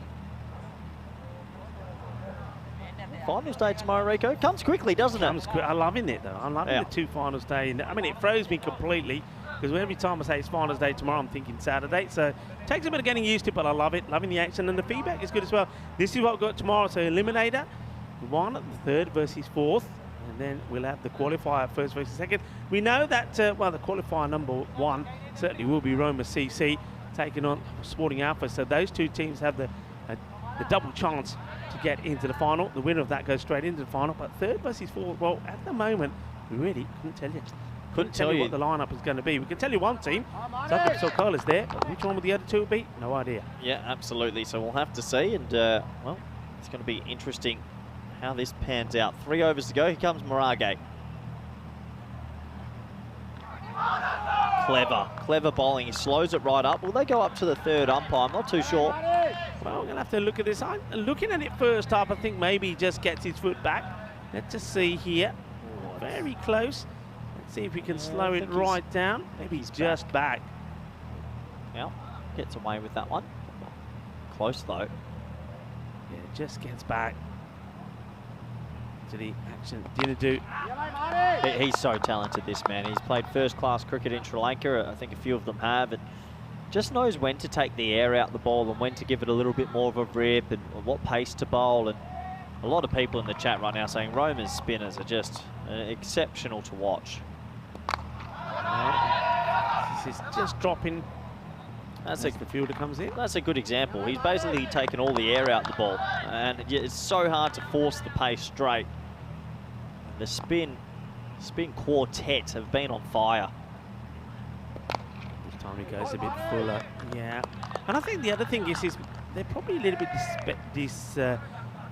Finals day tomorrow, Rico. Comes quickly, doesn't it? I'm loving it, though. I'm loving the 2 finals day. I mean, it throws me completely, because every time I say it's finals day tomorrow, I'm thinking Saturday. So it takes a bit of getting used to, but I love it. Loving the action, and the feedback is good as well. This is what we've got tomorrow. So Eliminator, 1, the 3rd versus 4th. And then we'll have the qualifier, 1st versus 2nd. We know that, well, the qualifier number 1 certainly will be Roma CC taking on Sporting Alpha. So those 2 teams have the double chance to get into the final. The winner of that goes straight into the final. But 3rd versus 4th, well, at the moment, we really couldn't tell you. Couldn't tell you what the lineup is going to be. We can tell you one team, Zagreb Sokol is there, but which one will the other 2 be? No idea. Yeah, absolutely. So we'll have to see, and well, it's going to be interesting how this pans out. 3 overs to go. Here comes Malaga. Clever bowling. He slows it right up. Will they go up to the 3rd umpire? I'm not too sure. Well, we're going to have to look at this. I'm looking at it first up. I think maybe he just gets his foot back. Let's just see here. Very close. Let's see if we can slow it right down. Maybe he's just back. Yeah, gets away with that one. Close though. Yeah, just gets back to the action. Dinadu. He's so talented, this man. He's played first-class cricket in Sri Lanka. I think a few of them have, and just knows when to take the air out the ball and when to give it a little bit more of a rip and what pace to bowl. And a lot of people in the chat right now saying Roma's spinners are just exceptional to watch. This is just dropping. That's the fielder comes in. That's a good example. He's basically taken all the air out the ball, and it's so hard to force the pace straight. The spin quartet have been on fire. This time he goes a bit fuller. Yeah, and I think the other thing is they're probably a little bit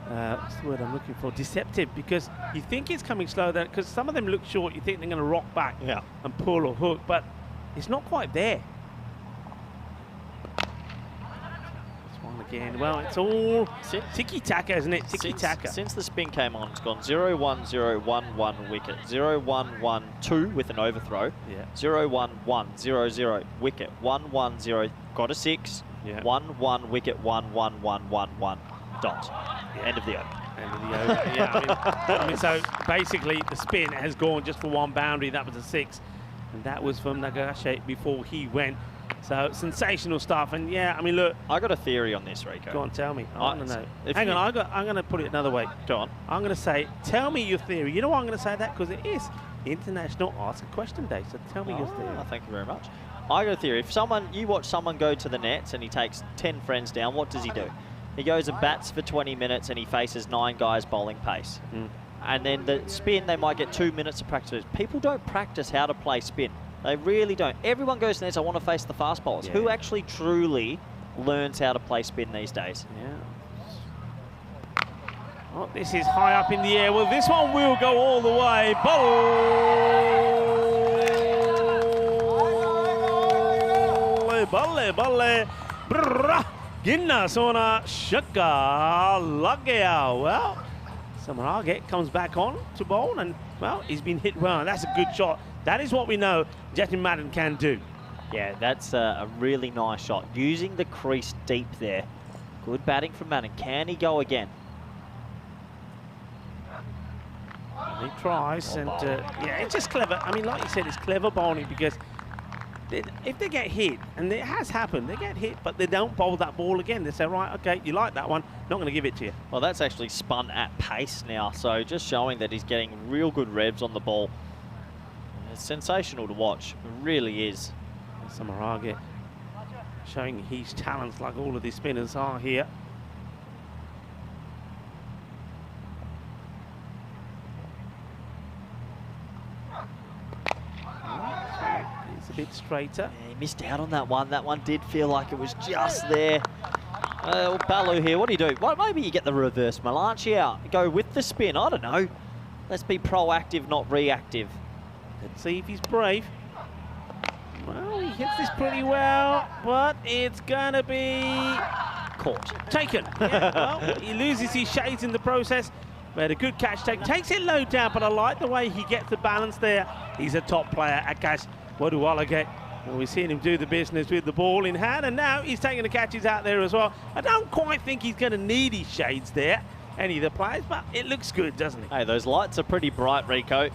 what's the word I'm looking for? Deceptive, because you think it's coming slow, because some of them look short. You think they're going to rock back and pull or hook, but it's not quite there. This one again. Well, it's all tiki-taka, isn't it? Tiki-taka. Since the spin came on, it's gone 0-1-0-1-1 wicket, 0-1-1-2 with an overthrow, 0-1-1-0-0 wicket, 1-1-0, got a 6, 1-1 wicket, 1-1-1-1-1 dot. End of the over. End of the over. Yeah, I mean, so basically the spin has gone just for 1 boundary. That was a 6, and that was from Nagache before he went. So sensational stuff. And yeah, I mean, look, I got a theory on this, Rico. Go on, tell me. I want to know. Hang on, I'm going to put it another way. Go on. I'm going to say, tell me your theory. You know why I'm going to say that? Because it is International Ask a Question Day. So tell me your theory. Thank you very much. I got a theory. If you watch someone go to the nets and he takes 10 friends down, what does he do? He goes and bats for 20 minutes and he faces 9 guys bowling pace. And then the spin, they might get 2 minutes to practice. People don't practice how to play spin. They really don't. Everyone goes to the nets, I want to face the fast bowlers. Yeah. Who actually truly learns how to play spin these days? Yeah. Oh, this is high up in the air. Well, this one will go all the way. Balle. Brrrah. Ginna Sona Shaka Lagea. Well, Samarage comes back on to bowl, and well, he's been hit well. That's a good shot. That is what we know Jatin Madden can do. Yeah, that's a really nice shot. Using the crease deep there. Good batting from Madden. Can he go again? He tries, and yeah, it's just clever. I mean, like you said, it's clever bowling, because if they get hit, and it has happened, they get hit, but they don't bowl that ball again. They say, right, okay, you like that one, not going to give it to you. Well, that's actually spun at pace now, so just showing that he's getting real good revs on the ball. It's sensational to watch, it really is. Samarage showing his talents like all of these spinners are here. bit straighter. Yeah, he missed out on that one. That one did feel like it was just there. Balu here, what do you do? Well, maybe you get the reverse Malachi out. Go with the spin, I don't know. Let's be proactive, not reactive. Let's see if he's brave. Well, he hits this pretty well, but it's going to be Caught. taken. Yeah, well, he loses his shades in the process. But a good catch take. Takes it low down, but I like the way he gets the balance there. He's a top player. Akash Waduwalage. Well, we've seen him do the business with the ball in hand, and now he's taking the catches out there as well. I don't quite think he's going to need his shades there, any of the players, but it looks good, doesn't it? Hey, those lights are pretty bright, Rico.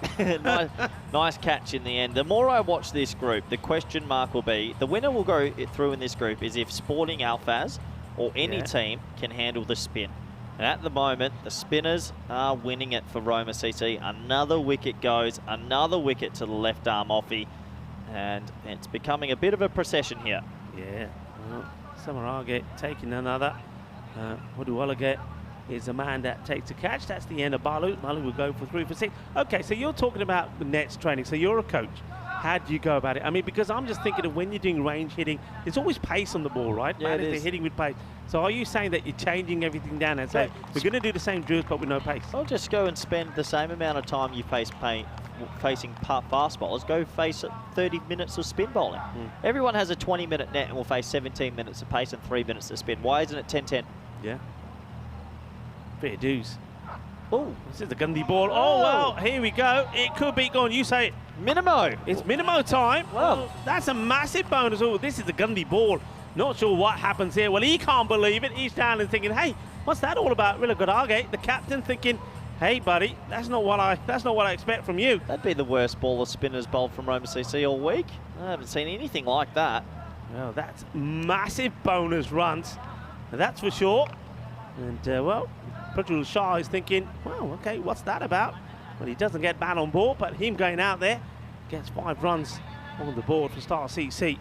nice catch in the end. The more I watch this group, the question mark will be, the winner will go through in this group is if Sporting Alphaz or any team can handle the spin. And at the moment, the spinners are winning it for Roma CC. Another wicket goes, another wicket to the left arm offie. And it's becoming a bit of a procession here. Yeah, well, Samarage taking another. Waduwalage is a man that takes a catch. That's the end of Balu. Balu will go for 3 for 6. Okay, so you're talking about the nets training. So you're a coach. How do you go about it? I mean, because I'm just thinking of when you're doing range hitting, there's always pace on the ball, right? Yeah, They're hitting with pace. So are you saying that you're changing everything down and saying, we're going to do the same drills but with no pace? I'll just go and spend the same amount of time you facing fast bowlers. Go face 30 minutes of spin bowling. Everyone has a 20-minute net and will face 17 minutes of pace and 3 minutes of spin. Why isn't it 10-10? Yeah. Fair dues. Oh, this is the Gundy ball. Oh, well, here we go. It could be gone. You say it. Minimo. It's Minimo time. Well, that's a massive bonus. Oh, this is the Gundy ball. Not sure what happens here. Well, he can't believe it. He's down and thinking, hey, what's that all about? Rilla Godage, the captain, thinking, hey, buddy, that's not what I expect from you. That'd be the worst ball of spinners bowled from Roma CC all week. I haven't seen anything like that. Well, that's massive bonus runs. That's for sure. And, well, Prajul Shah is thinking, well, okay, what's that about? Well, he doesn't get bat on board, but him going out there gets 5 runs on the board for Star CC.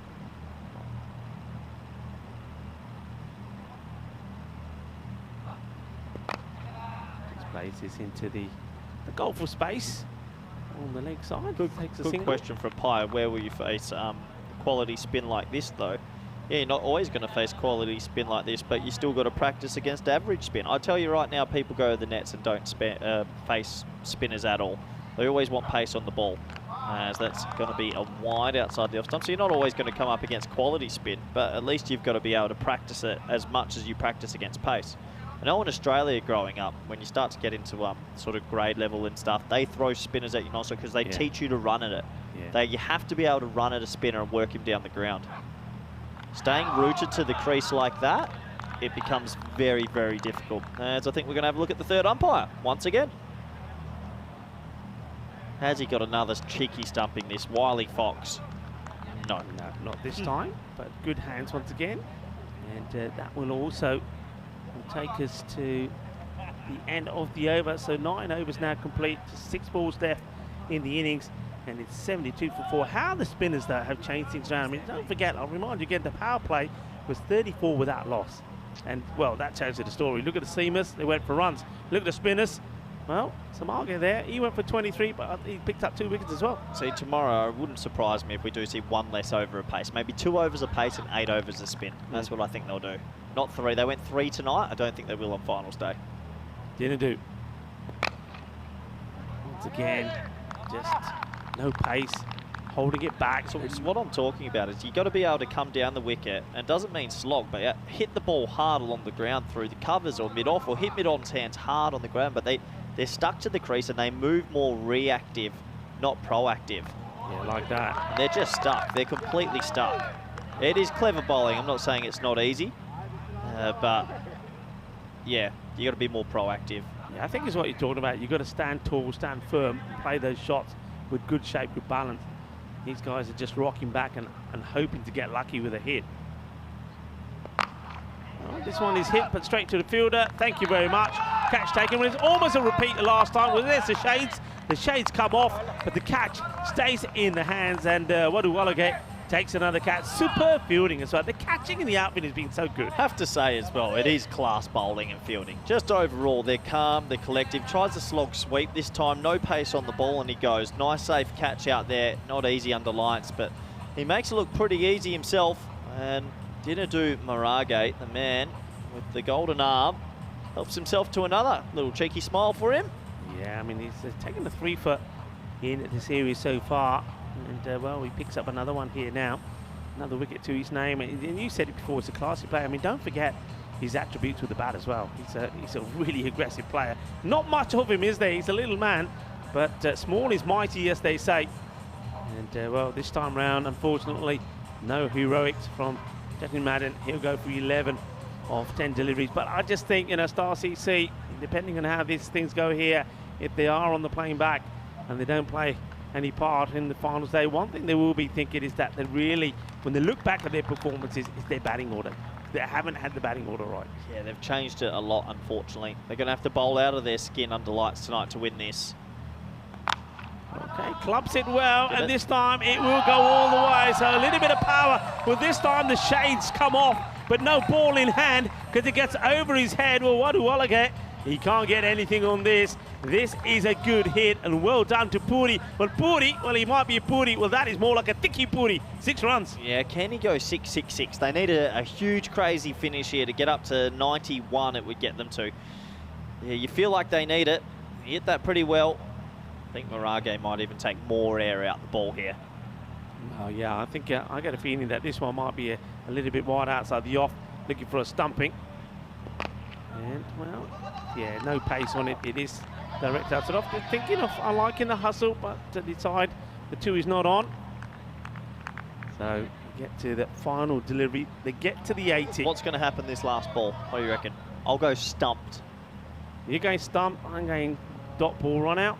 Just plays this into the goal for space on the leg side. Good single. question from Pi. Where will you face quality spin like this, though? Yeah, you're not always going to face quality spin like this, but you still got to practice against average spin. I tell you right now, people go to the nets and don't face spinners at all. They always want pace on the ball, as that's going to be a wide outside the off stump. So you're not always going to come up against quality spin, but at least you've got to be able to practice it as much as you practice against pace. I know in Australia growing up, when you start to get into sort of grade level and stuff, they throw spinners at you also because they teach you to run at it. Yeah. You have to be able to run at a spinner and work him down the ground. Staying rooted to the crease like that, it becomes very, very difficult. As I think we're going to have a look at the third umpire once again. Has he got another cheeky stumping this? Wiley Fox. No. No, not this time, but good hands once again. And that will also take us to the end of the over. So 9 overs now complete, 6 balls left in the innings. And it's 72 for 4. How the spinners, though, have changed things around. I mean, don't forget, I'll remind you again, the power play was 34 without loss. And, well, that tells you the story. Look at the seamers, they went for runs. Look at the spinners. Well, Samarga there, he went for 23, but he picked up 2 wickets as well. See, tomorrow, it wouldn't surprise me if we do see 1 less over of pace. Maybe 2 overs of pace and 8 overs of spin. That's what I think they'll do. Not 3. They went 3 tonight. I don't think they will on finals day. Didn't do. Once again, just no pace, holding it back. So what I'm talking about is you've got to be able to come down the wicket, and it doesn't mean slog, but hit the ball hard along the ground through the covers or mid-off, or hit mid-on's hands hard on the ground, but they're stuck to the crease and they move more reactive, not proactive. Yeah, like that. And they're just stuck. They're completely stuck. It is clever bowling. I'm not saying it's not easy, but yeah, you got to be more proactive. Yeah, I think it's what you're talking about. You've got to stand tall, stand firm, play those shots with good shape, good balance. These guys are just rocking back and hoping to get lucky with a hit. Well, this one is hit, but straight to the fielder. Thank you very much. Catch taken. Well, it's almost a repeat of last time. Well, there's the shades. The shades come off, but the catch stays in the hands, and Waduwalage takes another catch. Superb fielding as well. The catching in the outfield has been so good. Have to say as well, it is class bowling and fielding. Just overall, they're calm, they're collective. Tries a slog sweep this time, no pace on the ball, and he goes. Nice safe catch out there. Not easy under lights, but He makes it look pretty easy himself, and didn't do Malaga, the man with the golden arm. Helps himself to another little cheeky smile for him. Yeah, I mean, he's taken the 3 foot in the series so far. And, well, he picks up another one here now. Another wicket to his name. And you said it before, he's a classy player. I mean, don't forget his attributes with the bat as well. He's a really aggressive player. Not much of him, is there? He's a little man. But small is mighty, as they say. And, well, this time round, unfortunately, no heroics from Justin Madden. He'll go for 11 of 10 deliveries. But I just think, you know, Star CC, depending on how these things go here, if they are on the playing back and they don't play any part in the finals day, one thing they will be thinking is that they really, when they look back at their performances, is their batting order. They haven't had the batting order right. Yeah, they've changed it a lot, unfortunately. They're going to have to bowl out of their skin under lights tonight to win this. Okay, clubs it well, and this time it will go all the way. So a little bit of power. Well, this time the shades come off, but no ball in hand because it gets over his head. Well, what do Walla get? He can't get anything on this. This is a good hit, and well done to Puri. Well, Puri, well, he might be a Puri. Well, that is more like a Tiki Puri. 6 runs. Yeah, can he go 6-6-6? They need a huge, crazy finish here to get up to 91. It would get them to. Yeah, you feel like they need it. He hit that pretty well. I think Malaga might even take more air out the ball here. Oh, yeah, I think I get a feeling that this one might be a little bit wide outside the off, looking for a stumping. And, well, yeah, no pace on it. It is direct outside off. They're thinking of liking the hustle, but to decide the 2 is not on. So, get to the final delivery. They get to the 80. What's going to happen this last ball? What do you reckon? I'll go stumped. You're going stump. I'm going dot ball run out.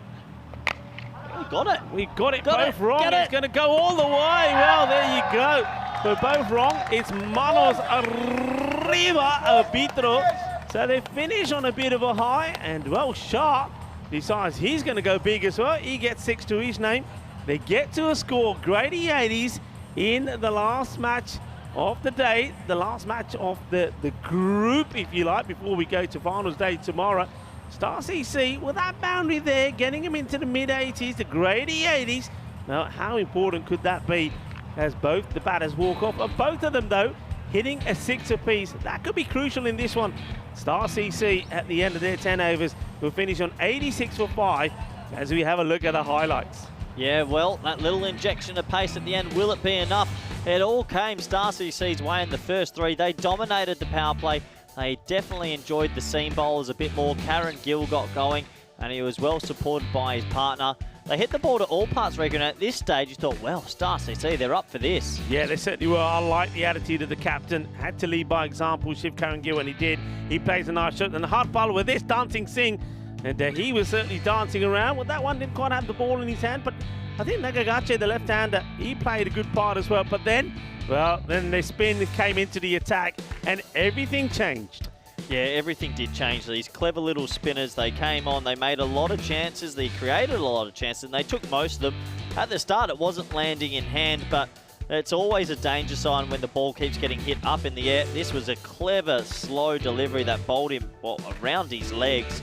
We got it. We got it both wrong. It's going to go all the way. Well, there you go. We're both wrong. It's manos arriba arbitro. So they finish on a bit of a high, and well, Sharp decides he's going to go big as well. He gets 6 to his name. They get to a score, Grady 80s, in the last match of the day, the last match of the group, if you like, before we go to finals day tomorrow. Star CC, with that boundary there, getting him into the mid-80s, the Grady 80s. Now, how important could that be as both the batters walk off? Both of them, though, hitting a 6 apiece. That could be crucial in this one. Star CC, at the end of their 10 overs, will finish on 86 for 5 as we have a look at the highlights. Yeah, well, that little injection of pace at the end, will it be enough? It all came Star CC's way in the first 3. They dominated the power play. They definitely enjoyed the seam bowlers a bit more. Karen Gill got going, and he was well supported by his partner. They hit the ball to all parts regular. At this stage, you thought, well, Star CC, they're up for this. Yeah, they certainly were. I like the attitude of the captain. Had to lead by example, Shiv Karen Gill, and he did. He plays a nice shot. And the hard bowler with this dancing Singh, and he was certainly dancing around. Well, that one didn't quite have the ball in his hand, but I think Nagagache, the left-hander, he played a good part as well. But then, well, then the spin came into the attack, and everything changed. Yeah, everything did change. These clever little spinners, they came on, they made a lot of chances, they created a lot of chances, and they took most of them. At the start, it wasn't landing in hand, but it's always a danger sign when the ball keeps getting hit up in the air. This was a clever, slow delivery that bowled him, well, around his legs.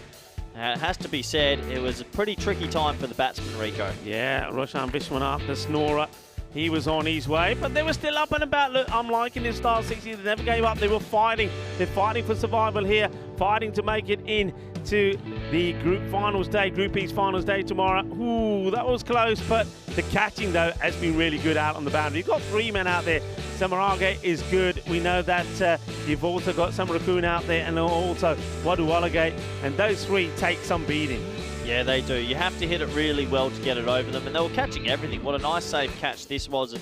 It has to be said, it was a pretty tricky time for the batsman, Rico. Yeah, Roshan Vishwanath, the snorer, he was on his way, but they were still up and about. Look, I'm liking this Star 60. They never gave up. They were fighting. They're fighting for survival here, fighting to make it in to the group finals day, Group E's finals day tomorrow. Ooh, that was close, but the catching, though, has been really good out on the boundary. You've got 3 men out there. Samarage is good. We know that you've also got Samarakun out there and also Waduwalagate, and those 3 take some beating. Yeah, they do. You have to hit it really well to get it over them, and they were catching everything. What a nice safe catch this was.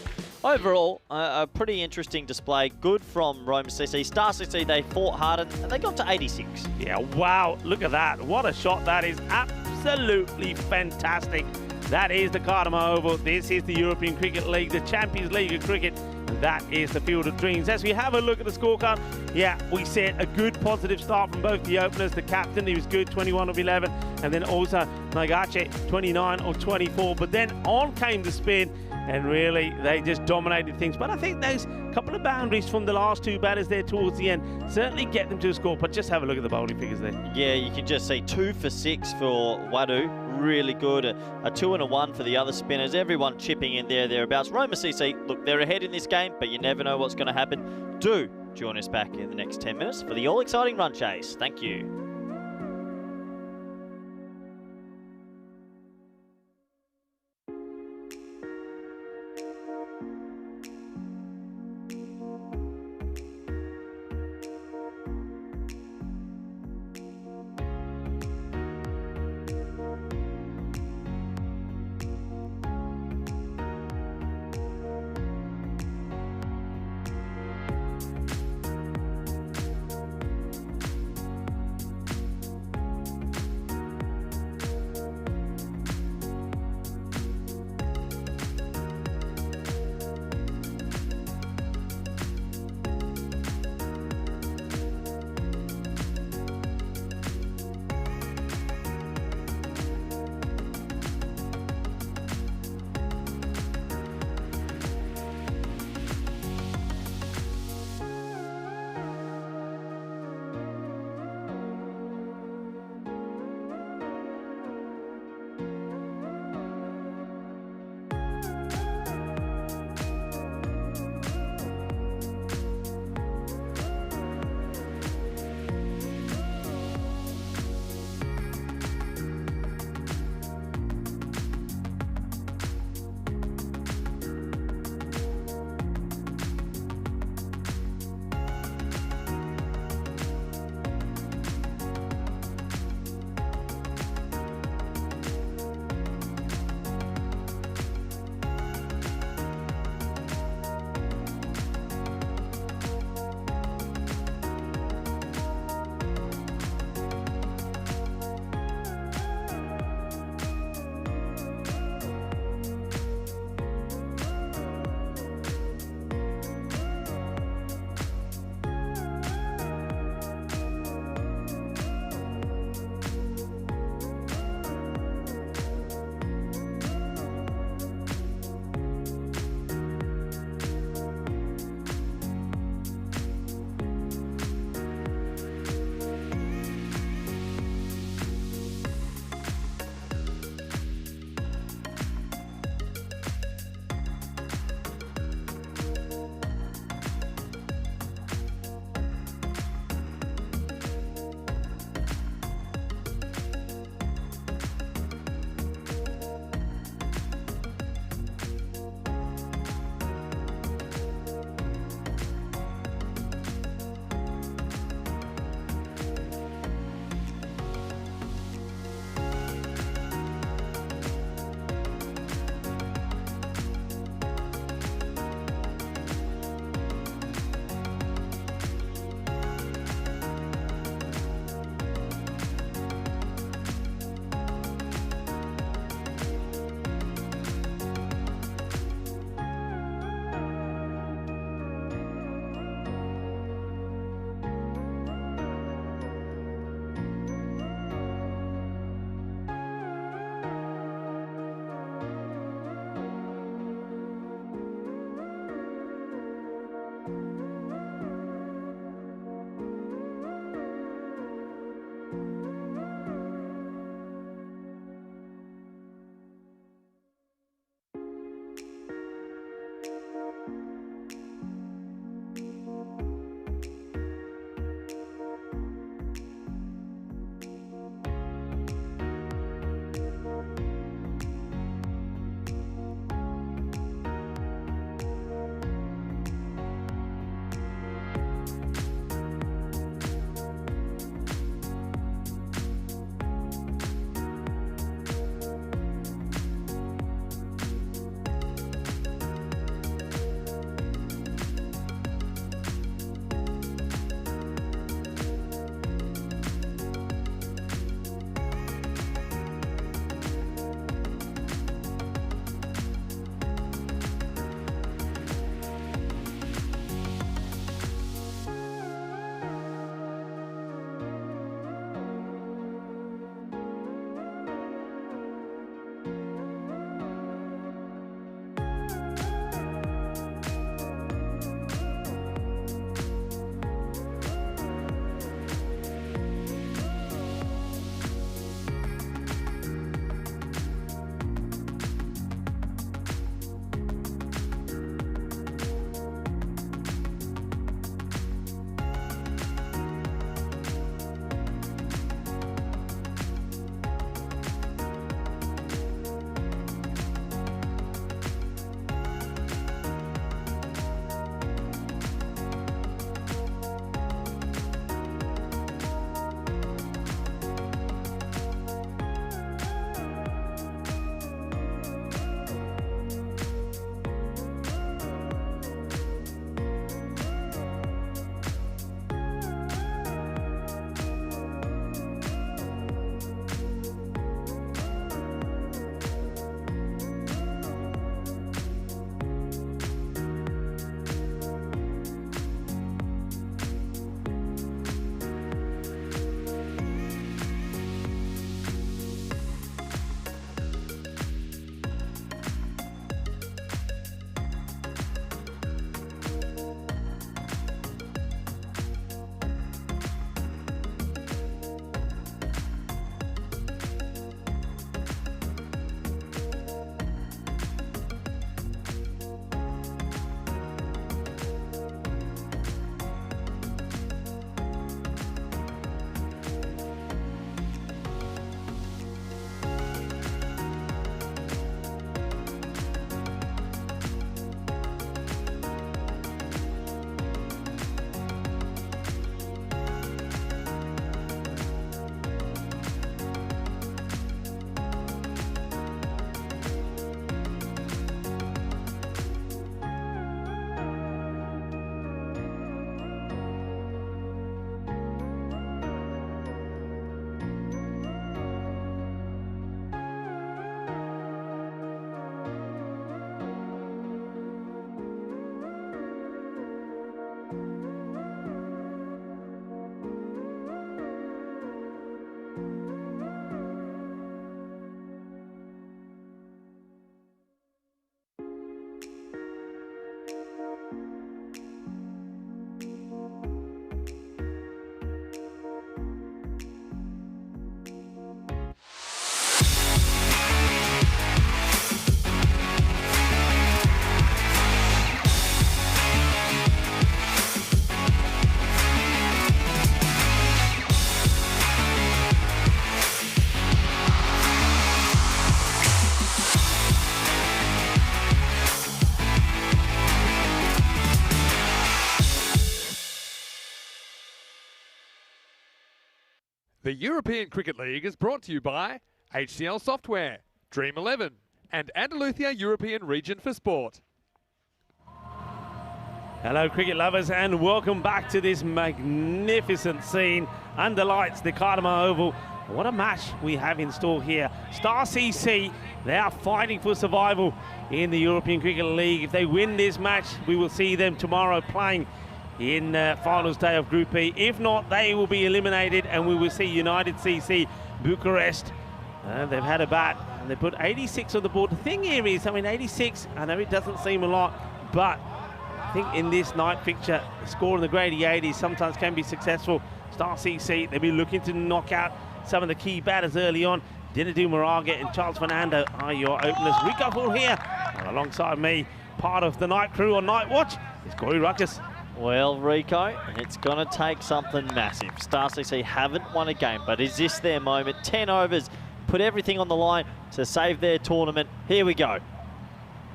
Overall, a pretty interesting display. Good from Roma CC. Star CC, they fought hard, and they got to 86. Yeah, wow, look at that. What a shot that is. Absolutely fantastic. That is the Cartama Oval. This is the European Cricket League, the Champions League of Cricket. And that is the Field of Dreams. As we have a look at the scorecard, yeah, we said a good positive start from both the openers. The captain, he was good, 21 of 11. And then also Nagache, 29 of 24. But then on came the spin, and really they just dominated things. But I think those couple of boundaries from the last two batters there towards the end. Certainly get them to a score, but just have a look at the bowling figures there. Yeah, you can just see 2 for 6 for Wadu. Really good. A 2 and a 1 for the other spinners. Everyone chipping in there, thereabouts. Roma CC, look, they're ahead in this game, but you never know what's going to happen. Do join us back in the next 10 minutes for the all-exciting run chase. Thank you. The European Cricket League is brought to you by HCL Software, Dream 11, and Andalusia European Region for Sport. Hello cricket lovers and welcome back to this magnificent scene under lights, the Cartama Oval. What a match we have in store here. Star CC, they are fighting for survival in the European Cricket League. If they win this match, we will see them tomorrow playing in finals day of Group E. If not, they will be eliminated and we will see United CC Bucharest. They've had a bat and they put 86 on the board. The thing here is, 86, I know it doesn't seem a lot, but I think in this night fixture, scoring the grade 80s sometimes can be successful. Star CC, they'll be looking to knock out some of the key batters early on. Dinadu Moraga and Charles Fernando are your openers. Rico Hall here, and alongside me, part of the night crew on Night Watch, is Corey Ruckus. Well, Rico, it's going to take something massive. Star CC haven't won a game, but is this their moment? 10 overs, put everything on the line to save their tournament. Here we go.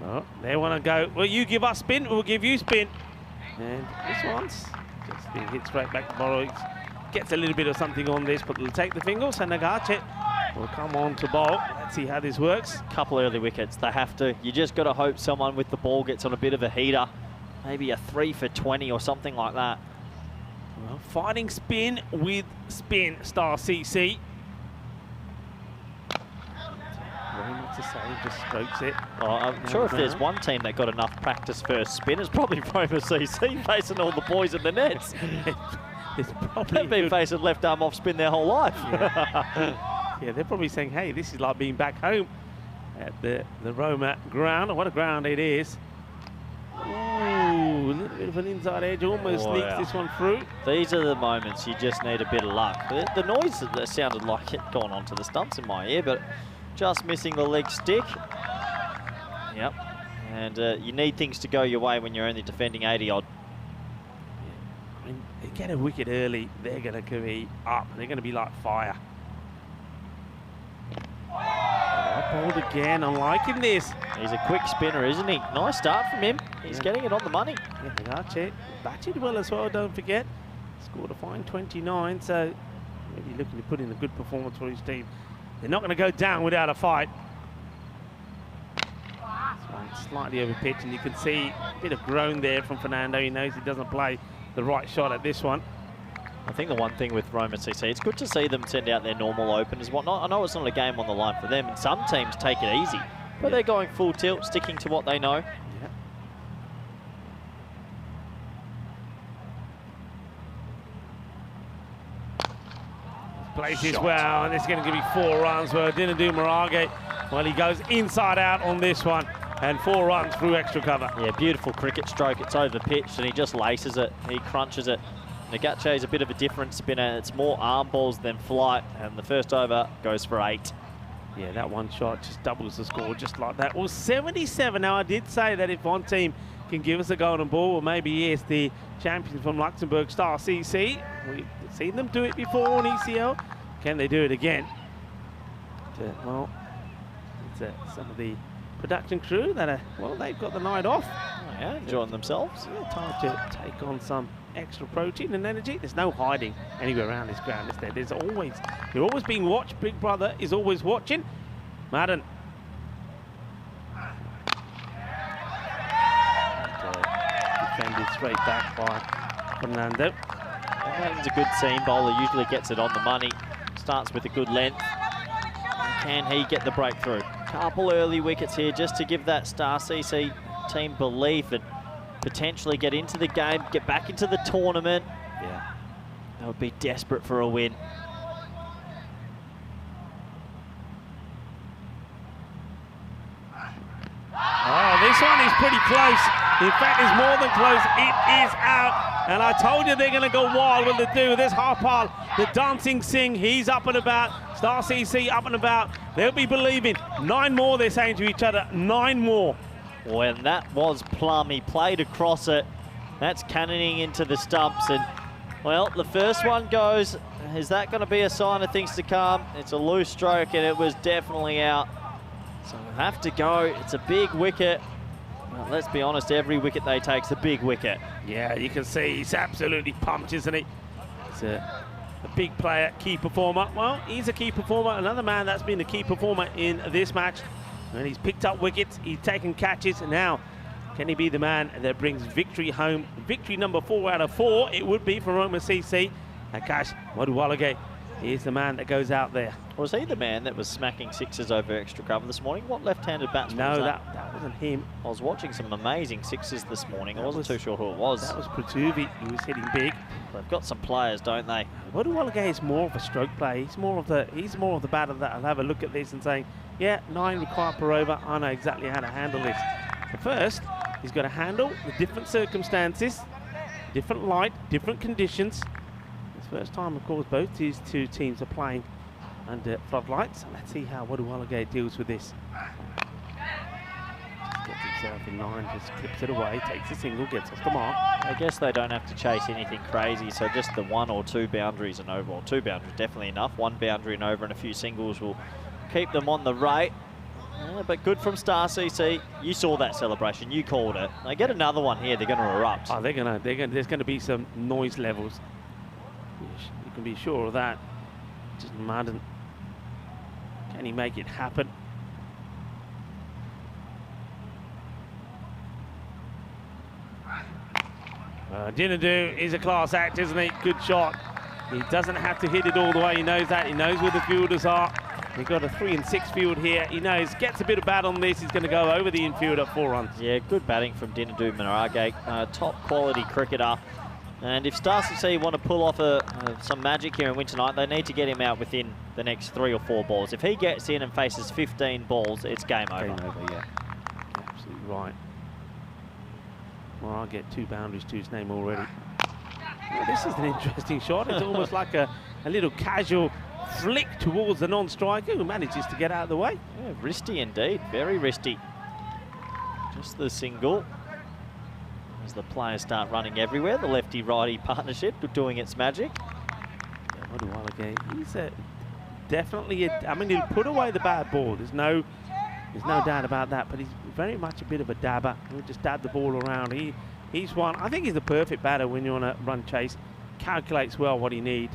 Oh, they want to go, well, you give us spin, we'll give you spin. And this one's just being hit straight back to Borrows. Gets a little bit of something on this, but they'll take the fingers, and Nagache will come on to bowl. Let's see how this works. Couple early wickets, they have to. You just got to hope someone with the ball gets on a bit of a heater. Maybe a 3 for 20 or something like that. Well, fighting spin with spin, Star CC. Very much the same, just strokes it. Well, I'm sure if there's one team that got enough practice first spin, it's probably Roma CC facing all the boys in the nets. They've been facing left arm off spin their whole life. Yeah. Yeah, they're probably saying, hey, this is like being back home at the Roma ground. And what a ground it is. Ooh, a little bit of an inside edge, almost sneaks this one through. These are the moments you just need a bit of luck. The noise that sounded like it gone onto the stumps in my ear, but just missing the leg stick. Yep. And you need things to go your way when you're only defending 80 odd. I mean, they get a wicket early, they're going to be up. They're going to be like fire. Bowled again. I'm liking this. He's a quick spinner, isn't he? Nice start from him. He's getting it on the money. Yeah, Nagache batted well as well, don't forget. Scored a fine 29, so really looking to put in a good performance for his team. They're not going to go down without a fight. This one's slightly over pitch, and you can see a bit of groan there from Fernando. He knows he doesn't play the right shot at this one. I think the one thing with Roma CC, it's good to see them send out their normal openers and whatnot. I know it's not a game on the line for them, and some teams take it easy, but they're going full tilt, sticking to what they know. Yeah. Plays as well, and it's going to give me 4 runs. Well, Dinadu Moraga, well, he goes inside out on this one, and 4 runs through extra cover. Yeah, beautiful cricket stroke. It's over pitched, and he just laces it. He crunches it. Nagache is a bit of a different spinner. It's more arm balls than flight, and the first over goes for 8. Yeah, that one shot just doubles the score just like that. Well, 77. Now, I did say that if one team can give us a golden ball, well, maybe yes, the champions from Luxembourg, Star CC. We've seen them do it before on ECL. Can they do it again? Well, it's some of the production crew that are, well, they've got the night off. Oh, yeah, enjoying themselves. Yeah, time to take on some extra protein and energy. There's no hiding anywhere around this ground, is there? You're always being watched. Big Brother is always watching. Madden. Defended straight back by Fernando. He's a good seam bowler, usually gets it on the money. Starts with a good length. Can he get the breakthrough? Couple early wickets here just to give that Star CC team belief and potentially get into the game, get back into the tournament. Yeah. They would be desperate for a win. Oh, this one is pretty close. In fact, it's more than close. It is out. And I told you they're going to go wild when they do. There's Harpal, the dancing Singh. He's up and about. Star CC up and about. They'll be believing. 9 more, they're saying to each other. 9 more. When that was plum, he played across it. That's cannoning into the stumps. And, well, the first one goes. Is that going to be a sign of things to come? It's a loose stroke, and it was definitely out. So we'll have to go. It's a big wicket. Well, let's be honest, every wicket they take's a big wicket. Yeah, you can see he's absolutely pumped, isn't he? a big player, key performer. Well, he's a key performer. Another man that's been a key performer in this match. And he's picked up wickets, he's taken catches. And now, can he be the man that brings victory home? Victory number 4 out of 4, it would be for Roma CC. Akash Moduwalage is the man that goes out there. Was he the man that was smacking sixes over extra cover this morning? What left-handed batsman No, was that wasn't him. I was watching some amazing sixes this morning. I wasn't too sure who it was. That was Pratuvi, he was hitting big. They've got some players, don't they? Moduwalage is more of a stroke player. He's more of the batter that I'll have a look at this and saying, yeah, 9 required per over. I know exactly how to handle this. But first, he's got to handle the different circumstances, different light, different conditions. It's the first time, of course, both these two teams are playing under floodlights. Let's see how Moduwalage deals with this. Just gets himself in line, just clips it away, takes a single, gets off the mark. I guess they don't have to chase anything crazy, so just the 1 or 2 boundaries and over, or 2 boundaries definitely enough. 1 boundary and over and a few singles will keep them on the rate. Yeah, but good from Star CC. You saw that celebration, you called it. They get another one here, they're going to erupt. Oh, there's going to be some noise levels. You can be sure of that. Just Madden. Can he make it happen? Dinadu is a class act, isn't he? Good shot. He doesn't have to hit it all the way. He knows that. He knows where the fielders are. We've got a 3 and 6 field here. He knows, gets a bit of bat on this. He's going to go over the infielder, 4 runs. Yeah, good batting from Dinadu Marage. Top quality cricketer. And if Star CC want to pull off some magic here and win tonight, they need to get him out within the next 3 or 4 balls. If he gets in and faces 15 balls, it's game over. Game over, yeah. Absolutely right. Well, I'll get 2 boundaries to his name already. Well, this is an interesting shot. It's almost like a little casual flick towards the non-striker who manages to get out of the way. Yeah, wristy indeed, very wristy. Just the single. As the players start running everywhere, the lefty-righty partnership doing its magic. Yeah, Moduwalage, he's definitely I mean, he'll put away the bad ball. There's no doubt about that, but he's very much a bit of a dabber. He'll just dab the ball around. He's one. I think he's the perfect batter when you're on a run chase. Calculates well what he needs.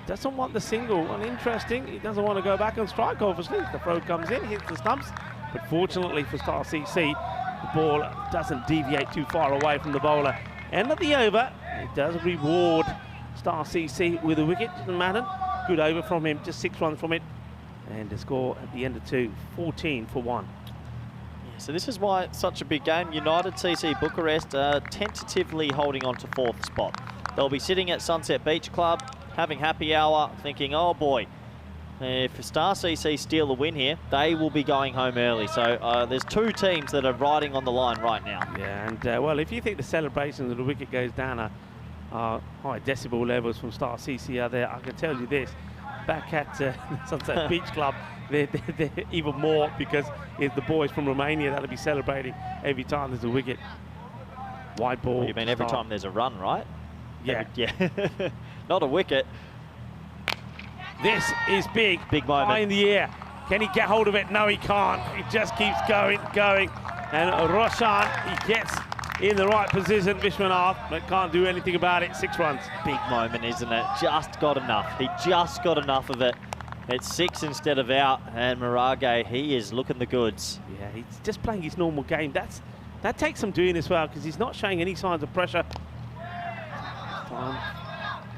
Doesn't want the single. Well, interesting. He doesn't want to go back and strike, obviously. The throw comes in, hits the stumps. But fortunately for Star CC, the ball doesn't deviate too far away from the bowler. End of the over. It does reward Star CC with a wicket. Doesn't matter. Good over from him. Just 6 runs from it. And the score at the end of 2, 14 for 1. Yeah, so this is why it's such a big game. United CC Bucharest are tentatively holding on to 4th spot. They'll be sitting at Sunset Beach Club, having happy hour, thinking, oh boy, if Star CC steal a win here, they will be going home early. So there's 2 teams that are riding on the line right now. Yeah, and well, if you think the celebrations of the wicket goes down are high decibel levels from Star CC out there, I can tell you this, back at Sunset Beach Club, they're even more, because it's the boys from Romania that'll be celebrating every time there's a wicket. Wide ball. Well, you mean every time there's a run, right? Yeah. Yeah. Not a wicket. This is big. Big moment. High in the air. Can he get hold of it? No, he can't. He just keeps going. And Roshan, he gets in the right position, Vishwanath, but can't do anything about it. 6 runs. Big moment, isn't it? Just got enough. He just got enough of it. It's 6 instead of out, and Marage, he is looking the goods. Yeah, he's just playing his normal game. That takes some doing as well, because he's not showing any signs of pressure. This time,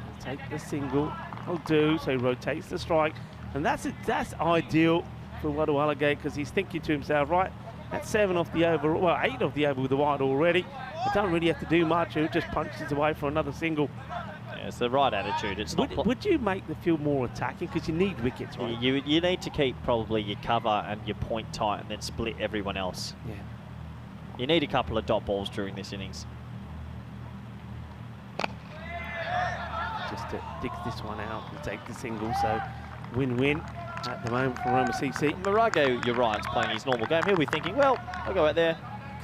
he'll take the single. He'll do, so he rotates the strike. And that's ideal for Moduwalage, because he's thinking to himself, right, that's 7 off the over, well, 8 off the over with the wide already. I don't really have to do much. He'll just punch it away for another single. Yeah, it's the right attitude. It's would you make the field more attacking, because you need wickets, right? You need to keep probably your cover and your point tight, and then split everyone else. Yeah. You need a couple of dot balls during this innings. Just digs this one out and take the single, so win-win at the moment for Roma CC. Marage, you're right, it's playing his normal game. He'll be thinking, well, I'll go out there,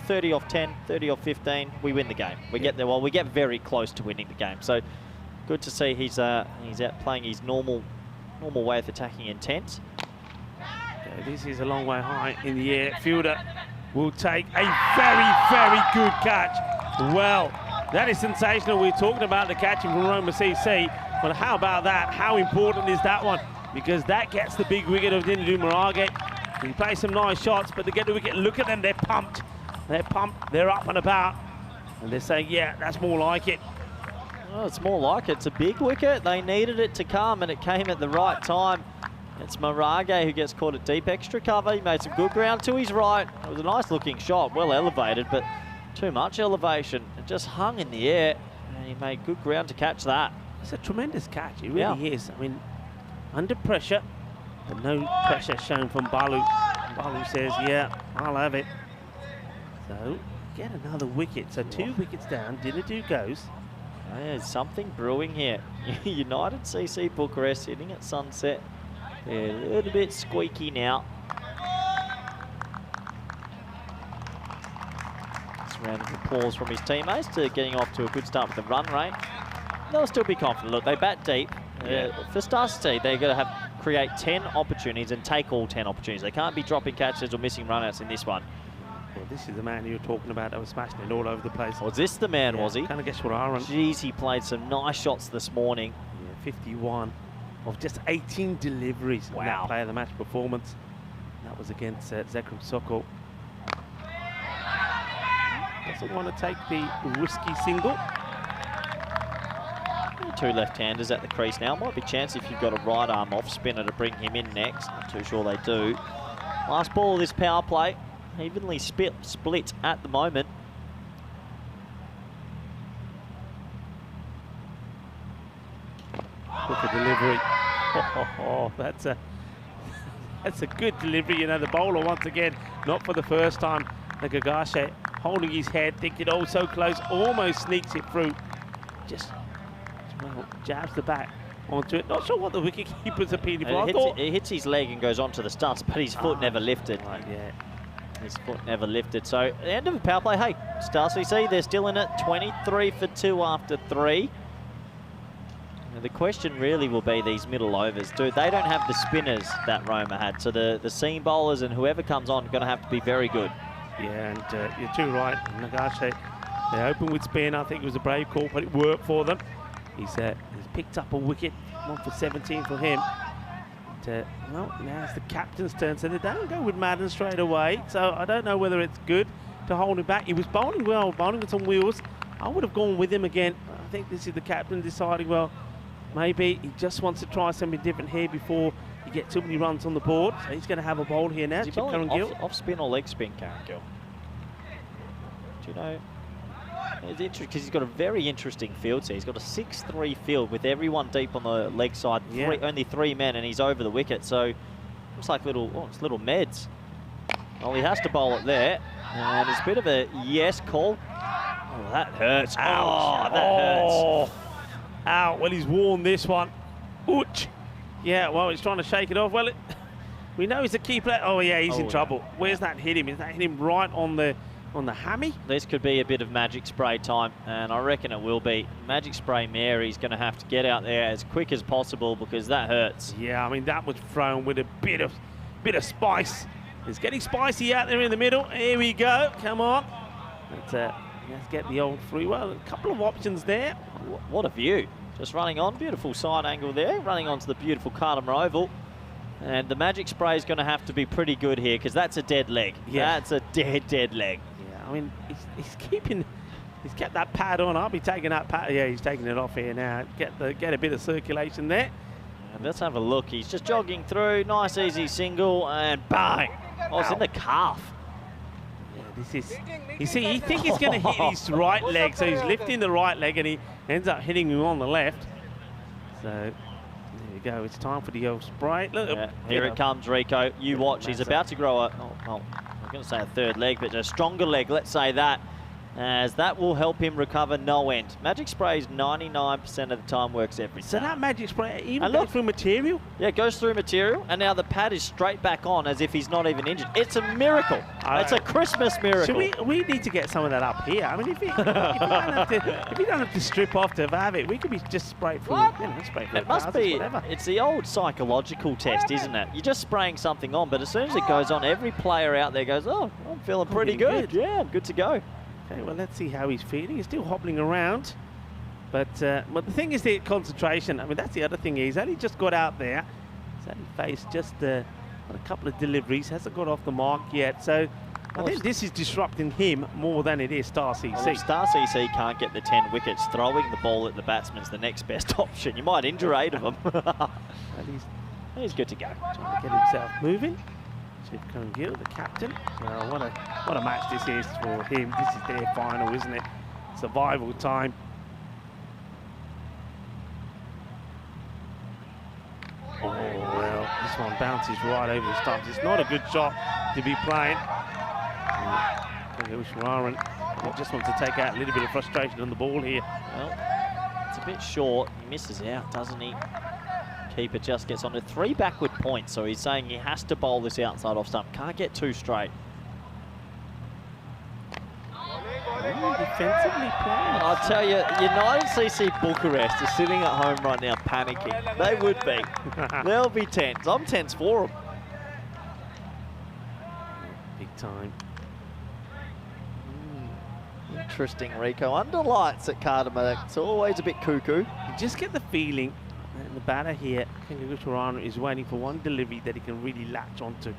30 off 10, 30 off 15, we win the game. We get there, well, we get very close to winning the game. So good to see he's out playing his normal way of attacking intent. This is a long way high in the air. Fielder will take a very, very good catch. Well, That is sensational. We're talking about the catching from Roma CC. Well, how about that? How important is that one? Because that gets the big wicket of Dinadu Marage. He plays some nice shots, but to get the wicket, look at them, they're pumped. They're pumped, they're up and about. And they're saying, yeah, that's more like it. Well, it's more like it. It's a big wicket. They needed it to come, and it came at the right time. It's Marage who gets caught at deep extra cover. He made some good ground to his right. It was a nice looking shot, well elevated, but too much elevation. It just hung in the air, and he made good ground to catch that. It's a tremendous catch, it really is. I mean, under pressure, but no pressure shown from Balu. Balu says, yeah, I'll have it. So, get another wicket. So 2 wickets down, Dinadu goes. There's something brewing here. United CC Bucharest sitting at sunset. They're a little bit squeaky now. Just a round of applause from his teammates to getting off to a good start with the run rate. They'll still be confident. Look, they bat deep. For Star City, they're going to create 10 opportunities and take all 10 opportunities. They can't be dropping catches or missing runouts in this one. Well, this is the man you were talking about that was smashing it all over the place. Was this the man, was he? Kind of guess what I run. Jeez, he played some nice shots this morning. Yeah, 51 of just 18 deliveries in that player of the match performance. And that was against Zekrim Sokol. Doesn't want to take the risky single. 2 left-handers at the crease now. Might be a chance if you've got a right arm off spinner to bring him in next. Not too sure they do. Last ball of this power play. Evenly split at the moment. Look at delivery. Oh, that's a good delivery. You know, the bowler once again, not for the first time. Nagagashe holding his head, thinking, oh, so close, almost sneaks it through. Just well, jabs the bat onto it. Not sure what the wicket keeper's appealing for. It hits his leg and goes onto the stumps, but his foot never lifted. Right, yeah. His foot never lifted. So, at the end of the power play, hey, Star CC, they're still in it. 23 for 2 after 3. Now, the question really will be these middle overs. They don't have the spinners that Roma had. So, the seam bowlers and whoever comes on are going to have to be very good. Yeah, and you're too right. Nagache, they opened with spin. I think it was a brave call, but it worked for them. He's picked up a wicket, 1 for 17 for him. Well, now it's the captain's turn, so they don't go with Madden straight away. So I don't know whether it's good to hold him back. He was bowling well, bowling with some wheels. I would have gone with him again. I think this is the captain deciding, well, maybe he just wants to try something different here before you get too many runs on the board. So he's going to have a bowl here now. Is he bowling off spin or leg spin, Karen Gill? Do you know? It's interesting because he's got a very interesting field here. He's got a 6-3 field with everyone deep on the leg side. Only 3 men, and he's over the wicket. So looks like little meds. Well, he has to bowl it there, and it's a bit of a yes call. Oh, that hurts. Ouch. Oh, that hurts. Out. Well, he's worn this one. Ouch. Yeah. Well, he's trying to shake it off. Well, we know he's a key player. Oh yeah, he's in trouble. Where's that hit him? Is that hit him right on the hammy? This could be a bit of magic spray time, and I reckon it will be. Magic spray Mary's going to have to get out there as quick as possible because that hurts. Yeah, I mean, that was thrown with a bit of spice. It's getting spicy out there in the middle. Here we go. Come on. Let's get the old 3. Well, a couple of options there. What a view. Just running on. Beautiful side angle there. Running onto the beautiful Cartama Oval. And the magic spray is going to have to be pretty good here because that's a dead leg. Yeah. That's a dead leg. I mean, he's kept that pad on. I'll be taking that pad. Yeah, he's taking it off here now. Get a bit of circulation there. And let's have a look. He's just jogging through. Nice, easy single, and bang! Oh, it's in the calf. Yeah, this is. You see, he thinks he's going to hit his right leg, so he's lifting the right leg, and he ends up hitting him on the left. So there you go. It's time for the old spray. Look, here it comes, Rico. You watch. He's about to grow a. I'm going to say a 3rd leg, but a stronger leg, let's say that, as that will help him recover no end. Magic spray is 99% of the time works every time. So that magic spray even goes through material? Yeah, it goes through material, and now the pad is straight back on as if he's not even injured. It's a miracle. It's a Christmas miracle. So we need to get some of that up here. I mean, if you don't have to strip off to have it, we could be just spray through. Spray through. It must be. It's the old psychological test, isn't it? You're just spraying something on, but as soon as it goes on, every player out there goes, "Oh, I'm feeling pretty good. Yeah, I'm good to go." Okay, well, let's see how he's feeling. He's still hobbling around. But the thing is the concentration. I mean, that's the other thing. He's only just got out there. He's only faced just a couple of deliveries. Hasn't got off the mark yet. So I think this is disrupting him more than it is Star CC. Well, if Star CC can't get the 10 wickets, throwing the ball at the batsman's the next best option. You might injure 8 of them. He's good to go. Trying to get himself moving. Chief Kungil, the captain. Well, what a match this is for him. This is their final, isn't it? Survival time. Oh, well, this one bounces right over the stumps. It's not a good shot to be playing. Sharan just wants to take out a little bit of frustration on the ball here. Well, it's a bit short. He misses out, doesn't he? Keeper just gets onto 3 backward points, so he's saying he has to bowl this outside off stump. Can't get 2 straight. Defensively playing. I'll tell you, United CC Bucharest is sitting at home right now panicking. They would be. They'll be tense. I'm tense for them. Big time. Interesting, Rico. Under lights at Cartama. It's always a bit cuckoo. You just get the feeling that the batter here, Sharan, is waiting for one delivery that he can really latch onto.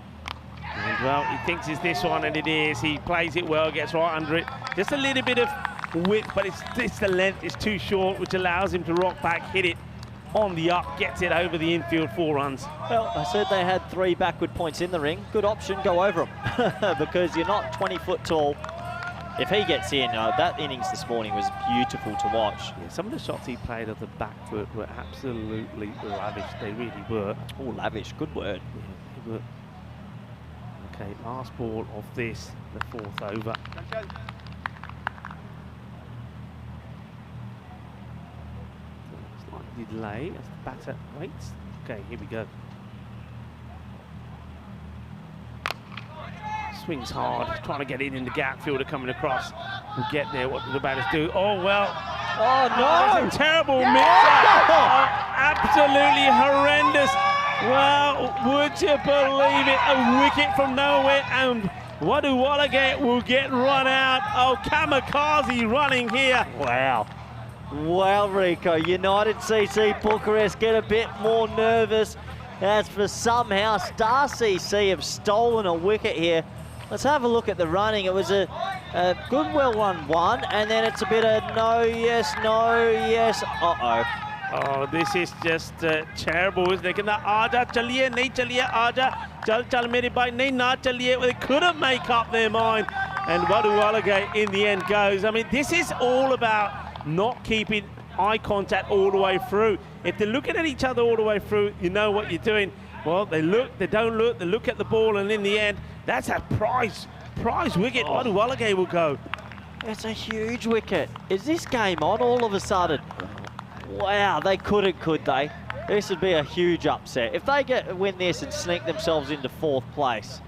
And well, he thinks it's this one, and it is. He plays it well, gets right under it. Just a little bit of width, but it's the length is too short, which allows him to rock back, hit it on the up, gets it over the infield, 4 runs. Well, I said they had 3 backward points in the ring. Good option, go over them. Because you're not 20 foot tall. If he gets in, that innings this morning was beautiful to watch. Yeah, some of the shots he played at the back foot were absolutely lavish. They really were. Oh, lavish, good word. Yeah, they were. Okay, last ball of this, the 4th over. Slightly delay as the batter waits. Okay, here we go. Swings hard, trying to get in the gap, fielder coming across. We'll get there, what do the batters do? Oh, well. Oh, no! That's a terrible mix-up. Oh, absolutely horrendous. Well, would you believe it? A wicket from nowhere, and Wadu Wallace will get run out. Oh, kamikaze running here. Wow. Well, Rico, United CC Bucharest get a bit more nervous as for somehow Star CC have stolen a wicket here. Let's have a look at the running. It was a good, well run 1, and then it's a bit of no, yes, uh-oh. Oh, this is just terrible, isn't it? कहना आजा चलिए नहीं चलिए आजा चल चल मेरे भाई नहीं ना चलिए. They couldn't make up their mind, and Wadu Wallace in the end goes. I mean, this is all about not keeping eye contact all the way through. If they're looking at each other all the way through, you know what you're doing. Well, they look, they don't look, they look at the ball, and in the end, that's a prize wicket. Wadu Wallace will go. It's a huge wicket. Is this game on all of a sudden? Wow, they couldn't, could they? This would be a huge upset. If they win this and sneak themselves into 4th place,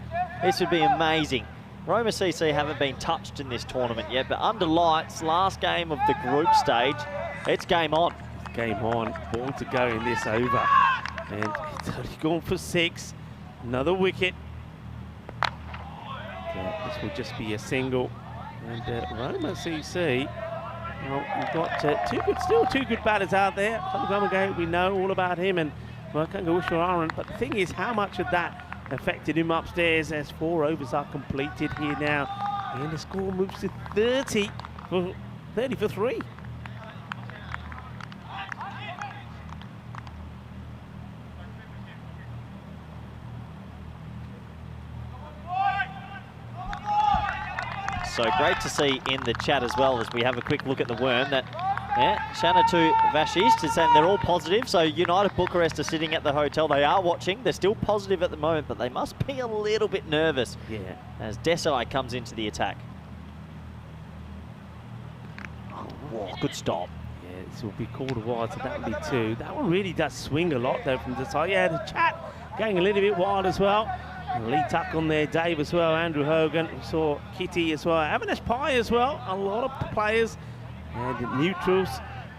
this would be amazing. Roma CC haven't been touched in this tournament yet, but under lights, last game of the group stage, it's game on. Game on, ball to go in this over. And it's only gone for 6. Another wicket. This will just be a single. And Roma CC, well, we've got two good batters out there. We know all about him, and Sharan. But the thing is, how much of that affected him upstairs as 4 overs are completed here now. And the score moves to 30 for 3. So great to see in the chat as well as we have a quick look at the worm that Shanatu Vashisht is saying they're all positive. So United Bucharest are sitting at the hotel. They are watching. They're still positive at the moment, but they must be a little bit nervous as Desai comes into the attack. Oh, good stop. Yeah, this will be called a wide, so that will be 2. That one really does swing a lot though from Desai. Yeah, the chat going a little bit wild as well. Lee Tuck on there, Dave as well, Andrew Hogan, we saw Kitty as well, Avinash Pai as well, a lot of players, and the neutrals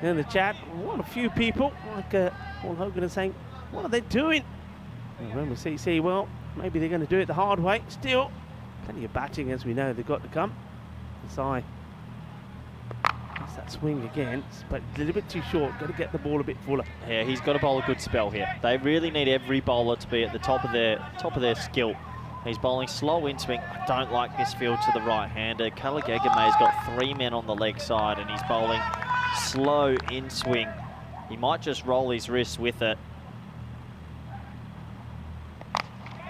in the chat. What a few people, like Paul Hogan is saying, what are they doing? Roma CC, well, maybe they're going to do it the hard way. Still, plenty of batting as we know they've got to come. Desai that swing again, but a little bit too short. Got to get the ball a bit fuller. Yeah, he's got to bowl a good spell here. They really need every bowler to be at the top of their skill. He's bowling slow in swing. I don't like this field to the right-hander. Kalagegame's got 3 men on the leg side, and he's bowling slow in swing. He might just roll his wrists with it.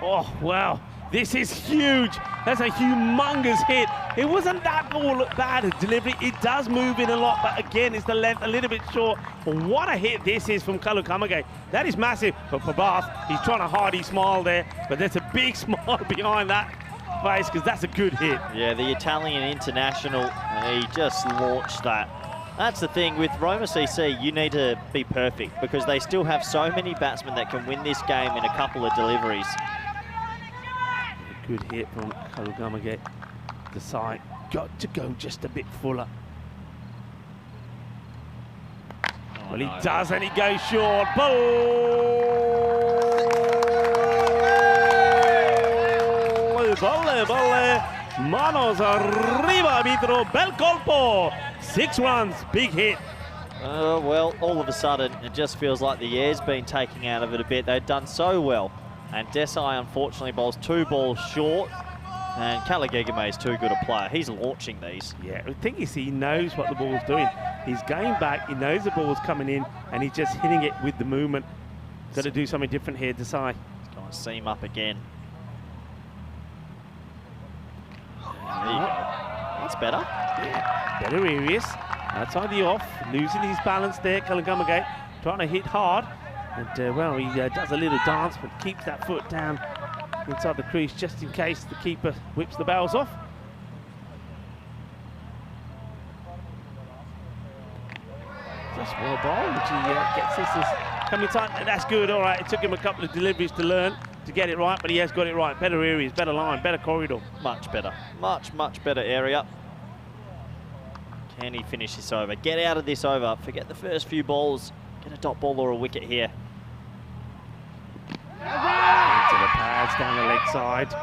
Oh, wow. This is huge. That's a humongous hit. It wasn't that all bad a delivery. It does move in a lot, but again, it's the length a little bit short. What a hit this is from Kalukamage. That is massive. But for Bath, he's trying a hearty smile there, but there's a big smile behind that face because that's a good hit. Yeah, the Italian international, he just launched that. That's the thing with Roma CC, you need to be perfect because they still have so many batsmen that can win this game in a couple of deliveries. Good hit from Kalukamage. The side got to go just a bit fuller. Well, he does, and he goes short. Bolle. Manos arriba, arbitro. Bel colpo. 6 runs, big hit. Well, all of a sudden, it just feels like the air's been taken out of it a bit. They've done so well. And Desai, unfortunately, bowls 2 balls short. And Kalagegame is too good a player. He's launching these. Yeah, the thing is, he knows what the ball's doing. He's going back, he knows the ball's coming in, and he's just hitting it with the movement. Got to do something different here, Desai. He's going to seam up again. There you go. That's better. Yeah, better areas. Outside the off, losing his balance there, Kalukamage, trying to hit hard. And, well, he does a little dance, but keeps that foot down inside the crease just in case the keeper whips the bails off. Just well bowled, which he gets this coming tight. And that's good, all right. It took him a couple of deliveries to learn to get it right, but he has got it right. Better areas, better line, better corridor. Much better. Much better area. Can he finish this over? Get out of this over. Forget the first few balls. Get a dot ball or a wicket here. Into the pads down the leg side.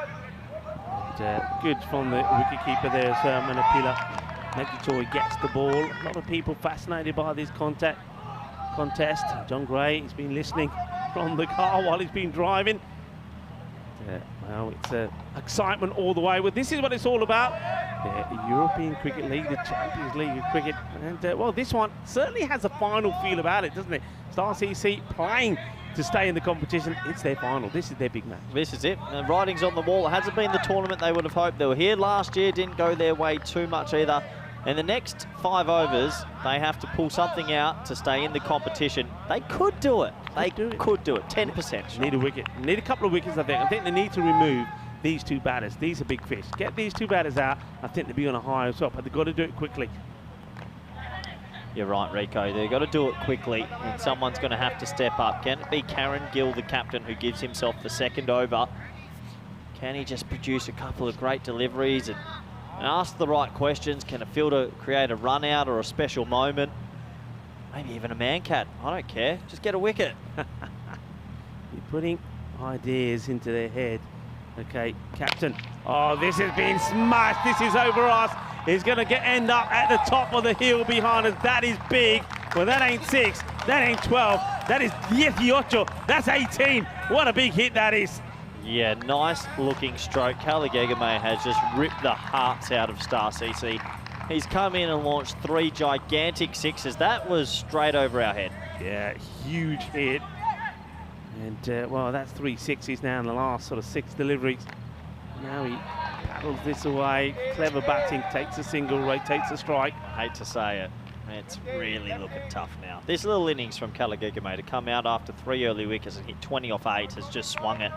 And, good from the wicketkeeper there as well, Manapila, making sure he gets the ball. A lot of people fascinated by this contest. John Gray, he's been listening from the car while he's been driving. Well, it's excitement all the way. Well, this is what it's all about. The European Cricket League, the Champions League of Cricket. And, well, this one certainly has a final feel about it, doesn't it? Star CC playing to stay in the competition. It's their final. This is their big match. This is it. The writing's on the wall. It hasn't been the tournament they would have hoped. They were here last year, didn't go their way too much either. In the next 5 overs, they have to pull something out to stay in the competition. They could do it. They could do it. 10%. Need a wicket. Need a couple of wickets, I think. I think they need to remove these 2 batters. These are big fish. Get these 2 batters out. I think they'll be on a high as well, but they've got to do it quickly. You're right, Rico. They've got to do it quickly, and someone's going to have to step up. Can it be Karen Gill, the captain, who gives himself the 2nd over? Can he just produce a couple of great deliveries and ask the right questions? Can a fielder create a run out or a special moment? Maybe even a man cat. I don't care. Just get a wicket. You're putting ideas into their head. Okay, captain. Oh, this has been smashed. This is over us. He's going to end up at the top of the hill behind us. That is big. Well, that ain't 6. That ain't 12. That is 18. That's 18. What a big hit that is. Yeah, nice looking stroke. Kalagegame has just ripped the hearts out of Star CC. He's come in and launched 3 gigantic 6s. That was straight over our head. Yeah, huge hit. And, well, that's 3 6s now in the last sort of 6 deliveries. Now he paddles this away. Clever batting, takes a single, rotates a strike. I hate to say it. It's really looking tough now. This little innings from Kalagegame to come out after 3 early wickets and hit 20 off 8 has just swung it.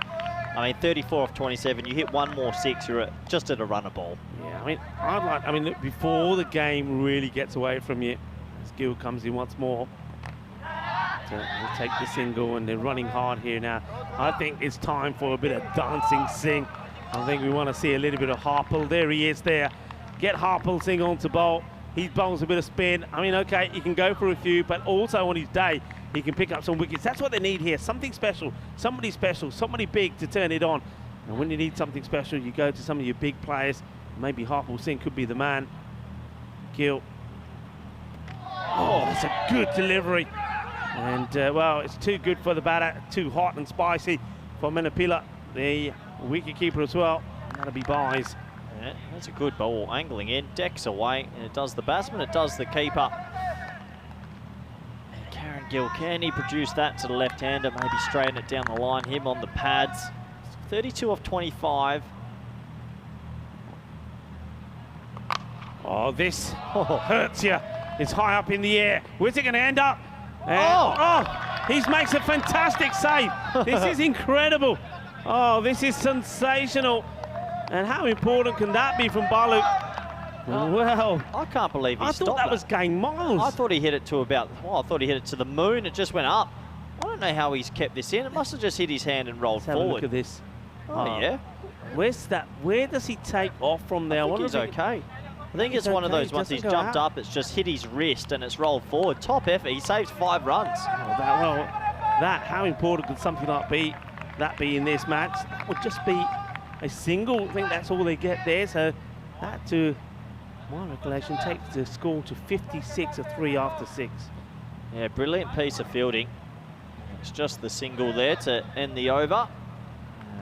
I mean, 34 off 27, you hit 1 more 6, you're just at a runner ball. Yeah, I mean, look, before the game really gets away from you, as Gill comes in once more, to take the single, and they're running hard here now. I think it's time for a bit of dancing Singh. I think we want to see a little bit of Harpal. There he is there. Get Harpal Singh on to bowl. He bowls a bit of spin. I mean, okay, he can go for a few, but also on his day, he can pick up some wickets. That's what they need here. Something special, somebody big to turn it on. And when you need something special, you go to some of your big players. Maybe Harpal Singh could be the man. Gill Oh, that's a good delivery. And, well, it's too good for the batter, too hot and spicy for Menapila, the wicketkeeper as well. That'll be buys. Yeah, that's a good ball, angling in, decks away, and it does the batsman, it does the keeper. And Karen Gill, can he produce that to the left-hander, maybe straighten it down the line, him on the pads. 32 off 25. Oh, this hurts you. It's high up in the air. Where's it going to end up? And, he makes a fantastic save. This is incredible. Oh, this is sensational. And how important can that be from Balu? Well, I can't believe he stopped thought that was going miles. I thought he hit it to about, well, I thought he hit it to the moon. It just went up. I don't know how he's kept this in. It must have just hit his hand and rolled Let's have forward. a look at this. Oh, yeah. Where's that? Where does he take off from there? I think he's okay. I think it's one of those ones he's jumped up, it's just hit his wrist and it's rolled forward. Top effort, he saves 5 runs. Oh, how important could something like that be in this match? That would just be a single. I think that's all they get there. So that, to my recollection, takes the score to 56 of 3 after 6. Yeah, brilliant piece of fielding. It's just the single there to end the over.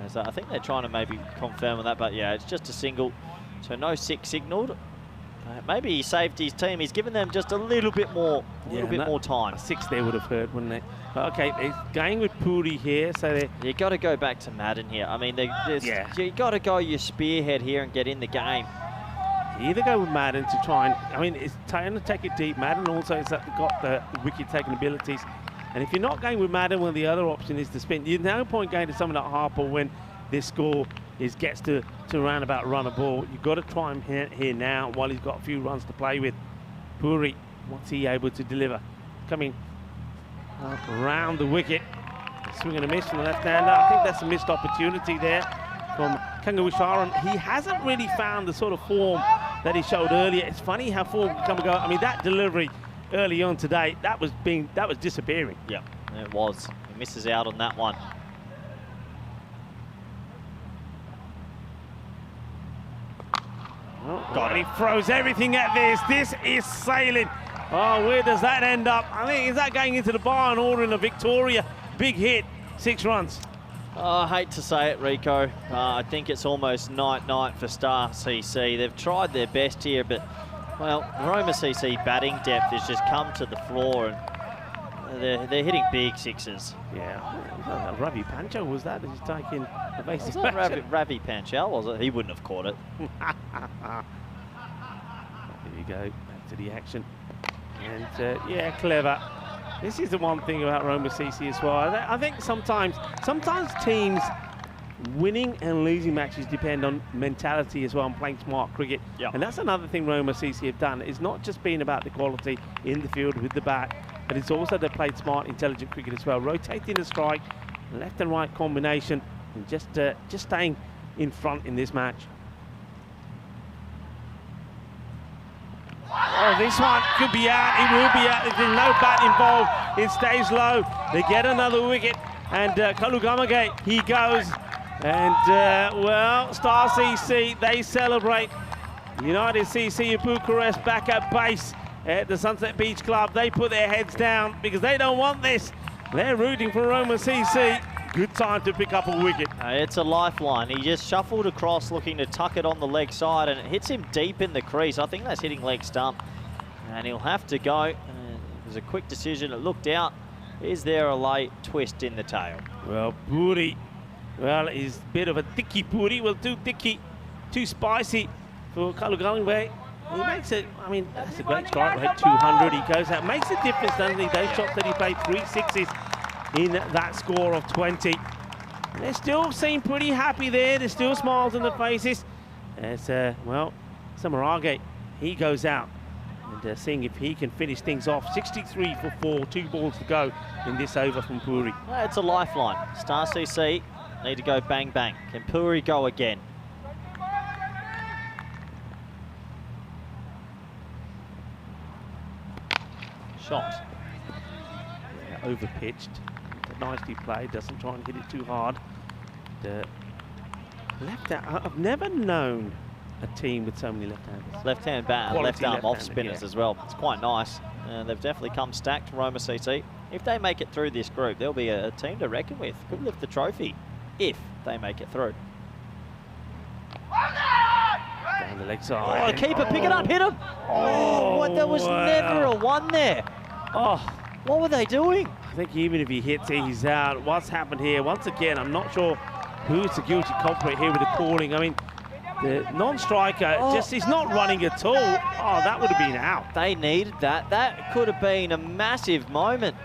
So I think they're trying to maybe confirm on that, but yeah, it's just a single. So no 6 signalled. Maybe he saved his team. He's given them just a little bit more, more time. A 6 they would have hurt, wouldn't they? But okay, they're going with Puri here, so you got to go back to Madden here. I mean, you got to go your spearhead here and get in the game. You either go with Madden to try and, I mean, it's trying to take it deep. Madden also has got the wicket-taking abilities. And if you're not going with Madden, well, the other option is to spin. There's no point going to someone like Harper when this score gets to around about run a ball. You've got to try him here now while he's got a few runs to play with. Puri, what's he able to deliver? Coming around the wicket. Swing and a miss from the left-hander. I think that's a missed opportunity there from Kangawisharan. He hasn't really found the sort of form that he showed earlier. It's funny how form can come and go. I mean, that delivery early on today, that was disappearing. Yeah, it was. He misses out on that one. God, he throws everything at this. This is sailing. Oh, where does that end up? I think, is that going into the bar and ordering a Victoria? Big hit, 6 runs. Oh, I hate to say it, Rico. I think it's almost night-night for Star CC. They've tried their best here, but, well, Roma CC batting depth has just come to the floor, and they're hitting big 6s. Yeah, Ravi Pancho was that? He's taking a basic. Was that Ravi Panchal, was it? He wouldn't have caught it. There you go, back to the action. And yeah, clever. This is the one thing about Roma CC as well. I think sometimes teams winning and losing matches depend on mentality as well, and playing smart cricket. Yep. And that's another thing Roma CC have done. It's not just been about the quality in the field with the bat, but it's also they played smart, intelligent cricket as well, rotating the strike, left and right combination, and just staying in front in this match. Oh, this one could be out. It will be out. There's no bat involved. It stays low. They get another wicket, and Kalugamage, he goes. And, well, Star CC, they celebrate. United CC in Bucharest back at base at the Sunset Beach Club. They put their heads down because they don't want this. They're rooting for Roma CC. Good time to pick up a wicket. It's a lifeline. He just shuffled across looking to tuck it on the leg side, and it hits him deep in the crease. I think that's hitting leg stump. And he'll have to go. It was a quick decision. It looked out. Is there a late twist in the tail? Well, Puri. Well, he's a bit of a thicky Puri. Well, too thicky, too spicy for Kalugamage. He makes it, I mean, that's a great strike rate, 200. He goes out. Makes a difference, doesn't he? Those shots that he played, 3 6s in that score of 20. And they still seem pretty happy there. There's still smiles on their faces. As, well, Samarage, he goes out. And seeing if he can finish things off. 63 for 4, 2 balls to go in this over from Puri. Well, it's a lifeline. Star CC need to go bang bang. Can Puri go again? Shot. Yeah, over pitched. Nicely played. Doesn't try and hit it too hard. Left out. I've never known a team with so many left-handers. Left-hand bat and left-arm off spinners as well. It's quite nice. They've definitely come stacked, Roma CC. If they make it through this group, they'll be a team to reckon with. Could lift the trophy if they make it through. Down the leg side. Oh, the keeper, pick it up, hit him. Oh, what? There was never a one there. Oh, what were they doing? I think even if he hits it, he's out. What's happened here? Once again, I'm not sure who's the guilty culprit here with the calling. I mean, the non-striker just is not running at all. Oh, that would have been out. They needed that. That could have been a massive moment.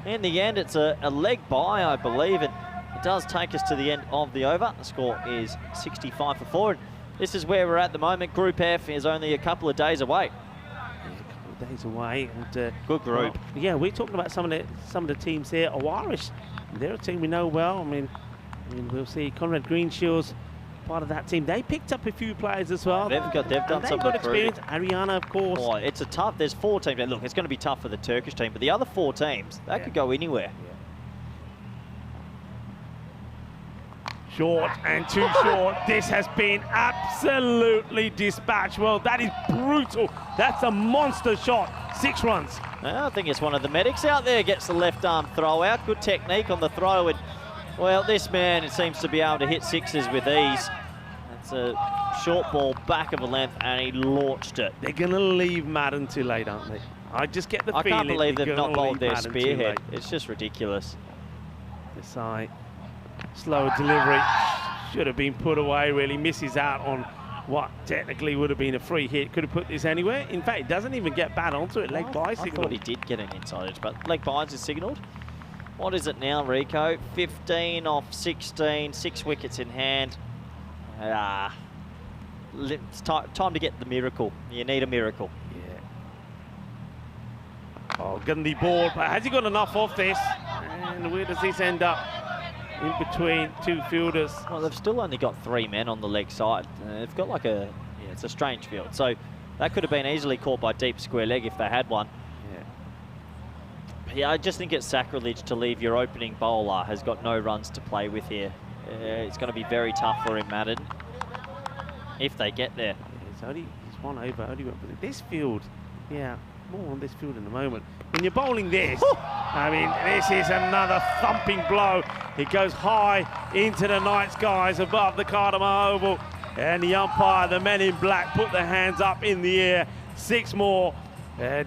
In the end, it's a leg by, I believe, and it does take us to the end of the over. The score is 65 for 4. And this is where we're at the moment. Group F is only a couple of days away. Yeah, a couple of days away. And, good group. Well, yeah, we're talking about some of the teams here. Irish, they're a team we know well. I mean, we'll see. Conrad Greenshields, part of that team. They picked up a few players as well. They've done some good recruiting. experience. Ariana, of course. Oh, it's a tough. There's 4 teams. Look, it's going to be tough for the Turkish team, but the other 4 teams, that could go anywhere. Short and too short. This has been absolutely dispatched. Well, that is brutal. That's a monster shot. 6 runs. I think it's one of the medics out there gets the left arm throw out. Good technique on the throw. And, well, this man, it seems to be able to hit 6s with ease. It's a short ball back of a length, and he launched it. They're going to leave Madden too late, aren't they? I just get the feeling. I can't believe they've not bowled their Madden spearhead. It's just ridiculous. Desai, slow delivery. Should have been put away, really. Misses out on what technically would have been a free hit. Could have put this anywhere. In fact, it doesn't even get bad onto it. Leg by signal. I thought he did get an inside edge, but leg bys is signalled. What is it now, Rico? 15 off 16, 6 wickets in hand. It's time to get the miracle. You need a miracle. Yeah. Oh, Gundy ball, but has he got enough off this? And where does this end up? In between 2 fielders. Well, they've still only got 3 men on the leg side. They've got like it's a strange field. So that could have been easily caught by deep square leg if they had one. Yeah, I just think it's sacrilege to leave your opening bowler has got no runs to play with here. It's going to be very tough for him, Madden, if they get there. Yeah, he's one over. Only went for this field. Yeah, more on this field in a moment. When you're bowling this, I mean, this is another thumping blow. It goes high into the night skies above the Cartama Oval. And the umpire, the men in black, put their hands up in the air. 6 more.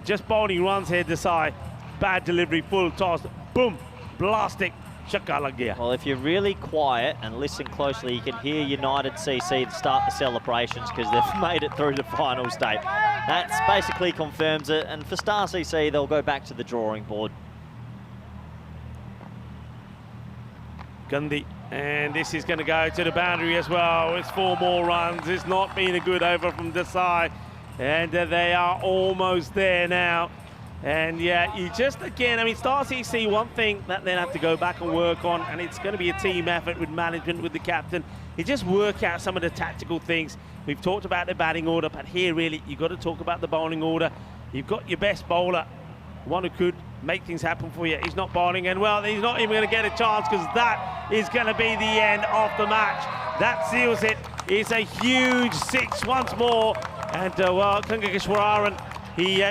Just bowling runs here, Desai. Bad delivery, full toss. Boom, blasting. Shakalagia. Well, if you're really quiet and listen closely, you can hear United CC start the celebrations because they've made it through the final state. That basically confirms it. And for Star CC, they'll go back to the drawing board. Gundy, and this is going to go to the boundary as well. It's 4 more runs. It's not been a good over from Desai, and they are almost there now. And yeah, you just again, I mean, Star CC, one thing that they'll have to go back and work on, and it's going to be a team effort with management, with the captain, is just work out some of the tactical things. We've talked about the batting order, but here really you've got to talk about the bowling order. You've got your best bowler, one who could make things happen for you. He's not bowling, and well, he's not even going to get a chance because that is going to be the end of the match. That seals it. It's a huge 6 once more, and well, Kungakeshwaran, he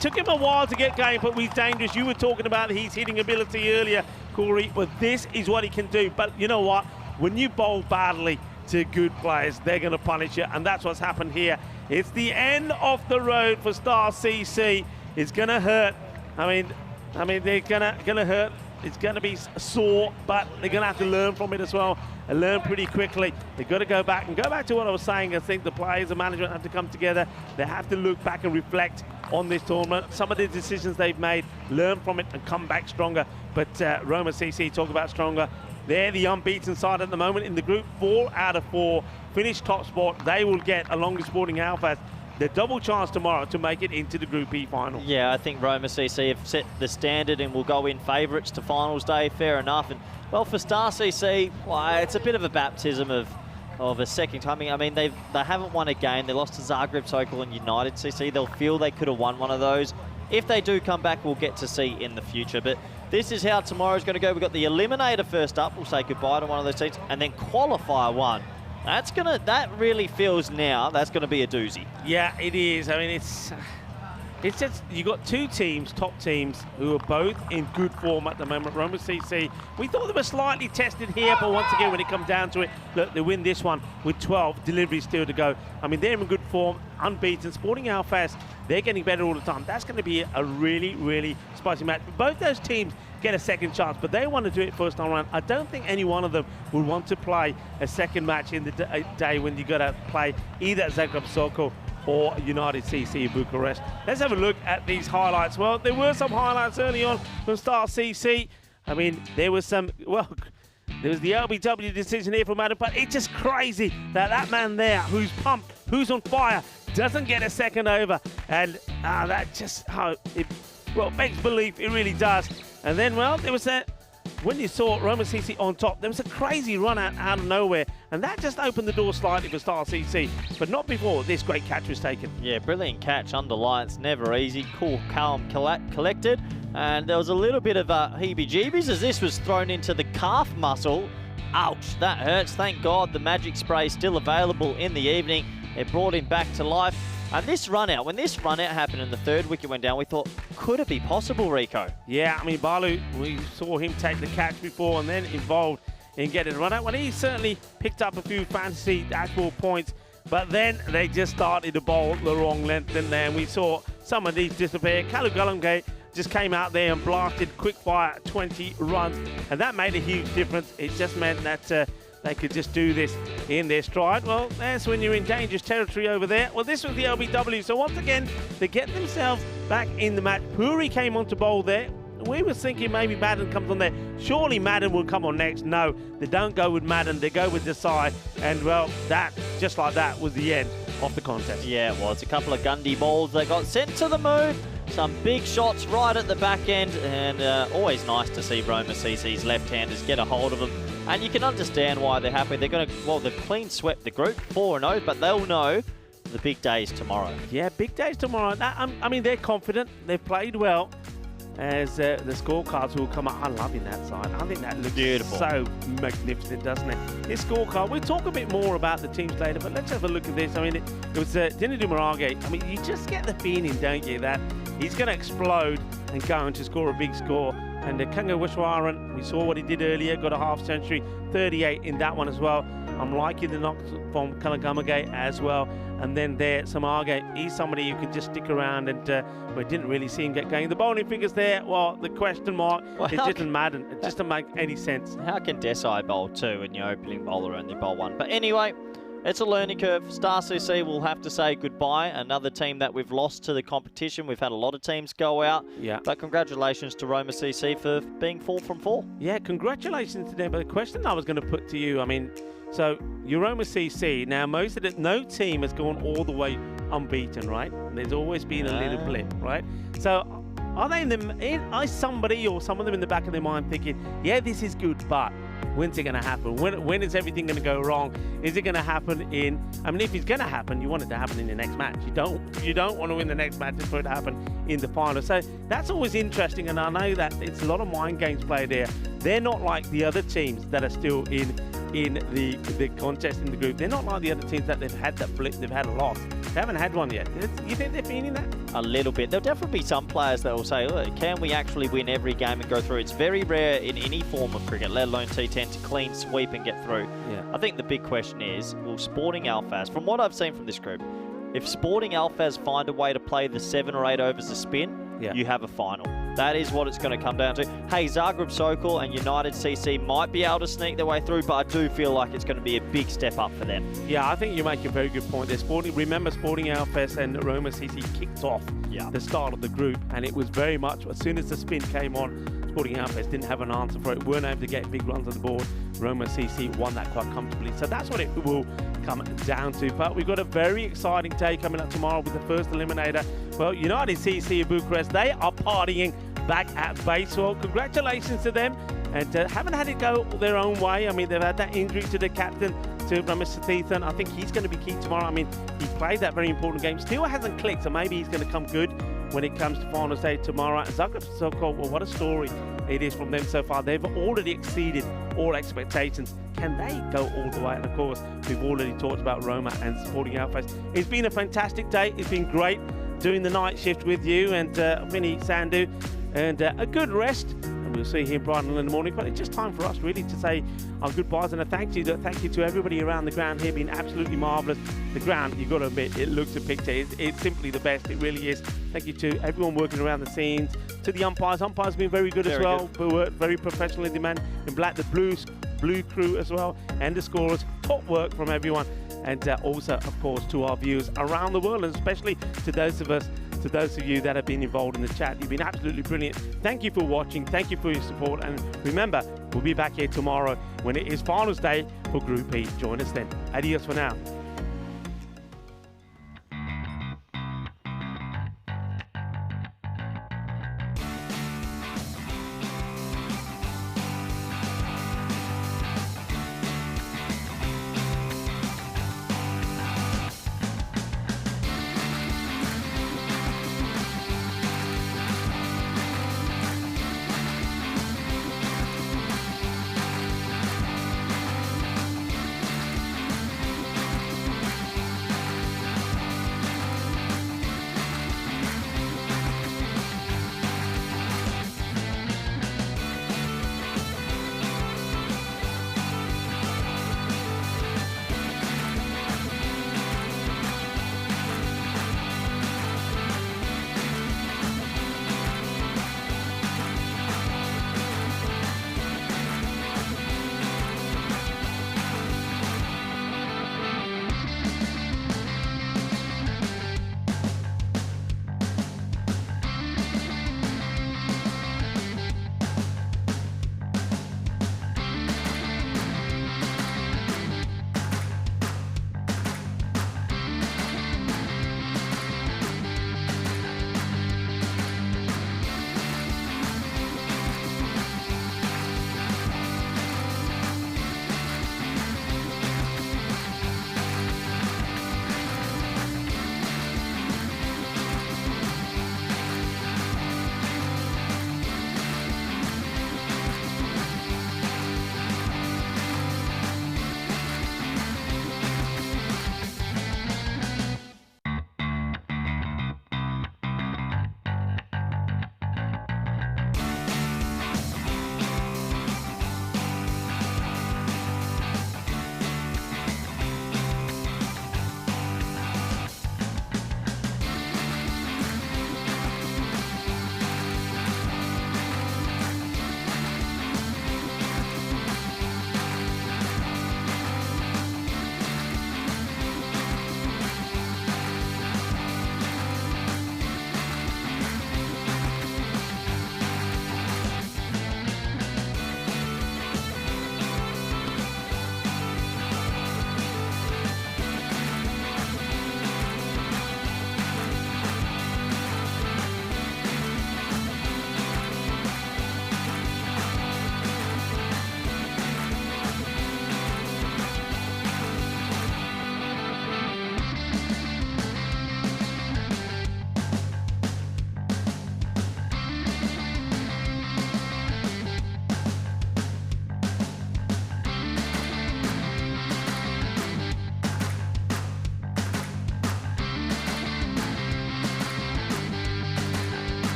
took him a while to get going, but he's dangerous. You were talking about his hitting ability earlier, Corey, but this is what he can do. But you know what? When you bowl badly to good players, they're going to punish you, and that's what's happened here. It's the end of the road for Star CC. It's going to hurt. I mean, they're gonna hurt. It's gonna be sore, but they're gonna have to learn from it as well, and learn pretty quickly. They've got to go back to what I was saying. I think the players and management have to come together. They have to look back and reflect on this tournament. Some of the decisions they've made, learn from it and come back stronger. But Roma CC, talk about stronger. They're the unbeaten side at the moment in the group. 4 out of 4 finish top spot. They will get, along with Sporting Alphas, the double chance tomorrow to make it into the Group E final. Yeah, I think Roma CC have set the standard and will go in favourites to finals day, fair enough. And well, for Star CC, well, it's a bit of a baptism of a second time. I mean, they haven't won a game. They lost to Zagreb Sokol and United CC. They'll feel they could have won one of those. If they do come back, we'll get to see in the future. But this is how tomorrow's going to go. We've got the Eliminator first up. We'll say goodbye to one of those teams. And then Qualifier 1. That really feels now that's going to be a doozy. Yeah, it is. I mean, It's just, you got two teams, top teams, who are both in good form at the moment. Roma CC, we thought they were slightly tested here, but once again, when it comes down to it, look, they win this one with 12 deliveries still to go. I mean, they're in good form, unbeaten. Sporting Alfaz, they're getting better all the time. That's going to be a really, really spicy match. Both those teams get a second chance, but they want to do it first time around. I don't think any one of them would want to play a second match in the day when you got to play either Zagreb Sokol or United CC Bucharest. Let's have a look at these highlights. Well, there were some highlights early on from Star CC. I mean, there was some, well, there was the LBW decision here from Adam, but it's just crazy that that man there, who's pumped, who's on fire, doesn't get a second over. And that just, well, begs belief, it really does. And then, well, there was that, when you saw Roma CC on top, there was a crazy run out of nowhere, and that just opened the door slightly for Star CC, but not before this great catch was taken. Yeah, brilliant catch under lights, never easy, cool, calm, collected, and there was a little bit of heebie-jeebies as this was thrown into the calf muscle. Ouch, that hurts. Thank God the magic spray is still available in the evening. It brought him back to life. And this run out, when this run out happened and the third wicket went down, we thought, could it be possible, Rico? Yeah, I mean, Balu, we saw him take the catch before and then involved in getting a run out. Well, he certainly picked up a few fantasy dashboard points, but then they just started to bowl the wrong length in there, and we saw some of these disappear. Kalu Gulumgate just came out there and blasted quick fire 20 runs, and that made a huge difference. It just meant that they could just do this in their stride. Well, that's when you're in dangerous territory over there. Well, this was the LBW. So once again, they get themselves back in the match. Puri came on to bowl there. We were thinking maybe Madden comes on there. Surely Madden will come on next. No, they don't go with Madden. They go with Desai. And, well, that, just like that, was the end of the contest. Yeah, it was. A couple of Gundy balls that got sent to the moon. Some big shots right at the back end. And always nice to see Roma CC's left-handers get a hold of them. And you can understand why they're happy. They're going to, well, they've clean swept the group, 4-0, but they'll know the big days tomorrow. Yeah, big days tomorrow. I mean, they're confident. They've played well. As the scorecards will come out. I'm loving that side. I think that looks beautiful. So magnificent, doesn't it? This scorecard, we'll talk a bit more about the teams later, but let's have a look at this. I mean, it was Dinadu Marage. I mean, you just get the feeling, don't you, that he's going to explode and go on to score a big score. And Kanga Wishwaran, we saw what he did earlier, got a half century, 38 in that one as well. I'm liking the knocks from Kalagamagate as well. And then there, Samargate, he's somebody who could just stick around, and we didn't really see him get going. The bowling figures there, well, the question mark, it didn't matter. It just didn't make any sense. How can Desai bowl two and your opening bowler only bowl one? But anyway, it's a learning curve. Star CC will have to say goodbye. Another team that we've lost to the competition. We've had a lot of teams go out. Yeah. But congratulations to Roma CC for being 4 from 4. Yeah, congratulations to them. But the question I was going to put to you, I mean, so you're Roma CC. Now, most of no team has gone all the way unbeaten, right? There's always been a little blip, right? So are they are somebody or some of them in the back of their mind thinking, yeah, this is good, but when's it going to happen? When is everything going to go wrong? Is it going to happen in? I mean, if it's going to happen, you want it to happen in the next match. You don't want to win the next match and for it to happen in the final. So that's always interesting, and I know that it's a lot of mind games played there. They're not like the other teams that are still in the contest in the group. They're not like the other teams that they've had that blip, they've had a loss. They haven't had one yet. You think they're feeling that? A little bit. There'll definitely be some players that will say, look, can we actually win every game and go through? It's very rare in any form of cricket, let alone T10, to clean sweep and get through. Yeah. I think the big question is, will Sporting Alfaz, from what I've seen from this group, if Sporting Alfaz find a way to play the 7 or 8 overs of spin, you have a final. That is what it's going to come down to. Hey, Zagreb Sokol and United CC might be able to sneak their way through, but I do feel like it's going to be a big step up for them. Yeah, I think you make a very good point there. Remember, Sporting Alfaz and Roma CC kicked off the start of the group, and it was very much, as soon as the spin came on, Sporting Alfaz didn't have an answer for it, weren't able to get big runs on the board. Roma CC won that quite comfortably. So that's what it will come down to. But we've got a very exciting day coming up tomorrow with the first eliminator. Well, United CC of Bucharest, they are partying back at base. Well, congratulations to them, and haven't had it go their own way. I mean, they've had that injury to the captain, to Mr. T10. I think he's going to be key tomorrow. I mean, he played that very important game. Still hasn't clicked, so maybe he's going to come good when it comes to final day tomorrow. And Zagreb Sokol, well, what a story it is from them so far. They've already exceeded all expectations. Can they go all the way? And of course, we've already talked about Roma and Sporting Alfaz. It's been a fantastic day. It's been great. doing the night shift with you, and Vinny Sandhu, and a good rest. And we'll see you here bright and early in the morning. But it's just time for us really to say our goodbyes and a thank you to everybody around the ground here. Been absolutely marvellous. The ground, you've got to admit, it looks a picture. It's simply the best. It really is. Thank you to everyone working around the scenes, to the umpires. Umpires have been very good as well. But worked very professionally. The man in black, the blue crew as well, and the scorers. Top work from everyone. And also, of course, to our viewers around the world, and especially to those of you that have been involved in the chat. You've been absolutely brilliant. Thank you for watching. Thank you for your support. And remember, we'll be back here tomorrow when it is finals day for Group E. Join us then. Adios for now.